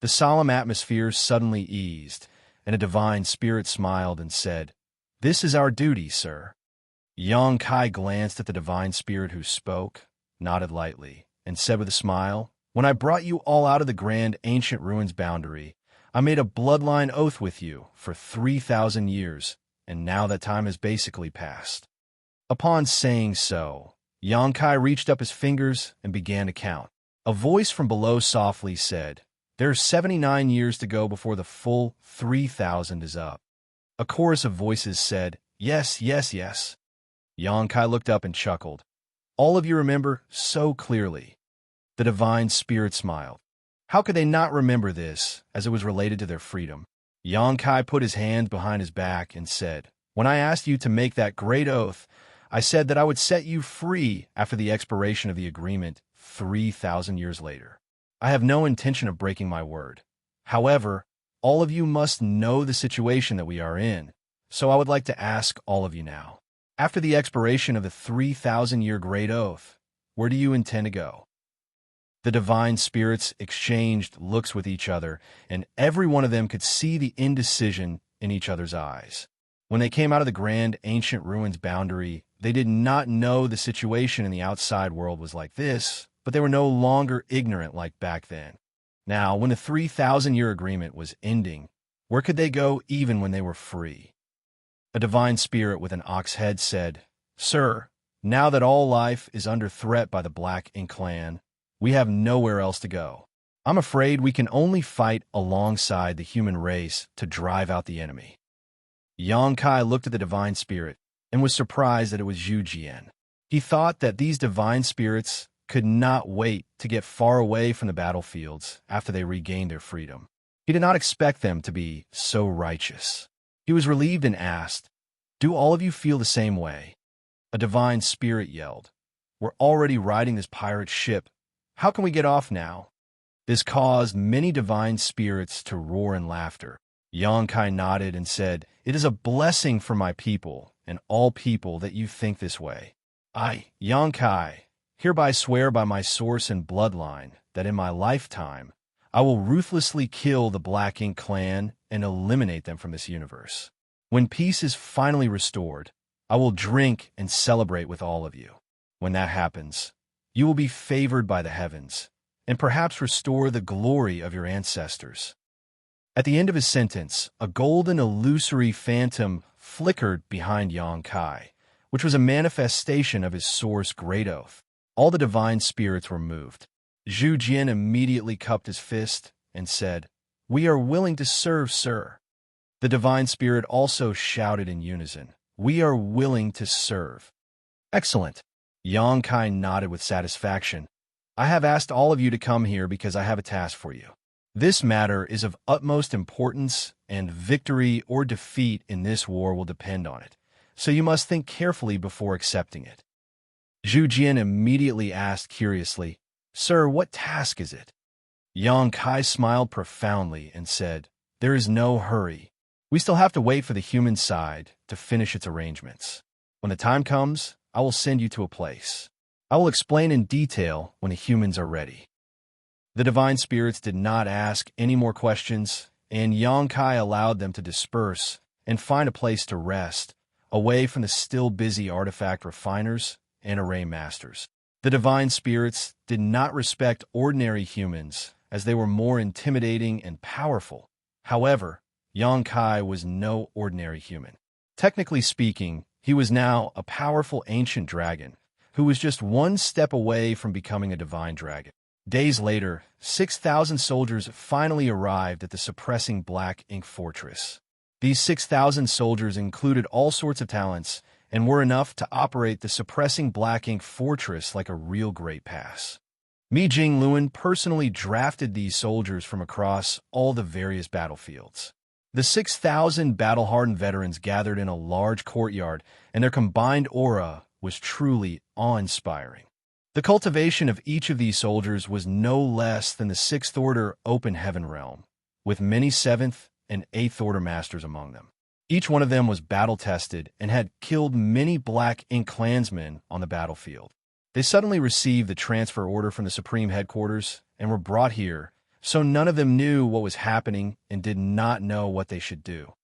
The solemn atmosphere suddenly eased, and a divine spirit smiled and said, "This is our duty, sir." Xianxia glanced at the divine spirit who spoke, nodded lightly, and said with a smile, "When I brought you all out of the grand ancient ruins boundary, I made a bloodline oath with you for 3,000 years, and now that time has basically passed." Upon saying so, Xianxia reached up his fingers and began to count. A voice from below softly said, "There's 79 years to go before the full 3,000 is up." A chorus of voices said, "Yes, yes, yes." Xianxia looked up and chuckled. "All of you remember so clearly." The divine spirit smiled. How could they not remember this, as it was related to their freedom? Xianxia put his hand behind his back and said, "When I asked you to make that great oath, I said that I would set you free after the expiration of the agreement 3,000 years later. I have no intention of breaking my word. However, all of you must know the situation that we are in, so I would like to ask all of you now. After the expiration of the 3,000-year great oath, where do you intend to go?" The divine spirits exchanged looks with each other, and every one of them could see the indecision in each other's eyes. When they came out of the grand ancient ruins boundary, they did not know the situation in the outside world was like this, but they were no longer ignorant like back then. Now, when the 3,000-year agreement was ending, where could they go even when they were free? A divine spirit with an ox head said, "Sir, now that all life is under threat by the Black Ink clan, we have nowhere else to go. I'm afraid we can only fight alongside the human race to drive out the enemy." Xianxia looked at the divine spirit and was surprised that it was Zhu Jian. He thought that these divine spirits could not wait to get far away from the battlefields after they regained their freedom. He did not expect them to be so righteous. He was relieved and asked, "Do all of you feel the same way?" A divine spirit yelled, "We're already riding this pirate ship. How can we get off now?" This caused many divine spirits to roar in laughter. Xianxia nodded and said, "It is a blessing for my people and all people that you think this way. I, Xianxia, hereby swear by my source and bloodline that in my lifetime I will ruthlessly kill the Black Ink clan and eliminate them from this universe. When peace is finally restored, I will drink and celebrate with all of you. When that happens, you will be favored by the heavens, and perhaps restore the glory of your ancestors." At the end of his sentence, a golden illusory phantom flickered behind Xianxia, which was a manifestation of his source great oath. All the divine spirits were moved. Zhu Jian immediately cupped his fist and said, "We are willing to serve, sir." The divine spirit also shouted in unison, "We are willing to serve." "Excellent." Xianxia nodded with satisfaction. "I have asked all of you to come here because I have a task for you. This matter is of utmost importance and victory or defeat in this war will depend on it, so you must think carefully before accepting it. Zhu Jian immediately asked curiously, "Sir, what task is it?" Yang Kai smiled profoundly and said, "There is no hurry. We still have to wait for the human side to finish its arrangements. When the time comes, I will send you to a place. I will explain in detail when the humans are ready." The divine spirits did not ask any more questions, and Yang Kai allowed them to disperse and find a place to rest, away from the still busy artifact refiners and array masters. The divine spirits did not respect ordinary humans, as they were more intimidating and powerful. However, Yang Kai was no ordinary human. Technically speaking, he was now a powerful ancient dragon, who was just one step away from becoming a divine dragon. Days later, 6,000 soldiers finally arrived at the suppressing Black Ink Fortress. These 6,000 soldiers included all sorts of talents and were enough to operate the suppressing Black Ink Fortress like a real great pass. Mi Jingluan personally drafted these soldiers from across all the various battlefields. The 6,000 battle-hardened veterans gathered in a large courtyard, and their combined aura was truly awe-inspiring. The cultivation of each of these soldiers was no less than the 6th Order Open Heaven realm, with many 7th and 8th Order masters among them. Each one of them was battle-tested and had killed many Black Ink clansmen on the battlefield. They suddenly received the transfer order from the Supreme Headquarters and were brought here, so none of them knew what was happening and did not know what they should do.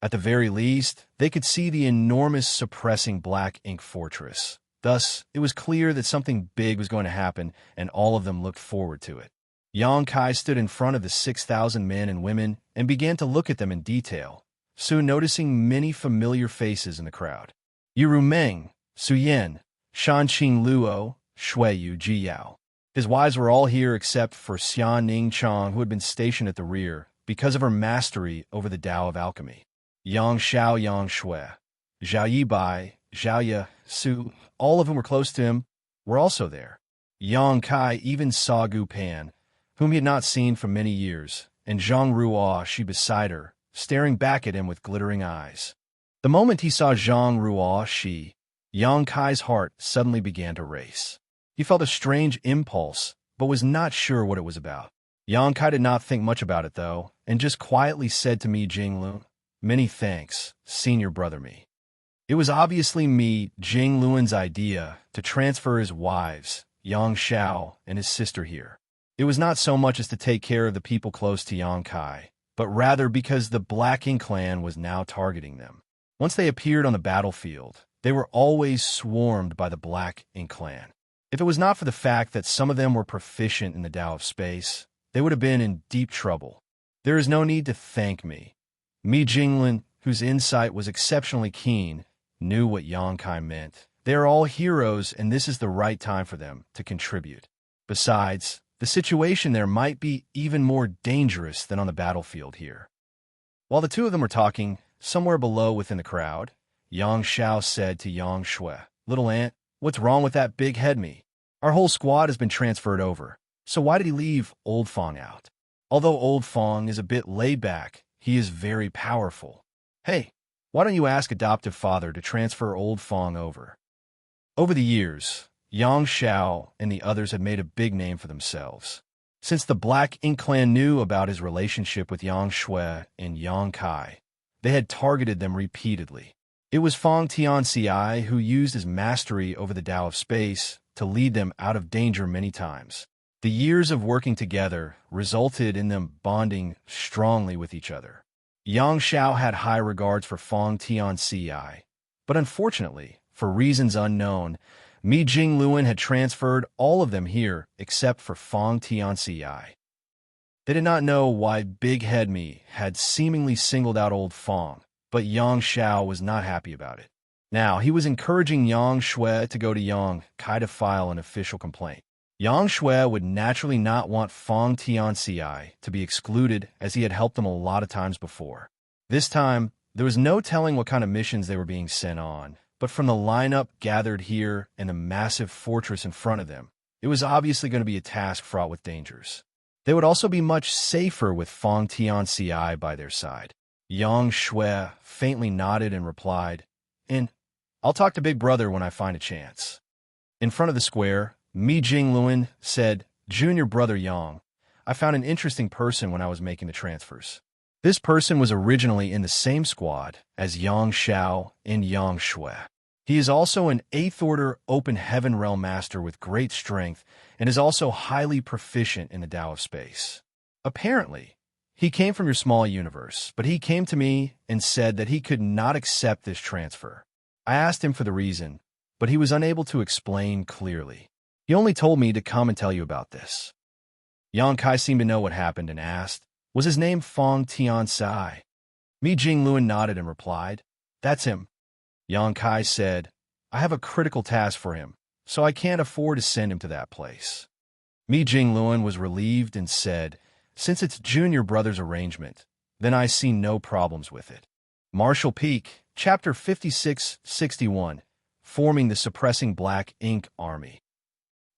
At the very least, they could see the enormous suppressing Black Ink Fortress. Thus, it was clear that something big was going to happen, and all of them looked forward to it. Yang Kai stood in front of the 6,000 men and women and began to look at them in detail, soon noticing many familiar faces in the crowd. Yuru Meng, Su Yan, Shanqing Luo, Shuiyu Jiyao. His wives were all here except for Xian Ning Chong, who had been stationed at the rear because of her mastery over the Tao of alchemy. Yang Xiao Yang Shui, Zhao Yibai, Zhao Ye, Su, all of whom were close to him, were also there. Yang Kai even saw Gu Pan, whom he had not seen for many years, and Zhang Ruo, she beside her, staring back at him with glittering eyes. The moment he saw Zhang Ruo, she, Yang Kai's heart suddenly began to race. He felt a strange impulse, but was not sure what it was about. Yang Kai did not think much about it, though, and just quietly said to Mi Jingluan, "Many thanks, senior brother Mi." It was obviously Mi Jingluan's idea to transfer his wives, Yang Xiao and his sister here. It was not so much as to take care of the people close to Yang Kai, but rather because the Black Ink clan was now targeting them. Once they appeared on the battlefield, they were always swarmed by the Black Ink clan. If it was not for the fact that some of them were proficient in the Tao of Space, they would have been in deep trouble. There is no need to thank me. Mi Jingluan, whose insight was exceptionally keen, knew what Yang Kai meant. They are all heroes, and this is the right time for them to contribute. Besides, the situation there might be even more dangerous than on the battlefield here. While the two of them were talking, somewhere below within the crowd, Yang Xiao said to Yang Shui, "Little Aunt, what's wrong with that big head me? Our whole squad has been transferred over, so why did he leave Old Fong out? Although Old Fong is a bit laid back, he is very powerful. Hey, why don't you ask adoptive father to transfer Old Fong over?" Over the years, Yang Xiao and the others had made a big name for themselves. Since the Black Ink clan knew about his relationship with Yang Shui and Yang Kai, they had targeted them repeatedly. It was Fong Tianxia who used his mastery over the Tao of Space to lead them out of danger many times. The years of working together resulted in them bonding strongly with each other. Yang Xiao had high regards for Fong Tianxia, but unfortunately, for reasons unknown, Mi Jingluan had transferred all of them here except for Fong Tianxia. They did not know why Big Head Mi had seemingly singled out Old Fong, but Yang Xiao was not happy about it. Now, he was encouraging Yang Shui to go to Yang Kai to file an official complaint. Yang Shui would naturally not want Fong Tianxia to be excluded, as he had helped them a lot of times before. This time, there was no telling what kind of missions they were being sent on, but from the lineup gathered here and the massive fortress in front of them, it was obviously going to be a task fraught with dangers. They would also be much safer with Fong Tianxia by their side. Xianxia faintly nodded and replied, "And I'll talk to Big Brother when I find a chance." In front of the square, Mi Jingluan said, "Junior brother Yang, I found an interesting person when I was making the transfers. This person was originally in the same squad as Yang Xiao and Yang Shui. He is also an 8th Order Open Heaven Realm Master with great strength and is also highly proficient in the Tao of Space. Apparently, he came from your small universe, but he came to me and said that he could not accept this transfer. I asked him for the reason, but he was unable to explain clearly. He only told me to come and tell you about this." Yang Kai seemed to know what happened and asked, "Was his name Fong Tianxia?" Mi Jingluan nodded and replied, "That's him." Yang Kai said, "I have a critical task for him, so I can't afford to send him to that place." Mi Jingluan was relieved and said, "Since it's junior brother's arrangement, then I see no problems with it." Martial Peak, Chapter 56-61, Forming the Suppressing Black Ink Army.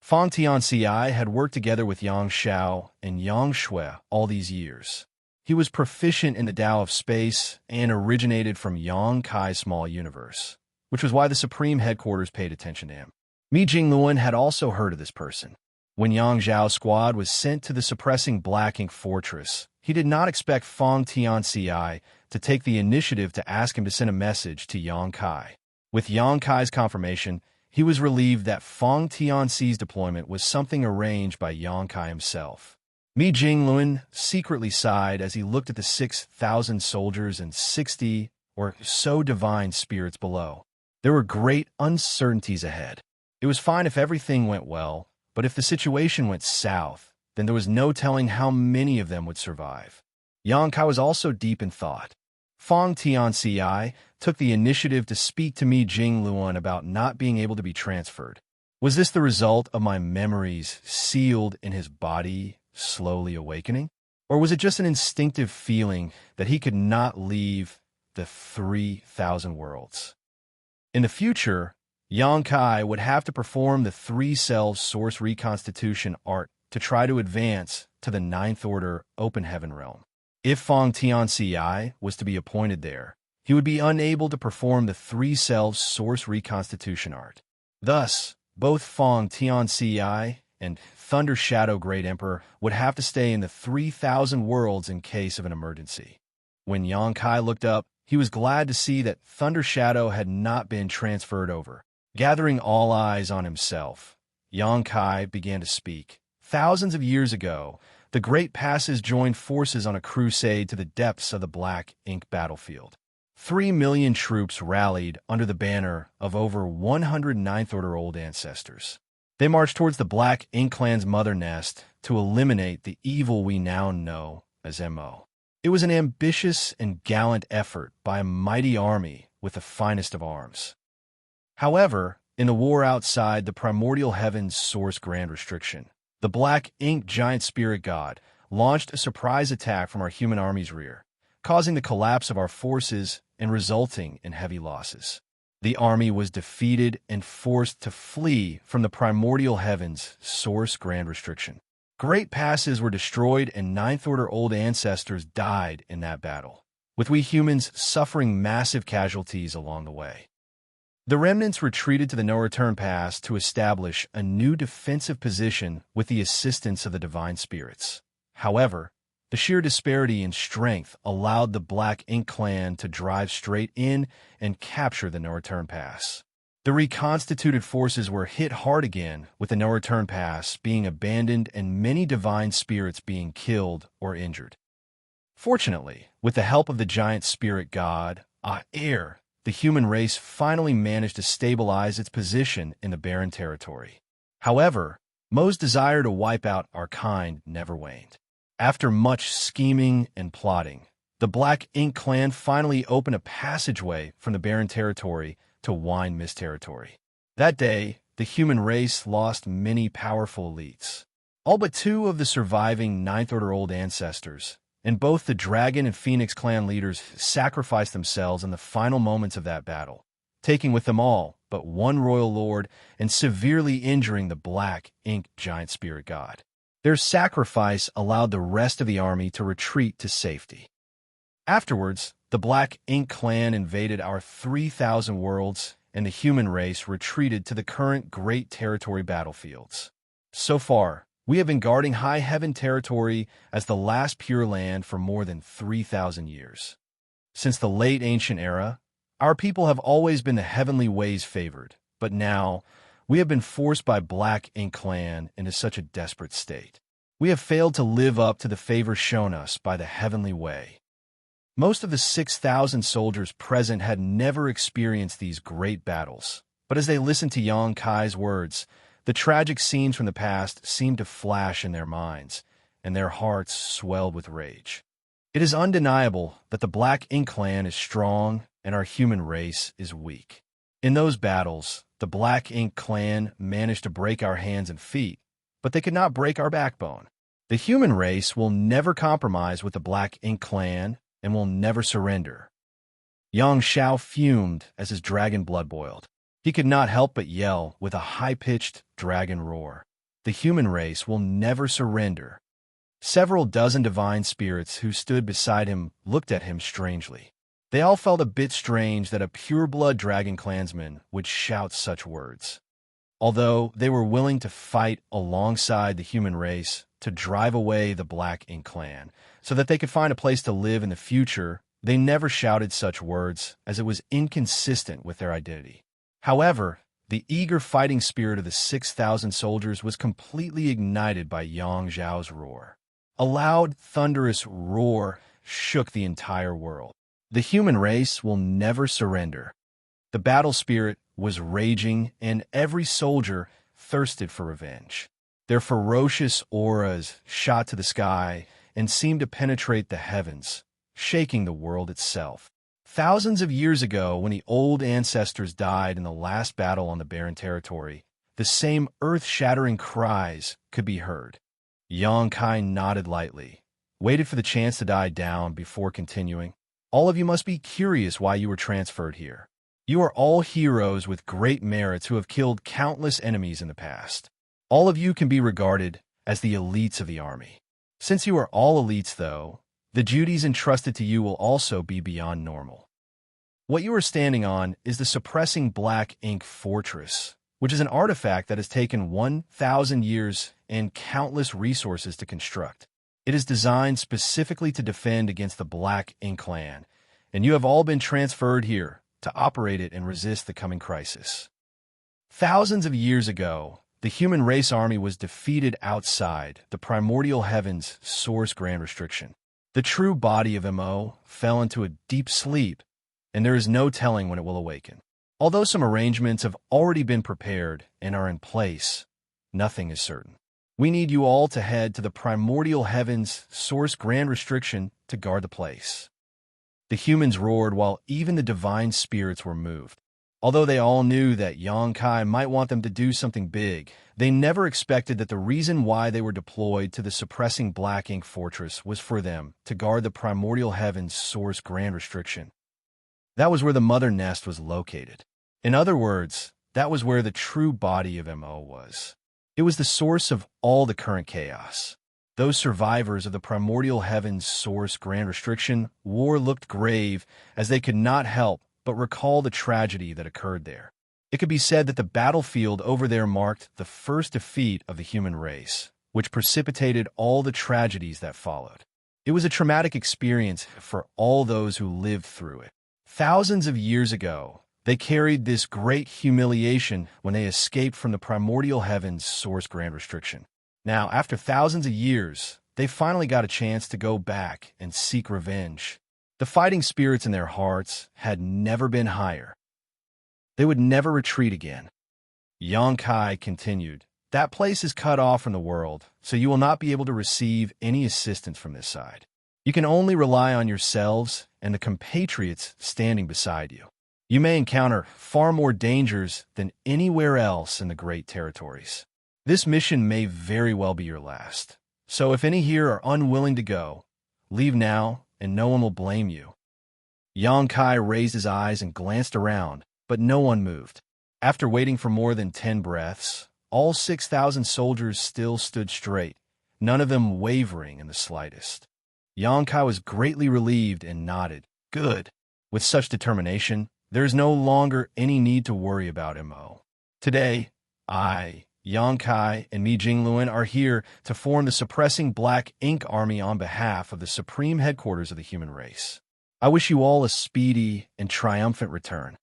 Fong Tianxia had worked together with Yang Xiao and Yang Shui all these years. He was proficient in the Tao of Space and originated from Yang Kai's small universe, which was why the Supreme Headquarters paid attention to him. Mi Jingluan had also heard of this person. When Yang Zhao's squad was sent to the suppressing Black Ink Fortress, he did not expect Fong Tianxia to take the initiative to ask him to send a message to Yang Kai. With Yang Kai's confirmation, he was relieved that Fong Tianxi's deployment was something arranged by Yang Kai himself. Mi Jingluan secretly sighed as he looked at the 6,000 soldiers and 60 or so divine spirits below. There were great uncertainties ahead. It was fine if everything went well, but if the situation went south, then there was no telling how many of them would survive. Yang Kai was also deep in thought. Fong Tianxia took the initiative to speak to Mi Jingluan about not being able to be transferred. Was this the result of my memories sealed in his body slowly awakening? Or was it just an instinctive feeling that he could not leave the 3,000 worlds? In the future, Yang Kai would have to perform the 3-cell source reconstitution art to try to advance to the 9th Order Open Heaven Realm. If Fong Tianxia was to be appointed there, he would be unable to perform the 3-cell source reconstitution art. Thus, both Fong Tianxia and Thunder Shadow Great Emperor would have to stay in the 3,000 worlds in case of an emergency. When Yang Kai looked up, he was glad to see that Thunder Shadow had not been transferred over. Gathering all eyes on himself, Yang Kai began to speak. Thousands of years ago, the Great Passes joined forces on a crusade to the depths of the Black Ink battlefield. 3 million troops rallied under the banner of over 100 9th Order Old Ancestors. They marched towards the Black Ink clan's mother nest to eliminate the evil we now know as MO. It was an ambitious and gallant effort by a mighty army with the finest of arms. However, in the war outside the primordial heavens source grand restriction, the Black Ink giant spirit god launched a surprise attack from our human army's rear, causing the collapse of our forces and resulting in heavy losses. The army was defeated and forced to flee from the primordial heavens source grand restriction. Great passes were destroyed and 9th Order Old Ancestors died in that battle, with we humans suffering massive casualties along the way. The remnants retreated to the no-return pass to establish a new defensive position with the assistance of the divine spirits. However, the sheer disparity in strength allowed the Black Ink clan to drive straight in and capture the no-return pass. The reconstituted forces were hit hard again, with the no-return pass being abandoned and many divine spirits being killed or injured. Fortunately, with the help of the giant spirit god, Air, the human race finally managed to stabilize its position in the barren territory. However, Mo's desire to wipe out our kind never waned. After much scheming and plotting, the Black Ink clan finally opened a passageway from the barren territory to Wine Mist territory. That day, the human race lost many powerful elites. All but 2 of the surviving 9th Order Old Ancestors, and both the Dragon and Phoenix clan leaders sacrificed themselves in the final moments of that battle, taking with them all but 1 royal lord and severely injuring the Black Ink giant spirit god. Their sacrifice allowed the rest of the army to retreat to safety. Afterwards, the Black Ink clan invaded our 3,000 worlds, and the human race retreated to the current Great Territory battlefields. So far, we have been guarding High Heaven territory as the last Pure Land for more than 3,000 years. Since the late ancient era, our people have always been the heavenly ways favored, but now we have been forced by Black Ink clan into such a desperate state. We have failed to live up to the favor shown us by the heavenly way. Most of the 6,000 soldiers present had never experienced these great battles, but as they listened to Yang Kai's words, the tragic scenes from the past seemed to flash in their minds, and their hearts swelled with rage. It is undeniable that the Black Ink clan is strong and our human race is weak. In those battles, the Black Ink clan managed to break our hands and feet, but they could not break our backbone. The human race will never compromise with the Black Ink clan and will never surrender. Xianxia fumed as his dragon blood boiled. He could not help but yell with a high-pitched dragon roar. The human race will never surrender. Several dozen divine spirits who stood beside him looked at him strangely. They all felt a bit strange that a pure-blood dragon clansman would shout such words. Although they were willing to fight alongside the human race to drive away the Black Ink clan so that they could find a place to live in the future, they never shouted such words as it was inconsistent with their identity. However, the eager fighting spirit of the 6,000 soldiers was completely ignited by Yang Zhao's roar. A loud, thunderous roar shook the entire world. The human race will never surrender. The battle spirit was raging, and every soldier thirsted for revenge. Their ferocious auras shot to the sky and seemed to penetrate the heavens, shaking the world itself. Thousands of years ago, when the old ancestors died in the last battle on the barren territory, the same earth-shattering cries could be heard. Yang Kai nodded lightly, waited for the chance to die down before continuing. All of you must be curious why you were transferred here. You are all heroes with great merits who have killed countless enemies in the past. All of you can be regarded as the elites of the army. Since you are all elites, though, the duties entrusted to you will also be beyond normal. What you are standing on is the suppressing Black Ink Fortress, which is an artifact that has taken 1,000 years and countless resources to construct. It is designed specifically to defend against the Black Ink clan, and you have all been transferred here to operate it and resist the coming crisis. Thousands of years ago, the human race army was defeated outside the primordial heavens source grand restriction. The true body of MO fell into a deep sleep, and there is no telling when it will awaken. Although some arrangements have already been prepared and are in place, nothing is certain. We need you all to head to the primordial heavens source grand restriction to guard the place. The humans roared while even the divine spirits were moved. Although they all knew that Yang Kai might want them to do something big, they never expected that the reason why they were deployed to the suppressing Black Ink Fortress was for them to guard the primordial heavens source grand restriction. That was where the mother nest was located. In other words, that was where the true body of MO was. It was the source of all the current chaos. Those survivors of the primordial heavens source grand restriction war looked grave as they could not help but recall the tragedy that occurred there. It could be said that the battlefield over there marked the first defeat of the human race, which precipitated all the tragedies that followed. It was a traumatic experience for all those who lived through it. Thousands of years ago, they carried this great humiliation when they escaped from the primordial heavens source grand restriction. Now, after thousands of years, they finally got a chance to go back and seek revenge. The fighting spirits in their hearts had never been higher. They would never retreat again. Yang Kai continued, "That place is cut off from the world, so you will not be able to receive any assistance from this side. You can only rely on yourselves and the compatriots standing beside you. You may encounter far more dangers than anywhere else in the Great Territories. This mission may very well be your last. So if any here are unwilling to go, leave now and no one will blame you." Yang Kai raised his eyes and glanced around, but no one moved. After waiting for more than 10 breaths, all 6,000 soldiers still stood straight, none of them wavering in the slightest. Xianxia was greatly relieved and nodded. Good. With such determination, there is no longer any need to worry about Mo. Today, I, Xianxia, and Mi Jingluan are here to form the Suppressing Black Ink Army on behalf of the supreme headquarters of the human race. I wish you all a speedy and triumphant return.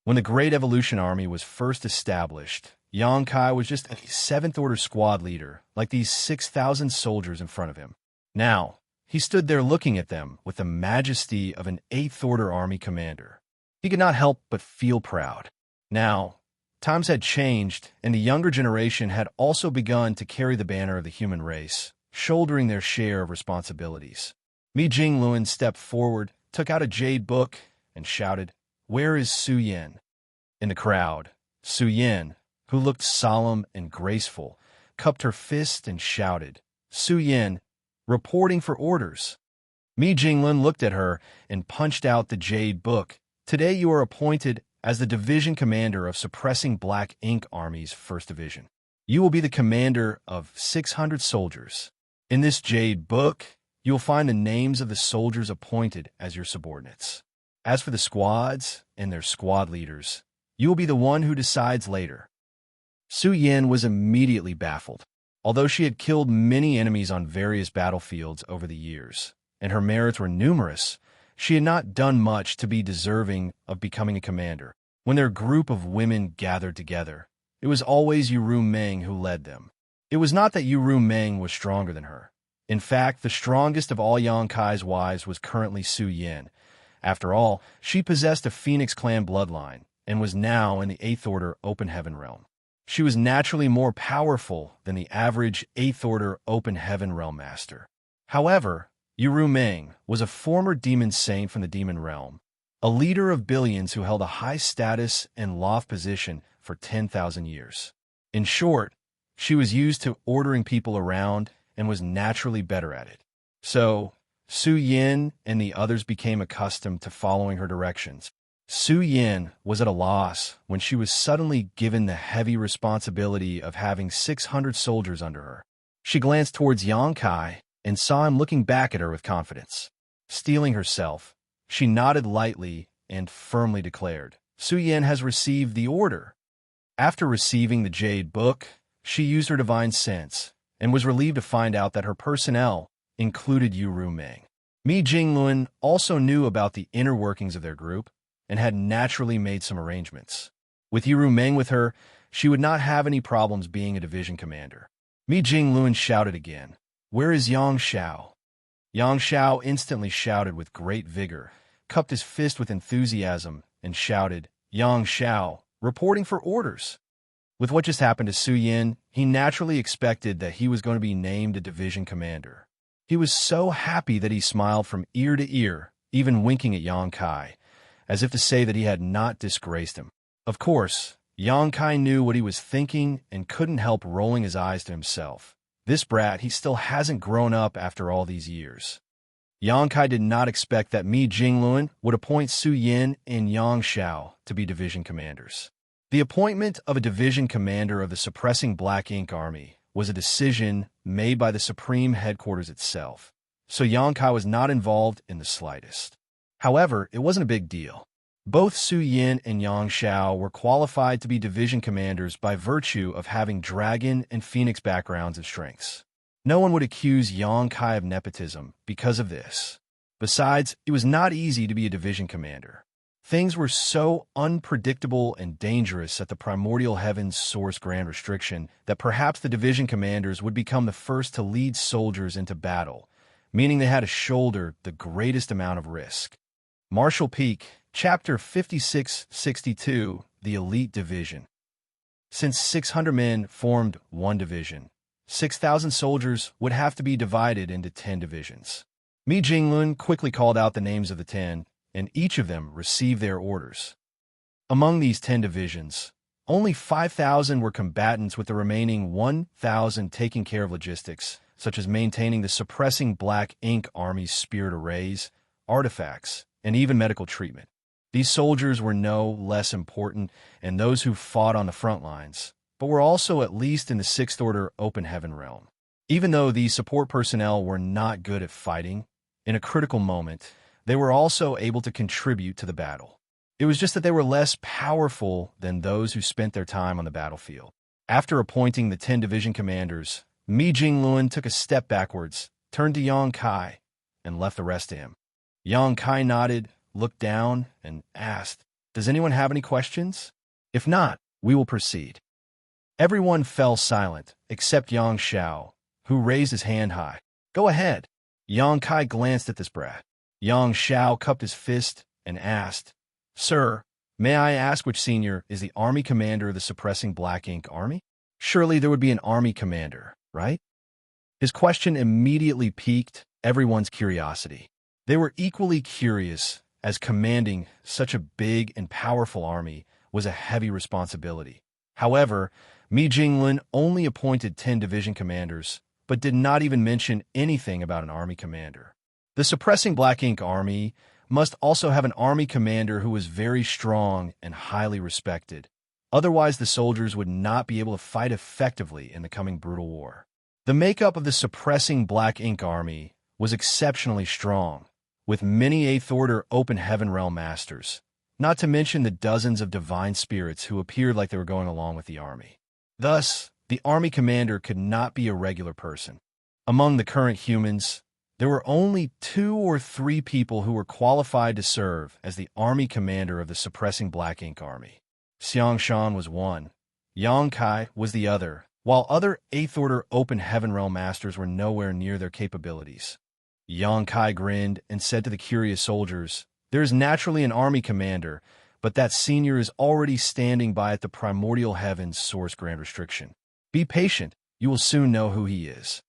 When the Great Evolution Army was first established, Xianxia was just a 7th Order squad leader, like these 6,000 soldiers in front of him. Now, he stood there looking at them with the majesty of an 8th Order Army commander. He could not help but feel proud. Now, times had changed, and the younger generation had also begun to carry the banner of the human race, shouldering their share of responsibilities. Mi Jingluan stepped forward, took out a jade book, and shouted, "Where is Su Yin?" In the crowd, Su Yin, who looked solemn and graceful, cupped her fist and shouted, "Su Yin, reporting for orders." Mi Jingluan looked at her and punched out the jade book. "Today you are appointed as the division commander of Suppressing Black Ink Army's 1st Division. You will be the commander of 600 soldiers. In this jade book, you will find the names of the soldiers appointed as your subordinates. As for the squads and their squad leaders, you will be the one who decides later." Su Yin was immediately baffled. Although she had killed many enemies on various battlefields over the years, and her merits were numerous, she had not done much to be deserving of becoming a commander. When their group of women gathered together, it was always Yuru Meng who led them. It was not that Yuru Meng was stronger than her. In fact, the strongest of all Xianxia's wives was currently Su Yin. After all, she possessed a Phoenix clan bloodline and was now in the 8th Order Open Heaven realm. She was naturally more powerful than the average 8th Order Open Heaven realm master. However, Yuru Meng was a former demon saint from the demon realm, a leader of billions who held a high status and loft position for 10,000 years. In short, she was used to ordering people around and was naturally better at it. So, Su Yin and the others became accustomed to following her directions. Su Yin was at a loss when she was suddenly given the heavy responsibility of having 600 soldiers under her. She glanced towards Xianxia and saw him looking back at her with confidence. Steeling herself, she nodded lightly and firmly declared, "Su Yin has received the order." After receiving the jade book, she used her divine sense and was relieved to find out that her personnel included Yuru Meng. Mi Jingluan also knew about the inner workings of their group and had naturally made some arrangements. With Yuru Meng with her, she would not have any problems being a division commander. Mi Jingluan shouted again, "Where is Xianxia?" Xianxia instantly shouted with great vigor, cupped his fist with enthusiasm, and shouted, "Xianxia, reporting for orders." With what just happened to Su Yin, he naturally expected that he was going to be named a division commander. He was so happy that he smiled from ear to ear, even winking at Xianxia, as if to say that he had not disgraced him. Of course, Xianxia knew what he was thinking and couldn't help rolling his eyes to himself. This brat, he still hasn't grown up after all these years. Xianxia did not expect that Mi Jingluan would appoint Su Yin and Xianxia to be division commanders. The appointment of a division commander of the Suppressing Black Ink Army was a decision made by the Supreme Headquarters itself, so Xianxia was not involved in the slightest. However, it wasn't a big deal. Both Su Yin and Xianxia were qualified to be division commanders by virtue of having dragon and phoenix backgrounds and strengths. No one would accuse Xianxia of nepotism because of this. Besides, it was not easy to be a division commander. Things were so unpredictable and dangerous at the primordial heavens source grand restriction that perhaps the division commanders would become the first to lead soldiers into battle, meaning they had to shoulder the greatest amount of risk. Marshall Peak, Chapter 5662, The Elite Division. Since 600 men formed one division, 6,000 soldiers would have to be divided into 10 divisions. Mi Jingluan quickly called out the names of the 10, and each of them received their orders. Among these 10 divisions, only 5,000 were combatants, with the remaining 1,000 taking care of logistics, such as maintaining the Suppressing Black Ink Army's spirit arrays, artifacts, and even medical treatment. These soldiers were no less important than those who fought on the front lines, but were also at least in the 6th Order Open Heaven realm. Even though these support personnel were not good at fighting, In a critical moment, they were also able to contribute to the battle. It was just that they were less powerful than those who spent their time on the battlefield. After appointing the 10 division commanders, Mi Jingluan took a step backwards, turned to Yang Kai, and left the rest to him. Yang Kai nodded, looked down, and asked, "Does anyone have any questions? If not, we will proceed." Everyone fell silent, except Yang Xiao, who raised his hand high. "Go ahead." Yang Kai glanced at this brat. Yang Xiao cupped his fist and asked, "Sir, may I ask which senior is the army commander of the suppressing Black Ink Army? Surely there would be an army commander, right?" His question immediately piqued everyone's curiosity. They were equally curious, as commanding such a big and powerful army was a heavy responsibility. However, Mi Jinglin only appointed 10 division commanders, but did not even mention anything about an army commander. The suppressing Black Ink Army must also have an army commander who was very strong and highly respected. Otherwise, the soldiers would not be able to fight effectively in the coming brutal war. The makeup of the suppressing Black Ink Army was exceptionally strong, with many 8th Order Open Heaven Realm Masters, not to mention the dozens of divine spirits who appeared like they were going along with the army. Thus, the army commander could not be a regular person. Among the current humans, there were only 2 or 3 people who were qualified to serve as the army commander of the suppressing Black Ink Army. Xianxia was one, Yang Kai was the other, while other 8th Order Open Heaven Realm Masters were nowhere near their capabilities. Yang Kai grinned and said to the curious soldiers, "There is naturally an army commander, but that senior is already standing by at the primordial heavens source grand restriction. Be patient, you will soon know who he is."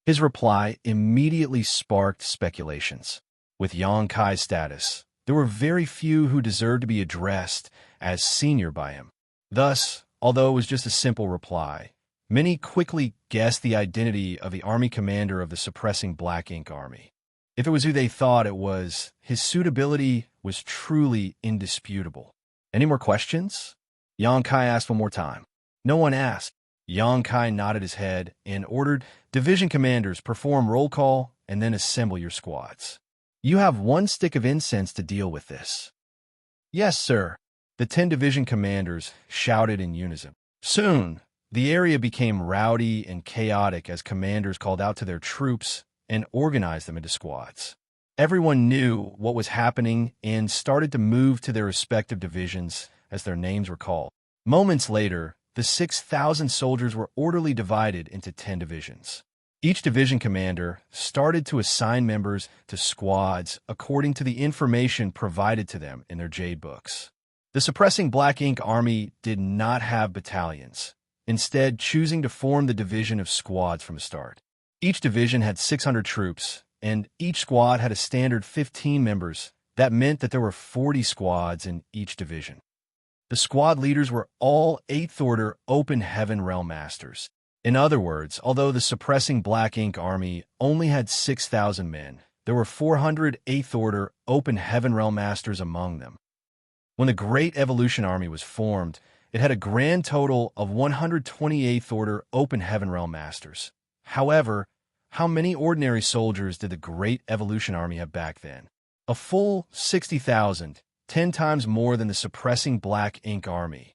His reply immediately sparked speculations. With Yang Kai's status, there were very few who deserved to be addressed as senior by him. Thus, although it was just a simple reply, many quickly guessed the identity of the army commander of the suppressing Black Ink Army. If it was who they thought it was, his suitability was truly indisputable. "Any more questions?" Yang Kai asked one more time. No one asked. Yang Kai nodded his head and ordered, "Division commanders, perform roll call and then assemble your squads. You have 1 stick of incense to deal with this." "Yes, sir," the 10 division commanders shouted in unison. Soon, the area became rowdy and chaotic as commanders called out to their troops and organized them into squads. Everyone knew what was happening and started to move to their respective divisions as their names were called. Moments later, the 6,000 soldiers were orderly divided into 10 divisions. Each division commander started to assign members to squads according to the information provided to them in their jade books. The suppressing Black Ink Army did not have battalions, instead choosing to form the division of squads from the start. Each division had 600 troops, and each squad had a standard 15 members. That meant that there were 40 squads in each division. The squad leaders were all 8th Order Open Heaven Realm Masters. In other words, although the suppressing Black Ink Army only had 6,000 men, there were 400 8th Order Open Heaven Realm Masters among them. When the Great Evolution Army was formed, it had a grand total of 128th Order Open Heaven Realm Masters. However, how many ordinary soldiers did the Great Evolution Army have back then? A full 60,000, 10 times more than the suppressing Black Ink Army.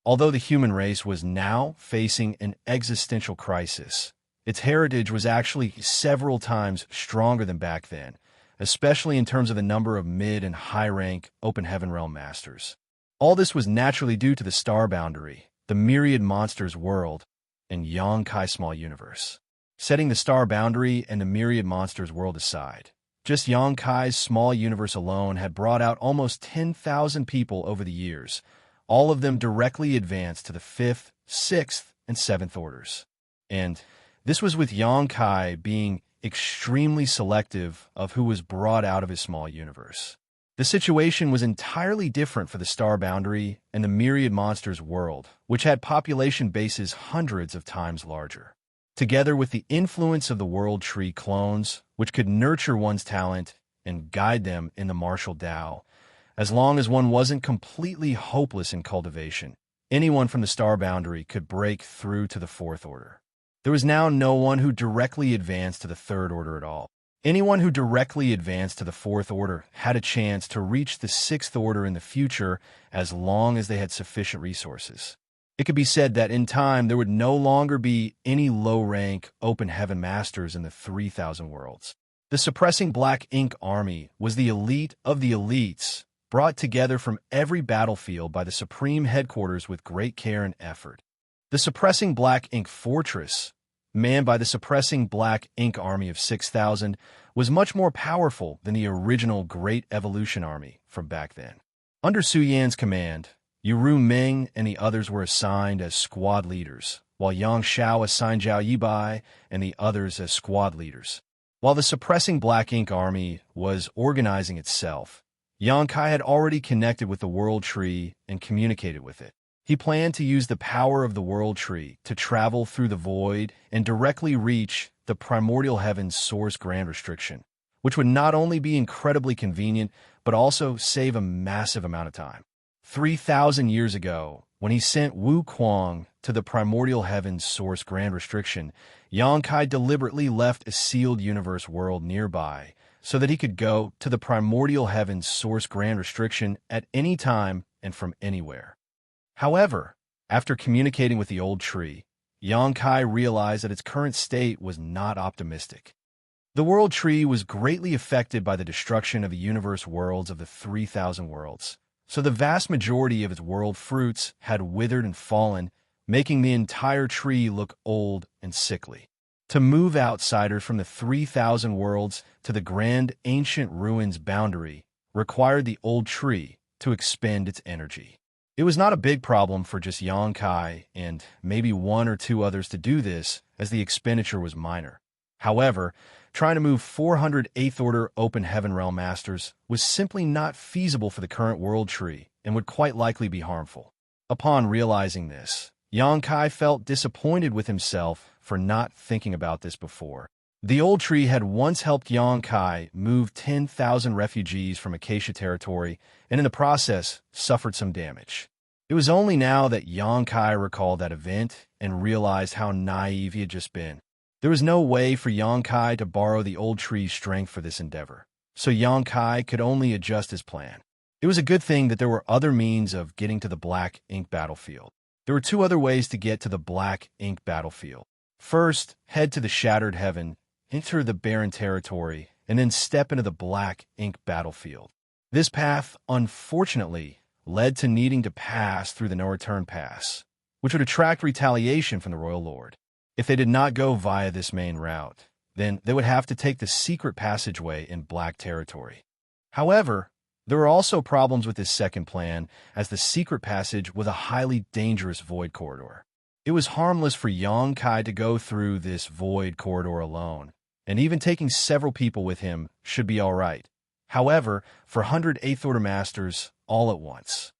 Although the human race was now facing an existential crisis, its heritage was actually several times stronger than back then, especially in terms of the number of mid and high-rank Open Heaven Realm Masters. All this was naturally due to the star boundary, the myriad monsters world, and Yang Kai small universe. Setting the star boundary and the myriad monsters world aside, just Yang Kai's small universe alone had brought out almost 10,000 people over the years, all of them directly advanced to the 5th, 6th, and 7th orders. And this was with Yang Kai being extremely selective of who was brought out of his small universe. The situation was entirely different for the star boundary and the myriad monsters world, which had population bases hundreds of times larger. Together with the influence of the World Tree clones, which could nurture one's talent and guide them in the martial Tao, as long as one wasn't completely hopeless in cultivation, anyone from the star boundary could break through to the 4th Order. There was now no one who directly advanced to the 3rd Order at all. Anyone who directly advanced to the Fourth Order had a chance to reach the Sixth Order in the future as long as they had sufficient resources. It could be said that in time there would no longer be any low-rank open heaven masters in the 3,000 worlds. The suppressing black ink army was the elite of the elites, brought together from every battlefield by the Supreme Headquarters with great care and effort. The suppressing black ink fortress, manned by the suppressing black ink army of 6,000, was much more powerful than the original Great Evolution army from back then. Under Su Yan's command, Yu Ming and the others were assigned as squad leaders, while Xianxia assigned Zhao Yibai and the others as squad leaders. While the suppressing black ink army was organizing itself, Yang Kai had already connected with the World Tree and communicated with it. He planned to use the power of the World Tree to travel through the void and directly reach the primordial heaven's source grand restriction, which would not only be incredibly convenient, but also save a massive amount of time. 3,000 years ago, when he sent Wu Kuang to the primordial heaven's source grand restriction, Yang Kai deliberately left a sealed universe world nearby so that he could go to the primordial heaven's source grand restriction at any time and from anywhere. However, after communicating with the old tree, Yang Kai realized that its current state was not optimistic. The World Tree was greatly affected by the destruction of the universe worlds of the 3,000 worlds, so the vast majority of its world fruits had withered and fallen, making the entire tree look old and sickly. To move outsiders from the 3,000 worlds to the grand ancient ruins boundary required the old tree to expend its energy. It was not a big problem for just Yang Kai and maybe one or two others to do this, as the expenditure was minor. However, trying to move 400 Eighth Order Open Heaven Realm Masters was simply not feasible for the current World Tree and would quite likely be harmful. Upon realizing this, Yang Kai felt disappointed with himself for not thinking about this before. The old tree had once helped Yang Kai move 10,000 refugees from Acacia territory and in the process suffered some damage. It was only now that Yang Kai recalled that event and realized how naive he had just been. There was no way for Yang Kai to borrow the old tree's strength for this endeavor, so Yang Kai could only adjust his plan. It was a good thing that there were other means of getting to the Black Ink battlefield. There were two other ways to get to the Black Ink battlefield. First, head to the Shattered Heaven, enter the barren territory, and then step into the Black Ink battlefield. This path, unfortunately, led to needing to pass through the no-return pass, which would attract retaliation from the Royal Lord. If they did not go via this main route, then they would have to take the secret passageway in Black territory. However, there were also problems with this second plan, as the secret passage was a highly dangerous void corridor. It was harmless for Yang Kai to go through this void corridor alone, and even taking several people with him should be all right. However, for 100 Eighth Order Masters all at once,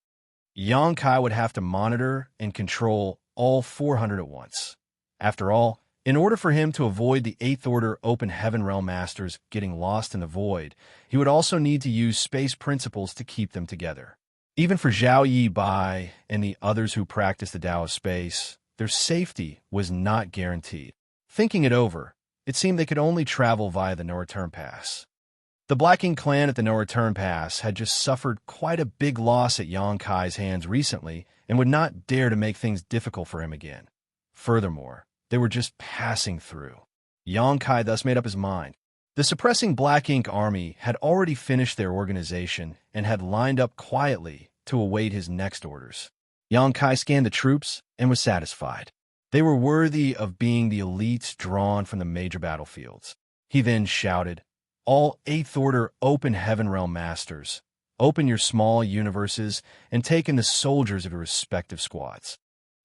Yang Kai would have to monitor and control all 400 at once. After all, in order for him to avoid the Eighth Order Open Heaven Realm Masters getting lost in the void, he would also need to use space principles to keep them together. Even for Zhao Yibai and the others who practice the Tao of Space, their safety was not guaranteed. Thinking it over, it seemed they could only travel via the no-return pass. The Black Ink clan at the no-return pass had just suffered quite a big loss at Yang Kai's hands recently and would not dare to make things difficult for him again. Furthermore, they were just passing through. Yang Kai thus made up his mind. The suppressing Black Ink army had already finished their organization and had lined up quietly to await his next orders. Yang Kai scanned the troops and was satisfied. They were worthy of being the elites drawn from the major battlefields. He then shouted, "All Eighth Order Open Heaven Realm Masters, open your small universes and take in the soldiers of your respective squads."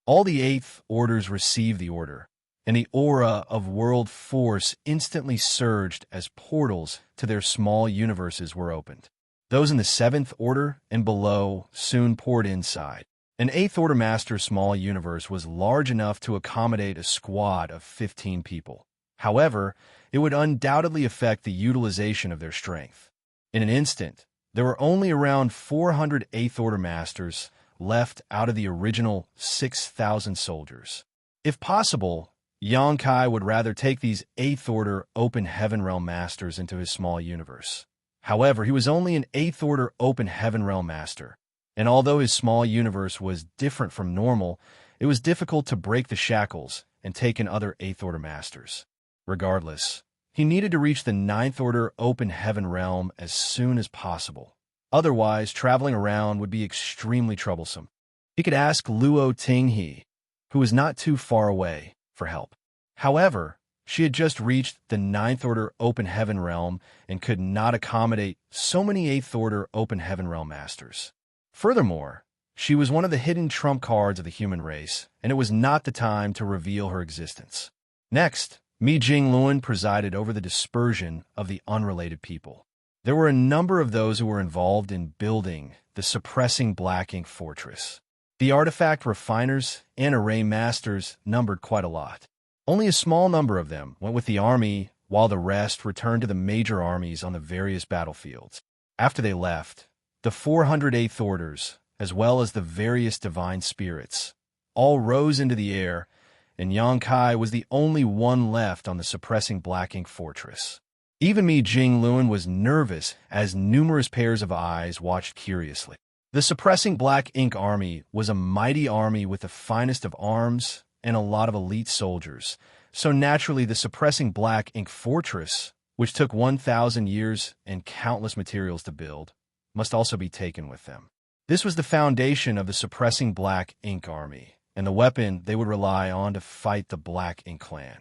All the Eighth Orders received the order, and the aura of world force instantly surged as portals to their small universes were opened. Those in the Seventh Order and below soon poured inside. An Eighth Order Master's small universe was large enough to accommodate a squad of 15 people. However, it would undoubtedly affect the utilization of their strength. In an instant, there were only around 400 Eighth Order Masters left out of the original 6,000 soldiers. If possible, Xianxia would rather take these 8th Order Open Heaven Realm Masters into his small universe. However, he was only an 8th Order Open Heaven Realm Master, and although his small universe was different from normal, it was difficult to break the shackles and take in other 8th Order Masters. Regardless, he needed to reach the 9th Order Open Heaven Realm as soon as possible. Otherwise, traveling around would be extremely troublesome. He could ask Luo Tinghe, who was not too far away, for help. However, she had just reached the 9th Order Open Heaven Realm and could not accommodate so many 8th Order Open Heaven Realm Masters. Furthermore, she was one of the hidden trump cards of the human race, and it was not the time to reveal her existence. Next, Mi Jingluan presided over the dispersion of the unrelated people. There were a number of those who were involved in building the suppressing Black Ink Fortress. The artifact refiners and array masters numbered quite a lot. Only a small number of them went with the army, while the rest returned to the major armies on the various battlefields. After they left, the 408th Orders, as well as the various divine spirits, all rose into the air, and Xianxia was the only one left on the suppressing Black Ink Fortress. Even Mi Jingluan was nervous as numerous pairs of eyes watched curiously. The suppressing Black Ink Army was a mighty army with the finest of arms and a lot of elite soldiers, so naturally the suppressing Black Ink Fortress, which took 1,000 years and countless materials to build, must also be taken with them. This was the foundation of the suppressing Black Ink Army, and the weapon they would rely on to fight the Black Ink Clan.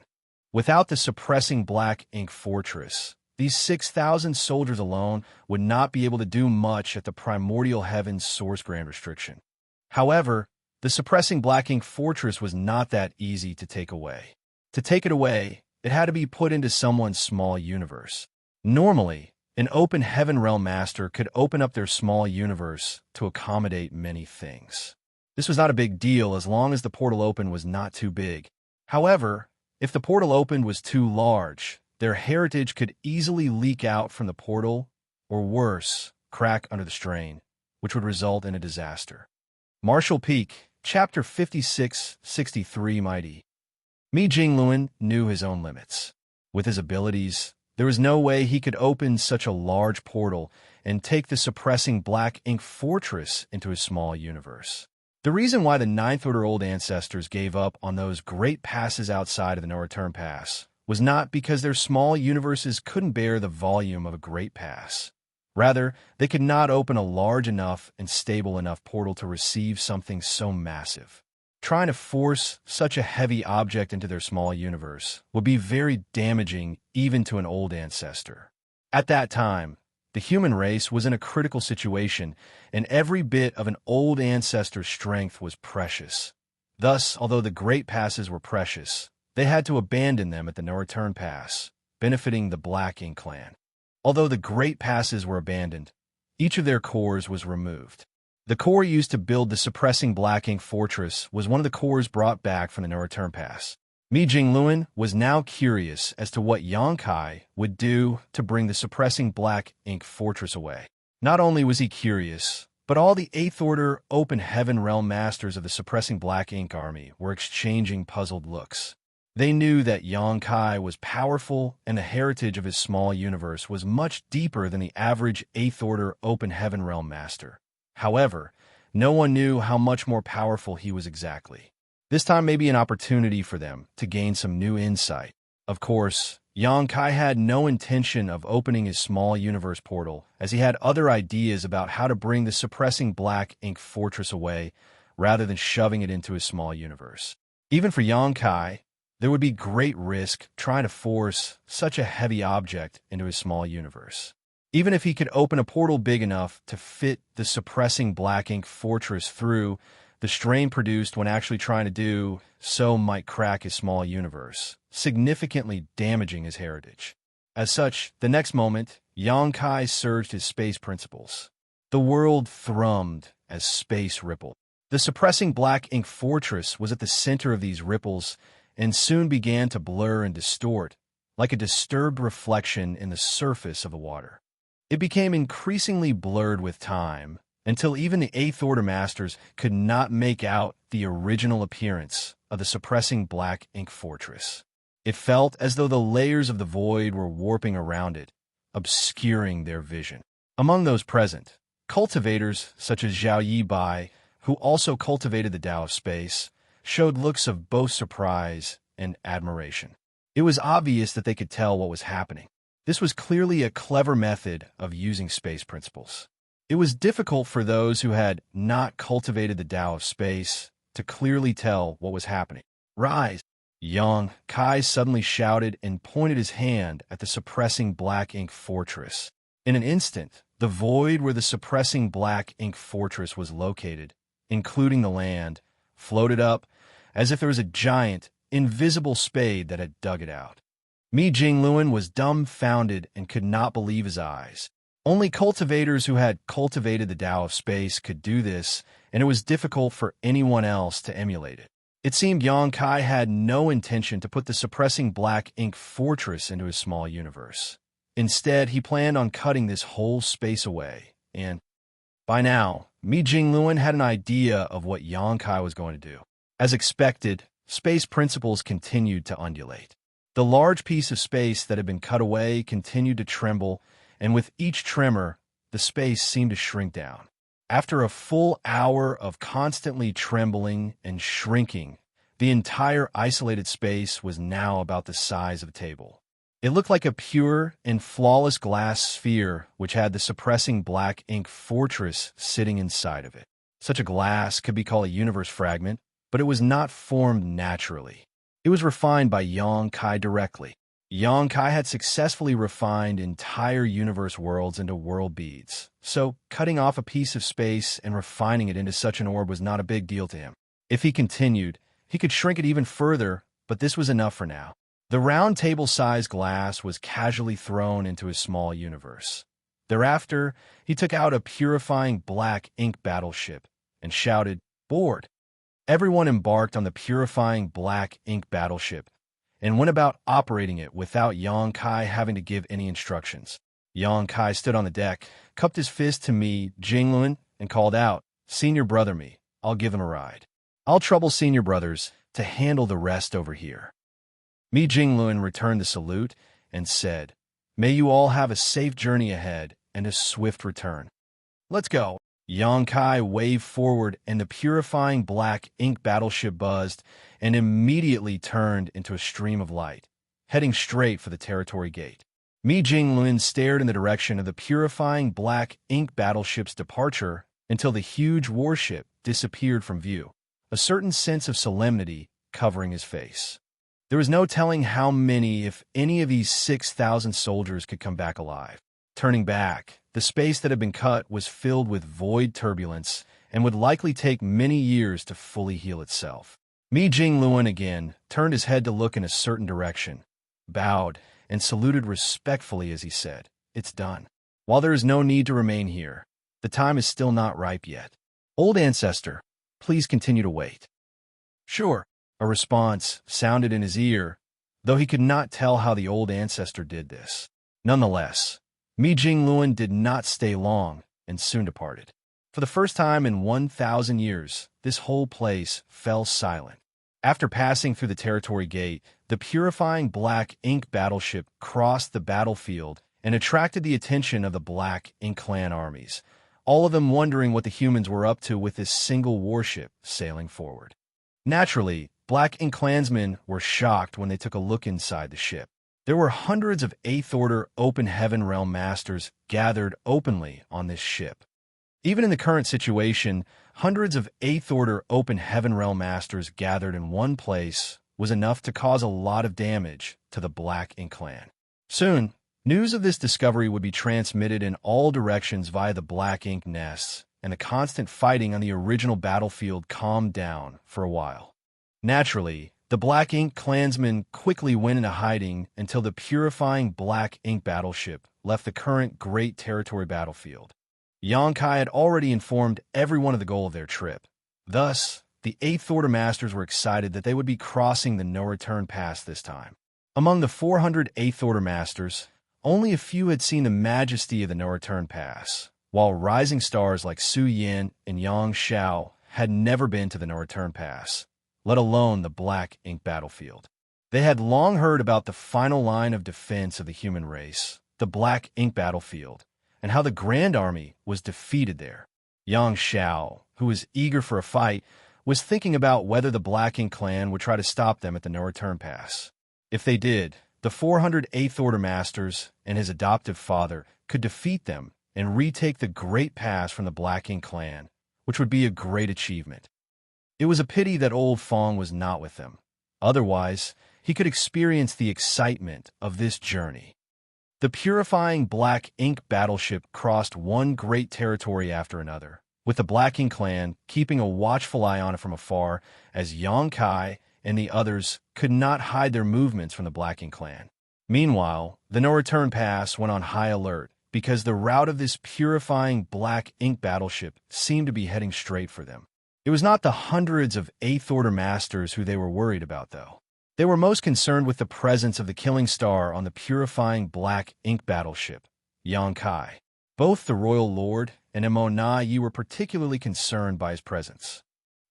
Without the suppressing Black Ink Fortress, these 6,000 soldiers alone would not be able to do much at the Primordial Heaven's Source Grand Restriction. However, the suppressing Black Ink Fortress was not that easy to take away. To take it away, it had to be put into someone's small universe. Normally, an Open Heaven Realm Master could open up their small universe to accommodate many things. This was not a big deal as long as the portal open was not too big. However, if the portal opened was too large, their heritage could easily leak out from the portal, or worse, crack under the strain, which would result in a disaster. Martial Peak, Chapter 56-63 Mighty. Mi Jingluan knew his own limits. With his abilities, there was no way he could open such a large portal and take the suppressing Black Ink Fortress into his small universe. The reason why the 9th Order Old Ancestors gave up on those great passes outside of the no-return pass was not because their small universes couldn't bear the volume of a great pass. Rather, they could not open a large enough and stable enough portal to receive something so massive. Trying to force such a heavy object into their small universe would be very damaging even to an old ancestor. At that time, the human race was in a critical situation, and every bit of an old ancestor's strength was precious. Thus, although the great passes were precious, they had to abandon them at the no-return pass, benefiting the Black Ink Clan. Although the great passes were abandoned, each of their cores was removed. The core used to build the suppressing Black Ink Fortress was one of the cores brought back from the no-return pass. Mi Jingluan was now curious as to what Xianxia would do to bring the suppressing Black Ink Fortress away. Not only was he curious, but all the 8th Order Open Heaven Realm Masters of the suppressing Black Ink Army were exchanging puzzled looks. They knew that Xianxia was powerful, and the heritage of his small universe was much deeper than the average 8th Order Open Heaven Realm Master. However, no one knew how much more powerful he was exactly. This time may be an opportunity for them to gain some new insight. Of course, Xianxia had no intention of opening his small universe portal, as he had other ideas about how to bring the suppressing Black Ink Fortress away, rather than shoving it into his small universe. Even for Xianxia, there would be great risk trying to force such a heavy object into his small universe. Even if he could open a portal big enough to fit the suppressing Black Ink Fortress through, the strain produced when actually trying to do so might crack his small universe, significantly damaging his heritage. As such, the next moment, Xianxia surged his space principles. The world thrummed as space rippled. The suppressing Black Ink Fortress was at the center of these ripples and soon began to blur and distort, like a disturbed reflection in the surface of the water. It became increasingly blurred with time, until even the 8th Order Masters could not make out the original appearance of the suppressing black ink fortress. It felt as though the layers of the void were warping around it, obscuring their vision. Among those present, cultivators such as Xiao Bai, who also cultivated the Tao of space, showed looks of both surprise and admiration. It was obvious that they could tell what was happening. This was clearly a clever method of using space principles. It was difficult for those who had not cultivated the Tao of space to clearly tell what was happening. "Rise!" Yang Kai suddenly shouted and pointed his hand at the suppressing black ink fortress. In an instant, the void where the suppressing black ink fortress was located, including the land, floated up as if there was a giant, invisible spade that had dug it out. Mi Jingluan was dumbfounded and could not believe his eyes. Only cultivators who had cultivated the Tao of space could do this, and it was difficult for anyone else to emulate it. It seemed Yang Kai had no intention to put the suppressing black ink fortress into his small universe. Instead, he planned on cutting this whole space away, and by now, Mi Jingluan had an idea of what Yang Kai was going to do. As expected, space principles continued to undulate. The large piece of space that had been cut away continued to tremble, and with each tremor, the space seemed to shrink down. After a full hour of constantly trembling and shrinking, the entire isolated space was now about the size of a table. It looked like a pure and flawless glass sphere which had the suppressing black ink fortress sitting inside of it. Such a glass could be called a universe fragment, but it was not formed naturally. It was refined by Yang Kai directly. Yang Kai had successfully refined entire universe worlds into world beads, so cutting off a piece of space and refining it into such an orb was not a big deal to him. If he continued, he could shrink it even further, but this was enough for now. The round table-sized glass was casually thrown into his small universe. Thereafter, he took out a purifying black ink battleship and shouted, "Board!" Everyone embarked on the purifying black ink battleship and went about operating it without Yang Kai having to give any instructions. Yang Kai stood on the deck, cupped his fist to Mi Jingluan, and called out, "Senior brother Mi, I'll give him a ride. I'll trouble senior brothers to handle the rest over here." Mi Jingluan returned the salute and said, "May you all have a safe journey ahead and a swift return. Let's go." Yang Kai waved forward and the purifying black ink battleship buzzed and immediately turned into a stream of light, heading straight for the territory gate. Mi Jingluan stared in the direction of the purifying black ink battleship's departure until the huge warship disappeared from view, a certain sense of solemnity covering his face. There was no telling how many, if any, of these 6,000 soldiers could come back alive. Turning back, the space that had been cut was filled with void turbulence and would likely take many years to fully heal itself. Mi Jingluan again turned his head to look in a certain direction, bowed, and saluted respectfully as he said, "It's done. While there is no need to remain here, the time is still not ripe yet. Old ancestor, please continue to wait." "Sure," a response sounded in his ear, though he could not tell how the old ancestor did this. Nonetheless, Mi Jingluan did not stay long and soon departed. For the first time in 1,000 years, this whole place fell silent. After passing through the territory gate, the purifying black ink battleship crossed the battlefield and attracted the attention of the Black Ink Clan armies, all of them wondering what the humans were up to with this single warship sailing forward. Naturally, Black Ink Clansmen were shocked when they took a look inside the ship. There were hundreds of 8th Order Open Heaven Realm Masters gathered openly on this ship. Even in the current situation, hundreds of 8th Order Open Heaven Realm Masters gathered in one place was enough to cause a lot of damage to the Black Ink Clan. Soon, news of this discovery would be transmitted in all directions via the Black Ink nests, and the constant fighting on the original battlefield calmed down for a while. Naturally, the Black Ink Clansmen quickly went into hiding until the purifying Black Ink battleship left the current Great Territory battlefield. Yang Kai had already informed everyone of the goal of their trip. Thus, the 8th Order Masters were excited that they would be crossing the no-return pass this time. Among the 400 8th Order Masters, only a few had seen the majesty of the no-return pass, while rising stars like Su Yin and Yang Xiao had never been to the no-return pass. let alone the black ink battlefield. They had long heard about the final line of defense of the human race, the black ink battlefield, and how the Grand Army was defeated there. Xianxia, who was eager for a fight, was thinking about whether the Black Ink clan would try to stop them at the no-return pass. If they did, the 408th Order Masters and his adoptive father could defeat them and retake the Great Pass from the Black Ink clan, which would be a great achievement. It was a pity that old Fong was not with them. Otherwise, he could experience the excitement of this journey. The purifying Black Ink battleship crossed one great territory after another, with the Black Ink clan keeping a watchful eye on it from afar, as Xianxia and the others could not hide their movements from the Black Ink clan. Meanwhile, the no-return pass went on high alert, because the route of this purifying Black Ink battleship seemed to be heading straight for them. It was not the hundreds of 8th Order Masters who they were worried about, though. They were most concerned with the presence of the Killing Star on the purifying Black Ink battleship, Xianxia. Both the Royal Lord and Immortal Ballad were particularly concerned by his presence.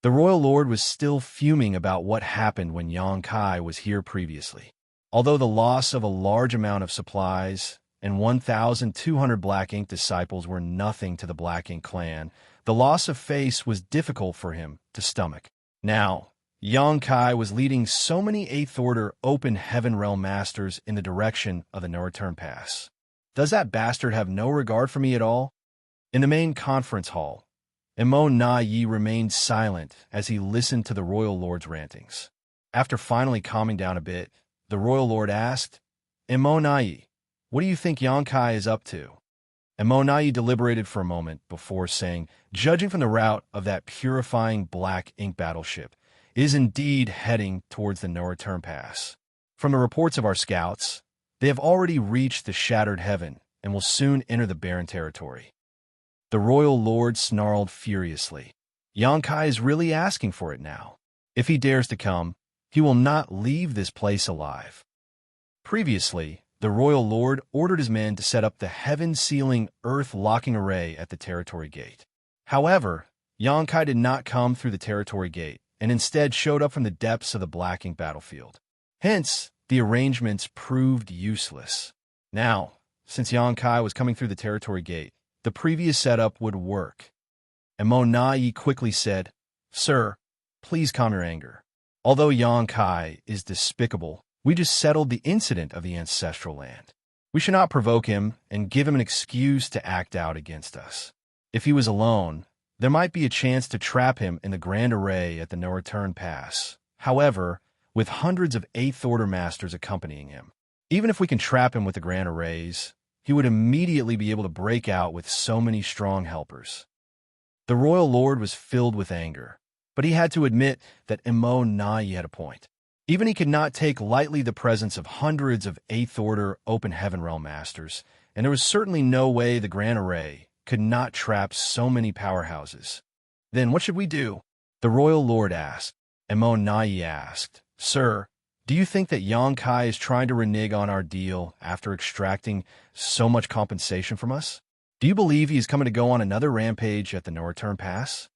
The Royal Lord was still fuming about what happened when Xianxia was here previously. Although the loss of a large amount of supplies and 1,200 Black Ink disciples were nothing to the Black Ink clan, the loss of face was difficult for him to stomach. Now, Xianxia was leading so many 8th Order Open Heaven Realm Masters in the direction of the no-return pass. Does that bastard have no regard for me at all? In the main conference hall, Immortal Ballad remained silent as he listened to the Royal Lord's rantings. After finally calming down a bit, the Royal Lord asked, Immortal Ballad, what do you think Xianxia is up to? Immortal Ballad deliberated for a moment before saying, judging from the route of that purifying Black Ink battleship, it is indeed heading towards the no-return pass. From the reports of our scouts, they have already reached the Shattered Heaven and will soon enter the barren territory. The Royal Lord snarled furiously. Xianxia is really asking for it now. If he dares to come, he will not leave this place alive. Previously, the Royal Lord ordered his men to set up the heaven-sealing, earth-locking array at the territory gate. However, Xianxia did not come through the territory gate, and instead showed up from the depths of the Black Ink battlefield. Hence, the arrangements proved useless. Now, since Xianxia was coming through the territory gate, the previous setup would work. Immortal Ballad quickly said, Sir, please calm your anger. Although Xianxia is despicable, we just settled the incident of the ancestral land. We should not provoke him and give him an excuse to act out against us. If he was alone, there might be a chance to trap him in the Grand Array at the no-return pass. However, with hundreds of 8th Order Masters accompanying him, even if we can trap him with the Grand Arrays, he would immediately be able to break out with so many strong helpers. The Royal Lord was filled with anger, but he had to admit that Immortal Ballad had a point. Even he could not take lightly the presence of hundreds of 8th Order Open Heaven Realm Masters, and there was certainly no way the Grand Array could not trap so many powerhouses. Then what should we do? The Royal Lord asked. Immortal Ballad asked, Sir, do you think that Xianxia is trying to renege on our deal after extracting so much compensation from us? Do you believe he is coming to go on another rampage at the no-return pass?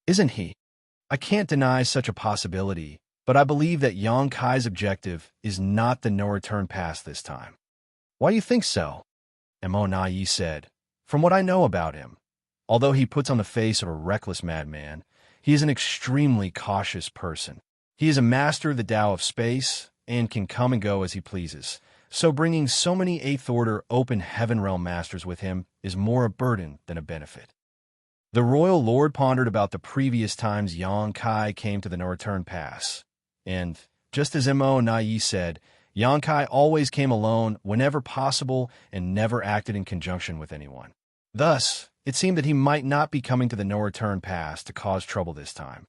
Isn't he? I can't deny such a possibility, but I believe that Xianxia's objective is not the no-return pass this time. Why do you think so? Immortal Ballad said, From what I know about him, although he puts on the face of a reckless madman, he is an extremely cautious person. He is a master of the Tao of space and can come and go as he pleases, so bringing so many 8th Order Open Heaven Realm Masters with him is more a burden than a benefit. The Royal Lord pondered about the previous times Xianxia came to the no-return pass, and, just as Immortal Ballad said, Xianxia always came alone whenever possible and never acted in conjunction with anyone. Thus, it seemed that he might not be coming to the no-return pass to cause trouble this time.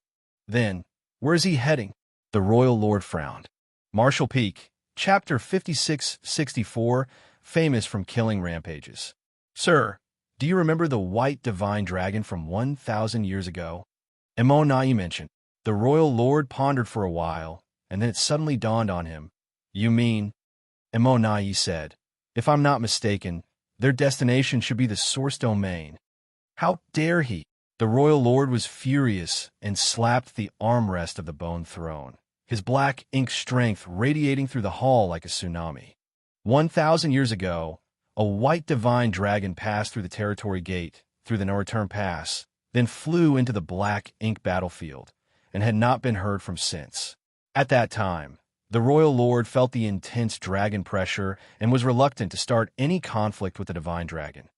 Then, where is he heading? The Royal Lord frowned. Marshall Peak, Chapter 5664, famous from killing rampages. Sir, do you remember the white divine dragon from 1,000 years ago? Immortal Ballad mentioned. The Royal Lord pondered for a while, and then it suddenly dawned on him. You mean? Immortal Ballad said. If I'm not mistaken, their destination should be the source domain. How dare he? The royal lord was furious and slapped the armrest of the bone throne, his black ink strength radiating through the hall like a tsunami. 1,000 years ago, a white divine dragon passed through the territory gate, through the no return pass, then flew into the black ink battlefield, and had not been heard from since. At that time, the royal lord felt the intense dragon pressure and was reluctant to start any conflict with the divine dragon.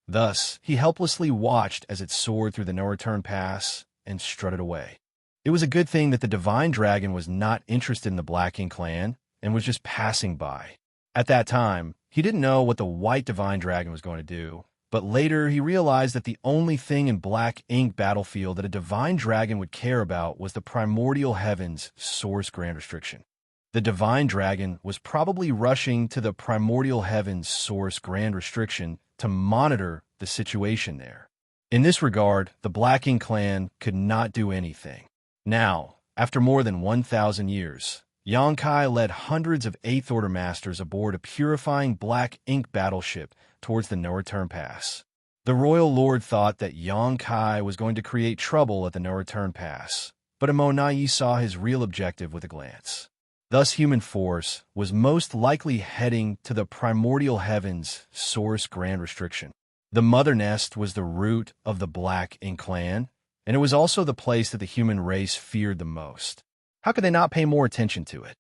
Thus, he helplessly watched as it soared through the no-return pass and strutted away. It was a good thing that the divine dragon was not interested in the Black Ink clan and was just passing by. At that time, he didn't know what the white divine dragon was going to do, but later he realized that the only thing in Black Ink battlefield that a divine dragon would care about was the primordial heavens source grand restriction. The divine dragon was probably rushing to the primordial heavens source grand restriction to monitor the situation there. In this regard, the Black Ink clan could not do anything. Now, after more than 1,000 years, Xianxia led hundreds of 8th Order masters aboard a purifying Black Ink battleship towards the no-return pass. The royal lord thought that Xianxia was going to create trouble at the no-return pass, but Immortality saw his real objective with a glance. Thus, human force was most likely heading to the primordial heavens source grand restriction. The mother nest was the root of the Black Ink clan, and it was also the place that the human race feared the most. How could they not pay more attention to it?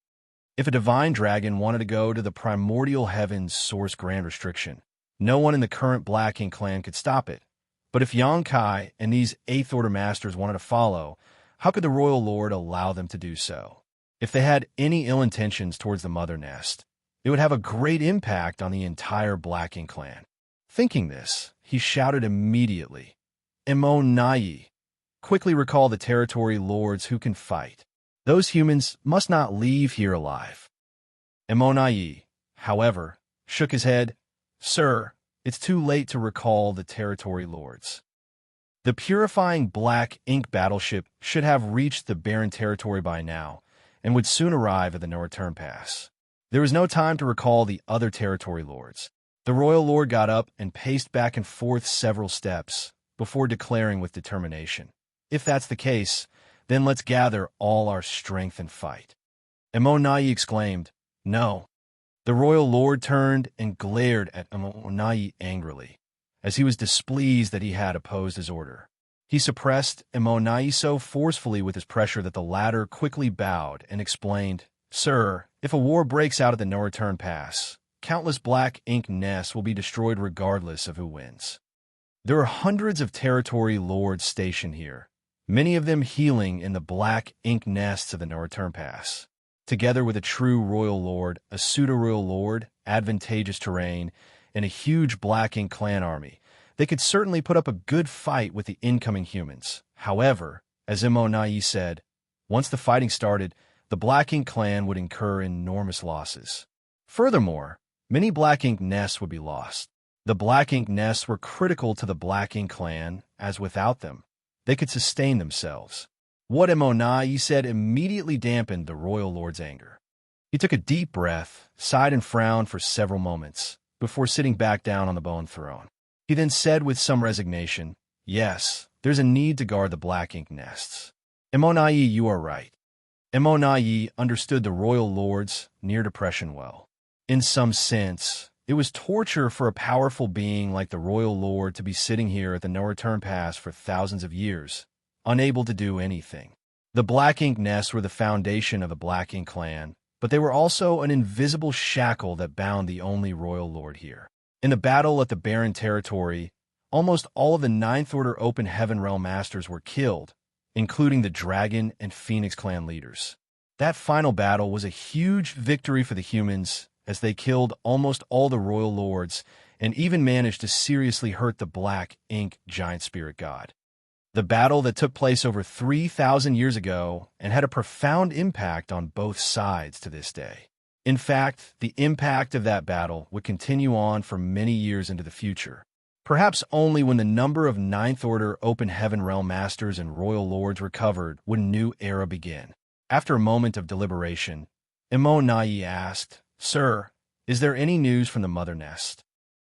If a divine dragon wanted to go to the primordial heavens source grand restriction, no one in the current Black Ink clan could stop it. But if Xianxia and these 8th Order masters wanted to follow, how could the royal lord allow them to do so? If they had any ill intentions towards the mother nest, it would have a great impact on the entire Black Ink clan. Thinking this, he shouted immediately, "Immortality! Quickly recall the territory lords who can fight. Those humans must not leave here alive." Immortality, however, shook his head. "Sir, it's too late to recall the territory lords. The purifying Black Ink battleship should have reached the barren territory by now, and would soon arrive at the no-return pass. There was no time to recall the other territory lords." The royal lord got up and paced back and forth several steps before declaring with determination, "If that's the case, then let's gather all our strength and fight." Immortality exclaimed, "No." The royal lord turned and glared at Immortality angrily, as he was displeased that he had opposed his order. He suppressed Immortality so forcefully with his pressure that the latter quickly bowed and explained, "Sir, if a war breaks out at the no-return pass, countless Black Ink nests will be destroyed regardless of who wins. There are hundreds of territory lords stationed here, many of them healing in the Black Ink nests of the no-return pass. Together with a true royal lord, a pseudo-royal lord, advantageous terrain, and a huge Black Ink clan army, they could certainly put up a good fight with the incoming humans. However, as Immortality said, once the fighting started, the Black Ink clan would incur enormous losses. Furthermore, many Black Ink nests would be lost. The Black Ink nests were critical to the Black Ink clan, as without them, they could sustain themselves. What Immortality said immediately dampened the royal lord's anger. He took a deep breath, sighed and frowned for several moments, before sitting back down on the bone throne. He then said with some resignation, "Yes, there's a need to guard the Black Ink nests. Immortality, you are right." Immortality understood the royal lord's near depression well. In some sense, it was torture for a powerful being like the royal lord to be sitting here at the no-return pass for thousands of years, unable to do anything. The Black Ink nests were the foundation of the Black Ink clan, but they were also an invisible shackle that bound the only royal lord here. In the battle at the barren territory, almost all of the 9th Order Open Heaven Realm Masters were killed, including the Dragon and Phoenix clan leaders. That final battle was a huge victory for the humans, as they killed almost all the royal lords and even managed to seriously hurt the Black Ink giant spirit god. The battle that took place over 3,000 years ago and had a profound impact on both sides to this day. In fact, the impact of that battle would continue on for many years into the future. Perhaps only when the number of 9th Order Open Heaven Realm Masters and Royal Lords recovered would a new era begin. After a moment of deliberation, Immortality asked, "Sir, is there any news from the Mother Nest?"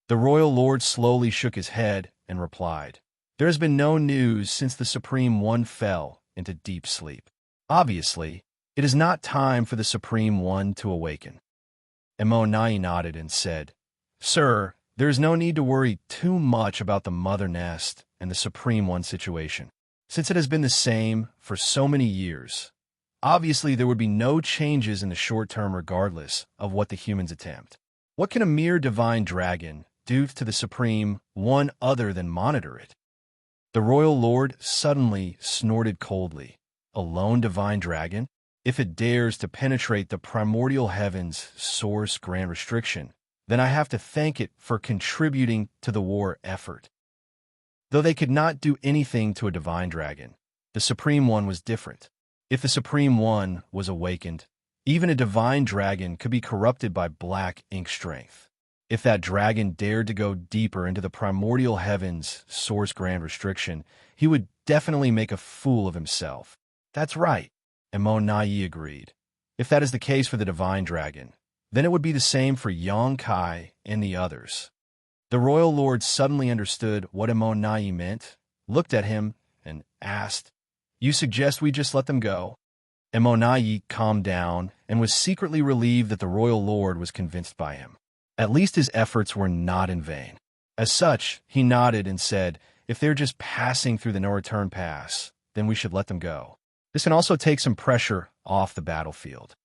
The Royal Lord slowly shook his head and replied, There has been no news since the Supreme One fell into deep sleep. Obviously, it is not time for the Supreme One to awaken. Nai nodded and said, Sir, there is no need to worry too much about the Mother Nest and the Supreme One situation, since it has been the same for so many years. Obviously, there would be no changes in the short term regardless of what the humans attempt. What can a mere divine dragon do to the Supreme One other than monitor it? The royal lord suddenly snorted coldly. A lone divine dragon? If it dares to penetrate the primordial heavens' source grand restriction, then I have to thank it for contributing to the war effort. Though they could not do anything to a divine dragon, the Supreme One was different. If the Supreme One was awakened, even a divine dragon could be corrupted by black ink strength. If that dragon dared to go deeper into the primordial heavens' source grand restriction, he would definitely make a fool of himself. That's right, Nai agreed. If that is the case for the divine dragon, then it would be the same for Xianxia and the others. The royal lord suddenly understood what Nai meant, looked at him, and asked, You suggest we just let them go? Nai calmed down and was secretly relieved that the royal lord was convinced by him. At least his efforts were not in vain. As such, he nodded and said, If they're just passing through the no-return pass, then we should let them go. This can also take some pressure off the battlefield.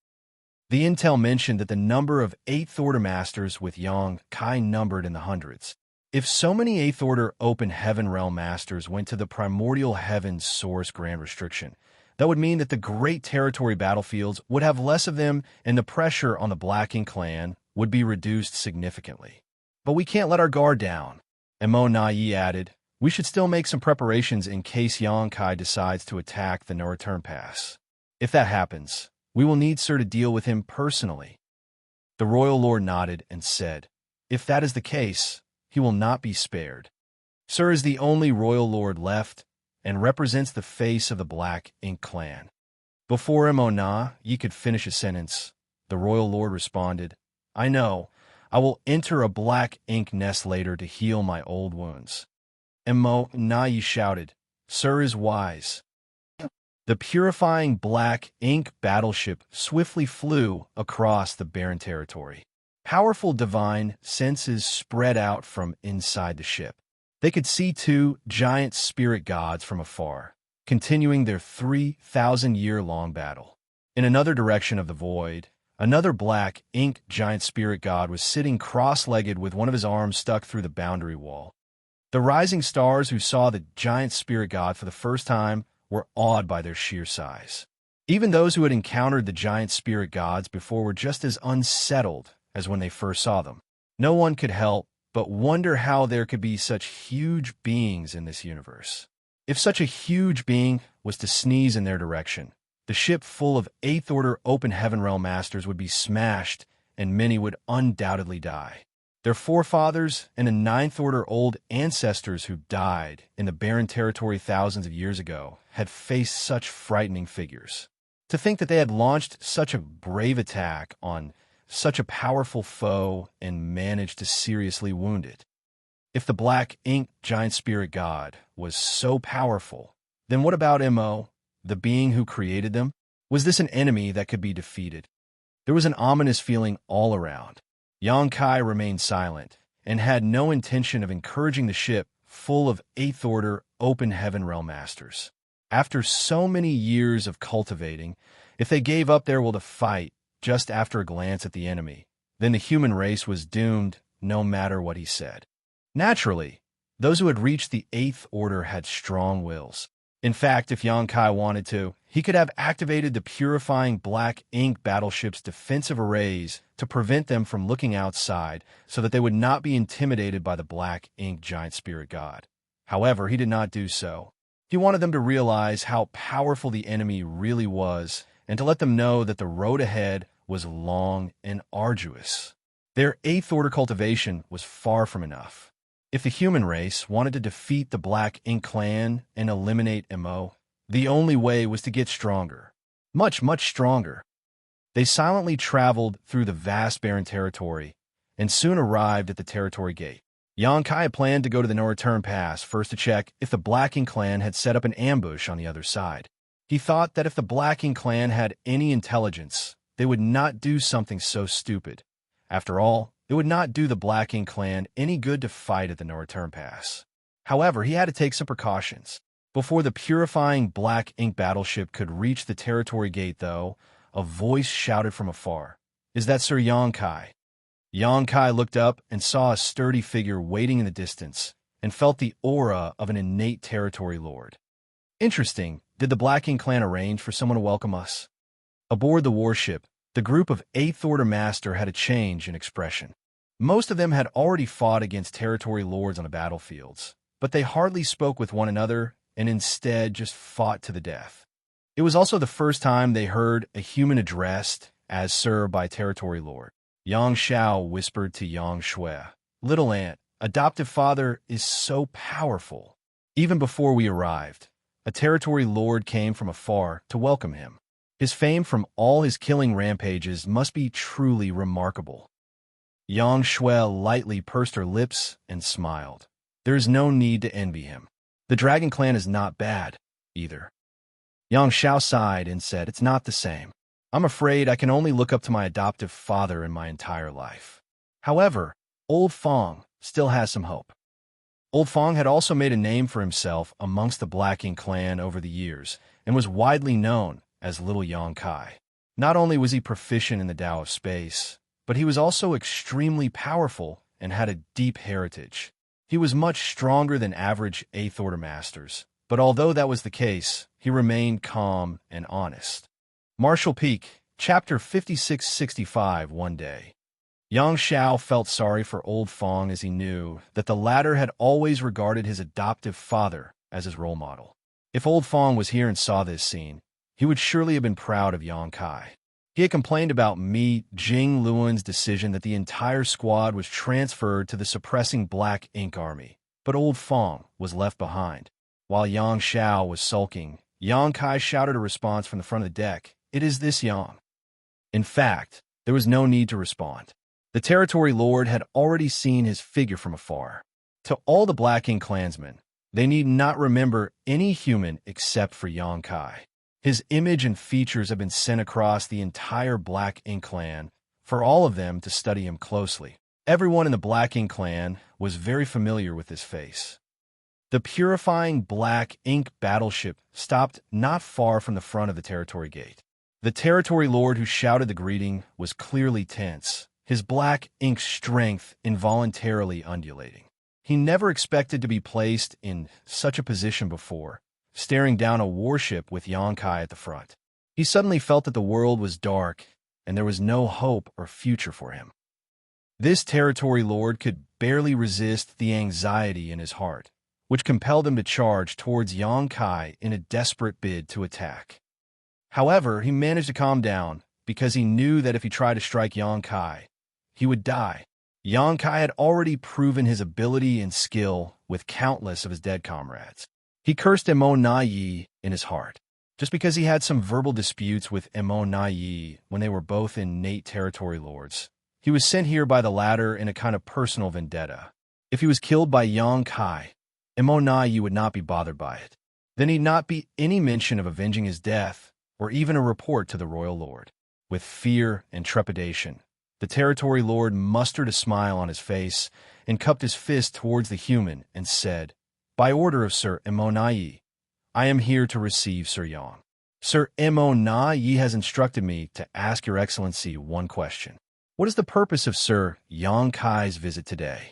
The intel mentioned that the number of 8th Order Masters with Xianxia numbered in the hundreds. If so many 8th Order Open Heaven Realm Masters went to the Primordial Heavens Source Grand Restriction, that would mean that the Great Territory battlefields would have less of them and the pressure on the Black Ink clan would be reduced significantly. But we can't let our guard down. Nai added, We should still make some preparations in case Xianxia decides to attack the no-return pass. If that happens, we will need Sir to deal with him personally. The royal lord nodded and said, If that is the case, he will not be spared. Sir is the only royal lord left and represents the face of the Black Ink clan. Before Nai could finish a sentence, the royal lord responded, I know. I will enter a black ink nest later to heal my old wounds. Nai shouted, Sir is wise. The purifying black ink battleship swiftly flew across the barren territory. Powerful divine senses spread out from inside the ship. They could see 2 giant spirit gods from afar, continuing their 3,000-year-long battle. In another direction of the void, another black ink giant spirit god was sitting cross-legged with one of his arms stuck through the boundary wall. The rising stars who saw the giant spirit god for the first time were awed by their sheer size. Even those who had encountered the giant spirit gods before were just as unsettled as when they first saw them. No one could help but wonder how there could be such huge beings in this universe. If such a huge being was to sneeze in their direction, the ship full of 8th Order Open Heaven Realm Masters would be smashed, and many would undoubtedly die. Their forefathers and the 9th Order old ancestors who died in the barren territory thousands of years ago had faced such frightening figures. To think that they had launched such a brave attack on such a powerful foe and managed to seriously wound it. If the Black Ink Giant Spirit God was so powerful, then what about the being who created them? Was this an enemy that could be defeated? There was an ominous feeling all around. Xianxia remained silent and had no intention of encouraging the ship full of 8th Order Open Heaven Realm Masters. After so many years of cultivating, if they gave up their will to fight just after a glance at the enemy, then the human race was doomed no matter what he said. Naturally, those who had reached the 8th Order had strong wills. In fact, if Xianxia wanted to, he could have activated the purifying black ink battleship's defensive arrays to prevent them from looking outside so that they would not be intimidated by the black ink giant spirit god. However, he did not do so. He wanted them to realize how powerful the enemy really was and to let them know that the road ahead was long and arduous. Their 8th Order cultivation was far from enough. If the human race wanted to defeat the Black Ink clan and eliminate the only way was to get stronger. Much, much stronger. They silently traveled through the vast barren territory and soon arrived at the territory gate. Xianxia planned to go to the no-return pass first to check if the Blacking clan had set up an ambush on the other side. He thought that if the Blacking clan had any intelligence, they would not do something so stupid. After all, it would not do the Blacking clan any good to fight at the no-return pass. However, he had to take some precautions. Before the purifying black ink battleship could reach the territory gate, though, a voice shouted from afar, "Is that Sir Xianxia?" Xianxia looked up and saw a sturdy figure waiting in the distance and felt the aura of an innate territory lord. Interesting, did the Blacking clan arrange for someone to welcome us? Aboard the warship, the group of 8th Order Master had a change in expression. Most of them had already fought against territory lords on the battlefields, but they hardly spoke with one another and instead just fought to the death. It was also the first time they heard a human addressed as Sir by territory lord. Xianxia whispered to Xianxia, "Little aunt, adoptive father is so powerful." Even before we arrived, a territory lord came from afar to welcome him. His fame from all his killing rampages must be truly remarkable. Xianxia lightly pursed her lips and smiled. There is no need to envy him. The Dragon Clan is not bad, either. Xianxia sighed and said, "It's not the same. I'm afraid I can only look up to my adoptive father in my entire life." However, Old Fong still has some hope. Old Fong had also made a name for himself amongst the Blacking clan over the years and was widely known as Little Xianxia. Not only was he proficient in the Tao of Space, but he was also extremely powerful and had a deep heritage. He was much stronger than average 8th Order Masters, but although that was the case, he remained calm and honest. Martial Peak, Chapter 5665, one day. Xianxia felt sorry for Old Fong as he knew that the latter had always regarded his adoptive father as his role model. If Old Fong was here and saw this scene, he would surely have been proud of Xianxia. He had complained about Mi Jing Luan's decision that the entire squad was transferred to the suppressing Black Ink Army, but Old Fong was left behind. While Xianxia was sulking, Xianxia shouted a response from the front of the deck, "It is this Yang." In fact, there was no need to respond. The territory lord had already seen his figure from afar. To all the Black Ink clansmen, they need not remember any human except for Xianxia. His image and features have been sent across the entire Black Ink clan for all of them to study him closely. Everyone in the Black Ink clan was very familiar with his face. The purifying Black Ink battleship stopped not far from the front of the territory gate. The territory lord who shouted the greeting was clearly tense, his Black Ink strength involuntarily undulating. He never expected to be placed in such a position before, staring down a warship with Xianxia at the front. He suddenly felt that the world was dark and there was no hope or future for him. This territory lord could barely resist the anxiety in his heart, which compelled him to charge towards Xianxia in a desperate bid to attack. However, he managed to calm down because he knew that if he tried to strike Xianxia, he would die. Xianxia had already proven his ability and skill with countless of his dead comrades. He cursed Emo Na-Yi in his heart, just because he had some verbal disputes with Emo Na-Yi when they were both innate territory lords. He was sent here by the latter in a kind of personal vendetta. If he was killed by Xianxia, Emo Na-Yi would not be bothered by it. There need not be any mention of avenging his death, or even a report to the royal lord. With fear and trepidation, the territory lord mustered a smile on his face and cupped his fist towards the human and said, "By order of Sir Emo Na-Yi, I am here to receive Sir Yang. Sir Emo Na-Yi has instructed me to ask Your Excellency one question. What is the purpose of Sir Xianxia's visit today?"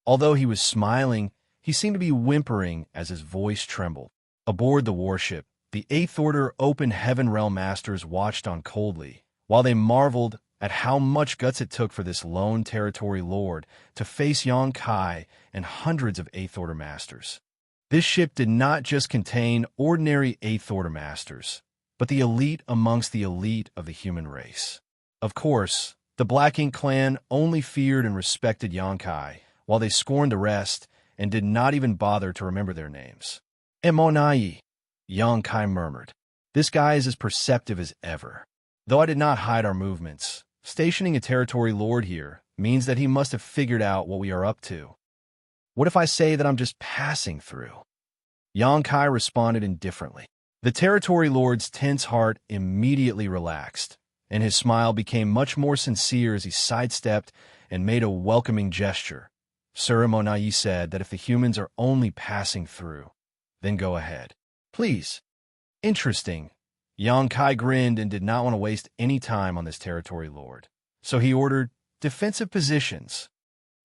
Although he was smiling, he seemed to be whimpering as his voice trembled. Aboard the warship, the 8th Order Open Heaven Realm Masters watched on coldly, while they marveled at how much guts it took for this lone territory lord to face Xianxia and hundreds of 8th Order Masters. This ship did not just contain ordinary 8th Order Masters, but the elite amongst the elite of the human race. Of course, the Black Ink clan only feared and respected Xianxia, while they scorned the rest and did not even bother to remember their names. "Emo Na-Yi," Xianxia murmured. "This guy is as perceptive as ever." Though I did not hide our movements, stationing a territory lord here means that he must have figured out what we are up to. What if I say that I'm just passing through? Xianxia responded indifferently. The territory lord's tense heart immediately relaxed, and his smile became much more sincere as he sidestepped and made a welcoming gesture. Sir Immortality said that if the humans are only passing through, then go ahead. Please. Interesting. Xianxia grinned and did not want to waste any time on this territory lord. So he ordered defensive positions.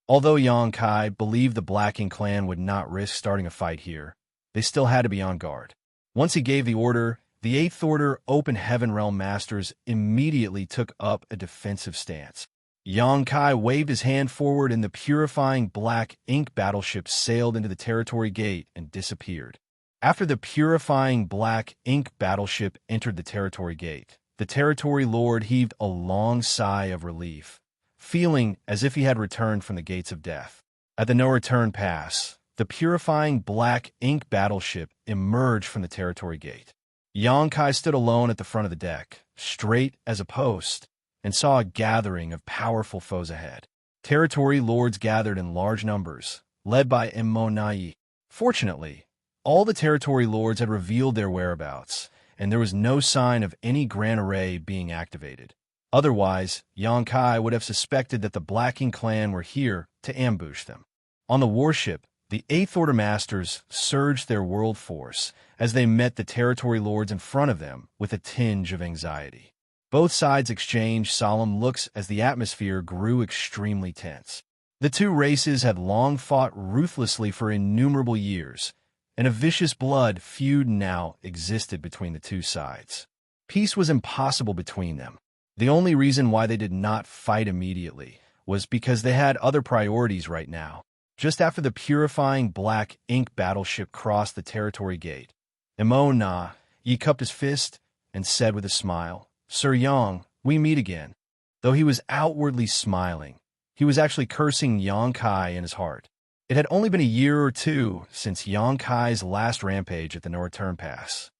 Although Xianxia believed the Black Ink clan would not risk starting a fight here, they still had to be on guard. Once he gave the order, the Eighth Order Open Heaven Realm Masters immediately took up a defensive stance. Xianxia waved his hand forward and the purifying Black Ink battleship sailed into the territory gate and disappeared. After the purifying Black Ink battleship entered the territory gate, the territory lord heaved a long sigh of relief, feeling as if he had returned from the gates of death. At the no-return pass, the purifying Black Ink battleship emerged from the territory gate. Xianxia stood alone at the front of the deck, straight as a post, and saw a gathering of powerful foes ahead. Territory lords gathered in large numbers, led by Immortality. Fortunately, all the territory lords had revealed their whereabouts, and there was no sign of any grand array being activated. Otherwise, Xianxia would have suspected that the Black Ink clan were here to ambush them. On the warship, the Eighth Order Masters surged their world force as they met the territory lords in front of them with a tinge of anxiety. Both sides exchanged solemn looks as the atmosphere grew extremely tense. The two races had long fought ruthlessly for innumerable years, and a vicious blood feud now existed between the two sides. Peace was impossible between them. The only reason why they did not fight immediately was because they had other priorities right now. Just after the purifying Black Ink battleship crossed the territory gate, Immortality cupped his fist and said with a smile, "Sir Yang, we meet again." Though he was outwardly smiling, he was actually cursing Xianxia in his heart. It had only been a year or two since Xianxia's last rampage at the no-return pass.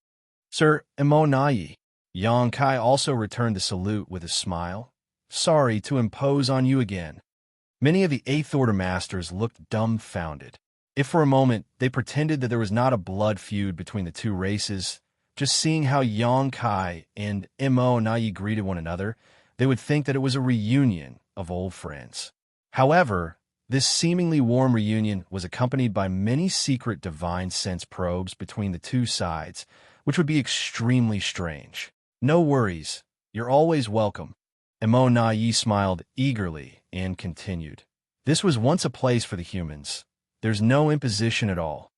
"Sir Immortality." Xianxia also returned the salute with a smile. "Sorry to impose on you again." Many of the Eighth Order Masters looked dumbfounded. If for a moment they pretended that there was not a blood feud between the two races, just seeing how Xianxia and Immortality greeted one another, they would think that it was a reunion of old friends. However, this seemingly warm reunion was accompanied by many secret divine sense probes between the two sides, which would be extremely strange. "No worries, you're always welcome." Immortality smiled eagerly and continued. "This was once a place for the humans. There's no imposition at all."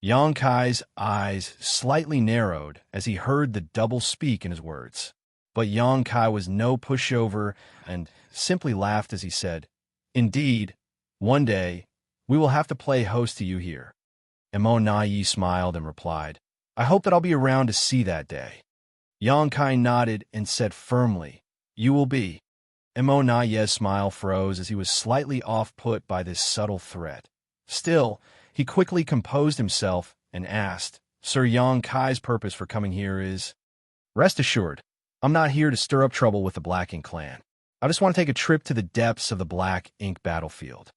Xianxia's eyes slightly narrowed as he heard the double speak in his words. But Xianxia was no pushover and simply laughed as he said, "Indeed, one day, we will have to play host to you here." Immortality smiled and replied, "I hope that I'll be around to see that day." Xianxia nodded and said firmly, "You will be." Immortality's smile froze as he was slightly off-put by this subtle threat. Still, he quickly composed himself and asked, "Sir Xianxia's purpose for coming here is—" "Rest assured, I'm not here to stir up trouble with the Black Ink clan. I just want to take a trip to the depths of the Black Ink battlefield."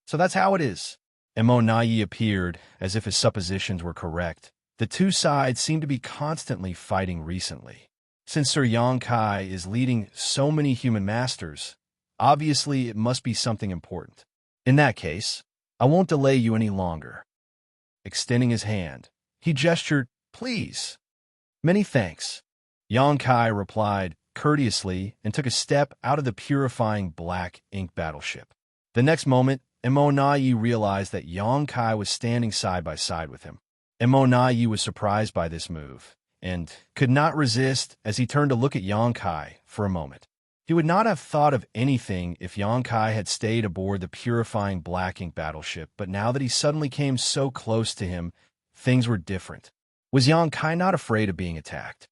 "So that's how it is." Immortality appeared as if his suppositions were correct. The two sides seemed to be constantly fighting recently. Since Sir Xianxia is leading so many human masters, obviously it must be something important. In that case, I won't delay you any longer. Extending his hand, he gestured, "Please." "Many thanks." Xianxia replied courteously and took a step out of the purifying Black Ink battleship. The next moment, Immortality realized that Xianxia was standing side by side with him. Immortality was surprised by this move and could not resist as he turned to look at Xianxia for a moment. He would not have thought of anything if Xianxia had stayed aboard the purifying Black Ink battleship, but now that he suddenly came so close to him, things were different. Was Xianxia not afraid of being attacked?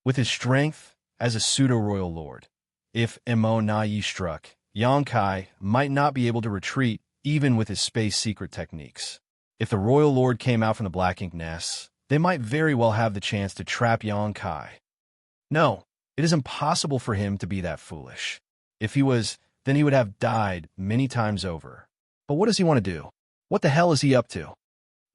With his strength as a pseudo-royal lord, if Immortality struck, Xianxia might not be able to retreat even with his space secret techniques. If the royal lord came out from the Black Ink nests, they might very well have the chance to trap Xianxia. No, it is impossible for him to be that foolish. If he was, then he would have died many times over. But what does he want to do? What the hell is he up to?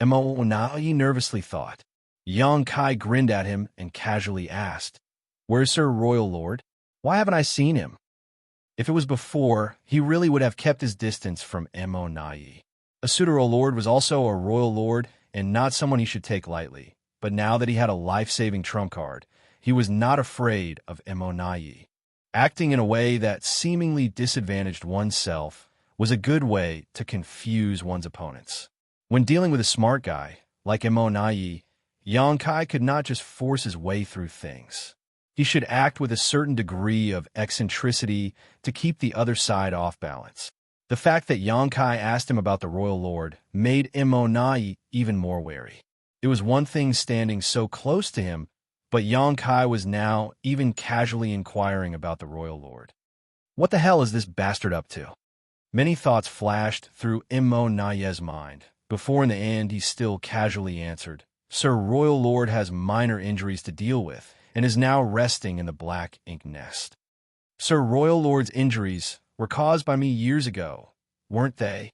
Imo nervously thought. Yang Kai grinned at him and casually asked, "Where's Sir Royal Lord? Why haven't I seen him?" If it was before, he really would have kept his distance from Imo. A Pseudo Lord was also a royal lord and not someone he should take lightly. But now that he had a life-saving trump card, he was not afraid of Imo. Acting in a way that seemingly disadvantaged oneself was a good way to confuse one's opponents. When dealing with a smart guy like Imo, Yang Kai could not just force his way through things. He should act with a certain degree of eccentricity to keep the other side off balance. The fact that Yang Kai asked him about the Royal Lord made Imo even more wary. It was one thing standing so close to him, but Yang Kai was now even casually inquiring about the Royal Lord. What the hell is this bastard up to? Many thoughts flashed through Imo's mind, before in the end he still casually answered, "Sir Royal Lord has minor injuries to deal with, and is now resting in the black ink nest." Sir Royal Lord's injuries were caused by me years ago, weren't they?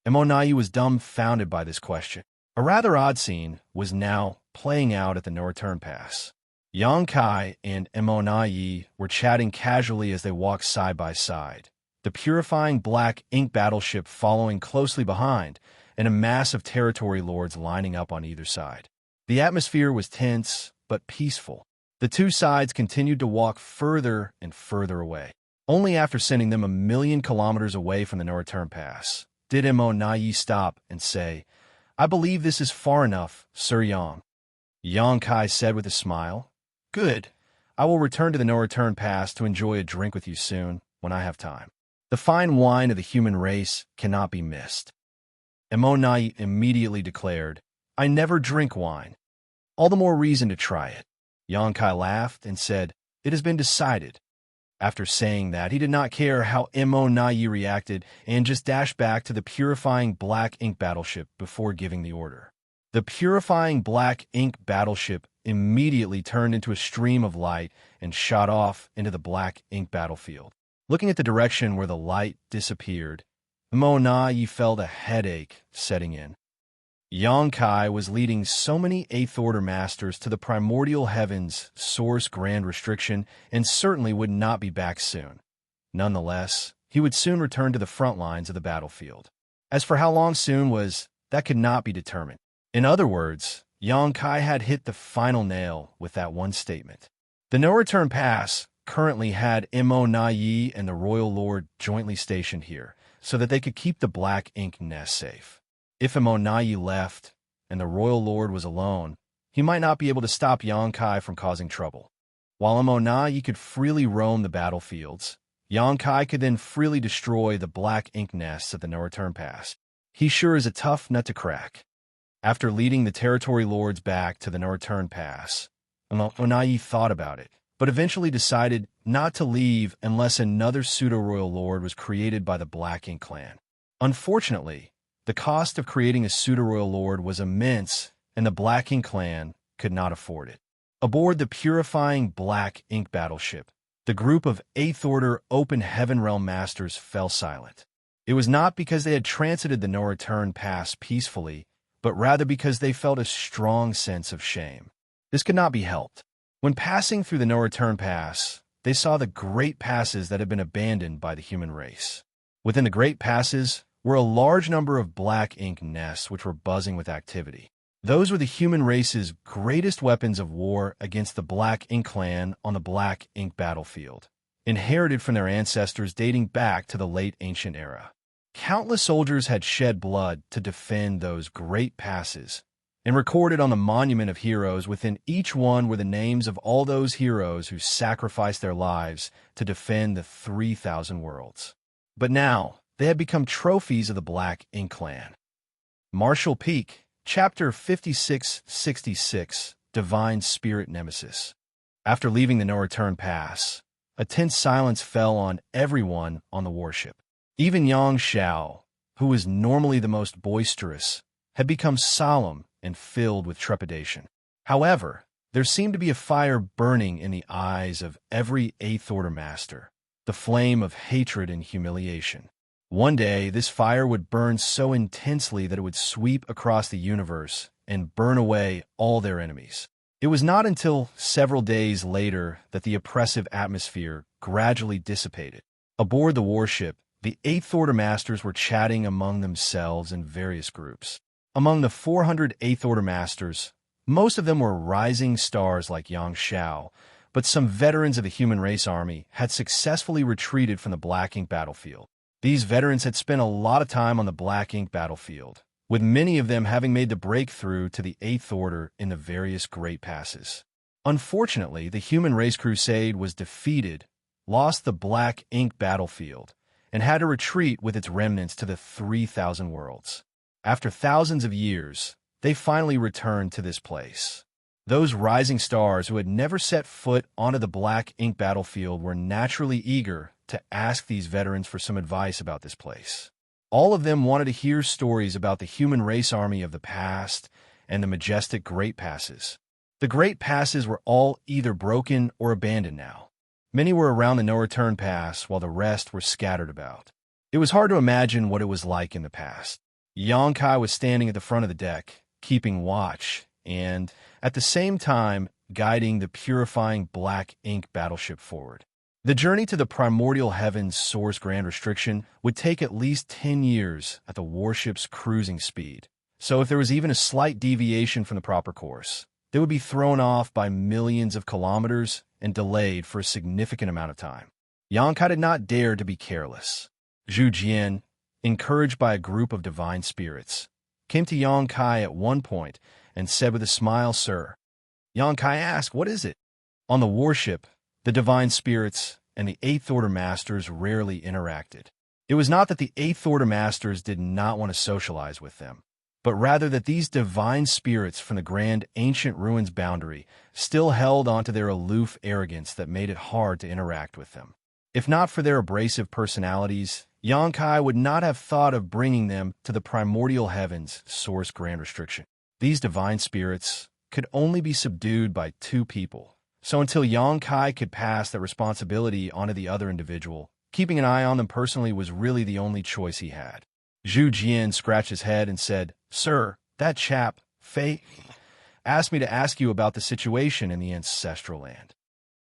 Imo was dumbfounded by this question. A rather odd scene was now playing out at the no return pass. Yang Kai and Imo were chatting casually as they walked side by side, the purifying black ink battleship following closely behind, and a mass of territory lords lining up on either side. The atmosphere was tense but peaceful. The two sides continued to walk further and further away. Only after sending them 1,000,000 kilometers away from the no-return pass did Imo stop and say, "I believe this is far enough, Sir Yang." Yang Kai said with a smile, "Good. I will return to the no-return pass to enjoy a drink with you soon, when I have time. The fine wine of the human race cannot be missed." Imo immediately declared, "I never drink wine. All the more reason to try it." Yang Kai laughed and said, "It has been decided." After saying that, he did not care how Imo reacted and just dashed back to the purifying black ink battleship before giving the order. The purifying black ink battleship immediately turned into a stream of light and shot off into the black ink battlefield. Looking at the direction where the light disappeared, Imo felt a headache setting in. Yang Kai was leading so many Eighth Order Masters to the primordial heavens source grand restriction and certainly would not be back soon. Nonetheless, he would soon return to the front lines of the battlefield. As for how long soon was, that could not be determined. In other words, Yang Kai had hit the final nail with that one statement. The no-return pass currently had Imo and the Royal Lord jointly stationed here, so that they could keep the black ink nest safe. If Imo left, and the Royal Lord was alone, he might not be able to stop Yang Kai from causing trouble. While Imo could freely roam the battlefields, Yang Kai could then freely destroy the black ink nests at the no-return pass. He sure is a tough nut to crack. After leading the territory lords back to the no-return pass, Imo thought about it, but eventually decided not to leave unless another pseudo-royal lord was created by the Black Ink clan. Unfortunately, the cost of creating a pseudo-royal lord was immense, and the Black Ink clan could not afford it. Aboard the purifying Black Ink battleship, the group of Eighth Order Open Heaven Realm Masters fell silent. It was not because they had transited the no-return pass peacefully, but rather because they felt a strong sense of shame. This could not be helped. When passing through the no-return pass, they saw the great passes that had been abandoned by the human race. Within the great passes were a large number of black ink nests which were buzzing with activity. Those were the human race's greatest weapons of war against the Black Ink clan on the Black Ink battlefield, inherited from their ancestors dating back to the late ancient era. Countless soldiers had shed blood to defend those great passes, and recorded on the monument of heroes within each one were the names of all those heroes who sacrificed their lives to defend the 3,000 worlds. But now, they had become trophies of the Black Ink clan. Martial Peak, Chapter 5666, Divine Spirit Nemesis. After leaving the no-return pass, a tense silence fell on everyone on the warship. Even Xianxia, who was normally the most boisterous, had become solemn and filled with trepidation. However, there seemed to be a fire burning in the eyes of every Eighth Order Master, the flame of hatred and humiliation. One day, this fire would burn so intensely that it would sweep across the universe and burn away all their enemies. It was not until several days later that the oppressive atmosphere gradually dissipated. Aboard the warship, the Eighth Order Masters were chatting among themselves in various groups. Among the 400 Eighth Order Masters, most of them were rising stars like Xianxia, but some veterans of the human race army had successfully retreated from the Black Ink battlefield. These veterans had spent a lot of time on the Black Ink battlefield, with many of them having made the breakthrough to the Eighth Order in the various Great Passes. Unfortunately, the human race crusade was defeated, lost the Black Ink battlefield, and had to retreat with its remnants to the 3,000 worlds. After thousands of years, they finally returned to this place. Those rising stars who had never set foot onto the Black Ink battlefield were naturally eager to ask these veterans for some advice about this place. All of them wanted to hear stories about the human race army of the past and the majestic Great Passes. The Great Passes were all either broken or abandoned now. Many were around the no-return pass, while the rest were scattered about. It was hard to imagine what it was like in the past. Xianxia was standing at the front of the deck, keeping watch, and, at the same time, guiding the purifying Black Ink battleship forward. The journey to the primordial heavens source Grand Restriction would take at least 10 years at the warship's cruising speed, so if there was even a slight deviation from the proper course, they would be thrown off by millions of kilometers and delayed for a significant amount of time. Xianxia did not dare to be careless. Zhu Jian, encouraged by a group of divine spirits, came to Xianxia at one point and said with a smile, "Sir." Xianxia asked, "What is it?" On the warship, the divine spirits and the Eighth Order Masters rarely interacted. It was not that the Eighth Order Masters did not want to socialize with them, but rather that these divine spirits from the grand ancient ruins boundary still held onto their aloof arrogance that made it hard to interact with them. If not for their abrasive personalities, Xianxia would not have thought of bringing them to the primordial heavens source Grand Restriction. These divine spirits could only be subdued by two people, so until Xianxia could pass that responsibility onto the other individual, keeping an eye on them personally was really the only choice he had. Zhu Jian scratched his head and said, "Sir, that chap, Fei, asked me to ask you about the situation in the ancestral land."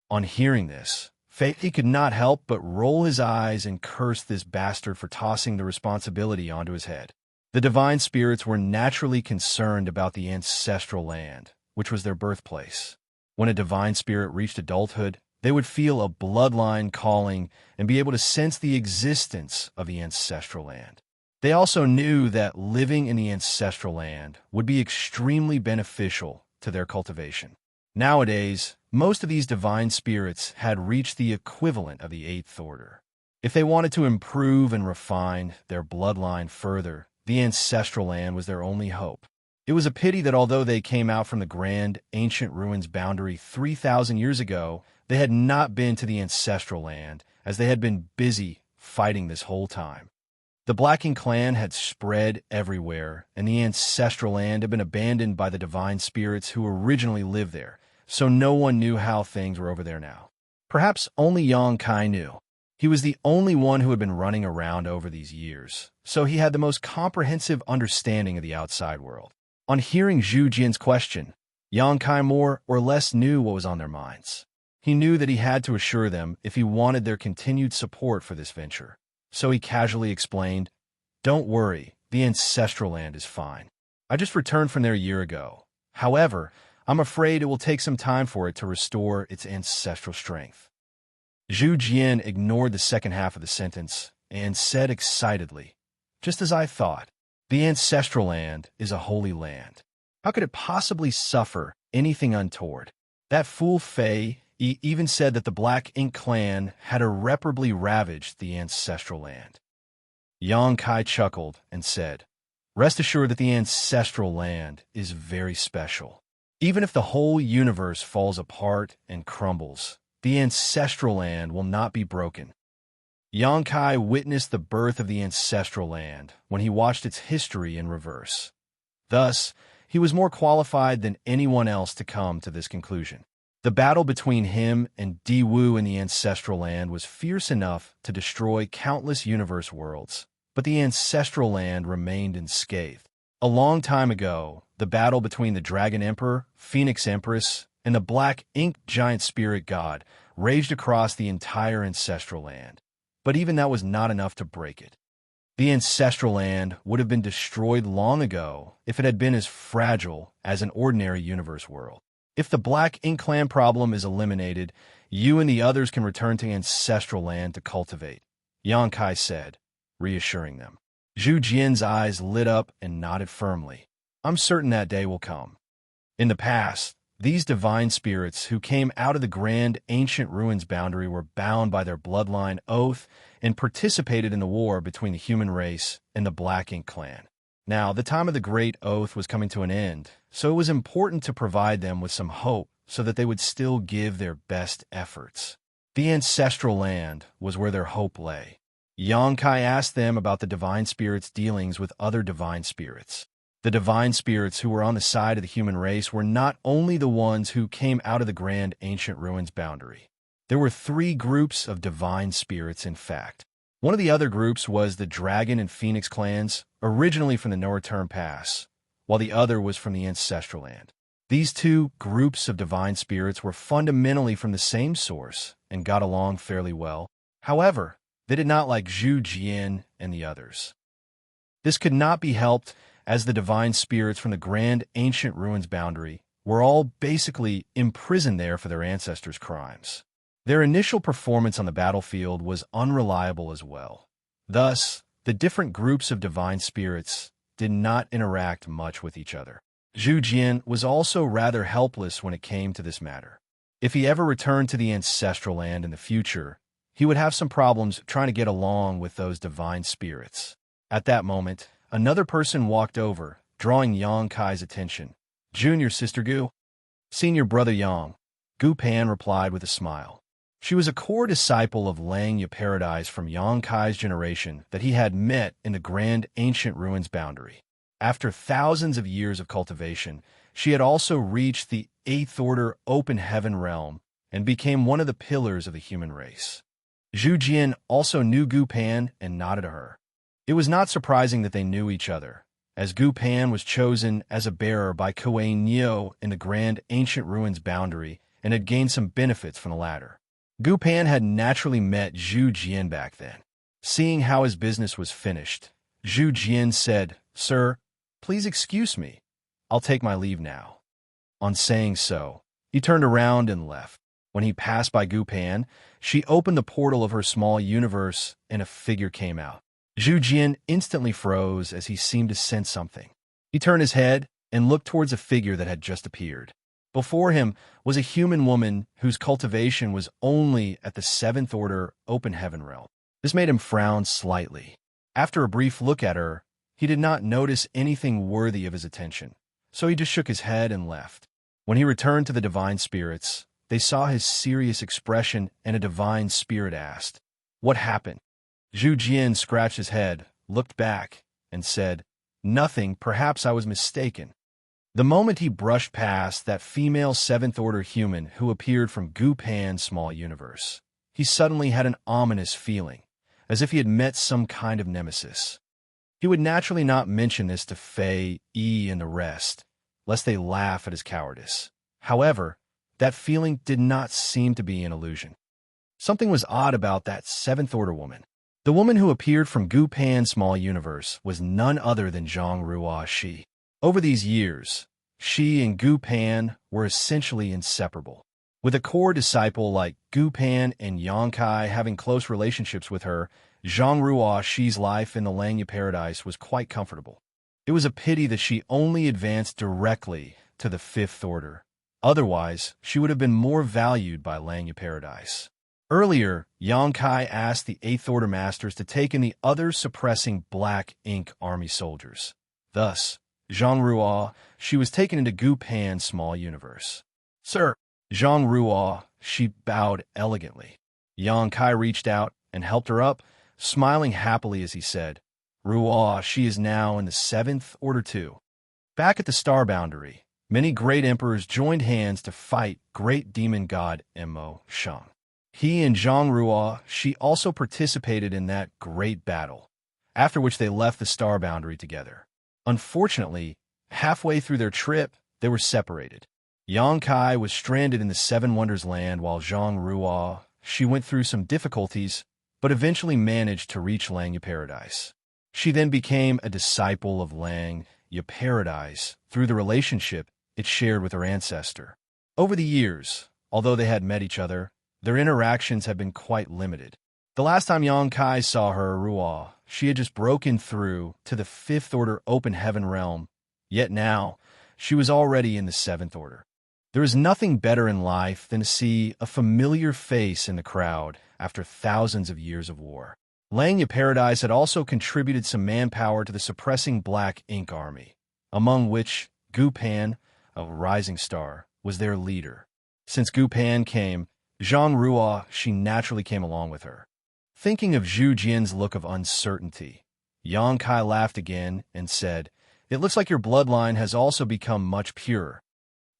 On hearing this, Fei could not help but roll his eyes and curse this bastard for tossing the responsibility onto his head. The divine spirits were naturally concerned about the ancestral land, which was their birthplace. When a divine spirit reached adulthood, they would feel a bloodline calling and be able to sense the existence of the ancestral land. They also knew that living in the ancestral land would be extremely beneficial to their cultivation. Nowadays, most of these divine spirits had reached the equivalent of the Eighth Order. If they wanted to improve and refine their bloodline further, the ancestral land was their only hope. It was a pity that although they came out from the grand ancient ruins boundary 3,000 years ago, they had not been to the ancestral land, as they had been busy fighting this whole time. The Black Ink clan had spread everywhere, and the ancestral land had been abandoned by the divine spirits who originally lived there, so no one knew how things were over there now. Perhaps only Xianxia knew. He was the only one who had been running around over these years, so he had the most comprehensive understanding of the outside world. On hearing Zhu Jian's question, Xianxia more or less knew what was on their minds. He knew that he had to assure them if he wanted their continued support for this venture. So he casually explained, "Don't worry, the ancestral land is fine. I just returned from there a year ago. However, I'm afraid it will take some time for it to restore its ancestral strength." Zhu Jian ignored the second half of the sentence and said excitedly, "Just as I thought. The ancestral land is a holy land. How could it possibly suffer anything untoward? That fool Fei even said that the Black Ink clan had irreparably ravaged the ancestral land." Xianxia chuckled and said, "Rest assured that the ancestral land is very special. Even if the whole universe falls apart and crumbles, the ancestral land will not be broken." Xianxia witnessed the birth of the ancestral land when he watched its history in reverse. Thus, he was more qualified than anyone else to come to this conclusion. The battle between him and Di Wu in the ancestral land was fierce enough to destroy countless universe worlds, but the ancestral land remained unscathed. A long time ago, the battle between the Dragon Emperor, Phoenix Empress, and the Black Ink Giant Spirit God raged across the entire ancestral land. But even that was not enough to break it. The ancestral land would have been destroyed long ago if it had been as fragile as an ordinary universe world. If the Black Ink Clan problem is eliminated, you and the others can return to ancestral land to cultivate, Xianxia said, reassuring them. Zhu Jian's eyes lit up and nodded firmly. I'm certain that day will come. In the past, these divine spirits who came out of the grand ancient ruins boundary were bound by their bloodline oath and participated in the war between the human race and the Black Ink Clan. Now, the time of the Great Oath was coming to an end, so it was important to provide them with some hope so that they would still give their best efforts. The ancestral land was where their hope lay. Xianxia asked them about the divine spirits' dealings with other divine spirits. The divine spirits who were on the side of the human race were not only the ones who came out of the grand ancient ruins boundary. There were 3 groups of divine spirits, in fact. One of the other groups was the Dragon and Phoenix clans, originally from the No-Return Pass, while the other was from the ancestral land. These 2 groups of divine spirits were fundamentally from the same source and got along fairly well. However, they did not like Zhu Jian and the others. This could not be helped, as the divine spirits from the grand ancient ruins boundary were all basically imprisoned there for their ancestors' crimes. Their initial performance on the battlefield was unreliable as well. Thus, the different groups of divine spirits did not interact much with each other. Zhu Jian was also rather helpless when it came to this matter. If he ever returned to the ancestral land in the future, he would have some problems trying to get along with those divine spirits. At that moment, another person walked over, drawing Xianxia's attention. Junior Sister Gu. Senior Brother Yang. Gu Pan replied with a smile. She was a core disciple of Xianxia Paradise from Xianxia's generation that he had met in the grand ancient ruins boundary. After thousands of years of cultivation, she had also reached the 8th Order Open Heaven realm and became one of the pillars of the human race. Zhu Jian also knew Gu Pan and nodded to her. It was not surprising that they knew each other, as Gu Pan was chosen as a bearer by Kuei Niu in the grand ancient ruins boundary and had gained some benefits from the latter. Gu Pan had naturally met Zhu Jian back then. Seeing how his business was finished, Zhu Jian said, "Sir, please excuse me. I'll take my leave now." On saying so, he turned around and left. When he passed by Gu Pan, she opened the portal of her small universe and a figure came out. Zhu Jian instantly froze as he seemed to sense something. He turned his head and looked towards a figure that had just appeared. Before him was a human woman whose cultivation was only at the 7th Order Open Heaven realm. This made him frown slightly. After a brief look at her, he did not notice anything worthy of his attention, so he just shook his head and left. When he returned to the divine spirits, they saw his serious expression and a divine spirit asked, "What happened?" Zhu Jian scratched his head, looked back, and said, "Nothing, perhaps I was mistaken." The moment he brushed past that female 7th Order human who appeared from Gu Pan's small universe, he suddenly had an ominous feeling, as if he had met some kind of nemesis. He would naturally not mention this to Fei, Yi, and the rest, lest they laugh at his cowardice. However, that feeling did not seem to be an illusion. Something was odd about that 7th Order woman. The woman who appeared from Gu Pan's small universe was none other than Zhang Ruo Shi. Over these years, Shi and Gu Pan were essentially inseparable. With a core disciple like Gu Pan and Xianxia having close relationships with her, Zhang Ruo Shi's life in the Xianxia Paradise was quite comfortable. It was a pity that she only advanced directly to the 5th Order. Otherwise, she would have been more valued by Xianxia Paradise. Earlier, Xianxia asked the 8th Order Masters to take in the other suppressing Black Ink Army soldiers. Thus, Zhang Ruo, she was taken into Gu Pan's small universe. "Sir." Zhang Ruo, she bowed elegantly. Xianxia reached out and helped her up, smiling happily as he said, "Ruo, she is now in the 7th Order too." Back at the star boundary, many great emperors joined hands to fight great demon god Mo Shang. He and Zhang Ruo, she also participated in that great battle. after which they left the star boundary together. Unfortunately, halfway through their trip, they were separated. Yang Kai was stranded in the Seven Wonders land while Zhang Ruo, she went through some difficulties, but eventually managed to reach Langya Paradise. She then became a disciple of Langya Paradise through the relationship it shared with her ancestor. Over the years, although they had met each other, their interactions had been quite limited. The last time Yang Kai saw her, Ruo, she had just broken through to the Fifth Order Open Heaven realm, yet now she was already in the Seventh Order. There is nothing better in life than to see a familiar face in the crowd after thousands of years of war. Langya Paradise had also contributed some manpower to the suppressing Black Ink Army, among which Gu Pan, a rising star, was their leader. Since Gu Pan came, Zhang Ruo, she naturally came along with her. Thinking of Zhu Jian's look of uncertainty, Yang Kai laughed again and said, "It looks like your bloodline has also become much purer."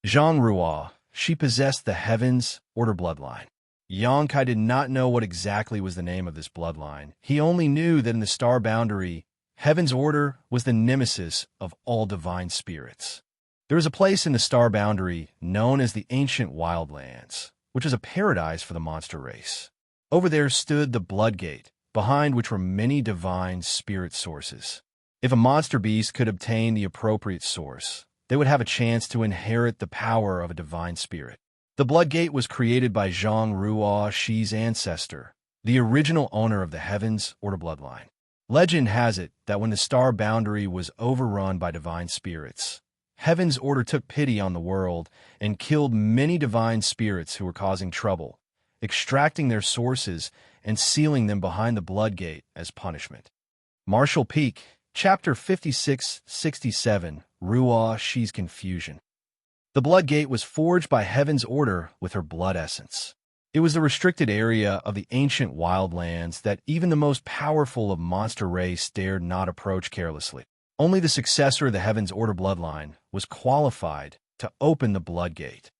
Zhang Ruo, she possessed the Heaven's Order bloodline. Yang Kai did not know what exactly was the name of this bloodline. He only knew that in the star boundary, Heaven's Order was the nemesis of all divine spirits. There is a place in the star boundary known as the Ancient Wildlands, which is a paradise for the monster race. Over there stood the Blood Gate, behind which were many divine spirit sources. If a monster beast could obtain the appropriate source, they would have a chance to inherit the power of a divine spirit. The Blood Gate was created by Zhang Ruo, Shi's ancestor, the original owner of the Heaven's Order bloodline. Legend has it that when the star boundary was overrun by divine spirits, Heaven's Order took pity on the world and killed many divine spirits who were causing trouble, extracting their sources and sealing them behind the Blood Gate as punishment. Marshall Peak, Chapter 56-67, Ruo Shi's Confusion. The Blood Gate was forged by Heaven's Order with her blood essence. It was the restricted area of the ancient wildlands that even the most powerful of monster race dared not approach carelessly. Only the successor of the Heaven's Order bloodline was qualified to open the Blood Gate.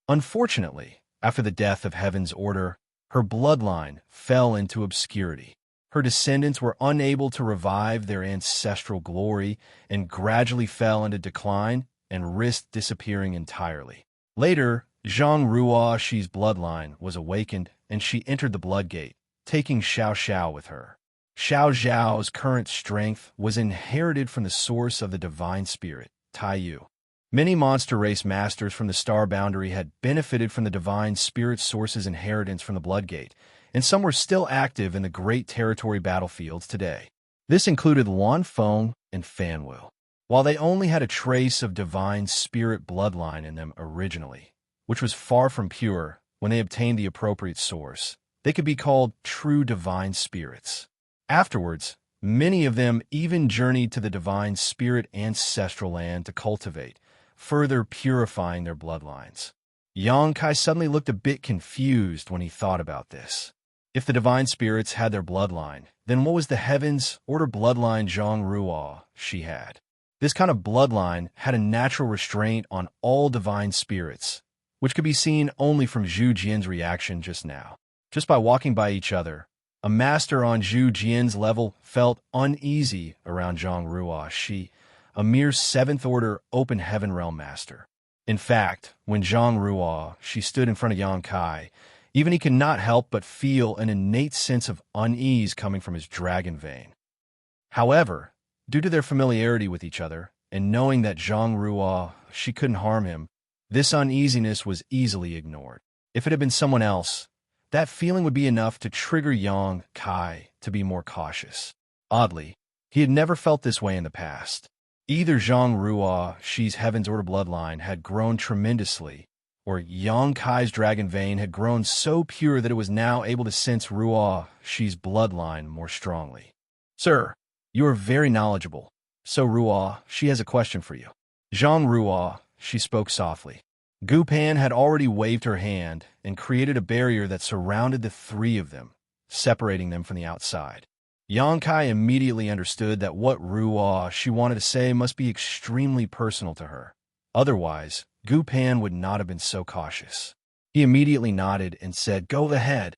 Unfortunately, after the death of Heaven's Order, her bloodline fell into obscurity. Her descendants were unable to revive their ancestral glory and gradually fell into decline and risked disappearing entirely. Later, Zhang Ruo Shi's bloodline was awakened and she entered the Blood Gate, taking Xianxia with her. Xiao's current strength was inherited from the source of the divine spirit, Taiyu. Many monster race masters from the star boundary had benefited from the divine spirit source's inheritance from the Blood Gate, and some were still active in the great territory battlefields today. This included Lan Feng and Fan Wu. While they only had a trace of divine spirit bloodline in them originally, which was far from pure when they obtained the appropriate source, they could be called true divine spirits. Afterwards, many of them even journeyed to the divine spirit ancestral land to cultivate, further purifying their bloodlines. Yang Kai suddenly looked a bit confused when he thought about this. If the divine spirits had their bloodline, then what was the Heaven's Order bloodline Zhang Ruo she had? This kind of bloodline had a natural restraint on all divine spirits, which could be seen only from Zhu Jian's reaction just now. Just by walking by each other, a master on Zhu Jian's level felt uneasy around Zhang Ruo Shi, a mere Seventh Order Open Heaven Realm master. In fact, when Zhang Ruo Shi stood in front of Yang Kai, even he could not help but feel an innate sense of unease coming from his dragon vein. However, due to their familiarity with each other, and knowing that Zhang Ruo she couldn't harm him, this uneasiness was easily ignored. If it had been someone else, that feeling would be enough to trigger Yang Kai to be more cautious. Oddly, he had never felt this way in the past. Either Zhang Ruo Shi's Heaven's Order bloodline had grown tremendously, or Yang Kai's dragon vein had grown so pure that it was now able to sense Ruo Shi's bloodline more strongly. "Sir, you are very knowledgeable. So Ruo, she has a question for you." Zhang Ruo, she spoke softly. Gu Pan had already waved her hand and created a barrier that surrounded the three of them, separating them from the outside. Yang Kai immediately understood that what Ruo she wanted to say must be extremely personal to her. Otherwise, Gu Pan would not have been so cautious. He immediately nodded and said, "Go ahead."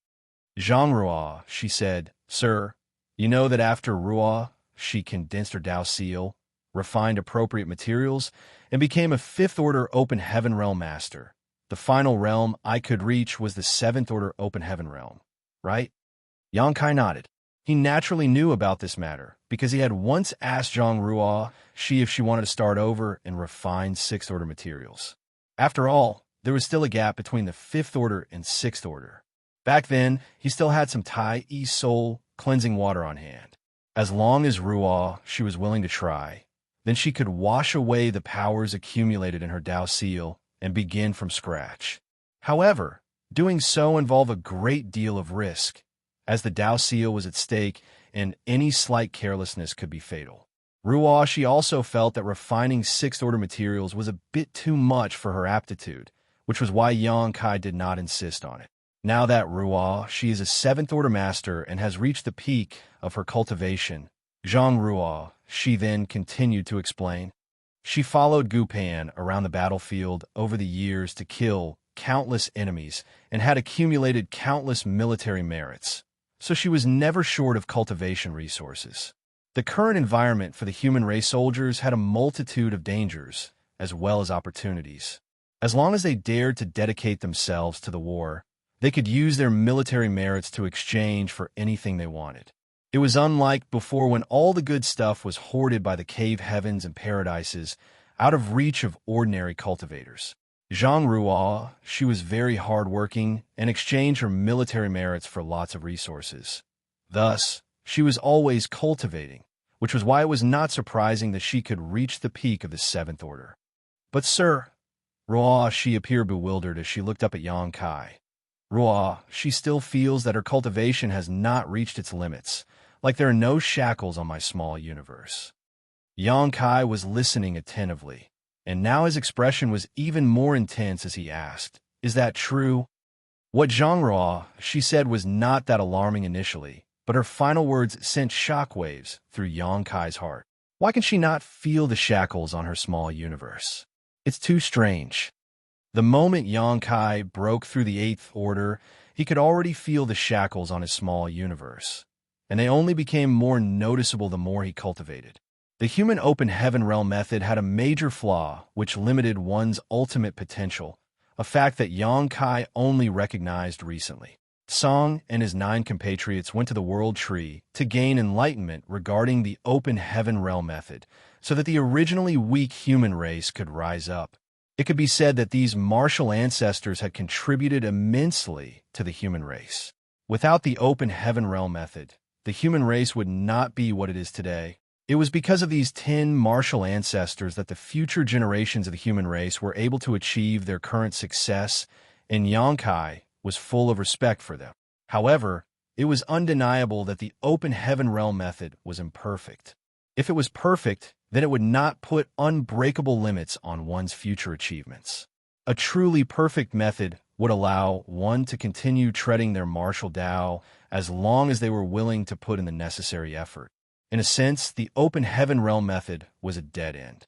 Zhang Ruo, she said, "Sir, you know that after Ruo she condensed her Dao seal, refined appropriate materials, and became a fifth-order open heaven realm master. The final realm I could reach was the seventh-order open heaven realm, right? Yang Kai nodded. He naturally knew about this matter because he had once asked Zhang Ruo if she wanted to start over and refine sixth-order materials. After all, there was still a gap between the fifth order and sixth order. Back then, he still had some Tai Yi Soul cleansing water on hand. As long as Ruo she was willing to try, then she could wash away the powers accumulated in her Dao seal and begin from scratch. However, doing so involved a great deal of risk, as the Dao seal was at stake and any slight carelessness could be fatal. Ruo she also felt that refining sixth-order materials was a bit too much for her aptitude, which was why Yang Kai did not insist on it. Now that Ruo she is a seventh-order master and has reached the peak of her cultivation, Zhang Ruo she then continued to explain. She followed Gu Pan around the battlefield over the years to kill countless enemies and had accumulated countless military merits, so she was never short of cultivation resources. The current environment for the human race soldiers had a multitude of dangers as well as opportunities. As long as they dared to dedicate themselves to the war, they could use their military merits to exchange for anything they wanted. It was unlike before when all the good stuff was hoarded by the cave heavens and paradises, out of reach of ordinary cultivators. Zhang Ruo she was very hard-working and exchanged her military merits for lots of resources. Thus, she was always cultivating, which was why it was not surprising that she could reach the peak of the seventh order. But sir, Ruo she appeared bewildered as she looked up at Yang Kai. Ruo she still feels that her cultivation has not reached its limits, like there are no shackles on my small universe. Yang Kai was listening attentively, and now his expression was even more intense as he asked, "Is that true?" What Zhang Ruo she said was not that alarming initially, but her final words sent shockwaves through Yang Kai's heart. Why can she not feel the shackles on her small universe? It's too strange. The moment Yang Kai broke through the eighth order, he could already feel the shackles on his small universe, and they only became more noticeable the more he cultivated. The human open heaven realm method had a major flaw which limited one's ultimate potential, a fact that Yang Kai only recognized recently. Song and his 9 compatriots went to the World Tree to gain enlightenment regarding the open heaven realm method, so that the originally weak human race could rise up. It could be said that these martial ancestors had contributed immensely to the human race. Without the open heaven realm method, the human race would not be what it is today. It was because of these 10 martial ancestors that the future generations of the human race were able to achieve their current success, and Yang Kai was full of respect for them. However, it was undeniable that the open heaven realm method was imperfect. If it was perfect, then it would not put unbreakable limits on one's future achievements. A truly perfect method would allow one to continue treading their martial Tao as long as they were willing to put in the necessary effort. In a sense, the open heaven realm method was a dead end.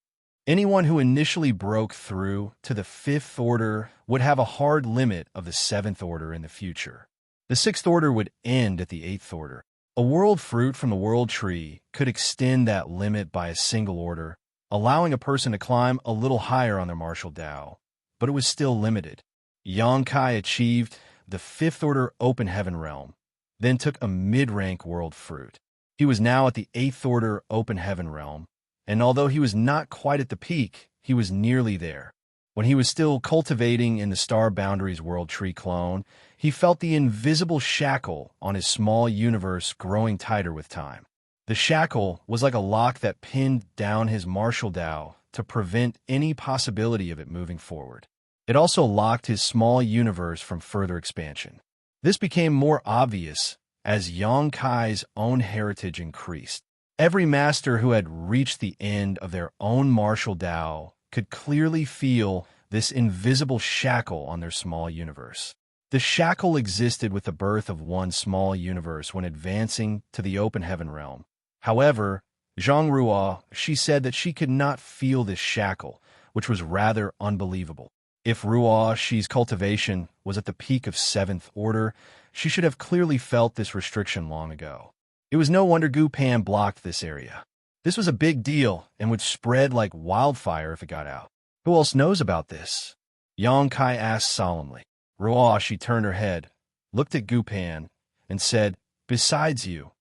Anyone who initially broke through to the fifth order would have a hard limit of the seventh order in the future. The sixth order would end at the eighth order. A world fruit from the world tree could extend that limit by a single order, allowing a person to climb a little higher on their martial Tao, but it was still limited. Yang Kai achieved the fifth order open heaven realm, then took a mid-rank world fruit. He was now at the eighth order open heaven realm, and although he was not quite at the peak, he was nearly there. When he was still cultivating in the Star Boundaries World Tree clone, he felt the invisible shackle on his small universe growing tighter with time. The shackle was like a lock that pinned down his martial Tao to prevent any possibility of it moving forward. It also locked his small universe from further expansion. This became more obvious as Yang Kai's own heritage increased. Every master who had reached the end of their own martial Tao could clearly feel this invisible shackle on their small universe. The shackle existed with the birth of one small universe when advancing to the open heaven realm. However, Zhang Ruo she said that she could not feel this shackle, which was rather unbelievable. If Ruo she's cultivation was at the peak of seventh order, she should have clearly felt this restriction long ago. It was no wonder Gu Pan blocked this area. This was a big deal and would spread like wildfire if it got out. Who else knows about this? Yang Kai asked solemnly. Ruo, she turned her head, looked at Gu Pan, and said, "Besides you,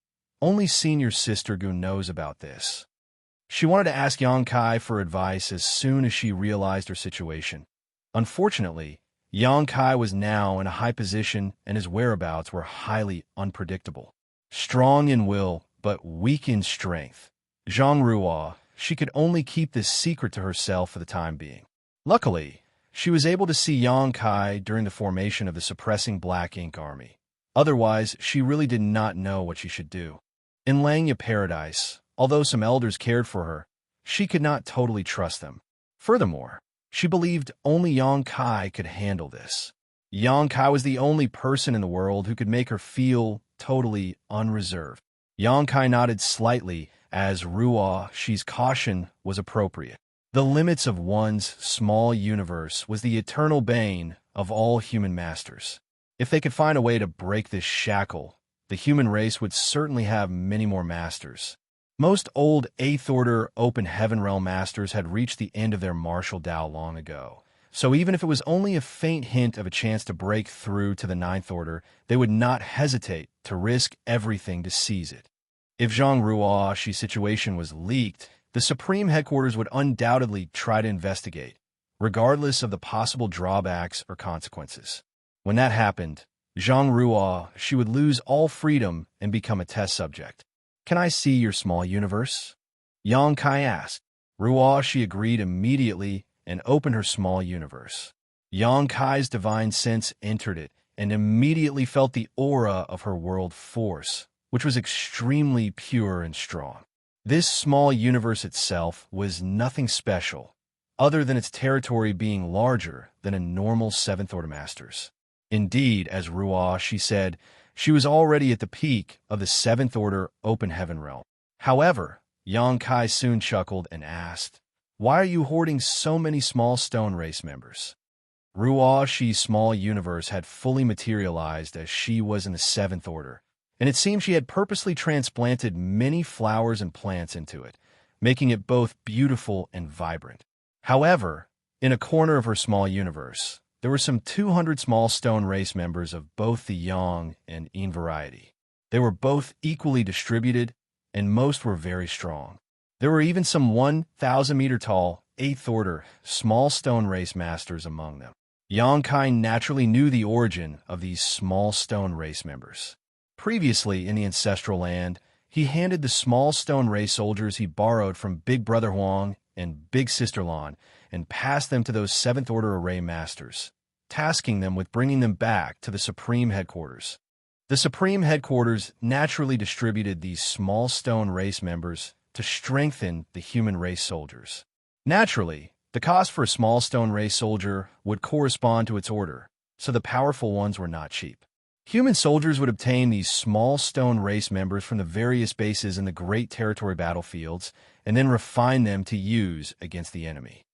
only senior sister Gu knows about this." She wanted to ask Yang Kai for advice as soon as she realized her situation. Unfortunately, Yang Kai was now in a high position and his whereabouts were highly unpredictable. Strong in will, but weak in strength. Zhang Ruo, she could only keep this secret to herself for the time being. Luckily, she was able to see Yang Kai during the formation of the suppressing Black Ink Army. Otherwise, she really did not know what she should do. In Langya Paradise, although some elders cared for her, she could not totally trust them. Furthermore, she believed only Yang Kai could handle this. Yang Kai was the only person in the world who could make her feel totally unreserved. Yang Kai nodded slightly as Ruo Shi's caution was appropriate. The limits of one's small universe was the eternal bane of all human masters. If they could find a way to break this shackle, the human race would certainly have many more masters. Most old 8th Order Open Heaven Realm masters had reached the end of their martial Dao long ago. So even if it was only a faint hint of a chance to break through to the 9th Order, they would not hesitate to risk everything to seize it. If Zhang Ruo Shi's situation was leaked, the Supreme Headquarters would undoubtedly try to investigate, regardless of the possible drawbacks or consequences. When that happened, Zhang Ruo Shi would lose all freedom and become a test subject. "Can I see your small universe?" Yang Kai asked. Ruo Shi agreed immediately and opened her small universe. Yang Kai's divine sense entered it and immediately felt the aura of her world force, which was extremely pure and strong. This small universe itself was nothing special, other than its territory being larger than a normal 7th Order master's. Indeed, as Ruo Shi said, she was already at the peak of the 7th Order Open Heaven Realm. However, Yang Kai soon chuckled and asked, "Why are you hoarding so many small stone race members?" Ruo Shi's small universe had fully materialized as she was in the 7th Order, and it seemed she had purposely transplanted many flowers and plants into it, making it both beautiful and vibrant. However, in a corner of her small universe, there were some 200 small stone race members of both the Yang and Yin variety. They were both equally distributed, and most were very strong. There were even some 1,000-meter-tall, 8th Order, small stone race masters among them. Yang Kai naturally knew the origin of these small stone race members. Previously in the ancestral land, he handed the small stone race soldiers he borrowed from Big Brother Huang and Big Sister Lan and passed them to those 7th Order array masters, tasking them with bringing them back to the Supreme Headquarters. The Supreme Headquarters naturally distributed these small stone race members to strengthen the human race soldiers. Naturally, the cost for a small stone race soldier would correspond to its order, so the powerful ones were not cheap. Human soldiers would obtain these small stone race members from the various bases in the Great Territory battlefields and then refine them to use against the enemy.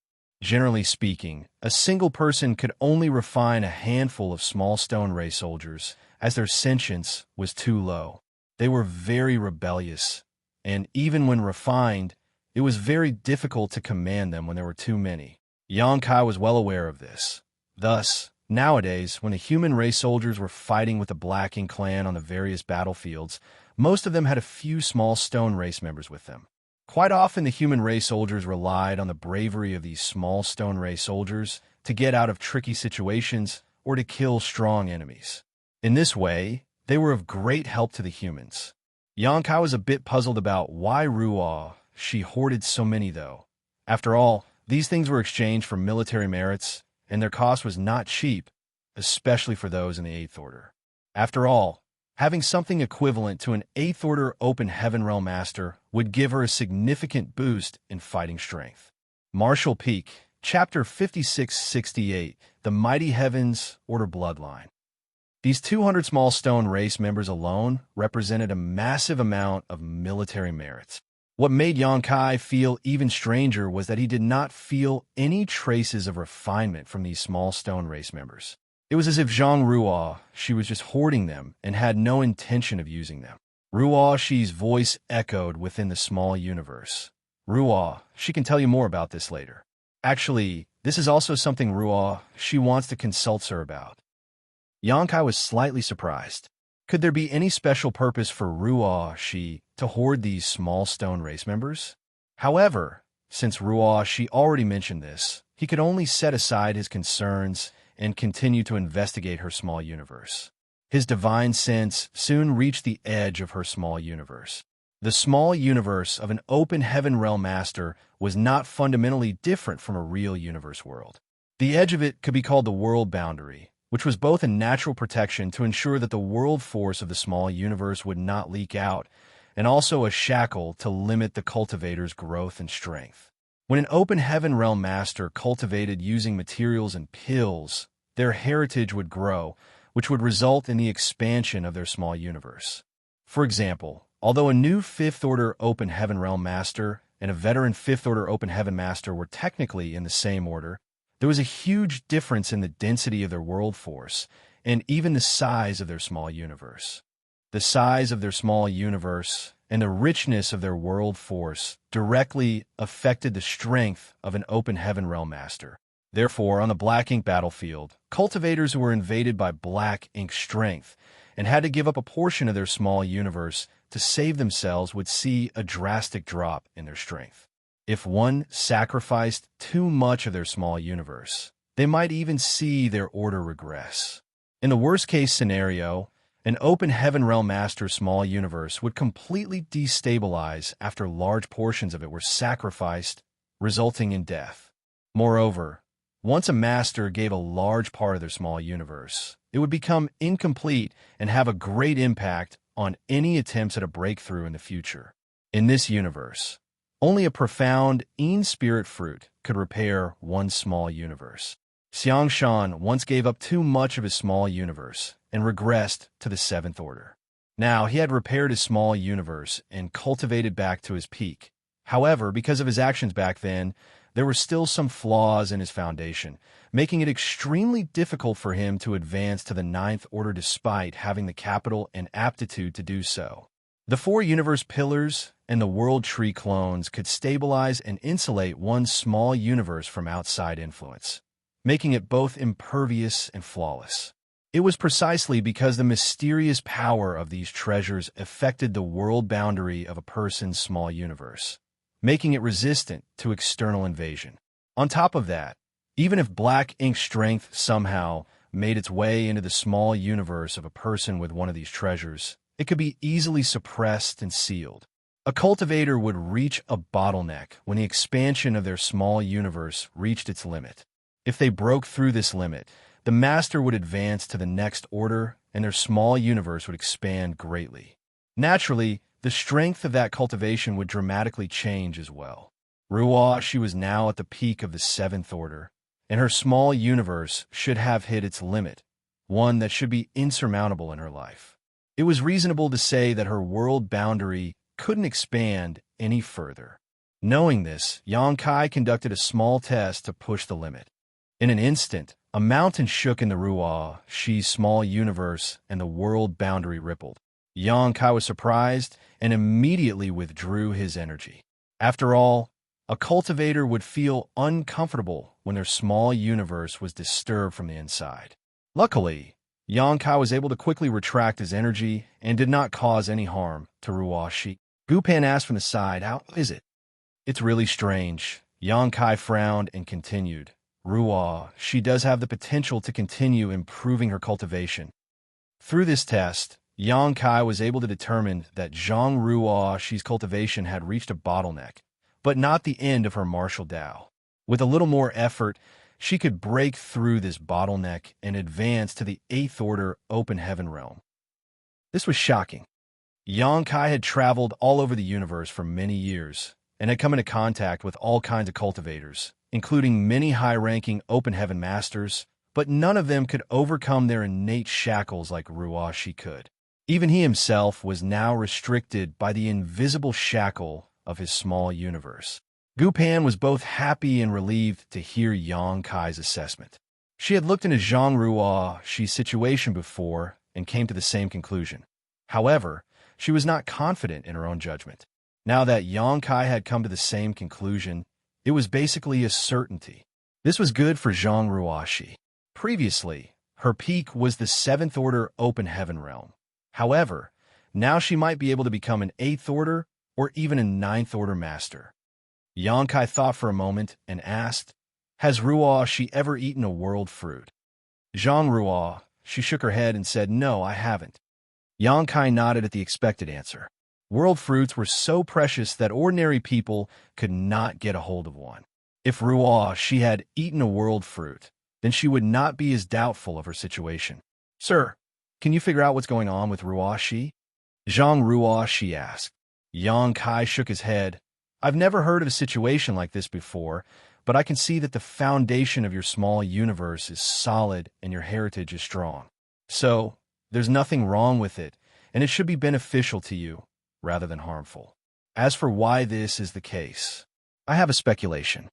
Generally speaking, a single person could only refine a handful of small stone race soldiers, as their sentience was too low. They were very rebellious, and even when refined, it was very difficult to command them when there were too many. Yang Kai was well aware of this. Thus, nowadays, when the human race soldiers were fighting with the Black Ink clan on the various battlefields, most of them had a few small stone race members with them. Quite often, the human race soldiers relied on the bravery of these small stone race soldiers to get out of tricky situations or to kill strong enemies. In this way, they were of great help to the humans. Yang Kai was a bit puzzled about why Ruo Shi hoarded so many, though. After all, these things were exchanged for military merits, and their cost was not cheap, especially for those in the 8th Order. After all, having something equivalent to an 8th Order Open Heaven Realm Master would give her a significant boost in fighting strength. Martial Peak, Chapter 5668, The Mighty Heavens Order Bloodline. These 200 small stone race members alone represented a massive amount of military merits. What made Yang Kai feel even stranger was that he did not feel any traces of refinement from these small stone race members. It was as if Zhang Ruo Shi was just hoarding them and had no intention of using them. Ruo Shi's voice echoed within the small universe. Ruo, she can tell you more about this later. Actually, this is also something Ruo Shi wants to consult her about. Xianxia was slightly surprised. Could there be any special purpose for Ruo Shi to hoard these small stone race members? However, since Ruo Shi already mentioned this, he could only set aside his concerns and continue to investigate her small universe. His divine sense soon reached the edge of her small universe. The small universe of an open heaven realm master was not fundamentally different from a real universe world. The edge of it could be called the world boundary, which was both a natural protection to ensure that the world force of the small universe would not leak out, and also a shackle to limit the cultivator's growth and strength. When an open heaven realm master cultivated using materials and pills, their heritage would grow, which would result in the expansion of their small universe. For example, although a new 5th Order Open Heaven Realm Master and a veteran 5th Order Open Heaven Master were technically in the same order, there was a huge difference in the density of their world force and even the size of their small universe. The size of their small universe and the richness of their world force directly affected the strength of an Open Heaven Realm Master. Therefore, on the Black Ink battlefield, cultivators who were invaded by Black Ink strength and had to give up a portion of their small universe to save themselves would see a drastic drop in their strength. If one sacrificed too much of their small universe, they might even see their order regress. In the worst-case scenario, an Open Heaven Realm Master's small universe would completely destabilize after large portions of it were sacrificed, resulting in death. Moreover, once a master gave a large part of their small universe, it would become incomplete and have a great impact on any attempts at a breakthrough in the future. In this universe, only a profound in-spirit fruit could repair one small universe. Xianxia once gave up too much of his small universe and regressed to the 7th Order. Now, he had repaired his small universe and cultivated back to his peak. However, because of his actions back then, there were still some flaws in his foundation, making it extremely difficult for him to advance to the 9th Order despite having the capital and aptitude to do so. The 4 universe pillars and the world tree clones could stabilize and insulate one small universe from outside influence, making it both impervious and flawless. It was precisely because the mysterious power of these treasures affected the world boundary of a person's small universe, making it resistant to external invasion. On top of that, even if Black Ink strength somehow made its way into the small universe of a person with one of these treasures, it could be easily suppressed and sealed. A cultivator would reach a bottleneck when the expansion of their small universe reached its limit. If they broke through this limit, the master would advance to the next order and their small universe would expand greatly. Naturally, the strength of that cultivation would dramatically change as well. Ruo Shi was now at the peak of the 7th Order, and her small universe should have hit its limit, one that should be insurmountable in her life. It was reasonable to say that her world boundary couldn't expand any further. Knowing this, Xianxia conducted a small test to push the limit. In an instant, a mountain shook in the Ruo Shi's small universe and the world boundary rippled. Xianxia was surprised and immediately withdrew his energy. After all, a cultivator would feel uncomfortable when their small universe was disturbed from the inside. Luckily, Xianxia was able to quickly retract his energy and did not cause any harm to Ruo Shi. Gupan asked from the side, "How is it?" "It's really strange." Xianxia frowned and continued. "Ruo Shi does have the potential to continue improving her cultivation." Through this test, Xianxia was able to determine that Zhang Ruo Shi's cultivation had reached a bottleneck, but not the end of her martial Dao. With a little more effort, she could break through this bottleneck and advance to the 8th Order Open Heaven Realm. This was shocking. Xianxia had traveled all over the universe for many years and had come into contact with all kinds of cultivators, including many high-ranking Open Heaven Masters, but none of them could overcome their innate shackles like Ruo Shi could. Even he himself was now restricted by the invisible shackle of his small universe. Gupan was both happy and relieved to hear Xianxia's assessment. She had looked into Zhang Ruo Shi's situation before and came to the same conclusion. However, she was not confident in her own judgment. Now that Xianxia had come to the same conclusion, it was basically a certainty. This was good for Zhang Ruoxi. Previously, her peak was the 7th Order Open Heaven Realm. However, now she might be able to become an 8th Order or even a 9th Order Master. Xianxia thought for a moment and asked, "Has Ruoxi ever eaten a world fruit?" Zhang Ruoxi shook her head and said, "No, I haven't." Xianxia nodded at the expected answer. World fruits were so precious that ordinary people could not get a hold of one. If Ruoxi had eaten a world fruit, then she would not be as doubtful of her situation. "Sir, can you figure out what's going on with Ruoxi?" Zhang Ruoxi asked. Xianxia shook his head. "I've never heard of a situation like this before, but I can see that the foundation of your small universe is solid and your heritage is strong. So, there's nothing wrong with it, and it should be beneficial to you, rather than harmful. As for why this is the case, I have a speculation."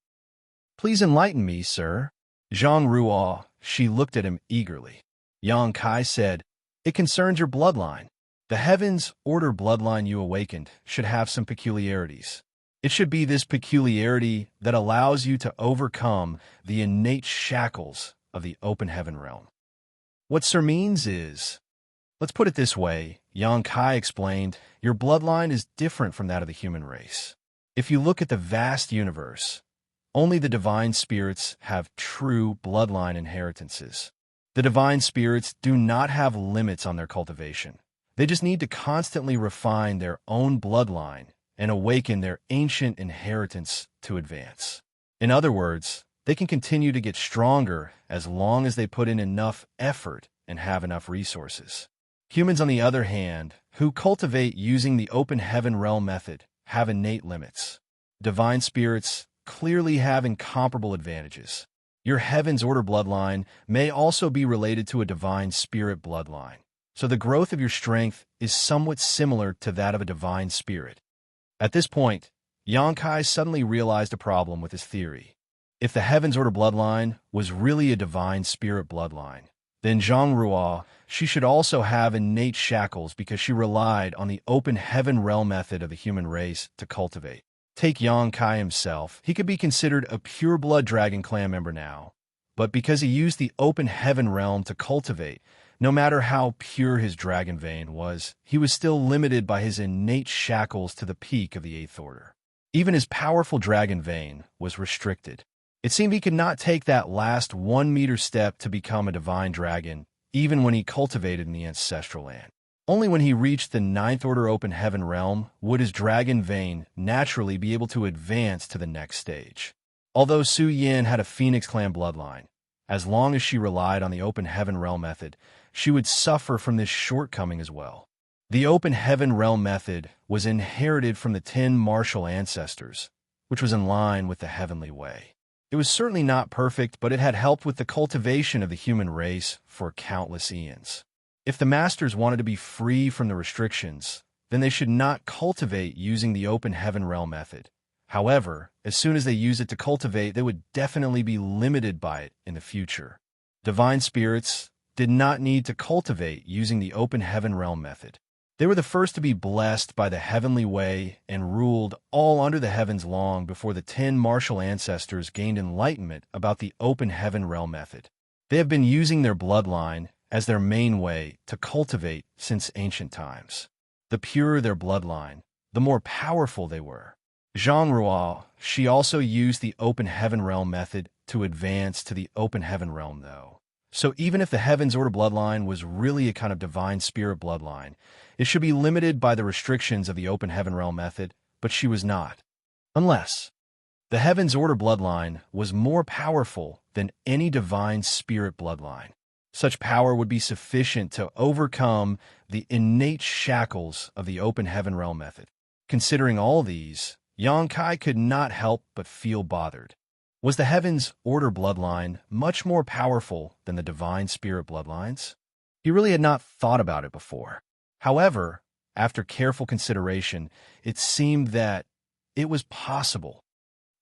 "Please enlighten me, sir." Zhang Ruoxi looked at him eagerly. Xianxia said, "It concerns your bloodline. The Heavens Order bloodline you awakened should have some peculiarities. It should be this peculiarity that allows you to overcome the innate shackles of the open heaven realm. What Sir means is, let's put it this way," Xianxia explained, "your bloodline is different from that of the human race. If you look at the vast universe, only the divine spirits have true bloodline inheritances. The divine spirits do not have limits on their cultivation. They just need to constantly refine their own bloodline and awaken their ancient inheritance to advance. In other words, they can continue to get stronger as long as they put in enough effort and have enough resources. Humans, on the other hand, who cultivate using the open heaven realm method, have innate limits. Divine spirits clearly have incomparable advantages. Your Heaven's Order bloodline may also be related to a divine spirit bloodline, so the growth of your strength is somewhat similar to that of a divine spirit." At this point, Xianxia suddenly realized a problem with his theory. If the Heaven's Order bloodline was really a divine spirit bloodline, then Zhang Ruoxi should also have innate shackles because she relied on the open heaven realm method of the human race to cultivate. Take Xianxia himself. He could be considered a pure-blood dragon clan member now, but because he used the open heaven realm to cultivate, no matter how pure his dragon vein was, he was still limited by his innate shackles to the peak of the 8th Order. Even his powerful dragon vein was restricted. It seemed he could not take that last 1-meter step to become a divine dragon, even when he cultivated in the ancestral land. Only when he reached the 9th Order open heaven realm would his dragon vein naturally be able to advance to the next stage. Although Su Yin had a Phoenix clan bloodline, as long as she relied on the open heaven realm method, she would suffer from this shortcoming as well. The open heaven realm method was inherited from the 10 martial ancestors, which was in line with the heavenly way. It was certainly not perfect, but it had helped with the cultivation of the human race for countless eons. If the masters wanted to be free from the restrictions, then they should not cultivate using the open heaven realm method. However, as soon as they use it to cultivate, they would definitely be limited by it in the future. Divine spirits did not need to cultivate using the open heaven realm method. They were the first to be blessed by the heavenly way and ruled all under the heavens long before the 10 martial ancestors gained enlightenment about the open heaven realm method. They have been using their bloodline as their main way to cultivate since ancient times. The purer their bloodline, the more powerful they were. Zhang Ruoxi also used the open heaven realm method to advance to the open heaven realm, though. So even if the Heaven's Order bloodline was really a kind of divine spirit bloodline, it should be limited by the restrictions of the open heaven realm method, but she was not. Unless the Heaven's Order bloodline was more powerful than any divine spirit bloodline. Such power would be sufficient to overcome the innate shackles of the open heaven realm method. Considering all these, Xianxia could not help but feel bothered. Was the Heaven's Order bloodline much more powerful than the divine spirit bloodlines? He really had not thought about it before. However, after careful consideration, it seemed that it was possible.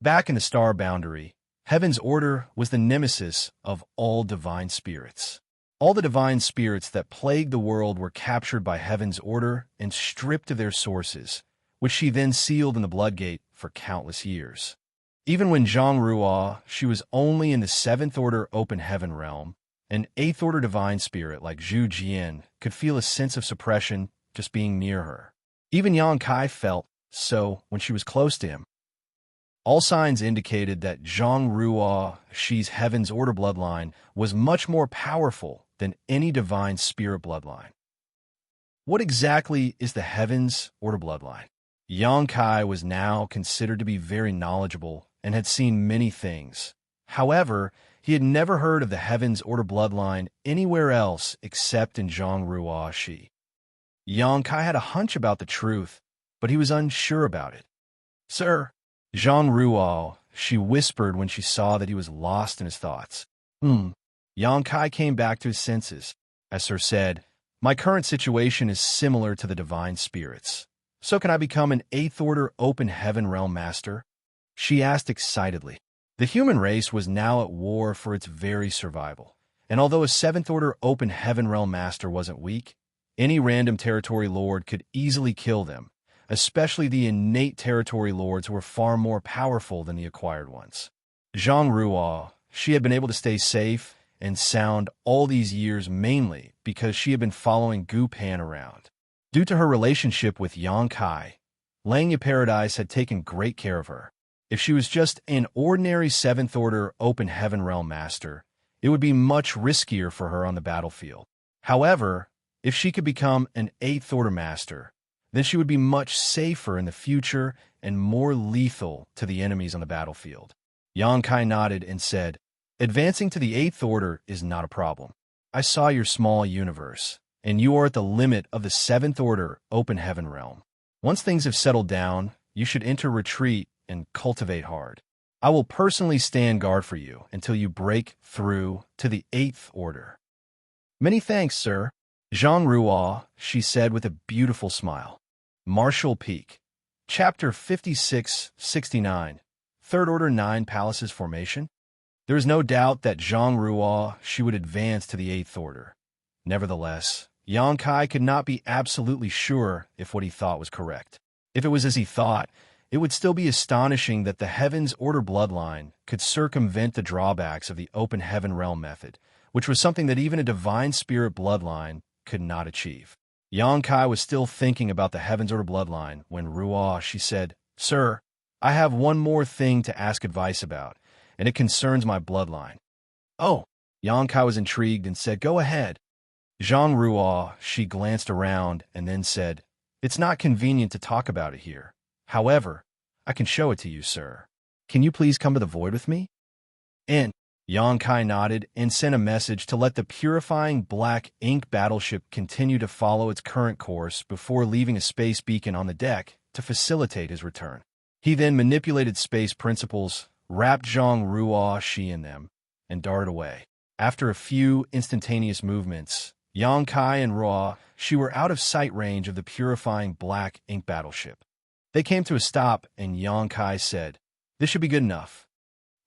Back in the star boundary, Heaven's Order was the nemesis of all divine spirits. All the divine spirits that plagued the world were captured by heaven's order and stripped of their sources, which she then sealed in the Bloodgate for countless years. Even when Zhang Ruo, she was only in the 7th Order Open Heaven realm, an 8th Order divine spirit like Zhu Jian could feel a sense of suppression just being near her. Even Yang Kai felt so when she was close to him. All signs indicated that Zhang Ruo, she's Heaven's Order bloodline, was much more powerful than any divine spirit bloodline. What exactly is the Heaven's Order bloodline? Yang Kai was now considered to be very knowledgeable and had seen many things. However, he had never heard of the Heaven's Order bloodline anywhere else except in Zhang Ruo Shi. Yang Kai had a hunch about the truth, but he was unsure about it. "Sir," Zhang Ruo, she whispered when she saw that he was lost in his thoughts. Yang Kai came back to his senses. As Sir said, "My current situation is similar to the divine spirits. So can I become an 8th Order Open Heaven Realm Master?" She asked excitedly. The human race was now at war for its very survival, and although a 7th Order Open Heaven Realm Master wasn't weak, any random territory lord could easily kill them, especially the innate territory lords who were far more powerful than the acquired ones. Zhang Ruo, she had been able to stay safe and sound all these years mainly because she had been following Gu Pan around. Due to her relationship with Yang Kai, Langya Paradise had taken great care of her. If she was just an ordinary 7th Order Open Heaven Realm Master, it would be much riskier for her on the battlefield. However, if she could become an 8th Order Master, then she would be much safer in the future and more lethal to the enemies on the battlefield. Yang Kai nodded and said, "Advancing to the 8th Order is not a problem. I saw your small universe, and you are at the limit of the 7th Order Open Heaven Realm. Once things have settled down, you should enter retreat and cultivate hard. I will personally stand guard for you until you break through to the 8th Order." "Many thanks, sir." Zhang Ruo, she said with a beautiful smile. Martial Peak. Chapter 56-69. 3rd Order 9 Palaces Formation. There is no doubt that Zhang Ruo, she would advance to the 8th Order. Nevertheless, Yang Kai could not be absolutely sure if what he thought was correct. If it was as he thought, it would still be astonishing that the Heaven's Order bloodline could circumvent the drawbacks of the Open Heaven Realm method, which was something that even a divine spirit bloodline could not achieve. Yang Kai was still thinking about the Heaven's Order bloodline when Ruo, she said, "Sir, I have one more thing to ask advice about, and it concerns my bloodline." "Oh." Yang Kai was intrigued and said, "Go ahead." Zhang Ruo, she glanced around and then said, "It's not convenient to talk about it here. However, I can show it to you, sir. Can you please come to the void with me?" And Yang Kai nodded and sent a message to let the purifying black ink battleship continue to follow its current course before leaving a space beacon on the deck to facilitate his return. He then manipulated space principles, wrapped Zhang Ruo Shi in them, and darted away. After a few instantaneous movements, Yang Kai and Ruo Shi were out of sight range of the purifying black ink battleship. They came to a stop, and Yang Kai said, "This should be good enough."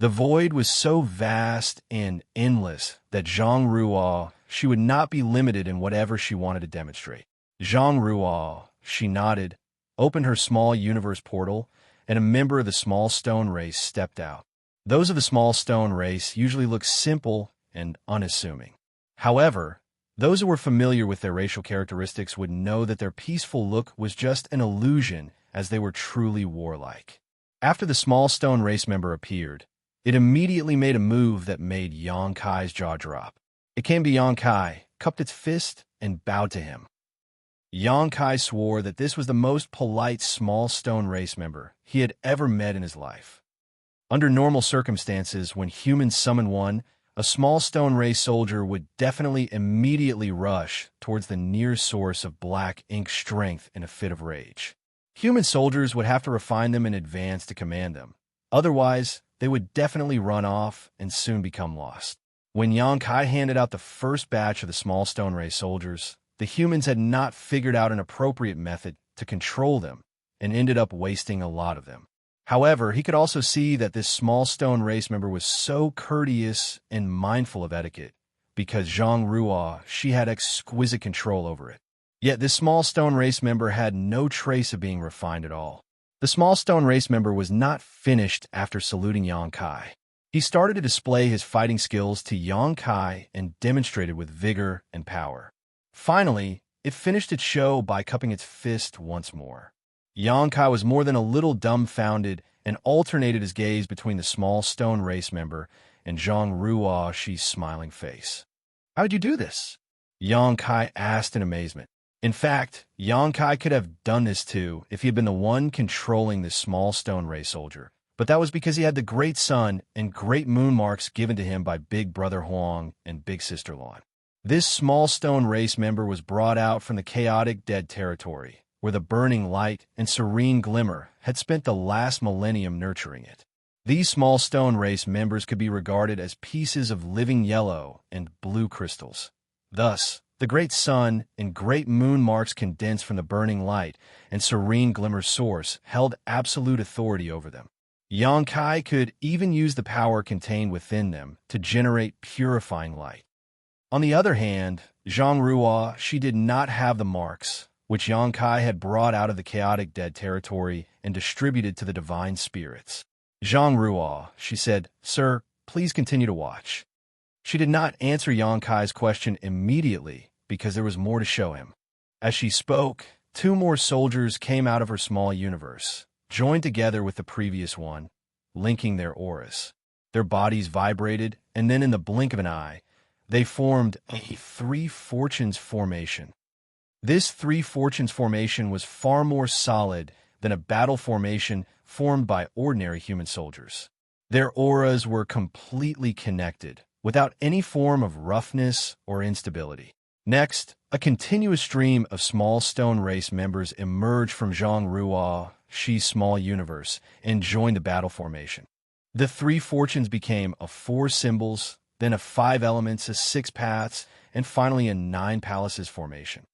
The void was so vast and endless that Zhang Ruo, she would not be limited in whatever she wanted to demonstrate. Zhang Ruo, she nodded, opened her small universe portal, and a member of the small stone race stepped out. Those of the small stone race usually look simple and unassuming. However, those who were familiar with their racial characteristics would know that their peaceful look was just an illusion, as they were truly warlike. After the small stone race member appeared, it immediately made a move that made Yang Kai's jaw drop. It came to Yang Kai, cupped its fist, and bowed to him. Yang Kai swore that this was the most polite small stone race member he had ever met in his life. Under normal circumstances, when humans summon one, a small stone race soldier would definitely immediately rush towards the near source of black ink strength in a fit of rage. Human soldiers would have to refine them in advance to command them. Otherwise, they would definitely run off and soon become lost. When Yang Kai handed out the first batch of the small stone race soldiers, the humans had not figured out an appropriate method to control them and ended up wasting a lot of them. However, he could also see that this small stone race member was so courteous and mindful of etiquette, because Zhang Ruo, she had exquisite control over it. Yet this small stone race member had no trace of being refined at all. The small stone race member was not finished after saluting Yang Kai. He started to display his fighting skills to Yang Kai and demonstrated with vigor and power. Finally, it finished its show by cupping its fist once more. Yang Kai was more than a little dumbfounded and alternated his gaze between the small stone race member and Zhang Ruo's smiling face. "How did you do this?" Yang Kai asked in amazement. In fact, Yang Kai could have done this too if he had been the one controlling this small stone race soldier, but that was because he had the great sun and great moon marks given to him by Big Brother Huang and Big Sister Lan. This small stone race member was brought out from the chaotic dead territory, where the burning light and serene glimmer had spent the last millennium nurturing it. These small stone race members could be regarded as pieces of living yellow and blue crystals. Thus, the great sun and great moon marks condensed from the burning light and serene glimmer source held absolute authority over them. Yang Kai could even use the power contained within them to generate purifying light. On the other hand, Zhang Ruo, she did not have the marks, which Yang Kai had brought out of the chaotic dead territory and distributed to the divine spirits. "Zhang Ruo," she said, "Sir, please continue to watch." She did not answer Yang Kai's question immediately because there was more to show him. As she spoke, 2 more soldiers came out of her small universe, joined together with the previous one, linking their auras. Their bodies vibrated, and then in the blink of an eye, they formed a 3 fortunes formation. This 3 fortunes formation was far more solid than a battle formation formed by ordinary human soldiers. Their auras were completely connected, without any form of roughness or instability. Next, a continuous stream of small stone race members emerged from Zhang Ruo's small universe and joined the battle formation. The 3 fortunes became a 4 symbols, then a 5 elements, a 6 paths, and finally a 9 palaces formation.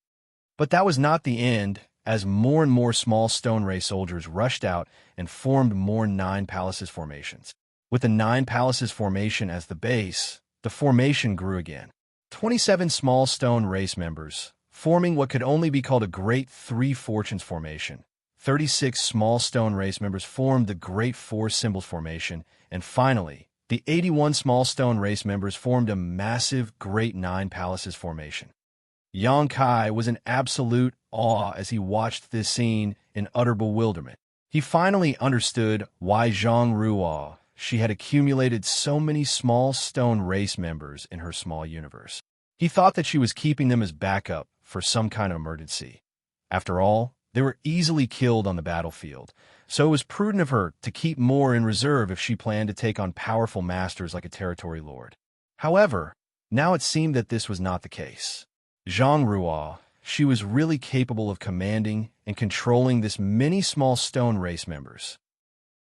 But that was not the end, as more and more small stone race soldiers rushed out and formed more 9 palaces formations. With the 9 palaces formation as the base, the formation grew again. 27 small stone race members, forming what could only be called a great 3 fortunes formation. 36 small stone race members formed the great 4 symbols formation, and finally, the 81 small stone race members formed a massive great 9 palaces formation. Yang Kai was in absolute awe as he watched this scene in utter bewilderment. He finally understood why Zhang Ruo, she had accumulated so many small stone race members in her small universe. He thought that she was keeping them as backup for some kind of emergency. After all, they were easily killed on the battlefield, so it was prudent of her to keep more in reserve if she planned to take on powerful masters like a territory lord. However, now it seemed that this was not the case. Zhang Ruo, she was really capable of commanding and controlling this many small stone race members.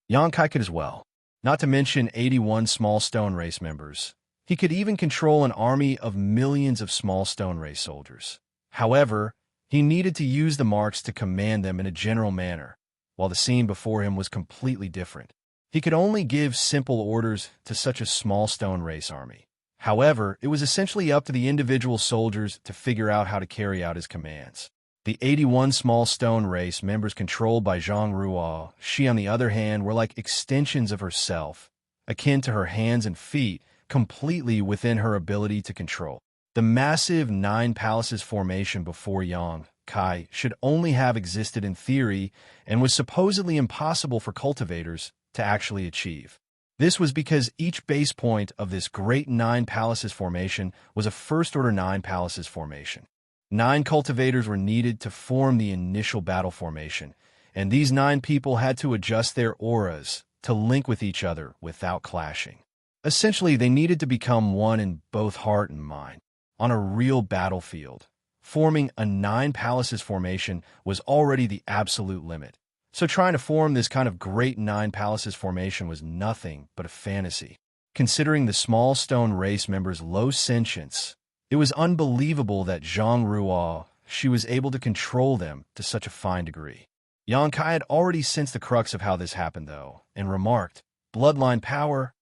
Yang Kai could as well, not to mention 81 small stone race members. He could even control an army of millions of small stone race soldiers. However, he needed to use the marks to command them in a general manner, while the scene before him was completely different. He could only give simple orders to such a small stone race army. However, it was essentially up to the individual soldiers to figure out how to carry out his commands. The 81 small stone race members controlled by Zhang Ruo, she on the other hand were like extensions of herself, akin to her hands and feet, completely within her ability to control. The massive 9 palaces formation before Yang Kai should only have existed in theory and was supposedly impossible for cultivators to actually achieve. This was because each base point of this great 9 palaces formation was a first-order 9 palaces formation. 9 cultivators were needed to form the initial battle formation, and these 9 people had to adjust their auras to link with each other without clashing. Essentially, they needed to become one in both heart and mind. On a real battlefield, forming a 9 palaces formation was already the absolute limit. So trying to form this kind of great 9 palaces formation was nothing but a fantasy. Considering the small stone race members' low sentience, it was unbelievable that Zhang Ruo, she was able to control them to such a fine degree. Yang Kai had already sensed the crux of how this happened, though, and remarked, "Bloodline power."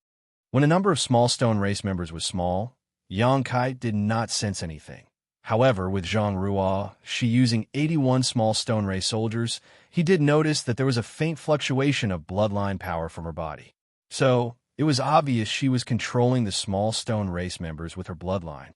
When a number of small stone race members was small, Yang Kai did not sense anything. However, with Zhang Ruo, she using 81 small stone ray soldiers, he did notice that there was a faint fluctuation of bloodline power from her body. So, it was obvious she was controlling the small stone race members with her bloodline.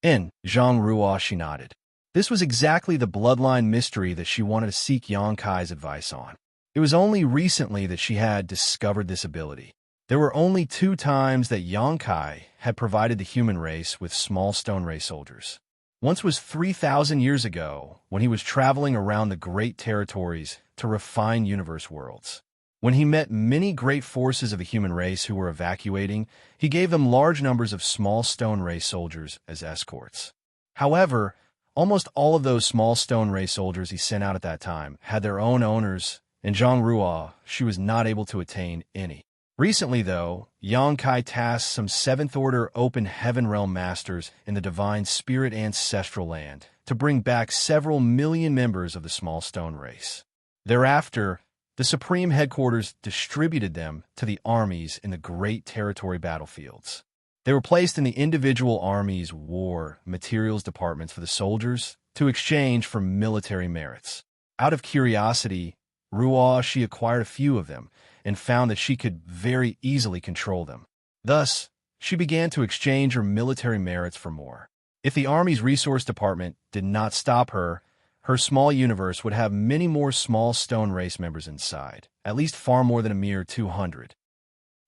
In Zhang Ruo, she nodded. This was exactly the bloodline mystery that she wanted to seek Yang Kai's advice on. It was only recently that she had discovered this ability. There were only 2 times that Yang Kai had provided the human race with small stone ray soldiers. Once was 3,000 years ago, when he was traveling around the great territories to refine universe worlds. When he met many great forces of the human race who were evacuating, he gave them large numbers of small stone ray soldiers as escorts. However, almost all of those small stone ray soldiers he sent out at that time had their own owners, and Zhang Ruo, she was not able to attain any. Recently, though, Yang Kai tasked some 7th Order Open Heaven Realm Masters in the Divine Spirit Ancestral Land to bring back several million members of the small stone race. Thereafter, the Supreme Headquarters distributed them to the armies in the Great Territory battlefields. They were placed in the individual armies' war materials departments for the soldiers to exchange for military merits. Out of curiosity, Ruo, she acquired a few of them and found that she could very easily control them. Thus, she began to exchange her military merits for more. If the Army's resource department did not stop her, her small universe would have many more small stone race members inside, at least far more than a mere 200.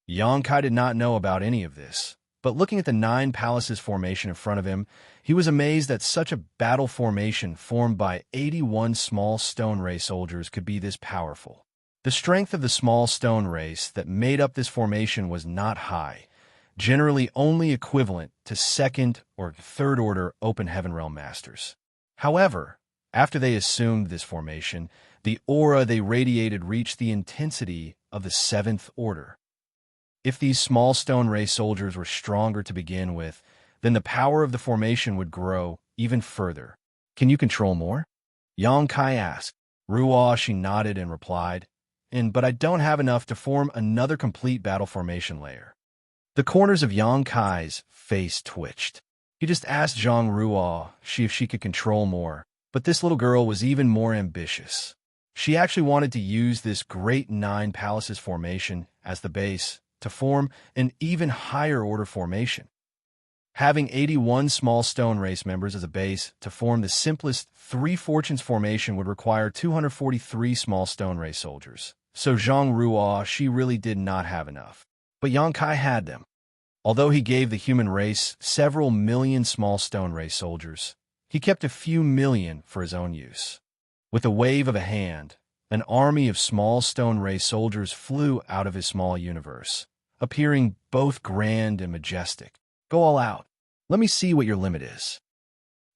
Yang Kai did not know about any of this, but looking at the 9 palaces formation in front of him, he was amazed that such a battle formation formed by 81 small stone race soldiers could be this powerful. The strength of the small stone race that made up this formation was not high, generally only equivalent to 2nd or 3rd Order Open Heaven Realm Masters. However, after they assumed this formation, the aura they radiated reached the intensity of the 7th Order. If these small stone race soldiers were stronger to begin with, then the power of the formation would grow even further. Can you control more? Yang Kai asked. Ruo, she nodded and replied, but I don't have enough to form another complete battle formation layer. The corners of Yang Kai's face twitched. He just asked Zhang Ruo if she could control more, but this little girl was even more ambitious. She actually wanted to use this great 9 palaces formation as the base to form an even higher order formation. Having 81 small stone race members as a base to form the simplest 3 fortunes formation would require 243 small stone race soldiers. So Zhang Ruo, she really did not have enough. But Yang Kai had them. Although he gave the human race several million small stone race soldiers, he kept a few million for his own use. With a wave of a hand, an army of small stone race soldiers flew out of his small universe, appearing both grand and majestic. Go all out. Let me see what your limit is.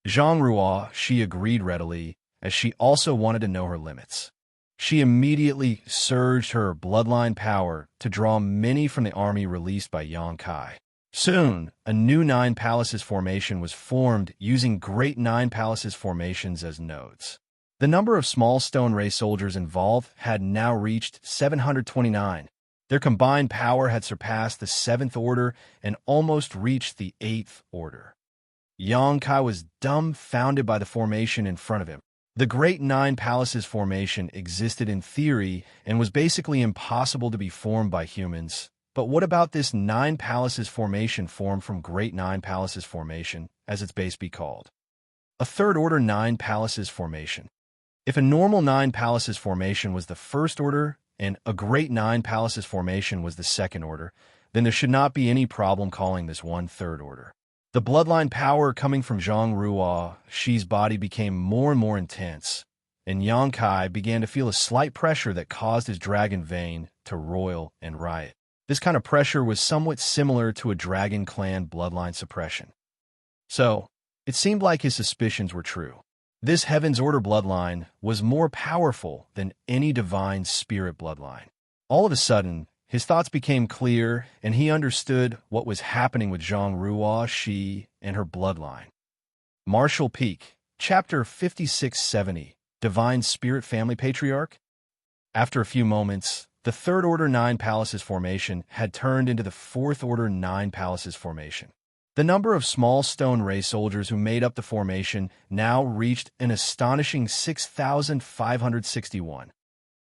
Zhang Ruo, she agreed readily, as she also wanted to know her limits. She immediately surged her bloodline power to draw many from the army released by Yang Kai. Soon, a new 9 palaces formation was formed using great 9 palaces formations as nodes. The number of small stone race soldiers involved had now reached 729. Their combined power had surpassed the 7th Order and almost reached the 8th Order. Yang Kai was dumbfounded by the formation in front of him. The Great 9 Palaces formation existed in theory and was basically impossible to be formed by humans. But what about this 9 Palaces formation formed from Great 9 Palaces formation, as its base be called? A 3rd Order 9 Palaces formation. If a normal 9 Palaces formation was the 1st Order and a Great 9 Palaces formation was the 2nd Order, then there should not be any problem calling this one 3rd Order. The bloodline power coming from Zhang Ruo, Shi's body became more and more intense, and Yang Kai began to feel a slight pressure that caused his dragon vein to roil and riot. This kind of pressure was somewhat similar to a dragon clan bloodline suppression. So, it seemed like his suspicions were true. This Heaven's Order bloodline was more powerful than any divine spirit bloodline. All of a sudden, his thoughts became clear, and he understood what was happening with Zhang Ruo, Shi, and her bloodline. Martial Peak, Chapter 5670, Divine Spirit Family Patriarch. After a few moments, the 3rd Order 9 Palaces formation had turned into the 4th Order 9 Palaces formation. The number of small stone ray soldiers who made up the formation now reached an astonishing 6,561.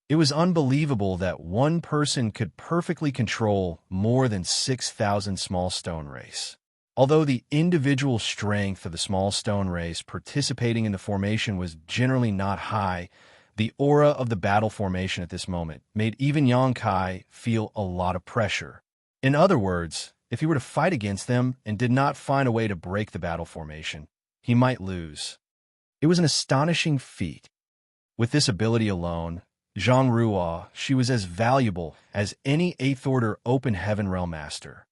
It was unbelievable that one person could perfectly control more than 6,000 small stone rays. Although the individual strength of the small stone rays participating in the formation was generally not high, the aura of the battle formation at this moment made even Xianxia feel a lot of pressure. In other words, if he were to fight against them and did not find a way to break the battle formation, he might lose. It was an astonishing feat. With this ability alone, Xianxia, she was as valuable as any 8th Order Open Heaven Realm Master.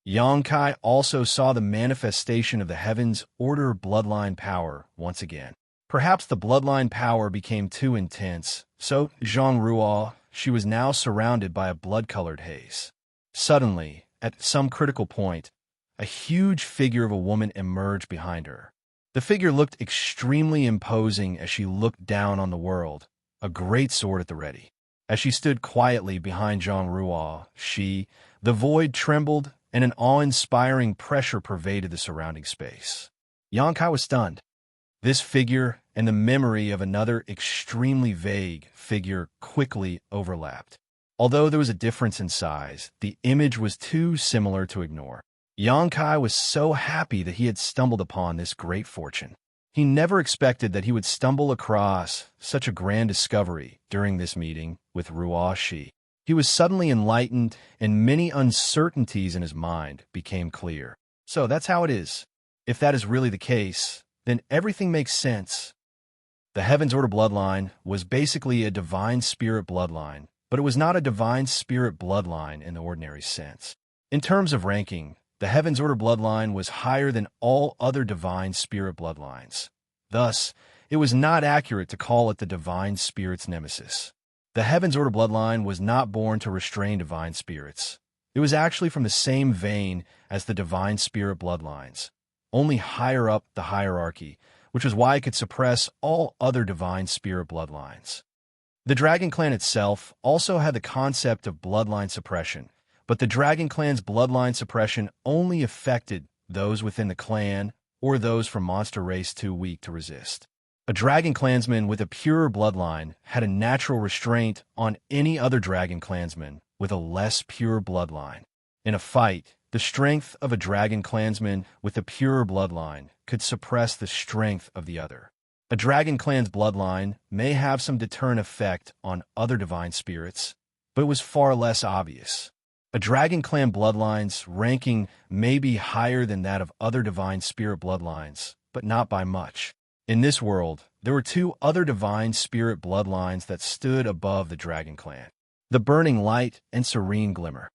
Xianxia also saw the manifestation of the Heaven's Order bloodline power once again. Perhaps the bloodline power became too intense, so Xianxia, she was now surrounded by a blood-colored haze. Suddenly, at some critical point, a huge figure of a woman emerged behind her. The figure looked extremely imposing as she looked down on the world, a great sword at the ready. As she stood quietly behind Xianxia, the void trembled and an awe-inspiring pressure pervaded the surrounding space. Xianxia was stunned. This figure and the memory of another extremely vague figure quickly overlapped. Although there was a difference in size, the image was too similar to ignore. Xianxia was so happy that he had stumbled upon this great fortune. He never expected that he would stumble across such a grand discovery during this meeting with Wuxia. He was suddenly enlightened, and many uncertainties in his mind became clear. So that's how it is. If that is really the case, then everything makes sense. The Heaven's Order bloodline was basically a divine spirit bloodline, but it was not a divine spirit bloodline in the ordinary sense. In terms of ranking, the Heaven's Order bloodline was higher than all other divine spirit bloodlines. Thus, it was not accurate to call it the divine spirit's nemesis. The Heaven's Order bloodline was not born to restrain divine spirits. It was actually from the same vein as the divine spirit bloodlines, only higher up the hierarchy, which is why it could suppress all other divine spirit bloodlines. The Dragon Clan itself also had the concept of bloodline suppression, but the Dragon Clan's bloodline suppression only affected those within the clan or those from monster race too weak to resist. A Dragon Clansman with a pure bloodline had a natural restraint on any other Dragon Clansman with a less pure bloodline. In a fight, the strength of a Dragon Clansman with a pure bloodline could suppress the strength of the other. A Dragon Clan's bloodline may have some deterrent effect on other divine spirits, but it was far less obvious. A Dragon Clan bloodline's ranking may be higher than that of other divine spirit bloodlines, but not by much. In this world, there were two other divine spirit bloodlines that stood above the Dragon Clan: the Burning Light and Serene Glimmer.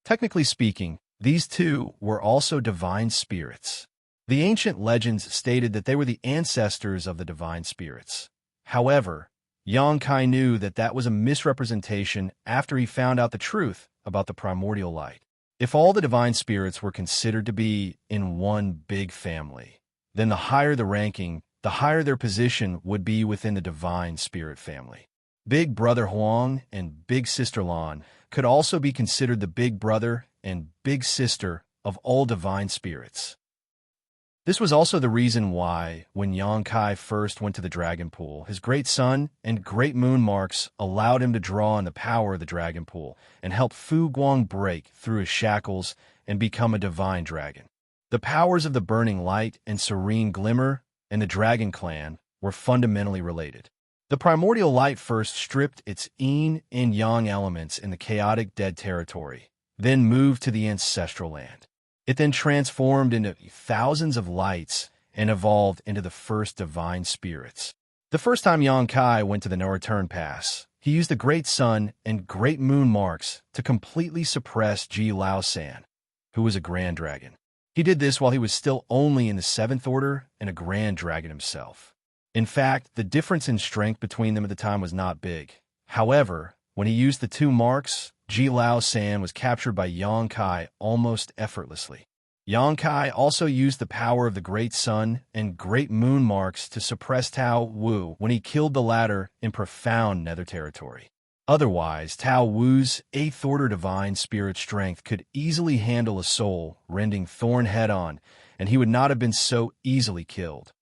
Technically speaking, these two were also divine spirits. The ancient legends stated that they were the ancestors of the divine spirits. However, Xianxia knew that that was a misrepresentation after he found out the truth about the primordial light. If all the divine spirits were considered to be in one big family, then the higher the ranking, the higher their position would be within the divine spirit family. Big Brother Huang and Big Sister Lan could also be considered the big brother and big sister of all divine spirits. This was also the reason why, when Xianxia first went to the Dragon Pool, his great sun and great moon marks allowed him to draw on the power of the Dragon Pool and helped Fu Guang break through his shackles and become a divine dragon. The powers of the Burning Light and Serene Glimmer and the Dragon Clan were fundamentally related. The primordial light first stripped its yin and yang elements in the chaotic dead territory, then moved to the ancestral land. It then transformed into thousands of lights and evolved into the first divine spirits. The first time Xianxia went to the No Return Pass, he used the Great Sun and Great Moon marks to completely suppress Ji Lao San, who was a Grand Dragon. He did this while he was still only in the 7th Order and a Grand Dragon himself. In fact, the difference in strength between them at the time was not big. However, when he used the two marks, Ji Lao San was captured by Xianxia almost effortlessly. Xianxia also used the power of the Great Sun and Great Moon marks to suppress Tao Wu when he killed the latter in profound nether territory. Otherwise, Tao Wu's eighth-order divine spirit strength could easily handle a soul rending Thorn head-on, and he would not have been so easily killed.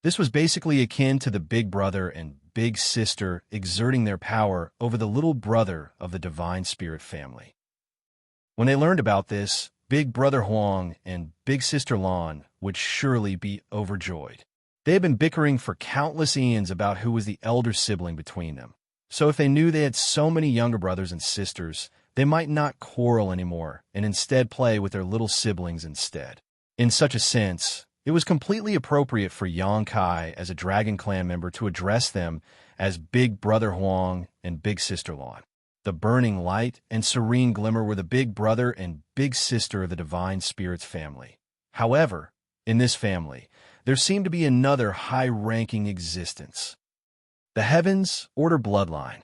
This was basically akin to the big brother and big sister exerting their power over the little brother of the divine spirit family. When they learned about this, Big Brother Huang and Big Sister Lan would surely be overjoyed. They had been bickering for countless eons about who was the elder sibling between them. So if they knew they had so many younger brothers and sisters, they might not quarrel anymore and instead play with their little siblings instead. In such a sense, it was completely appropriate for Xianxia as a Dragon Clan member to address them as Big Brother Huang and Big Sister Lan. The burning light and serene glimmer were the big brother and big sister of the divine spirits family. However, in this family, there seemed to be another high-ranking existence. The Heavens Order bloodline.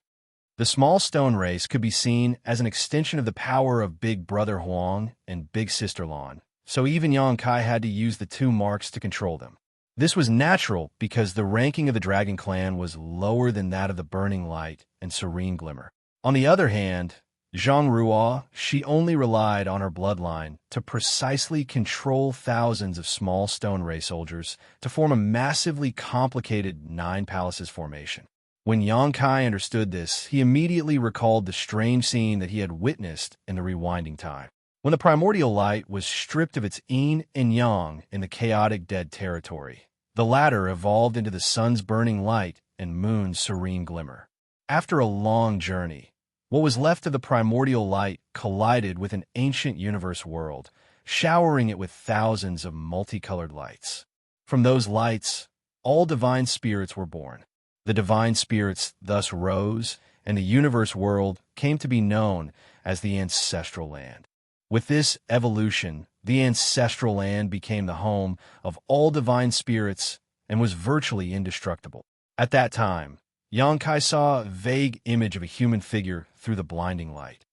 The small stone race could be seen as an extension of the power of Big Brother Huang and Big Sister Lan, so even Xianxia had to use the two marks to control them. This was natural because the ranking of the Dragon Clan was lower than that of the Burning Light and Serene Glimmer. On the other hand, Zhang Ruo, she only relied on her bloodline to precisely control thousands of small stone ray soldiers to form a massively complicated 9 palaces formation. When Xianxia understood this, he immediately recalled the strange scene that he had witnessed in the rewinding time. When the primordial light was stripped of its yin and yang in the chaotic dead territory, the latter evolved into the sun's burning light and moon's serene glimmer. After a long journey, what was left of the primordial light collided with an ancient universe world, showering it with thousands of multicolored lights. From those lights, all divine spirits were born. The divine spirits thus rose, and the universe world came to be known as the Ancestral Land. With this evolution, the Ancestral Land became the home of all divine spirits and was virtually indestructible. At that time, Xianxia saw a vague image of a human figure through the blinding light.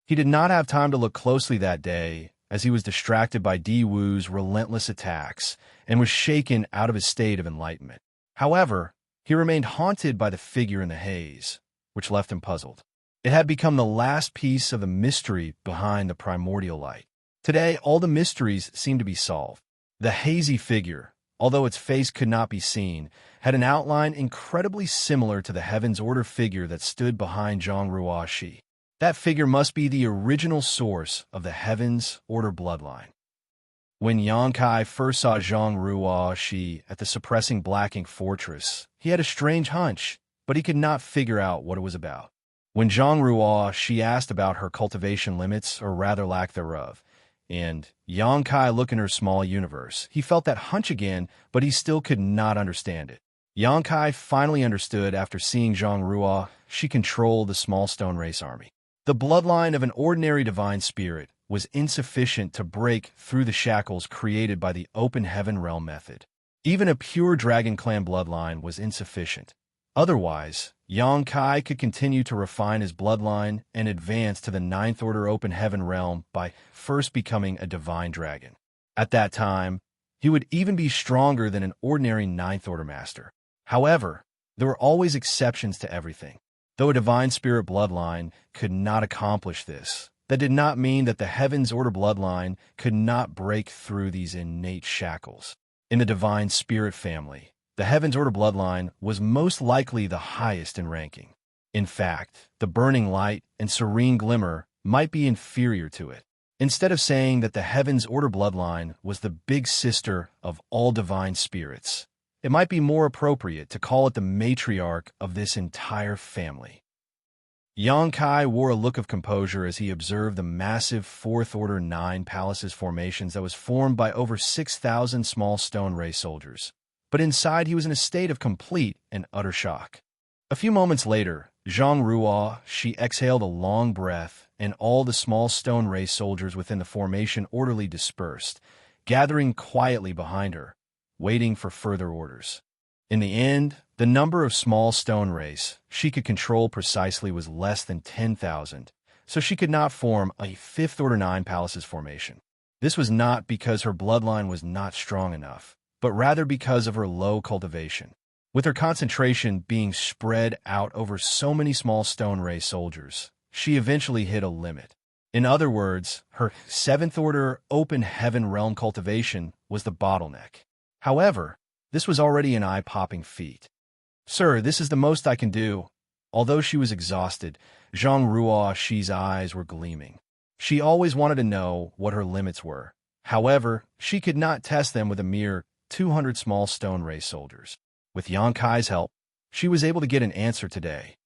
He did not have time to look closely that day, as he was distracted by Di Wu's relentless attacks and was shaken out of his state of enlightenment. However, he remained haunted by the figure in the haze, which left him puzzled. It had become the last piece of the mystery behind the primordial light. Today, all the mysteries seemed to be solved. The hazy figure, although its face could not be seen, had an outline incredibly similar to the Heaven's Order figure that stood behind Zhang Ruo. That figure must be the original source of the Heaven's Order bloodline. When Xianxia first saw Zhang Ruo at the suppressing Black Ink Fortress, he had a strange hunch, but he could not figure out what it was about. When Zhang Ruo asked about her cultivation limits, or rather lack thereof, and Xianxia looked in her small universe, he felt that hunch again, but he still could not understand it. Xianxia finally understood after seeing Zhang Ruo. She controlled the small stone race army. The bloodline of an ordinary divine spirit was insufficient to break through the shackles created by the open heaven realm method. Even a pure Dragon Clan bloodline was insufficient. Otherwise, Xianxia could continue to refine his bloodline and advance to the 9th Order open heaven realm by first becoming a divine dragon. At that time, he would even be stronger than an ordinary 9th Order master. However, there were always exceptions to everything. Though a divine spirit bloodline could not accomplish this, that did not mean that the Heaven's Order bloodline could not break through these innate shackles. In the divine spirit family, the Heaven's Order bloodline was most likely the highest in ranking. In fact, the burning light and serene glimmer might be inferior to it. Instead of saying that the Heaven's Order bloodline was the big sister of all divine spirits, it might be more appropriate to call it the matriarch of this entire family. Xianxia wore a look of composure as he observed the massive 4th Order 9 palaces formations that was formed by over 6,000 small stone ray soldiers. But inside he was in a state of complete and utter shock. A few moments later, Zhang Ruo, she exhaled a long breath, and all the small stone ray soldiers within the formation orderly dispersed, gathering quietly behind her, waiting for further orders. In the end, the number of small stone rays she could control precisely was less than 10,000, so she could not form a 5th Order 9 palaces formation. This was not because her bloodline was not strong enough, but rather because of her low cultivation. With her concentration being spread out over so many small stone ray soldiers, she eventually hit a limit. In other words, her 7th order open heaven realm cultivation was the bottleneck. However, this was already an eye-popping feat. "Sir, this is the most I can do." Although she was exhausted, Zhang Ruoxi's eyes were gleaming. She always wanted to know what her limits were. However, she could not test them with a mere 200 small stone ray soldiers. With Yang Kai's help, she was able to get an answer today.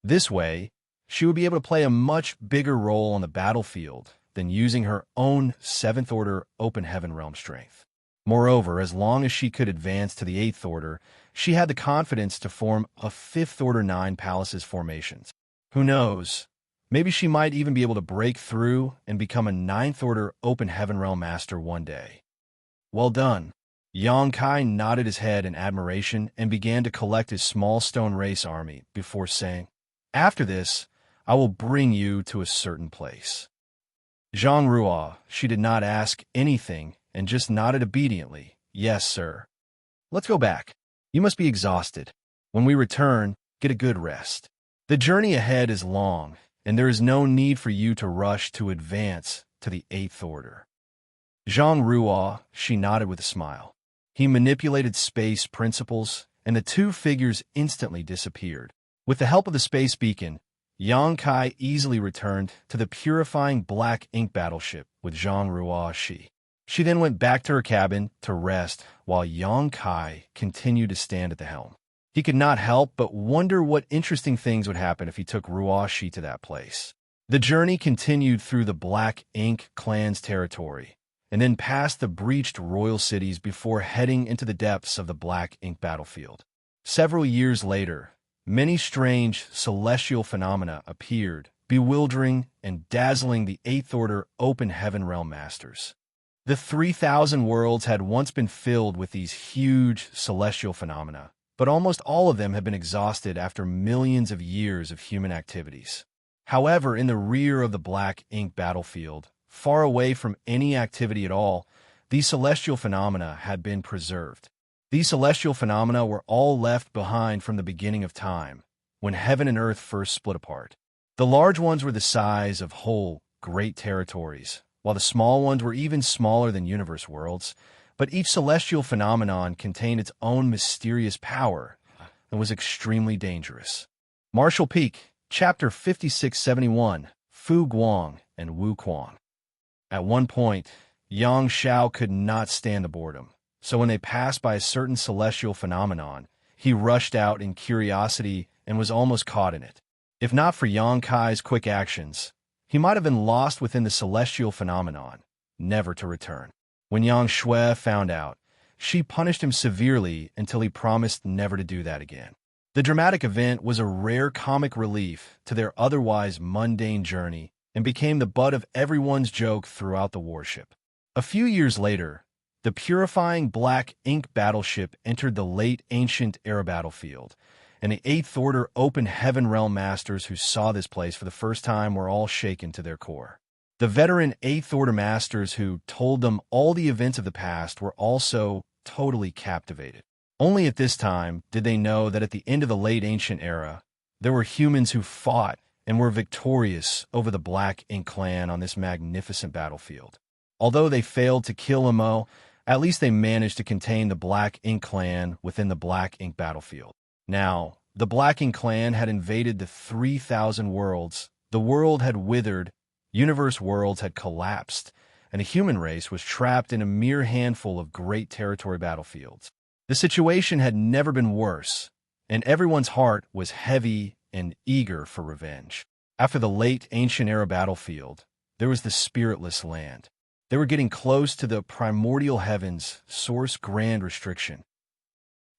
This way, she would be able to play a much bigger role on the battlefield than using her own 7th order open heaven realm strength. Moreover, as long as she could advance to the 8th order, she had the confidence to form a 5th order 9 palaces formations. Who knows? Maybe she might even be able to break through and become a 9th order open heaven realm master one day. Well done. Yang Kai nodded his head in admiration and began to collect his small stone race army before saying, "After this, I will bring you to a certain place." Zhang Ruo, she did not ask anything and just nodded obediently. "Yes, sir." "Let's go back. You must be exhausted. When we return, get a good rest. The journey ahead is long, and there is no need for you to rush to advance to the 8th order." Zhang Ruo, she nodded with a smile. He manipulated space principles, and the two figures instantly disappeared. With the help of the space beacon, Yang Kai easily returned to the purifying black ink battleship with Zhang Ruoxi. She then went back to her cabin to rest while Yang Kai continued to stand at the helm. He could not help but wonder what interesting things would happen if he took Ruoxi to that place. The journey continued through the Black Ink clan's territory, and then past the breached royal cities before heading into the depths of the Black Ink battlefield. Several years later, many strange celestial phenomena appeared, bewildering and dazzling the 8th order open heaven realm masters. The 3,000 worlds had once been filled with these huge celestial phenomena, but almost all of them had been exhausted after millions of years of human activities. However, in the rear of the Black Ink battlefield, far away from any activity at all, these celestial phenomena had been preserved. These celestial phenomena were all left behind from the beginning of time, when heaven and earth first split apart. The large ones were the size of whole, great territories, while the small ones were even smaller than universe worlds, but each celestial phenomenon contained its own mysterious power and was extremely dangerous. Martial Peak, Chapter 5671, Fu Guang and Wu Kuang. At one point, Yang Xiao could not stand the boredom, so when they passed by a certain celestial phenomenon, he rushed out in curiosity and was almost caught in it. If not for Yang Kai's quick actions, he might have been lost within the celestial phenomenon, never to return. When Yang Shui found out, she punished him severely until he promised never to do that again. The dramatic event was a rare comic relief to their otherwise mundane journey and became the butt of everyone's joke throughout the warship. A few years later, the purifying Black Ink battleship entered the late ancient era battlefield, and the 8th Order Open Heaven Realm Masters who saw this place for the first time were all shaken to their core. The veteran 8th Order Masters who told them all the events of the past were also totally captivated. Only at this time did they know that at the end of the late ancient era, there were humans who fought and were victorious over the Black Ink clan on this magnificent battlefield. Although they failed to kill Imo, at least they managed to contain the Black Ink clan within the Black Ink battlefield. Now, the Black Ink clan had invaded the 3,000 worlds, the world had withered, universe worlds had collapsed, and the human race was trapped in a mere handful of great territory battlefields. The situation had never been worse, and everyone's heart was heavy and eager for revenge. After the late ancient era battlefield, there was the spiritless land. They were getting close to the primordial heavens, source grand restriction.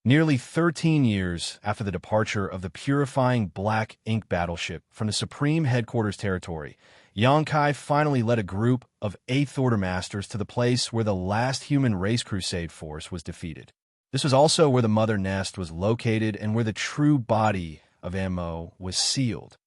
Nearly 13 years after the departure of the purifying Black Ink battleship from the Supreme Headquarters territory, Yang Kai finally led a group of 8th Order Masters to the place where the last human race crusade force was defeated. This was also where the Mother Nest was located and where the true body of Mo was sealed.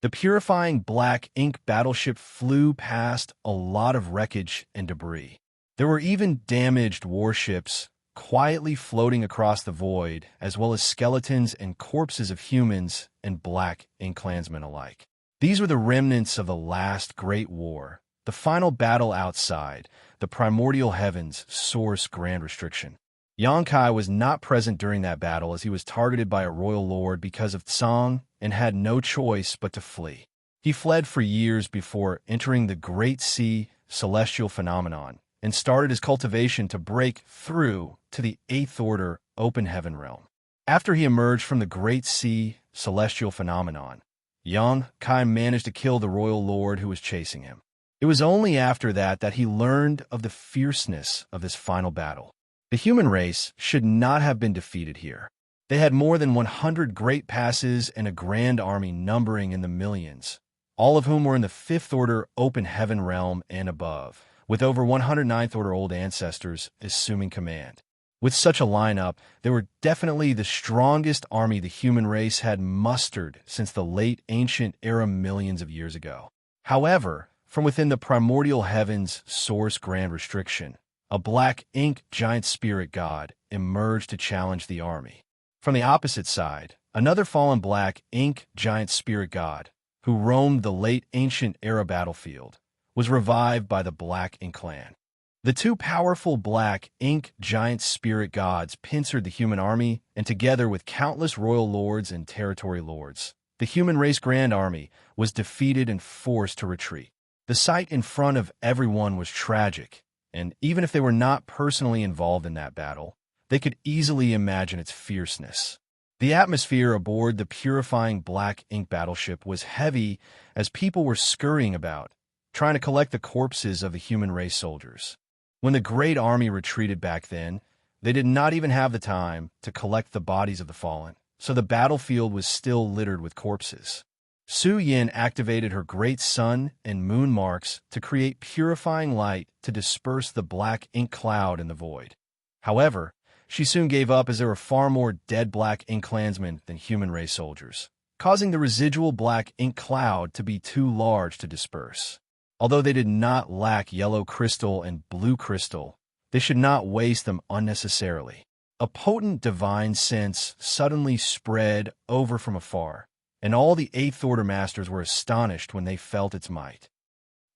The purifying Black Ink battleship flew past a lot of wreckage and debris. There were even damaged warships, quietly floating across the void, as well as skeletons and corpses of humans and black ink clansmen alike. These were the remnants of the last great war, the final battle outside the primordial heavens source grand restriction. Xianxia was not present during that battle as he was targeted by a royal lord because of Tsang and had no choice but to flee. He fled for years before entering the Great Sea celestial phenomenon and started his cultivation to break through to the Eighth Order open heaven realm. After he emerged from the Great Sea celestial phenomenon, Xianxia managed to kill the royal lord who was chasing him. It was only after that he learned of the fierceness of this final battle. The human race should not have been defeated here. They had more than 100 great passes and a grand army numbering in the millions, all of whom were in the Fifth Order open heaven realm and above, with over 109th Order old ancestors assuming command. With such a lineup, they were definitely the strongest army the human race had mustered since the late ancient era millions of years ago. However, from within the primordial heavens source grand restriction, a black ink giant spirit god emerged to challenge the army. From the opposite side, another fallen black ink giant spirit god, who roamed the late ancient era battlefield, was revived by the Black Ink clan. The two powerful black ink giant spirit gods pincered the human army, and together with countless royal lords and territory lords, the human race grand army was defeated and forced to retreat. The sight in front of everyone was tragic, and even if they were not personally involved in that battle, they could easily imagine its fierceness. The atmosphere aboard the purifying black ink battleship was heavy as people were scurrying about, trying to collect the corpses of the human race soldiers. When the great army retreated back then, they did not even have the time to collect the bodies of the fallen, so the battlefield was still littered with corpses. Su Yin activated her great sun and moon marks to create purifying light to disperse the black ink cloud in the void. However, she soon gave up as there were far more dead black ink clansmen than human race soldiers, causing the residual black ink cloud to be too large to disperse. Although they did not lack yellow crystal and blue crystal, they should not waste them unnecessarily. A potent divine sense suddenly spread over from afar, and all the Eighth Order masters were astonished when they felt its might.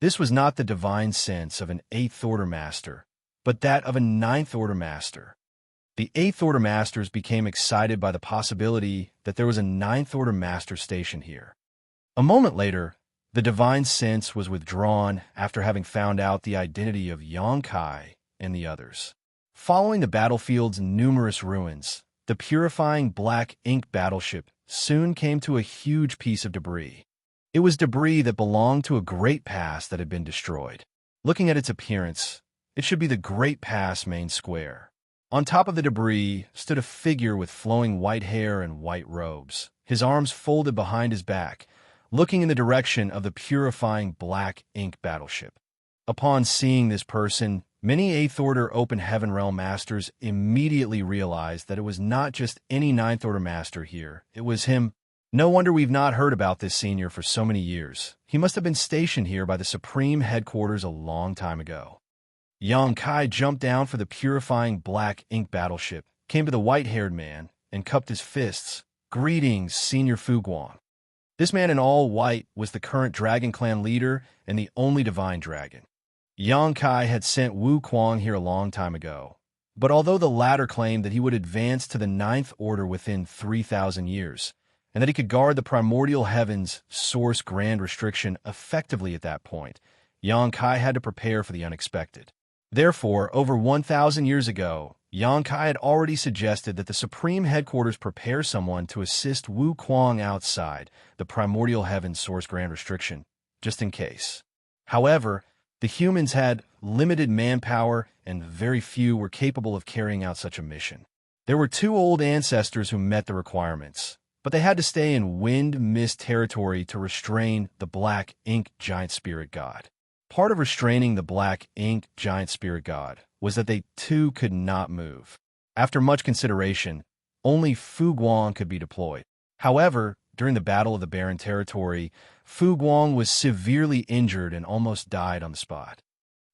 This was not the divine sense of an Eighth Order master, but that of a Ninth Order master. The Eighth Order masters became excited by the possibility that there was a Ninth Order master stationed here. A moment later, the divine sense was withdrawn after having found out the identity of Xianxia and the others. Following the battlefield's numerous ruins, the purifying black ink battleship soon came to a huge piece of debris. It was debris that belonged to a great pass that had been destroyed. Looking at its appearance, it should be the Great Pass main square. On top of the debris stood a figure with flowing white hair and white robes, his arms folded behind his back, looking in the direction of the purifying black ink battleship. Upon seeing this person, many Eighth Order Open Heaven Realm masters immediately realized that it was not just any Ninth Order master here, it was him. No wonder we've not heard about this senior for so many years. He must have been stationed here by the Supreme Headquarters a long time ago. Xianxia jumped down for the purifying black ink battleship, came to the white-haired man, and cupped his fists. "Greetings, Senior Fu Guang." This man in all white was the current Dragon Clan leader and the only divine dragon. Xianxia had sent Wu Kuang here a long time ago, but although the latter claimed that he would advance to the Ninth Order within 3,000 years, and that he could guard the primordial heavens source grand restriction effectively at that point, Xianxia had to prepare for the unexpected. Therefore, over 1,000 years ago, Xianxia had already suggested that the Supreme Headquarters prepare someone to assist Wu Kuang outside the primordial heavens source grand restriction, just in case. However, the humans had limited manpower and very few were capable of carrying out such a mission. There were 2 old ancestors who met the requirements, but they had to stay in wind mist territory to restrain the black ink giant spirit god. Part of restraining the black ink giant spirit god was that they too could not move. After much consideration, only Fu Guang could be deployed. However, during the Battle of the Barren Territory, Fu Guang was severely injured and almost died on the spot.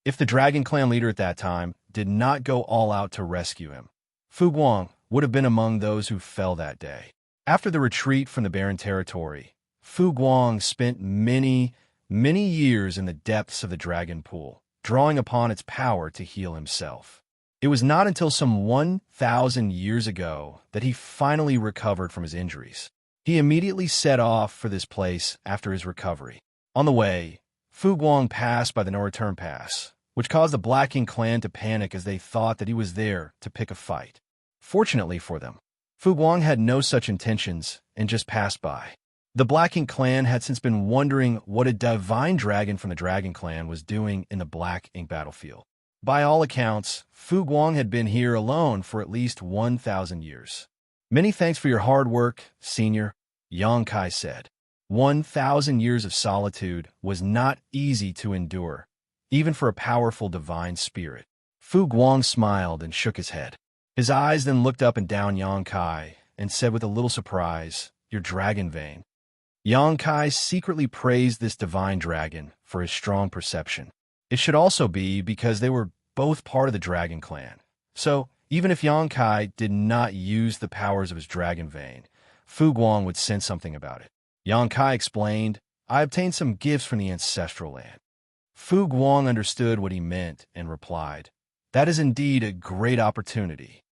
If the Dragon Clan leader at that time did not go all out to rescue him, Fu Guang would have been among those who fell that day. After the retreat from the barren territory, Fu Guang spent many years in the depths of the dragon pool, drawing upon its power to heal himself. It was not until some 1,000 years ago that he finally recovered from his injuries. He immediately set off for this place after his recovery. On the way, Fu Guang passed by the no-return pass, which caused the Black Ink clan to panic as they thought that he was there to pick a fight. Fortunately for them, Fu Guang had no such intentions and just passed by. The Black Ink clan had since been wondering what a divine dragon from the Dragon Clan was doing in the Black Ink battlefield. By all accounts, Fu Guang had been here alone for at least 1,000 years. Many thanks for your hard work, Senior, Xianxia said. 1,000 years of solitude was not easy to endure, even for a powerful divine spirit. Fu Guang smiled and shook his head. His eyes then looked up and down Xianxia and said with a little surprise, "Your dragon vein." Xianxia secretly praised this divine dragon for his strong perception. It should also be because they were both part of the Dragon Clan. So, even if Xianxia did not use the powers of his dragon vein, Fu Guang would sense something about it. Xianxia explained, "I obtained some gifts from the ancestral land." Fu Guang understood what he meant and replied, "That is indeed a great opportunity."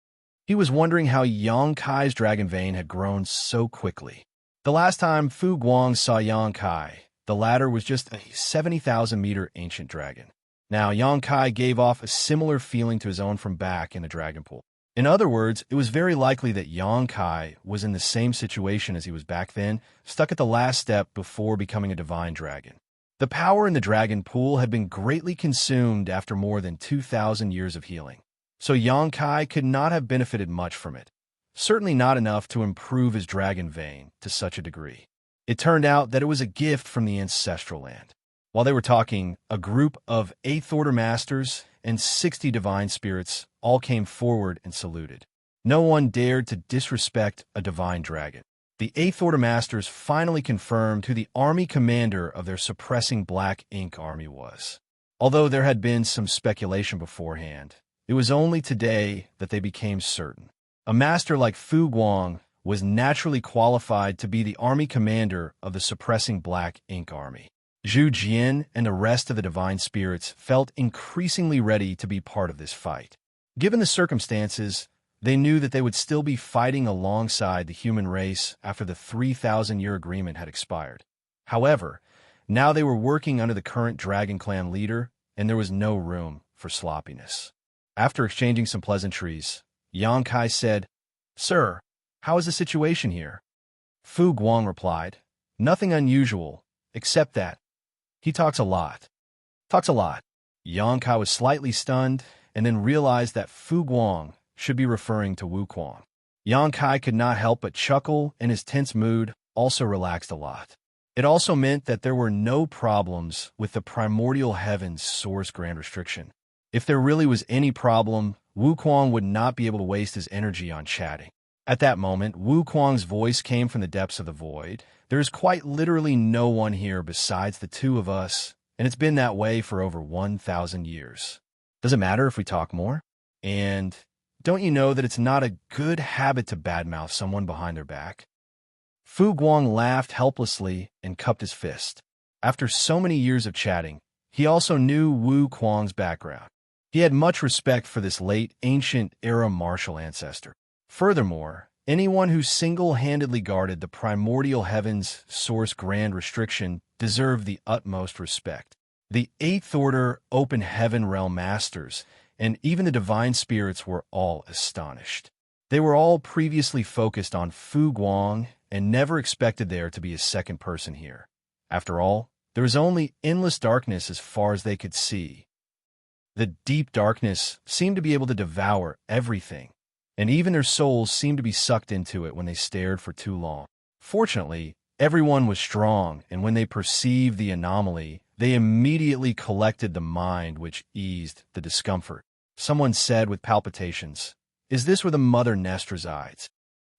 He was wondering how Xianxia's dragon vein had grown so quickly. The last time Fu Guang saw Xianxia, the latter was just a 70,000-meter ancient dragon. Now, Xianxia gave off a similar feeling to his own from back in the dragon pool. In other words, it was very likely that Xianxia was in the same situation as he was back then, stuck at the last step before becoming a divine dragon. The power in the dragon pool had been greatly consumed after more than 2,000 years of healing. So Xianxia could not have benefited much from it. Certainly not enough to improve his dragon vein to such a degree. It turned out that it was a gift from the ancestral land. While they were talking, a group of 8th Order Masters and 60 divine spirits all came forward and saluted. No one dared to disrespect a divine dragon. The 8th Order Masters finally confirmed who the army commander of their suppressing Black Ink army was. Although there had been some speculation beforehand, it was only today that they became certain. A master like Fu Guang was naturally qualified to be the army commander of the suppressing Black Ink army. Zhu Jian and the rest of the divine spirits felt increasingly ready to be part of this fight. Given the circumstances, they knew that they would still be fighting alongside the human race after the 3,000-year agreement had expired. However, now they were working under the current Dragon Clan leader, and there was no room for sloppiness. After exchanging some pleasantries, Xianxia said, "Sir, how is the situation here?" Fu Guang replied, "Nothing unusual, except that he talks a lot." Talks a lot. Xianxia was slightly stunned and then realized that Fu Guang should be referring to Wu Quan. Xianxia could not help but chuckle, and his tense mood also relaxed a lot. It also meant that there were no problems with the primordial heavens source grand restriction. If there really was any problem, Wu Quan would not be able to waste his energy on chatting. At that moment, Wu Quang's voice came from the depths of the void. "There is quite literally no one here besides the two of us, and it's been that way for over 1,000 years. Does it matter if we talk more? And don't you know that it's not a good habit to badmouth someone behind their back?" Fu Guang laughed helplessly and cupped his fist. After so many years of chatting, he also knew Wu Quang's background. He had much respect for this late, ancient-era martial ancestor. Furthermore, anyone who single-handedly guarded the primordial heavens source grand restriction deserved the utmost respect. The 8th Order Open Heaven Realm Masters and even the divine spirits were all astonished. They were all previously focused on Fu Guang and never expected there to be a second person here. After all, there was only endless darkness as far as they could see. The deep darkness seemed to be able to devour everything, and even their souls seemed to be sucked into it when they stared for too long. Fortunately, everyone was strong, and when they perceived the anomaly, they immediately collected the mind, which eased the discomfort. Someone said with palpitations, "Is this where the mother nest resides?"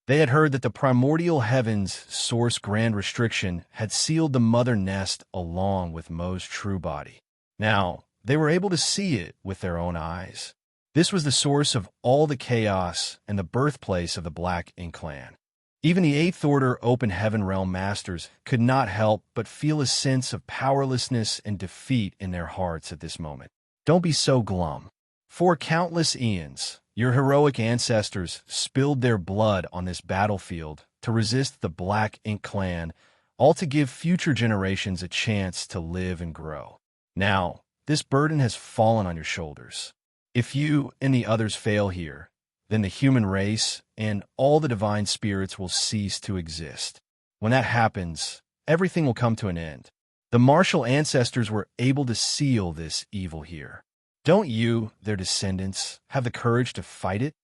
They had heard that the primordial heavens source grand restriction had sealed the mother nest along with Mo's true body. Now, they were able to see it with their own eyes. This was the source of all the chaos and the birthplace of the Black Ink Clan. Even the Eighth Order Open Heaven Realm Masters could not help but feel a sense of powerlessness and defeat in their hearts at this moment. Don't be so glum. For countless eons, your heroic ancestors spilled their blood on this battlefield to resist the Black Ink Clan, all to give future generations a chance to live and grow. Now, this burden has fallen on your shoulders. If you and the others fail here, then the human race and all the divine spirits will cease to exist. When that happens, everything will come to an end. The martial ancestors were able to seal this evil here. Don't you, their descendants, have the courage to fight it?